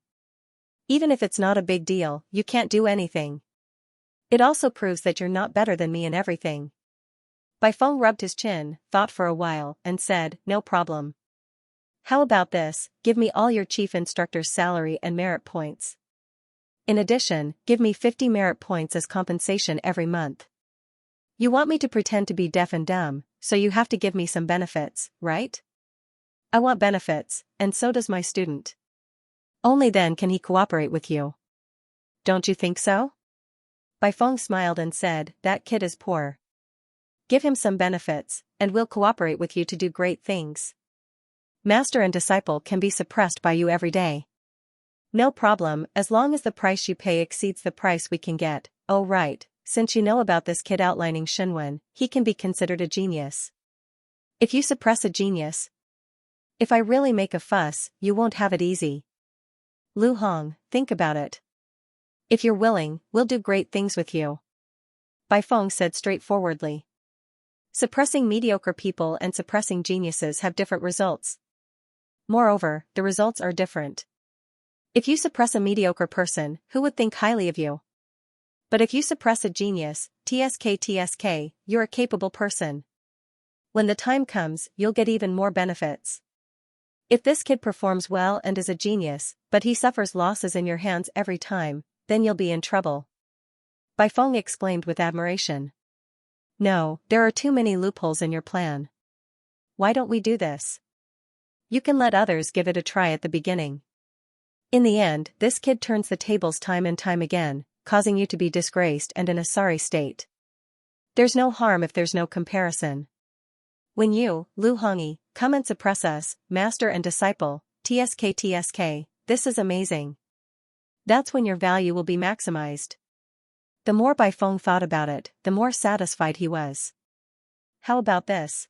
Even if it's not a big deal, you can't do anything. It also proves that you're not better than me in everything. Bai Feng rubbed his chin, thought for a while, and said, no problem. How about this, give me all your chief instructor's salary and merit points. In addition, give me 50 merit points as compensation every month. You want me to pretend to be deaf and dumb, so you have to give me some benefits, right? I want benefits, and so does my student. Only then can he cooperate with you. Don't you think so? Bai Feng smiled and said, that kid is poor. Give him some benefits, and we'll cooperate with you to do great things. Master and disciple can be suppressed by you every day. No problem, as long as the price you pay exceeds the price we can get. Oh right, since you know about this kid outlining Shenwen, he can be considered a genius. If you suppress a genius, if I really make a fuss, you won't have it easy. Lu Hong, think about it. If you're willing, we'll do great things with you. Bai Feng said straightforwardly. Suppressing mediocre people and suppressing geniuses have different results. Moreover, the results are different. If you suppress a mediocre person, who would think highly of you? But if you suppress a genius, TSK, you're a capable person. When the time comes, you'll get even more benefits. If this kid performs well and is a genius, but he suffers losses in your hands every time, then you'll be in trouble. Bai Feng exclaimed with admiration. No, there are too many loopholes in your plan. Why don't we do this? You can let others give it a try at the beginning. In the end, this kid turns the tables time and time again, causing you to be disgraced and in a sorry state. There's no harm if there's no comparison. When you, Lu Hongyi, come and suppress us, master and disciple, TSK, this is amazing. That's when your value will be maximized. The more Bai Feng thought about it, the more satisfied he was. How about this?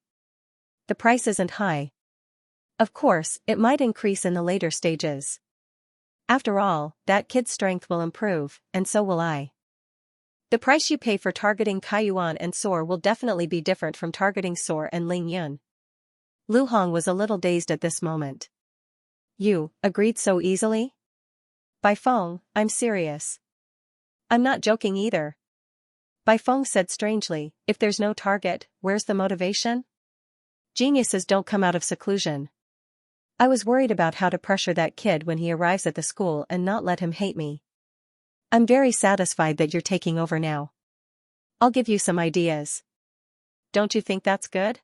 The price isn't high. Of course, it might increase in the later stages. After all, that kid's strength will improve, and so will I. The price you pay for targeting Kaiyuan and Soar will definitely be different from targeting Soar and Ling Yun. Lu Hong was a little dazed at this moment. You agreed so easily? Bai Feng, I'm serious. I'm not joking either. Bai Feng said strangely, if there's no target, where's the motivation? Geniuses don't come out of seclusion. I was worried about how to pressure that kid when he arrives at the school and not let him hate me. I'm very satisfied that you're taking over now. I'll give you some ideas. Don't you think that's good?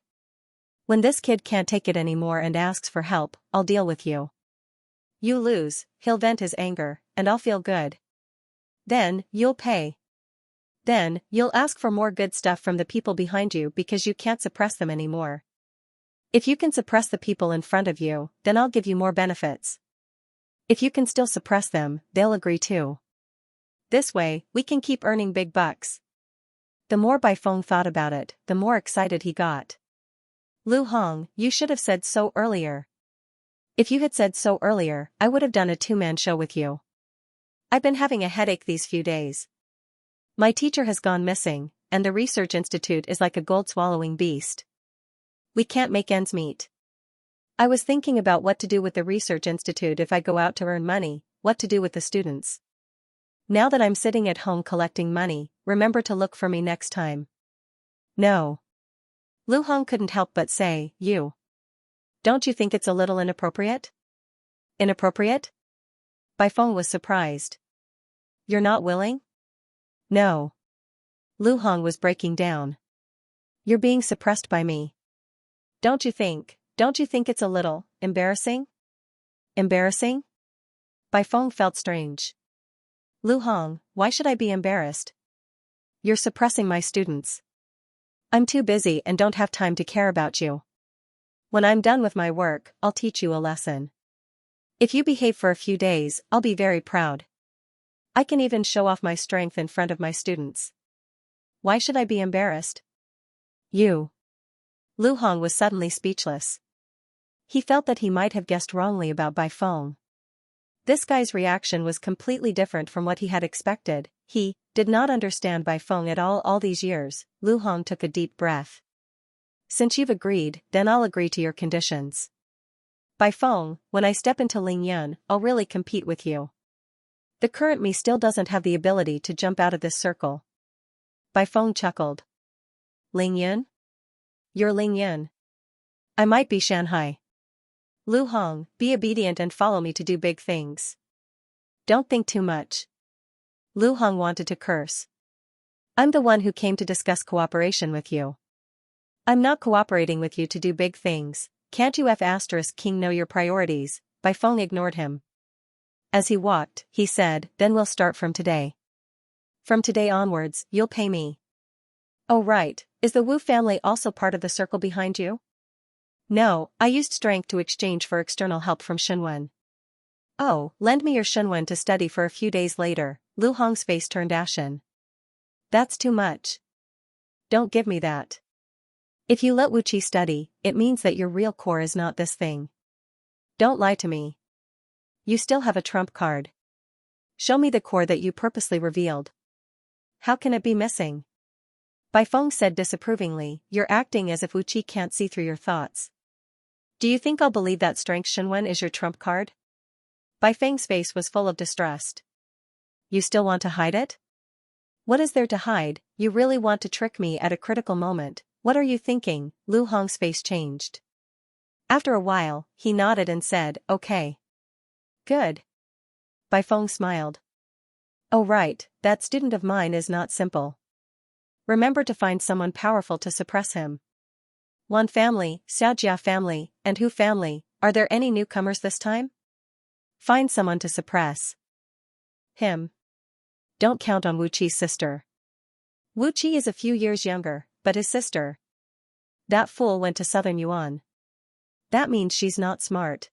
When this kid can't take it anymore and asks for help, I'll deal with you. You lose, he'll vent his anger, and I'll feel good. Then, you'll pay. Then, you'll ask for more good stuff from the people behind you because you can't suppress them anymore. If you can suppress the people in front of you, then I'll give you more benefits. If you can still suppress them, they'll agree too. This way, we can keep earning big bucks. The more Bai Feng thought about it, the more excited he got. Lu Hong, you should have said so earlier. If you had said so earlier, I would have done a two-man show with you. I've been having a headache these few days. My teacher has gone missing, and the research institute is like a gold-swallowing beast. We can't make ends meet. I was thinking about what to do with the research institute if I go out to earn money, what to do with the students. Now that I'm sitting at home collecting money, remember to look for me next time. No. Lu Hong couldn't help but say, you. Don't you think it's a little inappropriate? Inappropriate? Bai Feng was surprised. You're not willing? No. Lu Hong was breaking down. You're being suppressed by me. Don't you think it's a little embarrassing? Embarrassing? Bai Feng felt strange. Lu Hong, why should I be embarrassed? You're suppressing my students. I'm too busy and don't have time to care about you. When I'm done with my work, I'll teach you a lesson. If you behave for a few days, I'll be very proud. I can even show off my strength in front of my students. Why should I be embarrassed? You. Lu Hong was suddenly speechless. He felt that he might have guessed wrongly about Bai Feng. This guy's reaction was completely different from what he had expected. He did not understand Bai Feng at all these years. Lu Hong took a deep breath. Since you've agreed, then I'll agree to your conditions. Bai Feng, when I step into Lingyun, I'll really compete with you. The current me still doesn't have the ability to jump out of this circle. Bai Feng chuckled. Lingyun? You're Lingyun. I might be Shanghai. Lu Hong, be obedient and follow me to do big things. Don't think too much. Lu Hong wanted to curse. I'm the one who came to discuss cooperation with you. I'm not cooperating with you to do big things. Can't you King know your priorities? Bai Feng ignored him. As he walked, he said, then we'll start from today. From today onwards, you'll pay me. Oh right, is the Wu family also part of the circle behind you? No, I used strength to exchange for external help from Shunwen. Oh, lend me your Shunwen to study for a few days later. Lu Hong's face turned ashen. That's too much. Don't give me that. If you let Wu Qi study, it means that your real core is not this thing. Don't lie to me. You still have a trump card. Show me the core that you purposely revealed. How can it be missing? Bai Feng said disapprovingly, you're acting as if Wu Qi can't see through your thoughts. Do you think I'll believe that strength Shunwen is your trump card? Bai Feng's face was full of distrust. You still want to hide it? What is there to hide? You really want to trick me at a critical moment. What are you thinking? Lu Hong's face changed. After a while, he nodded and said, okay. Good. Bai Feng smiled. Oh right, that student of mine is not simple. Remember to find someone powerful to suppress him. One family, Xianxia family, and Hu family, are there any newcomers this time? Find someone to suppress. Him. Don't count on Wu Qi's sister. Wu Qi is a few years younger, but his sister. That fool went to Southern Yuan. That means she's not smart.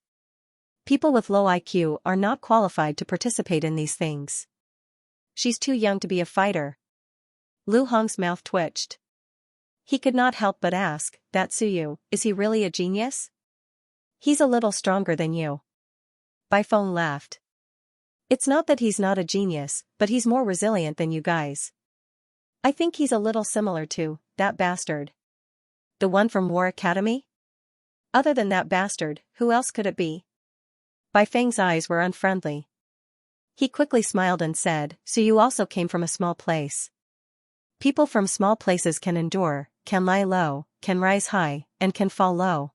People with low IQ are not qualified to participate in these things. She's too young to be a fighter. Lu Hong's mouth twitched. He could not help but ask, that Suyu, is he really a genius? He's a little stronger than you. Bai Feng laughed. It's not that he's not a genius, but he's more resilient than you guys. I think he's a little similar to that bastard. The one from War Academy? Other than that bastard, who else could it be? Bai Feng's eyes were unfriendly. He quickly smiled and said, "So you also came from a small place. People from small places can endure, can lie low, can rise high, and can fall low.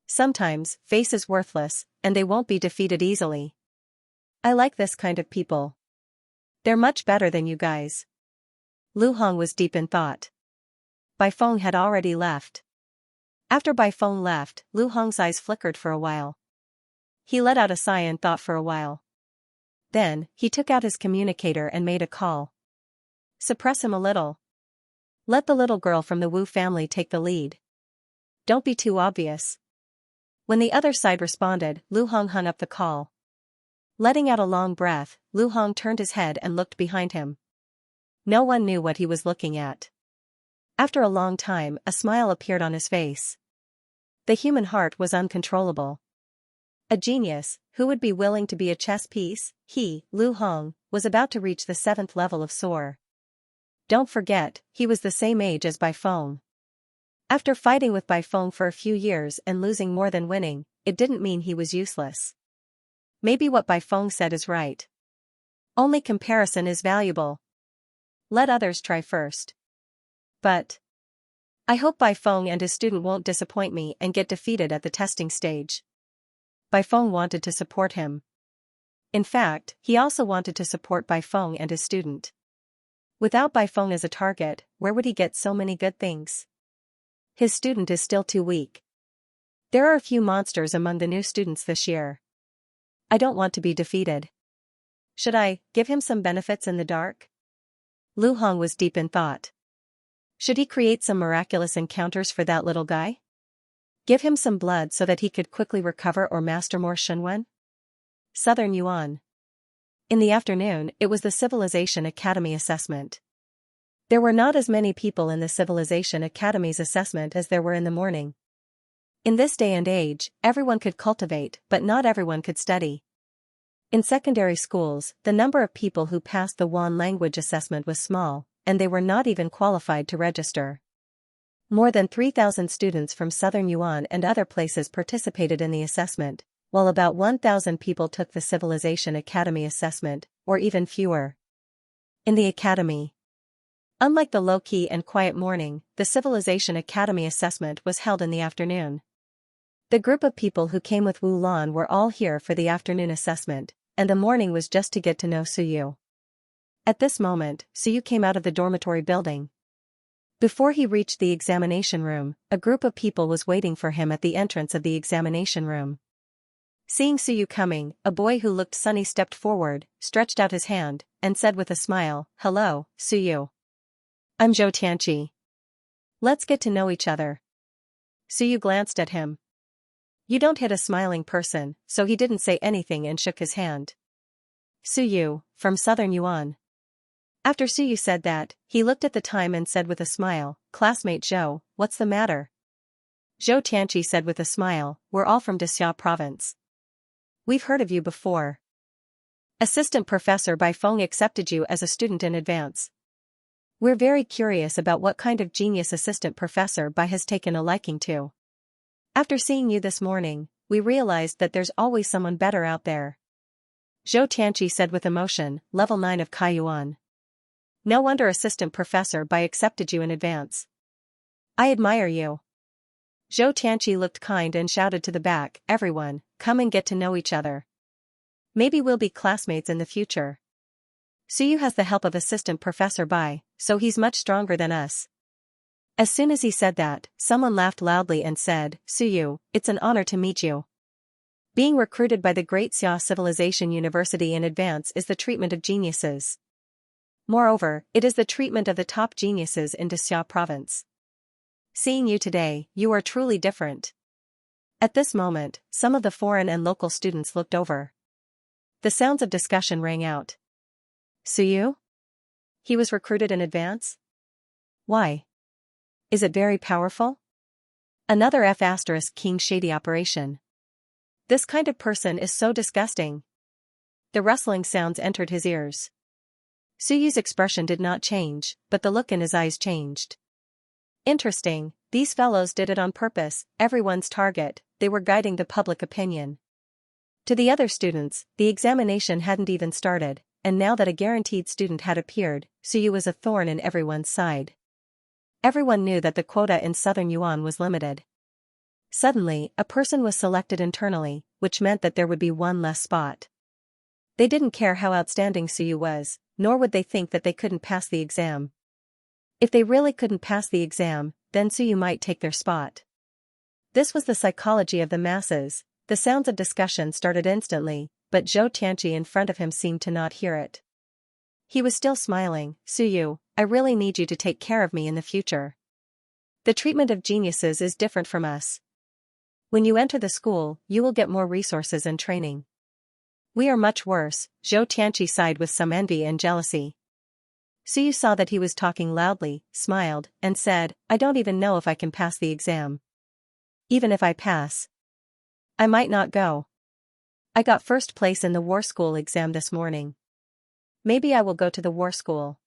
Sometimes, face is worthless, and they won't be defeated easily. I like this kind of people. They're much better than you guys." Lu Hong was deep in thought. Bai Feng had already left. After Bai Feng left, Lu Hong's eyes flickered for a while. He let out a sigh and thought for a while. Then, he took out his communicator and made a call. "Suppress him a little. Let the little girl from the Wu family take the lead. Don't be too obvious." When the other side responded, Lu Hong hung up the call. Letting out a long breath, Lu Hong turned his head and looked behind him. No one knew what he was looking at. After a long time, a smile appeared on his face. The human heart was uncontrollable. A genius, who would be willing to be a chess piece, he, Lu Hong, was about to reach the 7th level of Soar. Don't forget, he was the same age as Bai Feng. After fighting with Bai Feng for a few years and losing more than winning, it didn't mean he was useless. Maybe what Bai Feng said is right. Only comparison is valuable. Let others try first. But I hope Bai Feng and his student won't disappoint me and get defeated at the testing stage. Bai Feng wanted to support him. In fact, he also wanted to support Bai Feng and his student. Without Bai Feng as a target, where would he get so many good things? His student is still too weak. There are a few monsters among the new students this year. I don't want to be defeated. Should I give him some benefits in the dark? Lu Hong was deep in thought. Should he create some miraculous encounters for that little guy? Give him some blood so that he could quickly recover or master more Shunwen? Southern Yuan. In the afternoon, it was the Civilization Academy assessment. There were not as many people in the Civilization Academy's assessment as there were in the morning. In this day and age, everyone could cultivate, but not everyone could study. In secondary schools, the number of people who passed the Wan language assessment was small, and they were not even qualified to register. More than 3,000 students from Southern Yuan and other places participated in the assessment, while about 1,000 people took the Civilization Academy assessment, or even fewer. In the academy. Unlike the low-key and quiet morning, the Civilization Academy assessment was held in the afternoon. The group of people who came with Wu Lan were all here for the afternoon assessment, and the morning was just to get to know Suyu. At this moment, Suyu came out of the dormitory building. Before he reached the examination room, a group of people was waiting for him at the entrance of the examination room. Seeing Suyu coming, a boy who looked sunny stepped forward, stretched out his hand, and said with a smile, "Hello, Suyu. I'm Zhou Tianqi. Let's get to know each other." Suyu glanced at him. You don't hit a smiling person, so he didn't say anything and shook his hand. Suyu, from Southern Yuan. After Suyu said that, he looked at the time and said with a smile, "Classmate Zhou, what's the matter?" Zhou Tianqi said with a smile, "We're all from Xia province. We've heard of you before. Assistant Professor Bai Feng accepted you as a student in advance. We're very curious about what kind of genius Assistant Professor Bai has taken a liking to. After seeing you this morning, we realized that there's always someone better out there." Zhou Tianqi said with emotion, "Level 9 of Kaiyuan. No wonder Assistant Professor Bai accepted you in advance. I admire you." Zhou Tianqi looked kind and shouted to the back, "Everyone, come and get to know each other. Maybe we'll be classmates in the future. Suyu has the help of Assistant Professor Bai, so he's much stronger than us." As soon as he said that, someone laughed loudly and said, "Suyu, it's an honor to meet you. Being recruited by the Great Xia Civilization University in advance is the treatment of geniuses. Moreover, it is the treatment of the top geniuses in Xia province. Seeing you today, you are truly different." At this moment, some of the foreign and local students looked over. The sounds of discussion rang out. Suyu? He was recruited in advance? Why? Is it very powerful? Another F*King shady operation. This kind of person is so disgusting. The rustling sounds entered his ears. Suyu's expression did not change, but the look in his eyes changed. Interesting, these fellows did it on purpose, everyone's target, they were guiding the public opinion. To the other students, the examination hadn't even started, and now that a guaranteed student had appeared, Suyu was a thorn in everyone's side. Everyone knew that the quota in Southern Yuan was limited. Suddenly, a person was selected internally, which meant that there would be one less spot. They didn't care how outstanding Suyu was, nor would they think that they couldn't pass the exam. If they really couldn't pass the exam, then Suyu might take their spot. This was the psychology of the masses. The sounds of discussion started instantly, but Xianxia in front of him seemed to not hear it. He was still smiling. Suyu, I really need you to take care of me in the future. The treatment of geniuses is different from us. When you enter the school, you will get more resources and training. We are much worse. Xianxia sighed with some envy and jealousy. Suyu saw that he was talking loudly, smiled, and said, I don't even know if I can pass the exam. Even if I pass, I might not go. I got first place in the war school exam this morning. Maybe I will go to the war school.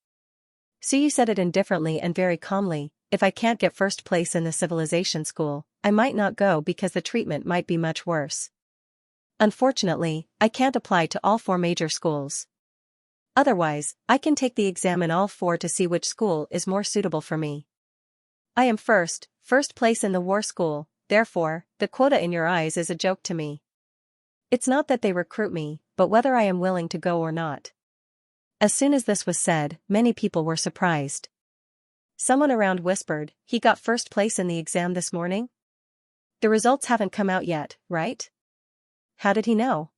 Suyu said it indifferently and very calmly, if I can't get first place in the civilization school, I might not go because the treatment might be much worse. Unfortunately, I can't apply to all 4 major schools. Otherwise, I can take the exam in all 4 to see which school is more suitable for me. I am first place in the war school, therefore, the quota in your eyes is a joke to me. It's not that they recruit me, but whether I am willing to go or not. As soon as this was said, many people were surprised. Someone around whispered, he got first place in the exam this morning? The results haven't come out yet, right? How did he know?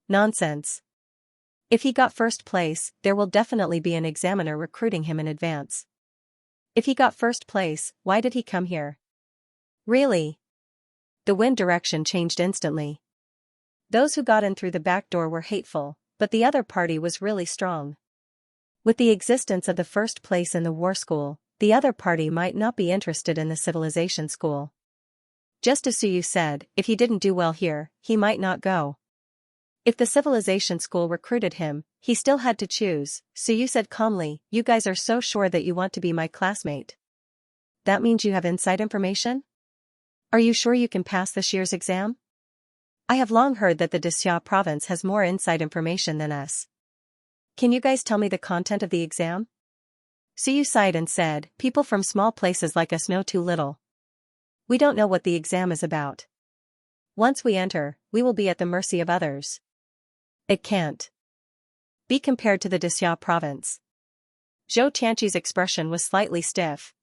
Nonsense. If he got first place, there will definitely be an examiner recruiting him in advance. If he got first place, why did he come here? Really? The wind direction changed instantly. Those who got in through the back door were hateful, but the other party was really strong. With the existence of the first place in the war school, the other party might not be interested in the civilization school. Just as Suyu said, if he didn't do well here, he might not go. If the civilization school recruited him, he still had to choose. Suyu said calmly, you guys are so sure that you want to be my classmate. That means you have inside information? Are you sure you can pass this year's exam? I have long heard that the Xianxia province has more inside information than us. Can you guys tell me the content of the exam? Suyu sighed and said, people from small places like us know too little. We don't know what the exam is about. Once we enter, we will be at the mercy of others. It can't be compared to the Xianxia province. Xianxia's expression was slightly stiff.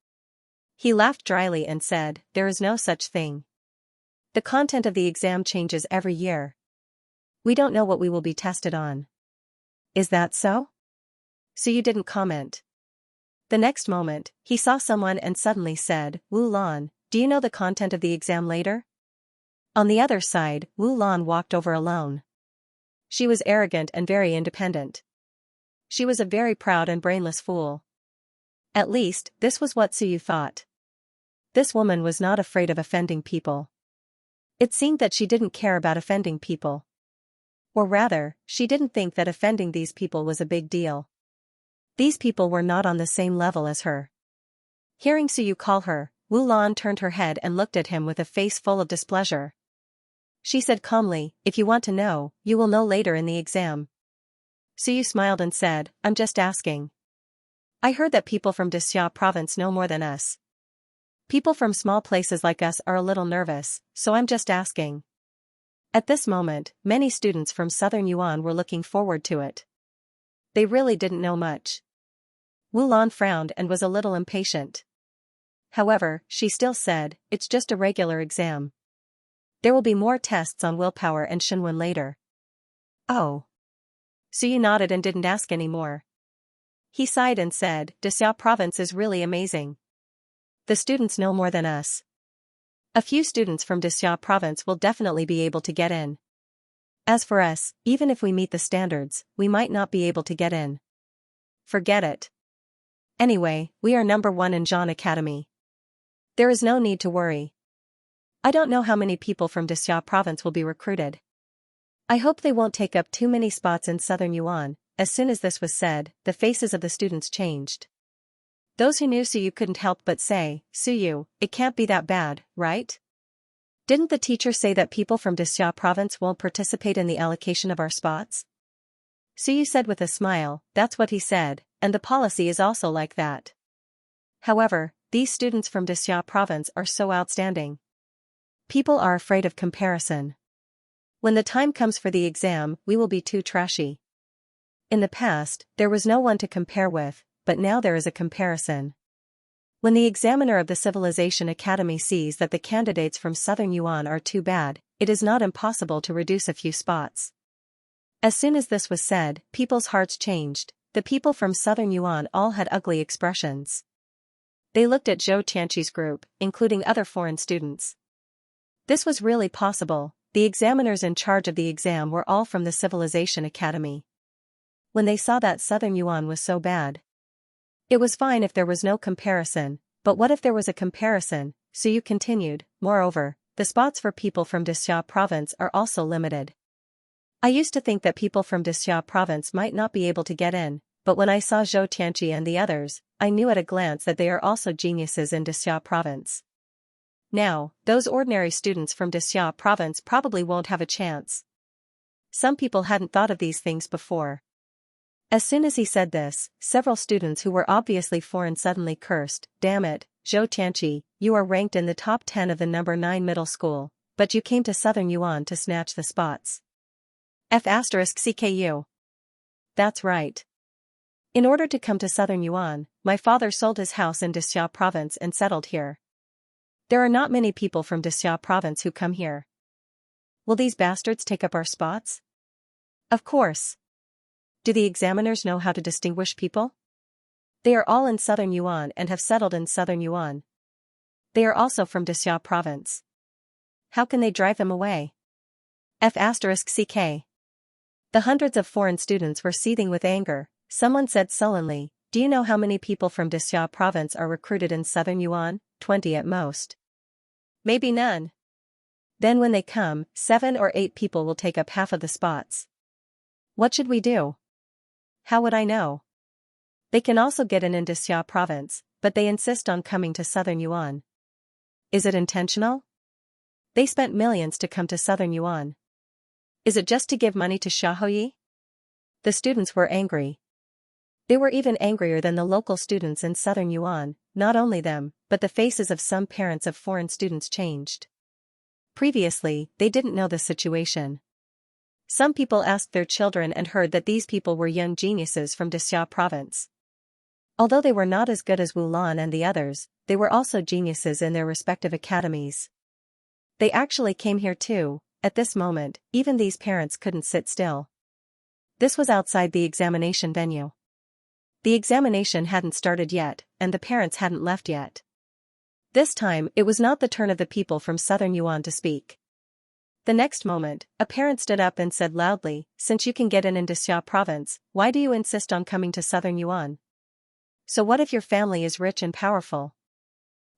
He laughed dryly and said, there is no such thing. The content of the exam changes every year. We don't know what we will be tested on. Is that so? Suyu didn't comment. The next moment, he saw someone and suddenly said, Wu Lan, do you know the content of the exam later? On the other side, Wu Lan walked over alone. She was arrogant and very independent. She was a very proud and brainless fool. At least, this was what Suyu thought. This woman was not afraid of offending people. It seemed that she didn't care about offending people. Or rather, she didn't think that offending these people was a big deal. These people were not on the same level as her. Hearing Suyu call her, Wu Lan turned her head and looked at him with a face full of displeasure. She said calmly, if you want to know, you will know later in the exam. Suyu smiled and said, I'm just asking. I heard that people from Xianxia province know more than us. People from small places like us are a little nervous, so I'm just asking. At this moment, many students from Southern Yuan were looking forward to it. They really didn't know much. Wu Lan frowned and was a little impatient. However, she still said, it's just a regular exam. There will be more tests on willpower and Shinwen later. Oh. Suyu nodded and didn't ask any more. He sighed and said, Xianxia province is really amazing. The students know more than us. A few students from Xianxia province will definitely be able to get in. As for us, even if we meet the standards, we might not be able to get in. Forget it. Anyway, we are number 1 in Zhan Academy. There is no need to worry. I don't know how many people from Xianxia province will be recruited. I hope they won't take up too many spots in Southern Yuan. As soon as this was said, the faces of the students changed. Those who knew Suyu couldn't help but say, Suyu, it can't be that bad, right? Didn't the teacher say that people from Xianxia province won't participate in the allocation of our spots? Suyu said with a smile, that's what he said, and the policy is also like that. However, these students from Xianxia province are so outstanding. People are afraid of comparison. When the time comes for the exam, we will be too trashy. In the past, there was no one to compare with, but now there is a comparison. When the examiner of the Civilization Academy sees that the candidates from Southern Yuan are too bad, it is not impossible to reduce a few spots. As soon as this was said, people's hearts changed. The people from Southern Yuan all had ugly expressions. They looked at Zhou Tianqi's group, including other foreign students. This was really possible. The examiners in charge of the exam were all from the Civilization Academy. When they saw that Southern Yuan was so bad, it was fine if there was no comparison, but what if there was a comparison? Suyu continued. Moreover, the spots for people from Xianxia province are also limited. I used to think that people from Xianxia province might not be able to get in, but when I saw Zhou Tianqi and the others, I knew at a glance that they are also geniuses in Xianxia province. Now, those ordinary students from Xianxia province probably won't have a chance. Some people hadn't thought of these things before. As soon as he said this, several students who were obviously foreign suddenly cursed. Damn it, Zhou Tianqi, you are ranked in the top 10 of the number 9 middle school, but you came to Southern Yuan to snatch the spots. F***CKU. That's right. In order to come to Southern Yuan, my father sold his house in Xianxia province and settled here. There are not many people from Xianxia province who come here. Will these bastards take up our spots? Of course. Do the examiners know how to distinguish people? They are all in Southern Yuan and have settled in Southern Yuan. They are also from Xianxia province. How can they drive them away? F***CK. The hundreds of foreign students were seething with anger. Someone said sullenly, do you know how many people from Xianxia province are recruited in Southern Yuan? 20 at most. Maybe none. Then when they come, 7 or 8 people will take up half of the spots. What should we do? How would I know? They can also get in Xianxia province, but they insist on coming to Southern Yuan. Is it intentional? They spent millions to come to Southern Yuan. Is it just to give money to Xiaoyi? The students were angry. They were even angrier than the local students in Southern Yuan. Not only them, but the faces of some parents of foreign students changed. Previously, they didn't know the situation. Some people asked their children and heard that these people were young geniuses from Xianxia province. Although they were not as good as Wulan and the others, they were also geniuses in their respective academies. They actually came here too. At this moment, even these parents couldn't sit still. This was outside the examination venue. The examination hadn't started yet, and the parents hadn't left yet. This time, it was not the turn of the people from Southern Yuan to speak. The next moment, a parent stood up and said loudly, since you can get in Xianxia province, why do you insist on coming to Southern Yuan? So what if your family is rich and powerful?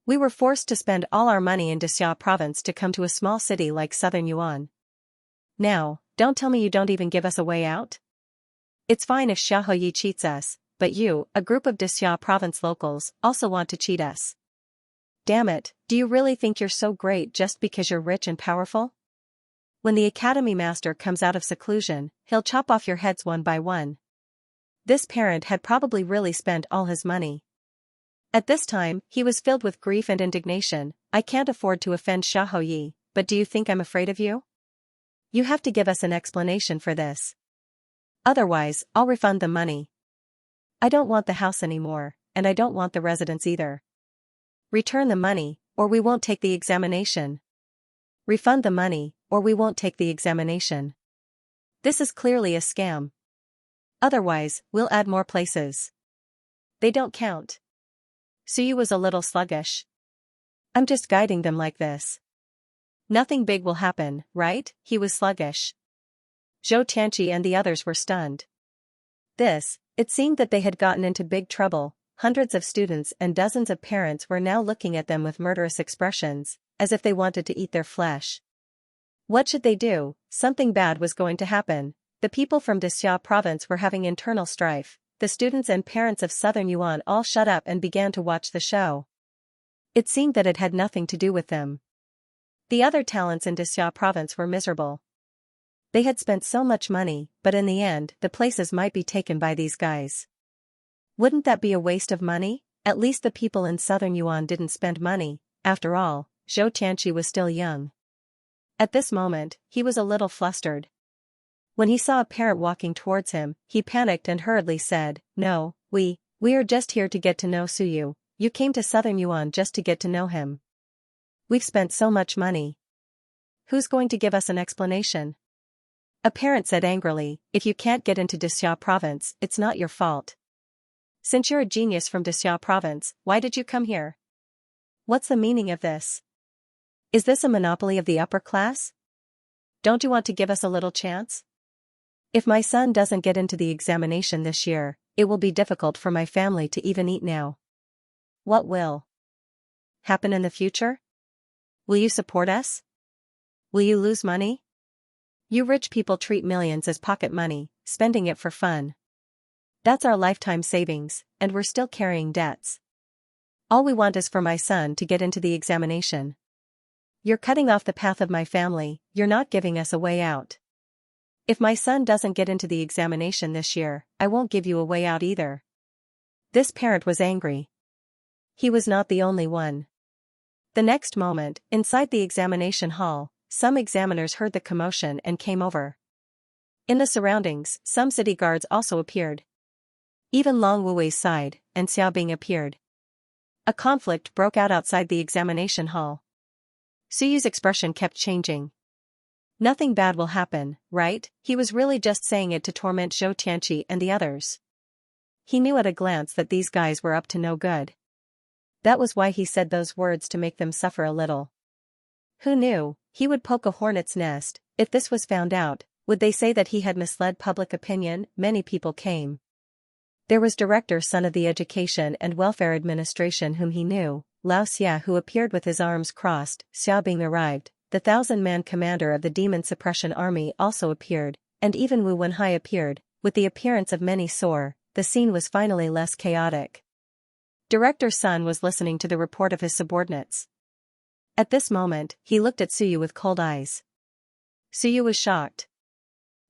We were forced to spend all our money in Xianxia province to come to a small city like Southern Yuan. Now, don't tell me you don't even give us a way out? It's fine if Xiaoyi cheats us, but you, a group of Xianxia province locals, also want to cheat us. Damn it, do you really think you're so great just because you're rich and powerful? When the academy master comes out of seclusion, he'll chop off your heads one by one. This parent had probably really spent all his money. At this time, he was filled with grief and indignation. I can't afford to offend Xiaoyi, but do you think I'm afraid of you? You have to give us an explanation for this. Otherwise, I'll refund the money. I don't want the house anymore, and I don't want the residence either. Return the money, or we won't take the examination. Refund the money, or we won't take the examination. This is clearly a scam. Otherwise, we'll add more places. They don't count. Suyu was a little sluggish. I'm just guiding them like this. Nothing big will happen, right? He was sluggish. Zhou Tianqi and the others were stunned. It seemed that they had gotten into big trouble. Hundreds of students and dozens of parents were now looking at them with murderous expressions, as if they wanted to eat their flesh. What should they do? Something bad was going to happen. The people from Xianxia province were having internal strife. The students and parents of Southern Yuan all shut up and began to watch the show. It seemed that it had nothing to do with them. The other talents in Xia province were miserable. They had spent so much money, but in the end, the places might be taken by these guys. Wouldn't that be a waste of money? At least the people in southern Yuan didn't spend money. After all, Xianxia was still young. At this moment, he was a little flustered. When he saw a parent walking towards him, he panicked and hurriedly said, "No, we are just here to get to know Suyu. You came to southern Yuan just to get to know him. We've spent so much money. Who's going to give us an explanation?" A parent said angrily, "If you can't get into Xia province, it's not your fault. Since you're a genius from Xia province, why did you come here? What's the meaning of this? Is this a monopoly of the upper class? Don't you want to give us a little chance? If my son doesn't get into the examination this year, it will be difficult for my family to even eat now. What will happen in the future? Will you support us? Will you lose money? You rich people treat millions as pocket money, spending it for fun. That's our lifetime savings, and we're still carrying debts. All we want is for my son to get into the examination. You're cutting off the path of my family, you're not giving us a way out. If my son doesn't get into the examination this year, I won't give you a way out either." This parent was angry. He was not the only one. The next moment, inside the examination hall, some examiners heard the commotion and came over. In the surroundings, some city guards also appeared. Even Long Wuwei's side, and Xiaobing appeared. A conflict broke out outside the examination hall. Suyu's expression kept changing. Nothing bad will happen, right? He was really just saying it to torment Zhou Tianqi and the others. He knew at a glance that these guys were up to no good. That was why he said those words, to make them suffer a little. Who knew? He would poke a hornet's nest. If this was found out, would they say that he had misled public opinion? Many people came. There was Director Son of the Education and Welfare Administration whom he knew, Lao Xia, who appeared with his arms crossed. Xiaobing arrived, the 1,000-man commander of the Demon Suppression Army also appeared, and even Wu Wenhai appeared. With the appearance of many sore, the scene was finally less chaotic. Director Sun was listening to the report of his subordinates. At this moment, he looked at Suyu with cold eyes. Suyu was shocked.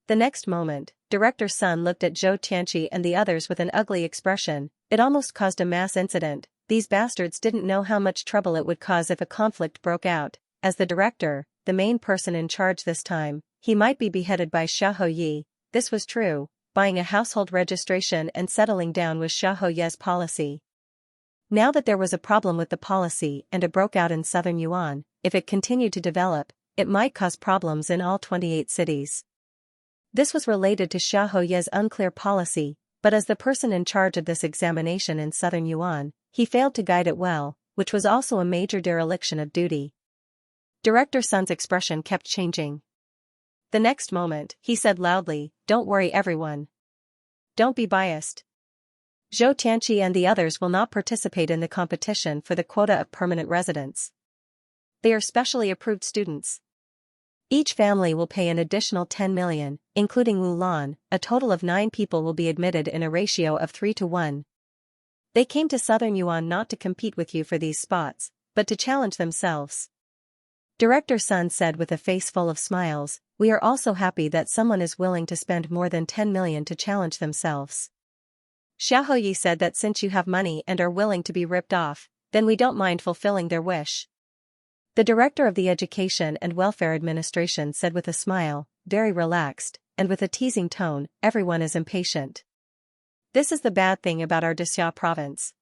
The next moment, Director Sun looked at Zhou Tianqi and the others with an ugly expression. It almost caused a mass incident. These bastards didn't know how much trouble it would cause if a conflict broke out. As the director, the main person in charge this time, he might be beheaded by Xiahou Yi. This was true. Buying a household registration and settling down was Xiahou Ye's policy. Now that there was a problem with the policy and it broke out in southern Yuan, if it continued to develop, it might cause problems in all 28 cities. This was related to Xiahou Ye's unclear policy, but as the person in charge of this examination in southern Yuan, he failed to guide it well, which was also a major dereliction of duty. Director Sun's expression kept changing. The next moment, he said loudly, "Don't worry everyone. Don't be biased. Zhou Tianqi and the others will not participate in the competition for the quota of permanent residents. They are specially approved students. Each family will pay an additional 10 million, including Wu Lan. A total of 9 people will be admitted in a ratio of 3 to 1. They came to southern Yuan not to compete with you for these spots, but to challenge themselves." Director Sun said with a face full of smiles, "We are also happy that someone is willing to spend more than 10 million to challenge themselves." Xiahou Yi said that since you have money and are willing to be ripped off, then we don't mind fulfilling their wish. The director of the Education and Welfare Administration said with a smile, very relaxed, and with a teasing tone, "Everyone is impatient. This is the bad thing about our Xia province.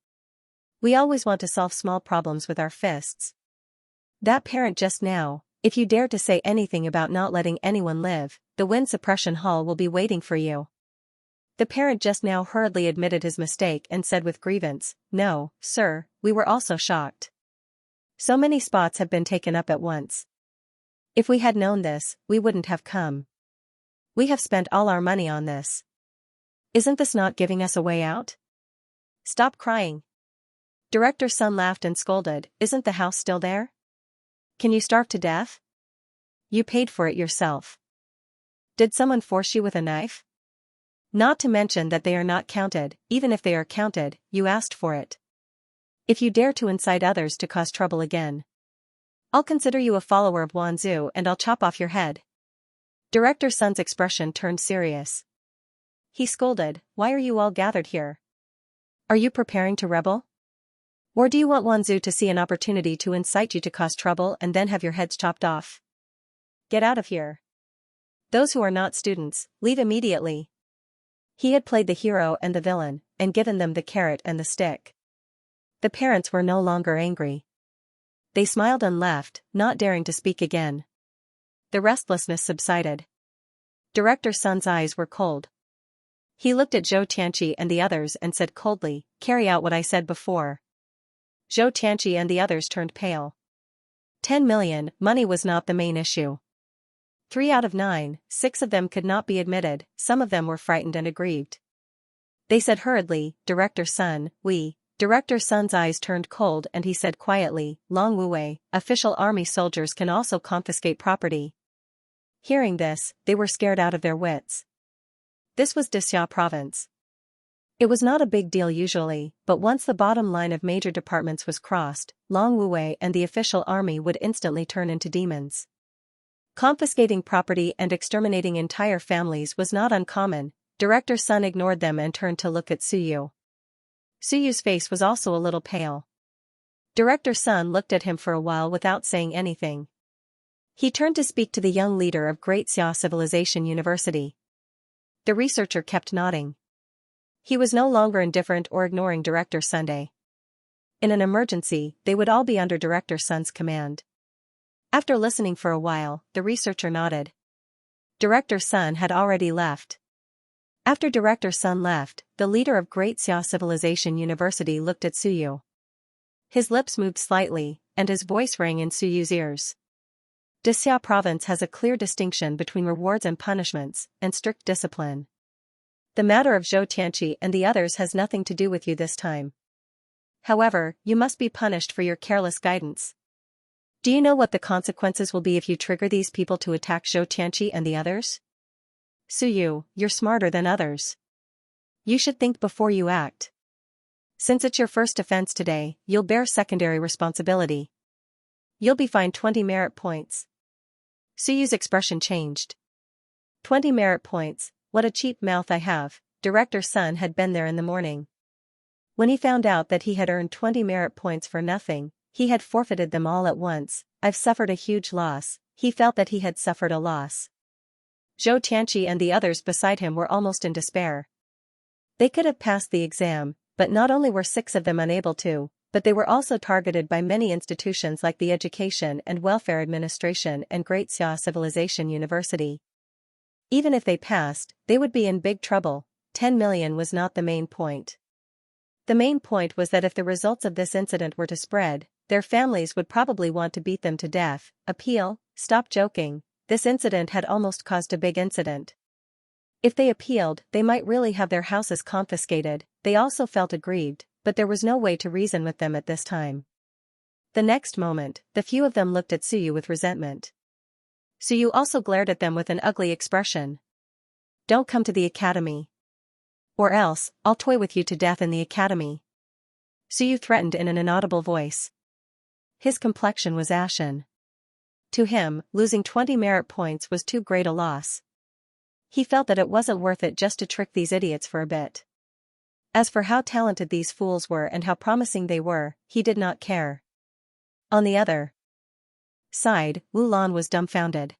We always want to solve small problems with our fists. That parent just now, if you dare to say anything about not letting anyone live, the wind suppression hall will be waiting for you." The parent just now hurriedly admitted his mistake and said with grievance, "No, sir, we were also shocked. So many spots have been taken up at once. If we had known this, we wouldn't have come. We have spent all our money on this. Isn't this not giving us a way out? Stop crying." Director Sun laughed and scolded, "Isn't the house still there? Can you starve to death? You paid for it yourself. Did someone force you with a knife? Not to mention that they are not counted. Even if they are counted, you asked for it. If you dare to incite others to cause trouble again, I'll consider you a follower of Wanzu and I'll chop off your head. Director Sun's expression turned serious. He scolded, why are you all gathered here? Are you preparing to rebel? Or do you want Wanzu to see an opportunity to incite you to cause trouble and then have your heads chopped off? Get out of here. Those who are not students, leave immediately. He had played the hero and the villain, and given them the carrot and the stick. The parents were no longer angry. They smiled and left, not daring to speak again. The restlessness subsided. Director Sun's eyes were cold. He looked at Zhou Tianqi and the others and said coldly, carry out what I said before. Zhou Tianqi and the others turned pale. 10 million, money was not the main issue. 3 out of 9, 6 of them could not be admitted, some of them were frightened and aggrieved. They said hurriedly, Director Sun, we. Director Sun's eyes turned cold and he said quietly, Long Wuwei, official army soldiers can also confiscate property. Hearing this, they were scared out of their wits. This was Xianxia province. It was not a big deal usually, but once the bottom line of major departments was crossed, Long Wuwei and the official army would instantly turn into demons. Confiscating property and exterminating entire families was not uncommon. Director Sun ignored them and turned to look at Suyu. Suyu's face was also a little pale. Director Sun looked at him for a while without saying anything. He turned to speak to the young leader of Great Xia Civilization University. The researcher kept nodding. He was no longer indifferent or ignoring Director Sunday. In an emergency, they would all be under Director Sun's command. After listening for a while, the researcher nodded. Director Sun had already left. After Director Sun left, the leader of Great Xia Civilization University looked at Suyu. His lips moved slightly, and his voice rang in Suyu's ears. Xia province has a clear distinction between rewards and punishments, and strict discipline. The matter of Zhou Tianqi and the others has nothing to do with you this time. However, you must be punished for your careless guidance. Do you know what the consequences will be if you trigger these people to attack Zhou Tianqi and the others? Suyu, you're smarter than others. You should think before you act. Since it's your first offense today, you'll bear secondary responsibility. You'll be fined 20 merit points. Suyu's expression changed. 20 merit points, what a cheap mouth I have. Director Sun had been there in the morning. When he found out that he had earned 20 merit points for nothing, he had forfeited them all at once. I've suffered a huge loss. He felt that he had suffered a loss. Zhou Tianqi and the others beside him were almost in despair. They could have passed the exam, but not only were 6 of them unable to, but they were also targeted by many institutions like the Education and Welfare Administration and Great Xia Civilization University. Even if they passed, they would be in big trouble. 10 million was not the main point. The main point was that if the results of this incident were to spread, their families would probably want to beat them to death. Appeal, stop joking. This incident had almost caused a big incident. If they appealed, they might really have their houses confiscated. They also felt aggrieved, but there was no way to reason with them at this time. The next moment, the few of them looked at Suyu with resentment. Suyu also glared at them with an ugly expression. Don't come to the academy. Or else, I'll toy with you to death in the academy. Suyu threatened in an inaudible voice. His complexion was ashen. To him, losing 20 merit points was too great a loss. He felt that it wasn't worth it just to trick these idiots for a bit. As for how talented these fools were and how promising they were, he did not care. On the other side, Wu Lan was dumbfounded.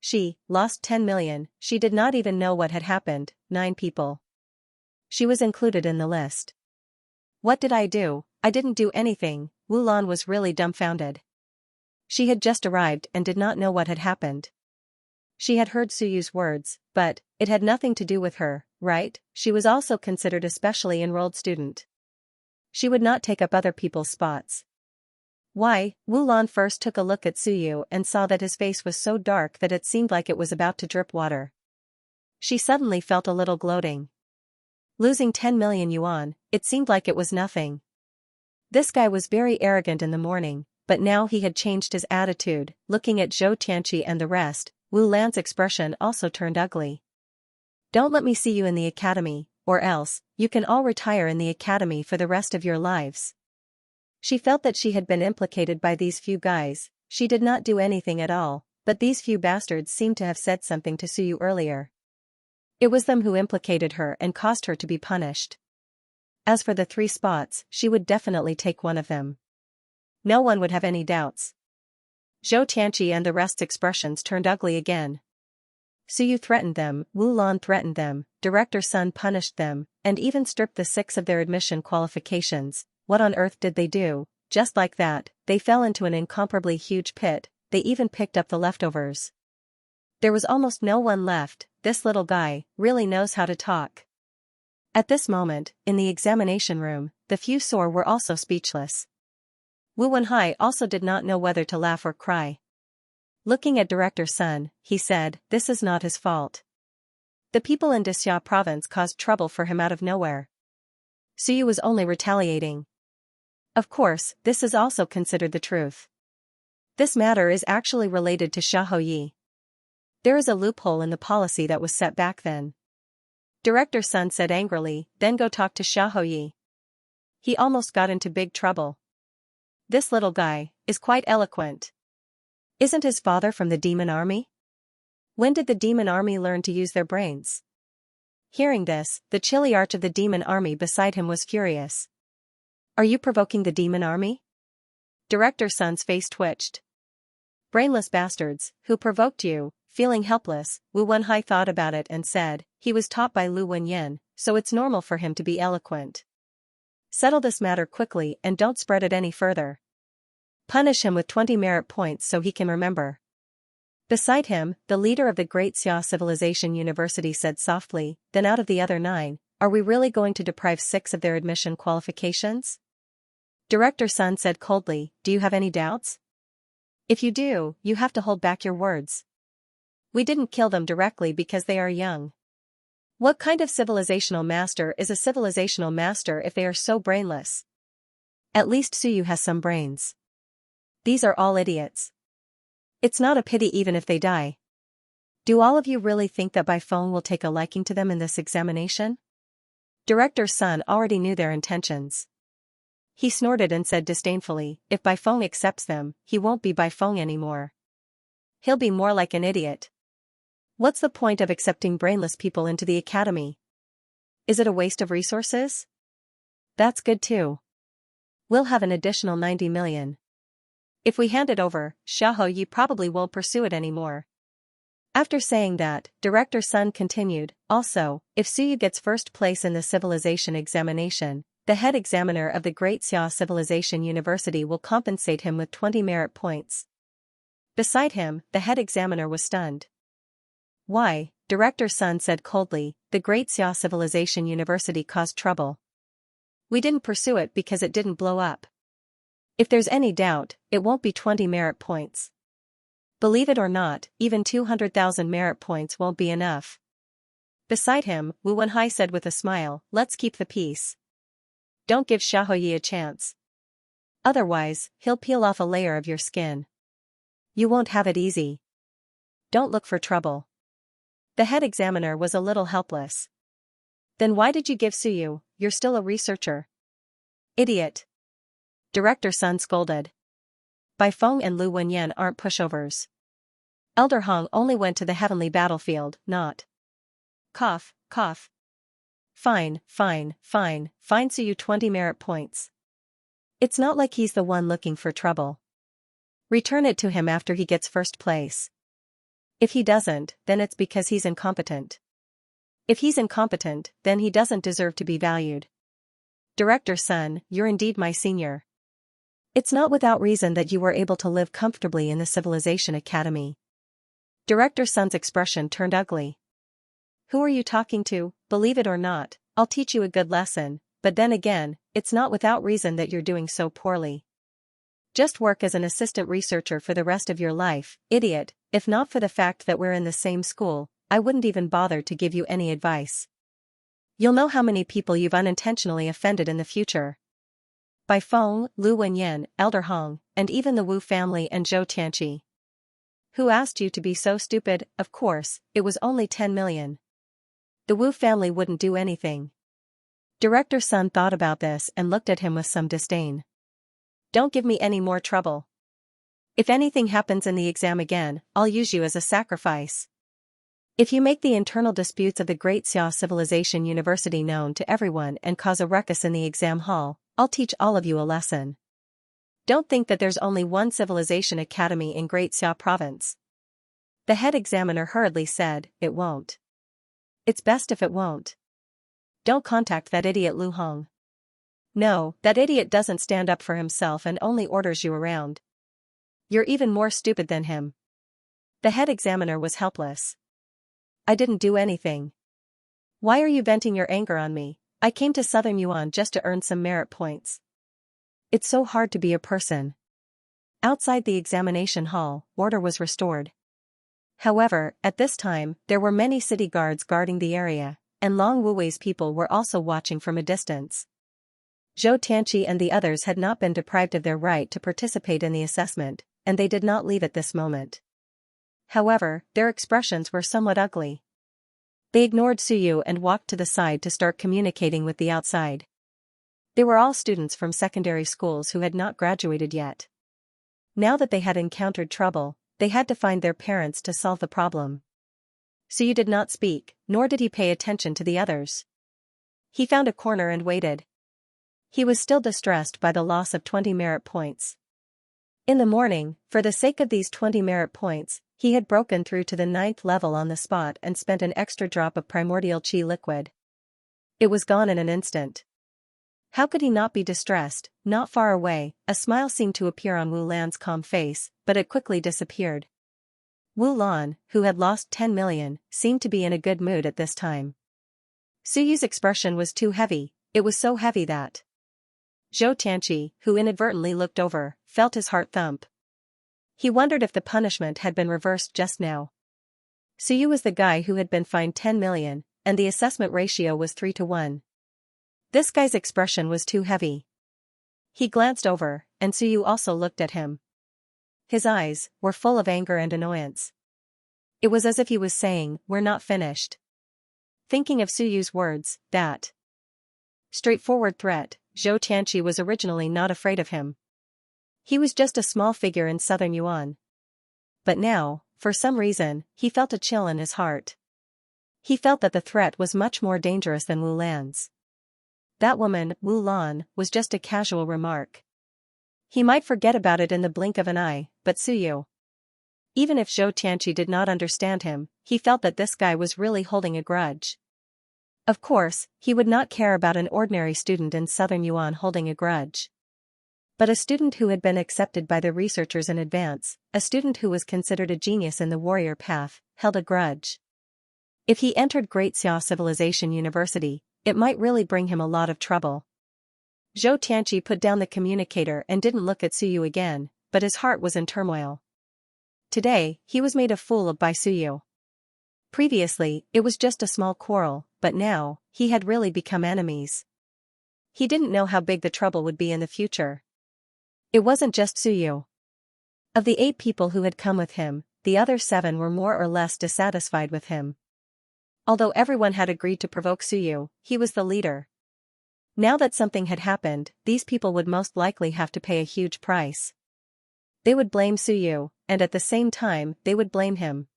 She lost 10 million, she did not even know what had happened. 9 people. She was included in the list. What did I do? I didn't do anything. Wu Lan was really dumbfounded. She had just arrived and did not know what had happened. She had heard Suyu's words, but it had nothing to do with her, right? She was also considered a specially enrolled student. She would not take up other people's spots. Why? Wu Lan first took a look at Suyu and saw that his face was so dark that it seemed like it was about to drip water. She suddenly felt a little gloating. Losing 10 million yuan, it seemed like it was nothing. This guy was very arrogant in the morning, but now he had changed his attitude. Looking at Zhou Tianqi and the rest, Wu Lan's expression also turned ugly. Don't let me see you in the academy, or else, you can all retire in the academy for the rest of your lives. She felt that she had been implicated by these few guys, she did not do anything at all, but these few bastards seemed to have said something to Suyu earlier. It was them who implicated her and caused her to be punished. As for the 3 spots, she would definitely take one of them. No one would have any doubts. Xianxia and the rest's expressions turned ugly again. Suyu threatened them, Wu Lan threatened them, Director Sun punished them, and even stripped the 6 of their admission qualifications. What on earth did they do? Just like that, they fell into an incomparably huge pit. They even picked up the leftovers. There was almost no one left. This little guy really knows how to talk. At this moment, in the examination room, the few sore were also speechless. Wu Wenhai also did not know whether to laugh or cry. Looking at Director Sun, he said, this is not his fault. The people in Xianxia province caused trouble for him out of nowhere. Suyu was only retaliating. Of course, this is also considered the truth. This matter is actually related to Xiaoyi. There is a loophole in the policy that was set back then. Director Sun said angrily, then go talk to Xiaoyi. He almost got into big trouble. This little guy is quite eloquent. Isn't his father from the demon army? When did the demon army learn to use their brains? Hearing this, the chilly arch of the demon army beside him was furious. Are you provoking the demon army? Director Sun's face twitched. Brainless bastards, who provoked you? Feeling helpless, Wu Wenhai thought about it and said, he was taught by Lu Wenyan, so it's normal for him to be eloquent. Settle this matter quickly and don't spread it any further. Punish him with 20 merit points so he can remember. Beside him, the leader of the Great Xia Civilization University said softly, then out of the other 9, are we really going to deprive 6 of their admission qualifications? Director Sun said coldly, do you have any doubts? If you do, you have to hold back your words. We didn't kill them directly because they are young. What kind of civilizational master is a civilizational master if they are so brainless? At least Suyu has some brains. These are all idiots. It's not a pity even if they die. Do all of you really think that Baifeng will take a liking to them in this examination? Director Sun already knew their intentions. He snorted and said disdainfully, if Baifeng accepts them, he won't be Baifeng anymore. He'll be more like an idiot. What's the point of accepting brainless people into the academy? Is it a waste of resources? That's good too. We'll have an additional 90 million. If we hand it over, Xiaoyi probably won't pursue it anymore. After saying that, Director Sun continued, also, if Suyu gets first place in the civilization examination, the head examiner of the Great Xia Civilization University will compensate him with 20 merit points. Beside him, the head examiner was stunned. Why? Director Sun said coldly, the Great Xia Civilization University caused trouble. We didn't pursue it because it didn't blow up. If there's any doubt, it won't be 20 merit points. Believe it or not, even 200,000 merit points won't be enough. Beside him, Wu Wenhai said with a smile, let's keep the peace. Don't give Xiaoyi a chance. Otherwise, he'll peel off a layer of your skin. You won't have it easy. Don't look for trouble. The head examiner was a little helpless. Then why did you give Suyu? You're still a researcher. Idiot. Director Sun scolded. Baifeng and Lu Wenyan aren't pushovers. Elder Hong only went to the heavenly battlefield, not. Cough, cough. Fine Suyu 20 merit points. It's not like he's the one looking for trouble. Return it to him after he gets first place. If he doesn't, then it's because he's incompetent. If he's incompetent, then he doesn't deserve to be valued. Director Sun, you're indeed my senior. It's not without reason that you were able to live comfortably in the Civilization Academy. Director Sun's expression turned ugly. Who are you talking to? Believe it or not, I'll teach you a good lesson, but then again, it's not without reason that you're doing so poorly. Just work as an assistant researcher for the rest of your life, idiot. If not for the fact that we're in the same school, I wouldn't even bother to give you any advice. You'll know how many people you've unintentionally offended in the future. Baifeng, Lu Wenyan, Elder Hong, and even the Wu family and Zhou Tianqi. Who asked you to be so stupid? Of course, it was only 10 million. The Wu family wouldn't do anything. Director Sun thought about this and looked at him with some disdain. Don't give me any more trouble. If anything happens in the exam again, I'll use you as a sacrifice. If you make the internal disputes of the Great Xia Civilization University known to everyone and cause a ruckus in the exam hall, I'll teach all of you a lesson. Don't think that there's only one civilization academy in Great Xia Province. The head examiner hurriedly said, it won't. It's best if it won't. Don't contact that idiot Lu Hong. No, that idiot doesn't stand up for himself and only orders you around. You're even more stupid than him. The head examiner was helpless. I didn't do anything. Why are you venting your anger on me? I came to Southern Yuan just to earn some merit points. It's so hard to be a person. Outside the examination hall, order was restored. However, at this time, there were many city guards guarding the area, and Long Wuwei's people were also watching from a distance. Zhou Tianqi and the others had not been deprived of their right to participate in the assessment, and they did not leave at this moment. However, their expressions were somewhat ugly. They ignored Suyu and walked to the side to start communicating with the outside. They were all students from secondary schools who had not graduated yet. Now that they had encountered trouble, they had to find their parents to solve the problem. Suyu did not speak, nor did he pay attention to the others. He found a corner and waited. He was still distressed by the loss of 20 merit points. In the morning, for the sake of these 20 merit points, he had broken through to the 9th level on the spot and spent an extra drop of primordial qi liquid. It was gone in an instant. How could he not be distressed? Not far away, a smile seemed to appear on Wu Lan's calm face, but it quickly disappeared. Wu Lan, who had lost 10 million, seemed to be in a good mood at this time. Suyu's expression was too heavy, it was so heavy that Zhou Tianqi, who inadvertently looked over, felt his heart thump. He wondered if the punishment had been reversed just now. Suyu was the guy who had been fined 10 million, and the assessment ratio was 3-1. This guy's expression was too heavy. He glanced over, and Suyu also looked at him. His eyes were full of anger and annoyance. It was as if he was saying, "We're not finished." Thinking of Suyu's words, that straightforward threat, Zhou Tianqi was originally not afraid of him. He was just a small figure in Southern Yuan. But now, for some reason, he felt a chill in his heart. He felt that the threat was much more dangerous than Wu Lan's. That woman, Wu Lan, was just a casual remark. He might forget about it in the blink of an eye, but Suyu. Even if Zhou Tianqi did not understand him, he felt that this guy was really holding a grudge. Of course, he would not care about an ordinary student in Southern Yuan holding a grudge. But a student who had been accepted by the researchers in advance, a student who was considered a genius in the warrior path, held a grudge. If he entered Great Xia Civilization University, it might really bring him a lot of trouble. Zhou Tianqi put down the communicator and didn't look at Suyu again, but his heart was in turmoil. Today, he was made a fool of by Suyu. Previously, it was just a small quarrel, but now, he had really become enemies. He didn't know how big the trouble would be in the future. It wasn't just Suyu. Of the 8 people who had come with him, the other 7 were more or less dissatisfied with him. Although everyone had agreed to provoke Suyu, he was the leader. Now that something had happened, these people would most likely have to pay a huge price. They would blame Suyu, and at the same time, they would blame him.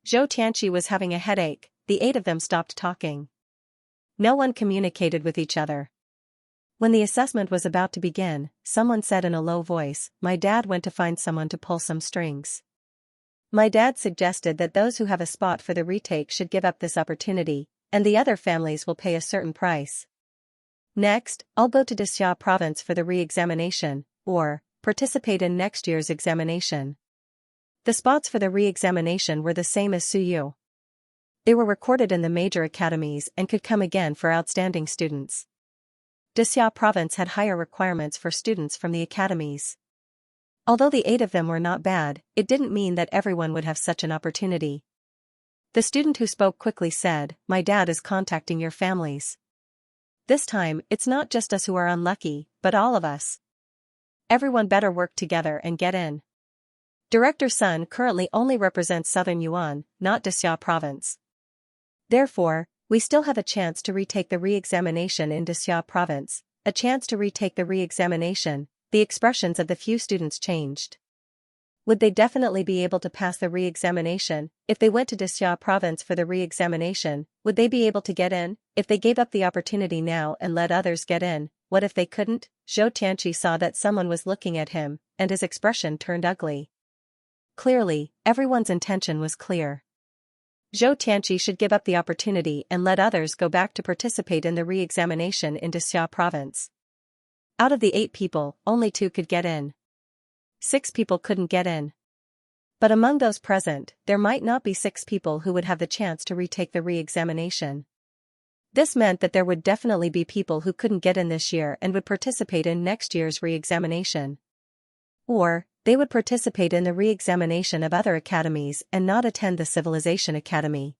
Zhou Tianqi was having a headache, the 8 of them stopped talking. No one communicated with each other. When the assessment was about to begin, someone said in a low voice, "My dad went to find someone to pull some strings. My dad suggested that those who have a spot for the retake should give up this opportunity, and the other families will pay a certain price. Next, I'll go to Xia province for the re-examination, or participate in next year's examination." The spots for the re-examination were the same as Suyu. They were recorded in the major academies and could come again for outstanding students. Xia province had higher requirements for students from the academies. Although the 8 of them were not bad, it didn't mean that everyone would have such an opportunity. The student who spoke quickly said, "My dad is contacting your families. This time, it's not just us who are unlucky, but all of us. Everyone better work together and get in." Director Sun currently only represents Southern Yuan, not Xia province. Therefore, we still have a chance to retake the re-examination in Xia province, a chance to retake the re-examination. The expressions of the few students changed. Would they definitely be able to pass the re-examination? If they went to Xianxia province for the re-examination, would they be able to get in? If they gave up the opportunity now and let others get in, what if they couldn't? Xianxia saw that someone was looking at him, and his expression turned ugly. Clearly, everyone's intention was clear. Xianxia should give up the opportunity and let others go back to participate in the re-examination in Xianxia province. Out of the 8 people, only 2 could get in. 6 people couldn't get in. But among those present, there might not be 6 people who would have the chance to retake the re-examination. This meant that there would definitely be people who couldn't get in this year and would participate in next year's re-examination. Or, they would participate in the re-examination of other academies and not attend the Civilization Academy.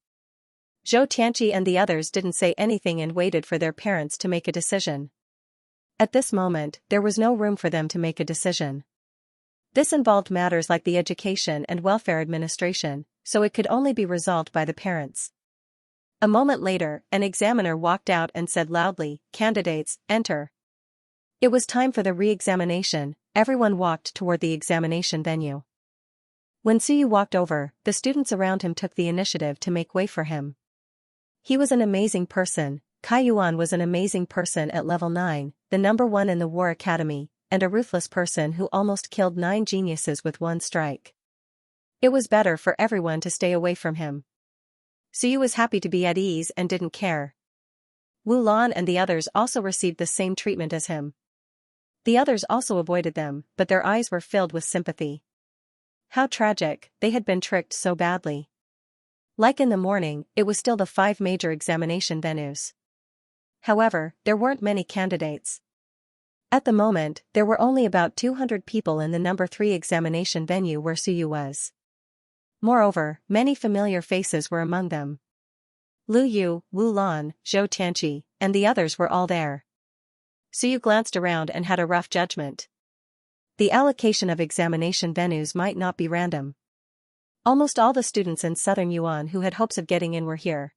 Xianxia and the others didn't say anything and waited for their parents to make a decision. At this moment, there was no room for them to make a decision. This involved matters like the Education and Welfare Administration, so it could only be resolved by the parents. A moment later, an examiner walked out and said loudly, "Candidates, enter." It was time for the re-examination. Everyone walked toward the examination venue. When Suyu walked over, the students around him took the initiative to make way for him. He was an amazing person. Kai Yuan was an amazing person at level 9, the number 1 in the War Academy, and a ruthless person who almost killed 9 geniuses with one strike. It was better for everyone to stay away from him. Suyu was happy to be at ease and didn't care. Wu Lan and the others also received the same treatment as him. The others also avoided them, but their eyes were filled with sympathy. How tragic, they had been tricked so badly. Like in the morning, it was still the 5 major examination venues. However, there weren't many candidates. At the moment, there were only about 200 people in the number 3 examination venue where Suyu was. Moreover, many familiar faces were among them. Lu Yu, Wu Lan, Xianxia, and the others were all there. Suyu glanced around and had a rough judgment. The allocation of examination venues might not be random. Almost all the students in Southern Yuan who had hopes of getting in were here.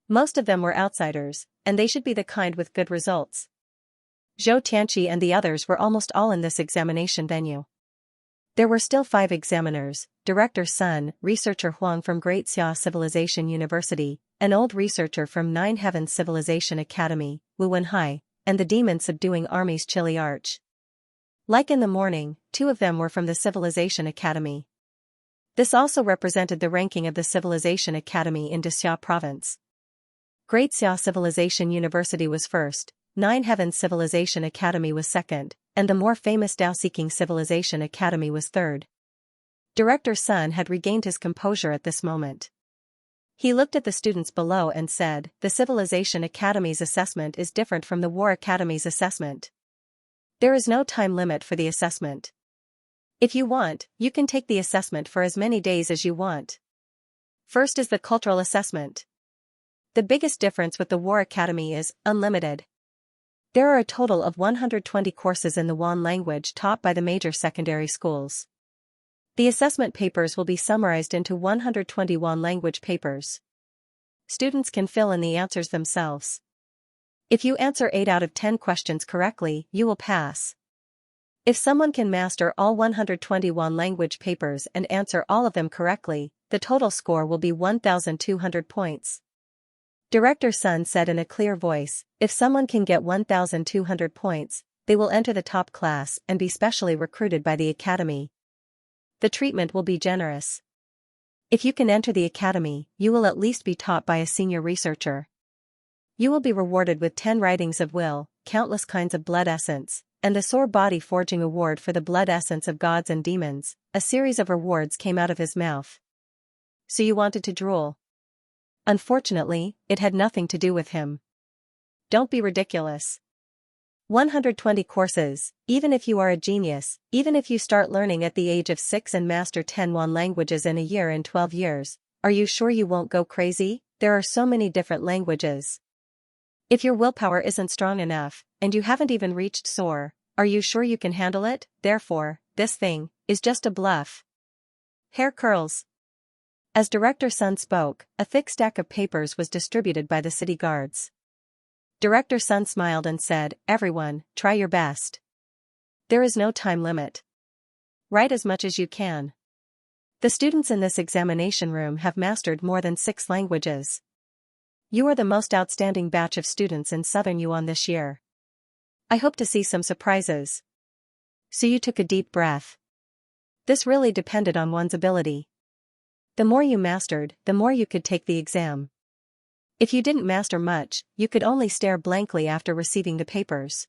Most of them were outsiders, and they should be the kind with good results. Xianxia and the others were almost all in this examination venue. There were still 5 examiners: Director Sun, researcher Huang from Great Xia Civilization University, an old researcher from 9 Heavens Civilization Academy, Wu Wenhai, and the demon subduing army's Chili Arch. Like in the morning, 2 of them were from the Civilization Academy. This also represented the ranking of the Civilization Academy in Xianxia province. Great Xia Civilization University was first, 9 Heavens Civilization Academy was second, and the more famous Dao-seeking Civilization Academy was third. Director Sun had regained his composure at this moment. He looked at the students below and said, "The Civilization Academy's assessment is different from the War Academy's assessment. There is no time limit for the assessment. If you want, you can take the assessment for as many days as you want. First is the cultural assessment. The biggest difference with the War Academy is unlimited. There are a total of 120 courses in the Wan language taught by the major secondary schools. The assessment papers will be summarized into 120 Wan language papers. Students can fill in the answers themselves. If you answer 8 out of 10 questions correctly, you will pass. If someone can master all 120 Wan language papers and answer all of them correctly, the total score will be 1,200 points." Director Sun said in a clear voice, "If someone can get 1,200 points, they will enter the top class and be specially recruited by the academy. The treatment will be generous. If you can enter the academy, you will at least be taught by a senior researcher. You will be rewarded with 10 writings of will, countless kinds of blood essence, and the Sore Body Forging Award for the blood essence of gods and demons." A series of rewards came out of his mouth. So you wanted to drool. Unfortunately, it had nothing to do with him. Don't be ridiculous. 120 courses, even if you are a genius, even if you start learning at the age of 6 and master 10 Wan languages in a year in 12 years, are you sure you won't go crazy? There are so many different languages. If your willpower isn't strong enough, and you haven't even reached Soar, are you sure you can handle it? Therefore, this thing is just a bluff. Hair curls. As Director Sun spoke, a thick stack of papers was distributed by the city guards. Director Sun smiled and said, "Everyone, try your best. There is no time limit." Write as much as you can. The students in this examination room have mastered more than 6 languages. You are the most outstanding batch of students in Southern Yuan this year. I hope to see some surprises. Suyu took a deep breath. This really depended on one's ability. The more you mastered, the more you could take the exam. If you didn't master much, you could only stare blankly after receiving the papers.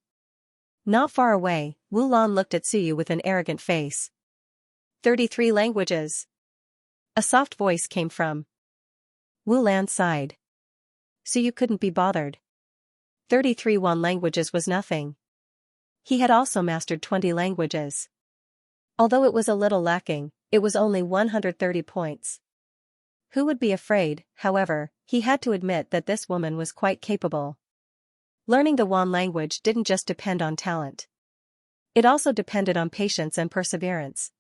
Not far away, Wu Lan looked at Suyu with an arrogant face. 33 languages. A soft voice came from Wu Lan's side. Suyu couldn't be bothered. 33 languages was nothing. He had also mastered 20 languages. Although it was a little lacking, it was only 130 points. Who would be afraid? However, he had to admit that this woman was quite capable. Learning the Wan language didn't just depend on talent. It also depended on patience and perseverance.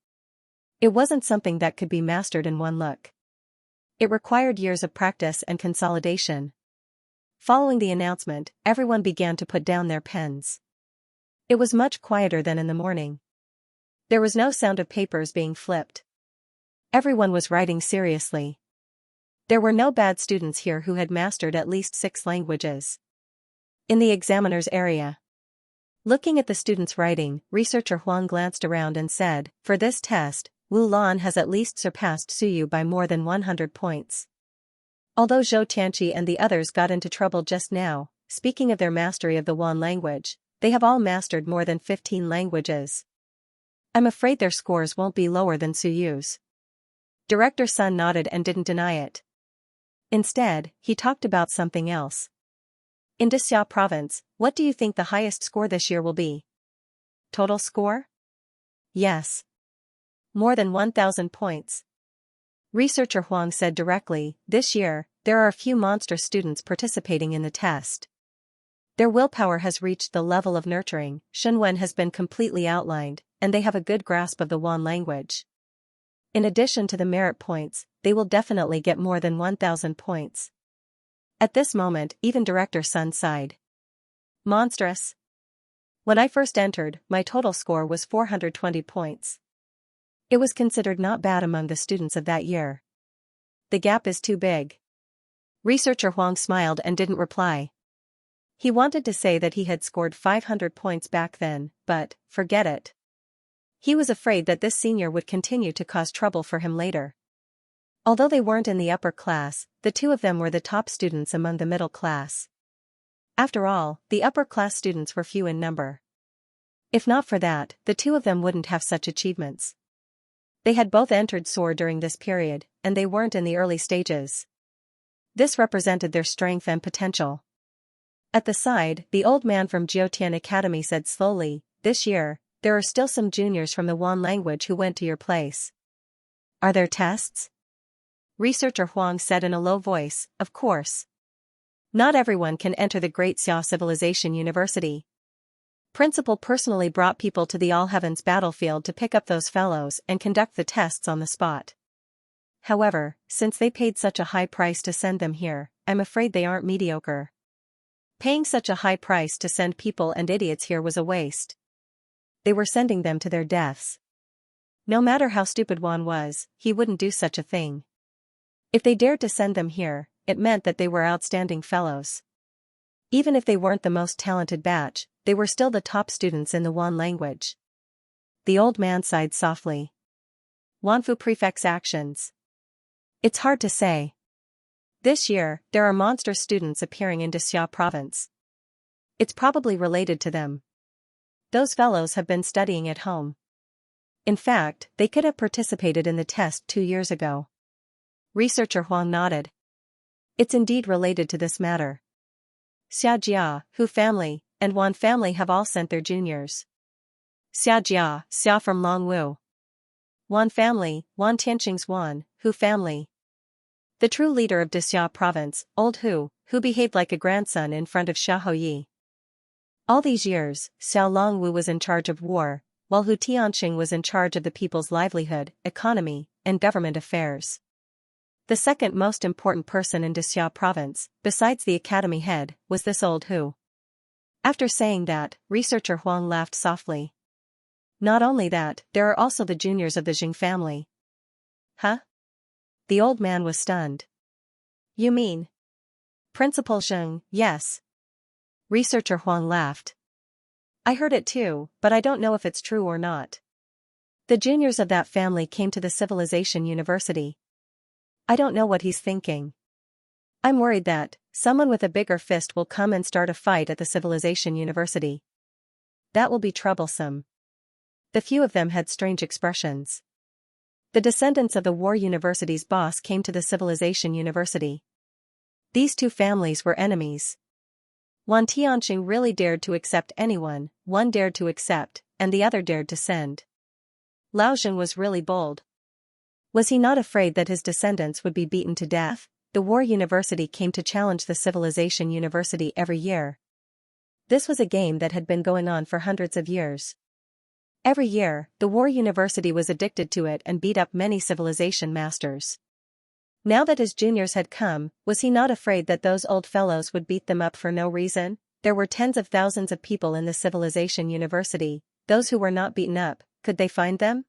It wasn't something that could be mastered in one look. It required years of practice and consolidation. Following the announcement, everyone began to put down their pens. It was much quieter than in the morning. There was no sound of papers being flipped. Everyone was writing seriously. There were no bad students here who had mastered at least 6 languages. In the examiner's area. Looking at the students' writing, researcher Huang glanced around and said, "For this test, Wu Lan has at least surpassed Suyu by more than 100 points." Although Zhou Tianqi and the others got into trouble just now, speaking of their mastery of the Wan language, they have all mastered more than 15 languages. I'm afraid their scores won't be lower than Suyu's. Director Sun nodded and didn't deny it. Instead, he talked about something else. In Xianxia province, what do you think the highest score this year will be? Total score? Yes. More than 1,000 points. Researcher Huang said directly, this year, there are a few monster students participating in the test. Their willpower has reached the level of nurturing, Shunwen has been completely outlined, and they have a good grasp of the Wan language. In addition to the merit points, they will definitely get more than 1,000 points. At this moment, even Director Sun sighed. Monstrous. When I first entered, my total score was 420 points. It was considered not bad among the students of that year. The gap is too big. Researcher Huang smiled and didn't reply. He wanted to say that he had scored 500 points back then, but, forget it. He was afraid that this senior would continue to cause trouble for him later. Although they weren't in the upper class, the two of them were the top students among the middle class. After all, the upper class students were few in number. If not for that, the two of them wouldn't have such achievements. They had both entered SOAR during this period, and they weren't in the early stages. This represented their strength and potential. At the side, the old man from Jiutian Academy said slowly, this year, there are still some juniors from the Wan language who went to your place. Are there tests? Researcher Huang said in a low voice, of course. Not everyone can enter the Great Xia Civilization University. Principal personally brought people to the All Heavens battlefield to pick up those fellows and conduct the tests on the spot. However, since they paid such a high price to send them here, I'm afraid they aren't mediocre. Paying such a high price to send people and idiots here was a waste. They were sending them to their deaths. No matter how stupid Wan was, he wouldn't do such a thing. If they dared to send them here, it meant that they were outstanding fellows. Even if they weren't the most talented batch, they were still the top students in the Wan language. The old man sighed softly. Wanfu Prefect's actions. It's hard to say. This year, there are monster students appearing in Xianxia province. It's probably related to them. Those fellows have been studying at home. In fact, they could have participated in the test 2 years ago. Researcher Huang nodded. It's indeed related to this matter. Xianxia, Hu family, and Wan family have all sent their juniors. Xianxia, Xia from Longwu. Wan family, Wan Tianqing's Wan, Hu family. The true leader of Xianxia province, old Hu, who behaved like a grandson in front of Xia Houyi. All these years, Xiao Longwu was in charge of war, while Hu Tianqing was in charge of the people's livelihood, economy, and government affairs. The second most important person in Xianxia province, besides the academy head, was this old Hu. After saying that, Researcher Huang laughed softly. Not only that, there are also the juniors of the Jing family. Huh? The old man was stunned. You mean? Principal Zheng, yes. Researcher Huang laughed. I heard it too, but I don't know if it's true or not. The juniors of that family came to the Civilization University. I don't know what he's thinking. I'm worried that someone with a bigger fist will come and start a fight at the Civilization University. That will be troublesome. The few of them had strange expressions. The descendants of the War University's boss came to the Civilization University. These two families were enemies. Wan Tianxing really dared to accept anyone, one dared to accept, and the other dared to send. Lao Zheng was really bold. Was he not afraid that his descendants would be beaten to death? The War University came to challenge the Civilization University every year. This was a game that had been going on for hundreds of years. Every year, the War University was addicted to it and beat up many civilization masters. Now that his juniors had come, was he not afraid that those old fellows would beat them up for no reason? There were tens of thousands of people in the Civilization University. Those who were not beaten up, could they find them?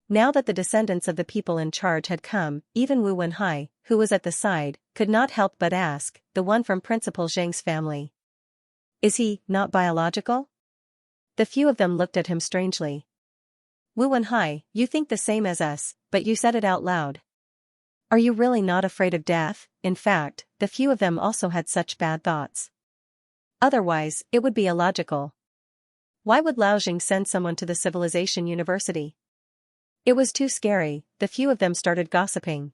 Now that the descendants of the people in charge had come, even Wu Wenhai, who was at the side, could not help but ask, the one from Principal Zheng's family. Is he not biological? The few of them looked at him strangely. Wu Wenhai, you think the same as us, but you said it out loud. Are you really not afraid of death? In fact, the few of them also had such bad thoughts. Otherwise, it would be illogical. Why would Lao Jing send someone to the Civilization University? It was too scary. The few of them started gossiping.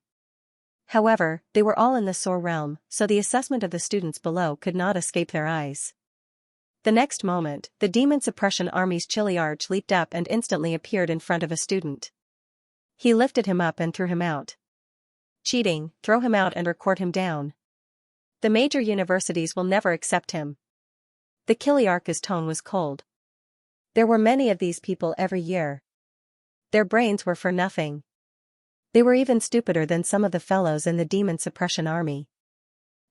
However, they were all in the Soar realm, so the assessment of the students below could not escape their eyes. The next moment, the Demon Suppression Army's Chili Arch leaped up and instantly appeared in front of a student. He lifted him up and threw him out. Cheating, throw him out and record him down. The major universities will never accept him. The Kiliarch's tone was cold. There were many of these people every year. Their brains were for nothing. They were even stupider than some of the fellows in the Demon Suppression Army.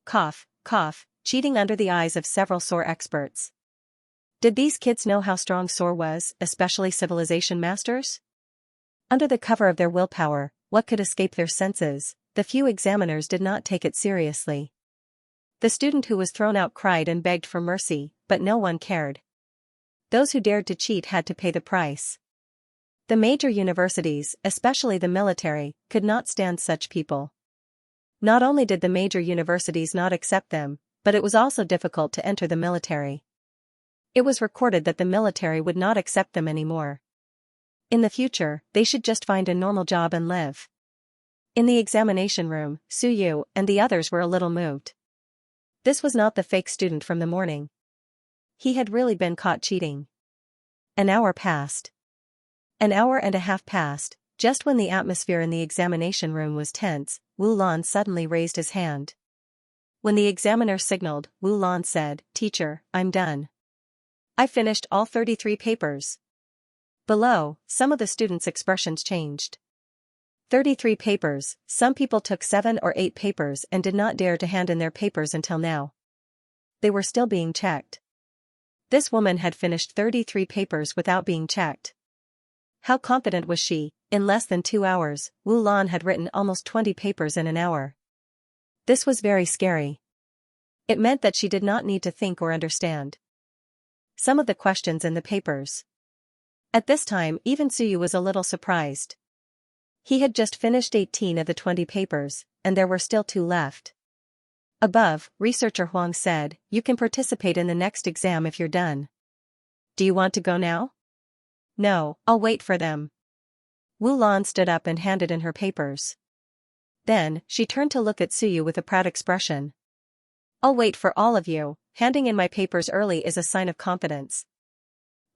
Cough, cough, cheating under the eyes of several Soar experts. Did these kids know how strong Soar was, especially civilization masters? Under the cover of their willpower, what could escape their senses? The few examiners did not take it seriously. The student who was thrown out cried and begged for mercy, but no one cared. Those who dared to cheat had to pay the price. The major universities, especially the military, could not stand such people. Not only did the major universities not accept them, but it was also difficult to enter the military. It was recorded that the military would not accept them anymore. In the future, they should just find a normal job and live. In the examination room, Su Yu and the others were a little moved. This was not the fake student from the morning. He had really been caught cheating. An hour passed. An hour and a half passed. Just when the atmosphere in the examination room was tense, Wu Lan suddenly raised his hand. When the examiner signaled, Wu Lan said, "Teacher, I'm done. I finished all 33 papers." Below, some of the students' expressions changed. 33 papers, some people took 7 or 8 papers and did not dare to hand in their papers until now. They were still being checked. This woman had finished 33 papers without being checked. How confident was she? In less than 2 hours, Wu Lan had written almost 20 papers in an hour. This was very scary. It meant that she did not need to think or understand some of the questions in the papers. At this time, even Suyu was a little surprised. He had just finished 18 of the 20 papers, and there were still 2 left. Above, researcher Huang said, "You can participate in the next exam if you're done. Do you want to go now?" "No, I'll wait for them." Wu Lan stood up and handed in her papers. Then, she turned to look at Suyu with a proud expression. "I'll wait for all of you. Handing in my papers early is a sign of confidence.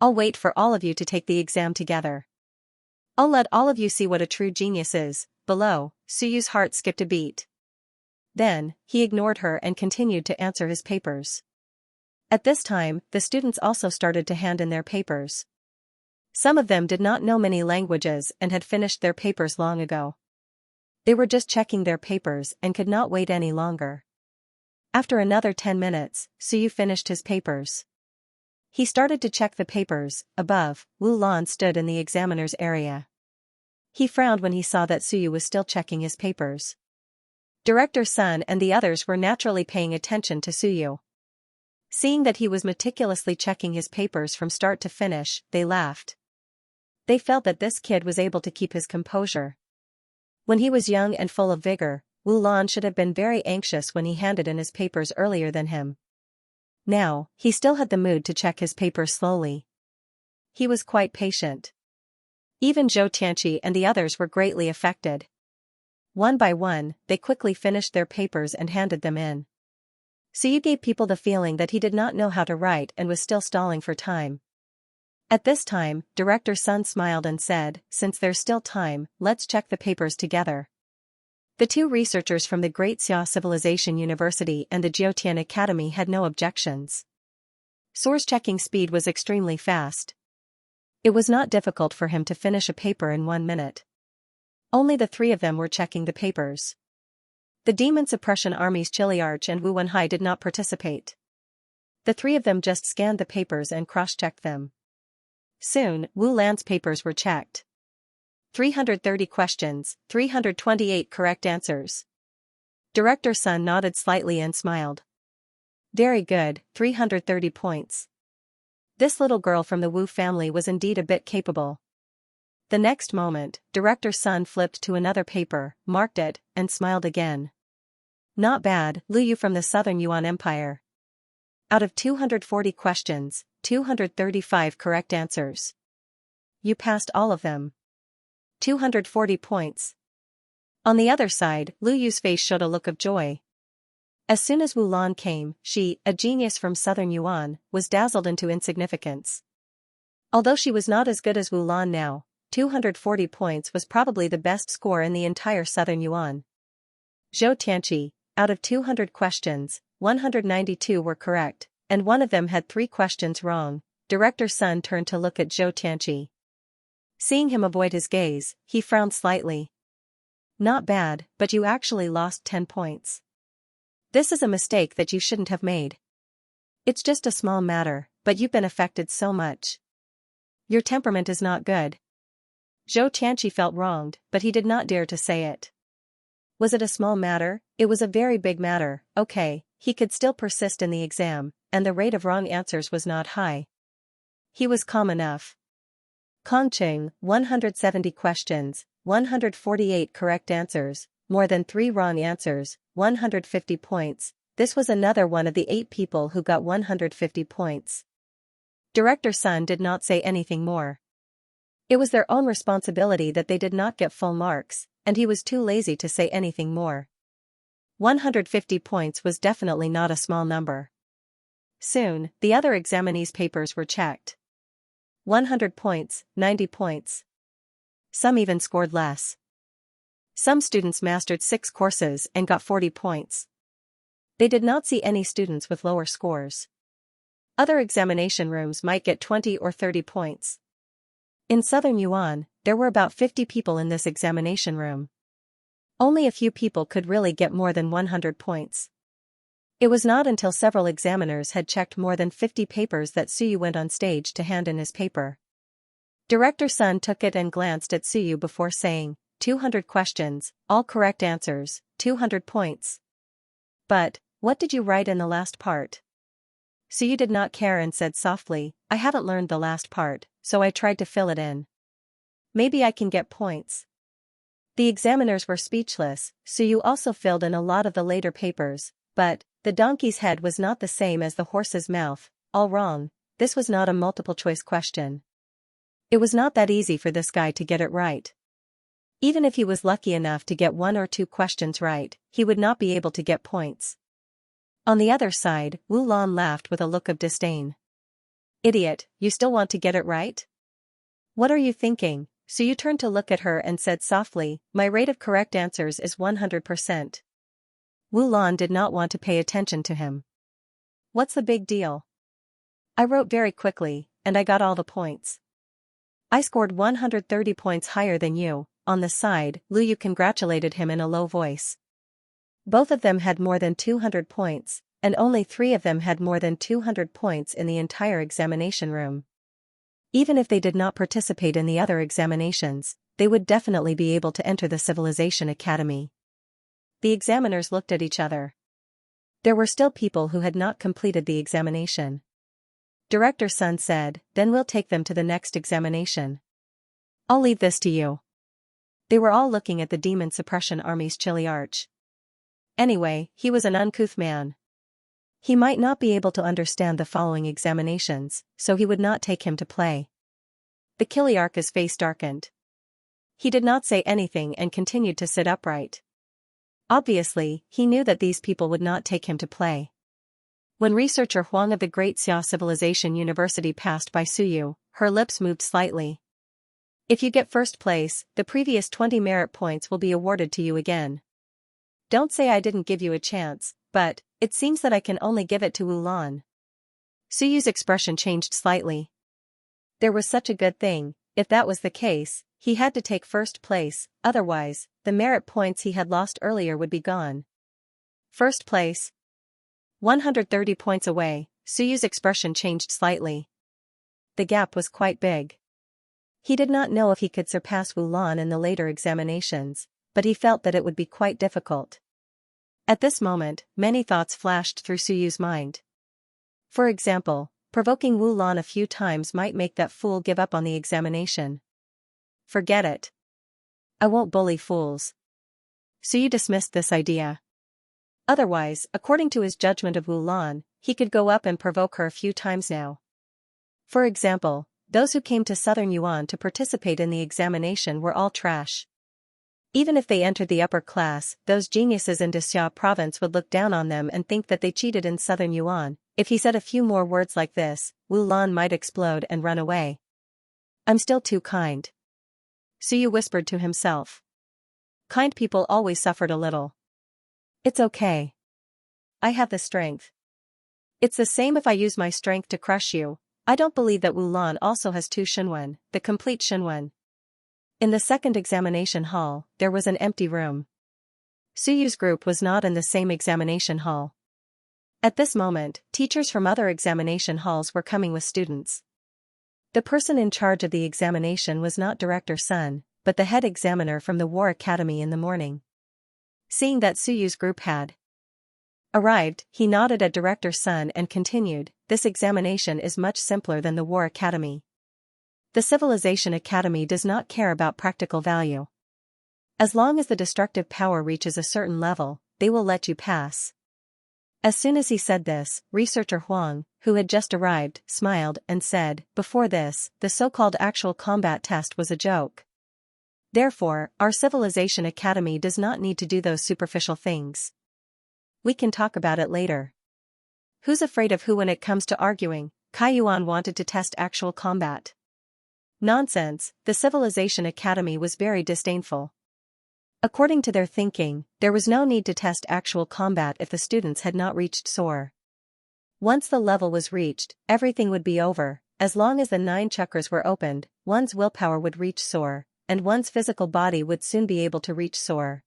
I'll wait for all of you to take the exam together. I'll let all of you see what a true genius is." Below, Suyu's heart skipped a beat. Then, he ignored her and continued to answer his papers. At this time, the students also started to hand in their papers. Some of them did not know many languages and had finished their papers long ago. They were just checking their papers and could not wait any longer. After another 10 minutes, Suyu finished his papers. He started to check the papers. Above, Wu Lan stood in the examiner's area. He frowned when he saw that Suyu was still checking his papers. Director Sun and the others were naturally paying attention to Suyu. Seeing that he was meticulously checking his papers from start to finish, they laughed. They felt that this kid was able to keep his composure. When he was young and full of vigor, Wu Lan should have been very anxious when he handed in his papers earlier than him. Now, he still had the mood to check his papers slowly. He was quite patient. Even Xianxia and the others were greatly affected. One by one, they quickly finished their papers and handed them in. Suyu gave people the feeling that he did not know how to write and was still stalling for time. At this time, Director Sun smiled and said, "Since there's still time, let's check the papers together." The two researchers from the Great Xia Civilization University and the Jiutian Academy had no objections. Soar's checking speed was extremely fast. It was not difficult for him to finish a paper in 1 minute. Only the three of them were checking the papers. The Demon Suppression Army's Chiliarch and Wu Wenhai did not participate. The three of them just scanned the papers and cross-checked them. Soon, Wu Lan's papers were checked. 330 questions, 328 correct answers. Director Sun nodded slightly and smiled. Very good, 330 points. This little girl from the Wu family was indeed a bit capable. The next moment, Director Sun flipped to another paper, marked it, and smiled again. Not bad, Lu Yu from the Southern Yuan Empire. Out of 240 questions, 235 correct answers. You passed all of them. 240 points. On the other side, Lu Yu's face showed a look of joy. As soon as Wu Lan came, she, a genius from Southern Yuan, was dazzled into insignificance. Although she was not as good as Wu Lan now, 240 points was probably the best score in the entire Southern Yuan. Zhou Tianqi, out of 200 questions, 192 were correct, and one of them had 3 questions wrong. Director Sun turned to look at Zhou Tianqi. Seeing him avoid his gaze, he frowned slightly. Not bad, but you actually lost 10 points. This is a mistake that you shouldn't have made. It's just a small matter, but you've been affected so much. Your temperament is not good. Zhou Tianqi felt wronged, but he did not dare to say it. Was it a small matter? It was a very big matter. Okay, he could still persist in the exam, and the rate of wrong answers was not high. He was calm enough. Kongqing, 170 questions, 148 correct answers, more than 3 wrong answers, 150 points. This was another one of the 8 people who got 150 points. Director Sun did not say anything more. It was their own responsibility that they did not get full marks, and he was too lazy to say anything more. 150 points was definitely not a small number. Soon, the other examinees' papers were checked. 100 points, 90 points. Some even scored less. Some students mastered 6 courses and got 40 points. They did not see any students with lower scores. Other examination rooms might get 20 or 30 points. In Southern Yuan, there were about 50 people in this examination room. Only a few people could really get more than 100 points. It was not until several examiners had checked more than 50 papers that Suyu went on stage to hand in his paper. Director Sun took it and glanced at Suyu before saying, 200 questions, all correct answers, 200 points. But, what did you write in the last part? Suyu did not care and said softly, I haven't learned the last part, so I tried to fill it in. Maybe I can get points. The examiners were speechless. Suyu also filled in a lot of the later papers, but, the donkey's head was not the same as the horse's mouth, all wrong. This was not a multiple-choice question. It was not that easy for this guy to get it right. Even if he was lucky enough to get 1 or 2 questions right, he would not be able to get points. On the other side, Wu Lan laughed with a look of disdain. Idiot, you still want to get it right? What are you thinking? Suyu turned to look at her and said softly, my rate of correct answers is 100%. Wu Lan did not want to pay attention to him. What's the big deal? I wrote very quickly, and I got all the points. I scored 130 points higher than you. On the side, Lu Yu congratulated him in a low voice. Both of them had more than 200 points, and only 3 of them had more than 200 points in the entire examination room. Even if they did not participate in the other examinations, they would definitely be able to enter the Civilization Academy. The examiners looked at each other. There were still people who had not completed the examination. Director Sun said, "Then we'll take them to the next examination. I'll leave this to you." They were all looking at the Demon Suppression Army's chilly arch. Anyway, he was an uncouth man. He might not be able to understand the following examinations, so he would not take him to play. The Kiliarch's face darkened. He did not say anything and continued to sit upright. Obviously, he knew that these people would not take him to play. When researcher Huang of the Great Xia Civilization University passed by Suyu, her lips moved slightly. "If you get first place, the previous 20 merit points will be awarded to you again. Don't say I didn't give you a chance, but it seems that I can only give it to Wulan." Suyu's expression changed slightly. There was such a good thing. If that was the case, he had to take first place, otherwise, the merit points he had lost earlier would be gone. First place. 130 points away, Suyu's expression changed slightly. The gap was quite big. He did not know if he could surpass Wulan in the later examinations, but he felt that it would be quite difficult. At this moment, many thoughts flashed through Suyu's mind. For example, provoking Wulan a few times might make that fool give up on the examination. Forget it. I won't bully fools. Suyu dismissed this idea. Otherwise, according to his judgment of Wulan, he could go up and provoke her a few times now. For example, those who came to Southern Yuan to participate in the examination were all trash. Even if they entered the upper class, those geniuses in Xia province would look down on them and think that they cheated in Southern Yuan. If he said a few more words like this, Wulan might explode and run away. "I'm still too kind," Suyu whispered to himself. Kind people always suffered a little. "It's okay. I have the strength. It's the same if I use my strength to crush you." I don't believe that Wulan also has 2 Shinwen, the complete Shinwen. In the second examination hall, there was an empty room. Suyu's group was not in the same examination hall. At this moment, teachers from other examination halls were coming with students. The person in charge of the examination was not Director Sun, but the head examiner from the War Academy in the morning. Seeing that Suyu's group had arrived, he nodded at Director Sun and continued, "This examination is much simpler than the War Academy. The Civilization Academy does not care about practical value. As long as the destructive power reaches a certain level, they will let you pass." As soon as he said this, researcher Huang, who had just arrived, smiled and said, "Before this, the so-called actual combat test was a joke. Therefore, our Civilization Academy does not need to do those superficial things. We can talk about it later. Who's afraid of who when it comes to arguing?" Kaiyuan wanted to test actual combat. Nonsense, the Civilization Academy was very disdainful. According to their thinking, there was no need to test actual combat if the students had not reached Soar. Once the level was reached, everything would be over. As long as the 9 chakras were opened, one's willpower would reach Soar, and one's physical body would soon be able to reach Soar.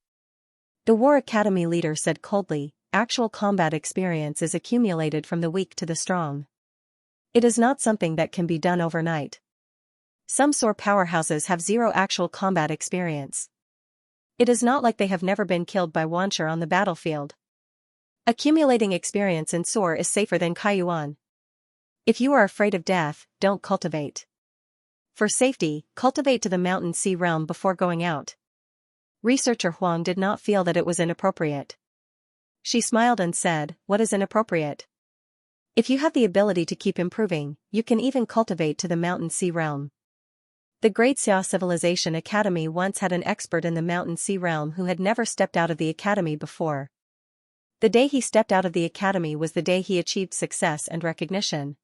The War Academy leader said coldly, "Actual combat experience is accumulated from the weak to the strong. It is not something that can be done overnight. Some Soar powerhouses have 0 actual combat experience. It is not like they have never been killed by Wanshur on the battlefield. Accumulating experience in Soar is safer than Kaiyuan. If you are afraid of death, don't cultivate. For safety, cultivate to the Mountain Sea realm before going out." Researcher Huang did not feel that it was inappropriate. She smiled and said, "What is inappropriate? If you have the ability to keep improving, you can even cultivate to the Mountain Sea realm." The Great Xia Civilization Academy once had an expert in the Mountain Sea realm who had never stepped out of the academy before. The day he stepped out of the academy was the day he achieved success and recognition.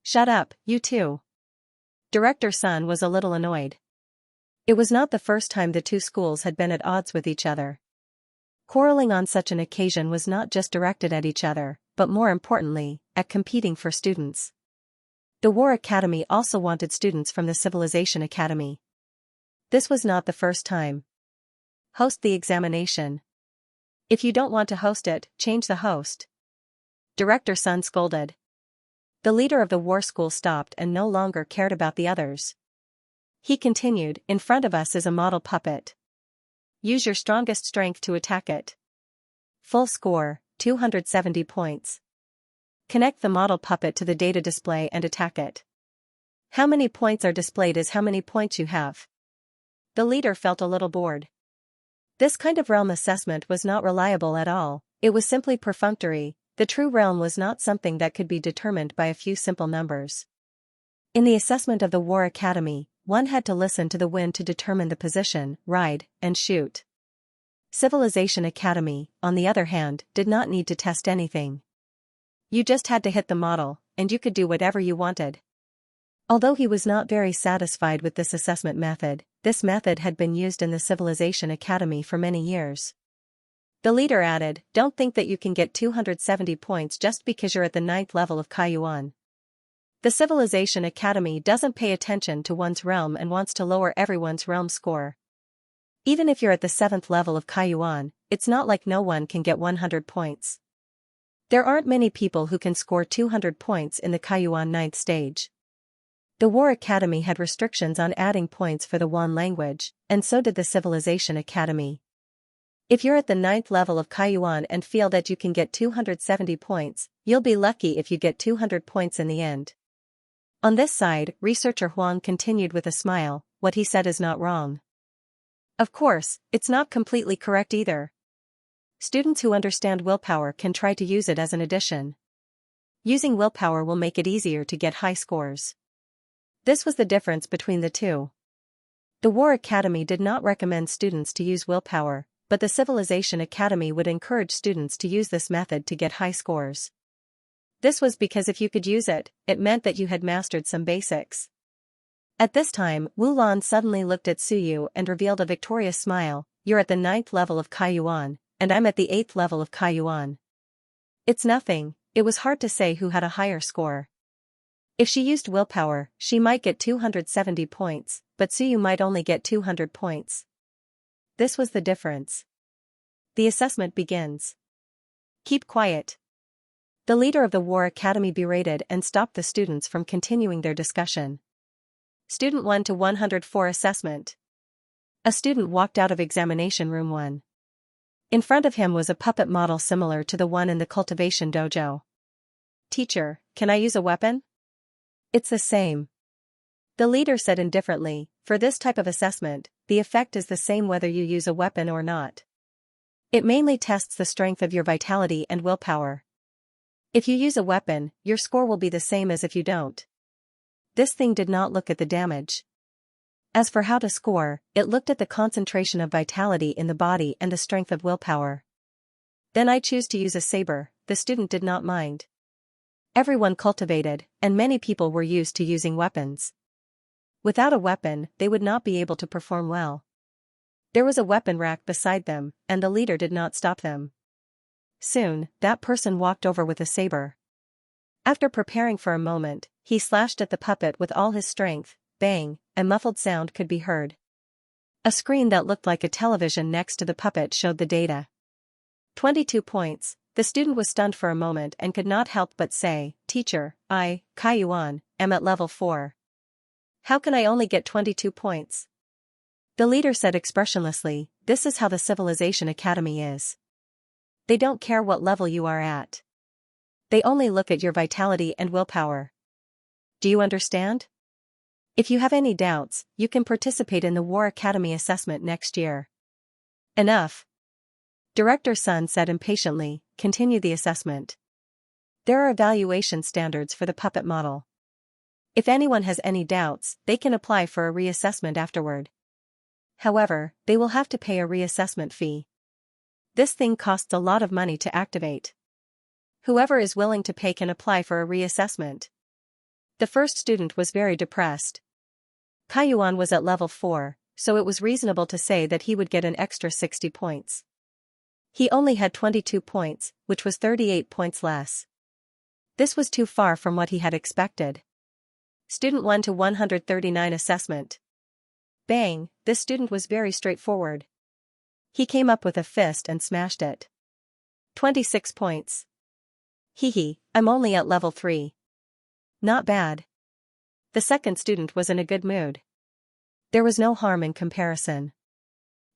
"Shut up, you two." Director Sun was a little annoyed. It was not the first time the 2 schools had been at odds with each other. Quarreling on such an occasion was not just directed at each other, but more importantly, at competing for students. The War Academy also wanted students from the Civilization Academy. This was not the first time. Host the examination. If you don't want to host it, change the host. Director Sun scolded. The leader of the war school stopped and no longer cared about the others. He continued, in front of us is a model puppet. Use your strongest strength to attack it. Full score, 270 points. Connect the model puppet to the data display and attack it. How many points are displayed is how many points you have. The leader felt a little bored. This kind of realm assessment was not reliable at all, it was simply perfunctory. The true realm was not something that could be determined by a few simple numbers. In the assessment of the War Academy, one had to listen to the wind to determine the position, ride, and shoot. Civilization Academy, on the other hand, did not need to test anything. You just had to hit the model, and you could do whatever you wanted. Although he was not very satisfied with this assessment method, this method had been used in the Civilization Academy for many years. The leader added, don't think that you can get 270 points just because you're at the 9th level of Kaiyuan. The Civilization Academy doesn't pay attention to one's realm and wants to lower everyone's realm score. Even if you're at the 7th level of Kaiyuan, it's not like no one can get 100 points. There aren't many people who can score 200 points in the Kaiyuan 9th stage. The War Academy had restrictions on adding points for the Wan language, and so did the Civilization Academy. If you're at the 9th level of Kaiyuan and feel that you can get 270 points, you'll be lucky if you get 200 points in the end. On this side, researcher Huang continued with a smile, what he said is not wrong. Of course, it's not completely correct either. Students who understand willpower can try to use it as an addition. Using willpower will make it easier to get high scores. This was the difference between the two. The War Academy did not recommend students to use willpower, but the Civilization Academy would encourage students to use this method to get high scores. This was because if you could use it, it meant that you had mastered some basics. At this time, Wu Lan suddenly looked at Suyu and revealed a victorious smile, you're at the 9th level of Kaiyuan, and I'm at the 8th level of Kaiyuan. It's nothing, it was hard to say who had a higher score. If she used willpower, she might get 270 points, but Suyu might only get 200 points. This was the difference. The assessment begins. Keep quiet. The leader of the War Academy berated and stopped the students from continuing their discussion. Student 1 to 104 assessment. A student walked out of examination room 1. In front of him was a puppet model similar to the one in the Cultivation dojo. Teacher, can I use a weapon? It's the same. The leader said indifferently, for this type of assessment, the effect is the same whether you use a weapon or not. It mainly tests the strength of your vitality and willpower. If you use a weapon, your score will be the same as if you don't. This thing did not look at the damage. As for how to score, it looked at the concentration of vitality in the body and the strength of willpower. Then I choose to use a saber, the student did not mind. Everyone cultivated, and many people were used to using weapons. Without a weapon, they would not be able to perform well. There was a weapon rack beside them, and the leader did not stop them. Soon, that person walked over with a saber. After preparing for a moment, he slashed at the puppet with all his strength. Bang, a muffled sound could be heard. A screen that looked like a television next to the puppet showed the data. 22 points. The student was stunned for a moment and could not help but say, Teacher, I, Kaiyuan, am at level 4. How can I only get 22 points? The leader said expressionlessly, this is how the Civilization Academy is. They don't care what level you are at. They only look at your vitality and willpower. Do you understand? If you have any doubts, you can participate in the War Academy assessment next year. Enough. Director Sun said impatiently, continue the assessment. There are evaluation standards for the puppet model. If anyone has any doubts, they can apply for a reassessment afterward. However, they will have to pay a reassessment fee. This thing costs a lot of money to activate. Whoever is willing to pay can apply for a reassessment. The first student was very depressed. Kaiyuan was at level 4, so it was reasonable to say that he would get an extra 60 points. He only had 22 points, which was 38 points less. This was too far from what he had expected. Student 1 to 139 assessment. Bang, this student was very straightforward. He came up with a fist and smashed it. 26 points. Hee, I'm only at level 3. Not bad. The second student was in a good mood. There was no harm in comparison.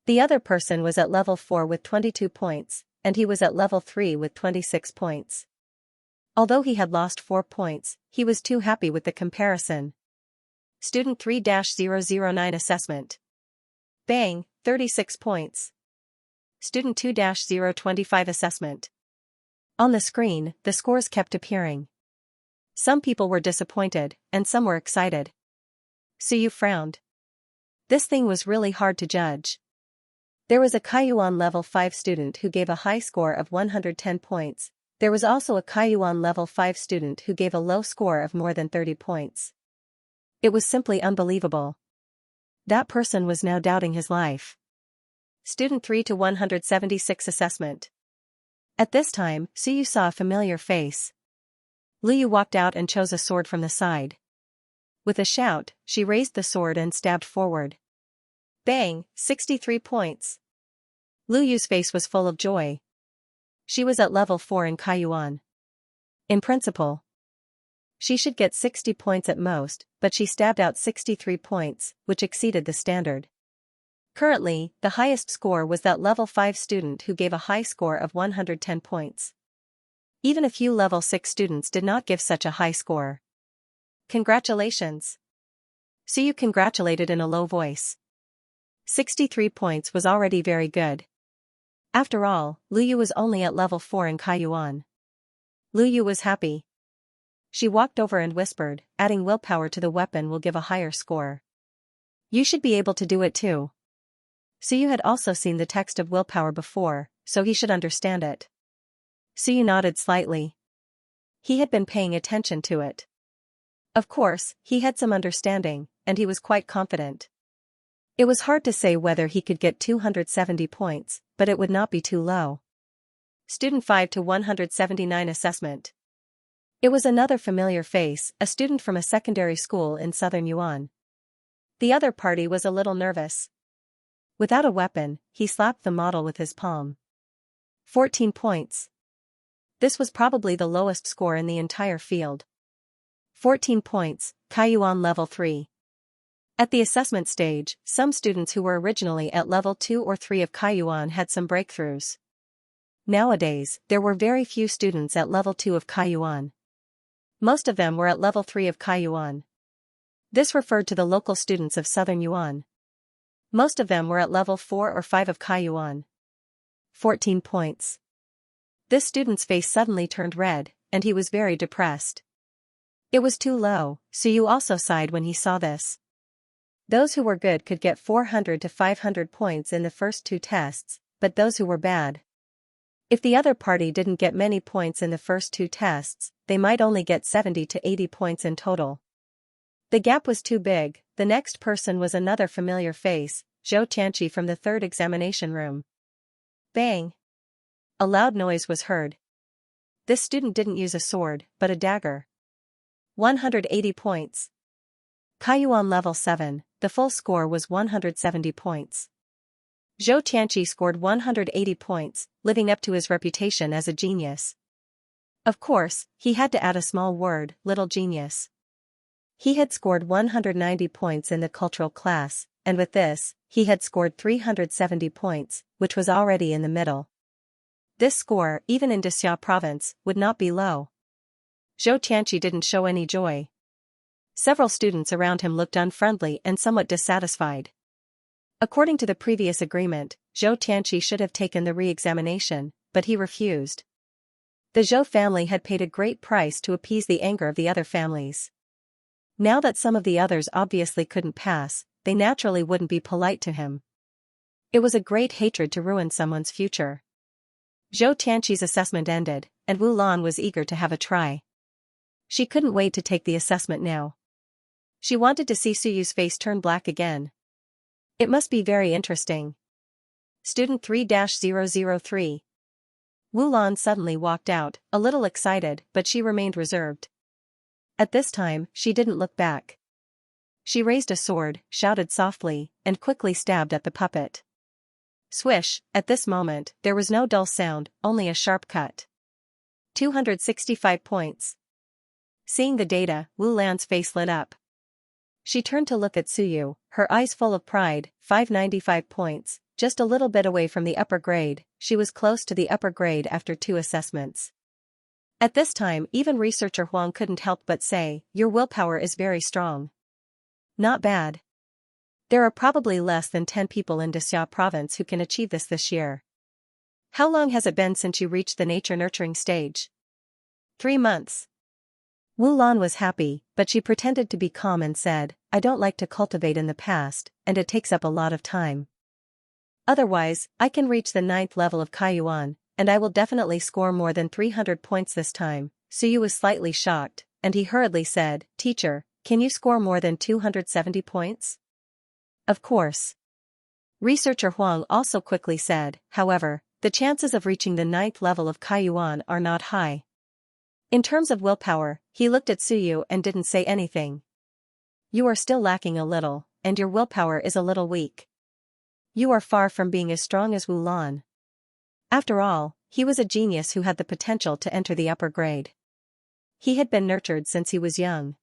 The other person was at level 4 with 22 points, and he was at level 3 with 26 points. Although he had lost 4 points, he was too happy with the comparison. Student 3-009 assessment. Bang, 36 points. Student 2-025 assessment. On the screen, the scores kept appearing. Some people were disappointed, and some were excited. Suyu frowned. This thing was really hard to judge. There was a Kaiyuan level 5 student who gave a high score of 110 points. There was also a Kaiyuan level 5 student who gave a low score of more than 30 points. It was simply unbelievable. That person was now doubting his life. Student 3-176 assessment. At this time, Suyu saw a familiar face. Liu walked out and chose a sword from the side. With a shout, she raised the sword and stabbed forward. Bang, 63 points. Liyu's face was full of joy. She was at level 4 in Kaiyuan. In principle, she should get 60 points at most, but she stabbed out 63 points, which exceeded the standard. Currently, the highest score was that level 5 student who gave a high score of 110 points. Even a few level 6 students did not give such a high score. Congratulations. Suyu congratulated in a low voice. 63 points was already very good. After all, Liu was only at level 4 in Kaiyuan. Liu was happy. She walked over and whispered, adding willpower to the weapon will give a higher score. You should be able to do it too. Suyu had also seen the text of willpower before, so he should understand it. Suyu nodded slightly. He had been paying attention to it. Of course, he had some understanding, and he was quite confident. It was hard to say whether he could get 270 points, but it would not be too low. Student 5-179 assessment. It was another familiar face, a student from a secondary school in southern Yuan. The other party was a little nervous. Without a weapon, he slapped the model with his palm. 14 points. This was probably the lowest score in the entire field. 14 points, Kaiyuan level 3. At the assessment stage, some students who were originally at level 2 or 3 of Kaiyuan had some breakthroughs. Nowadays, there were very few students at level 2 of Kaiyuan. Most of them were at level 3 of Kaiyuan. This referred to the local students of southern Yuan. Most of them were at level 4 or 5 of Kaiyuan. 14 points. This student's face suddenly turned red, and he was very depressed. It was too low, Suyu also sighed when he saw this. Those who were good could get 400 to 500 points in the first 2 tests, but those who were bad. If the other party didn't get many points in the first 2 tests, they might only get 70 to 80 points in total. The gap was too big. The next person was another familiar face, Xianxia from the 3rd examination room. Bang! A loud noise was heard. This student didn't use a sword, but a dagger. 180 points. Kaiyuan level 7, the full score was 170 points. Xianxia scored 180 points, living up to his reputation as a genius. Of course, he had to add a small word, little genius. He had scored 190 points in the cultural class, and with this, he had scored 370 points, which was already in the middle. This score, even in Xianxia province, would not be low. Xianxia didn't show any joy. Several students around him looked unfriendly and somewhat dissatisfied. According to the previous agreement, Xianxia should have taken the re-examination, but he refused. The Zhou family had paid a great price to appease the anger of the other families. Now that some of the others obviously couldn't pass, they naturally wouldn't be polite to him. It was a great hatred to ruin someone's future. Xianxia's assessment ended, and Wu Lan was eager to have a try. She couldn't wait to take the assessment now. She wanted to see Suyu's face turn black again. It must be very interesting. Student 3-003. Wu Lan suddenly walked out, a little excited, but she remained reserved. At this time, she didn't look back. She raised a sword, shouted softly, and quickly stabbed at the puppet. Swish! At this moment, there was no dull sound, only a sharp cut. 265 points. Seeing the data, Wu Lan's face lit up. She turned to look at Suyu, her eyes full of pride. 595 points, just a little bit away from the upper grade. She was close to the upper grade after 2 assessments. At this time, even researcher Huang couldn't help but say, "Your willpower is very strong." Not bad. There are probably less than 10 people in Xianxia province who can achieve this year. How long has it been since you reached the nature-nurturing stage? 3 months. Wu Lan was happy, but she pretended to be calm and said, "I don't like to cultivate in the past, and it takes up a lot of time. Otherwise, I can reach the 9th level of Kaiyuan, and I will definitely score more than 300 points this time." Suyu was slightly shocked, and he hurriedly said, "Teacher, can you score more than 270 points?" Of course. Researcher Huang also quickly said, "However, the chances of reaching the 9th level of Kaiyuan are not high." In terms of willpower, he looked at Suyu and didn't say anything. "You are still lacking a little, and your willpower is a little weak. You are far from being as strong as Wu Lan." After all, he was a genius who had the potential to enter the upper grade. He had been nurtured since he was young.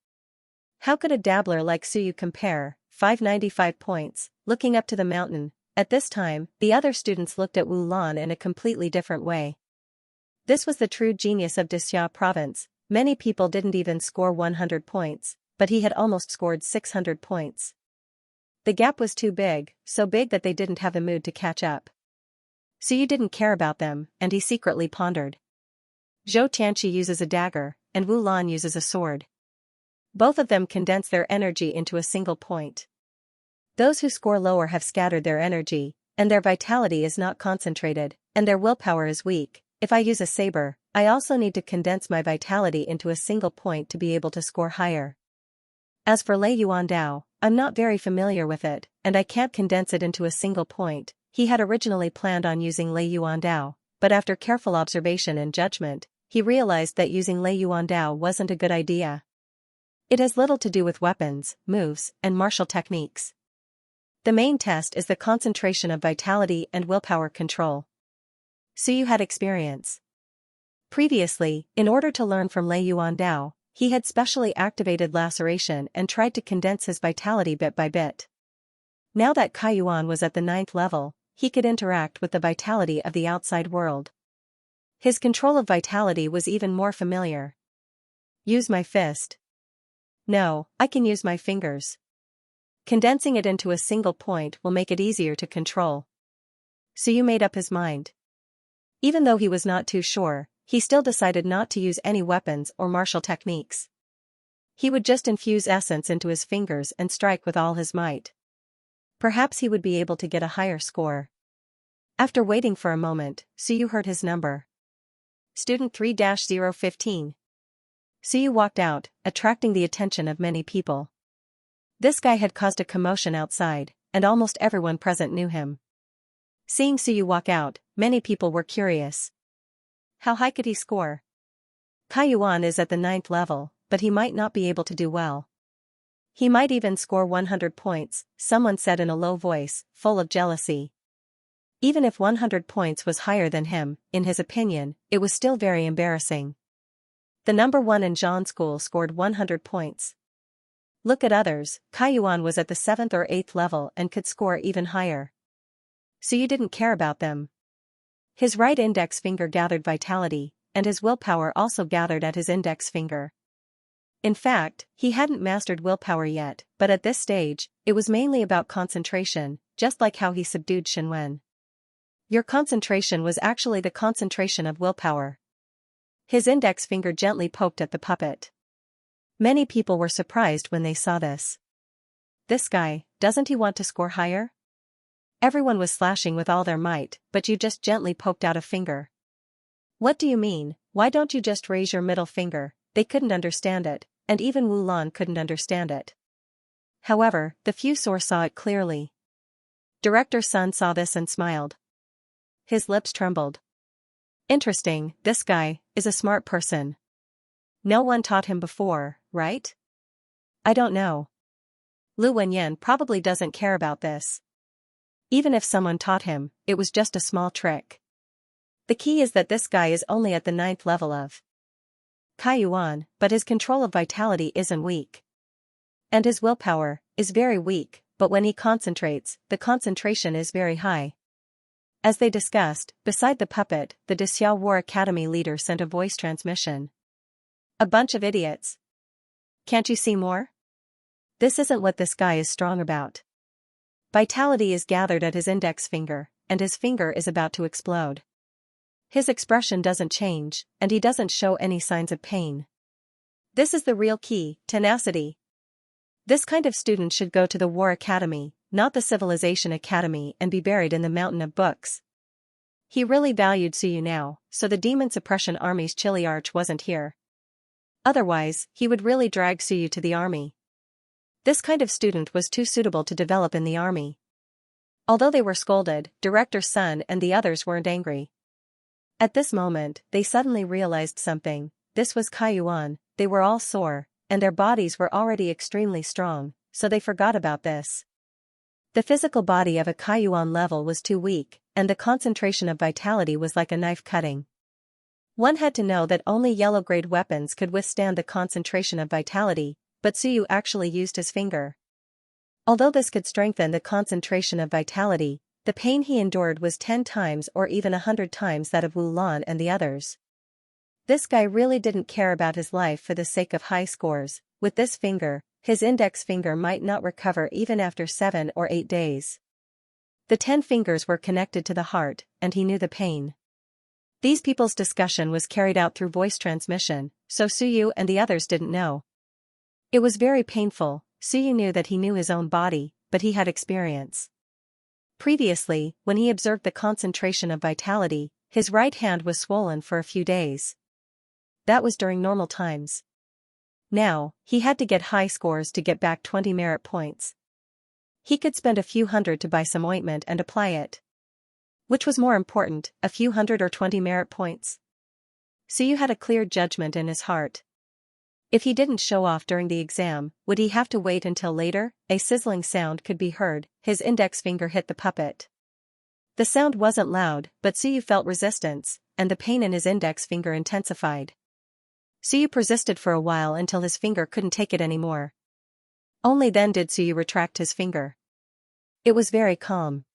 How could a dabbler like Suyu compare? 595 points, looking up to the mountain. At this time, the other students looked at Wu Lan in a completely different way. This was the true genius of Xianxia province. Many people didn't even score 100 points, but he had almost scored 600 points. The gap was too big, so big that they didn't have the mood to catch up. Suyu didn't care about them, and he secretly pondered. Zhou Tianqi uses a dagger, and Wu Lan uses a sword. Both of them condense their energy into a single point. Those who score lower have scattered their energy, and their vitality is not concentrated, and their willpower is weak. If I use a saber, I also need to condense my vitality into a single point to be able to score higher. As for Lei Yuandao, I'm not very familiar with it, and I can't condense it into a single point. He had originally planned on using Lei Yuandao, but after careful observation and judgment, he realized that using Lei Yuandao wasn't a good idea. It has little to do with weapons, moves, and martial techniques. The main test is the concentration of vitality and willpower control. Suyu had experience. Previously, in order to learn from Lei Yuandao, he had specially activated laceration and tried to condense his vitality bit by bit. Now that Kaiyuan was at the 9th level, he could interact with the vitality of the outside world. His control of vitality was even more familiar. Use my fist. No, I can use my fingers. Condensing it into a single point will make it easier to control. Suyu made up his mind. Even though he was not too sure, he still decided not to use any weapons or martial techniques. He would just infuse essence into his fingers and strike with all his might. Perhaps he would be able to get a higher score. After waiting for a moment, Suyu heard his number. Student 3-015. Suyu walked out, attracting the attention of many people. This guy had caused a commotion outside, and almost everyone present knew him. Seeing Suyu walk out, many people were curious. How high could he score? Kaiyuan is at the 9th level, but he might not be able to do well. He might even score 100 points, someone said in a low voice, full of jealousy. Even if 100 points was higher than him, in his opinion, it was still very embarrassing. The number 1 in Zhan school scored 100 points. Look at others, Kaiyuan was at the 7th or 8th level and could score even higher. Suyu didn't care about them. His right index finger gathered vitality, and his willpower also gathered at his index finger. In fact, he hadn't mastered willpower yet, but at this stage, it was mainly about concentration, just like how he subdued Shenwen. Your concentration was actually the concentration of willpower. His index finger gently poked at the puppet. Many people were surprised when they saw this. This guy, doesn't he want to score higher? Everyone was slashing with all their might, but you just gently poked out a finger. What do you mean? Why don't you just raise your middle finger? They couldn't understand it, and even Wu Lan couldn't understand it. However, the Fusor saw it clearly. Director Sun saw this and smiled. His lips trembled. Interesting, this guy is a smart person. No one taught him before, right? I don't know. Lu Wenyan probably doesn't care about this. Even if someone taught him, it was just a small trick. The key is that this guy is only at the 9th level of Kaiyuan, but his control of vitality isn't weak. And his willpower is very weak, but when he concentrates, the concentration is very high. As they discussed, beside the puppet, the Dexiao War Academy leader sent a voice transmission. A bunch of idiots. Can't you see more? This isn't what this guy is strong about. Vitality is gathered at his index finger, and his finger is about to explode. His expression doesn't change, and he doesn't show any signs of pain. This is the real key, tenacity. This kind of student should go to the War Academy, not the Civilization Academy, and be buried in the mountain of books. He really valued Suyu now, so the Demon Suppression Army's chili arch wasn't here. Otherwise, he would really drag Suyu to the army. This kind of student was too suitable to develop in the army. Although they were scolded, Director Sun and the others weren't angry. At this moment, they suddenly realized something. This was Kaiyuan, they were all sore, and their bodies were already extremely strong, so they forgot about this. The physical body of a Kaiyuan level was too weak, and the concentration of vitality was like a knife cutting. One had to know that only yellow-grade weapons could withstand the concentration of vitality, but Suyu actually used his finger. Although this could strengthen the concentration of vitality, the pain he endured was 10 times or even 100 times that of Wu Lan and the others. This guy really didn't care about his life for the sake of high scores. With this finger, his index finger might not recover even after 7 or 8 days. The 10 fingers were connected to the heart, and he knew the pain. These people's discussion was carried out through voice transmission, so Suyu and the others didn't know. It was very painful. Suyu knew that he knew his own body, but he had experience. Previously, when he observed the concentration of vitality, his right hand was swollen for a few days. That was during normal times. Now, he had to get high scores to get back 20 merit points. He could spend a few hundred to buy some ointment and apply it. Which was more important, a few hundred or 20 merit points? Suyu had a clear judgment in his heart. If he didn't show off during the exam, would he have to wait until later? A sizzling sound could be heard. His index finger hit the puppet. The sound wasn't loud, but Suyu felt resistance, and the pain in his index finger intensified. Suyu persisted for a while until his finger couldn't take it anymore. Only then did Suyu retract his finger. It was very calm.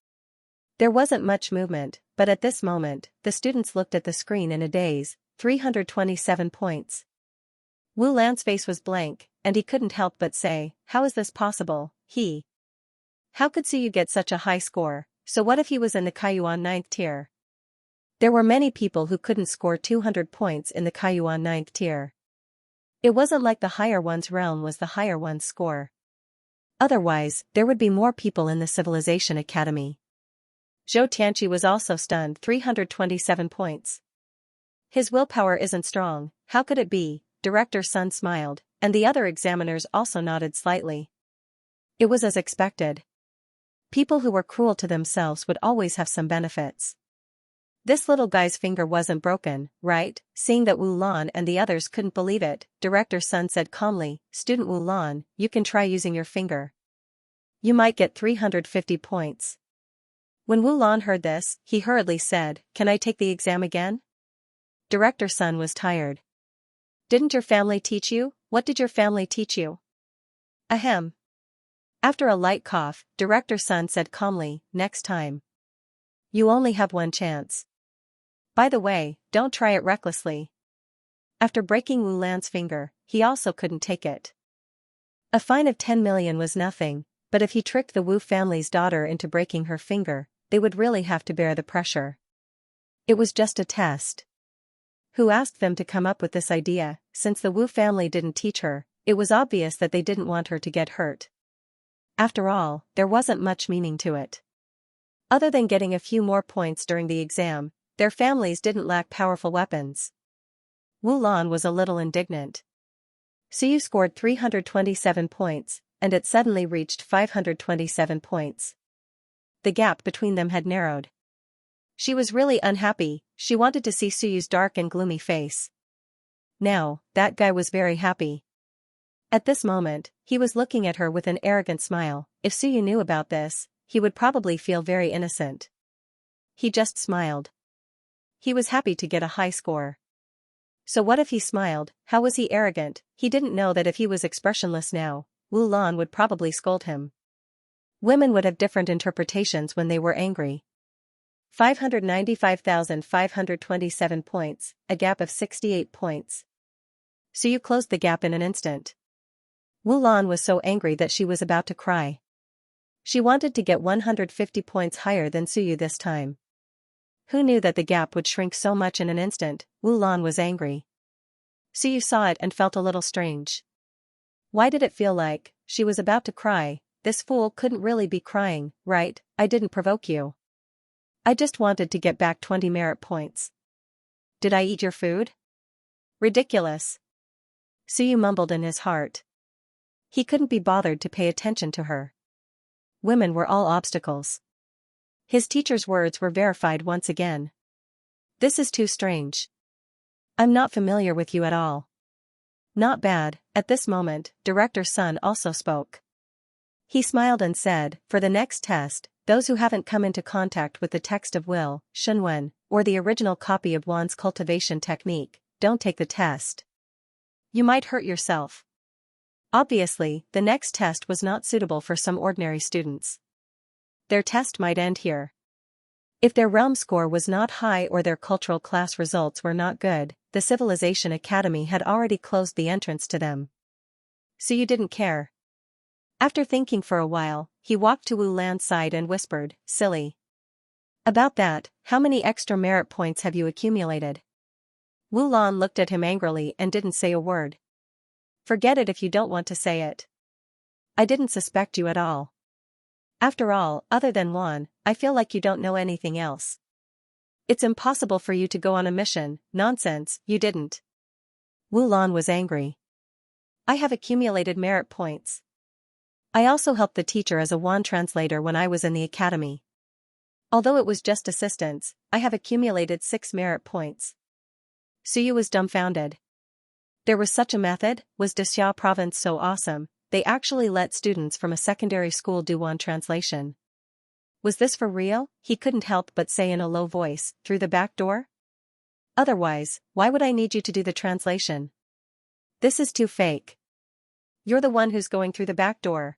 There wasn't much movement, but at this moment, the students looked at the screen in a daze. 327 points. Wu Lan's face was blank, and he couldn't help but say, "How is this possible?" How could Suyu get such a high score? So what if he was in the Kaiyuan 9th tier? There were many people who couldn't score 200 points in the Kaiyuan 9th tier. It wasn't like the higher one's realm was the higher one's score. Otherwise, there would be more people in the Civilization Academy. Zhou Tianqi was also stunned. 327 points. His willpower isn't strong. How could it be? Director Sun smiled, and the other examiners also nodded slightly. It was as expected. People who were cruel to themselves would always have some benefits. This little guy's finger wasn't broken, right? Seeing that Wu Lan and the others couldn't believe it, Director Sun said calmly, "Student Wu Lan, you can try using your finger. You might get 350 points." When Wu Lan heard this, he hurriedly said, "Can I take the exam again?" Director Sun was tired. "Didn't your family teach you? What did your family teach you?" Ahem. After a light cough, Director Sun said calmly, "Next time. You only have one chance. By the way, don't try it recklessly." After breaking Wu Lan's finger, he also couldn't take it. A fine of 10 million was nothing, but if he tricked the Wu family's daughter into breaking her finger, they would really have to bear the pressure. It was just a test. Who asked them to come up with this idea? Since the Wu family didn't teach her, it was obvious that they didn't want her to get hurt. After all, there wasn't much meaning to it. Other than getting a few more points during the exam, their families didn't lack powerful weapons. Wu Lan was a little indignant. Suyu scored 327 points, and it suddenly reached 527 points. The gap between them had narrowed. She was really unhappy. She wanted to see Suyu's dark and gloomy face. Now, that guy was very happy. At this moment, he was looking at her with an arrogant smile. If Suyu knew about this, he would probably feel very innocent. He just smiled. he was happy to get a high score. So what if he smiled? How was he arrogant? He didn't know that if he was expressionless now, Wu Lan would probably scold him. Women would have different interpretations when they were angry. 595,527 points, a gap of 68 points. So you closed the gap in an instant. Wu Lan was so angry that she was about to cry. She wanted to get 150 points higher than Suyu this time. Who knew that the gap would shrink so much in an instant? Wu Lan was angry. Suyu saw it and felt a little strange. Why did it feel like she was about to cry? This fool couldn't really be crying, right? I didn't provoke you. I just wanted to get back 20 merit points. Did I eat your food? Ridiculous. Suyu mumbled in his heart. He couldn't be bothered to pay attention to her. Women were all obstacles. His teacher's words were verified once again. This is too strange. I'm not familiar with you at all. Not bad. At this moment, Director Sun also spoke. He smiled and said, for the next test, those who haven't come into contact with the text of Will, Shunwen, or the original copy of Wan's cultivation technique, don't take the test. You might hurt yourself. Obviously, the next test was not suitable for some ordinary students. Their test might end here. If their realm score was not high or their cultural class results were not good, the Civilization Academy had already closed the entrance to them. So you didn't care. After thinking for a while, he walked to Wu Lan's side and whispered, silly. About that, how many extra merit points have you accumulated? Wu Lan looked at him angrily and didn't say a word. Forget it if you don't want to say it. I didn't suspect you at all. After all, other than Wan, I feel like you don't know anything else. It's impossible for you to go on a mission. Nonsense, you didn't. Wu Lan was angry. I have accumulated merit points. I also helped the teacher as a Wan translator when I was in the academy. Although it was just assistance, I have accumulated 6 merit points. Suyu was dumbfounded. There was such a method? Was Xianxia province so awesome? They actually let students from a secondary school do Wan translation. Was this for real? He couldn't help but say in a low voice, through the back door? Otherwise, why would I need you to do the translation? This is too fake. You're the one who's going through the back door.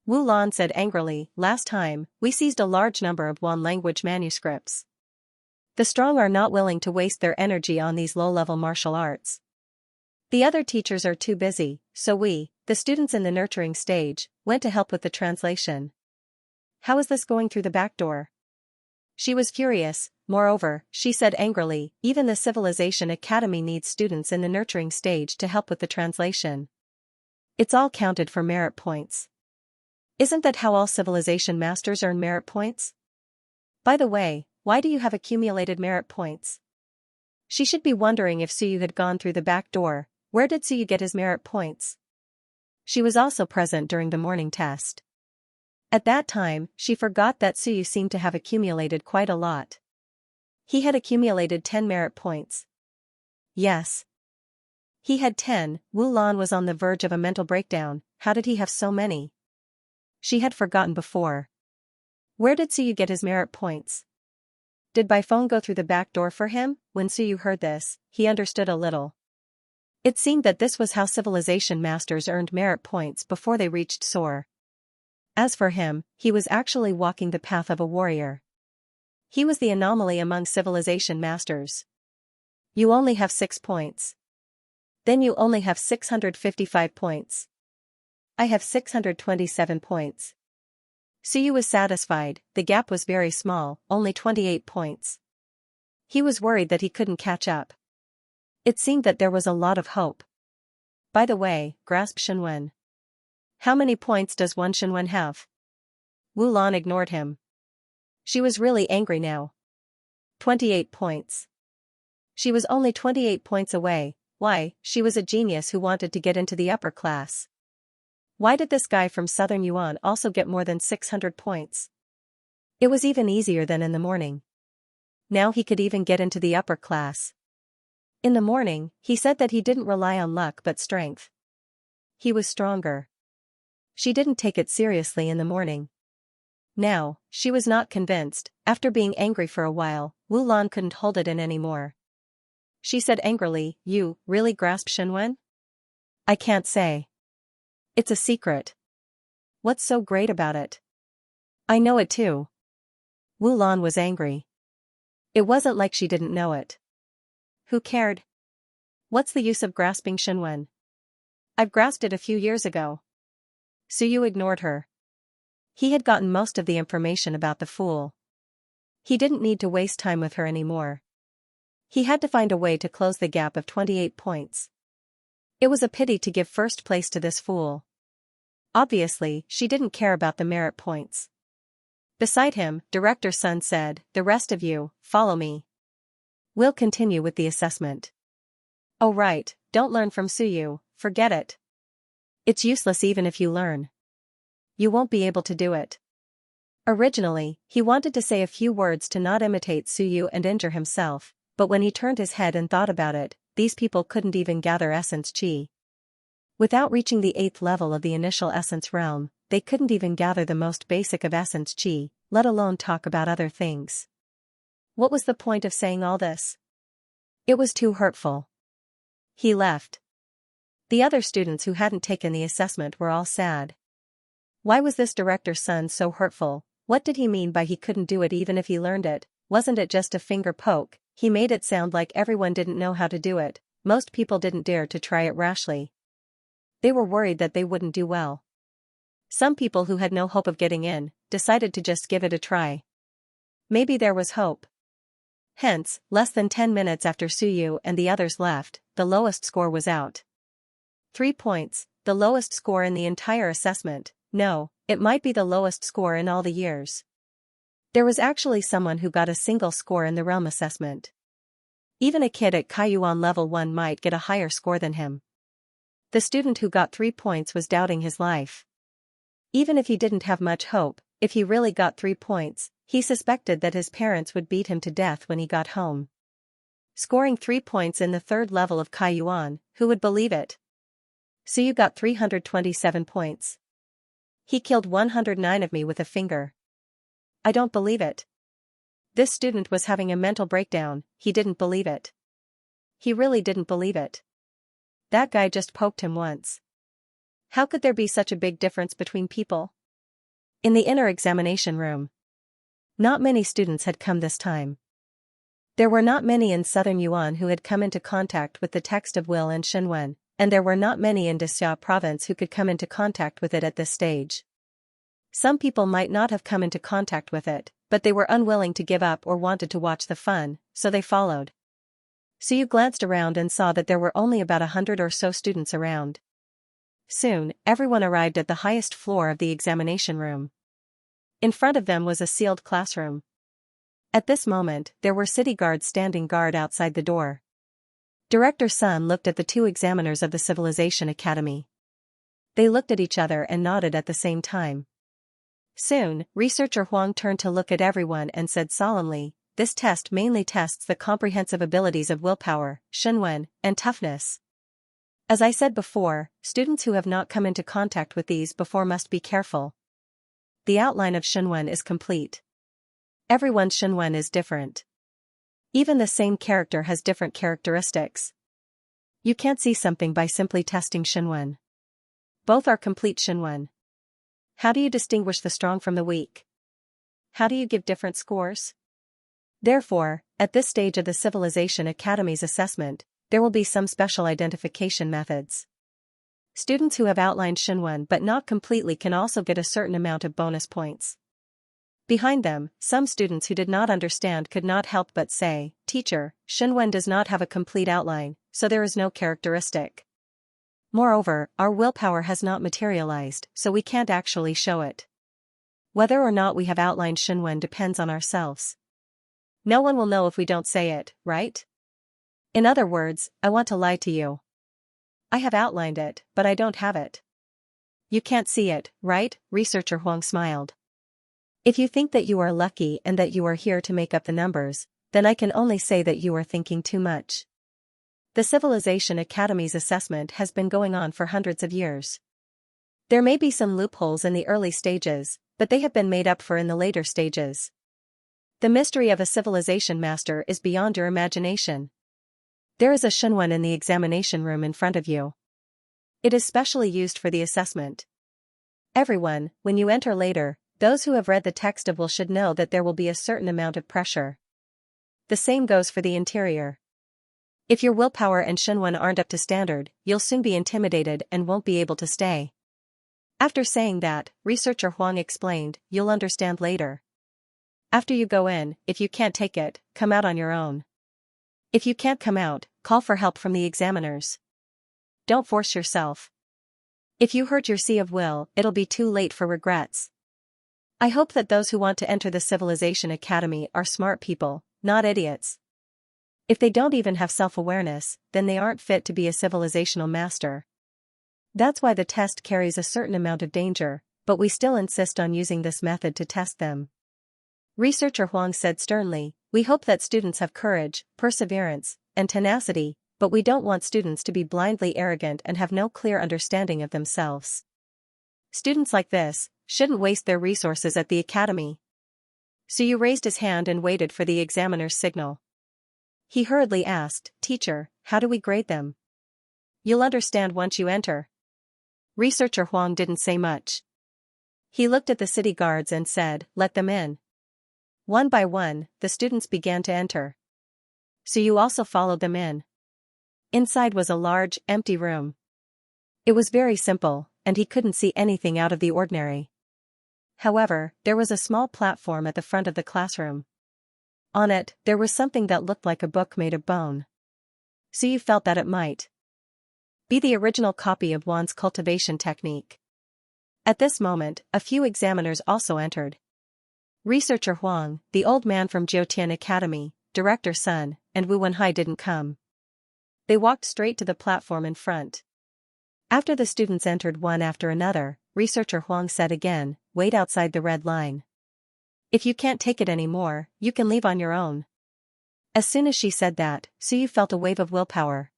Wu Lan said angrily, last time, we seized a large number of Wan language manuscripts. The strong are not willing to waste their energy on these low-level martial arts. The other teachers are too busy, so we, the students in the nurturing stage, went to help with the translation. How is this going through the back door? She was furious. Moreover, she said angrily, even the Civilization Academy needs students in the nurturing stage to help with the translation. It's all counted for merit points. Isn't that how all civilization masters earn merit points? By the way, why do you have accumulated merit points? She should be wondering if Suyu had gone through the back door. Where did Suyu get his merit points? She was also present during the morning test. At that time, she forgot that Suyu seemed to have accumulated quite a lot. He had accumulated 10 merit points. Yes. He had 10. Wu Lan was on the verge of a mental breakdown. How did he have so many? She had forgotten before. Where did Suyu get his merit points? Did Baifeng go through the back door for him? When Suyu heard this, he understood a little. It seemed that this was how civilization masters earned merit points before they reached Soar. As for him, he was actually walking the path of a warrior. He was the anomaly among civilization masters. You only have 6 points. Then you only have 655 points. I have 627 points. Suyu was satisfied. The gap was very small, only 28 points. He was worried that he couldn't catch up. It seemed that there was a lot of hope. By the way, grasped Shunwen. How many points does one Shunwen have? Wu Lan ignored him. She was really angry now. 28 points. She was only 28 points away. Why? She was a genius who wanted to get into the upper class. Why did this guy from Southern Yuan also get more than 600 points? It was even easier than in the morning. Now he could even get into the upper class. In the morning, he said that he didn't rely on luck but strength. He was stronger. She didn't take it seriously in the morning. Now, she was not convinced. After being angry for a while, Wu Lan couldn't hold it in anymore. She said angrily, "You really grasp Shenwen?" "I can't say. It's a secret." "What's so great about it?" "I know it too." Wu Lan was angry. It wasn't like she didn't know it. Who cared? What's the use of grasping Shenwen? I've grasped it a few years ago. Suyu ignored her. He had gotten most of the information about the fool. He didn't need to waste time with her anymore. He had to find a way to close the gap of 28 points. It was a pity to give first place to this fool. Obviously, she didn't care about the merit points. Beside him, Director Sun said, "The rest of you, follow me. We'll continue with the assessment." "Oh right, don't learn from Suyu, forget it. It's useless even if you learn. You won't be able to do it." Originally, he wanted to say a few words to not imitate Suyu and injure himself, but when he turned his head and thought about it, these people couldn't even gather essence chi. Without reaching the 8th level of the initial essence realm, they couldn't even gather the most basic of essence chi, let alone talk about other things. What was the point of saying all this? It was too hurtful. He left. The other students who hadn't taken the assessment were all sad. Why was this director's son so hurtful? What did he mean by he couldn't do it even if he learned it? Wasn't it just a finger poke? He made it sound like everyone didn't know how to do it. Most people didn't dare to try it rashly. They were worried that they wouldn't do well. Some people who had no hope of getting in, decided to just give it a try. Maybe there was hope. Hence, less than 10 minutes after Suyu and the others left, the lowest score was out. 3 points, the lowest score in the entire assessment. No, it might be the lowest score in all the years. There was actually someone who got a single score in the realm assessment. Even a kid at Kaiyuan level 1 might get a higher score than him. The student who got 3 points was doubting his life. Even if he didn't have much hope, if he really got 3 points, he suspected that his parents would beat him to death when he got home. Scoring 3 points in the 3rd level of Kaiyuan, who would believe it? Suyu got 327 points. He killed 109 of me with a finger. I don't believe it. This student was having a mental breakdown, he didn't believe it. He really didn't believe it. That guy just poked him once. How could there be such a big difference between people? In the inner examination room. Not many students had come this time. There were not many in southern Yuan who had come into contact with the text of Will and Shenwen, and there were not many in Xianxia province who could come into contact with it at this stage. Some people might not have come into contact with it, but they were unwilling to give up or wanted to watch the fun, so they followed. Suyu glanced around and saw that there were only about 100 or so students around. Soon, everyone arrived at the highest floor of the examination room. In front of them was a sealed classroom. At this moment, there were city guards standing guard outside the door. Director Sun looked at the 2 examiners of the Civilization Academy. They looked at each other and nodded at the same time. Soon, Researcher Huang turned to look at everyone and said solemnly, "This test mainly tests the comprehensive abilities of willpower, Shenwen, and toughness. As I said before, students who have not come into contact with these before must be careful. The outline of Shenwen is complete. Everyone's Shenwen is different. Even the same character has different characteristics. You can't see something by simply testing Shenwen. Both are complete Shenwen. How do you distinguish the strong from the weak? How do you give different scores? Therefore, at this stage of the Civilization Academy's assessment, there will be some special identification methods. Students who have outlined Shenwen but not completely can also get a certain amount of bonus points. Behind them, some students who did not understand could not help but say, "Teacher, Shenwen does not have a complete outline, so there is no characteristic. Moreover, our willpower has not materialized, so we can't actually show it. Whether or not we have outlined Shenwen depends on ourselves. No one will know if we don't say it, right? In other words, I want to lie to you. I have outlined it, but I don't have it. You can't see it, right?" Researcher Huang smiled. "If you think that you are lucky and that you are here to make up the numbers, then I can only say that you are thinking too much. The Civilization Academy's assessment has been going on for hundreds of years. There may be some loopholes in the early stages, but they have been made up for in the later stages. The mystery of a civilization master is beyond your imagination. There is a Xianxia in the examination room in front of you. It is specially used for the assessment. Everyone, when you enter later, those who have read the text of will should know that there will be a certain amount of pressure. The same goes for the interior. If your willpower and Xianxia aren't up to standard, you'll soon be intimidated and won't be able to stay. After saying that, researcher Huang explained, you'll understand later. After you go in, if you can't take it, come out on your own. If you can't come out, call for help from the examiners. Don't force yourself. If you hurt your sea of will, it'll be too late for regrets. I hope that those who want to enter the Civilization Academy are smart people, not idiots. If they don't even have self-awareness, then they aren't fit to be a civilizational master. That's why the test carries a certain amount of danger, but we still insist on using this method to test them. Researcher Huang said sternly, we hope that students have courage, perseverance, and tenacity, but we don't want students to be blindly arrogant and have no clear understanding of themselves. Students like this shouldn't waste their resources at the academy. Suyu raised his hand and waited for the examiner's signal. He hurriedly asked, Teacher, how do we grade them? You'll understand once you enter. Researcher Huang didn't say much. He looked at the city guards and said, let them in. One by one, the students began to enter. Suyu also followed them in. Inside was a large, empty room. It was very simple, and he couldn't see anything out of the ordinary. However, there was a small platform at the front of the classroom. On it, there was something that looked like a book made of bone. Suyu felt that it might be the original copy of Wan's cultivation technique. At this moment, a few examiners also entered. Researcher Huang, the old man from Jiutian Academy, Director Sun, and Wu Wenhai didn't come. They walked straight to the platform in front. After the students entered one after another, Researcher Huang said again, wait outside the red line. If you can't take it anymore, you can leave on your own. As soon as she said that, Suyu felt a wave of willpower.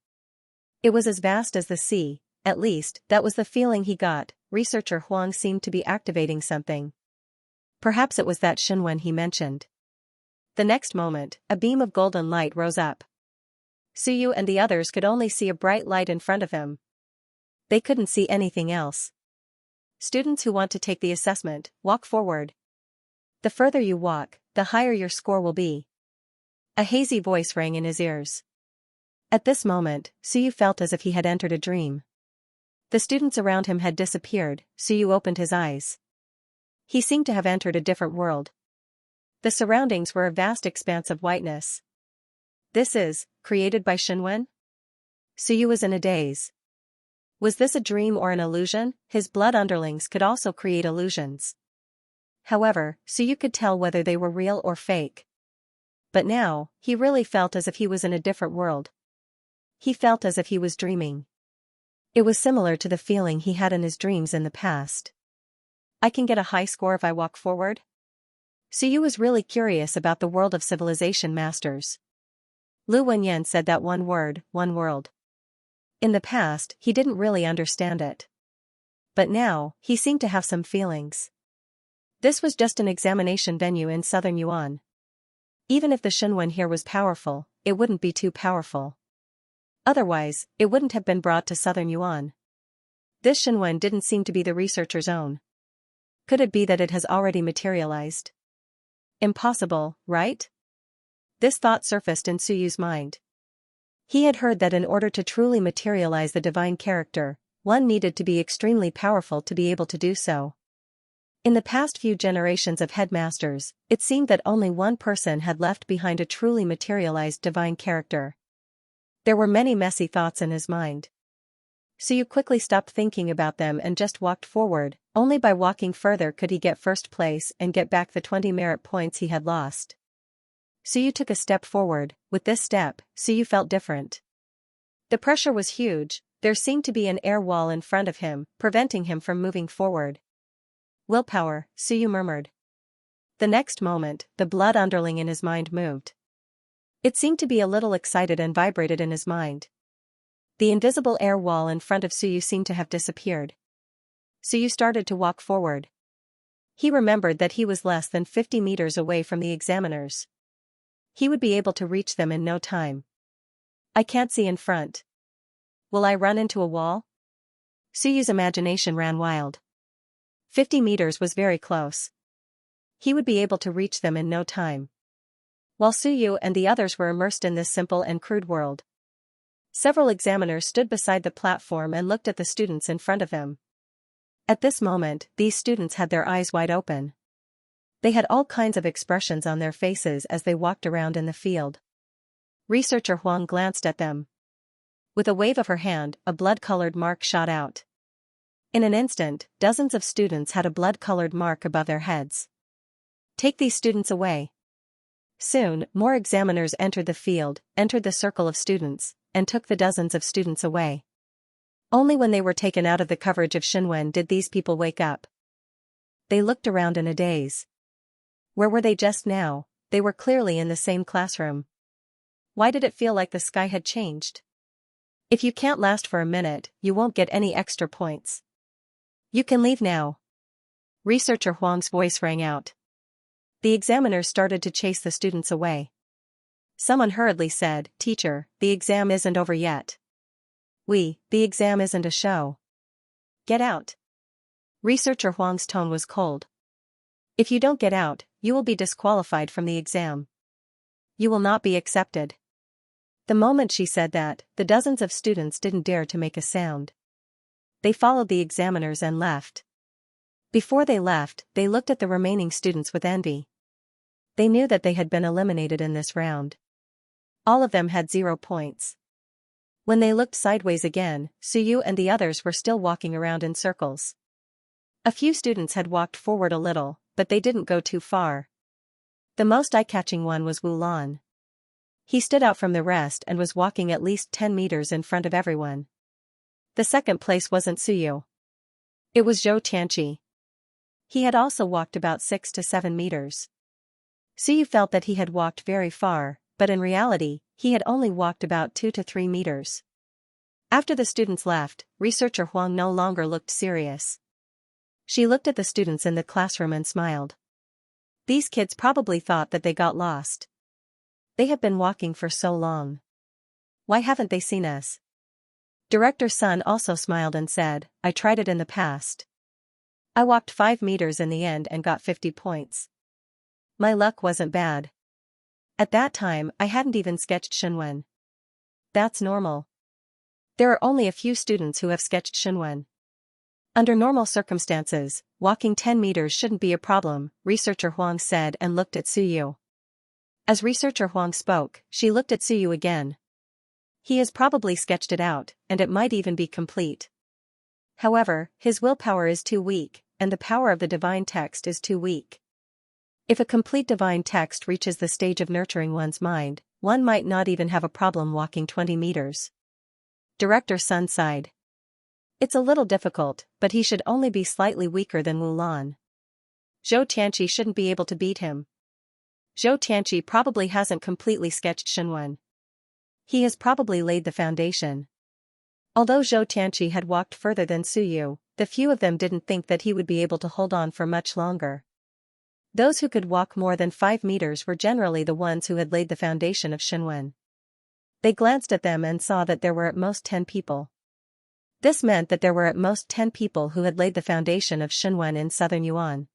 It was as vast as the sea, at least, that was the feeling he got. Researcher Huang seemed to be activating something. Perhaps it was that Xianxia he mentioned. The next moment, a beam of golden light rose up. Suyu and the others could only see a bright light in front of him. They couldn't see anything else. Students who want to take the assessment, walk forward. The further you walk, the higher your score will be. A hazy voice rang in his ears. At this moment, Suyu felt as if he had entered a dream. The students around him had disappeared. Suyu opened his eyes. He seemed to have entered a different world. The surroundings were a vast expanse of whiteness. This is, created by Xianxia? Suyu was in a daze. Was this a dream or an illusion? His blood underlings could also create illusions. However, Suyu could tell whether they were real or fake. But now, he really felt as if he was in a different world. He felt as if he was dreaming. It was similar to the feeling he had in his dreams in the past. I can get a high score if I walk forward? Suyu was really curious about the world of civilization masters. Lu Wenyan said that one word, one world. In the past, he didn't really understand it. But now, he seemed to have some feelings. This was just an examination venue in southern Yuan. Even if the Xianxia here was powerful, it wouldn't be too powerful. Otherwise, it wouldn't have been brought to southern Yuan. This Xianxia didn't seem to be the researcher's own. Could it be that it has already materialized? Impossible, right? This thought surfaced in Suyu's mind. He had heard that in order to truly materialize the divine character, one needed to be extremely powerful to be able to do so. In the past few generations of headmasters, it seemed that only one person had left behind a truly materialized divine character. There were many messy thoughts in his mind. Suyu quickly stopped thinking about them and just walked forward. Only by walking further could he get first place and get back the 20 merit points he had lost. Suyu took a step forward. With this step, Suyu felt different. The pressure was huge. There seemed to be an air wall in front of him, preventing him from moving forward. Willpower, Suyu murmured. The next moment, the blood underling in his mind moved. It seemed to be a little excited and vibrated in his mind. The invisible air wall in front of Suyu seemed to have disappeared. Suyu started to walk forward. He remembered that he was less than 50 meters away from the examiners. He would be able to reach them in no time. I can't see in front. Will I run into a wall? Suyu's imagination ran wild. 50 meters was very close. He would be able to reach them in no time. While Suyu and the others were immersed in this simple and crude world, several examiners stood beside the platform and looked at the students in front of them. At this moment, these students had their eyes wide open. They had all kinds of expressions on their faces as they walked around in the field. Researcher Huang glanced at them. With a wave of her hand, a blood-colored mark shot out. In an instant, dozens of students had a blood-colored mark above their heads. Take these students away. Soon, more examiners entered the field, entered the circle of students, and took the dozens of students away. Only when they were taken out of the coverage of Xinwen did these people wake up. They looked around in a daze. Where were they just now? They were clearly in the same classroom. Why did it feel like the sky had changed? If you can't last for a minute, you won't get any extra points. You can leave now. Researcher Huang's voice rang out. The examiners started to chase the students away. Someone hurriedly said, "Teacher, the exam isn't over yet." The exam isn't a show. Get out. Researcher Huang's tone was cold. If you don't get out, you will be disqualified from the exam. You will not be accepted. The moment she said that, the dozens of students didn't dare to make a sound. They followed the examiners and left. Before they left, they looked at the remaining students with envy. They knew that they had been eliminated in this round. All of them had 0 points. When they looked sideways again, Suyu and the others were still walking around in circles. A few students had walked forward a little, but they didn't go too far. The most eye-catching one was Wu Lan. He stood out from the rest and was walking at least 10 meters in front of everyone. The second place wasn't Suyu. It was Xianxia. He had also walked about 6 to 7 meters. Suyu felt that he had walked very far, but in reality, he had only walked about 2 to 3 meters. After the students left, Researcher Huang no longer looked serious. She looked at the students in the classroom and smiled. These kids probably thought that they got lost. They have been walking for so long. Why haven't they seen us? Director Sun also smiled and said, I tried it in the past. I walked 5 meters in the end and got 50 points. My luck wasn't bad. At that time, I hadn't even sketched Xinwen. That's normal. There are only a few students who have sketched Xinwen. Under normal circumstances, walking 10 meters shouldn't be a problem, Researcher Huang said and looked at Suyu. As Researcher Huang spoke, she looked at Suyu again. He has probably sketched it out, and it might even be complete. However, his willpower is too weak, and the power of the divine text is too weak. If a complete divine text reaches the stage of nurturing one's mind, one might not even have a problem walking 20 meters. Director Sun sighed. It's a little difficult, but he should only be slightly weaker than Wu Lan. Zhou Tianqi shouldn't be able to beat him. Zhou Tianqi probably hasn't completely sketched Xinwen. He has probably laid the foundation. Although Zhou Tianqi had walked further than Suyu, the few of them didn't think that he would be able to hold on for much longer. Those who could walk more than 5 meters were generally the ones who had laid the foundation of Xinwen. They glanced at them and saw that there were at most 10 people. This meant that there were at most 10 people who had laid the foundation of Xinwen in southern Yuan.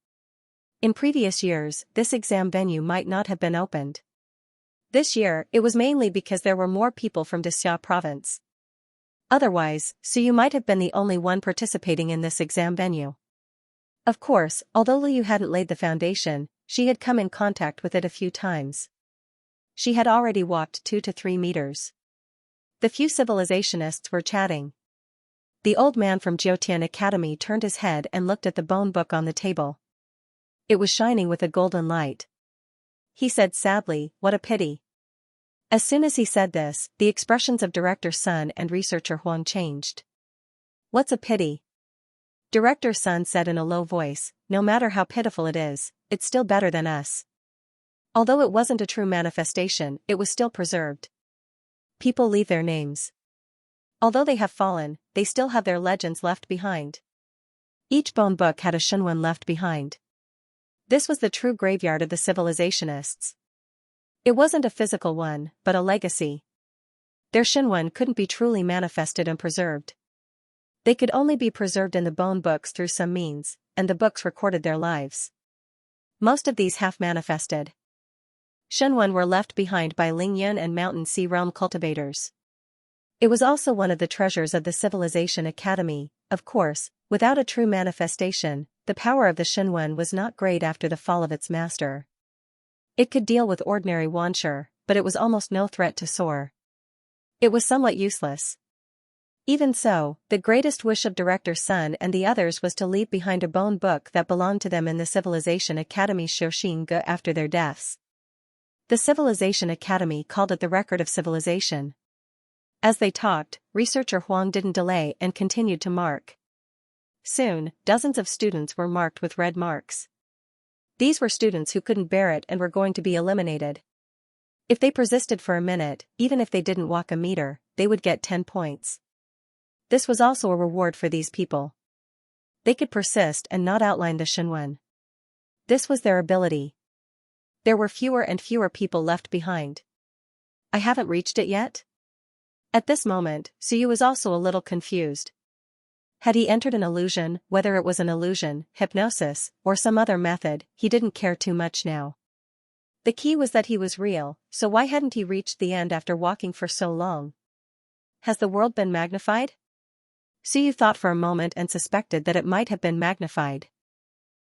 In previous years, this exam venue might not have been opened. This year, it was mainly because there were more people from Xianxia province. Otherwise, Suyu might have been the only one participating in this exam venue. Of course, although Liu hadn't laid the foundation, she had come in contact with it a few times. She had already walked 2 to 3 meters. The few civilizationists were chatting. The old man from Jiutian Academy turned his head and looked at the bone book on the table. It was shining with a golden light. He said sadly, "What a pity." As soon as he said this, the expressions of Director Sun and Researcher Huang changed. What's a pity? Director Sun said in a low voice, no matter how pitiful it is, it's still better than us. Although it wasn't a true manifestation, it was still preserved. People leave their names. Although they have fallen, they still have their legends left behind. Each bone book had a Xinwen left behind. This was the true graveyard of the civilizationists. It wasn't a physical one, but a legacy. Their Shinwen couldn't be truly manifested and preserved. They could only be preserved in the bone books through some means, and the books recorded their lives. Most of these half-manifested Shinwen were left behind by Lingyun and Mountain Sea Realm cultivators. It was also one of the treasures of the Civilization Academy. Of course, without a true manifestation, the power of the Shinwen was not great after the fall of its master. It could deal with ordinary Wanshi, but it was almost no threat to Soar. It was somewhat useless. Even so, the greatest wish of Director Sun and the others was to leave behind a bone book that belonged to them in the Civilization Academy Xianxia after their deaths. The Civilization Academy called it the Record of Civilization. As they talked, researcher Huang didn't delay and continued to mark. Soon, dozens of students were marked with red marks. These were students who couldn't bear it and were going to be eliminated. If they persisted for a minute, even if they didn't walk a meter, they would get 10 points. This was also a reward for these people. They could persist and not outline the Shinwen. This was their ability. There were fewer and fewer people left behind. I haven't reached it yet? At this moment, Suyu was also a little confused. Had he entered an illusion, whether it was an illusion, hypnosis, or some other method, he didn't care too much now. The key was that he was real, so why hadn't he reached the end after walking for so long? Has the world been magnified? Suyu thought for a moment and suspected that it might have been magnified.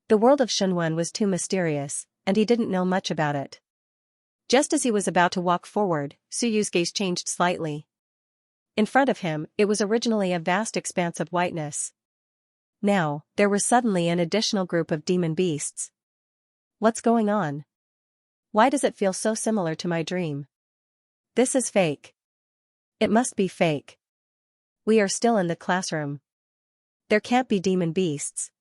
The world of Shinwen was too mysterious, and he didn't know much about it. Just as he was about to walk forward, Suyu's gaze changed slightly. In front of him, it was originally a vast expanse of whiteness. Now, there was suddenly an additional group of demon beasts. What's going on? Why does it feel so similar to my dream? This is fake. It must be fake. We are still in the classroom. There can't be demon beasts.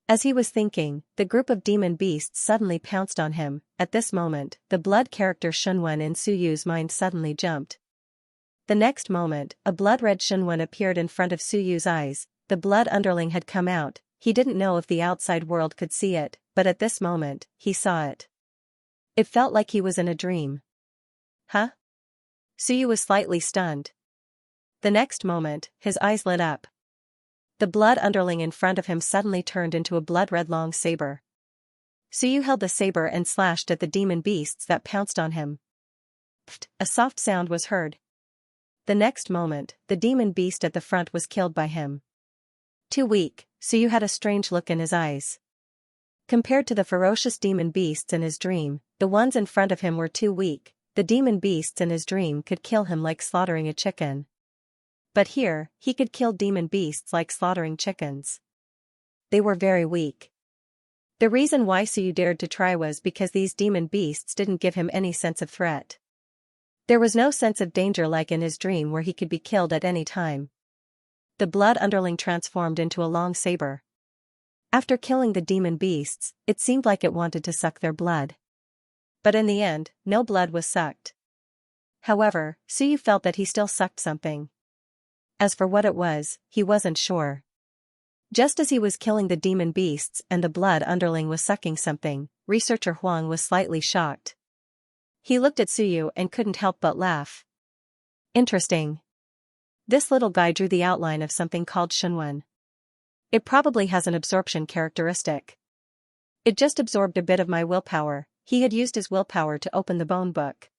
As he was thinking, the group of demon beasts suddenly pounced on him. At this moment, the blood character Shinwen in Suyu's mind suddenly jumped. The next moment, a blood-red Shinwen appeared in front of Suyu's eyes. The blood underling had come out. He didn't know if the outside world could see it, but at this moment, he saw it. It felt like he was in a dream. Huh? Suyu was slightly stunned. The next moment, his eyes lit up. The blood underling in front of him suddenly turned into a blood-red long saber. Suyu held the saber and slashed at the demon beasts that pounced on him. Pfft, a soft sound was heard. The next moment, the demon beast at the front was killed by him. Too weak, Suyu had a strange look in his eyes. Compared to the ferocious demon beasts in his dream, the ones in front of him were too weak. The demon beasts in his dream could kill him like slaughtering a chicken. But here, he could kill demon beasts like slaughtering chickens. They were very weak. The reason why Suyu dared to try was because these demon beasts didn't give him any sense of threat. There was no sense of danger like in his dream where he could be killed at any time. The blood underling transformed into a long saber. After killing the demon beasts, it seemed like it wanted to suck their blood. But in the end, no blood was sucked. However, Suyu felt that he still sucked something. As for what it was, he wasn't sure. Just as he was killing the demon beasts and the blood underling was sucking something, researcher Huang was slightly shocked. He looked at Suyu and couldn't help but laugh. Interesting. This little guy drew the outline of something called Shinwen. It probably has an absorption characteristic. It just absorbed a bit of my willpower. He had used his willpower to open the bone book.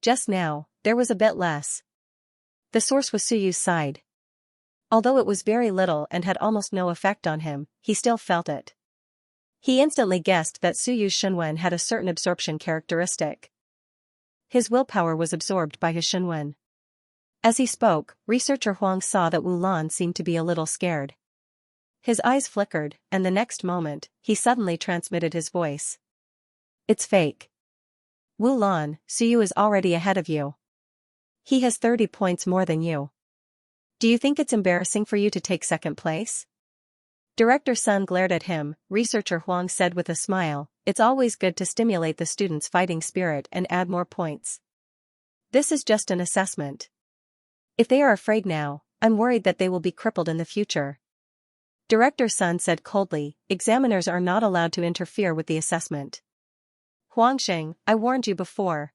Just now, there was a bit less. The source was Suyu's side. Although it was very little and had almost no effect on him, he still felt it. He instantly guessed that Suyu's Shinwen had a certain absorption characteristic. His willpower was absorbed by his Shinwen. As he spoke, researcher Huang saw that Wu Lan seemed to be a little scared. His eyes flickered, and the next moment, he suddenly transmitted his voice. It's fake. Wu Lan, Suyu is already ahead of you. He has 30 points more than you. Do you think it's embarrassing for you to take second place? Director Sun glared at him. Researcher Huang said with a smile, it's always good to stimulate the students' fighting spirit and add more points. This is just an assessment. If they are afraid now, I'm worried that they will be crippled in the future. Director Sun said coldly, examiners are not allowed to interfere with the assessment. Huangxing, I warned you before.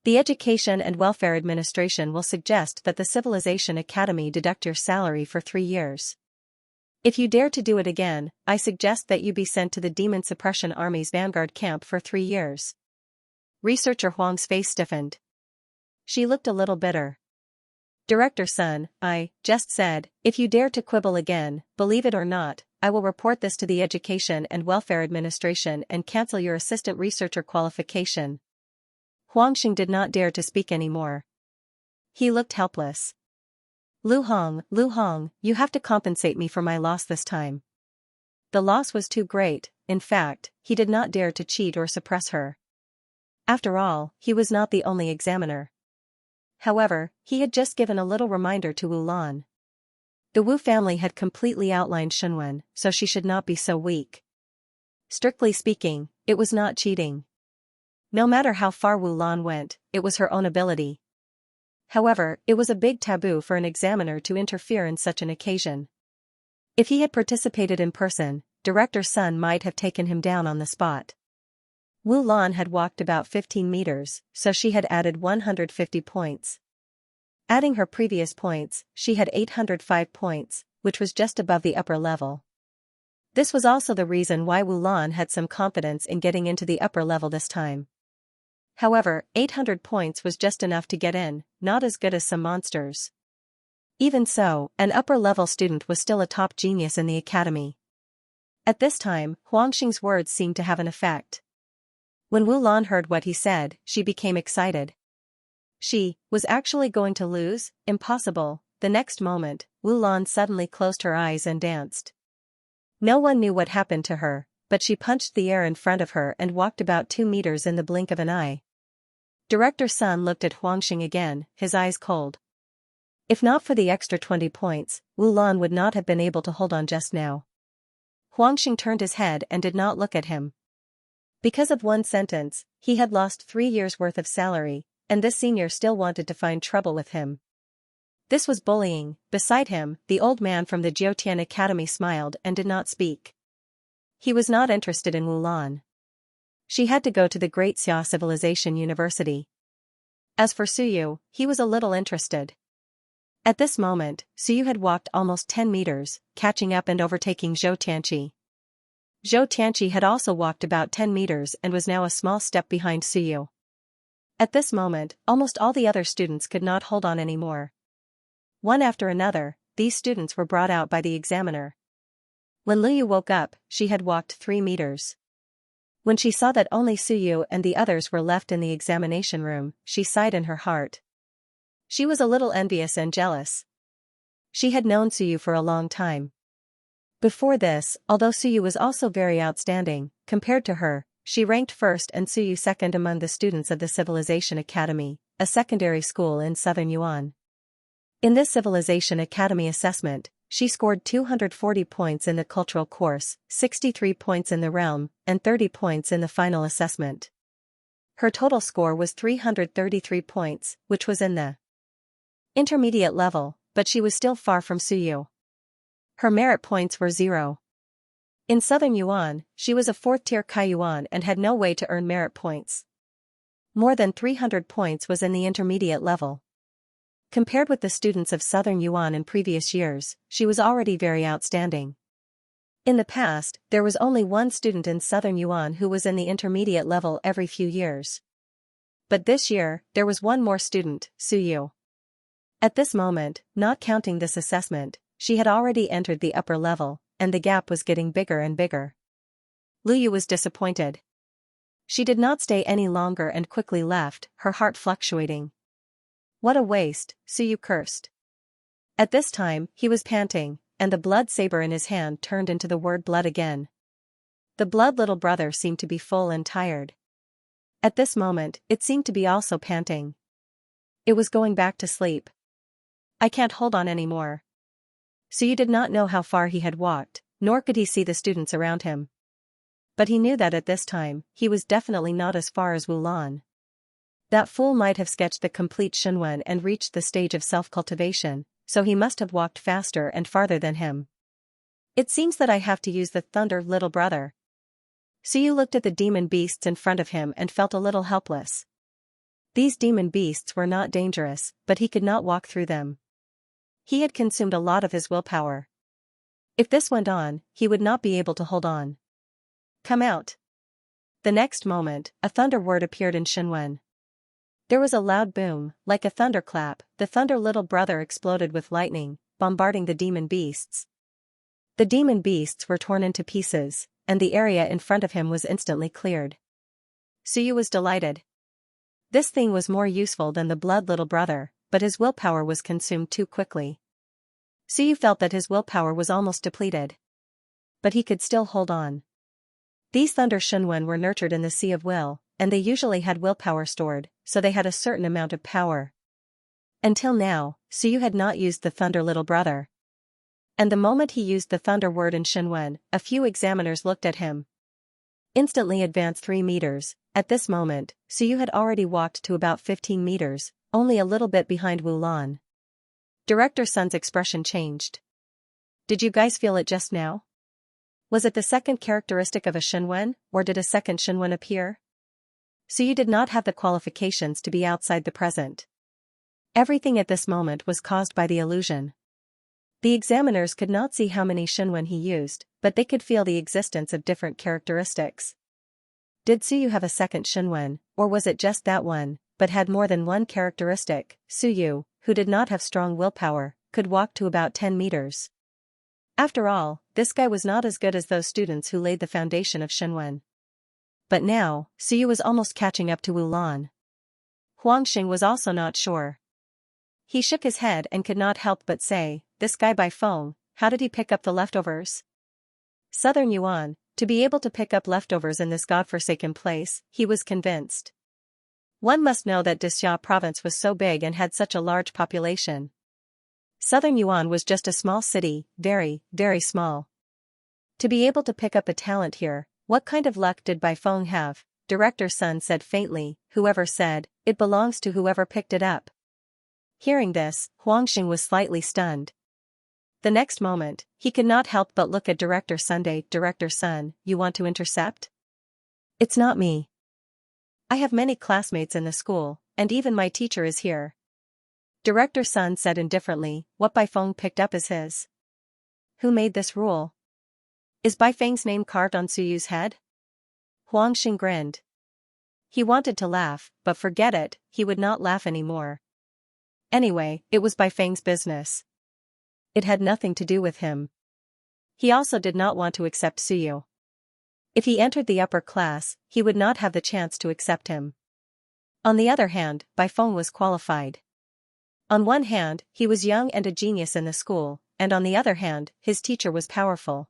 The Education and Welfare Administration will suggest that the Civilization Academy deduct your salary for 3 years. If you dare to do it again, I suggest that you be sent to the Demon Suppression Army's Vanguard camp for 3 years. Researcher Huang's face stiffened. She looked a little bitter. Director Sun, I just said, if you dare to quibble again, believe it or not, I will report this to the Education and Welfare Administration and cancel your assistant researcher qualification. Huangxing did not dare to speak anymore. He looked helpless. Lu Hong, you have to compensate me for my loss this time. The loss was too great. In fact, he did not dare to cheat or suppress her. After all, he was not the only examiner. However, he had just given a little reminder to Wu Lan. The Wu family had completely outlined Shunwen, so she should not be so weak. Strictly speaking, it was not cheating. No matter how far Wu Lan went, it was her own ability. However, it was a big taboo for an examiner to interfere in such an occasion. If he had participated in person, Director Sun might have taken him down on the spot. Wu Lan had walked about 15 meters, so she had added 150 points. Adding her previous points, she had 805 points, which was just above the upper level. This was also the reason why Wu Lan had some confidence in getting into the upper level this time. However, 800 points was just enough to get in, not as good as some monsters. Even so, an upper-level student was still a top genius in the academy. At this time, Huangxing's words seemed to have an effect. When Wu Lan heard what he said, she became excited. She was actually going to lose? Impossible. The next moment, Wu Lan suddenly closed her eyes and danced. No one knew what happened to her, but she punched the air in front of her and walked about 2 meters in the blink of an eye. Director Sun looked at Huangxing again, his eyes cold. If not for the extra 20 points, Wu Lan would not have been able to hold on just now. Huangxing turned his head and did not look at him. Because of one sentence, he had lost 3 years' worth of salary, and this senior still wanted to find trouble with him. This was bullying. Beside him, the old man from the Jiutian Academy smiled and did not speak. He was not interested in Wu Lan. She had to go to the Great Xia Civilization University. As for Suyu, he was a little interested. At this moment, Suyu had walked almost 10 meters, catching up and overtaking Zhou Tianqi. Zhou Tianqi had also walked about 10 meters and was now a small step behind Suyu. At this moment, almost all the other students could not hold on anymore. One after another, these students were brought out by the examiner. When Liu woke up, she had walked 3 meters. When she saw that only Suyu and the others were left in the examination room, she sighed in her heart. She was a little envious and jealous. She had known Suyu for a long time. Before this, although Suyu was also very outstanding, compared to her, she ranked first and Suyu second among the students of the Civilization Academy, a secondary school in southern Yuan. In this Civilization Academy assessment, she scored 240 points in the cultural course, 63 points in the realm, and 30 points in the final assessment. Her total score was 333 points, which was in the intermediate level, but she was still far from Suyu. Her merit points were 0. In southern Yuan, she was a 4th-tier Kaiyuan and had no way to earn merit points. More than 300 points was in the intermediate level. Compared with the students of southern Yuan in previous years, she was already very outstanding. In the past, there was only one student in southern Yuan who was in the intermediate level every few years. But this year, there was one more student, Suyu. At this moment, not counting this assessment, she had already entered the upper level, and the gap was getting bigger and bigger. Liu was disappointed. She did not stay any longer and quickly left, her heart fluctuating. What a waste, Suyu cursed. At this time, he was panting, and the blood saber in his hand turned into the word blood again. The blood little brother seemed to be full and tired. At this moment, it seemed to be also panting. It was going back to sleep. I can't hold on anymore. Suyu did not know how far he had walked, nor could he see the students around him. But he knew that at this time, he was definitely not as far as Wu Lan. That fool might have sketched the complete Shunwen and reached the stage of self-cultivation, so he must have walked faster and farther than him. It seems that I have to use the thunder, little brother. Suyu looked at the demon beasts in front of him and felt a little helpless. These demon beasts were not dangerous, but he could not walk through them. He had consumed a lot of his willpower. If this went on, he would not be able to hold on. Come out. The next moment, a thunder word appeared in Shenwen. There was a loud boom, like a thunderclap. The thunder little brother exploded with lightning, bombarding the demon beasts. The demon beasts were torn into pieces, and the area in front of him was instantly cleared. Suyu was delighted. This thing was more useful than the blood little brother, but his willpower was consumed too quickly. Suyu felt that his willpower was almost depleted. But he could still hold on. These thunder Shenwen were nurtured in the Sea of Will, and they usually had willpower stored, so they had a certain amount of power. Until now, Suyu had not used the thunder little brother. And the moment he used the thunder word in Shenwen, a few examiners looked at him. Instantly advanced 3 meters. At this moment, Suyu had already walked to about 15 meters, only a little bit behind Wulan. Director Sun's expression changed. Did you guys feel it just now? Was it the second characteristic of a Shenwen, or did a second Shenwen appear? Suyu did not have the qualifications to be outside the present. Everything at this moment was caused by the illusion. The examiners could not see how many Shenwen he used, but they could feel the existence of different characteristics. Did Suyu have a second Shenwen, or was it just that one, but had more than one characteristic? Suyu, who did not have strong willpower, could walk to about 10 meters. After all, this guy was not as good as those students who laid the foundation of Shenwen. But now, Suyu was almost catching up to Wulan. Huangxing was also not sure. He shook his head and could not help but say, this guy Bai Feng, how did he pick up the leftovers? Southern Yuan, to be able to pick up leftovers in this godforsaken place, he was convinced. One must know that Xianxia province was so big and had such a large population. Southern Yuan was just a small city, very, very small. To be able to pick up a talent here, what kind of luck did Bai Feng have? Director Sun said faintly, whoever said, it belongs to whoever picked it up. Hearing this, Huangxing was slightly stunned. The next moment, he could not help but look at Director Sunday. Director Sun, you want to intercept? It's not me. I have many classmates in the school, and even my teacher is here. Director Sun said indifferently, what Bai Feng picked up is his. Who made this rule? Is Bai Feng's name carved on Suyu's head? Huangxing grinned. He wanted to laugh, but forget it, he would not laugh anymore. Anyway, it was Bai Feng's business. It had nothing to do with him. He also did not want to accept Suyu. If he entered the upper class, he would not have the chance to accept him. On the other hand, Bai Feng was qualified. On one hand, he was young and a genius in the school, and on the other hand, his teacher was powerful.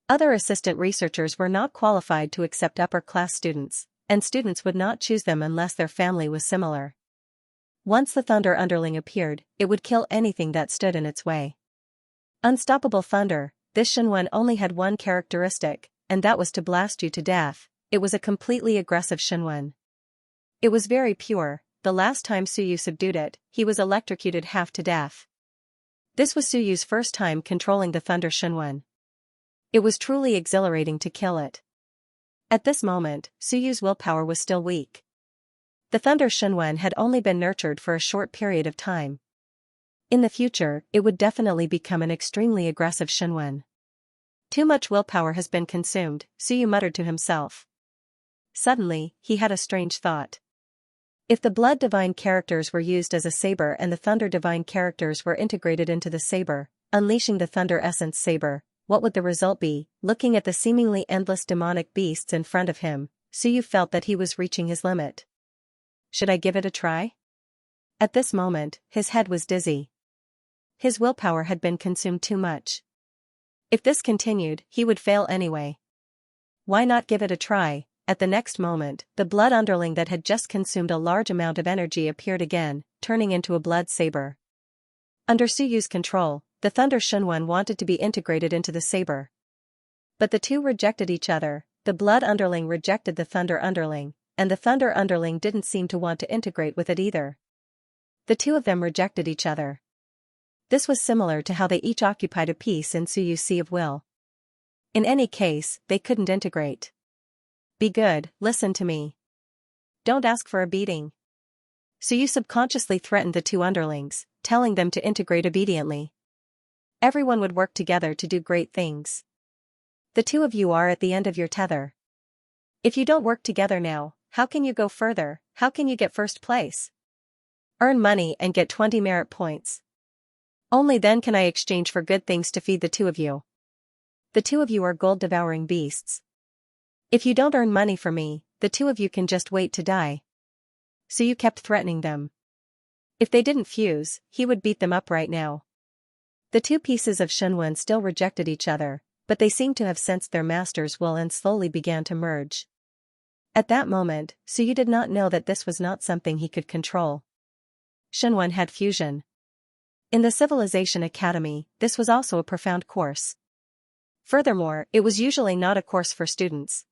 Other assistant researchers were not qualified to accept upper-class students, and students would not choose them unless their family was similar. Once the thunder underling appeared, it would kill anything that stood in its way. Unstoppable thunder, this Shenwen only had one characteristic, and that was to blast you to death. It was a completely aggressive Shenwen. It was very pure. The last time Suyu subdued it, he was electrocuted half to death. This was Suyu's first time controlling the thunder Shenwen. It was truly exhilarating to kill it. At this moment, Suyu's willpower was still weak. The thunder Shenwen had only been nurtured for a short period of time. In the future, it would definitely become an extremely aggressive Shenwen. Too much willpower has been consumed, Suyu muttered to himself. Suddenly, he had a strange thought. If the blood divine characters were used as a saber and the thunder divine characters were integrated into the saber, unleashing the thunder essence saber, what would the result be? Looking at the seemingly endless demonic beasts in front of him, Suyu felt that he was reaching his limit. Should I give it a try? At this moment, his head was dizzy. His willpower had been consumed too much. If this continued, he would fail anyway. Why not give it a try? At the next moment, the blood underling that had just consumed a large amount of energy appeared again, turning into a blood saber. Under Suyu's control, the thunder Shenwen wanted to be integrated into the saber. But the two rejected each other. The blood underling rejected the thunder underling, and the thunder underling didn't seem to want to integrate with it either. The two of them rejected each other. This was similar to how they each occupied a piece in Suyu's Sea of Will. In any case, they couldn't integrate. Be good, listen to me. Don't ask for a beating. Suyu subconsciously threatened the two underlings, telling them to integrate obediently. Everyone would work together to do great things. The two of you are at the end of your tether. If you don't work together now, how can you go further? How can you get first place? Earn money and get 20 merit points. Only then can I exchange for good things to feed the two of you. The two of you are gold-devouring beasts. If you don't earn money for me, the two of you can just wait to die. Suyu kept threatening them. If they didn't fuse, he would beat them up right now. The two pieces of Shenwen still rejected each other, but they seemed to have sensed their master's will and slowly began to merge. At that moment, Suyu did not know that this was not something he could control. Shenwen had fusion. In the Civilization Academy, this was also a profound course. Furthermore, it was usually not a course for students.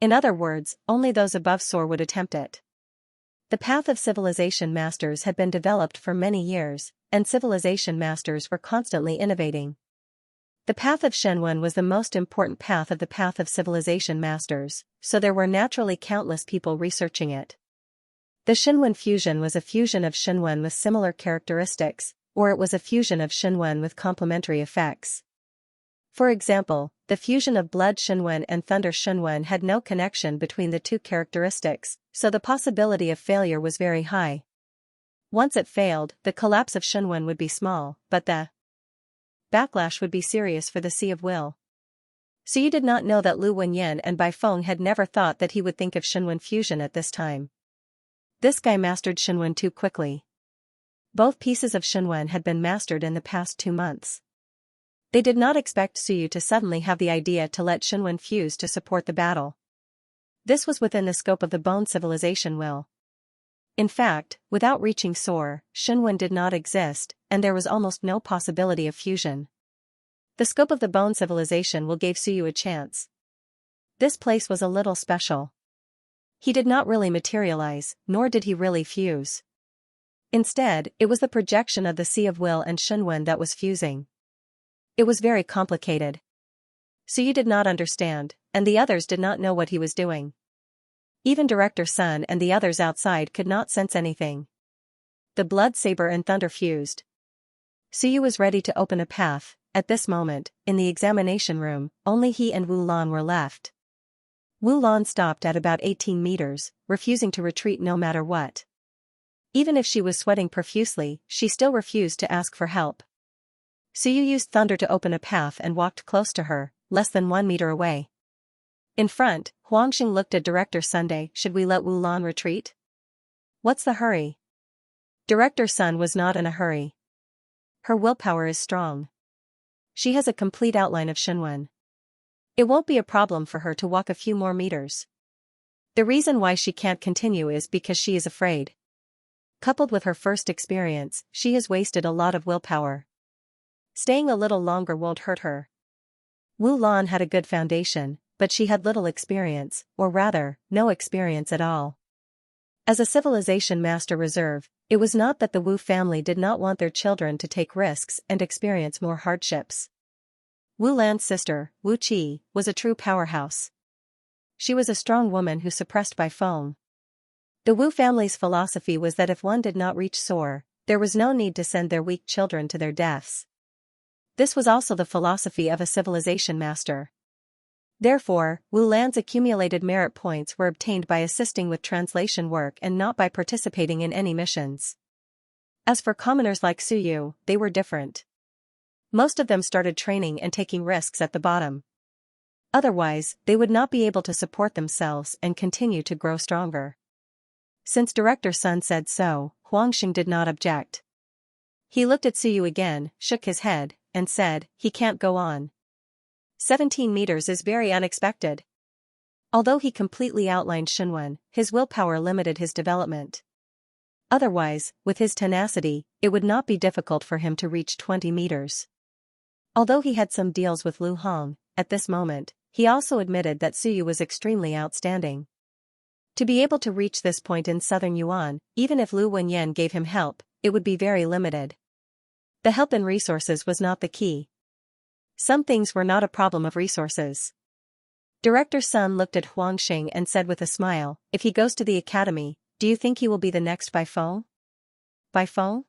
In other words, only those above SOAR would attempt it. The path of civilization masters had been developed for many years, and civilization masters were constantly innovating. The path of Shenwen was the most important path of the path of civilization masters, so there were naturally countless people researching it. The Shenwen fusion was a fusion of Shenwen with similar characteristics, or it was a fusion of Shenwen with complementary effects. For example, the fusion of Blood Shenwen and Thunder Shenwen had no connection between the two characteristics, so the possibility of failure was very high. Once it failed, the collapse of Shenwen would be small, but the backlash would be serious for the Sea of Will. Suyu did not know that Lu Wenyan and Bai Feng had never thought that he would think of Shenwen fusion at this time. This guy mastered Shenwen too quickly. Both pieces of Shenwen had been mastered in the past 2 months. They did not expect Suyu to suddenly have the idea to let Shenwen fuse to support the battle. This was within the scope of the Bone Civilization will. In fact, without reaching SOAR, Shenwen did not exist, and there was almost no possibility of fusion. The scope of the Bone Civilization will gave Suyu a chance. This place was a little special. He did not really materialize, nor did he really fuse. Instead, it was the projection of the Sea of Will and Shenwen that was fusing. It was very complicated. Suyu did not understand, and the others did not know what he was doing. Even Director Sun and the others outside could not sense anything. The Blood Saber and Thunder fused. Suyu was ready to open a path. At this moment, in the examination room, only he and Wu Lan were left. Wu Lan stopped at about 18 meters, refusing to retreat no matter what. Even if she was sweating profusely, she still refused to ask for help. Suyu used thunder to open a path and walked close to her, less than 1 meter away. In front, Huangxing looked at Director Sunday. Should we let Wu Lan retreat? What's the hurry? Director Sun was not in a hurry. Her willpower is strong. She has a complete outline of Shenwen. It won't be a problem for her to walk a few more meters. The reason why she can't continue is because she is afraid. Coupled with her first experience, she has wasted a lot of willpower. Staying a little longer won't hurt her. Wu Lan had a good foundation, but she had little experience, or rather, no experience at all. As a civilization master reserve, it was not that the Wu family did not want their children to take risks and experience more hardships. Wu Lan's sister, Wu Qi, was a true powerhouse. She was a strong woman who suppressed Bai Feng. The Wu family's philosophy was that if one did not reach SOAR, there was no need to send their weak children to their deaths. This was also the philosophy of a civilization master. Therefore, Wu Lan's accumulated merit points were obtained by assisting with translation work and not by participating in any missions. As for commoners like Suyu, they were different. Most of them started training and taking risks at the bottom. Otherwise, they would not be able to support themselves and continue to grow stronger. Since Director Sun said so, Huangxing did not object. He looked at Suyu again, shook his head, and said, "He can't go on. 17 meters is very unexpected." Although he completely outlined Shenwen, his willpower limited his development. Otherwise, with his tenacity, it would not be difficult for him to reach 20 meters. Although he had some deals with Lu Hong, at this moment, he also admitted that Suyu was extremely outstanding. To be able to reach this point in southern Yuan, even if Lu Wenyan gave him help, it would be very limited. The help in resources was not the key. Some things were not a problem of resources. Director Sun looked at Huangxing and said with a smile, if he goes to the academy, do you think he will be the next Baifeng? Baifeng?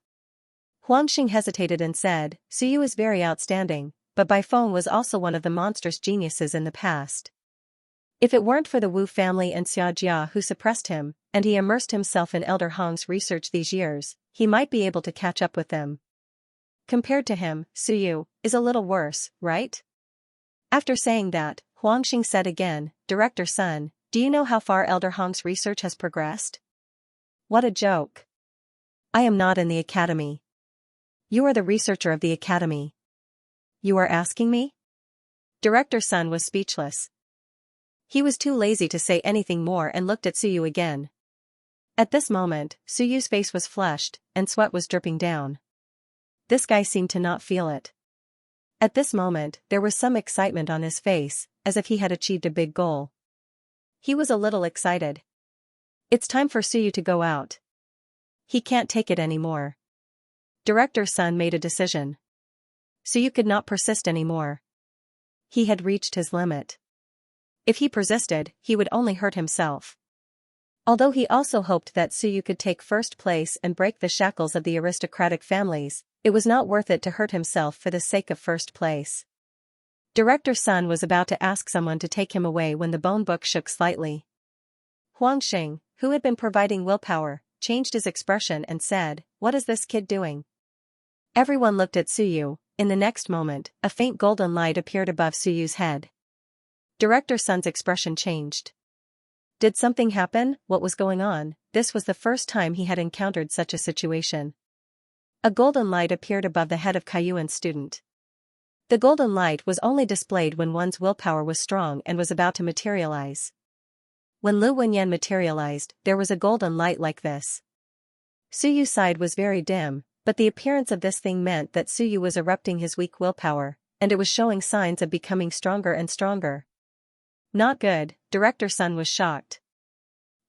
Huangxing hesitated and said, Suyu is very outstanding, but Baifeng was also one of the monstrous geniuses in the past. If it weren't for the Wu family and Xianxia who suppressed him, and he immersed himself in Elder Hong's research these years, he might be able to catch up with them. Compared to him, Suyu is a little worse, right? After saying that, Huangxing said again, Director Sun, do you know how far Elder Hong's research has progressed? What a joke. I am not in the academy. You are the researcher of the academy. You are asking me? Director Sun was speechless. He was too lazy to say anything more and looked at Suyu again. At this moment, Suyu's face was flushed, and sweat was dripping down. This guy seemed to not feel it. At this moment, there was some excitement on his face, as if he had achieved a big goal. He was a little excited. It's time for Suyu to go out. He can't take it anymore. Director Sun made a decision. Suyu could not persist anymore. He had reached his limit. If he persisted, he would only hurt himself. Although he also hoped that Suyu could take first place and break the shackles of the aristocratic families, it was not worth it to hurt himself for the sake of first place. Director Sun was about to ask someone to take him away when the bone book shook slightly. Huangxing, who had been providing willpower, changed his expression and said, What is this kid doing? Everyone looked at Suyu. In the next moment, a faint golden light appeared above Suyu's head. Director Sun's expression changed. Did something happen? What was going on? This was the first time he had encountered such a situation. A golden light appeared above the head of Kaiyuan's student. The golden light was only displayed when one's willpower was strong and was about to materialize. When Lu Wenyan materialized, there was a golden light like this. Suyu's side was very dim, but the appearance of this thing meant that Suyu was erupting his weak willpower, and it was showing signs of becoming stronger and stronger. Not good, Director Sun was shocked.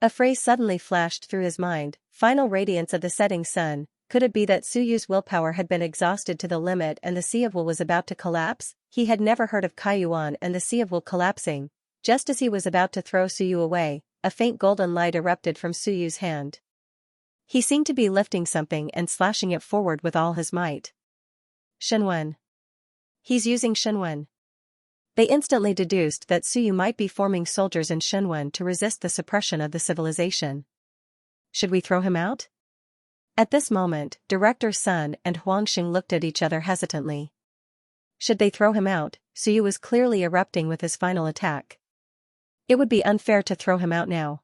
A phrase suddenly flashed through his mind, final radiance of the setting sun. Could it be that Suyu's willpower had been exhausted to the limit and the Sea of Will was about to collapse? He had never heard of Kaiyuan and the Sea of Will collapsing. Just as he was about to throw Suyu away, a faint golden light erupted from Suyu's hand. He seemed to be lifting something and slashing it forward with all his might. Shenwen. He's using Shenwen. They instantly deduced that Suyu might be forming soldiers in Shenwen to resist the suppression of the civilization. Should we throw him out? At this moment, Director Sun and Huangxing looked at each other hesitantly. Should they throw him out? Suyu was clearly erupting with his final attack. It would be unfair to throw him out now.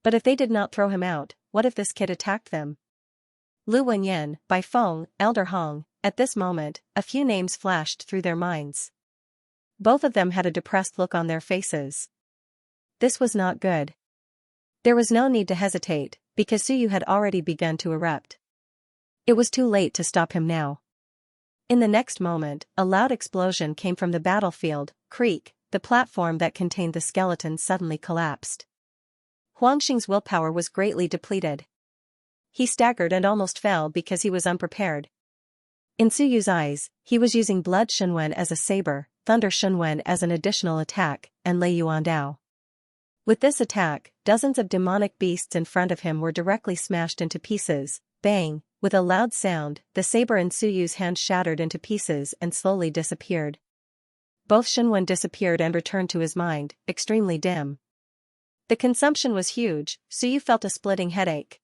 But if they did not throw him out, what if this kid attacked them? Lu Wenyan, Baifeng, Elder Hong. At this moment, a few names flashed through their minds. Both of them had a depressed look on their faces. This was not good. There was no need to hesitate, because Suyu had already begun to erupt. It was too late to stop him now. In the next moment, a loud explosion came from the battlefield. Creak, the platform that contained the skeleton suddenly collapsed. Huangxing's willpower was greatly depleted. He staggered and almost fell because he was unprepared. In Suyu's eyes, he was using Blood Shenwen as a saber, Thunder Shenwen as an additional attack, and Lei Yuan Dao. With this attack, dozens of demonic beasts in front of him were directly smashed into pieces. Bang! With a loud sound, the saber in Suyu's hand shattered into pieces and slowly disappeared. Both Shenwen disappeared and returned to his mind, extremely dim. The consumption was huge. Suyu felt a splitting headache.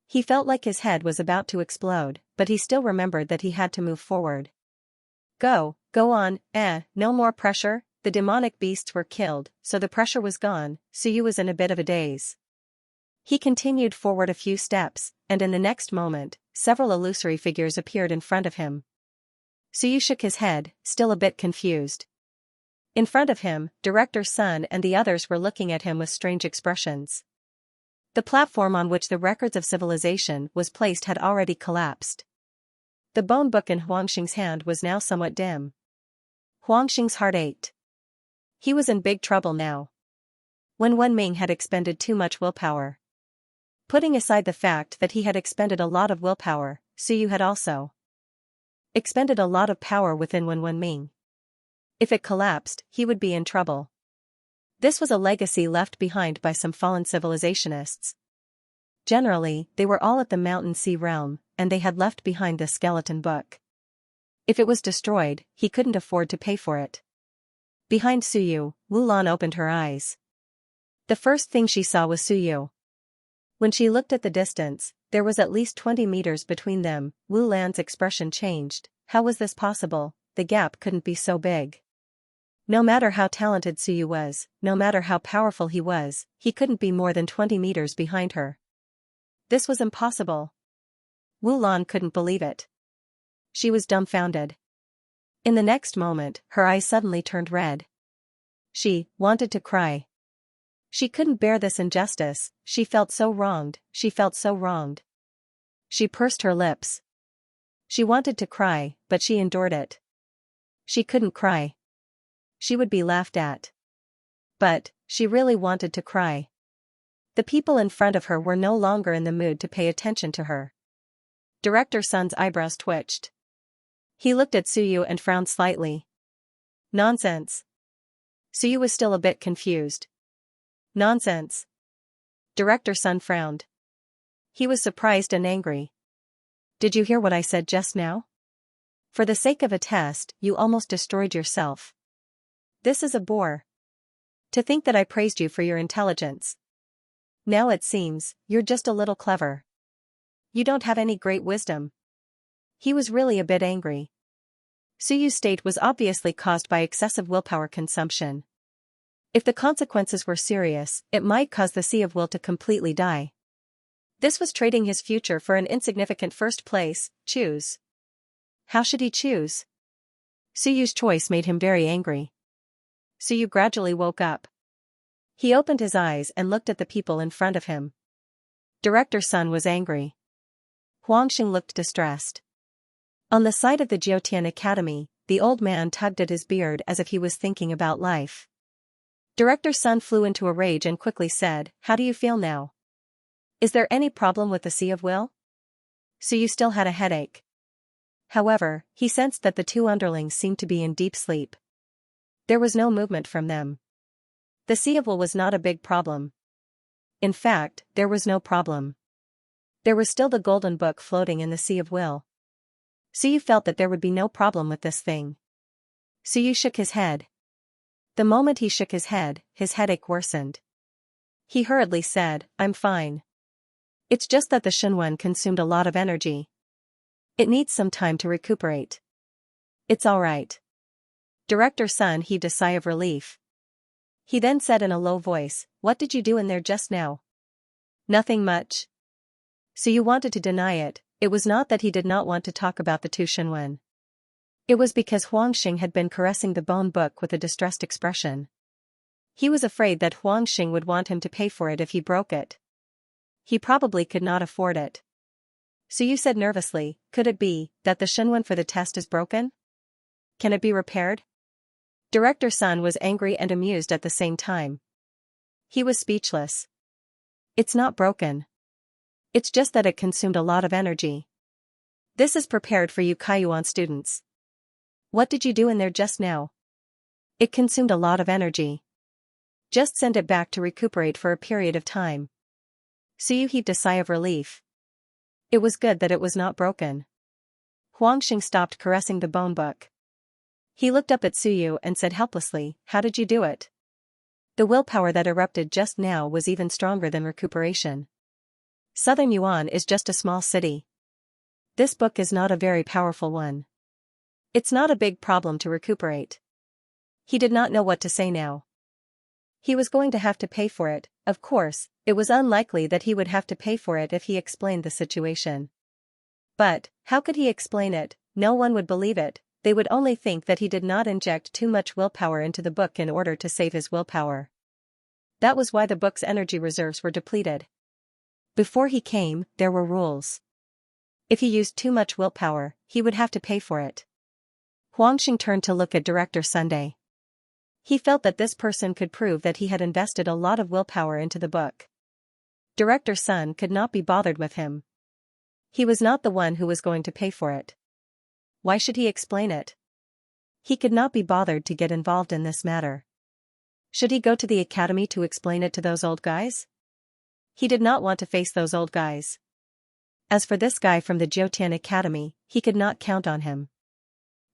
He felt like his head was about to explode, but he still remembered that he had to move forward. Go on, no more pressure. The demonic beasts were killed, so the pressure was gone. Suyu was in a bit of a daze. He continued forward a few steps, and in the next moment, several illusory figures appeared in front of him. Suyu shook his head, still a bit confused. In front of him, Director Sun and the others were looking at him with strange expressions. The platform on which the records of civilization was placed had already collapsed. The bone book in Huangxing's hand was now somewhat dim. Huangxing's heart ached. He was in big trouble now. Wen Wenming had expended too much willpower. Putting aside the fact that he had expended a lot of willpower, Suyu had also. expended a lot of power within Wenwen. If it collapsed, he would be in trouble. This was a legacy left behind by some fallen civilizationists. Generally, they were all at the Mountain Sea realm, and they had left behind this skeleton book. If it was destroyed, he couldn't afford to pay for it. Behind Suyu, Wulan opened her eyes. The first thing she saw was Suyu. When she looked at the distance, there was at least 20 meters between them. Wulan's expression changed. How was this possible? The gap couldn't be so big. No matter how talented Suyu was, no matter how powerful he was, he couldn't be more than 20 meters behind her. This was impossible. Wulan couldn't believe it. She was dumbfounded. In the next moment, her eyes suddenly turned red. She wanted to cry. She couldn't bear this injustice. She felt so wronged. She felt so wronged. She pursed her lips. She wanted to cry, but she endured it. She couldn't cry. She would be laughed at. But she really wanted to cry. The people in front of her were no longer in the mood to pay attention to her. Director Sun's eyebrows twitched. He looked at Suyu and frowned slightly. Nonsense. Suyu was still a bit confused. Nonsense. Director Sun frowned. He was surprised and angry. Did you hear what I said just now? For the sake of a test, you almost destroyed yourself. This is a bore. To think that I praised you for your intelligence. Now it seems, you're just a little clever. You don't have any great wisdom. He was really a bit angry. Suyu's state was obviously caused by excessive willpower consumption. If the consequences were serious, it might cause the Sea of Will to completely die. This was trading his future for an insignificant first place. Choose. How should he choose? Suyu's choice made him very angry. Suyu gradually woke up. He opened his eyes and looked at the people in front of him. Director Sun was angry. Huangxing looked distressed. On the side of the Jiutian Academy, the old man tugged at his beard as if he was thinking about life. Director Sun flew into a rage and quickly said, "How do you feel now? Is there any problem with the Sea of Will?" Suyu still had a headache. However, he sensed that the two underlings seemed to be in deep sleep. There was no movement from them. The Sea of Will was not a big problem. In fact, there was no problem. There was still the golden book floating in the Sea of Will. Suyu felt that there would be no problem with this thing. Suyu shook his head. The moment he shook his headache worsened. He hurriedly said, "I'm fine. It's just that the Shenwen consumed a lot of energy. It needs some time to recuperate. It's all right." Director Sun heaved a sigh of relief. He then said in a low voice, "What did you do in there just now?" "Nothing much." Suyu wanted to deny it. It was not that he did not want to talk about the two Shenwen. It was because Huangxing had been caressing the bone book with a distressed expression. He was afraid that Huangxing would want him to pay for it if he broke it. He probably could not afford it. Suyu said nervously, "Could it be that the Shenwen for the test is broken? Can it be repaired?" Director Sun was angry and amused at the same time. He was speechless. "It's not broken. It's just that it consumed a lot of energy. This is prepared for you Kaiyuan students. What did you do in there just now? It consumed a lot of energy. Just send it back to recuperate for a period of time." Suyu heaved a sigh of relief. It was good that it was not broken. Huangxing stopped caressing the bone book. He looked up at Suyu and said helplessly, "How did you do it?" The willpower that erupted just now was even stronger than recuperation. Southern Yuan is just a small city. This book is not a very powerful one. It's not a big problem to recuperate. He did not know what to say now. He was going to have to pay for it. Of course, it was unlikely that he would have to pay for it if he explained the situation. But, how could he explain it? No one would believe it. They would only think that he did not inject too much willpower into the book in order to save his willpower. That was why the book's energy reserves were depleted. Before he came, there were rules. If he used too much willpower, he would have to pay for it. Huangxing turned to look at Director Sunday. He felt that this person could prove that he had invested a lot of willpower into the book. Director Sun could not be bothered with him. He was not the one who was going to pay for it. Why should he explain it? He could not be bothered to get involved in this matter. Should he go to the academy to explain it to those old guys? He did not want to face those old guys. As for this guy from the Jiutian Academy, he could not count on him.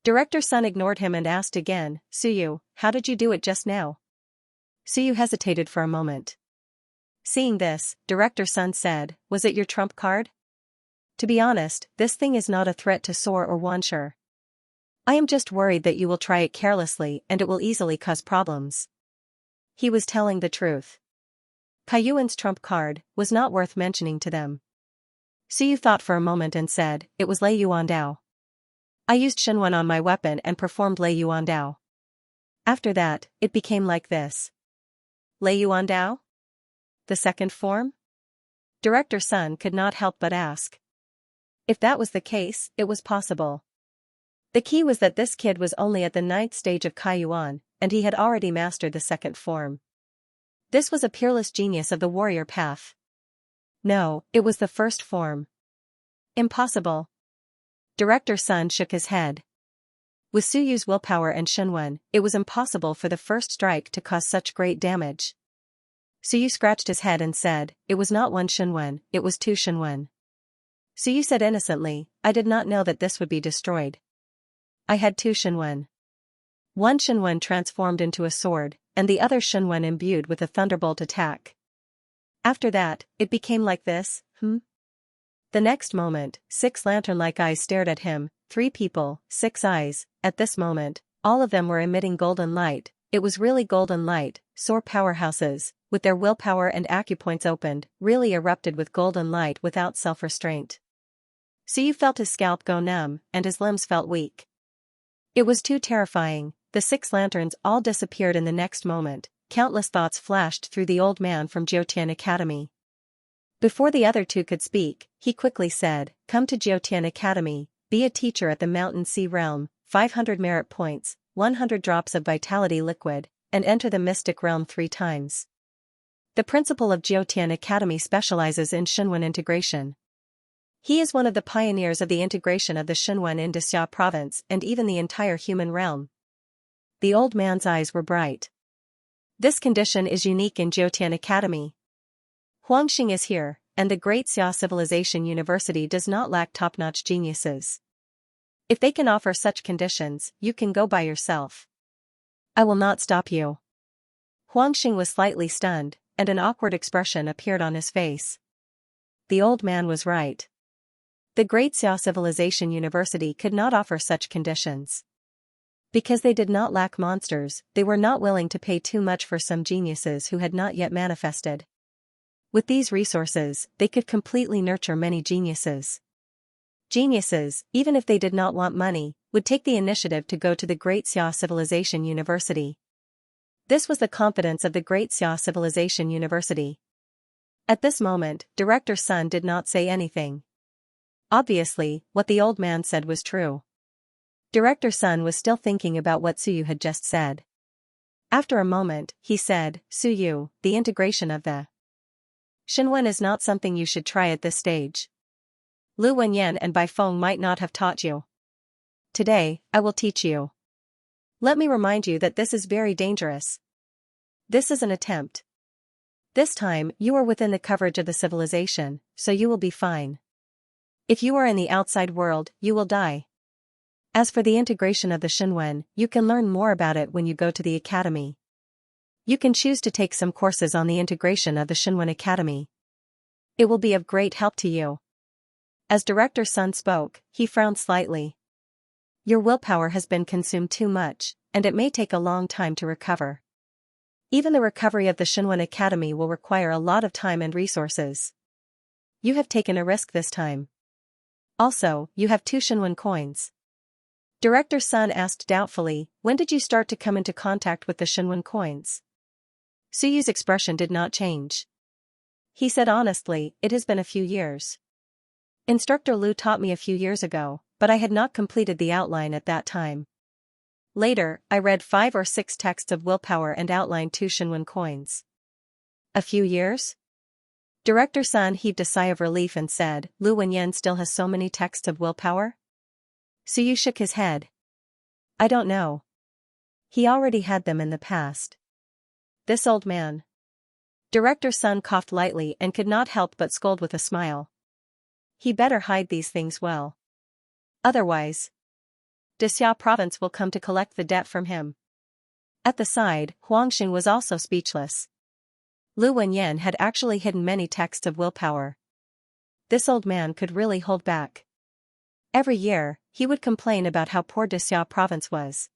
Director Sun ignored him and asked again, Suyu, how did you do it just now? Suyu hesitated for a moment. Seeing this, Director Sun said, was it your trump card? To be honest, this thing is not a threat to Soar or Wanshur. I am just worried that you will try it carelessly and it will easily cause problems. He was telling the truth. Kaiyuan's trump card was not worth mentioning to them. Suyu thought for a moment and said, it was Lei Yuandao. I used Shenwen on my weapon and performed Lei Yuandao. After that, it became like this. Lei Yuandao? The second form? Director Sun could not help but ask. If that was the case, it was possible. The key was that this kid was only at the 9th stage of Kaiyuan, and he had already mastered the second form. This was a peerless genius of the warrior path. No, it was the first form. Impossible. Director Sun shook his head. With Suyu's willpower and Shenwen, it was impossible for the first strike to cause such great damage. Suyu scratched his head and said, it was not one Shenwen, it was two Shenwen. Suyu said innocently, I did not know that this would be destroyed. I had two Shenwen. One Shenwen transformed into a sword, and the other Shenwen imbued with a thunderbolt attack. After that, it became like this, The next moment, 6 lantern-like eyes stared at him, 3 people, 6 eyes, at this moment, all of them were emitting golden light, it was really golden light, Soar powerhouses, with their willpower and acupoints opened, really erupted with golden light without self-restraint. Suyu felt his scalp go numb, and his limbs felt weak. It was too terrifying, the 6 lanterns all disappeared in the next moment, countless thoughts flashed through the old man from Jiutian Academy. Before the other 2 could speak, he quickly said, come to Jiutian Academy, be a teacher at the Mountain Sea Realm, 500 merit points, 100 drops of vitality liquid, and enter the Mystic Realm 3 times. The principal of Jiutian Academy specializes in Shenwen integration. He is one of the pioneers of the integration of the Shenwen into Xia province and even the entire human realm. The old man's eyes were bright. This condition is unique in Jiutian Academy. Huangxing is here, and the Great Xia Civilization University does not lack top-notch geniuses. If they can offer such conditions, you can go by yourself. I will not stop you. Huangxing was slightly stunned, and an awkward expression appeared on his face. The old man was right. The Great Xia Civilization University could not offer such conditions. Because they did not lack monsters, they were not willing to pay too much for some geniuses who had not yet manifested. With these resources, they could completely nurture many geniuses. Geniuses, even if they did not want money, would take the initiative to go to the Great Xia Civilization University. This was the confidence of the Great Xia Civilization University. At this moment, Director Sun did not say anything. Obviously, what the old man said was true. Director Sun was still thinking about what Suyu had just said. After a moment, he said, Suyu, the integration of the Shenwen is not something you should try at this stage. Lu Wenyan and Bai Feng might not have taught you. Today, I will teach you. Let me remind you that this is very dangerous. This is an attempt. This time, you are within the coverage of the civilization, so you will be fine. If you are in the outside world, you will die. As for the integration of the Shenwen, you can learn more about it when you go to the academy. You can choose to take some courses on the integration of the Shenwen Academy. It will be of great help to you. As Director Sun spoke, he frowned slightly. Your willpower has been consumed too much, and it may take a long time to recover. Even the recovery of the Shenwen Academy will require a lot of time and resources. You have taken a risk this time. Also, you have 2 Shenwen coins. Director Sun asked doubtfully, when did you start to come into contact with the Shenwen coins? Suyu's expression did not change. He said honestly, it has been a few years. Instructor Lu taught me a few years ago, but I had not completed the outline at that time. Later, I read 5 or 6 texts of willpower and outlined 2 Shenwen coins. A few years? Director Sun heaved a sigh of relief and said, Lu Wenyan still has so many texts of willpower? Suyu shook his head. I don't know. He already had them in the past. This old man. Director Sun coughed lightly and could not help but scold with a smile. He better hide these things well. Otherwise, Xia province will come to collect the debt from him. At the side, Huangxing was also speechless. Lu Wenyan had actually hidden many texts of willpower. This old man could really hold back. Every year, he would complain about how poor Xia province was.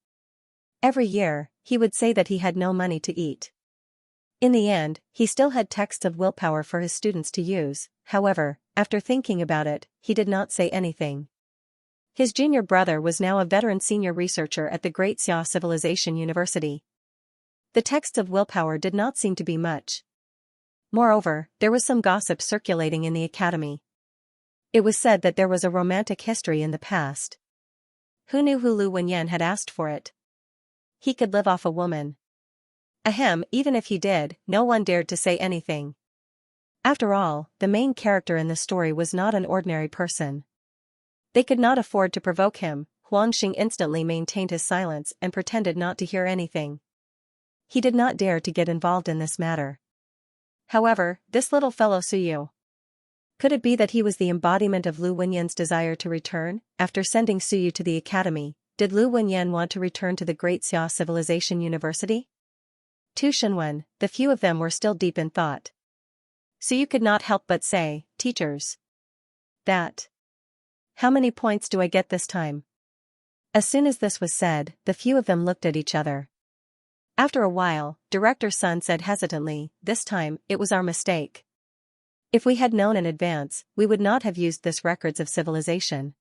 Every year, he would say that he had no money to eat. In the end, he still had texts of willpower for his students to use. However, after thinking about it, he did not say anything. His junior brother was now a veteran senior researcher at the Great Xia Civilization University. The texts of willpower did not seem to be much. Moreover, there was some gossip circulating in the academy. It was said that there was a romantic history in the past. Who knew who Lu Wenyan had asked for it? He could live off a woman. Ahem, even if he did, no one dared to say anything. After all, the main character in the story was not an ordinary person. They could not afford to provoke him. Huangxing instantly maintained his silence and pretended not to hear anything. He did not dare to get involved in this matter. However, this little fellow Suyu. Could it be that he was the embodiment of Lu Wenyan's desire to return? After sending Suyu to the academy, did Lu Wenyan want to return to the Great Xia Civilization University? Tu Shenwen, the few of them were still deep in thought. Suyu could not help but say, teachers. That. How many points do I get this time? As soon as this was said, the few of them looked at each other. After a while, Director Sun said hesitantly, this time, it was our mistake. If we had known in advance, we would not have used this records of civilization.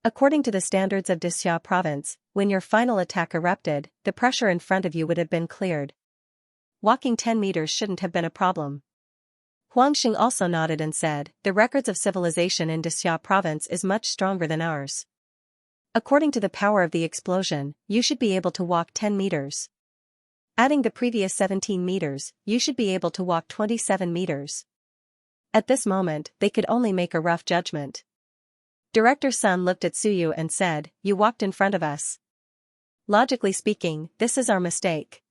According to the standards of Xia province, when your final attack erupted, the pressure in front of you would have been cleared. Walking 10 meters shouldn't have been a problem. Huangxing also nodded and said, the records of civilization in Xia province is much stronger than ours. According to the power of the explosion, you should be able to walk 10 meters. Adding the previous 17 meters, you should be able to walk 27 meters. At this moment, they could only make a rough judgment. Director Sun looked at Suyu and said, you walked in front of us. Logically speaking, this is our mistake.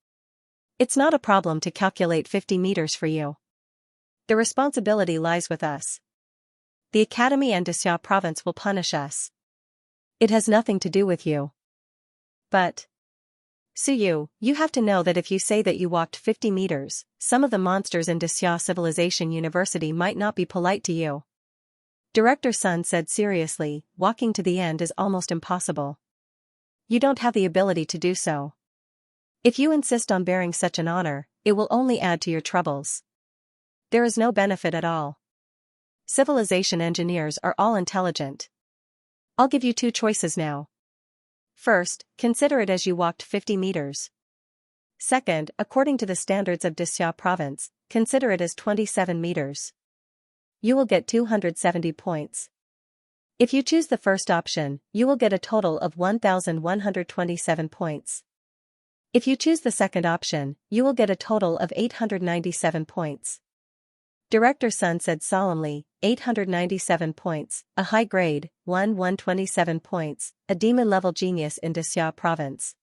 It's not a problem to calculate 50 meters for you. The responsibility lies with us. The academy and Xia province will punish us. It has nothing to do with you. But Suyu, you have to know that if you say that you walked 50 meters, some of the monsters in Xia Civilization University might not be polite to you. Director Sun said seriously, walking to the end is almost impossible. You don't have the ability to do so. If you insist on bearing such an honor, it will only add to your troubles. There is no benefit at all. Civilization engineers are all intelligent. I'll give you two choices now. First, consider it as you walked 50 meters. Second, according to the standards of Xia province, consider it as 27 meters. You will get 270 points. If you choose the first option, you will get a total of 1,127 points. If you choose the second option, you will get a total of 897 points. Director Sun said solemnly, 897 points, a high grade, 127 points, a demon-level genius in Xia province.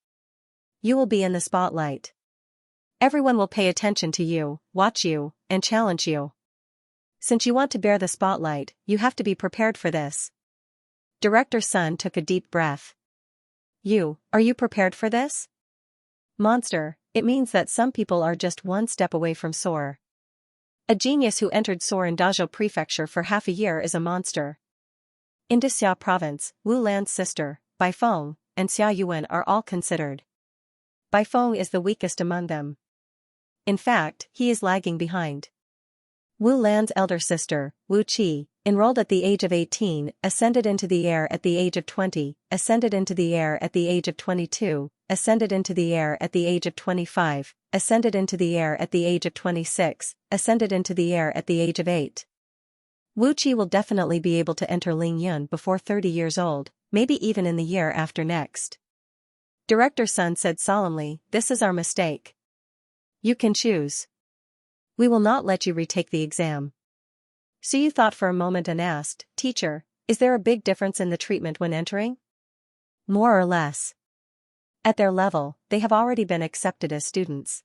You will be in the spotlight. Everyone will pay attention to you, watch you, and challenge you. Since you want to bear the spotlight, you have to be prepared for this. Director Sun took a deep breath. Are you prepared for this? Monster, it means that some people are just one step away from Soar. A genius who entered Soar in Dazhou Prefecture for half a year is a monster. In Xia province, Wu Lan's sister, Baifeng, and Xia Yuan are all considered. Baifeng is the weakest among them. In fact, he is lagging behind. Wu Lan's elder sister, Wu Qi, enrolled at the age of 18, ascended into the air at the age of 20, ascended into the air at the age of 22, ascended into the air at the age of 25, ascended into the air at the age of 26, ascended into the air at the age of 8. Wu Qi will definitely be able to enter Ling Yun before 30 years old, maybe even in the year after next. Director Sun said solemnly, this is our mistake. You can choose. We will not let you retake the exam. Suyu thought for a moment and asked, Teacher, is there a big difference in the treatment when entering? More or less. At their level, they have already been accepted as students.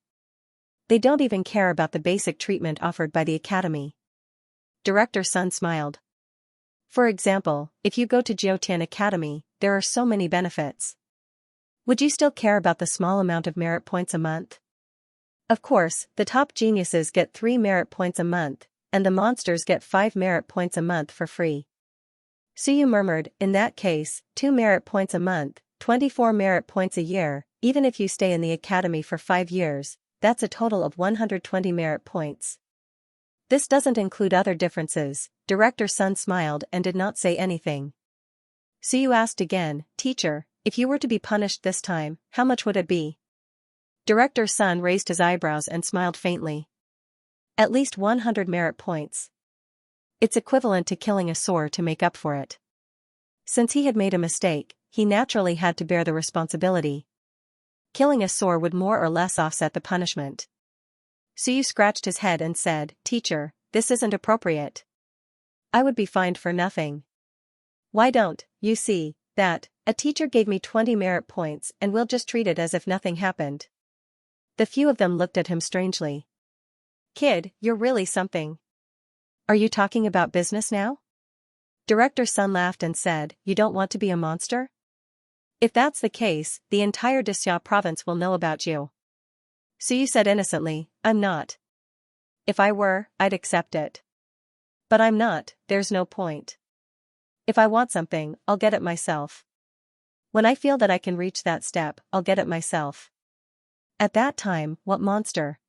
They don't even care about the basic treatment offered by the academy. Director Sun smiled. For example, if you go to Jiutian Academy, there are so many benefits. Would you still care about the small amount of merit points a month? Of course, the top geniuses get 3 merit points a month, and the monsters get 5 merit points a month for free. Suyu murmured, in that case, 2 merit points a month, 24 merit points a year, even if you stay in the academy for 5 years, that's a total of 120 merit points. This doesn't include other differences. Director Sun smiled and did not say anything. Suyu asked again, teacher, if you were to be punished this time, how much would it be? Director Sun raised his eyebrows and smiled faintly. At least 100 merit points. It's equivalent to killing a sore to make up for it. Since he had made a mistake, he naturally had to bear the responsibility. Killing a sore would more or less offset the punishment. Suyu scratched his head and said, teacher, this isn't appropriate. I would be fined for nothing. Why don't you see that a teacher gave me 20 merit points and we'll just treat it as if nothing happened? The few of them looked at him strangely. Kid, you're really something. Are you talking about business now? Director Sun laughed and said, you don't want to be a monster? If that's the case, the entire Xianxia province will know about you. Suyu said innocently, I'm not. If I were, I'd accept it. But I'm not, there's no point. If I want something, I'll get it myself. When I feel that I can reach that step, I'll get it myself. At that time, what monster?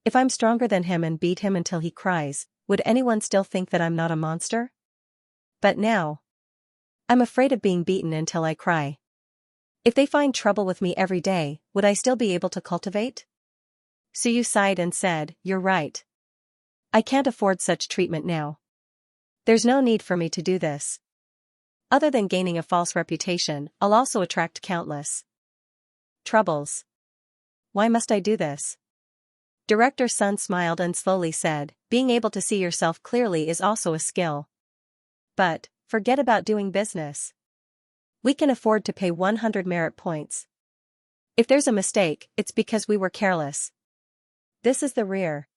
If I'm stronger than him and beat him until he cries, would anyone still think that I'm not a monster? But now, I'm afraid of being beaten until I cry. If they find trouble with me every day, would I still be able to cultivate? Suyu sighed and said, you're right. I can't afford such treatment now. There's no need for me to do this. Other than gaining a false reputation, I'll also attract countless troubles. Why must I do this? Director Sun smiled and slowly said, being able to see yourself clearly is also a skill. But, forget about doing business. We can afford to pay 100 merit points. If there's a mistake, it's because we were careless. This is the rear.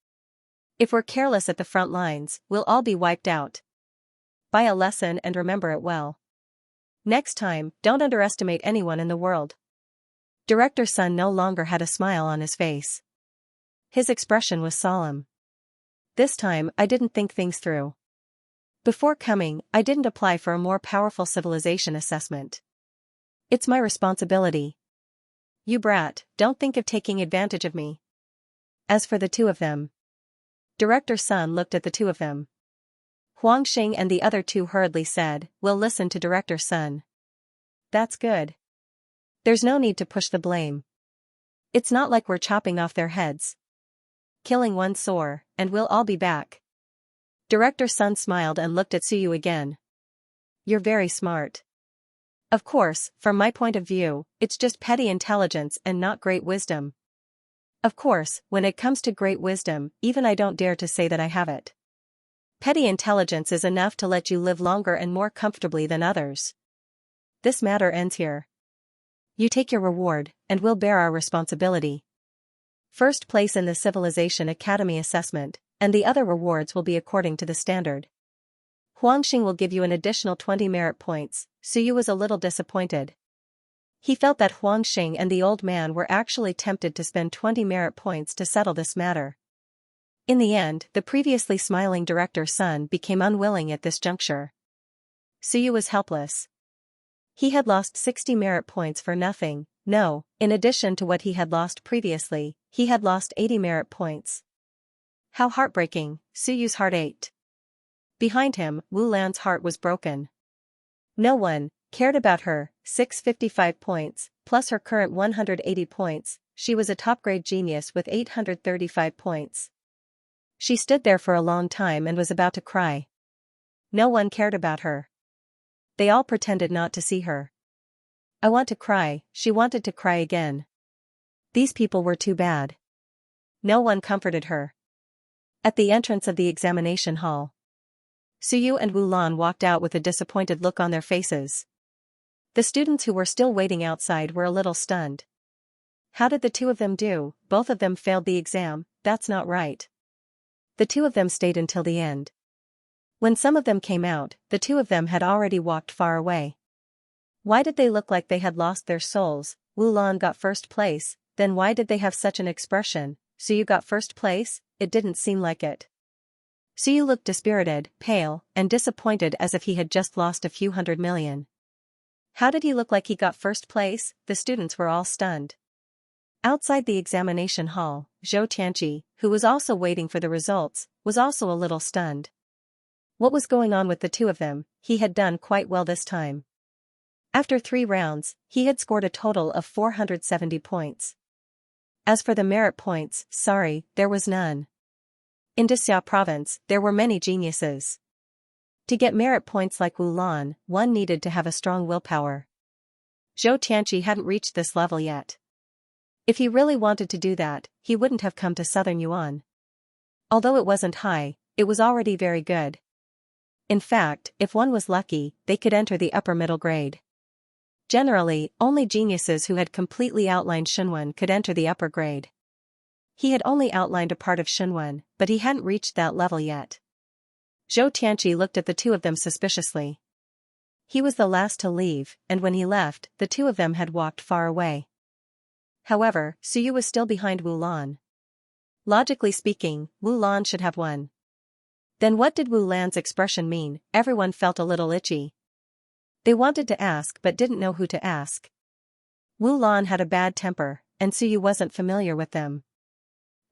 If we're careless at the front lines, we'll all be wiped out. Buy a lesson and remember it well. Next time, don't underestimate anyone in the world. Director Sun no longer had a smile on his face. His expression was solemn. This time, I didn't think things through. Before coming, I didn't apply for a more powerful civilization assessment. It's my responsibility. You brat, don't think of taking advantage of me. As for the two of them. Director Sun looked at the two of them. Huangxing and the other two hurriedly said, we'll listen to Director Sun. That's good. There's no need to push the blame. It's not like we're chopping off their heads. Killing one sore, and we'll all be back. Director Sun smiled and looked at Suyu again. You're very smart. Of course, from my point of view, it's just petty intelligence and not great wisdom. Of course, when it comes to great wisdom, even I don't dare to say that I have it. Petty intelligence is enough to let you live longer and more comfortably than others. This matter ends here. You take your reward, and we'll bear our responsibility. First place in the Civilization Academy assessment, and the other rewards will be according to the standard. Huangxing will give you an additional 20 merit points. Suyu was a little disappointed. He felt that Huangxing and the old man were actually tempted to spend 20 merit points to settle this matter. In the end, the previously smiling Director Sun became unwilling at this juncture. Suyu was helpless. He had lost 60 merit points for nothing. No, in addition to what he had lost previously, he had lost 80 merit points. How heartbreaking. Suyu's heart ached. Behind him, Wu Lan's heart was broken. No one cared about her. 655 points, plus her current 180 points, she was a top-grade genius with 835 points. She stood there for a long time and was about to cry. No one cared about her. They all pretended not to see her. I want to cry, she wanted to cry again. These people were too bad. No one comforted her. At the entrance of the examination hall, Suyu and Wu Lan walked out with a disappointed look on their faces. The students who were still waiting outside were a little stunned. How did the two of them do? Both of them failed the exam, that's not right. The two of them stayed until the end. When some of them came out, the two of them had already walked far away. Why did they look like they had lost their souls? Wu Lan got first place, then why did they have such an expression? So you got first place? It didn't seem like it. Suyu looked dispirited, pale, and disappointed as if he had just lost a few 100 million. How did he look like he got first place? The students were all stunned. Outside the examination hall, Xianxia, who was also waiting for the results, was also a little stunned. What was going on with the two of them? He had done quite well this time. After 3 rounds, he had scored a total of 470 points. As for the merit points, sorry, there was none. In Xianxia province, there were many geniuses. To get merit points like Wu Lan, one needed to have a strong willpower. Xianxia hadn't reached this level yet. If he really wanted to do that, he wouldn't have come to Southern Yuan. Although it wasn't high, it was already very good. In fact, if one was lucky, they could enter the upper middle grade. Generally, only geniuses who had completely outlined Xinwen could enter the upper grade. He had only outlined a part of Xinwen, but he hadn't reached that level yet. Xianxia looked at the two of them suspiciously. He was the last to leave, and when he left, the two of them had walked far away. However, Suyu was still behind Wu Lan. Logically speaking, Wu Lan should have won. Then what did Wu Lan's expression mean? Everyone felt a little itchy. They wanted to ask but didn't know who to ask. Wu Lan had a bad temper, and Suyu wasn't familiar with them.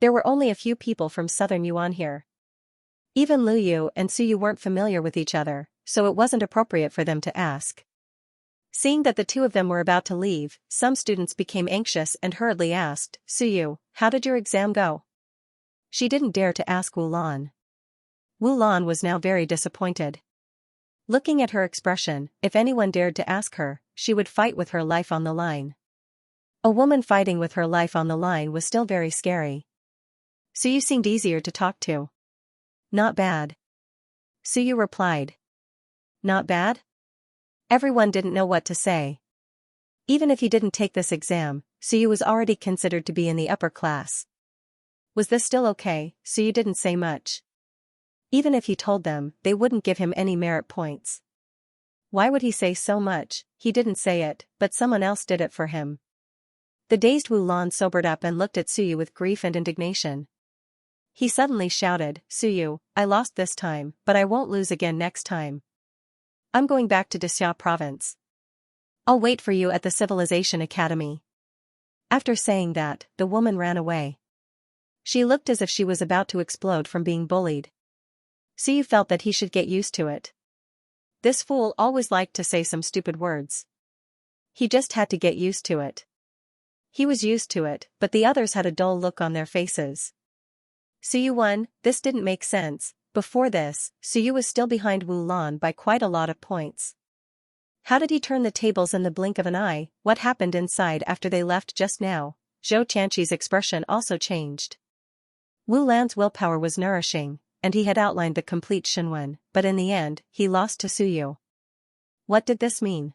There were only a few people from Southern Yuan here. Even Lu Yu and Suyu weren't familiar with each other, so it wasn't appropriate for them to ask. Seeing that the two of them were about to leave, some students became anxious and hurriedly asked, Suyu, how did your exam go? She didn't dare to ask Wu Lan. Wu Lan was now very disappointed. Looking at her expression, if anyone dared to ask her, she would fight with her life on the line. A woman fighting with her life on the line was still very scary. Suyu seemed easier to talk to. Not bad. Suyu replied. Not bad? Everyone didn't know what to say. Even if he didn't take this exam, Suyu was already considered to be in the upper class. Was this still okay? Suyu didn't say much. Even if he told them, they wouldn't give him any merit points. Why would he say so much? He didn't say it, but someone else did it for him. The dazed Wu Lan sobered up and looked at Suyu with grief and indignation. He suddenly shouted, Suyu, I lost this time, but I won't lose again next time. I'm going back to Xianxia province. I'll wait for you at the Civilization Academy. After saying that, the woman ran away. She looked as if she was about to explode from being bullied. Suyu felt that he should get used to it. This fool always liked to say some stupid words. He just had to get used to it. He was used to it, but the others had a dull look on their faces. Suyu won. This didn't make sense. Before this, Suyu was still behind Wu Lan by quite a lot of points. How did he turn the tables in the blink of an eye? What happened inside after they left just now? Xianxia's expression also changed. Wu Lan's willpower was nourishing, and he had outlined the complete Xinwen, but in the end, he lost to Suyu. What did this mean?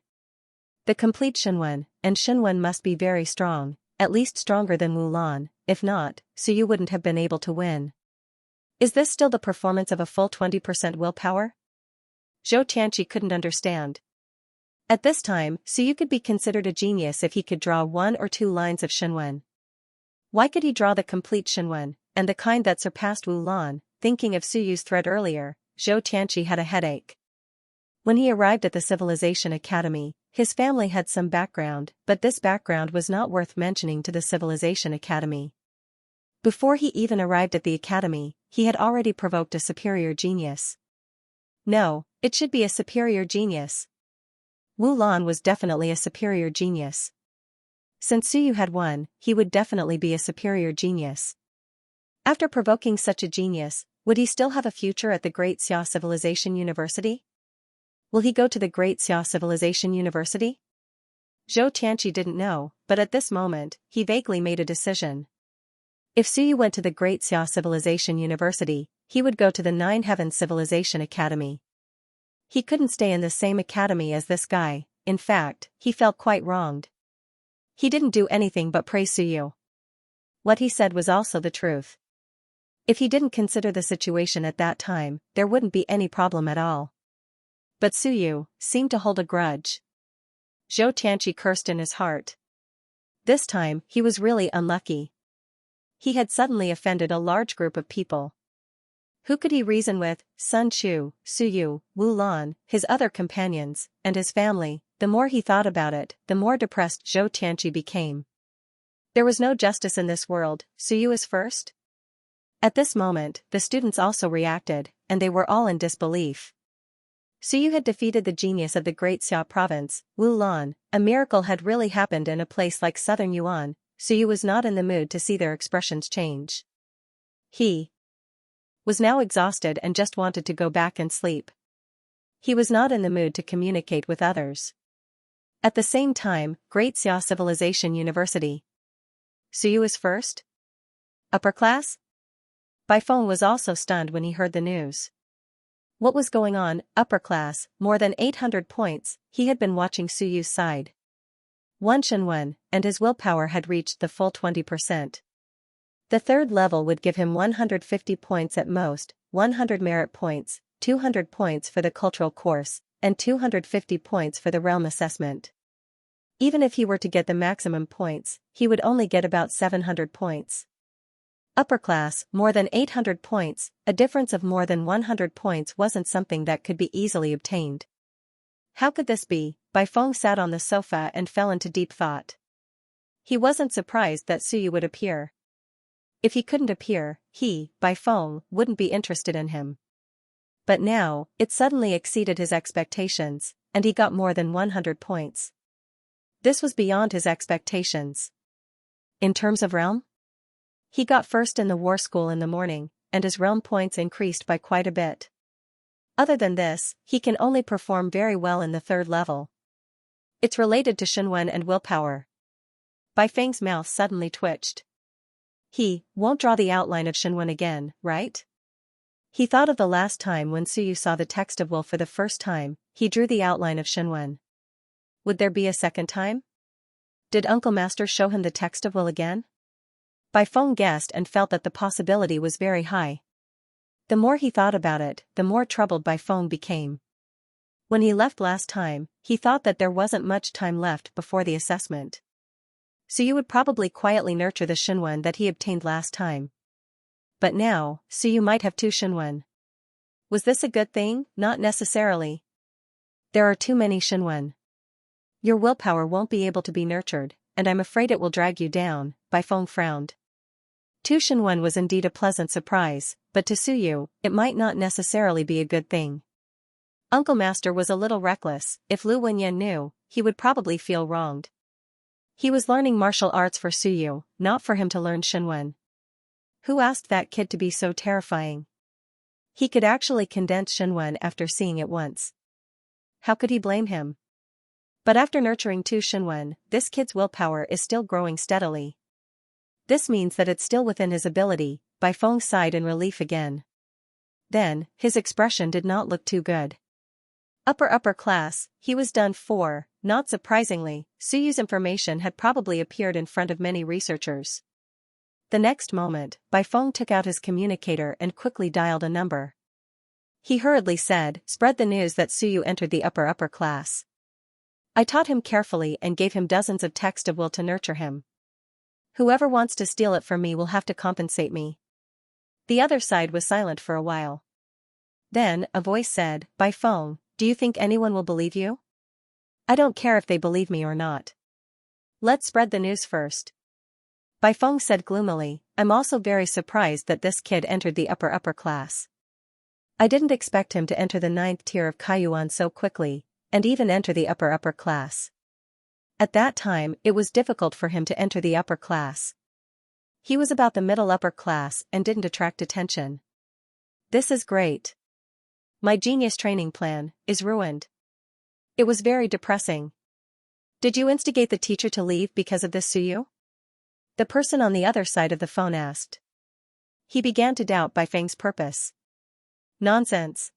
The complete Xinwen, and Xinwen must be very strong, at least stronger than Wu Lan, if not, Suyu wouldn't have been able to win. Is this still the performance of a full 20% willpower? Xianxia couldn't understand. At this time, Suyu could be considered a genius if he could draw 1 or 2 lines of Xinwen. Why could he draw the complete Xinwen, and the kind that surpassed Wu Lan? Thinking of Suyu's threat earlier, Xianxia had a headache. When he arrived at the Civilization Academy, his family had some background, but this background was not worth mentioning to the Civilization Academy. Before he even arrived at the academy, he had already provoked a superior genius. No, it should be a superior genius. Wu Lan was definitely a superior genius. Since Suyu had won, he would definitely be a superior genius. After provoking such a genius, would he still have a future at the Great Xia Civilization University? Will he go to the Great Xia Civilization University? Xianxia didn't know, but at this moment, he vaguely made a decision. If Suyu went to the Great Xia Civilization University, he would go to the 9 Heavens Civilization Academy. He couldn't stay in the same academy as this guy, in fact, he felt quite wronged. He didn't do anything but praise Suyu. What he said was also the truth. If he didn't consider the situation at that time, there wouldn't be any problem at all. But Suyu seemed to hold a grudge. Zhou Tianqi cursed in his heart. This time, he was really unlucky. He had suddenly offended a large group of people. Who could he reason with? Sun Chu, Suyu, Wu Lan, his other companions, and his family. The more he thought about it, the more depressed Zhou Tianqi became. There was no justice in this world. Suyu is first? At this moment, the students also reacted, and they were all in disbelief. Suyu had defeated the genius of the Great Xia province, Wu Lan. A miracle had really happened in a place like southern Yuan. Suyu was not in the mood to see their expressions change. He was now exhausted and just wanted to go back and sleep. He was not in the mood to communicate with others. At the same time, Great Xia Civilization University. Suyu is first? Upper class? Baifeng was also stunned when he heard the news. What was going on? Upper class, more than 800 points. He had been watching Suyu's side. One Shenwen, and his willpower had reached the full 20%. The third level would give him 150 points at most, 100 merit points, 200 points for the cultural course, and 250 points for the realm assessment. Even if he were to get the maximum points, he would only get about 700 points. Upper class, more than 800 points, a difference of more than 100 points wasn't something that could be easily obtained. How could this be? Baifeng sat on the sofa and fell into deep thought. He wasn't surprised that Suyu would appear. If he couldn't appear, he, Baifeng, wouldn't be interested in him. But now, it suddenly exceeded his expectations, and he got more than 100 points. This was beyond his expectations. In terms of realm? He got first in the war school in the morning, and his realm points increased by quite a bit. Other than this, he can only perform very well in the third level. It's related to Shenwen and willpower. Baifeng's mouth suddenly twitched. He won't draw the outline of Shenwen again, right? He thought of the last time when Suyu saw the text of will for the first time. He drew the outline of Shenwen. Would there be a second time? Did Uncle Master show him the text of will again? Baifeng guessed and felt that the possibility was very high. The more he thought about it, the more troubled Baifeng became. When he left last time, he thought that there wasn't much time left before the assessment. Suyu would probably quietly nurture the Shenwen that he obtained last time. But now, Suyu might have two Shenwen. Was this a good thing? Not necessarily. There are too many Shenwen. Your willpower won't be able to be nurtured, and I'm afraid it will drag you down. Baifeng frowned. Two Shenwen was indeed a pleasant surprise, but to Suyu, it might not necessarily be a good thing. Uncle Master was a little reckless. If Lu Wenyan knew, he would probably feel wronged. He was learning martial arts for Suyu, not for him to learn Shenwen. Who asked that kid to be so terrifying? He could actually condense Shenwen after seeing it once. How could he blame him? But after nurturing two Shenwen, this kid's willpower is still growing steadily. This means that it's still within his ability. Baifeng sighed in relief again. Then, his expression did not look too good. Upper class, he was done for. Not surprisingly, Suyu's information had probably appeared in front of many researchers. The next moment, Baifeng took out his communicator and quickly dialed a number. He hurriedly said, "Spread the news that Suyu entered the upper class. I taught him carefully and gave him dozens of text of will to nurture him. Whoever wants to steal it from me will have to compensate me." The other side was silent for a while. Then, a voice said, "Baifeng, do you think anyone will believe you?" "I don't care if they believe me or not. Let's spread the news first." Baifeng said gloomily, "I'm also very surprised that this kid entered the upper class. I didn't expect him to enter the 9th tier of Kaiyuan so quickly, and even enter the upper class. At that time, it was difficult for him to enter the upper class. He was about the middle upper class and didn't attract attention. This is great. My genius training plan is ruined." It was very depressing. "Did you instigate the teacher to leave because of this, Suyu?" The person on the other side of the phone asked. He began to doubt Baifeng's purpose. Nonsense.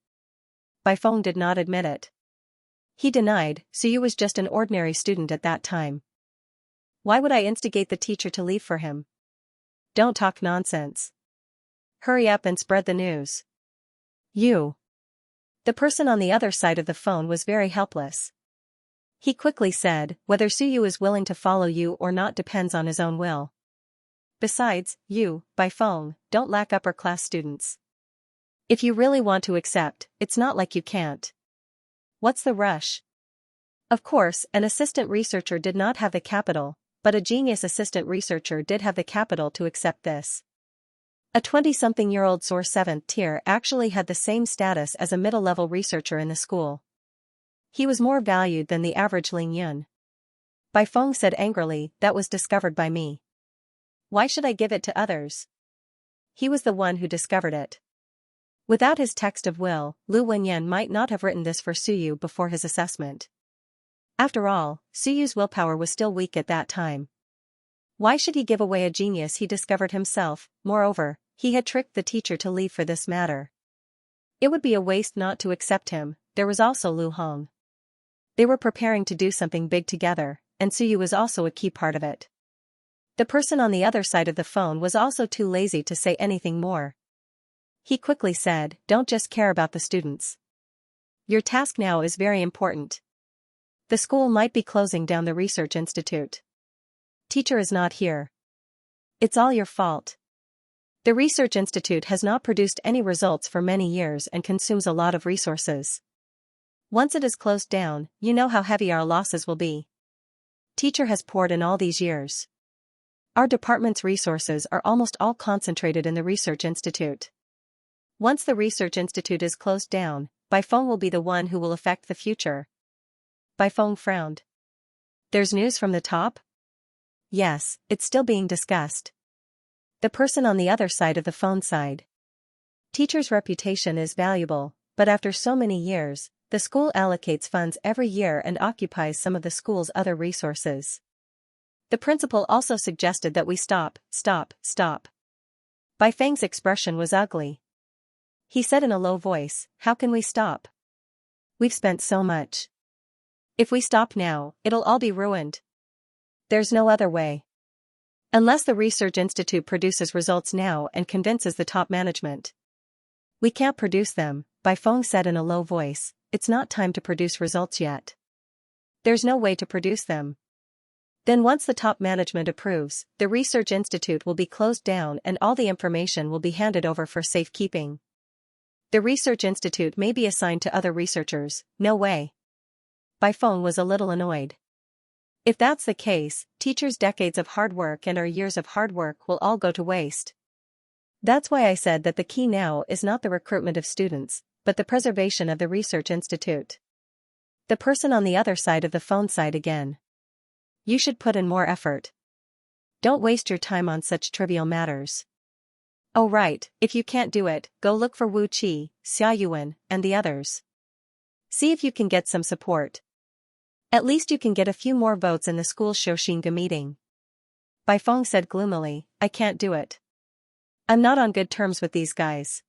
Baifeng did not admit it. He denied, Suyu was just an ordinary student at that time. Why would I instigate the teacher to leave for him? Don't talk nonsense. Hurry up and spread the news. You. The person on the other side of the phone was very helpless. He quickly said, whether Suyu is willing to follow you or not depends on his own will. Besides, you, by phone, don't lack upper class students. If you really want to accept, it's not like you can't. What's the rush? Of course, an assistant researcher did not have the capital, but a genius assistant researcher did have the capital to accept this. A 20-something-year-old source 7th tier actually had the same status as a middle-level researcher in the school. He was more valued than the average Ling Yun. Bai Feng said angrily, that was discovered by me. Why should I give it to others? He was the one who discovered it. Without his text of will, Lu Wenyan might not have written this for Suyu before his assessment. After all, Suyu's willpower was still weak at that time. Why should he give away a genius he discovered himself? Moreover, he had tricked the teacher to leave for this matter. It would be a waste not to accept him. There was also Lu Hong. They were preparing to do something big together, and Suyu was also a key part of it. The person on the other side of the phone was also too lazy to say anything more. He quickly said, don't just care about the students. Your task now is very important. The school might be closing down the research institute. Teacher is not here. It's all your fault. The research institute has not produced any results for many years and consumes a lot of resources. Once it is closed down, you know how heavy our losses will be. Teacher has poured in all these years. Our department's resources are almost all concentrated in the research institute. Once the research institute is closed down, Bai Feng will be the one who will affect the future. Bai Feng frowned. There's news from the top? Yes, it's still being discussed. The person on the other side of the phone sighed. Teacher's reputation is valuable, but after so many years, the school allocates funds every year and occupies some of the school's other resources. The principal also suggested that we stop. Bai Feng's expression was ugly. He said in a low voice, how can we stop? We've spent so much. If we stop now, it'll all be ruined. There's no other way. Unless the research institute produces results now and convinces the top management. We can't produce them, Bai Feng said in a low voice, it's not time to produce results yet. There's no way to produce them. Then once the top management approves, the research institute will be closed down and all the information will be handed over for safekeeping. The research institute may be assigned to other researchers. No way. Bai Feng was a little annoyed. If that's the case, teachers' decades of hard work and our years of hard work will all go to waste. That's why I said that the key now is not the recruitment of students, but the preservation of the research institute. The person on the other side of the phone sighed again. You should put in more effort. Don't waste your time on such trivial matters. Oh right, if you can't do it, go look for Wu Qi, Xia Yuan, and the others. See if you can get some support. At least you can get a few more votes in the school's Xianxia meeting. Bai Feng said gloomily, I can't do it. I'm not on good terms with these guys.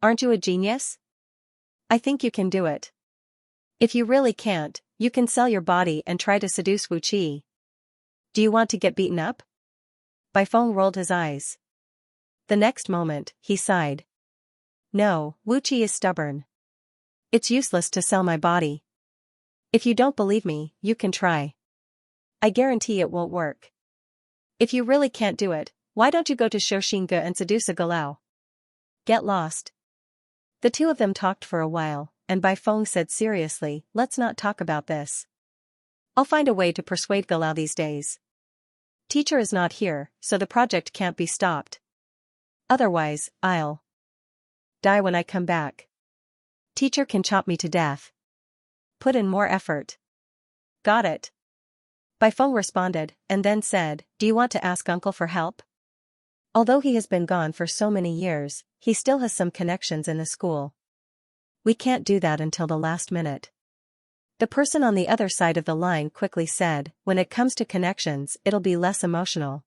Aren't you a genius? I think you can do it. If you really can't, you can sell your body and try to seduce Wu Qi. Do you want to get beaten up? Bai Feng rolled his eyes. The next moment, he sighed. No, Wu Qi is stubborn. It's useless to sell my body. If you don't believe me, you can try. I guarantee it won't work. If you really can't do it, why don't you go to Xianxia and seduce a Galao? Get lost. The two of them talked for a while, and Bai Feng said seriously, let's not talk about this. I'll find a way to persuade Galao these days. Teacher is not here, so the project can't be stopped. Otherwise, I'll die when I come back. Teacher can chop me to death. Put in more effort. Got it. Bai Feng responded, and then said, do you want to ask uncle for help? Although he has been gone for so many years, he still has some connections in the school. We can't do that until the last minute. The person on the other side of the line quickly said, when it comes to connections, it'll be less emotional.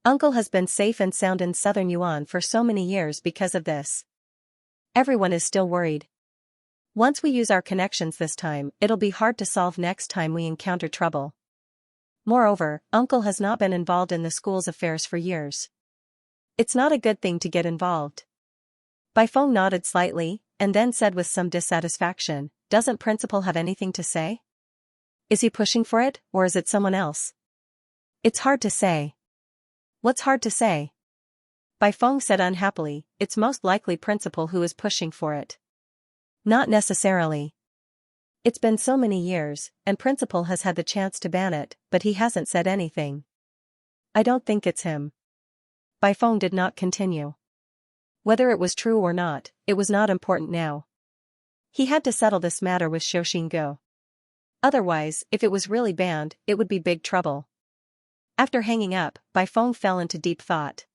Uncle has been safe and sound in southern Yuan for so many years because of this. Everyone is still worried. Once we use our connections this time, it'll be hard to solve next time we encounter trouble. Moreover, Uncle has not been involved in the school's affairs for years. It's not a good thing to get involved. Baifeng nodded slightly, and then said with some dissatisfaction, doesn't Principal have anything to say? Is he pushing for it, or is it someone else? It's hard to say. What's hard to say? Baifeng said unhappily, it's most likely Principal who is pushing for it. Not necessarily. It's been so many years, and Principal has had the chance to ban it, but he hasn't said anything. I don't think it's him. Baifeng did not continue. Whether it was true or not, it was not important now. He had to settle this matter with Xianxia. Otherwise, if it was really banned, it would be big trouble. After hanging up, Baifeng fell into deep thought.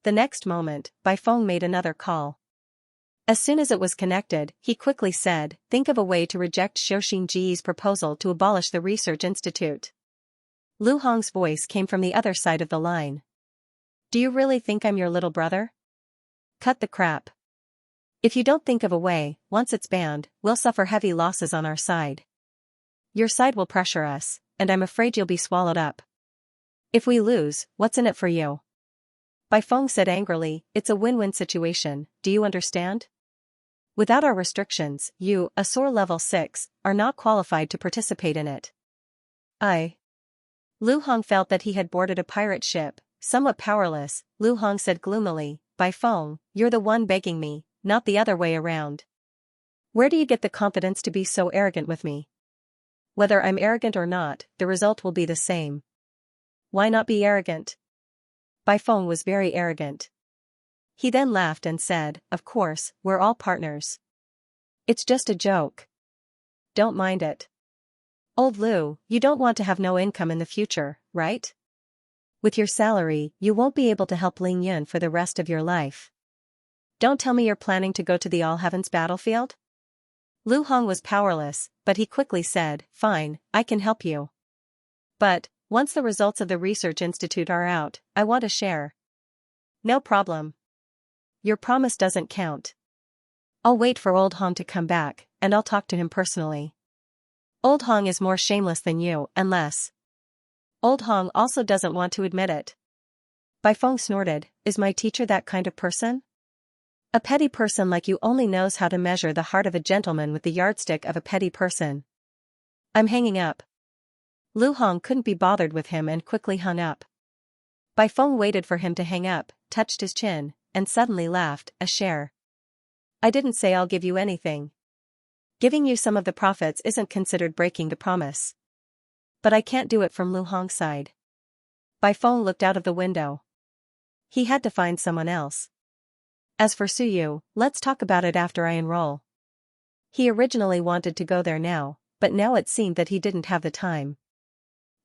The next moment, Baifeng made another call. As soon as it was connected, he quickly said, think of a way to reject Xianxia's proposal to abolish the research institute. Lu Hong's voice came from the other side of the line. Do you really think I'm your little brother? Cut the crap. If you don't think of a way, once it's banned, we'll suffer heavy losses on our side. Your side will pressure us, and I'm afraid you'll be swallowed up. If we lose, what's in it for you? Baifeng said angrily, it's a win-win situation, do you understand? Without our restrictions, you, a SOAR level 6, are not qualified to participate in it. Lu Hong felt that he had boarded a pirate ship, somewhat powerless. Lu Hong said gloomily, Baifeng, you're the one begging me, not the other way around. Where do you get the confidence to be so arrogant with me? Whether I'm arrogant or not, the result will be the same. Why not be arrogant? Baifeng was very arrogant. He then laughed and said, of course, we're all partners. It's just a joke. Don't mind it. Old Lu, you don't want to have no income in the future, right? With your salary, you won't be able to help Ling Yun for the rest of your life. Don't tell me you're planning to go to the All Heavens battlefield? Lu Hong was powerless, but he quickly said, fine, I can help you. But, once the results of the research institute are out, I want a share. No problem. Your promise doesn't count. I'll wait for Old Hong to come back, and I'll talk to him personally. Old Hong is more shameless than you, unless. Old Hong also doesn't want to admit it. Baifeng snorted, is my teacher that kind of person? A petty person like you only knows how to measure the heart of a gentleman with the yardstick of a petty person. I'm hanging up. Lu Hong couldn't be bothered with him and quickly hung up. Baifeng waited for him to hang up, touched his chin, and suddenly laughed, a share. I didn't say I'll give you anything. Giving you some of the profits isn't considered breaking the promise. But I can't do it from Lu Hong's side. Baifeng looked out of the window. He had to find someone else. As for Suyu, let's talk about it after I enroll. He originally wanted to go there now, but now it seemed that he didn't have the time.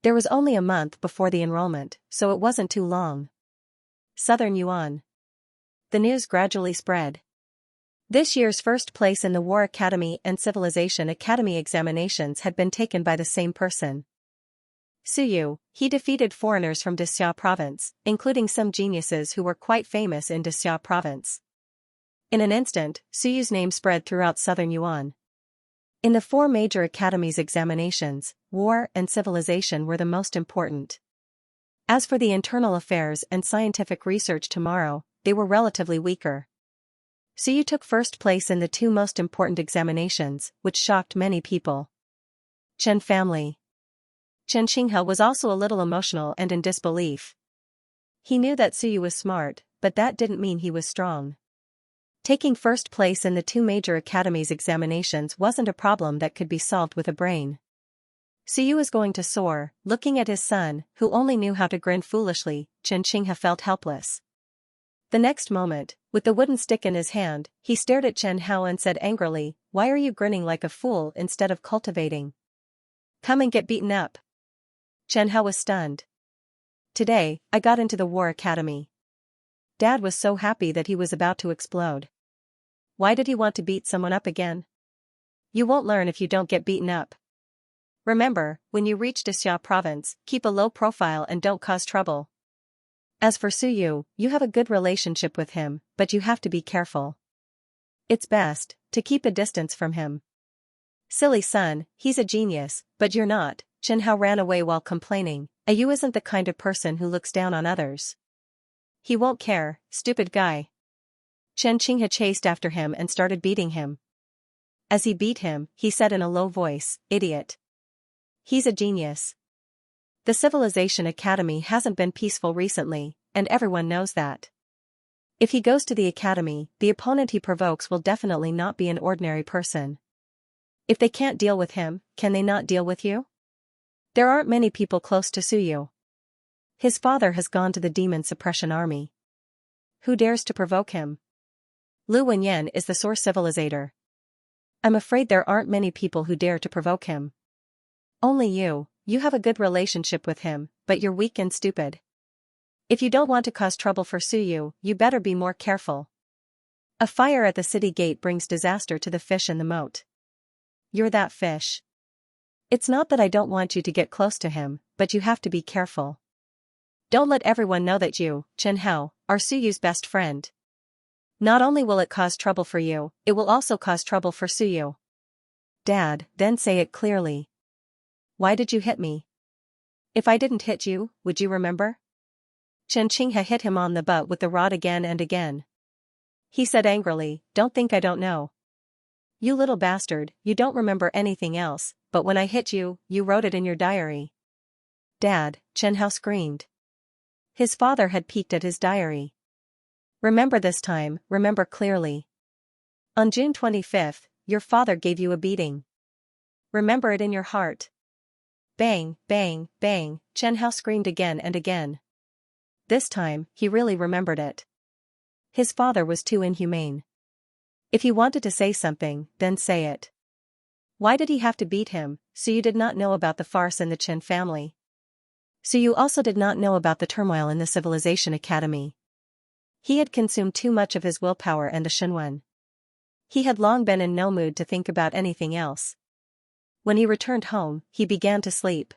There was only a month before the enrollment, so it wasn't too long. Southern Yuan. The news gradually spread. This year's first place in the War Academy and Civilization Academy examinations had been taken by the same person. Suyu, he defeated foreigners from Dixia province, including some geniuses who were quite famous in Dixia province. In an instant, Suyu's name spread throughout Southern Yuan. In the 4 major academies examinations, war and civilization were the most important. As for the internal affairs and scientific research tomorrow, they were relatively weaker. Suyu took first place in the 2 most important examinations, which shocked many people. Chen family. Chen Xinghe was also a little emotional and in disbelief. He knew that Suyu was smart, but that didn't mean he was strong. Taking first place in the 2 major academies examinations wasn't a problem that could be solved with a brain. Suyu is going to soar. Looking at his son, who only knew how to grin foolishly, Chen Xinghe felt helpless. The next moment, with the wooden stick in his hand, he stared at Chen Hao and said angrily, why are you grinning like a fool instead of cultivating? Come and get beaten up. Chen Hao was stunned. Today, I got into the War Academy. Dad was so happy that he was about to explode. Why did he want to beat someone up again? You won't learn if you don't get beaten up. Remember, when you reach Dixia province, keep a low profile and don't cause trouble. As for Suyu, you have a good relationship with him, but you have to be careful. It's best to keep a distance from him. Silly son, he's a genius, but you're not. Xianxia ran away while complaining. You isn't the kind of person who looks down on others. He won't care, stupid guy. Xianxia chased after him and started beating him. As he beat him, he said in a low voice, "Idiot. He's a genius. The Civilization Academy hasn't been peaceful recently, and everyone knows that. If he goes to the academy, the opponent he provokes will definitely not be an ordinary person. If they can't deal with him, can they not deal with you? There aren't many people close to Suyu. His father has gone to the demon suppression army. Who dares to provoke him? Lu Wenyan is the source civilizator. I'm afraid there aren't many people who dare to provoke him. Only you have a good relationship with him, but you're weak and stupid. If you don't want to cause trouble for Suyu, you better be more careful. A fire at the city gate brings disaster to the fish in the moat. You're that fish. It's not that I don't want you to get close to him, but you have to be careful. Don't let everyone know that you, Xianxia, are Suyu's best friend. Not only will it cause trouble for you, it will also cause trouble for Suyu. Dad, then say it clearly. Why did you hit me? If I didn't hit you, would you remember? Xianxia hit him on the butt with the rod again and again. He said angrily, "Don't think I don't know. You little bastard, you don't remember anything else, but when I hit you, you wrote it in your diary." Dad, Xianxia screamed. His father had peeked at his diary. Remember this time, remember clearly. On June 25th, your father gave you a beating. Remember it in your heart. Bang, bang, bang, Xianxia screamed again and again. This time, he really remembered it. His father was too inhumane. If he wanted to say something, then say it. Why did he have to beat him? Suyu did not know about the farce in the Qin family. Suyu also did not know about the turmoil in the Civilization Academy. He had consumed too much of his willpower and the Shenwen. He had long been in no mood to think about anything else. When he returned home, he began to sleep.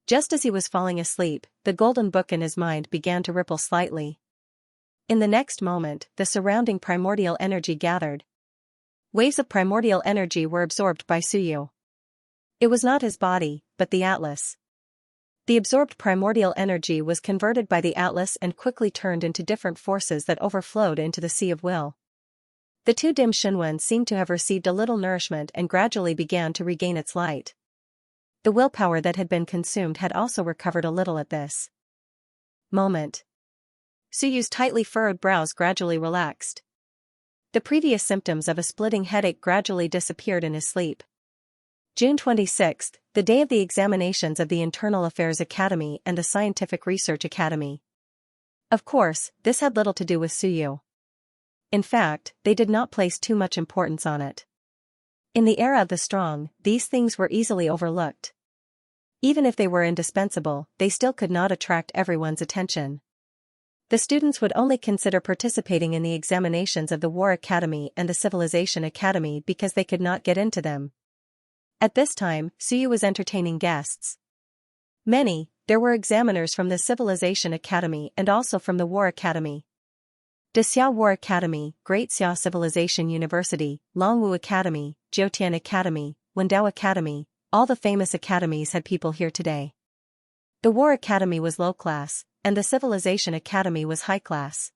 Just as he was falling asleep, the golden book in his mind began to ripple slightly. In the next moment, the surrounding primordial energy gathered. Waves of primordial energy were absorbed by Suyu. It was not his body, but the Atlas. The absorbed primordial energy was converted by the Atlas and quickly turned into different forces that overflowed into the Sea of Will. The two dim Shenwen seemed to have received a little nourishment and gradually began to regain its light. The willpower that had been consumed had also recovered a little at this moment. Suyu's tightly furrowed brows gradually relaxed. The previous symptoms of a splitting headache gradually disappeared in his sleep. June 26th, the day of the examinations of the Internal Affairs Academy and the Scientific Research Academy. Of course, this had little to do with Suyu. In fact, they did not place too much importance on it. In the era of the strong, these things were easily overlooked. Even if they were indispensable, they still could not attract everyone's attention. The students would only consider participating in the examinations of the War Academy and the Civilization Academy because they could not get into them. At this time, Suyu was entertaining guests. There were examiners from the Civilization Academy and also from the War Academy. Dexia War Academy, Great Xia Civilization University, Longwu Academy, Jiutian Academy, Wendao Academy, all the famous academies had people here today. The War Academy was low class, and the Civilization Academy was high class.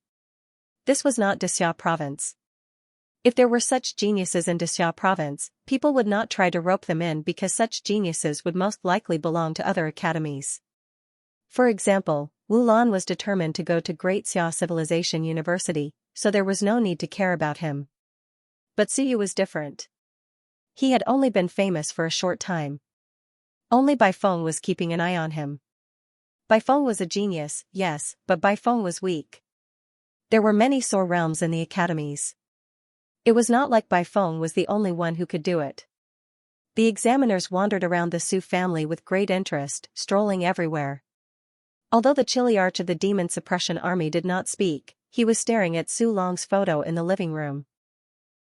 This was not Dexia Province. If there were such geniuses in Dexia Province, people would not try to rope them in because such geniuses would most likely belong to other academies. For example, Wu Lan was determined to go to Great Xia Civilization University, so there was no need to care about him. But Suyu was different. He had only been famous for a short time. Only Baifeng was keeping an eye on him. Baifeng was a genius, yes, but Baifeng was weak. There were many sore realms in the academies. It was not like Baifeng was the only one who could do it. The examiners wandered around the Su family with great interest, strolling everywhere. Although the chiliarch of the Demon Suppression Army did not speak, he was staring at Su Long's photo in the living room.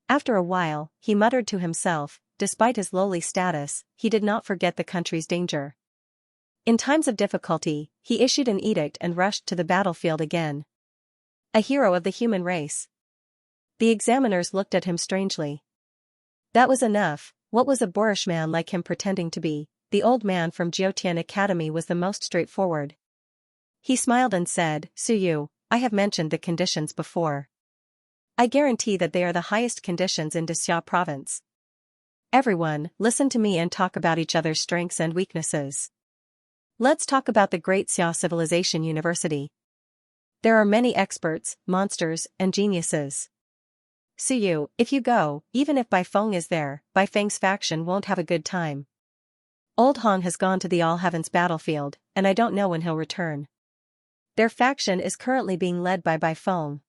After a while, he muttered to himself, despite his lowly status, he did not forget the country's danger. In times of difficulty, he issued an edict and rushed to the battlefield again. A hero of the human race. The examiners looked at him strangely. That was enough. What was a boorish man like him pretending to be? The old man from Jiutian Academy was the most straightforward. He smiled and said, Suyu, I have mentioned the conditions before. I guarantee that they are the highest conditions in Xia province. Everyone, listen to me and talk about each other's strengths and weaknesses. Let's talk about the Great Xia Civilization University. There are many experts, monsters, and geniuses. Suyu, if you go, even if Baifeng is there, Baifeng's faction won't have a good time. Old Hong has gone to the All Heavens battlefield, and I don't know when he'll return. Their faction is currently being led by Baifeng.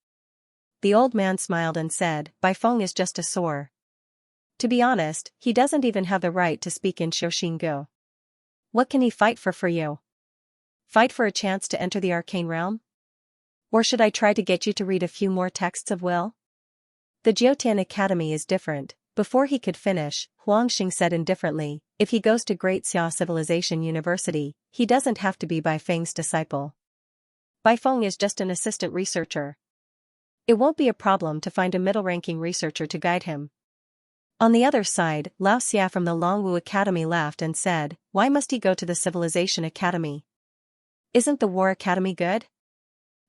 The old man smiled and said, Baifeng is just a sore. To be honest, he doesn't even have the right to speak in Xiaoxinggu. What can he fight for you? Fight for a chance to enter the arcane realm? Or should I try to get you to read a few more texts of will? The Jiutian Academy is different. Before he could finish, Huangxing said indifferently, if he goes to Great Xia Civilization University, he doesn't have to be Baifeng's disciple. Baifeng is just an assistant researcher. It won't be a problem to find a middle-ranking researcher to guide him. On the other side, Lao Xia from the Longwu Academy laughed and said, why must he go to the Civilization Academy? Isn't the War Academy good?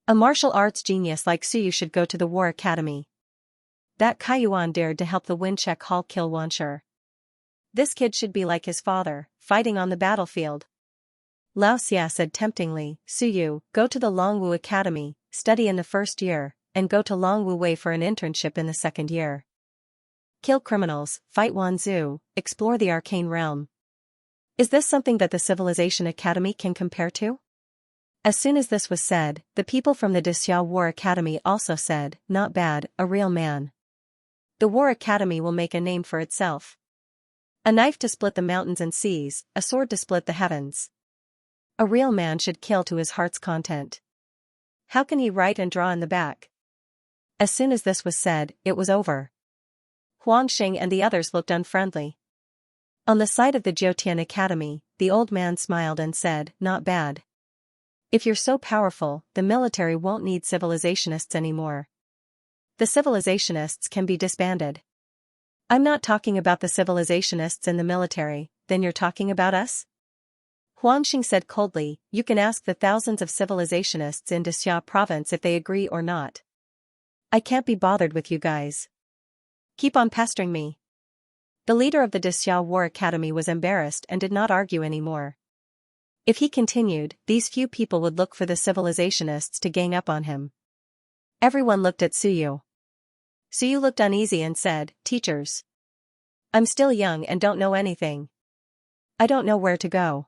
A martial arts genius like Suyu should go to the War Academy. That Kaiyuan dared to help the Winchek Hall kill Wanshur. This kid should be like his father, fighting on the battlefield. Lao Xia said temptingly, Suyu, go to the Longwu Academy, study in the first year, and go to Longwu Wei for an internship in the second year. Kill criminals, fight Wanzhou, explore the arcane realm. Is this something that the Civilization Academy can compare to? As soon as this was said, the people from the Xia War Academy also said, not bad, a real man. The War Academy will make a name for itself. A knife to split the mountains and seas, a sword to split the heavens. A real man should kill to his heart's content. How can he write and draw in the back? As soon as this was said, it was over. Huangxing and the others looked unfriendly. On the side of the Jiutian Academy, the old man smiled and said, not bad. If you're so powerful, the military won't need civilizationists anymore. The civilizationists can be disbanded. I'm not talking about the civilizationists in the military, then you're talking about us? Huangxing said coldly, you can ask the thousands of civilizationists in Xia province if they agree or not. I can't be bothered with you guys. Keep on pestering me. The leader of the Xia War Academy was embarrassed and did not argue anymore. If he continued, these few people would look for the civilizationists to gang up on him. Everyone looked at Suyu. Suyu looked uneasy and said, teachers. I'm still young and don't know anything. I don't know where to go.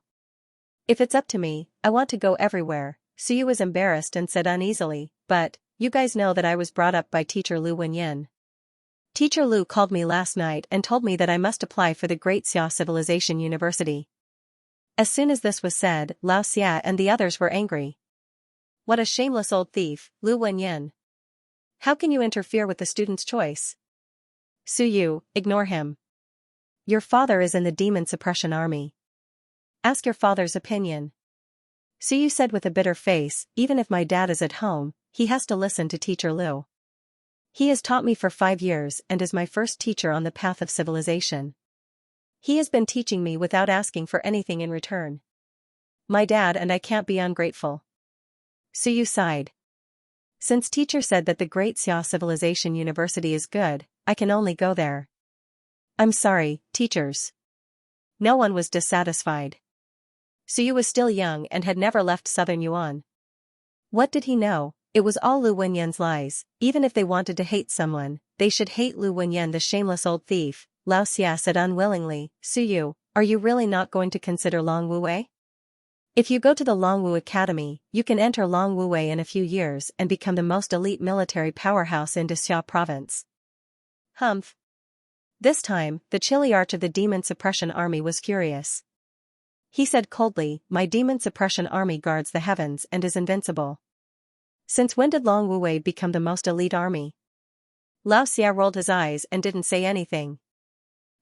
If it's up to me, I want to go everywhere. Suyu was embarrassed and said uneasily, but, you guys know that I was brought up by Teacher Lu Wenyan. Teacher Lu called me last night and told me that I must apply for the Great Xia Civilization University. As soon as this was said, Lao Xia and the others were angry. What a shameless old thief, Lu Wenyan. How can you interfere with the student's choice? Suyu, ignore him. Your father is in the Demon Suppression Army. Ask your father's opinion. Suyu said with a bitter face, even if my dad is at home, he has to listen to Teacher Lu. He has taught me for 5 years and is my first teacher on the path of civilization. He has been teaching me without asking for anything in return. My dad and I can't be ungrateful. Suyu sighed. Since teacher said that the Great Xia Civilization University is good, I can only go there. I'm sorry, teachers. No one was dissatisfied. Suyu was still young and had never left Southern Yuan. What did he know? It was all Lu Wenyan's lies. Even if they wanted to hate someone, they should hate Lu Wenyan, the shameless old thief. Lao Xia said unwillingly, Suyu, are you really not going to consider Longwu Wei? If you go to the Longwu Academy, you can enter Longwu Wei in a few years and become the most elite military powerhouse in Xia province. Humph. This time, the chilly arch of the Demon Suppression Army was furious. He said coldly, my Demon Suppression Army guards the heavens and is invincible. Since when did Longwu Wei become the most elite army? Lao Xia rolled his eyes and didn't say anything.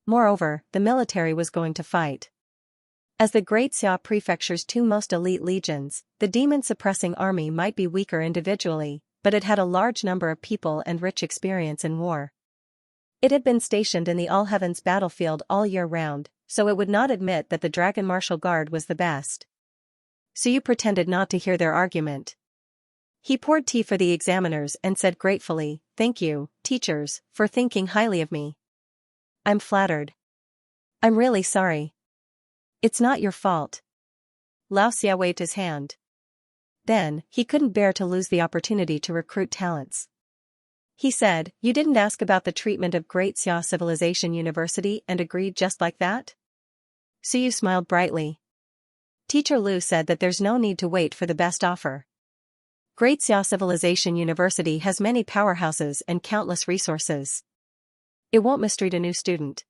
Moreover, the military was going to fight. As the Great Xia Prefecture's 2 most elite legions, the demon-suppressing army might be weaker individually, but it had a large number of people and rich experience in war. It had been stationed in the All Heavens battlefield all year round, so it would not admit that the Dragon Martial Guard was the best. Suyu pretended not to hear their argument. He poured tea for the examiners and said gratefully, "Thank you, teachers, for thinking highly of me. I'm flattered. I'm really sorry. It's not your fault." Xianxia waved his hand. Then, he couldn't bear to lose the opportunity to recruit talents. He said, "You didn't ask about the treatment of Great Xia Civilization University and agreed just like that?" Suyu smiled brightly. Teacher Lu said that there's no need to wait for the best offer. Great Xia Civilization University has many powerhouses and countless resources. It won't mistreat a new student.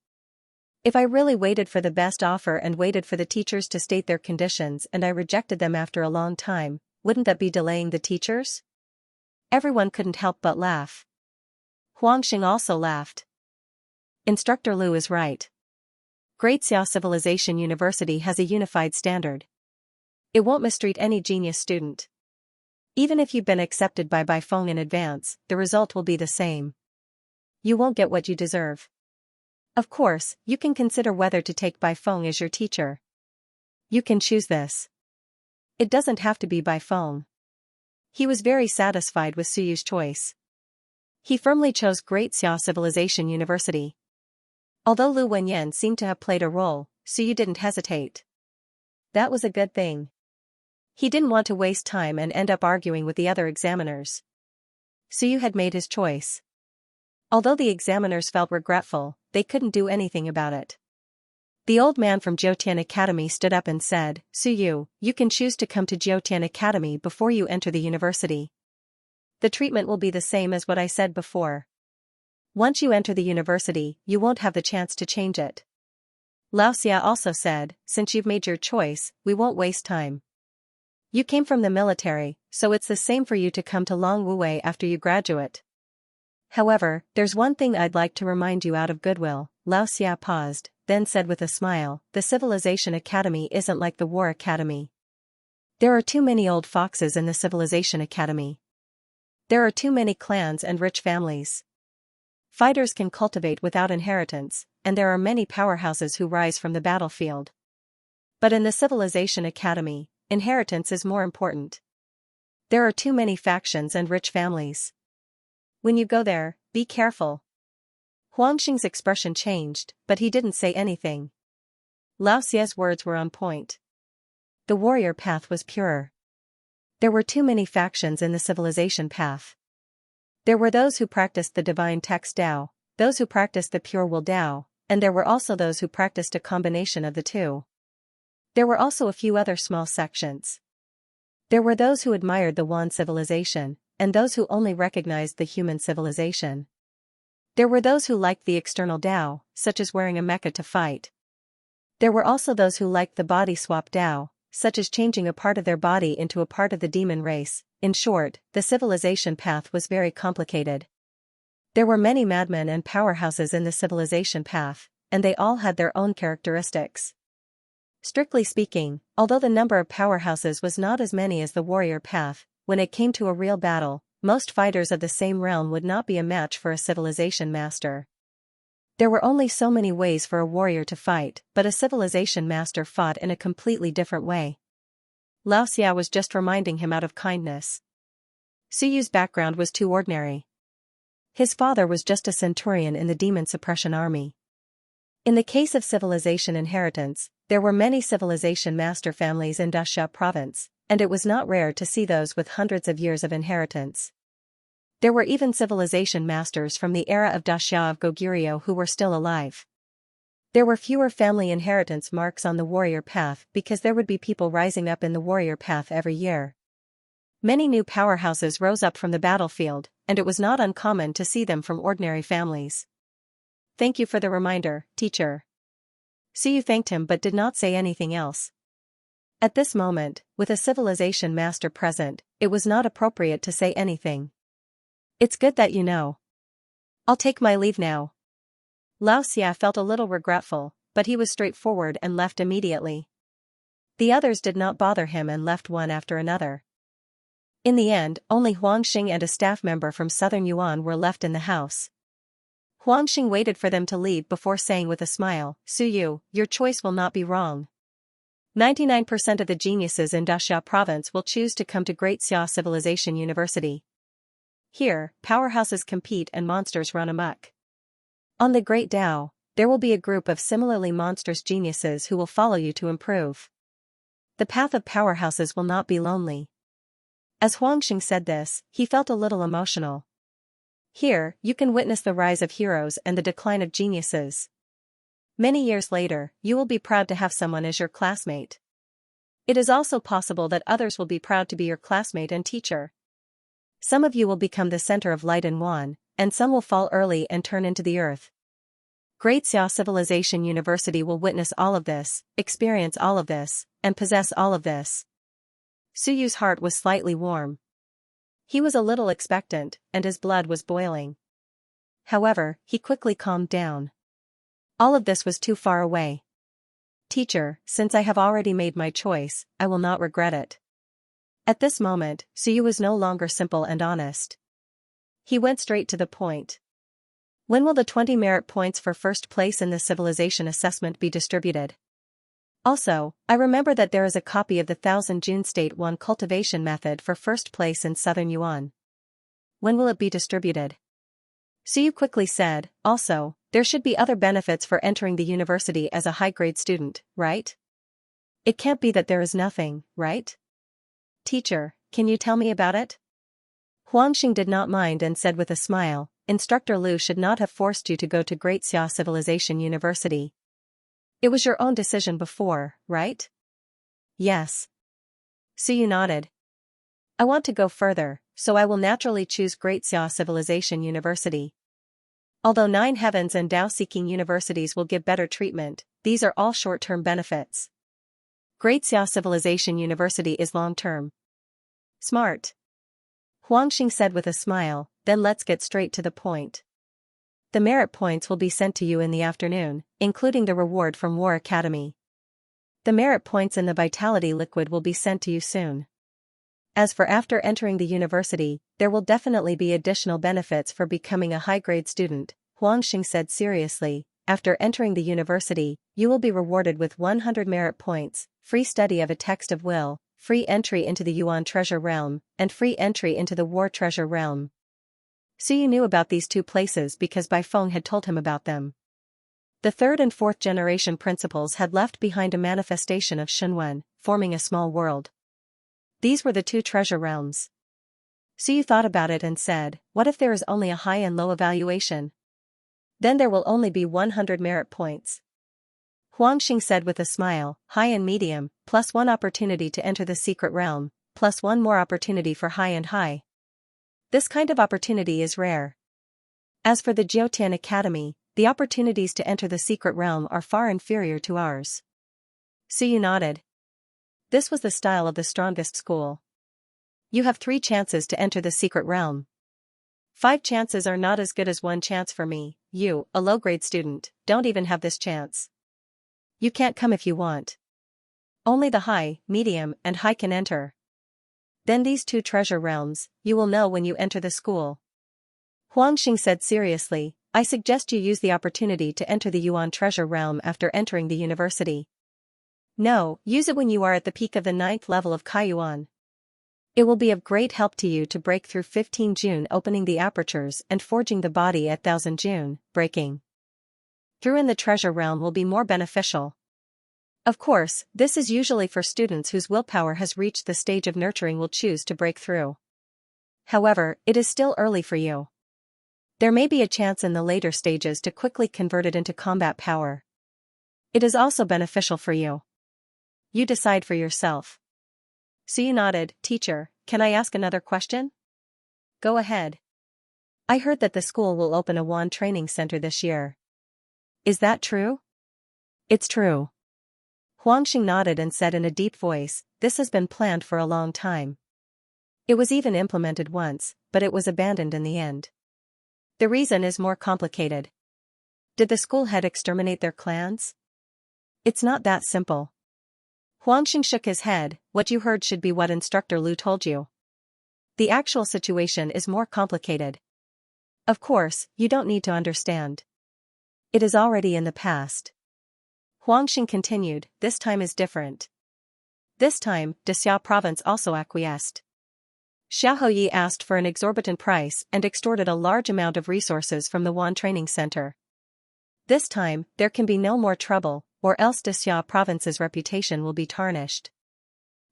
If I really waited for the best offer and waited for the teachers to state their conditions and I rejected them after a long time, wouldn't that be delaying the teachers? Everyone couldn't help but laugh. Huangxing also laughed. Instructor Lu is right. Great Xia Civilization University has a unified standard. It won't mistreat any genius student. Even if you've been accepted by Baifeng in advance, the result will be the same. You won't get what you deserve. Of course, you can consider whether to take Baifeng as your teacher. You can choose this. It doesn't have to be Baifeng. He was very satisfied with Suyu's choice. He firmly chose Great Xia Civilization University. Although Lu Wenyan seemed to have played a role, Suyu didn't hesitate. That was a good thing. He didn't want to waste time and end up arguing with the other examiners. Suyu had made his choice. Although the examiners felt regretful, they couldn't do anything about it. The old man from Jiutian Academy stood up and said, "Suyu, you can choose to come to Jiutian Academy before you enter the university. The treatment will be the same as what I said before. Once you enter the university, you won't have the chance to change it." Xianxia also said, "Since you've made your choice, we won't waste time. You came from the military, so it's the same for you to come to Long Wuwei after you graduate. However, there's one thing I'd like to remind you out of goodwill." Xianxia paused, then said with a smile, "The Civilization Academy isn't like the War Academy. There are too many old foxes in the Civilization Academy. There are too many clans and rich families. Fighters can cultivate without inheritance, and there are many powerhouses who rise from the battlefield. But in the Civilization Academy, inheritance is more important. There are too many factions and rich families. When you go there, be careful." Huangxing's expression changed, but he didn't say anything. Xiaoxia's words were on point. The warrior path was purer. There were too many factions in the civilization path. There were those who practiced the divine text Tao, those who practiced the pure will Tao, and there were also those who practiced a combination of the two. There were also a few other small sections. There were those who admired the Wan civilization, and those who only recognized the human civilization. There were those who liked the external Tao, such as wearing a mecha to fight. There were also those who liked the body swap Tao, such as changing a part of their body into a part of the demon race. In short, the civilization path was very complicated. There were many madmen and powerhouses in the civilization path, and they all had their own characteristics. Strictly speaking, although the number of powerhouses was not as many as the warrior path, when it came to a real battle, most fighters of the same realm would not be a match for a civilization master. There were only so many ways for a warrior to fight, but a civilization master fought in a completely different way. Xianxia was just reminding him out of kindness. Suyu's background was too ordinary. His father was just a centurion in the demon suppression army. In the case of civilization inheritance, there were many civilization master families in Daxia province, and it was not rare to see those with hundreds of years of inheritance. There were even civilization masters from the era of Daxia of Goguryeo who were still alive. There were fewer family inheritance marks on the warrior path because there would be people rising up in the warrior path every year. Many new powerhouses rose up from the battlefield, and it was not uncommon to see them from ordinary families. "Thank you for the reminder, teacher." Suyu thanked him but did not say anything else. At this moment, with a civilization master present, it was not appropriate to say anything. "It's good that you know. I'll take my leave now." Xianxia felt a little regretful, but he was straightforward and left immediately. The others did not bother him and left one after another. In the end, only Huangxing and a staff member from southern Yuan were left in the house. Huangxing waited for them to leave before saying with a smile, "Suyu, your choice will not be wrong. 99% of the geniuses in Daxia province will choose to come to Great Xia Civilization University. Here, powerhouses compete and monsters run amok. On the Great Dao, there will be a group of similarly monstrous geniuses who will follow you to improve. The path of powerhouses will not be lonely." As Huangxing said this, he felt a little emotional. Here, you can witness the rise of heroes and the decline of geniuses. Many years later, you will be proud to have someone as your classmate. It is also possible that others will be proud to be your classmate and teacher. Some of you will become the center of light in Wan, and some will fall early and turn into the earth. Great Xia Civilization University will witness all of this, experience all of this, and possess all of this. Suyu's heart was slightly warm. He was a little expectant, and his blood was boiling. However, he quickly calmed down. All of this was too far away. "Teacher, since I have already made my choice, I will not regret it." At this moment, Suyu was no longer simple and honest. He went straight to the point. "When will the 20 merit points for first place in the civilization assessment be distributed? Also, I remember that there is a copy of the 1000 June State 1 cultivation method for first place in Southern Yuan. When will it be distributed?" Suyu quickly said, "Also, there should be other benefits for entering the university as a high-grade student, right? It can't be that there is nothing, right? Teacher, can you tell me about it?" Huangxing did not mind and said with a smile, "Instructor Liu should not have forced you to go to Great Xia Civilization University. It was your own decision before, right?" "Yes." Suyu nodded. "I want to go further, so I will naturally choose Great Xia Civilization University. Although 9 Heavens and Tao-seeking universities will give better treatment, these are all short-term benefits. Great Xia Civilization University is long-term." "Smart," Huangxing said with a smile, "then let's get straight to the point. The merit points will be sent to you in the afternoon, including the reward from War Academy. The merit points in the vitality liquid will be sent to you soon. As for after entering the university, there will definitely be additional benefits for becoming a high-grade student," Huangxing said seriously. "After entering the university, you will be rewarded with 100 merit points, free study of a text of will, free entry into the Yuan treasure realm, and free entry into the War treasure realm." Suyu knew about these two places because Bai Feng had told him about them. The third and fourth generation principles had left behind a manifestation of Shunwen, forming a small world. These were the two treasure realms. Suyu thought about it and said, "What if there is only a high and low evaluation? Then there will only be 100 merit points." Huangxing said with a smile, "High and medium, plus 1 opportunity to enter the secret realm, plus 1 more opportunity for high and high. This kind of opportunity is rare. As for the Jiutian Academy, the opportunities to enter the secret realm are far inferior to ours." Suyu nodded. This was the style of the strongest school. "You have 3 chances to enter the secret realm. 5 chances are not as good as 1 chance for me. You, a low-grade student, don't even have this chance. You can't come if you want. Only the high, medium, and high can enter. Then these 2 treasure realms, you will know when you enter the school." Huangxing said seriously, "I suggest you use the opportunity to enter the Yuan treasure realm after entering the university. No, use it when you are at the peak of the 9th level of Kaiyuan. It will be of great help to you to break through 15 June, opening the apertures and forging the body at 1000 June, breaking through in the treasure realm will be more beneficial. Of course, this is usually for students whose willpower has reached the stage of nurturing will choose to break through. However, it is still early for you. There may be a chance in the later stages to quickly convert it into combat power. It is also beneficial for you. You decide for yourself." Suyu nodded. "Teacher, can I ask another question?" "Go ahead." "I heard that the school will open a wand training center this year. Is that true?" "It's true." Huangxing nodded and said in a deep voice, "This has been planned for a long time. It was even implemented once, but it was abandoned in the end. The reason is more complicated. Did the school head exterminate their clans? It's not that simple." Huangxing shook his head. "What you heard should be what Instructor Liu told you. The actual situation is more complicated. Of course, you don't need to understand. It is already in the past. Huangxing continued, this time is different. This time, Dexia province also acquiesced. Xiaoyi asked for an exorbitant price and extorted a large amount of resources from the Wan Training Center. This time, there can be no more trouble, or else Dexia province's reputation will be tarnished.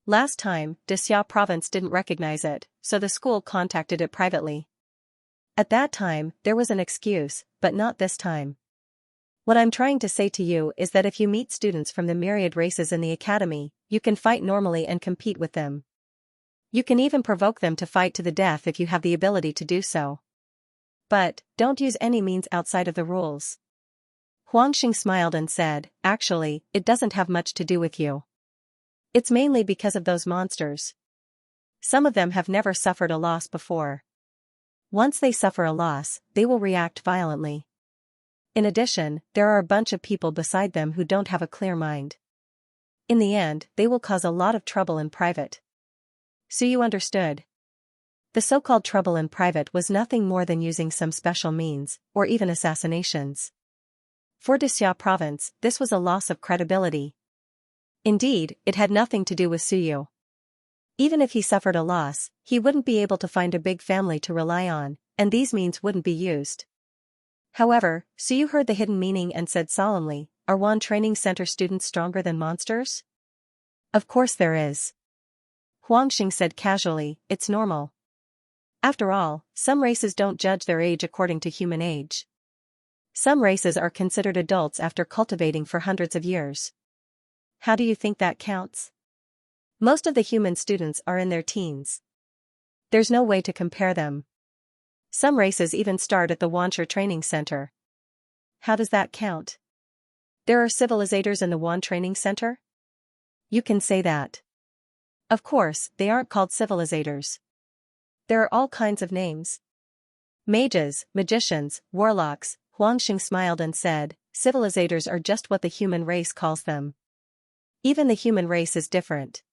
Last time, Dexia province didn't recognize it, so the school contacted it privately. At that time, there was an excuse, but not this time. What I'm trying to say to you is that if you meet students from the myriad races in the academy, you can fight normally and compete with them. You can even provoke them to fight to the death if you have the ability to do so. But, don't use any means outside of the rules. Huangxing smiled and said, actually, it doesn't have much to do with you. It's mainly because of those monsters. Some of them have never suffered a loss before. Once they suffer a loss, they will react violently. In addition, there are a bunch of people beside them who don't have a clear mind. In the end, they will cause a lot of trouble in private. So you understood. The so-called trouble in private was nothing more than using some special means, or even assassinations. For Dexia province, this was a loss of credibility. Indeed, it had nothing to do with Suyu. Even if he suffered a loss, he wouldn't be able to find a big family to rely on, and these means wouldn't be used. However, Suyu heard the hidden meaning and said solemnly, are Wan Training Center students stronger than monsters? Of course there is. Huangxing said casually, it's normal. After all, some races don't judge their age according to human age. Some races are considered adults after cultivating for hundreds of years. How do you think that counts? Most of the human students are in their teens. There's no way to compare them. Some races even start at the Wancher Training Center. How does that count? There are civilizators in the Wan Training Center? You can say that. Of course, they aren't called civilizators. There are all kinds of names. Mages, magicians, warlocks. Huangxing smiled and said, civilizators are just what the human race calls them. Even the human race is different.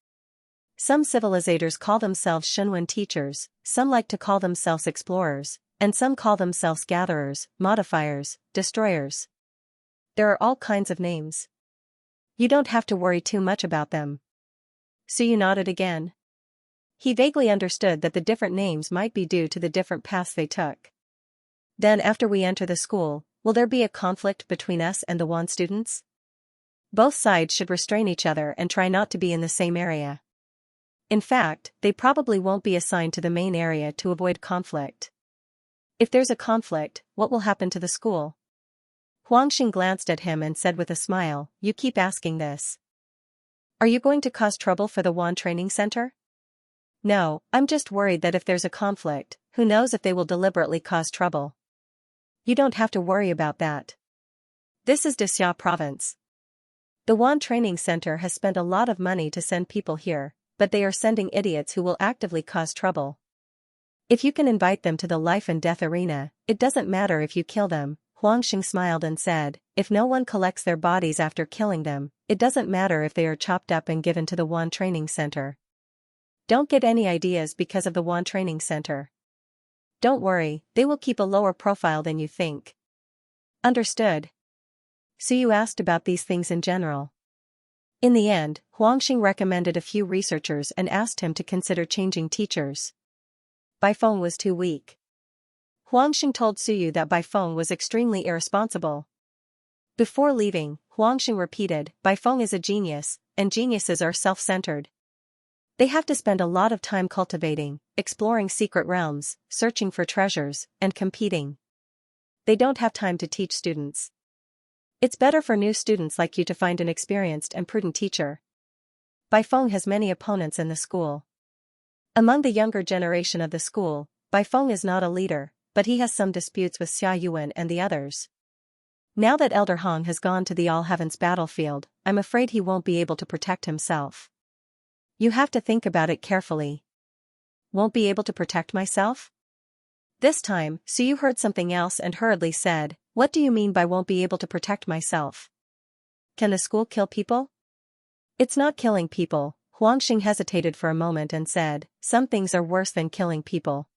Some civilizators call themselves Shenwen teachers, some like to call themselves explorers, and some call themselves gatherers, modifiers, destroyers. There are all kinds of names. You don't have to worry too much about them. Suyu nodded again. He vaguely understood that the different names might be due to the different paths they took. Then after we enter the school, will there be a conflict between us and the Wan students? Both sides should restrain each other and try not to be in the same area. In fact, they probably won't be assigned to the main area to avoid conflict. If there's a conflict, what will happen to the school? Huangxing glanced at him and said with a smile, you keep asking this. Are you going to cause trouble for the Wan Training Center? No, I'm just worried that if there's a conflict, who knows if they will deliberately cause trouble. You don't have to worry about that. This is Dexia province. The Wan Training Center has spent a lot of money to send people here, but they are sending idiots who will actively cause trouble. If you can invite them to the life and death arena, it doesn't matter if you kill them. Huangxing smiled and said, if no one collects their bodies after killing them, it doesn't matter if they are chopped up and given to the Wan Training Center. Don't get any ideas because of the Wan Training Center. Don't worry, they will keep a lower profile than you think. Understood. So you asked about these things in general. In the end, Huangxing recommended a few researchers and asked him to consider changing teachers. Baifeng was too weak. Huangxing told Suyu that Baifeng was extremely irresponsible. Before leaving, Huangxing repeated, Baifeng is a genius, and geniuses are self-centered. They have to spend a lot of time cultivating, exploring secret realms, searching for treasures, and competing. They don't have time to teach students. It's better for new students like you to find an experienced and prudent teacher. Baifeng has many opponents in the school. Among the younger generation of the school, Baifeng is not a leader, but he has some disputes with Xia Yuan and the others. Now that Elder Hong has gone to the All Heavens battlefield, I'm afraid he won't be able to protect himself. You have to think about it carefully. Won't be able to protect myself? This time, Suyu heard something else and hurriedly said, what do you mean by won't be able to protect myself? Can the school kill people? It's not killing people, Huangxing hesitated for a moment and said, some things are worse than killing people.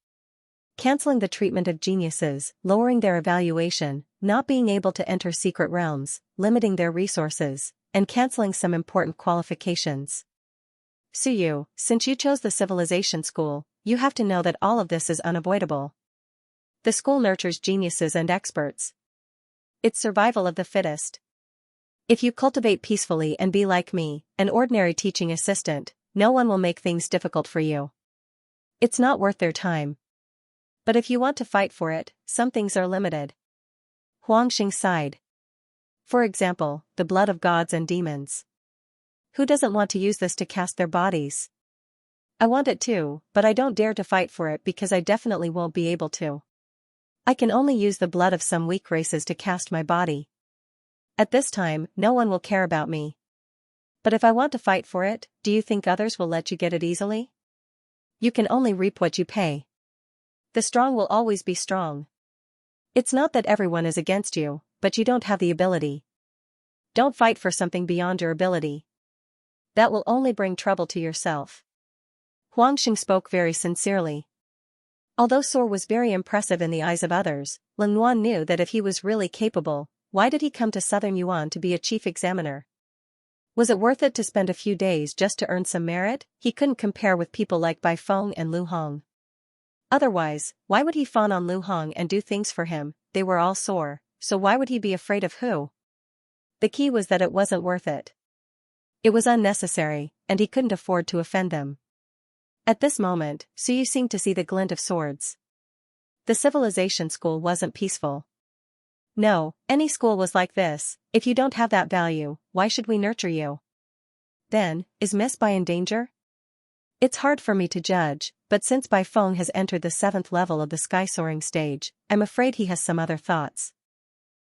Canceling the treatment of geniuses, lowering their evaluation, not being able to enter secret realms, limiting their resources, and canceling some important qualifications. Suyu, since you chose the civilization school, you have to know that all of this is unavoidable. The school nurtures geniuses and experts. It's survival of the fittest. If you cultivate peacefully and be like me, an ordinary teaching assistant, no one will make things difficult for you. It's not worth their time. But if you want to fight for it, some things are limited. Huangxing sighed. For example, the blood of gods and demons. Who doesn't want to use this to cast their bodies? I want it too, but I don't dare to fight for it because I definitely won't be able to. I can only use the blood of some weak races to cast my body. At this time, no one will care about me. But if I want to fight for it, do you think others will let you get it easily? You can only reap what you pay. The strong will always be strong. It's not that everyone is against you, but you don't have the ability. Don't fight for something beyond your ability. That will only bring trouble to yourself. Huangxing spoke very sincerely. Although Soar was very impressive in the eyes of others, Lin Yuan knew that if he was really capable, why did he come to Southern Yuan to be a chief examiner? Was it worth it to spend a few days just to earn some merit? He couldn't compare with people like Bai Feng and Lu Hong. Otherwise, why would he fawn on Lu Hong and do things for him? They were all Soar, so why would he be afraid of who? The key was that it wasn't worth it. It was unnecessary, and he couldn't afford to offend them. At this moment, Suyu seemed to see the glint of swords. The civilization school wasn't peaceful. No, any school was like this. If you don't have that value, why should we nurture you? Then, is Miss Bai in danger? It's hard for me to judge, but since Bai Feng has entered the 7th level of the sky-soaring stage, I'm afraid he has some other thoughts.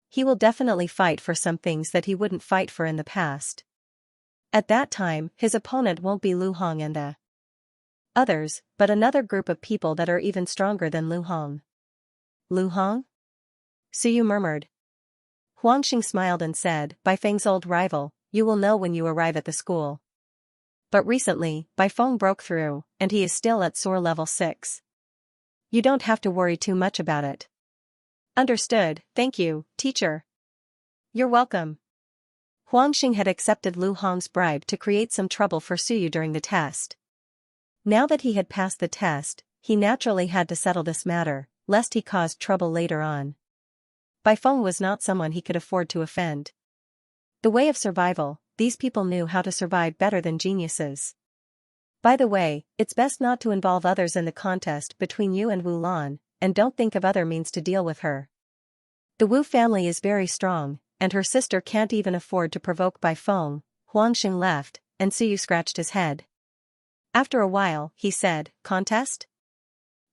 He will definitely fight for some things that he wouldn't fight for in the past. At that time, his opponent won't be Lu Hong and the others, but another group of people that are even stronger than Lu Hong. Lu Hong? Suyu murmured. Huangxing smiled and said, Bai Feng's old rival, you will know when you arrive at the school. But recently, Bai Feng broke through, and he is still at Soar level 6. You don't have to worry too much about it. Understood, thank you, teacher. You're welcome. Huangxing had accepted Lu Hong's bribe to create some trouble for Suyu during the test. Now that he had passed the test, he naturally had to settle this matter, lest he caused trouble later on. Bai Feng was not someone he could afford to offend. The way of survival, these people knew how to survive better than geniuses. By the way, it's best not to involve others in the contest between you and Wu Lan, and don't think of other means to deal with her. The Wu family is very strong, and her sister can't even afford to provoke Bai Feng. Huangxing left, and Suyu scratched his head. After a while, he said, contest?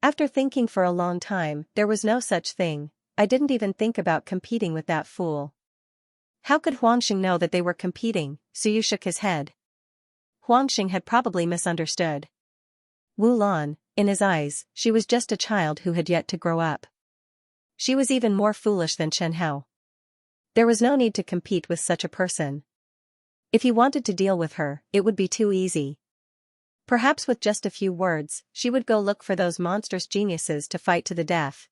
After thinking for a long time, there was no such thing. I didn't even think about competing with that fool. How could Huangxing know that they were competing? Suyu shook his head. Huangxing had probably misunderstood. Wu Lan, in his eyes, she was just a child who had yet to grow up. She was even more foolish than Chen Hao. There was no need to compete with such a person. If he wanted to deal with her, it would be too easy. Perhaps with just a few words, she would go look for those monstrous geniuses to fight to the death.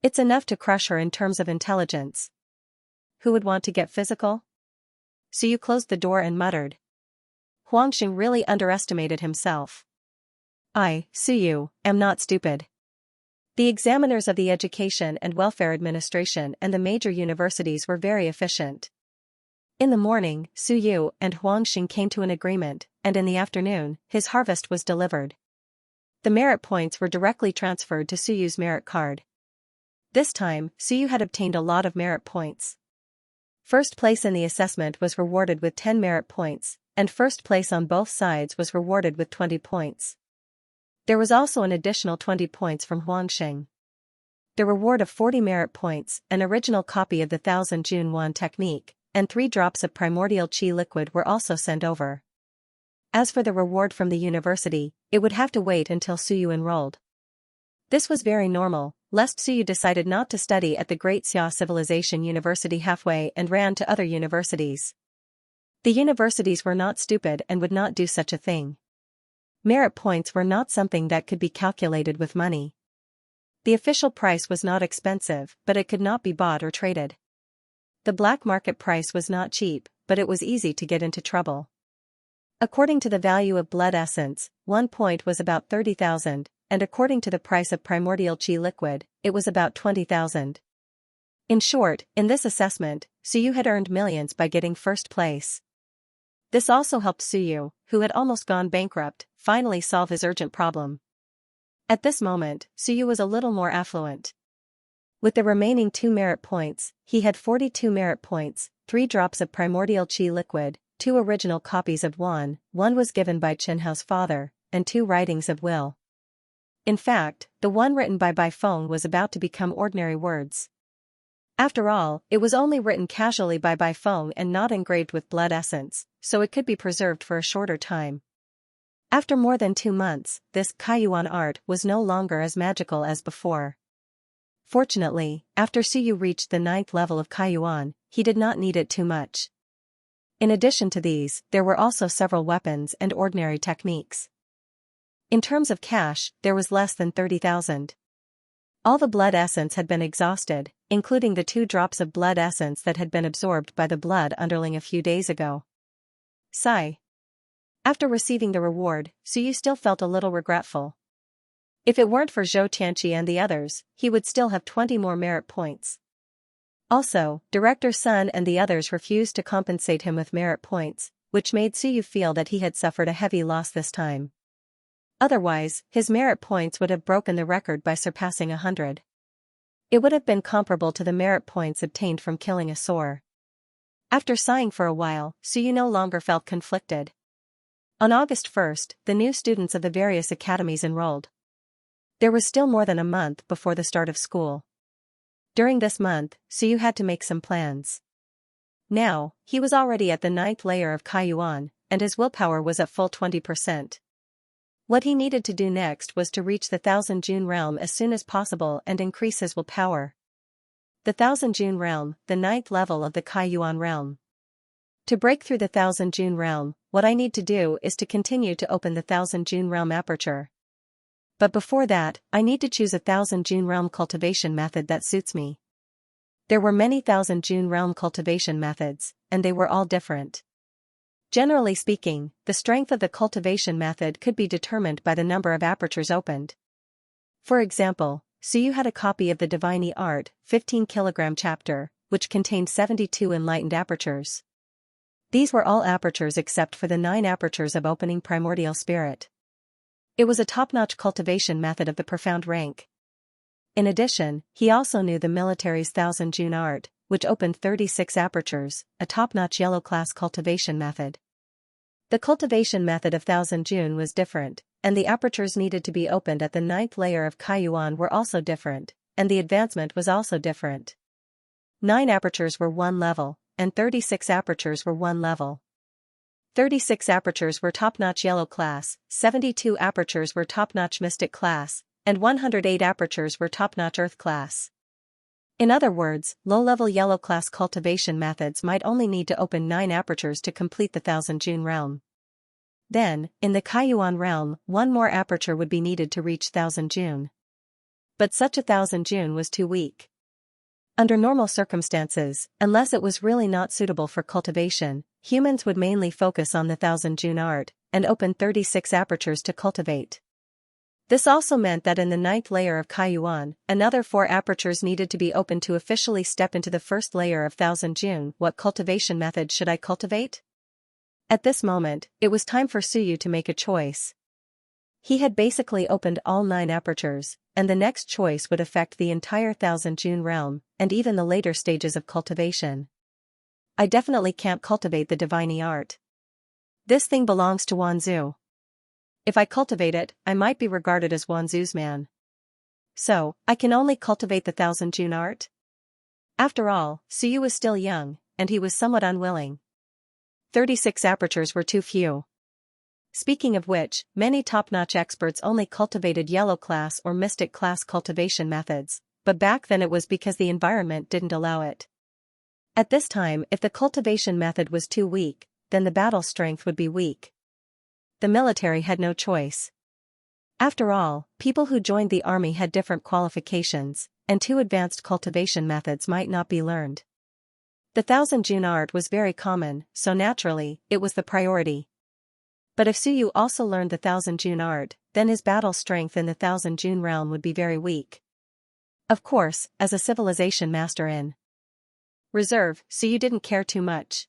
It's enough to crush her in terms of intelligence. Who would want to get physical? Suyu closed the door and muttered. Huangxing really underestimated himself. I, Suyu, am not stupid. The examiners of the Education and Welfare Administration and the major universities were very efficient. In the morning, Suyu and Huangxing came to an agreement, and in the afternoon, his harvest was delivered. The merit points were directly transferred to Suyu's merit card. This time, Suyu had obtained a lot of merit points. First place in the assessment was rewarded with 10 merit points, and first place on both sides was rewarded with 20 points. There was also an additional 20 points from Huangxing. The reward of 40 merit points, an original copy of the 1000 Jun Wan technique, and 3 drops of primordial qi liquid were also sent over. As for the reward from the university, it would have to wait until Suyu enrolled. This was very normal, lest Suyu decided not to study at the Great Xia Civilization University halfway and ran to other universities. The universities were not stupid and would not do such a thing. Merit points were not something that could be calculated with money. The official price was not expensive, but it could not be bought or traded. The black market price was not cheap, but it was easy to get into trouble. According to the value of blood essence, 1 point was about 30,000, and according to the price of primordial chi liquid, it was about 20,000. In short, in this assessment, Suyu had earned millions by getting first place. This also helped Suyu, who had almost gone bankrupt, finally solve his urgent problem. At this moment, Suyu was a little more affluent. With the remaining 2 merit points, he had 42 merit points, 3 drops of primordial chi liquid, 2 original copies of one was given by Chenhao's father, and 2 writings of will. In fact, the one written by Bai Feng was about to become ordinary words. After all, it was only written casually by Bai Feng and not engraved with blood essence, so it could be preserved for a shorter time. After more than 2 months, this Kaiyuan art was no longer as magical as before. Fortunately, after Suyu reached the 9th level of Kaiyuan, he did not need it too much. In addition to these, there were also several weapons and ordinary techniques. In terms of cash, there was less than 30,000. All the blood essence had been exhausted, including the 2 drops of blood essence that had been absorbed by the blood underling a few days ago. Sigh. After receiving the reward, Suyu still felt a little regretful. If it weren't for Zhou Qianxia and the others, he would still have 20 more merit points. Also, Director Sun and the others refused to compensate him with merit points, which made Suyu feel that he had suffered a heavy loss this time. Otherwise, his merit points would have broken the record by surpassing 100. It would have been comparable to the merit points obtained from killing a Sor. After sighing for a while, Suyu no longer felt conflicted. On August 1st, the new students of the various academies enrolled. There was still more than a month before the start of school. During this month, Suyu had to make some plans. Now, he was already at the 9th layer of Kaiyuan, and his willpower was at full 20%. What he needed to do next was to reach the 1000 June realm as soon as possible and increase his willpower. The 1000 June realm, the 9th level of the Kaiyuan realm. To break through the 1000 June realm, what I need to do is to continue to open the 1000 June realm aperture. But before that, I need to choose a 1000 June realm cultivation method that suits me. There were many 1000 June realm cultivation methods, and they were all different. Generally speaking, the strength of the cultivation method could be determined by the number of apertures opened. For example, Suyu had a copy of the Divine Art, 15 kg chapter, which contained 72 enlightened apertures. These were all apertures except for the 9 apertures of opening primordial spirit. It was a top-notch cultivation method of the profound rank. In addition, he also knew the military's 1000 June art, which opened 36 apertures, a top-notch yellow class cultivation method. The cultivation method of 1000 June was different, and the apertures needed to be opened at the 9th layer of Kaiyuan were also different, and the advancement was also different. 9 apertures were 1 level, and 36 apertures were 1 level. 36 apertures were top-notch yellow class, 72 apertures were top-notch mystic class, and 108 apertures were top-notch earth class. In other words, low-level yellow class cultivation methods might only need to open 9 apertures to complete the 1000 June realm. Then, in the Kaiyuan realm, 1 more aperture would be needed to reach 1000 June. But such a 1000 June was too weak. Under normal circumstances, unless it was really not suitable for cultivation, humans would mainly focus on the 1000 June art, and open 36 apertures to cultivate. This also meant that in the 9th layer of Kaiyuan, another 4 apertures needed to be opened to officially step into the first layer of 1000 June. What cultivation method should I cultivate? At this moment, it was time for Suyu to make a choice. He had basically opened all 9 apertures, and the next choice would affect the entire 1000 June realm, and even the later stages of cultivation. I definitely can't cultivate the Divine Art. This thing belongs to Wanzhou. If I cultivate it, I might be regarded as Wanzhou's man. So, I can only cultivate the 1000 June art? After all, Suyu was still young, and he was somewhat unwilling. 36 apertures were too few. Speaking of which, many top-notch experts only cultivated yellow class or mystic class cultivation methods, but back then it was because the environment didn't allow it. At this time, if the cultivation method was too weak, then the battle strength would be weak. The military had no choice. After all, people who joined the army had different qualifications, and too advanced cultivation methods might not be learned. The Thousand June art was very common, so naturally, it was the priority. But if Suyu also learned the Thousand June art, then his battle strength in the Thousand June realm would be very weak. Of course, as a civilization master in reserve, Suyu didn't care too much.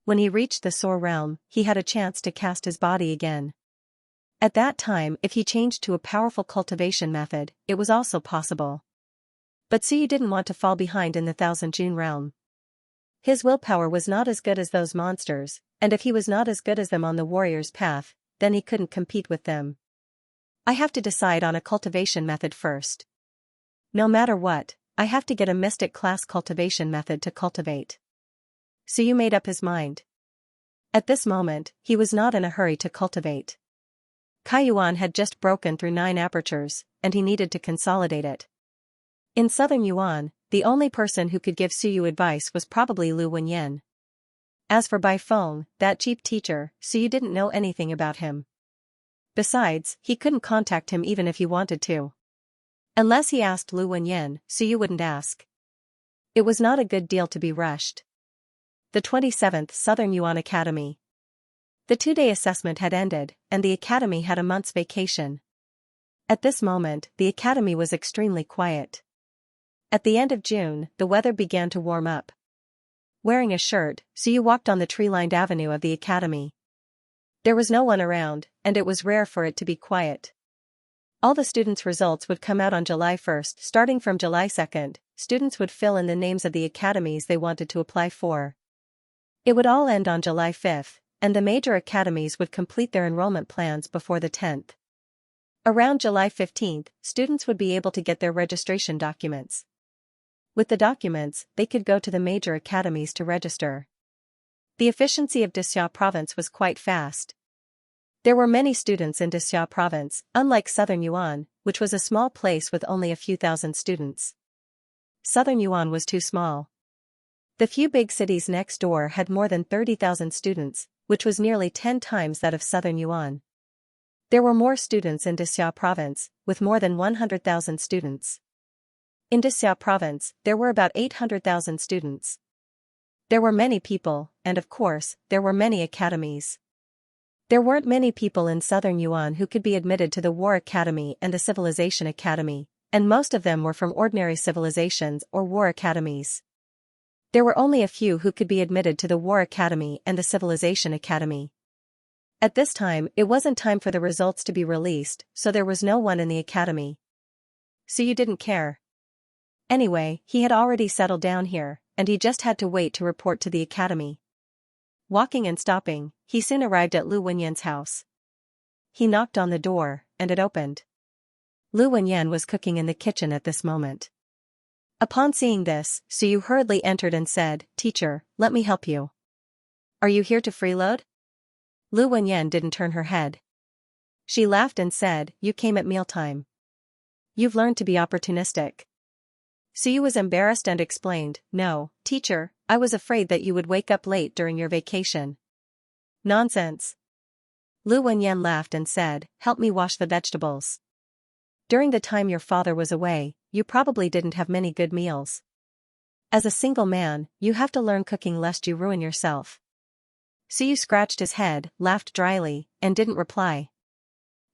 When he reached the Soar realm, he had a chance to cast his body again. At that time, if he changed to a powerful cultivation method, it was also possible. But Suyu didn't want to fall behind in the Thousand June realm. His willpower was not as good as those monsters, and if he was not as good as them on the warrior's path, then he couldn't compete with them. I have to decide on a cultivation method first. No matter what, I have to get a mystic class cultivation method to cultivate. Suyu made up his mind. At this moment, he was not in a hurry to cultivate. Kaiyuan had just broken through 9 apertures, and he needed to consolidate it. In southern Yuan, the only person who could give Suyu advice was probably Lu Wenyan. As for by phone, that cheap teacher, Suyu didn't know anything about him. Besides, he couldn't contact him even if he wanted to. Unless he asked Lu Wenyan, Suyu wouldn't ask. It was not a good deal to be rushed. The 27th Southern Yuan Academy. The 2-day assessment had ended, and the academy had a month's vacation. At this moment, the academy was extremely quiet. At the end of June, the weather began to warm up. Wearing a shirt, Suyu walked on the tree-lined avenue of the academy. There was no one around, and it was rare for it to be quiet. All the students' results would come out on July 1st. Starting from July 2nd, students would fill in the names of the academies they wanted to apply for. It would all end on July 5th, and the major academies would complete their enrollment plans before the 10th. Around July 15th, students would be able to get their registration documents. With the documents, they could go to the major academies to register. The efficiency of Xianxia province was quite fast. There were many students in Xianxia province, unlike Southern Yuan, which was a small place with only a few thousand students. Southern Yuan was too small. The few big cities next door had more than 30,000 students, which was nearly 10 times that of Southern Yuan. There were more students in Xianxia province, with more than 100,000 students. In Xianxia province, there were about 800,000 students. There were many people, and of course, there were many academies. There weren't many people in Southern Yuan who could be admitted to the War Academy and the Civilization Academy, and most of them were from ordinary civilizations or war academies. There were only a few who could be admitted to the War Academy and the Civilization Academy. At this time, it wasn't time for the results to be released, so there was no one in the academy. Suyu didn't care. Anyway, he had already settled down here, and he just had to wait to report to the academy. Walking and stopping, he soon arrived at Lu Wenyan's house. He knocked on the door, and it opened. Lu Wenyan was cooking in the kitchen at this moment. Upon seeing this, Suyu hurriedly entered and said, "Teacher, let me help you." "Are you here to freeload?" Lu Wenyan didn't turn her head. She laughed and said, "You came at mealtime. You've learned to be opportunistic." Suyu was embarrassed and explained, "No, teacher, I was afraid that you would wake up late during your vacation." "Nonsense." Lu Wenyan laughed and said, "Help me wash the vegetables. During the time your father was away, you probably didn't have many good meals. As a single man, you have to learn cooking lest you ruin yourself." Suyu scratched his head, laughed dryly, and didn't reply.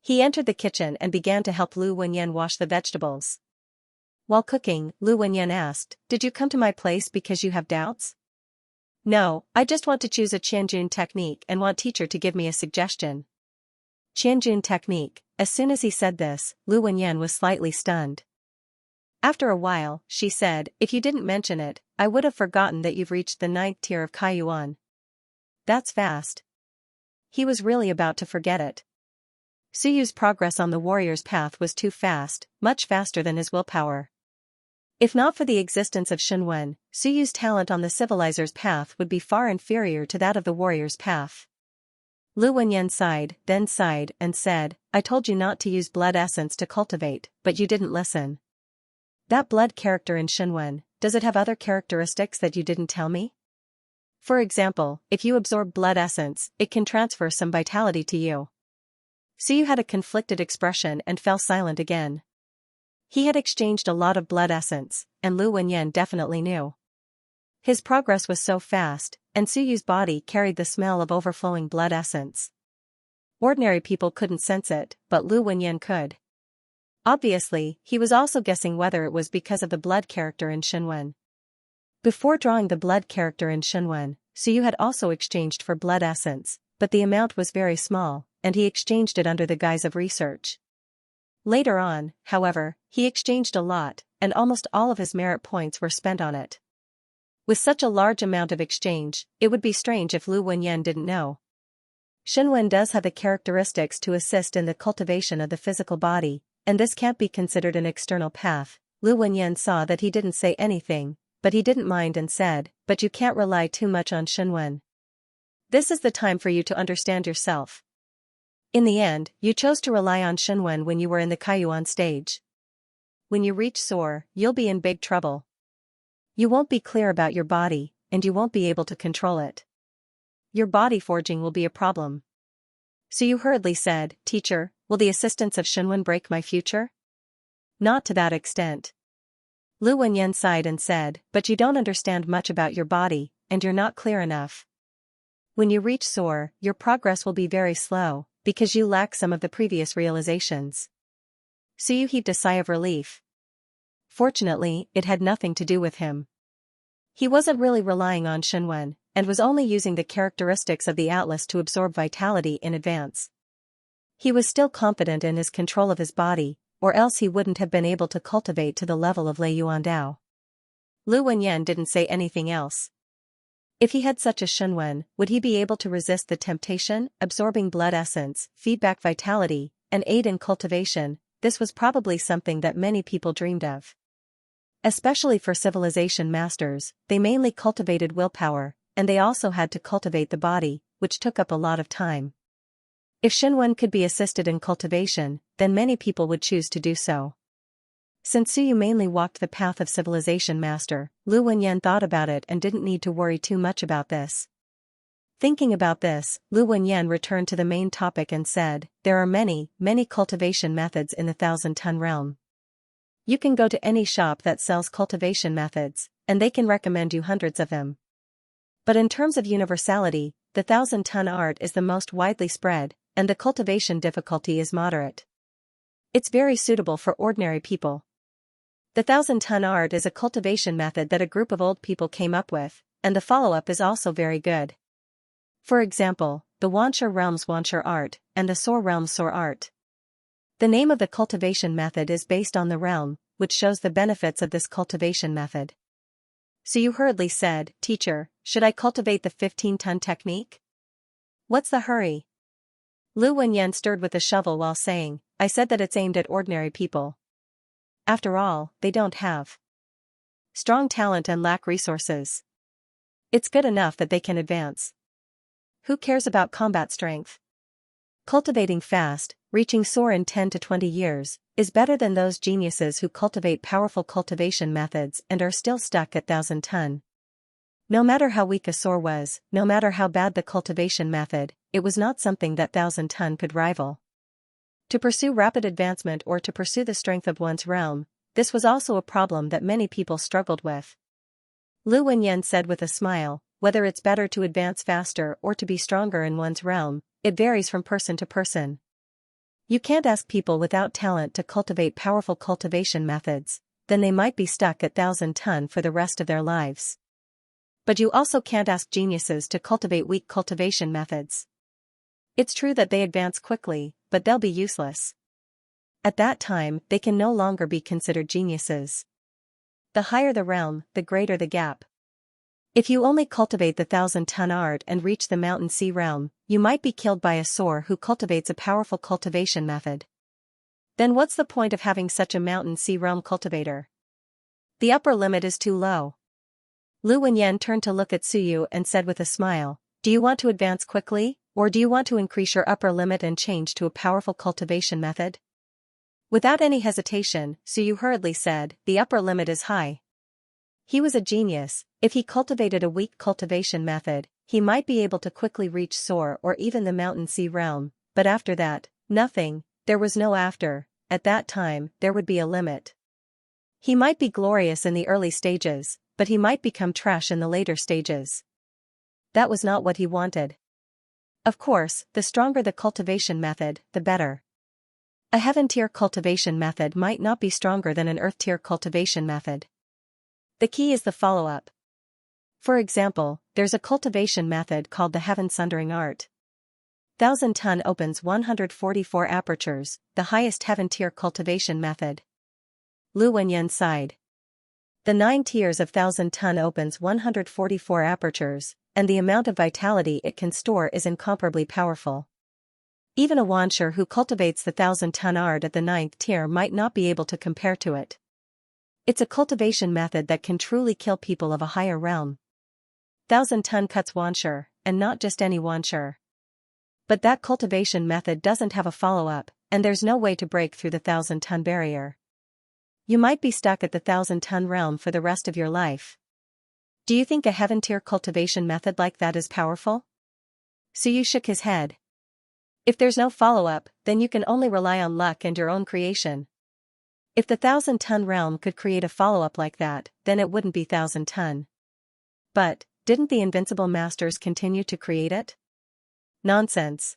He entered the kitchen and began to help Lu Wenyan wash the vegetables. While cooking, Lu Wenyan asked, "Did you come to my place because you have doubts?" "No, I just want to choose a Qianjun technique and want teacher to give me a suggestion." Qianjun technique. As soon as he said this, Lu Wenyan was slightly stunned. After a while, she said, "If you didn't mention it, I would have forgotten that you've reached the 9th tier of Kaiyuan. That's fast." He was really about to forget it. Suyu's progress on the warrior's path was too fast, much faster than his willpower. If not for the existence of Shenwen, Suyu's talent on the civilizer's path would be far inferior to that of the warrior's path. Lu Wenyan sighed, then sighed and said, "I told you not to use blood essence to cultivate, but you didn't listen. That blood character in Shenwen, does it have other characteristics that you didn't tell me?" For example, if you absorb blood essence, it can transfer some vitality to you. Suyu had a conflicted expression and fell silent again. He had exchanged a lot of blood essence, and Lu Wenyan definitely knew. His progress was so fast, and Suyu's body carried the smell of overflowing blood essence. Ordinary people couldn't sense it, but Lu Wenyan could. Obviously, he was also guessing whether it was because of the blood character in Shenwen. Before drawing the blood character in Shenwen, Suyu had also exchanged for blood essence, but the amount was very small, and he exchanged it under the guise of research. Later on, however, he exchanged a lot, and almost all of his merit points were spent on it. With such a large amount of exchange, it would be strange if Lu Wenyan didn't know. Shenwen does have the characteristics to assist in the cultivation of the physical body, and this can't be considered an external path. Lu Wenyan saw that he didn't say anything, but he didn't mind and said, "But you can't rely too much on Shenwen. This is the time for you to understand yourself. In the end, you chose to rely on Shenwen when you were in the Kaiyuan stage. When you reach Soar, you'll be in big trouble. You won't be clear about your body, and you won't be able to control it. Your body forging will be a problem." Suyu hurriedly said, "Teacher, will the assistance of Shenwen break my future?" "Not to that extent." Lu Wenyan sighed and said, "But you don't understand much about your body, and you're not clear enough. When you reach Soar, your progress will be very slow, because you lack some of the previous realizations." Suyu heaved a sigh of relief. Fortunately, it had nothing to do with him. He wasn't really relying on Shenwen, and was only using the characteristics of the Atlas to absorb vitality in advance. He was still confident in his control of his body, or else he wouldn't have been able to cultivate to the level of Lei Yuandao. Lu Wenyan didn't say anything else. If he had such a Shenwen, would he be able to resist the temptation, absorbing blood essence, feedback vitality, and aid in cultivation? This was probably something that many people dreamed of. Especially for civilization masters, they mainly cultivated willpower, and they also had to cultivate the body, which took up a lot of time. If Shenwen could be assisted in cultivation, then many people would choose to do so. Since Suyu mainly walked the path of civilization master, Lu Wenyan thought about it and didn't need to worry too much about this. Thinking about this, Lu Wenyan returned to the main topic and said, "There are many cultivation methods in the 1,000-ton realm. You can go to any shop that sells cultivation methods, and they can recommend you hundreds of them. But in terms of universality, the 1,000-ton art is the most widely spread, and the cultivation difficulty is moderate. It's very suitable for ordinary people. The 1,000-ton art is a cultivation method that a group of old people came up with, and the follow-up is also very good. For example, the Wanshur realm's Wanshur art, and the Soar realm's Soar art. The name of the cultivation method is based on the realm, which shows the benefits of this cultivation method." Suyu hurriedly said, "Teacher, should I cultivate the 15-ton technique? What's the hurry?" Lu Wenyan stirred with a shovel while saying, "I said that it's aimed at ordinary people. After all, they don't have strong talent and lack resources. It's good enough that they can advance. Who cares about combat strength? Cultivating fast, reaching Soar in 10 to 20 years, is better than those geniuses who cultivate powerful cultivation methods and are still stuck at 1,000-ton. No matter how weak a Soar was, no matter how bad the cultivation method, it was not something that 1,000-ton could rival. To pursue rapid advancement or to pursue the strength of one's realm, this was also a problem that many people struggled with." Lu Wenyan said with a smile, "Whether it's better to advance faster or to be stronger in one's realm, it varies from person to person. You can't ask people without talent to cultivate powerful cultivation methods, then they might be stuck at 1,000-ton for the rest of their lives. But you also can't ask geniuses to cultivate weak cultivation methods. It's true that they advance quickly, but they'll be useless. At that time, they can no longer be considered geniuses. The higher the realm, the greater the gap. If you only cultivate the 1,000-ton art and reach the mountain sea realm, you might be killed by a Soar who cultivates a powerful cultivation method. Then what's the point of having such a mountain sea realm cultivator? The upper limit is too low." Lu Wenyan turned to look at Suyu and said with a smile, "Do you want to advance quickly, or do you want to increase your upper limit and change to a powerful cultivation method?" Without any hesitation, Suyu hurriedly said, "The upper limit is high." He was a genius. If he cultivated a weak cultivation method, he might be able to quickly reach Soar or even the Mountain Sea realm, but after that, nothing. There was no after. At that time, there would be a limit. He might be glorious in the early stages, but he might become trash in the later stages. That was not what he wanted. Of course, the stronger the cultivation method, the better. A heaven-tier cultivation method might not be stronger than an earth-tier cultivation method. The key is the follow-up. For example, there's a cultivation method called the Heaven Sundering Art. 1000-ton opens 144 apertures, the highest heaven-tier cultivation method. Lu Wenyan sighed. The 9 tiers of 1000-ton opens 144 apertures, and the amount of vitality it can store is incomparably powerful. Even a Wansher who cultivates the 1000-ton art at the 9th tier might not be able to compare to it. It's a cultivation method that can truly kill people of a higher realm. 1000-ton cuts Wansher, and not just any Wansher. But that cultivation method doesn't have a follow-up, and there's no way to break through the 1000-ton barrier. You might be stuck at the 1000-ton realm for the rest of your life. Do you think a heaven-tier cultivation method like that is powerful? Suyu shook his head. If there's no follow-up, then you can only rely on luck and your own creation. If the 1000-ton realm could create a follow-up like that, then it wouldn't be 1000-ton. But, didn't the Invincible Masters continue to create it? Nonsense.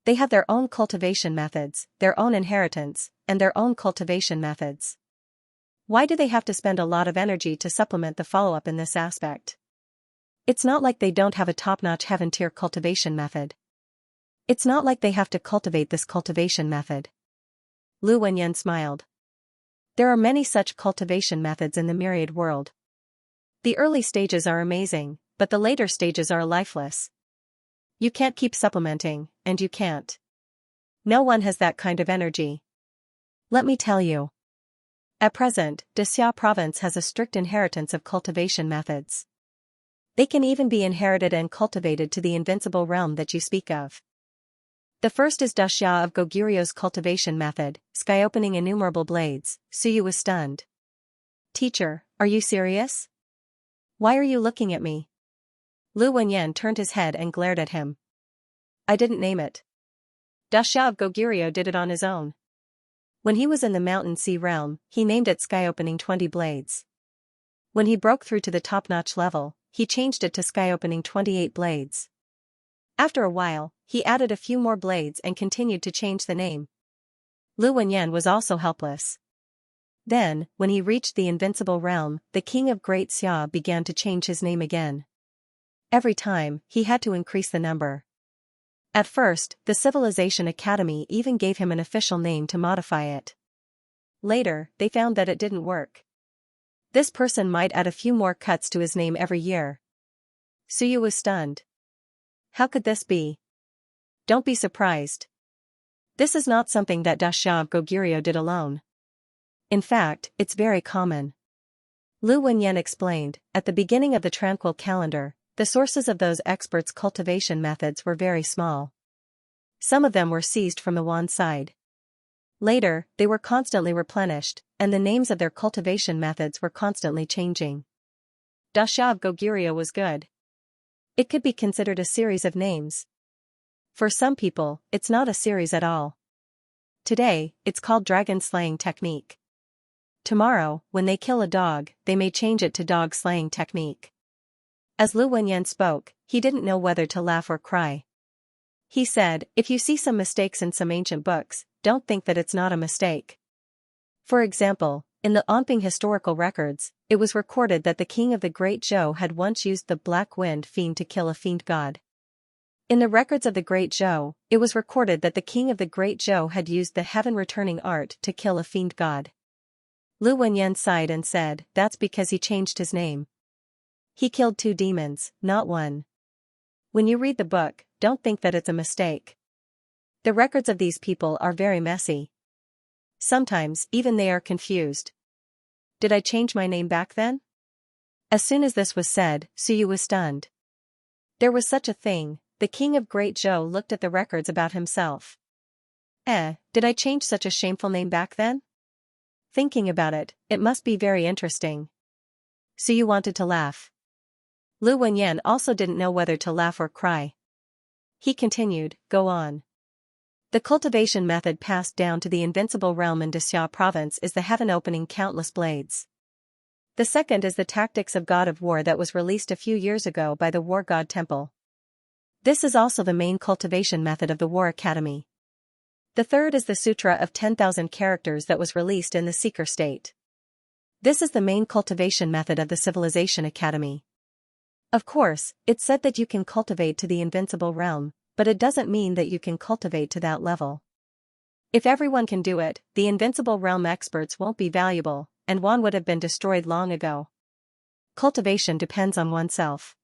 They have their own cultivation methods, their own inheritance, and their own cultivation methods. Why do they have to spend a lot of energy to supplement the follow-up in this aspect? It's not like they don't have a top-notch heaven-tier cultivation method. It's not like they have to cultivate this cultivation method. Lu Wenyan smiled. There are many such cultivation methods in the Myriad world. The early stages are amazing, but the later stages are lifeless. You can't keep supplementing, and you can't. No one has that kind of energy. Let me tell you. At present, Xianxia province has a strict inheritance of cultivation methods. They can even be inherited and cultivated to the invincible realm that you speak of. The first is Xianxia of Goguryu's cultivation method, sky-opening innumerable blades. Suyu was stunned. Teacher, are you serious? Why are you looking at me? Lu Wenyan turned his head and glared at him. I didn't name it. Xianxia of Goguryu did it on his own. When he was in the Mountain Sea realm, he named it sky-opening 20 blades. When he broke through to the top-notch level, he changed it to sky-opening 28 blades. After a while, he added a few more blades and continued to change the name. Lu Wenyan was also helpless. Then, when he reached the invincible realm, the king of Great Xia began to change his name again. Every time, he had to increase the number. At first, the Civilization Academy even gave him an official name to modify it. Later, they found that it didn't work. This person might add a few more cuts to his name every year. Suyu was stunned. How could this be? Don't be surprised. This is not something that Xianxia of Goguryu did alone. In fact, it's very common. Lu Wenyan explained, at the beginning of the Tranquil Calendar, the sources of those experts' cultivation methods were very small. Some of them were seized from the Wan side. Later, they were constantly replenished, and the names of their cultivation methods were constantly changing. Xianxia of Goguryu was good. It could be considered a series of names. For some people, it's not a series at all. Today, it's called Dragon Slaying Technique. Tomorrow, when they kill a dog, they may change it to Dog Slaying Technique. As Lu Wenyan spoke, he didn't know whether to laugh or cry. He said, if you see some mistakes in some ancient books, don't think that it's not a mistake. For example, in the Onping historical records, it was recorded that the king of the Great Zhou had once used the Black Wind Fiend to kill a fiend god. In the records of the Great Zhou, it was recorded that the king of the Great Zhou had used the heaven-returning art to kill a fiend god. Lu Wenyan sighed and said, that's because he changed his name. He killed 2 demons, not 1. When you read the book, don't think that it's a mistake. The records of these people are very messy. Sometimes, even they are confused. Did I change my name back then? As soon as this was said, Suyu was stunned. There was such a thing. The king of Great Zhou looked at the records about himself. Did I change such a shameful name back then? Thinking about it, it must be very interesting. Suyu wanted to laugh. Lu Wenyan also didn't know whether to laugh or cry. He continued, go on. The cultivation method passed down to the invincible realm in Xia province is the heaven opening countless blades. The second is the tactics of God of War that was released a few years ago by the War God Temple. This is also the main cultivation method of the War Academy. The third is the Sutra of 10,000 characters that was released in the Seeker state. This is the main cultivation method of the Civilization Academy. Of course, it's said that you can cultivate to the invincible realm, but it doesn't mean that you can cultivate to that level. If everyone can do it, the invincible realm experts won't be valuable, and one would have been destroyed long ago. Cultivation depends on oneself.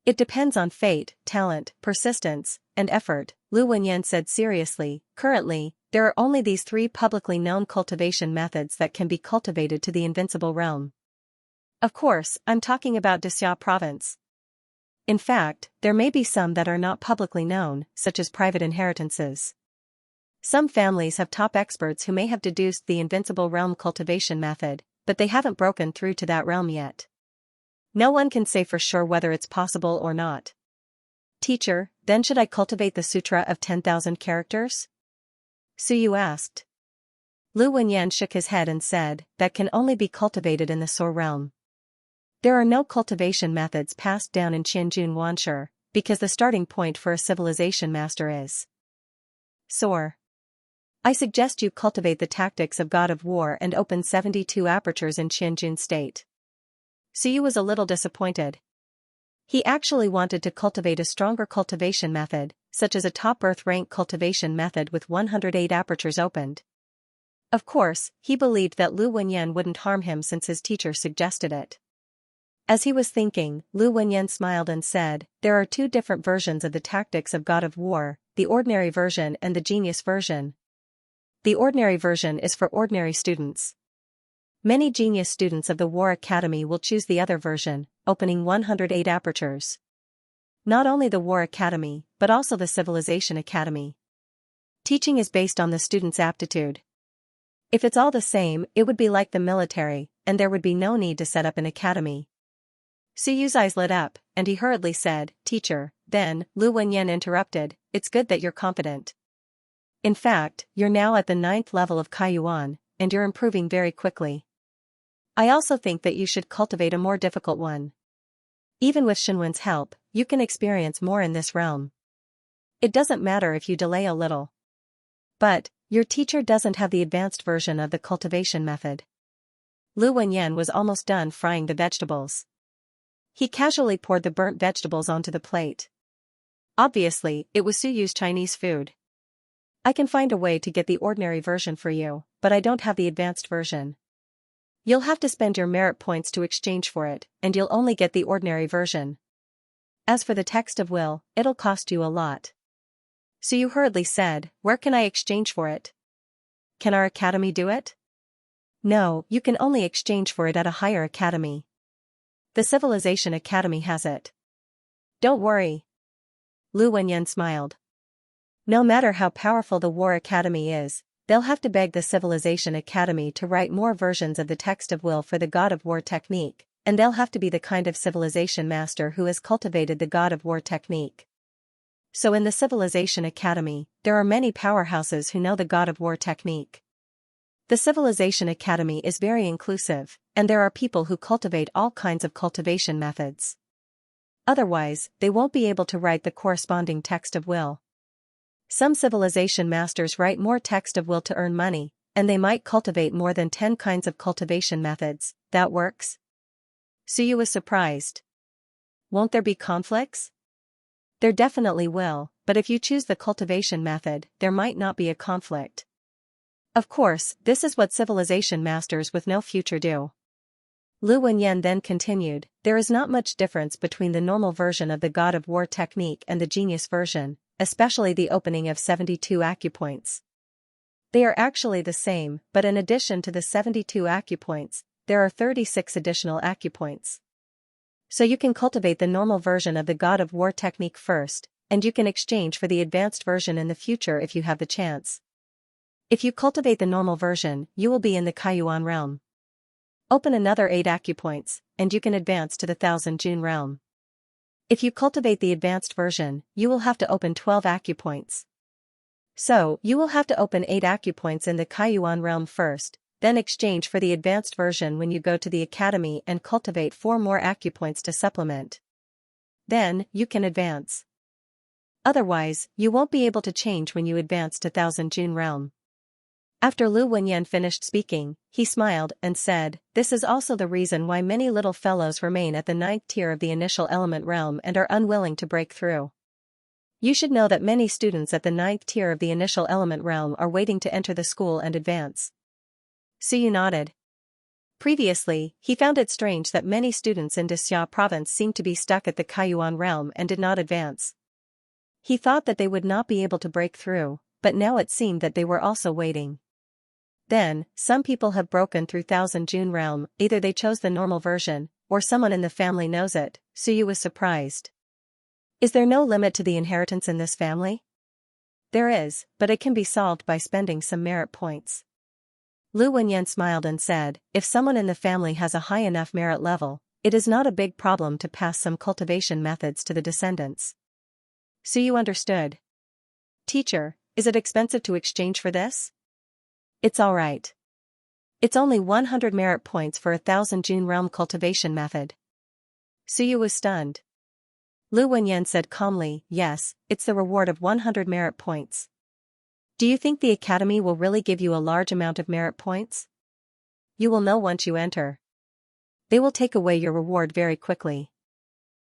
It depends on fate, talent, persistence, and effort, Lu Wenyan said seriously. Currently, there are only these 3 publicly known cultivation methods that can be cultivated to the invincible realm. Of course, I'm talking about Xia province. In fact, there may be some that are not publicly known, such as private inheritances. Some families have top experts who may have deduced the invincible realm cultivation method, but they haven't broken through to that realm yet. No one can say for sure whether it's possible or not. Teacher, then should I cultivate the Sutra of 10,000 characters? Suyu asked. Lu Wenyan shook his head and said, that can only be cultivated in the Soar realm. There are no cultivation methods passed down in Qianjun Wanshi, because the starting point for a civilization master is Soar. I suggest you cultivate the tactics of God of War and open 72 apertures in Qianjun state. Suyu was a little disappointed. He actually wanted to cultivate a stronger cultivation method, such as a top earth rank cultivation method with 108 apertures opened. Of course, he believed that Lu Wenyan wouldn't harm him since his teacher suggested it. As he was thinking, Lu Wenyan smiled and said, there are 2 different versions of the tactics of God of War, the ordinary version and the genius version. The ordinary version is for ordinary students. Many genius students of the War Academy will choose the other version, opening 108 apertures. Not only the War Academy, but also the Civilization Academy. Teaching is based on the student's aptitude. If it's all the same, it would be like the military, and there would be no need to set up an academy. Suyu's eyes lit up, and he hurriedly said, Teacher, then, Lu Wenyan interrupted, it's good that you're confident. In fact, you're now at the 9th level of Kaiyuan, and you're improving very quickly. I also think that you should cultivate a more difficult one. Even with Shenwen's help, you can experience more in this realm. It doesn't matter if you delay a little. But, your teacher doesn't have the advanced version of the cultivation method. Lu Wenyan was almost done frying the vegetables. He casually poured the burnt vegetables onto the plate. Obviously, it was Suyu's Chinese food. I can find a way to get the ordinary version for you, but I don't have the advanced version. You'll have to spend your merit points to exchange for it, and you'll only get the ordinary version. As for the text of will, it'll cost you a lot. Suyu hurriedly said, where can I exchange for it? Can our academy do it? No, you can only exchange for it at a higher academy. The Civilization Academy has it. Don't worry. Lu Wenyan smiled. No matter how powerful the War Academy is, they'll have to beg the Civilization Academy to write more versions of the text of will for the God of War technique, and they'll have to be the kind of civilization master who has cultivated the God of War technique. So in the Civilization Academy, there are many powerhouses who know the God of War technique. The Civilization Academy is very inclusive, and there are people who cultivate all kinds of cultivation methods. Otherwise, they won't be able to write the corresponding text of will. Some civilization masters write more text of will to earn money, and they might cultivate more than 10 kinds of cultivation methods. That works? Suyu was surprised. Won't there be conflicts? There definitely will, but if you choose the cultivation method, there might not be a conflict. Of course, this is what civilization masters with no future do. Lu Wenyan then continued, there is not much difference between the normal version of the God of War technique and the genius version, especially the opening of 72 acupoints. They are actually the same, but in addition to the 72 acupoints, there are 36 additional acupoints. So you can cultivate the normal version of the God of War technique first, and you can exchange for the advanced version in the future if you have the chance. If you cultivate the normal version, you will be in the Kaiyuan realm. Open another 8 acupoints, and you can advance to the 1000 June realm. If you cultivate the advanced version, you will have to open 12 acupoints. So, you will have to open 8 acupoints in the Kaiyuan realm first, then exchange for the advanced version when you go to the academy and cultivate 4 more acupoints to supplement. Then, you can advance. Otherwise, you won't be able to change when you advance to 1000 June realm. After Lu Wenyan finished speaking, he smiled and said, "This is also the reason why many little fellows remain at the 9th tier of the initial element realm and are unwilling to break through. You should know that many students at the 9th tier of the initial element realm are waiting to enter the school and advance." Suyu nodded. Previously, he found it strange that many students in Xianxia province seemed to be stuck at the Kaiyuan realm and did not advance. He thought that they would not be able to break through, but now it seemed that they were also waiting. Then, some people have broken through 1000 June realm, either they chose the normal version, or someone in the family knows it. Suyu was surprised. Is there no limit to the inheritance in this family? There is, but it can be solved by spending some merit points. Lu Wenyan smiled and said, if someone in the family has a high enough merit level, it is not a big problem to pass some cultivation methods to the descendants. Suyu understood. Teacher, is it expensive to exchange for this? It's alright. It's only 100 merit points for a 1000 June realm cultivation method. Suyu was stunned. Lu Wenyan said calmly, yes, it's the reward of 100 merit points. Do you think the academy will really give you a large amount of merit points? You will know once you enter. They will take away your reward very quickly.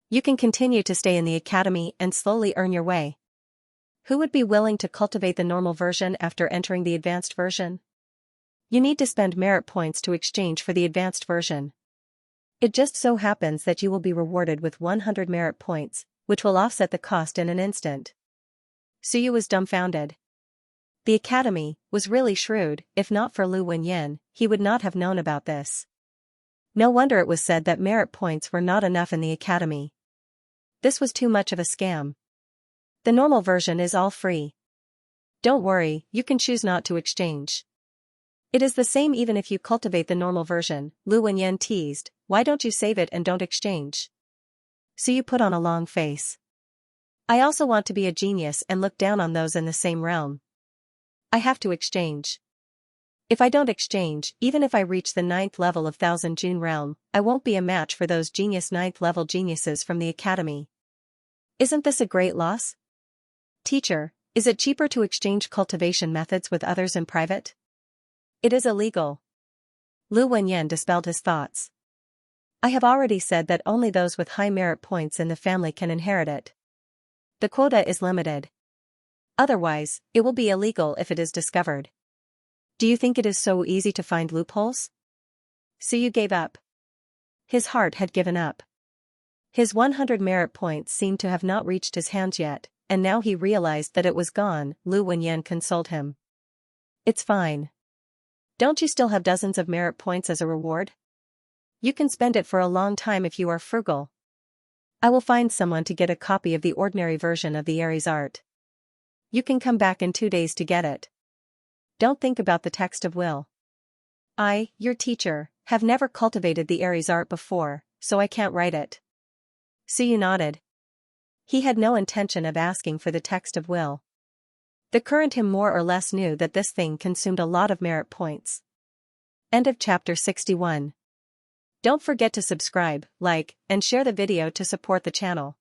You can continue to stay in the academy and slowly earn your way. Who would be willing to cultivate the normal version after entering the advanced version? You need to spend merit points to exchange for the advanced version. It just so happens that you will be rewarded with 100 merit points, which will offset the cost in an instant. Suyu was dumbfounded. The academy was really shrewd. If not for Lu Wenyan, he would not have known about this. No wonder it was said that merit points were not enough in the academy. This was too much of a scam. The normal version is all free. Don't worry, you can choose not to exchange. It is the same even if you cultivate the normal version, Lu Wenyan teased, why don't you save it and don't exchange? Suyu put on a long face. I also want to be a genius and look down on those in the same realm. I have to exchange. If I don't exchange, even if I reach the 9th level of 1000 June realm, I won't be a match for those genius 9th level geniuses from the academy. Isn't this a great loss? Teacher, is it cheaper to exchange cultivation methods with others in private? It is illegal. Lu Wenyan dispelled his thoughts. I have already said that only those with high merit points in the family can inherit it. The quota is limited. Otherwise, it will be illegal if it is discovered. Do you think it is so easy to find loopholes? Suyu gave up. His heart had given up. His 100 merit points seemed to have not reached his hands yet, and now he realized that it was gone. Lu Wenyan consoled him. It's fine. Don't you still have dozens of merit points as a reward? You can spend it for a long time if you are frugal. I will find someone to get a copy of the ordinary version of the Aries art. You can come back in 2 days to get it. Don't think about the text of will. I, your teacher, have never cultivated the Aries art before, so I can't write it. Suyu nodded. He had no intention of asking for the text of will. The current him more or less knew that this thing consumed a lot of merit points. End of chapter 61. Don't forget to subscribe, like, and share the video to support the channel.